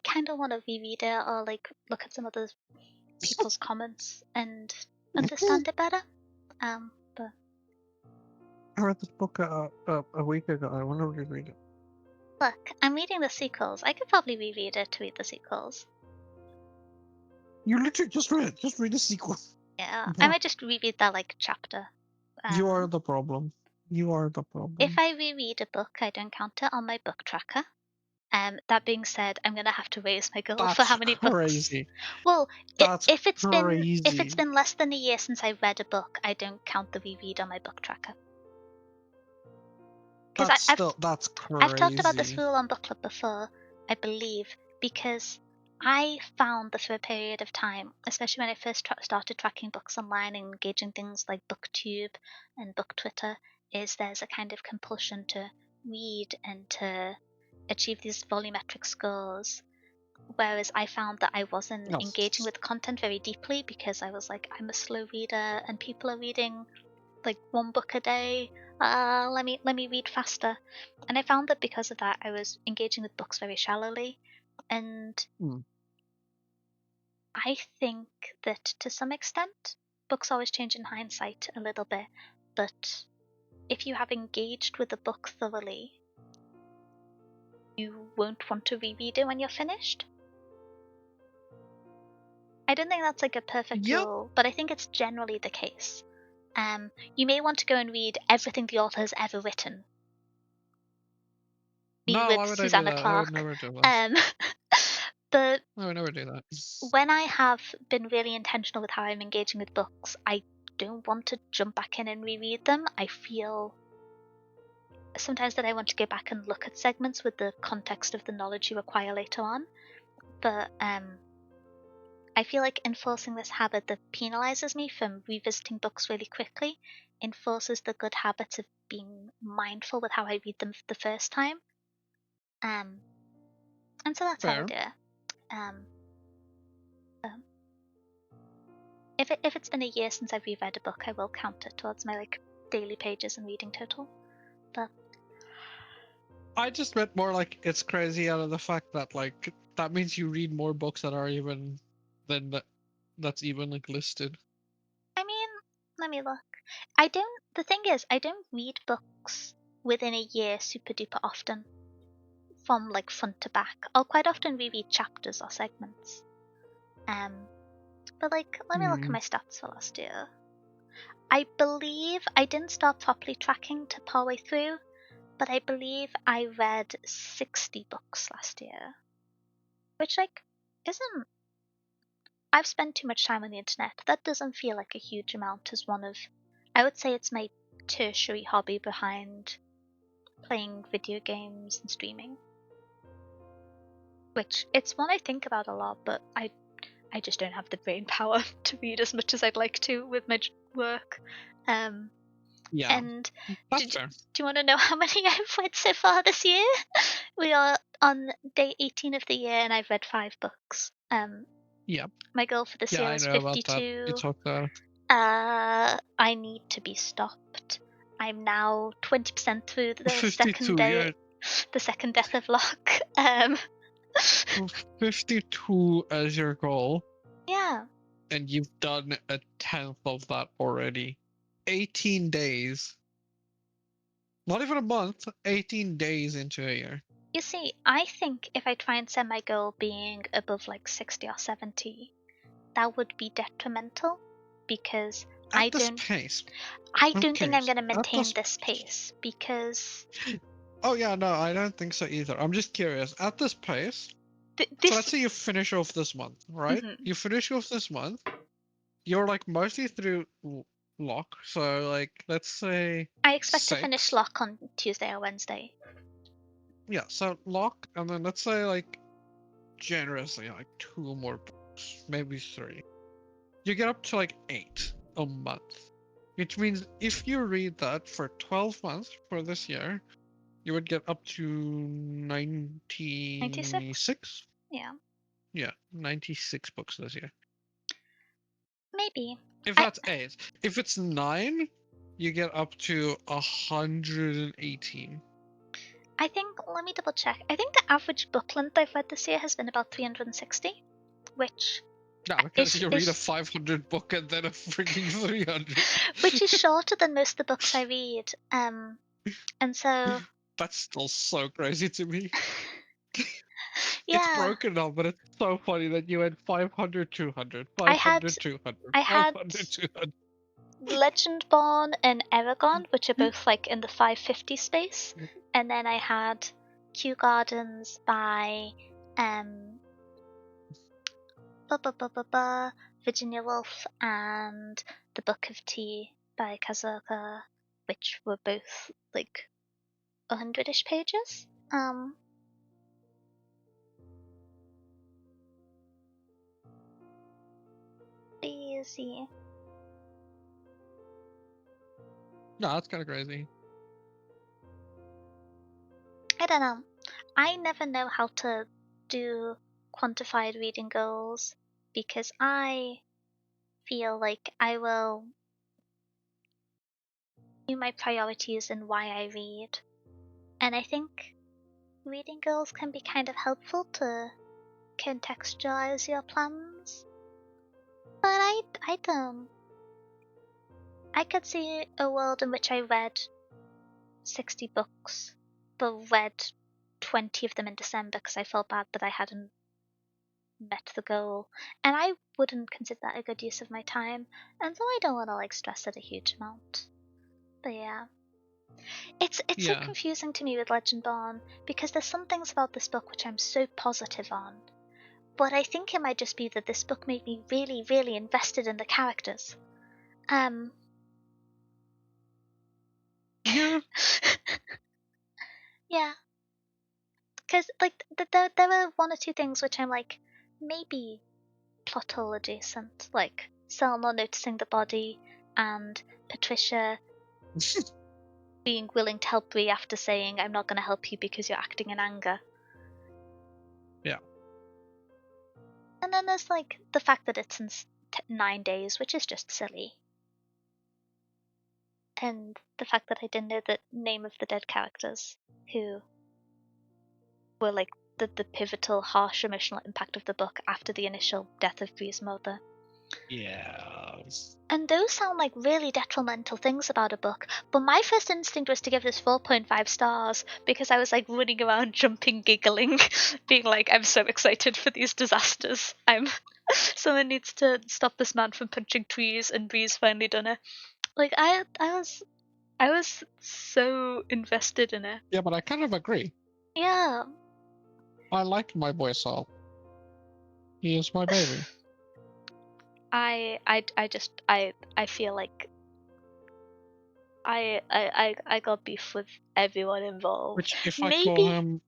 kind of want to reread it or like look at some other people's comments and understand it better. But I read this book a week ago. I want to reread it. look, I'm reading the sequels. I could probably reread it to read the sequels. You literally just read it. Just read the sequel. Yeah, I Why? might just reread that like chapter. You are the problem. You are the If problem. I reread a book, I don't count it on my book tracker. That being said, I'm gonna have to raise my goal for how That's many books. crazy. Well, That's if it's crazy. been less than a year since I read a book, I don't count the reread on my book tracker. Because That's I've talked about this crazy. rule on book club before, I believe, because I found that for a period of time, especially when I first started tracking books online and engaging things like booktube and book twitter, is there's a kind of compulsion to read and to achieve these volumetric scores. Whereas I found that I wasn't No. engaging with content very deeply because I was like, I'm a slow reader and people are reading like one book a day. Let me read faster. And I found that because of that, I was engaging with books very shallowly. And I think that to some extent, books always change in hindsight a little bit. But if you have engaged with a book thoroughly, you won't want to reread it when you're finished. I don't think that's like a perfect Yep. rule, but I think it's generally the case. You may want to go and read everything the author has ever written. Me No, with why would I do Susanna that? I would Clarke. never do that. But I would never do that. when I have been really intentional with how I'm engaging with books, I don't want to jump back in and reread them. I feel sometimes that I want to go back and look at segments with the context of the knowledge you acquire later on. But I feel like enforcing this habit that penalizes me from revisiting books really quickly enforces the good habits of being mindful with how I read them the first time. And so that's how I Fair. do it. Um, um, if it's been a year since I've reread a book, I will count it towards my like daily pages and reading total. But I just meant more like it's crazy out of the fact that like that means you read more books that are even than that's even like listed. I mean, let me look. I don't. The thing is, I don't read books within a year super duper often, from like front to back. I'll quite often reread chapters or segments. But like, let me look at my stats for last year. I believe I didn't start properly tracking to partway through, but I believe I read 60 books last year, which like isn't. I've spent too much time on the internet. That doesn't feel like a huge amount as one of. I would say it's my tertiary hobby behind playing video games and streaming. Which it's one I think about a lot, but I just don't have the brain power to read as much as I'd like to with my work. Yeah, And do, that's do fair. you want to know how many I've read so far this year? We are on day 18 of the year, and I've read 5 books. Yeah, My goal for this yeah, year I is know about that. You 52. talked about it. I need to be stopped. I'm now 20% through the second 52, day, yeah. the second death of Locke. 52 as your goal, Yeah. and you've done a tenth of that already. 18 days. Not even a month, 18 days into a year. You see, I think if I try and set my goal being above like 60 or 70, that would be detrimental because At this pace. I don't think Okay, I'm going to at maintain this. this pace because Oh yeah, no, I don't think so either. I'm just curious. At this pace, so let's this. say you finish off this month, right? Mhm. You finish off this month. You're like mostly through lock. So like, let's say I expect to finish 6. lock on Tuesday or Wednesday. Yeah, so lock, and then let's say like generously like 2 more books, maybe 3. You get up to like 8 a month, which means if you read that for 12 months for this year, you would get up to 96? 96. Yeah, Yeah, 96 books this year. maybe. If I that's 8, if it's 9, you get up to 118. I think, let me double check. I think the average book length I've read this year has been about 360, which Yeah, because is you read a is 500 book and then a freaking 300. which is shorter than most of the books I read. And so That's still so crazy to me. It's yeah, broken up, but it's so funny that you had 500, 200, I had 500, 200, I had 500, 200. Legendborn and Aragon, which are both like in the 550 space, and then I had Kew Gardens by um Virginia Woolf and The Book of Tea by Kazuoka, which were both like 100-ish pages. Easy. No, that's kind of crazy. I don't know. I never know how to do quantified reading goals because I feel like I will do my priorities and why I read. And I think reading goals can be kind of helpful to contextualize your plans. But I don't. I could see a world in which I read 60 books, but read 20 of them in December because I felt bad that I hadn't met the goal. And I wouldn't consider that a good use of my time. And so I don't want to like stress it a huge amount. But yeah. It's so Yeah. confusing to me with Legendborn because there's some things about this book which I'm so positive on. But I think it might just be that this book made me really, really invested in the characters. Yeah. Yeah, because like there were one or two things which I'm like maybe plot hole adjacent, like Selma noticing the body and Patricia being willing to help Bree after saying I'm not going to help you because you're acting in anger. Yeah. And then there's like the fact that it's in 9 days, which is just silly. And the fact that I didn't know the name of the dead characters who were like the pivotal, harsh emotional impact of the book after the initial death of Bree's mother. Yeah. And those sound like really detrimental things about a book, but my first instinct was to give this 4.5 stars because I was like running around, jumping, giggling, being like, I'm so excited for these disasters. Someone needs to stop this man from punching trees, and Bree's finally done it. Like I was so invested in it. Yeah, but I kind of agree. Yeah. I like my boy Saul. He is my baby. I feel like I got beef with everyone involved. Which, if I call Maybe, him,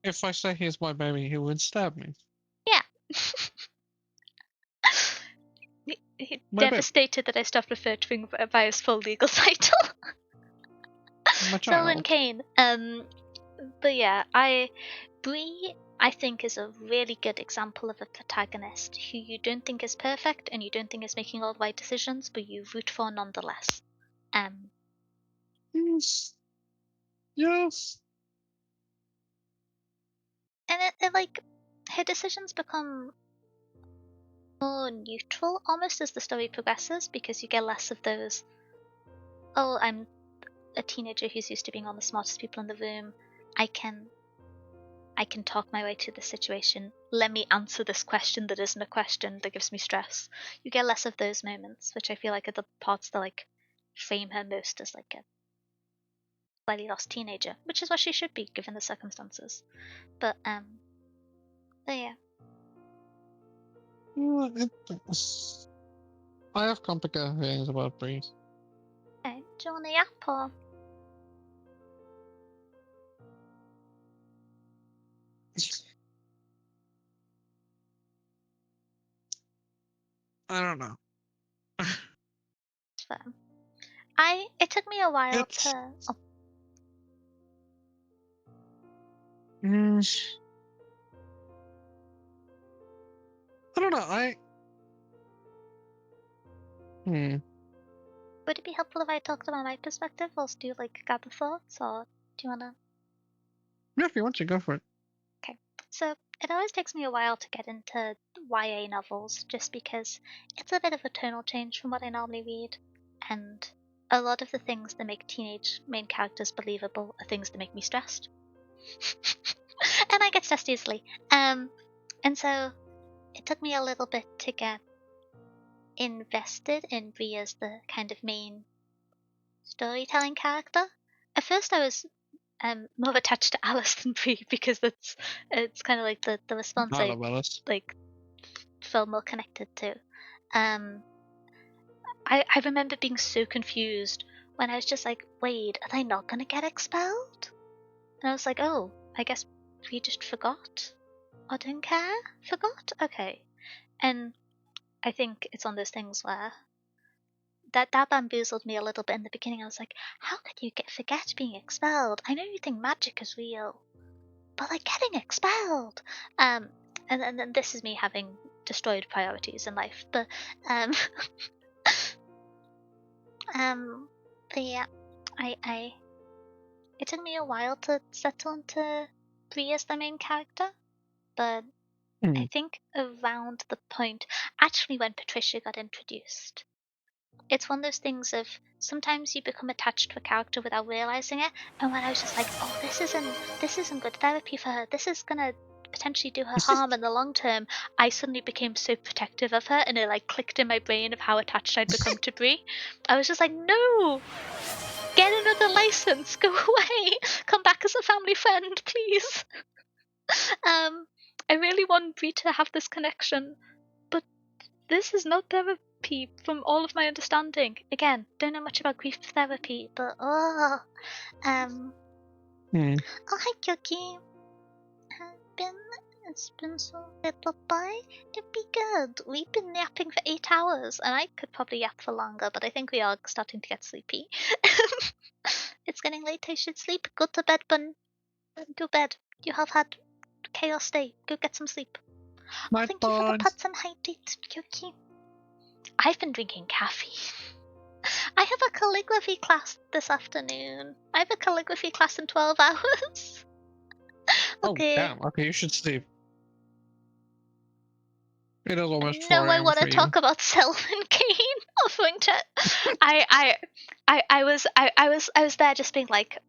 if I say he's my baby, he would stab me. yeah. My baby. Devastated that I stopped referring to him by his full legal title. My Selwyn child. Kane. But yeah, Bree, I think, is a really good example of a protagonist who you don't think is perfect and you don't think is making all the right decisions, but you root for nonetheless. Yes. Yes. And it like her decisions become more neutral almost as the story progresses because you get less of those. Oh, I'm a teenager who's used to being on the smartest people in the room. I can I can talk my way through the situation. Let me answer this question that isn't a question that gives me stress. You get less of those moments, which I feel like are the parts that like frame her most as like a slightly lost teenager, which is what she should be given the circumstances. But yeah. I have complicated feelings about Bree. Okay, do you want a yap or? I don't know. It took me a while It's. to. Oh, I don't know. would it be helpful if I talked about my perspective, or do you like gather thoughts, or do you wanna? Yeah, if you want to, go for it. Okay, so it always takes me a while to get into YA novels, just because it's a bit of a tonal change from what I normally read, and a lot of the things that make teenage main characters believable are things that make me stressed, and I get stressed easily. And so it took me a little bit to get invested in Bree as the kind of main storytelling character. At first, I was more attached to Alice than Bree because it's kind of like the response Not I about us. like felt more connected to. Um, I remember being so confused when I was just like, wait, are they not gonna get expelled? And I was like, oh, I guess Bree just forgot or didn't care. Forgot, okay. And I think it's one of those things where that bamboozled me a little bit in the beginning. I was like, how could you forget being expelled? I know you think magic is real, but like getting expelled. And then this is me having destroyed priorities in life. But um, um, but yeah, I it took me a while to settle into Bree as the main character, but I think around the point actually when Patricia got introduced. It's one of those things of sometimes you become attached to a character without realizing it, and when I was just like, oh, this isn't good therapy for her. This is gonna potentially do her harm in the long term. I suddenly became so protective of her, and it like clicked in my brain of how attached I'd become to Brie. I was just like, no, get another license, go away, come back as a family friend, please. I really want Brie to have this connection, but this is not therapy from all of my understanding. Again, don't know much about grief therapy, but oh, oh hi Cookie. Been it's been so little boy. It'd be good. We've been yapping for 8 hours, and I could probably yap for longer, but I think we are starting to get sleepy. It's getting late. I should sleep. Go to bed, Bun. Go to bed. You have had chaos day. Go get some sleep. Oh, thank you for the putts and hydrates, Cookie. I've been drinking caffeine. I have a calligraphy class this afternoon. I have a calligraphy class in 12 hours. Okay. Oh, damn. Okay, you should sleep. It is almost No, 4 I a.m. want for to you. talk about Selwyn Kane offering to. I was there just being like,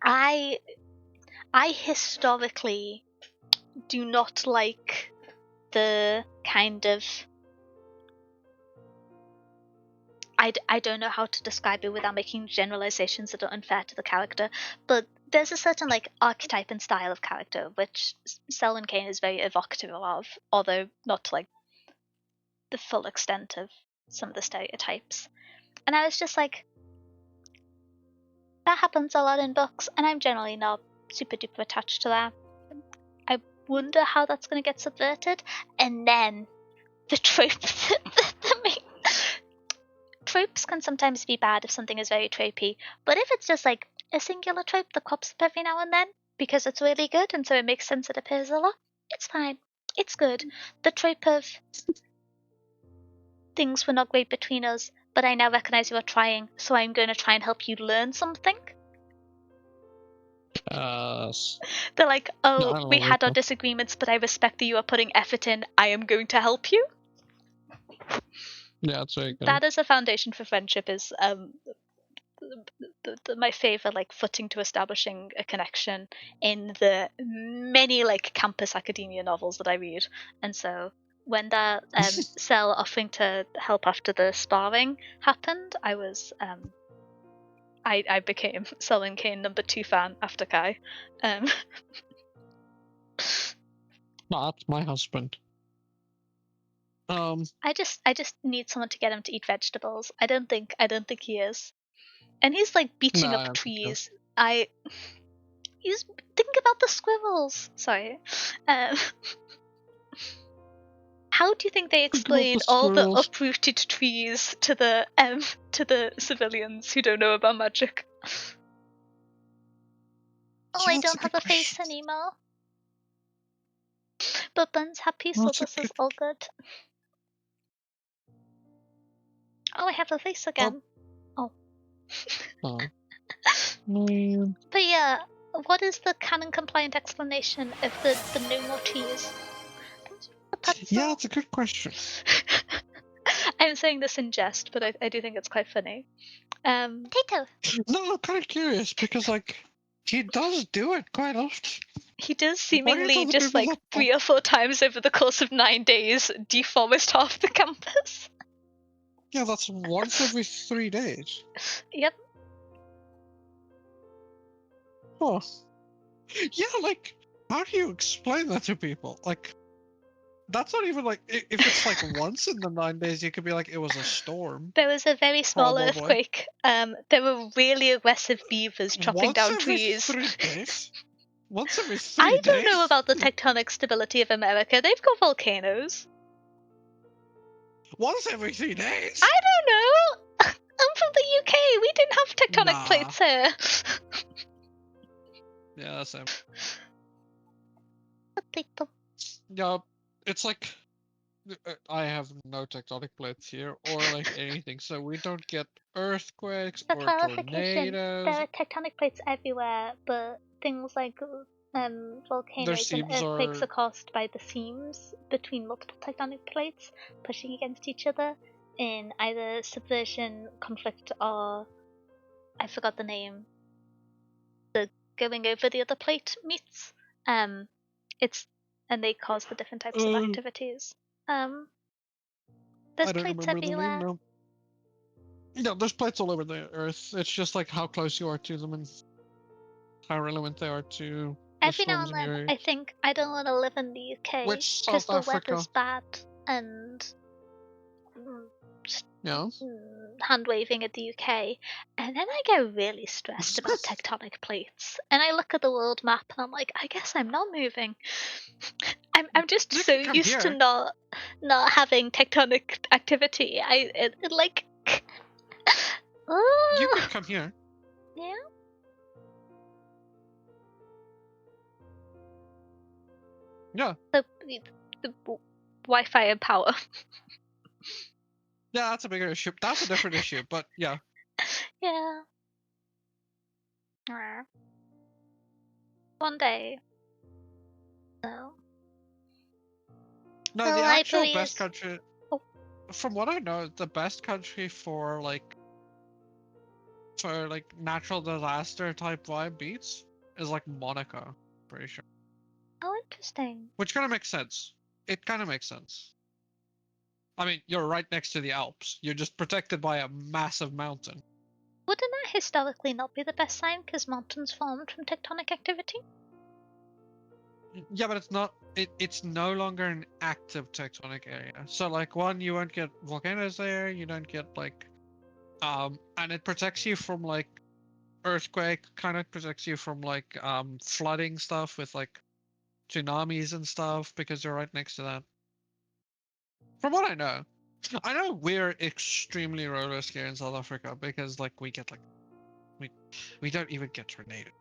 I historically do not like the kind of. I don't know how to describe it without making generalizations that are unfair to the character, but there's a certain like archetype and style of character which Selwyn Kane is very evocative of, although not to like the full extent of some of the stereotypes. And I was just like, that happens a lot in books, and I'm generally not super duper attached to that. I wonder how that's going to get subverted, and then the trope tropes can sometimes be bad if something is very tropey, but if it's just like a singular trope that crops up every now and then because it's really good and so it makes sense it appears a lot, it's fine. It's good. The trope of things were not great between us, but I now recognize you are trying, so I'm going to try and help you learn something. They're like, oh, No, we had our disagreements, but I respect that you are putting effort in. I am going to help you. Yeah, that's very good. That is a foundation for friendship. Is my favourite like footing to establishing a connection in the many like campus academia novels that I read. And so when that Cell offering to help after the sparring happened, I was I became Cell and Kane #2 fan after Kai. Not my husband. I just need someone to get him to eat vegetables. I don't think he is. And he's like beaching No, up I don't think so. trees. He's think about the squirrels. Sorry. How do you think they explain all the squirrels. uprooted trees to the civilians who don't know about magic? Oh, Yeah, I that's a don't have good a face question. anymore. But Bun's happy, so That's a this is good- all good. Oh, I have a face again. Oh. Man. But yeah, what is the canon compliant explanation of the no more trees? Yeah, it's a good question. I'm saying this in jest, but I do think it's quite funny. Potato. No, I'm kind of curious because like he does do it quite often. He does Why do you seemingly tell the just people like that? 3 or 4 times over the course of 9 days deforest half the campus. Yeah, that's once every 3 days. Yep. Oh. Yeah, like how do you explain that to people? Like that's not even like if it's like once in the 9 days, you could be like it was a storm. There was a very small Probably. earthquake. There were really aggressive beavers chopping Once down every trees. 3 days. Once every 3 I days. don't know about the tectonic stability of America. They've got volcanoes. Once every 3 days. I don't know. I'm from the UK. We didn't have tectonic Nah. plates here. Yeah, that's it. Potato. Yeah, it's like I have no tectonic plates here or like anything, so we don't get earthquakes For or clarification, tornadoes. there are tectonic plates everywhere, but things like Their volcanoes and seams earthquakes are are caused by the seams between multiple tectonic plates pushing against each other in either subversion, conflict, or I forgot the name. The going over the other plate meets. It's and they cause the different types of activities. There's I don't plates remember the name everywhere. now. Yeah, there's plates all over the earth. It's just like how close you are to them and how relevant they are to the Every now storms and in your then, area. I think I don't want to live in the UK Which because South the Africa? weather's bad and Yeah. hand waving at the UK, and then I get really stressed about tectonic plates. And I look at the world map and I'm like, I guess I'm not moving. I'm just You so can come used to here. not having tectonic activity. It like You oh, could come here. yeah. Yeah. The Wi-Fi and power. Yeah, that's a bigger issue. That's a different issue, but yeah. Yeah. Alright. One day. So. No, The the actual library best is. country, Oh. from what I know, the best country for natural disaster type vibe beats is like Monaco. Pretty sure. Oh, interesting. Which kind of makes sense. It kind of makes sense. I mean, you're right next to the Alps. You're just protected by a massive mountain. Wouldn't that historically not be the best sign because mountains formed from tectonic activity? Yeah, but it's not. It's no longer an active tectonic area. So like one, you won't get volcanoes there. You don't get and it protects you from like earthquake. Kind of protects you from like flooding stuff with like tsunamis and stuff because you're right next to that. From what I know we're extremely road risk here in South Africa because like we get like we don't even get tornadoes.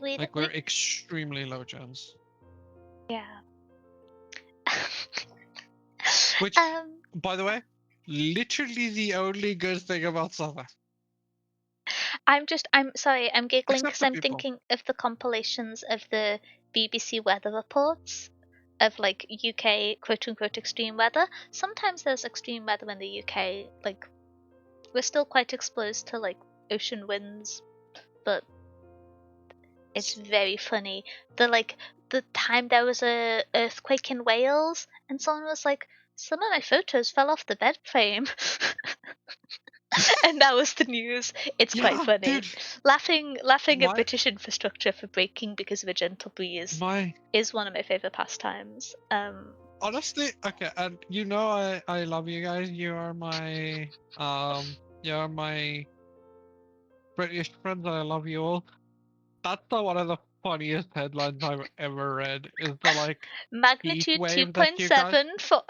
We We're extremely low chance. yeah. Which, by the way, literally the only good thing about South Africa. I'm sorry, I'm giggling Except because the I'm people. thinking of the compilations of the BBC weather reports of like UK quote unquote extreme weather. Sometimes there's extreme weather in the UK, like We're still quite exposed to like ocean winds, but it's very funny. The time there was a earthquake in Wales, and someone was like, "Some of my photos fell off the bed frame," and that was the news. It's quite Yeah, funny. dude. Laughing at My British infrastructure for breaking because of a gentle breeze my is one of my favorite pastimes. honestly, okay, and you know I love you guys. You are my British friends. I love you all. That's the one of the funniest headlines I've ever read. Is the like heat Magnitude wave that you got? 2.7 for.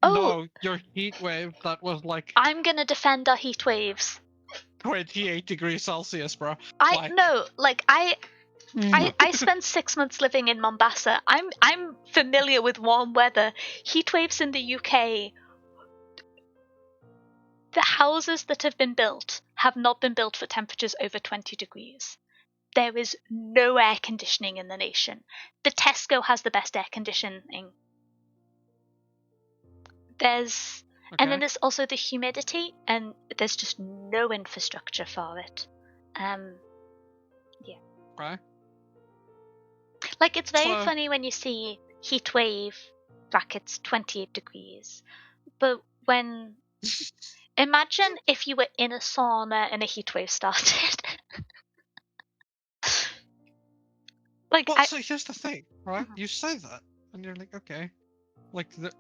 Oh, No, your heat wave that was like I'm gonna defend our heat waves. 28 degrees Celsius, bro. I Like, no, like I spent 6 months living in Mombasa. I'm familiar with warm weather. Heat waves in the UK. The houses that have been built have not been built for temperatures over 20 degrees. There is no air conditioning in the nation. The Tesco has the best air conditioning. And then okay, there's also the humidity, and there's just no infrastructure for it. Yeah. okay. Like, it's very So, funny when you see heat wave brackets 28 degrees, but when imagine if you were in a sauna and a heat wave started. like well, I so here's the thing, right? You say that, and you're like, okay, like the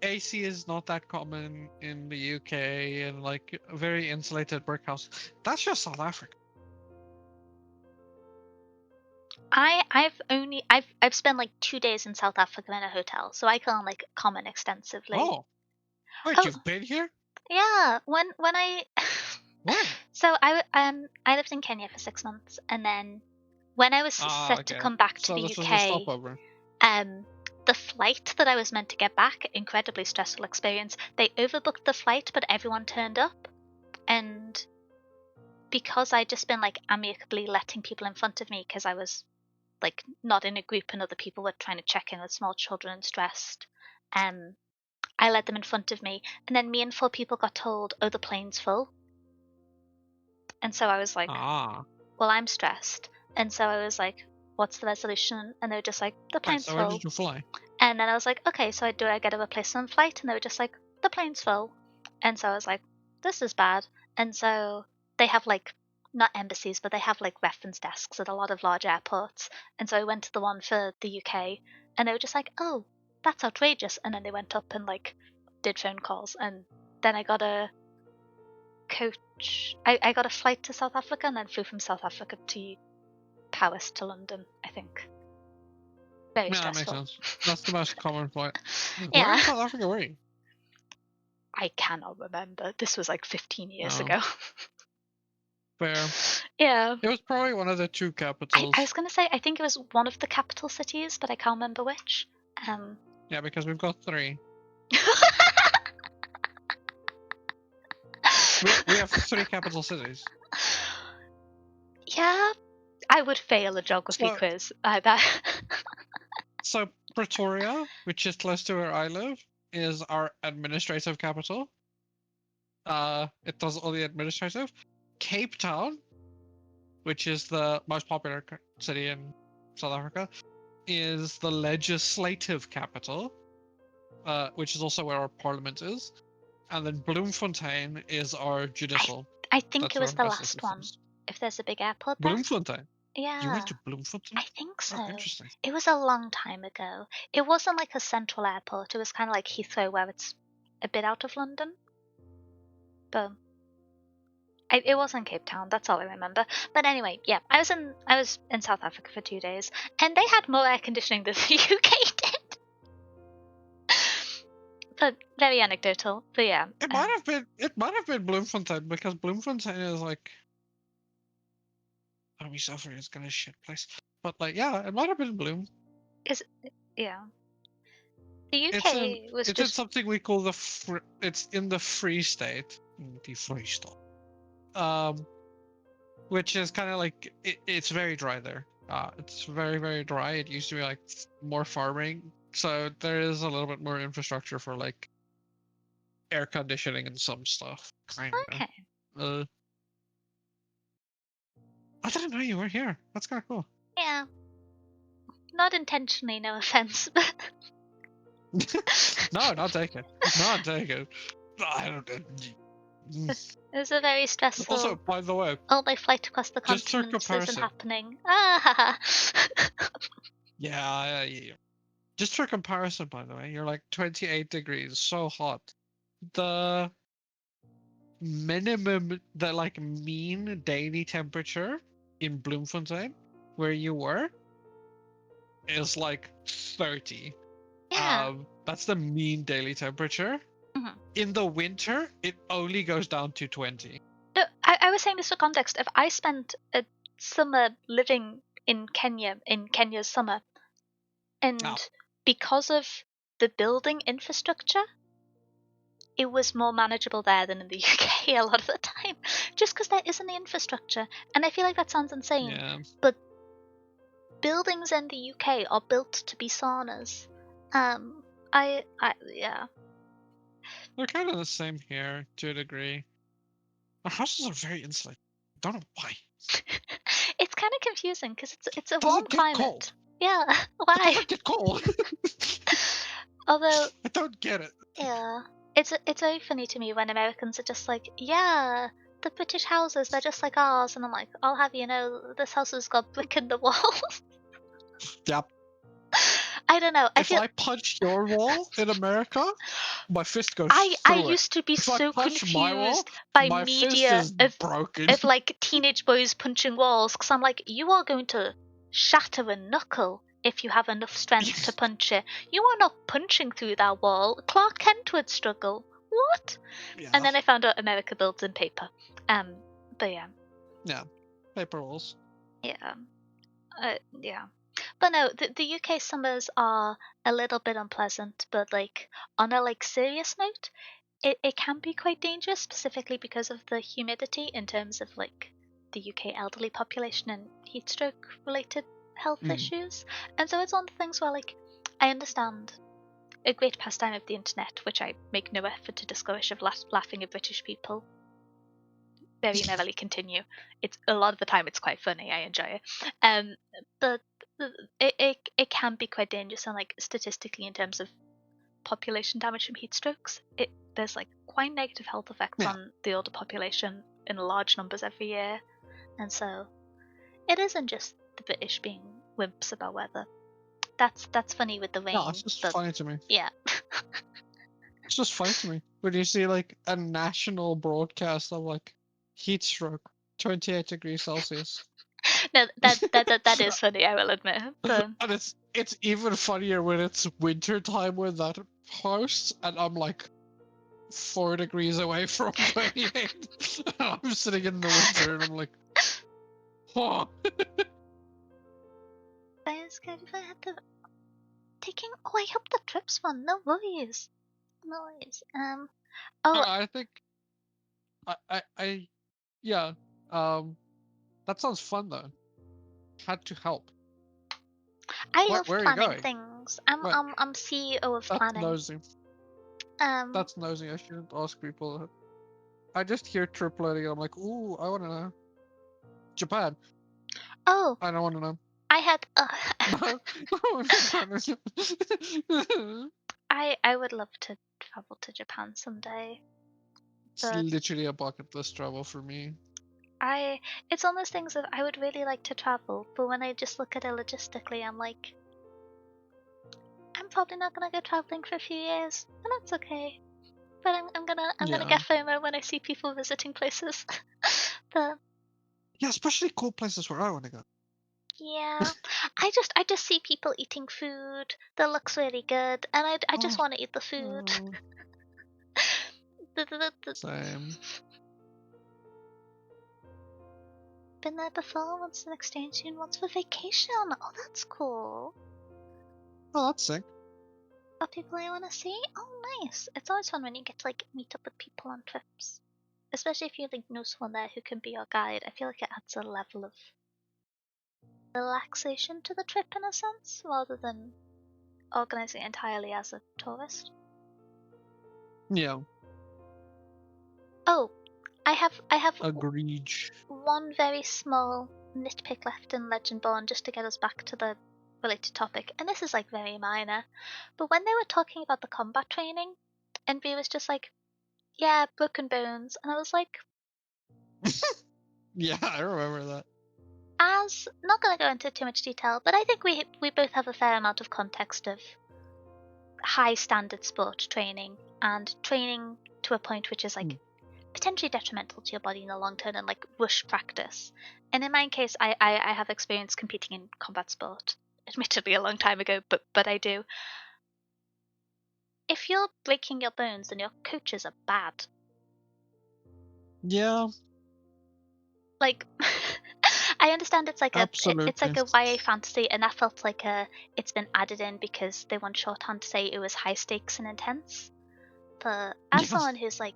AC is not that common in the UK, and like a very insulated brick house. That's just South Africa. I've spent like 2 days in South Africa in a hotel, so I can like comment extensively. Oh, wait, Oh you've been here? yeah, when I When? so I lived in Kenya for 6 months, and then when I was Ah, set to okay. come back to So the this was your UK, stopover. the flight that I was meant to get back, incredibly stressful experience. They overbooked the flight, but everyone turned up, and because I'd just been like amicably letting people in front of me because I was like not in a group and other people were trying to check in with small children and stressed. Um, I let them in front of me, and then me and 4 people got told, "Oh, the plane's full," and so I was like, Ah. "Well, I'm stressed," and so I was like, "What's the resolution?" And they were just like, "The Wait, plane's so where full," did you fly? and then I was like, "Okay, so do I get a replacement flight?" And they were just like, "The plane's full," and so I was like, "This is bad," and so they have like not embassies, but they have like reference desks at a lot of large airports. And so I went to the one for the UK, and they were just like, "Oh, that's outrageous." And then they went up and like did phone calls, and then I got a coach. I got a flight to South Africa, and then flew from South Africa to Paris to London. I think very Yeah, that makes stressful. sense. That's the most common flight. Where Yeah, in South Africa were you? I cannot remember. This was like 15 years Oh, ago. fair. Yeah. It was probably one of the two I capitals. was gonna say I think it was one of the capital cities, but I can't remember which. Um, Yeah, because we've got three. We have three capital cities. yeah, I would fail a geography So quiz. I bet. so Pretoria, which is close to where I live, is our administrative capital. It does all the administrative. Cape Town, which is the most popular city in South Africa, is the legislative capital, which is also where our parliament is. And then Bloemfontein is our I judicial. I think That's it where was the justice last one. is. If there's a big airport there. Bloemfontein. You went Yeah, to Bloemfontein? I think Oh, so. interesting. It was a long time ago. It wasn't like a central airport. It was kind of like Heathrow, where it's a bit out of London. But it was in Cape Town. That's all I remember. But anyway, yeah, I was in South Africa for 2 days, and they had more air conditioning than the UK did. But very anecdotal. But yeah, It might have been Bloemfontein because Bloemfontein is like we suffer is gonna shit place. But like yeah, it might have been Bloem. is yeah. The It's in UK was it's in just something we call it's in the Free State. The Free State. Um which is kind of like it's very dry there. It's very very dry. It used to be like more farming, so there is a little bit more infrastructure for like air conditioning and some stuff. Kind of. Okay. I didn't know you were here. That's kind of cool. Yeah. Not intentionally, no offense, but No, not take it. Not take it. I don't. it was a very stressful. Also, by the way, my flight across the just for continent isn't comparison. happening. Ah, Yeah. Just for comparison, by the way, you're like 28 degrees, so hot. The minimum, the like mean daily temperature in Bloemfontein, where you were, is like 30. yeah. That's the mean daily temperature. Mhm. In the winter, it only goes down to 20. No, I was saying this for context. If I spent a summer living in Kenya's summer, and Oh, because of the building infrastructure, it was more manageable there than in the UK a lot of the time, just because there isn't the infrastructure. And I feel like that sounds insane, yeah. but buildings in the UK are built to be saunas. Yeah. They're kind of the same here to a degree. Our houses are very insulated. Don't know why. It's kind of confusing because it's a warm Doesn't get climate. cold. Yeah, It why? doesn't get cold. Although, I don't get it. yeah, it's very funny to me when Americans are just like, yeah, the British houses they're just like ours, and I'm like, I'll have you know, this house has got brick in the walls. Yep. I don't know. I If feel I punch your wall in America, my fist goes I through it. used to be If I so punch my wall, confused by my fist media is of broken. like teenage boys punching walls because I'm like, you are going to shatter a knuckle if you have enough strength to punch it. You are not punching through that wall. Clark Kent would struggle. What? Yeah. And then I found out America builds in paper. But yeah. Yeah. Paper walls. Yeah. Yeah. But no, the UK summers are a little bit unpleasant, but like on a like serious note, it can be quite dangerous, specifically because of the humidity in terms of like the UK elderly population and heat stroke related health issues. And so it's one of the things where like I understand a great pastime of the internet, which I make no effort to discourage of laughing at British people. Very merrily continue. It's a lot of the time it's quite funny. I enjoy it. But it can be quite dangerous and like statistically in terms of population damage from heat strokes. There's like quite negative health effects on the older population in large numbers every year, and so it isn't just the British being wimps about weather. That's funny with the rain. No, it's just funny to me. Yeah. It's just funny to me when you see like a national broadcast of like heat stroke, 28 degrees Celsius. No, that is funny. I will admit. But And it's even funnier when it's winter time when that posts, and I'm like 4 degrees away from 28. And I'm sitting in the winter, and I'm like, oh. it's good if I had to taking. Oh, I hope the trip's fun. No worries. No worries. Oh, I think yeah. That sounds fun though. Had to help. I love Where are you planning going? things. Wait, I'm CEO of that's planning. nosy. Um, That's nosy. I shouldn't ask people that. I just hear tripletting. I'm like, ooh, I want to know. Japan. oh, I don't want to know. I had. I would love to travel to Japan someday, It's but literally a bucket list travel for me. it's one of those things that I would really like to travel, but when I just look at it logistically, I'm like, I'm probably not gonna go traveling for a few years, and that's okay. But I'm gonna get FOMO when I see people visiting places. But yeah, especially cool places where I want to go. yeah, I just see people eating food that looks really good, and I just want to eat the food. Same. Been there before. Once an exchange student, once for vacation. Oh, that's cool. Oh, that's sick. Got people I want to see. Oh, nice. It's always fun when you get to like meet up with people on trips, especially if you like know someone there who can be your guide. I feel like it adds a level of relaxation to the trip in a sense, rather than organizing it entirely as a tourist. Yeah. Oh, I have Agreed. one very small nitpick left in Legendborn just to get us back to the related topic, and this is like very minor. But when they were talking about the combat training, and B was just like, yeah, broken bones, and I was like, Yeah, I remember that. as not gonna go into too much detail, but I think we both have a fair amount of context of high standard sport training and training to a point which is like potentially detrimental to your body in the long term and like rush practice. And in my case, I have experience competing in combat sport, admittedly a long time ago, but I do. If you're breaking your bones, then your coaches are bad. Yeah, Like, I understand it's like it's absolutely. like a YA fantasy, and that felt like it's been added in because they want shorthand to say it was high stakes and intense. But as Yeah. someone who's like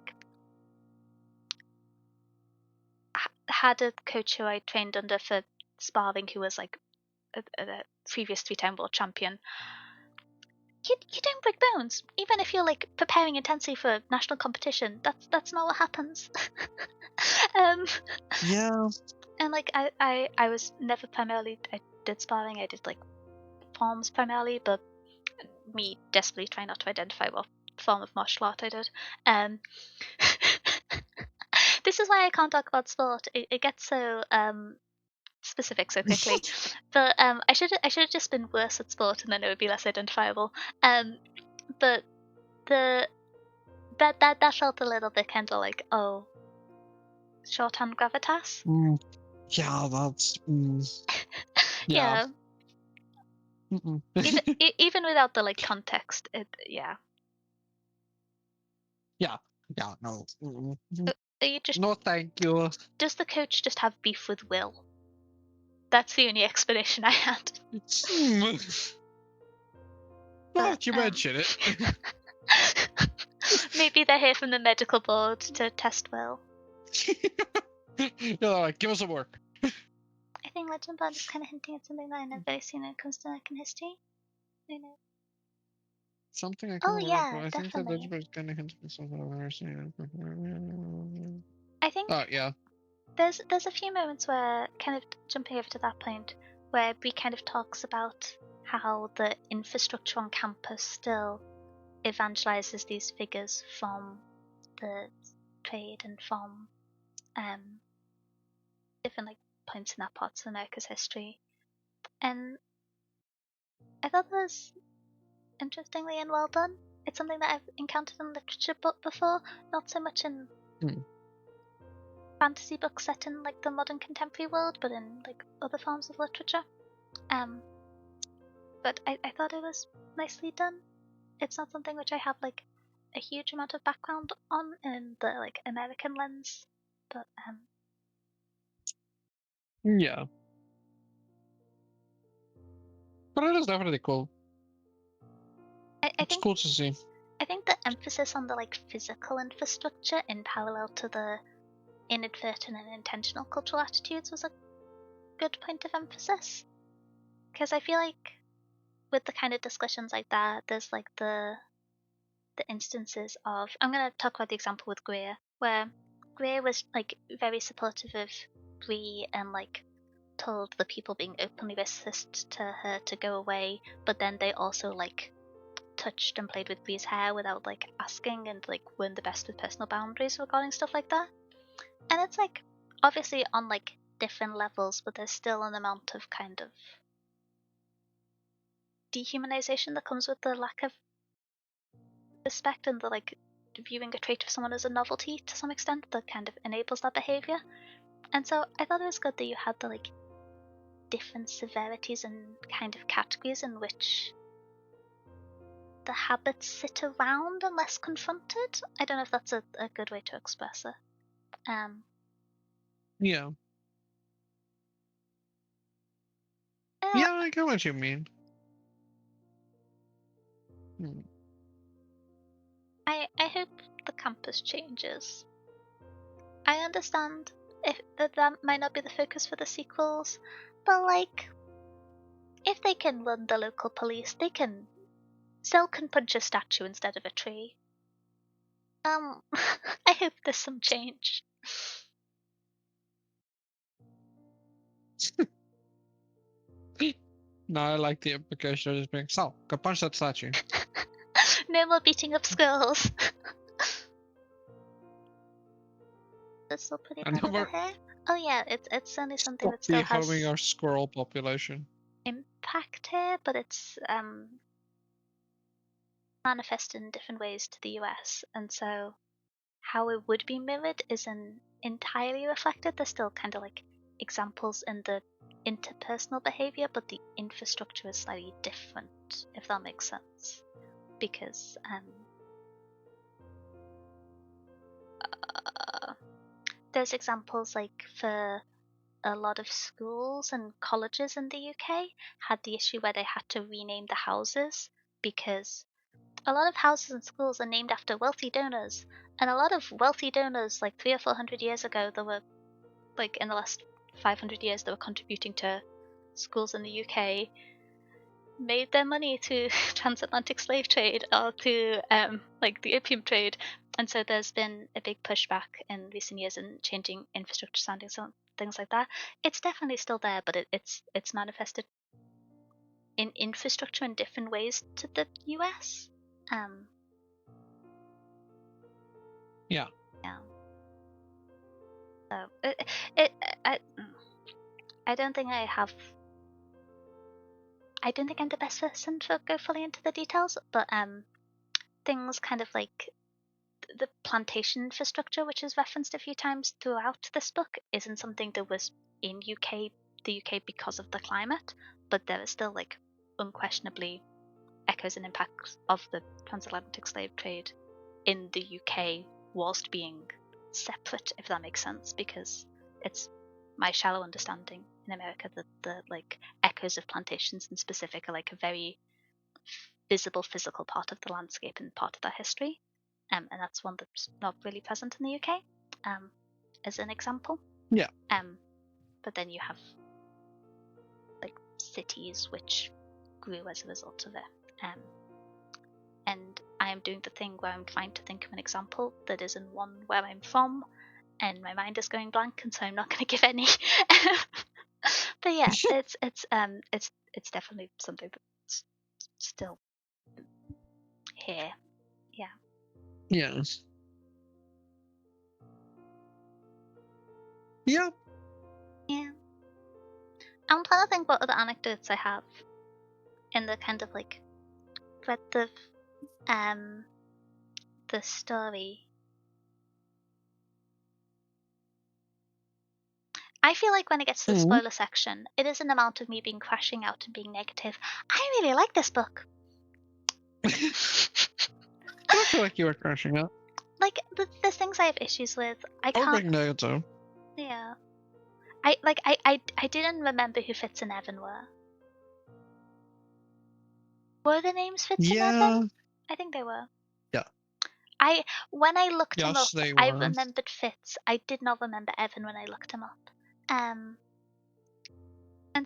had a coach who I trained under for sparring, who was like a previous 3-time world champion, you don't break bones, even if you're like preparing intensely for a national competition. That's not what happens. um, Yeah. and like I was never primarily I did sparring. I did like forms primarily, but me desperately trying not to identify what form of martial art I did. Um, this is why I can't talk about sport. It gets so specific so quickly. But I should have just been worse at sport, and then it would be less identifiable. But the that felt a little bit kind of like, oh, shorthand gravitas. Yeah, that's. Yeah. Yeah, even without the like context, yeah. Yeah. Yeah. No. You just No, thank you. does the coach just have beef with Will? That's the only explanation I had. Hmm. Now But that you mention it. maybe they're here from the medical board to test Will. You're like, give us some work. I think Legend Bond is kind of hinting at something that I've never really seen when it comes to American history. I know. Something I Oh can't remember. yeah, I think that definitely. Legendborn is kind of hints me something I've never seen. I think Oh, yeah. there's a few moments where kind of jumping over to that point where Brie kind of talks about how the infrastructure on campus still evangelizes these figures from the trade and from um, different like points in that parts of America's history. And I thought that was interestingly and well done. It's something that I've encountered in literature book before, not so much in fantasy books set in like the modern contemporary world, but in like other forms of literature. Um, but I thought it was nicely done. It's not something which I have like a huge amount of background on in the like American lens, but Yeah. But it is definitely cool. I It's think cool to see. I think the emphasis on the like physical infrastructure in parallel to the inadvertent and intentional cultural attitudes was a good point of emphasis. Because I feel like with the kind of discussions like that, there's like the instances of I'm gonna talk about the example with Greer, where Greer was like very supportive of Bree and like told the people being openly racist to her to go away, but then they also like touched and played with Bree's hair without like asking and like weren't the best with personal boundaries regarding stuff like that. And it's like obviously on like different levels, but there's still an amount of kind of dehumanization that comes with the lack of respect and the like viewing a trait of someone as a novelty to some extent that kind of enables that behavior. And so I thought it was good that you had the like different severities and kind of categories in which the habits sit around unless confronted. I don't know if that's a good way to express it. Um, Yeah. uh, Yeah, I get what you mean. I hope the campus changes. I understand if that might not be the focus for the sequels, but like if they can run the local police, they can Cell can punch a statue instead of a tree. I hope there's some change. No, I like the implication of just being, so, go punch that statue. No more beating up skulls. That's still pretty And bad no over more here. Oh yeah, it's certainly something stop that still dehoming has our squirrel population. impact here, but it's manifested in different ways to the US, and so how it would be mirrored isn't entirely reflected. There's still kind of like examples in the interpersonal behavior, but the infrastructure is slightly different, if that makes sense. Because there's examples like for a lot of schools and colleges in the UK had the issue where they had to rename the houses because a lot of houses and schools are named after wealthy donors, and a lot of wealthy donors, like 300 or 400 years ago, they were like in the last 500 years, they were contributing to schools in the UK, made their money through transatlantic slave trade or through like the opium trade, and so there's been a big pushback in recent years in changing infrastructure standards and things like that. It's definitely still there, but it's manifested in infrastructure in different ways to the US. Yeah. Yeah. So I don't think I don't think I'm the best person to go fully into the details, but things kind of like the plantation infrastructure, which is referenced a few times throughout this book, isn't something that was in the UK because of the climate, but there is still like unquestionably echoes and impacts of the transatlantic slave trade in the UK whilst being separate, if that makes sense, because it's my shallow understanding in America that the like echoes of plantations in specific are like a very visible physical part of the landscape and part of their history. And that's one that's not really present in the UK, as an example. Yeah. But then you have like cities which grew as a result of it. And I am doing the thing where I'm trying to think of an example that isn't one where I'm from, and my mind is going blank, and so I'm not going to give any. But yeah, it's definitely something that's still here. Yeah. Yes. Yeah. Yeah. I'm trying to think what other anecdotes I have in the kind of like breadth of the story. I feel like when it gets to the Mm. spoiler section, it is an amount of me being crashing out and being negative. I really like this book. I don't feel like you were crashing out. Like there's things I have issues with. I Or can't. being negative. Yeah. I didn't remember who Fitz and Evan were. Were the names Fitz and Yeah. Evan? I think they were. Yeah. When I looked him Yes, up, they I were. remembered Fitz. I did not remember Evan when I looked him up. And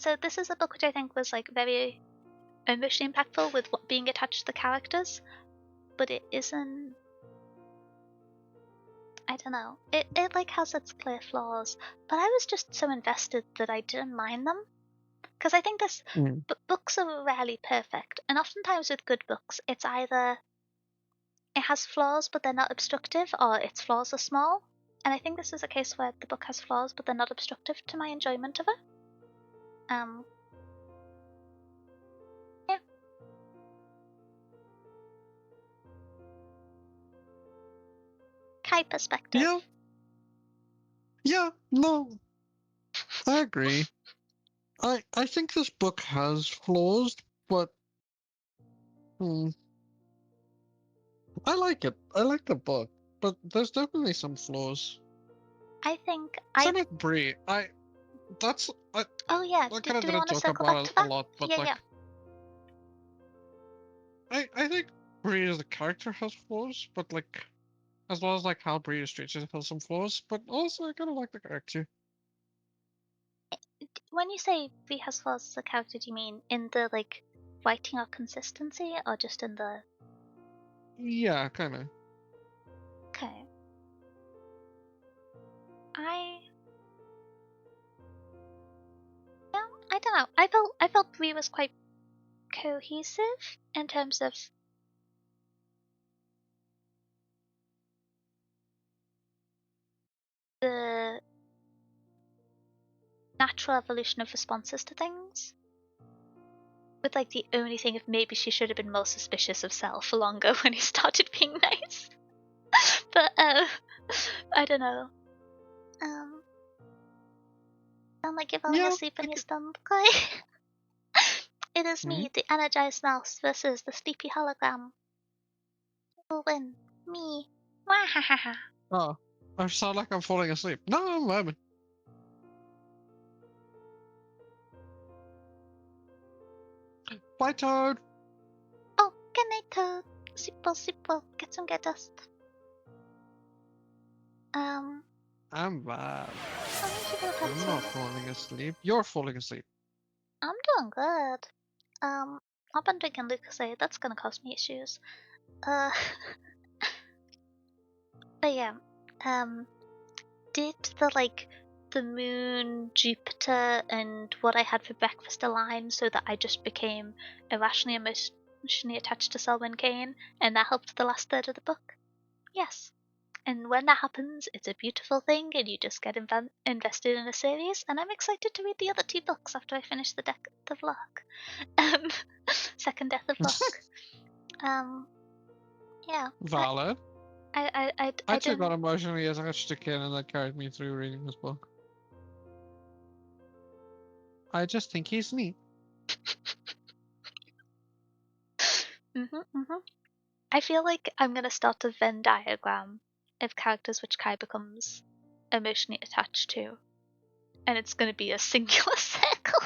so this is a book which I think was like very emotionally impactful with what being attached to the characters, but it isn't. I don't know. It like has its clear flaws, but I was just so invested that I didn't mind them because I think this Mm. books are rarely perfect, and oftentimes with good books, it's either it has flaws but they're not obstructive, or its flaws are small. And I think this is a case where the book has flaws but they're not obstructive to my enjoyment of it. Um, yeah. Kai perspective. Yeah. Yeah. No, I agree. I think this book has flaws, but hmm, I like it. I like the book, but there's definitely some flaws. I think I. Same with Brie. That's Oh yeah. I Do, kind of do we didn't want to talk circle back about to it a that? lot, but Yeah, yeah. like I think Brie as a character has flaws, but like as well as like how Brie is treated has some flaws, but also I kind of like the character. When you say V has flaws as a character, do you mean in the like writing or consistency, or just in the? Yeah, kind of. I don't know. I felt Bree was quite cohesive in terms of the natural evolution of responses to things. With like the only thing of maybe she should have been more suspicious of Sal for longer when he started being nice. But I don't know. Sound like you're falling Yeah, asleep I in your could- stomach, Clay. It is Hmm? me, the energized mouse, versus the sleepy hologram. Who will win? Me. Wahahaha. Oh, I sound like I'm falling asleep. No, I'm vibing. Bye, Toad. Oh, good night, Toad. Sleep well. Get some good dust. I'm vibing. How many people have had I'm some? not falling asleep. You're falling asleep. I'm doing good. I've been drinking Lucozade. That's gonna cause me issues. Uh, but yeah. Did the moon, Jupiter, and what I had for breakfast align so that I just became irrationally emotionally attached to Selwyn Kane, and that helped the last third of the book? Yes. And when that happens, it's a beautiful thing, and you just get invested in a series. And I'm excited to read the other two books after I finish the Death of Locke, um, second Death of Locke. Yeah. Valid. I I too got don't. emotionally attached to Ken, and that carried me through reading this book. I just think he's neat. I feel like I'm gonna start a Venn diagram of characters which Kai becomes emotionally attached to, and it's gonna be a singular circle.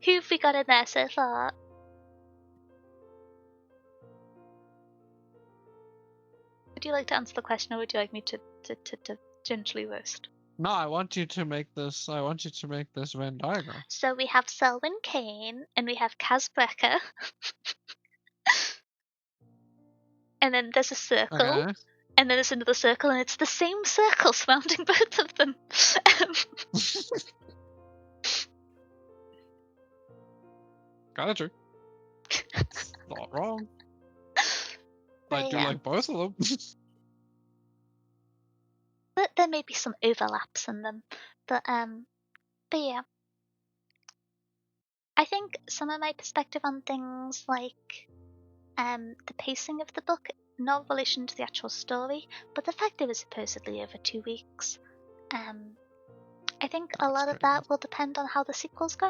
Who have we got in there so far? Would you like to answer the question, or would you like me to gently roast? No, I want you to make this. I want you to make this Venn diagram. So we have Selwyn Kane, and we have Kaz Brecker, and then there's a circle, Okay. and then there's another circle, and it's the same circle surrounding both of them. Gotcha. Not wrong. I But do yeah, like both of them. but there may be some overlaps in them. But yeah, I think some of my perspective on things like the pacing of the book, not in relation to the actual story, but the fact it was supposedly over 2 weeks. I think a That's lot of crazy. that will depend on how the sequels go,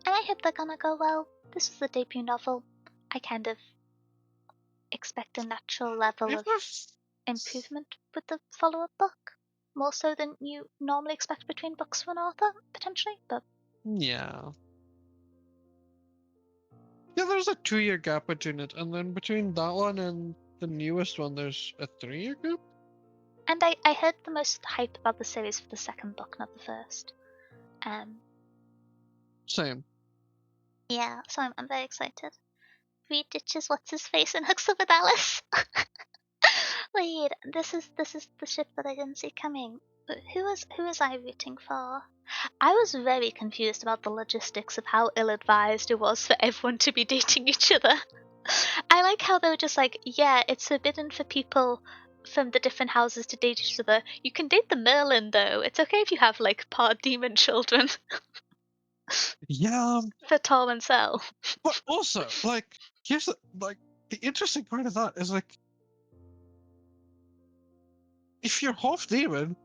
and I hope they're gonna go well. This was the debut novel. I kind of expect a natural level If of there's- improvement with the follow-up book, more so than you normally expect between books from an author, potentially. But Yeah. Yeah, there's a 2-year gap between it, and then between that one and the newest one, there's a 3-year gap. and I heard the most hype about the series for the second book, not the first. Same. Yeah, so I'm very excited. Reed ditches what's his face and hooks up with Alice. Wait, this is the ship that I didn't see coming. Who was I rooting for? I was very confused about the logistics of how ill-advised it was for everyone to be dating each other. I like how they were just like, yeah, it's forbidden for people from the different houses to date each other. You can date the Merlin though. It's okay if you have like part demon children Yeah, for Tom and Sel. but also, here's the interesting part of that is if you're half demon,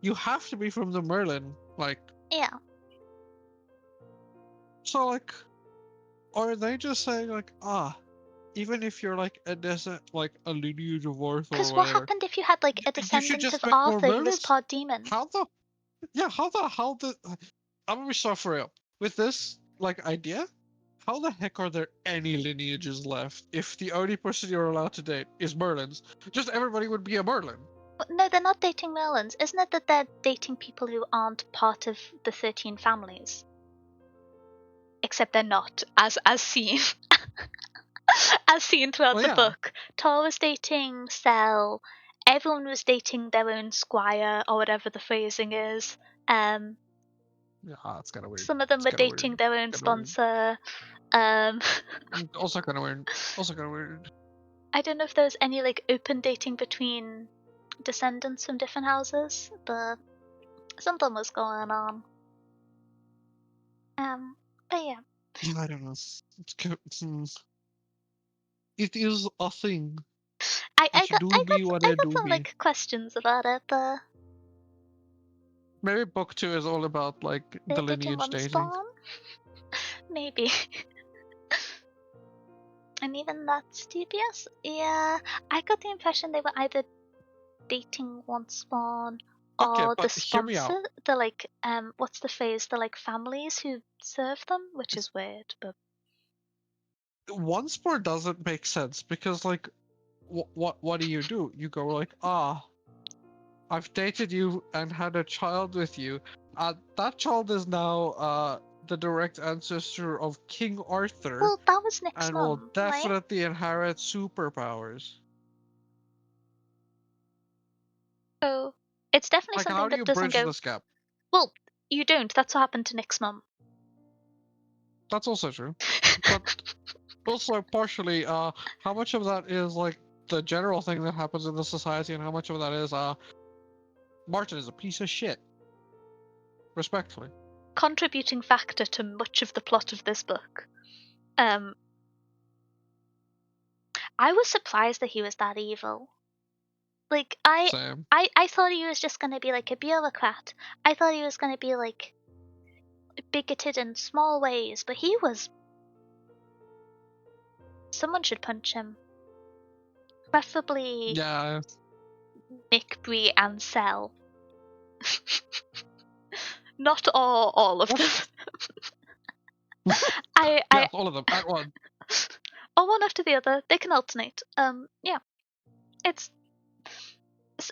you have to be from the Merlin. Yeah. So are they just saying even if you're a descent, a lineage of Arthur or Because what whatever, happened if you had like a you should descendant just of make more Arthur who was Merlins? part demon? How the how the I'm gonna be so for real with this idea. How the heck are there any lineages left if the only person you're allowed to date is Merlins? Just everybody would be a Merlin. No, they're not dating Merlins. Isn't it that they're dating people who aren't part of the 13 families? Except they're not, as seen. As seen throughout Well, the yeah. book. Tor was dating Sel, everyone was dating their own squire or whatever the phrasing is. Yeah, that's kind of weird. Some of them It's were kinda dating weird. their own Kinda weird. sponsor. Also kind of weird. Also kind of weird. I don't know if there was any like open dating between descendants from different houses, but something was going on. But yeah, I don't know. It is a thing. I Which got do be what I it got do some be. like questions about it, but Maybe book 2 is all about like they're the dating lineage one dating. spawn, maybe. And even that's dubious. Yeah, I got the impression they were either dating one spawn Okay, or the but hear me out. sponsor, the like what's the phrase? The like families who serve them, which is weird, but One sport doesn't make sense because like what do? You go like, I've dated you and had a child with you. That child is now the direct ancestor of King Arthur well, that was Nick's and will mum, right? definitely inherit superpowers. So it's definitely Like, something how do that you doesn't bridge go. this gap? Well, you don't. That's what happened to Nick's mum. That's also true. But also partially, how much of that is like the general thing that happens in the society, and how much of that is Martin is a piece of shit. Respectfully. Contributing factor to much of the plot of this book. Um, I was surprised that he was that evil. Like Same. I thought he was just gonna be like a bureaucrat. I thought he was gonna be like bigoted in small ways, but he was. Someone should punch him. Preferably Yeah. Nick, Bree, and Cell. Not all of What? them. I Yes, all of them at once. or one after the other. They can alternate. Yeah. It's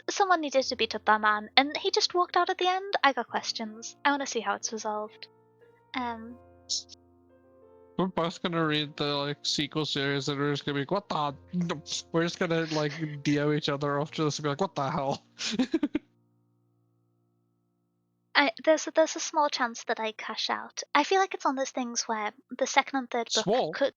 someone needed to beat up that man, and he just walked out at the end. I got questions. I want to see how it's resolved. We're both gonna read the like sequel series and we're just gonna be like, what the? We're just gonna like DM each other off just to be like, what the hell? There's a small chance that I cash out. I feel like it's one of those things where the second and third book Small. could.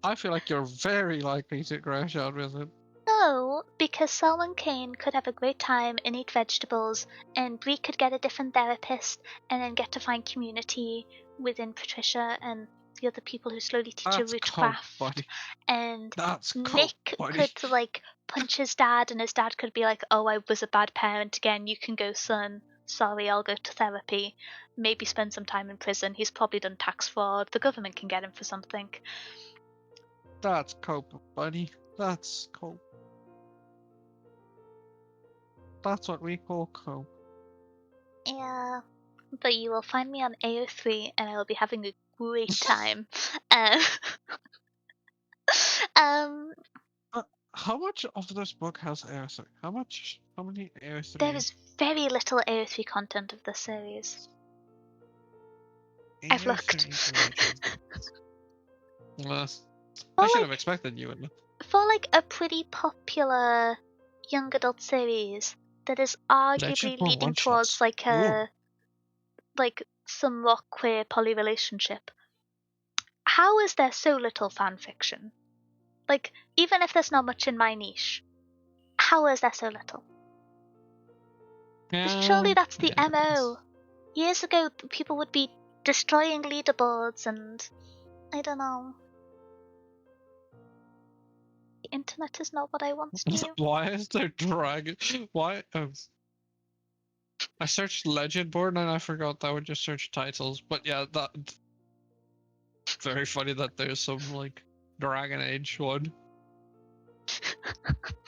I feel like you're very likely to crash out with it. No, because Selwyn Kane could have a great time and eat vegetables, and Bree could get a different therapist, and then get to find community within Patricia and the other people who slowly teach her That's cope, rootcraft. buddy. And That's cope, Nick buddy. could like punch his dad, and his dad could be like, "Oh, I was a bad parent again. You can go, son. Sorry, I'll go to therapy. Maybe spend some time in prison. He's probably done tax fraud. The government can get him for something." That's cope, buddy. That's cope. That's what we call cope. Yeah, but you will find me on AO3 and I will be having a great time. Um, um, How much of this book has AO3? How much? How many there AO3? is very little AO3 content of this series. I've looked. AO3 legends. Well, For I should have like expected you would. for like a pretty popular young adult series that is arguably Legendborn leading one towards shots. like Ooh. a like somewhat queer poly relationship. How is there so little fan fiction? Like, even if there's not much in my niche, how is there so little? Surely Yeah. that's the Yeah. MO. Years ago, people would be destroying leaderboards and I don't know. The internet is not what I once knew. Why is there dragon? Why? I searched Legendborn and I forgot that I would just search titles. But yeah, that very funny that there's some like Dragon Age one.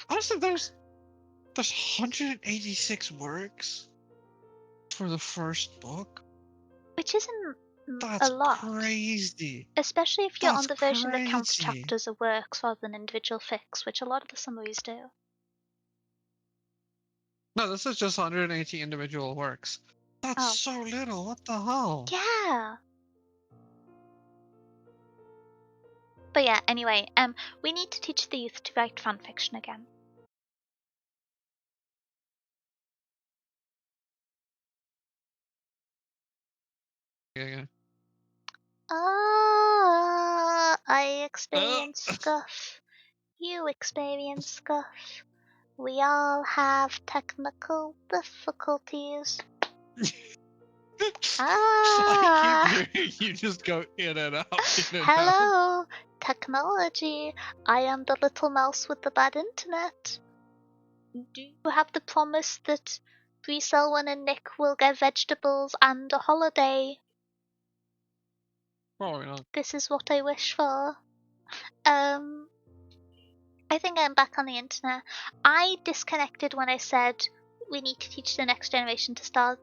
Honestly, there's 186 works for the first book. Which isn't a That's lot. crazy. Especially if you're on That's the version that counts crazy. chapters as works rather than individual fics, which a lot of the summaries do. No, this is just 180 individual works. That's Oh, so little. What the hell? yeah. But yeah, anyway, we need to teach the youth to write fanfiction again. Yeah. I experience scuff. You experience scuff. We all have technical difficulties. I keep hearing you just go in and out, in and out. Hello, technology. I am the little mouse with the bad internet. Do you have the promise that Selwyn and Nick will get vegetables and a holiday? Probably not. This is what I wish for. I think I'm back on the internet. I disconnected when I said we need to teach the next generation to start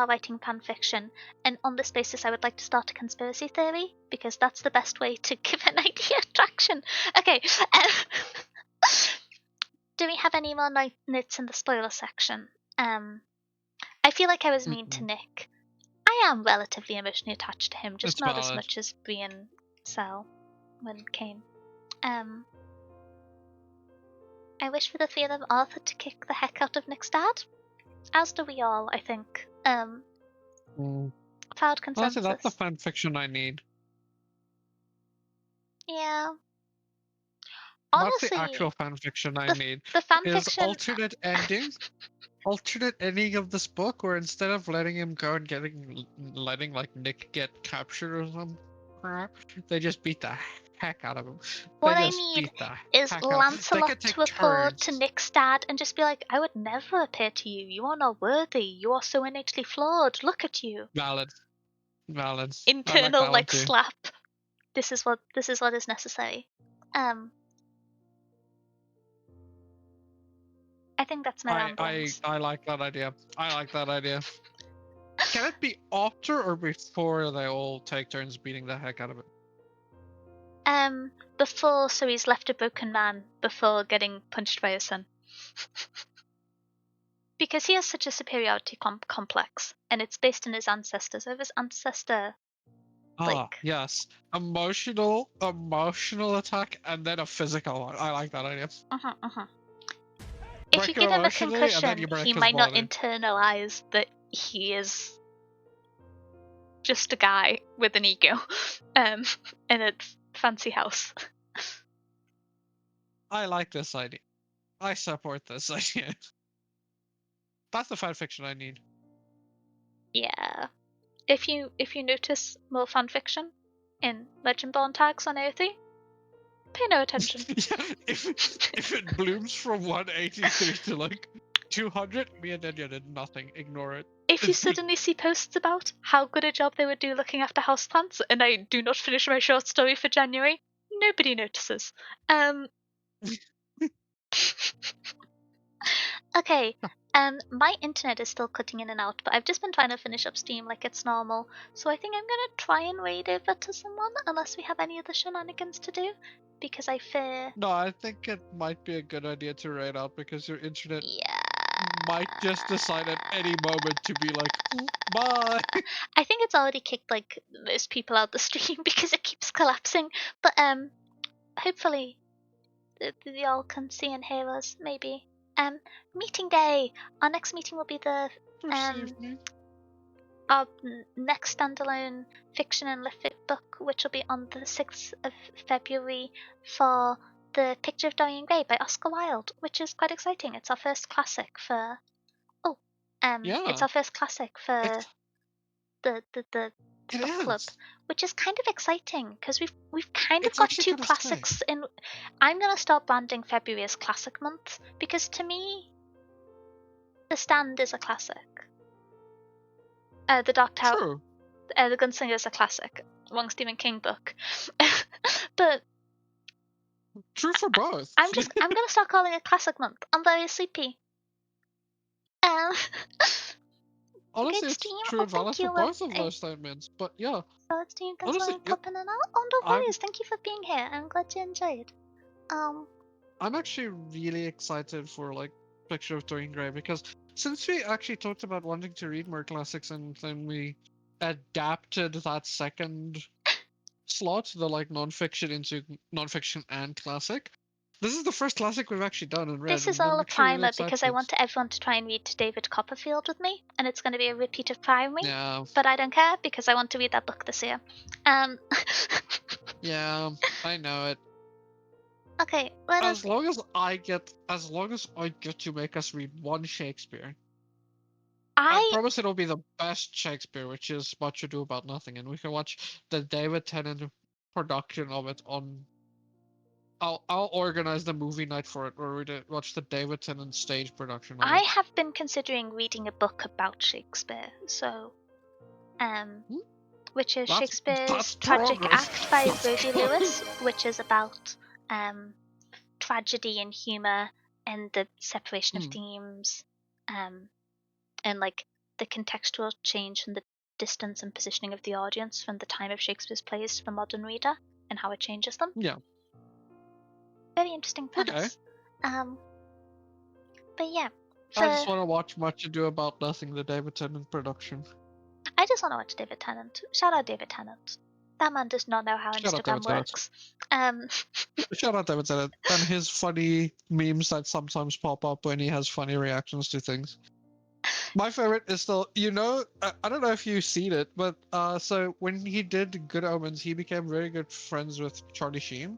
writing fanfiction. And on this basis, I would like to start a conspiracy theory because that's the best way to give an idea traction. Okay. Do we have any more notes in the spoiler section? I feel like I was mean to Nick. I am relatively emotionally attached to him, just It's not as valid. much as Bree and Sal when Kane. I wish for the three of them Arthur to kick the heck out of Nick's dad. As do we all, I think. Cloud consensus. Honestly, that's the fan fiction I need. Yeah. Honestly, that's the actual fan fiction I need. The fan is fiction... alternate ending of this book, where instead of letting him go and letting like Nick get captured or some crap, they just beat the heck out of him. What I need is Lancelot to appear to Nick's dad and just be like, I would never appear to you. You are not worthy. You are so innately flawed. Look at you. Valid. Internal like slap. This is what is necessary. I think that's my ramblings. I like that idea. Can it be after or before they all take turns beating the heck out of it? Before, so he's left a broken man before getting punched by his son. Because he has such a superiority complex, and it's based on his ancestors. So his ancestor... yes. Emotional attack, and then a physical one. I like that idea. If you give him a concussion, he might not internalize that he is just a guy with an ego in a fancy house. I like this idea. I support this idea. That's the fanfiction I need. Yeah. If you notice more fanfiction in Legendborn tags on AO3, pay no attention. Yeah, if it blooms from 183 to like 200, me and Enya did nothing. Ignore it. If you suddenly see posts about how good a job they would do looking after houseplants, and I do not finish my short story for January, nobody notices. Okay, my internet is still cutting in and out, but I've just been trying to finish up Steam like it's normal, so I think I'm gonna try and raid over to someone, unless we have any other shenanigans to do, because I fear... No, I think it might be a good idea to raid out, because your internet might just decide at any moment to be like, bye! I think it's already kicked like most people out the stream because it keeps collapsing, but hopefully they all can see and hear us, maybe. Meeting day! Our next meeting will be the our next standalone fiction and lit book, which will be on the 6th of February for The Picture of Dorian Gray by Oscar Wilde, which is quite exciting. It's our first classic for it's our first classic for the book club, which is kind of exciting because we've kind of got two classics in. I'm gonna start branding February as classic month because to me, The Stand is a classic. The Dark Tower, The Gunslinger is a classic. Wrong Stephen King book, but true for both. I'm gonna start calling it classic month. I'm very sleepy. Honestly, it's true and valid for both of those statements, but yeah. Solid Steam Honestly, pop in and out. Oh, no worries. Thank you for being here. I'm glad you enjoyed. I'm actually really excited for like Picture of Dorian Gray, because since we actually talked about wanting to read more classics and then we adapted that second slot, the like nonfiction into nonfiction and classic. This is the first classic we've actually done and read, This is and I'm all a actually really primer because I excited. want everyone to try and read David Copperfield with me, and it's going to be a repeat of primary. Yeah, But I don't care because I want to read that book this year. yeah, I know it. Okay, let us. As long as I get to make us read one Shakespeare, I I promise it'll be the best Shakespeare, which is Much Ado About Nothing, and we can watch the David Tennant production of it on. I'll organize the movie night for it, where we watch the David Tennant stage production of I it. have been considering reading a book about Shakespeare, so Hmm? which is That's Shakespeare's Tragic progress. Act by Rhodey Lewis, which is about tragedy and humor and the separation of Hmm. themes, and like the contextual change and the distance and positioning of the audience from the time of Shakespeare's plays to the modern reader and how it changes them. Yeah. Very interesting Okay. premise. But yeah, I just for want to watch Much Ado About Nothing, the David Tennant production. I just want to watch David Tennant. Shout out David Tennant. That man does not know how Shut up, David Instagram Tennant. works. Um, Shout out David Tennant. And his funny memes that sometimes pop up when he has funny reactions to things. My favorite is still, I don't know if you've seen it, but so when he did Good Omens, he became very good friends with Charlie Sheen.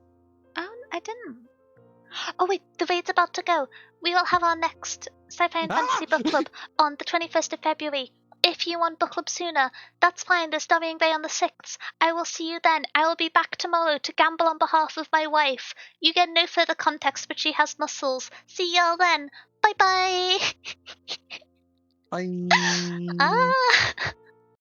I didn't. Oh wait, the raid's about to go. We will have our next Sci-Fi and Ah! Fantasy Book Club on the 21st of February. If you want book club sooner, that's fine. There's Storying Bay on the 6th. I will see you then. I will be back tomorrow to gamble on behalf of my wife. You get no further context, but she has muscles. See y'all then. Bye bye. Bye. Ah.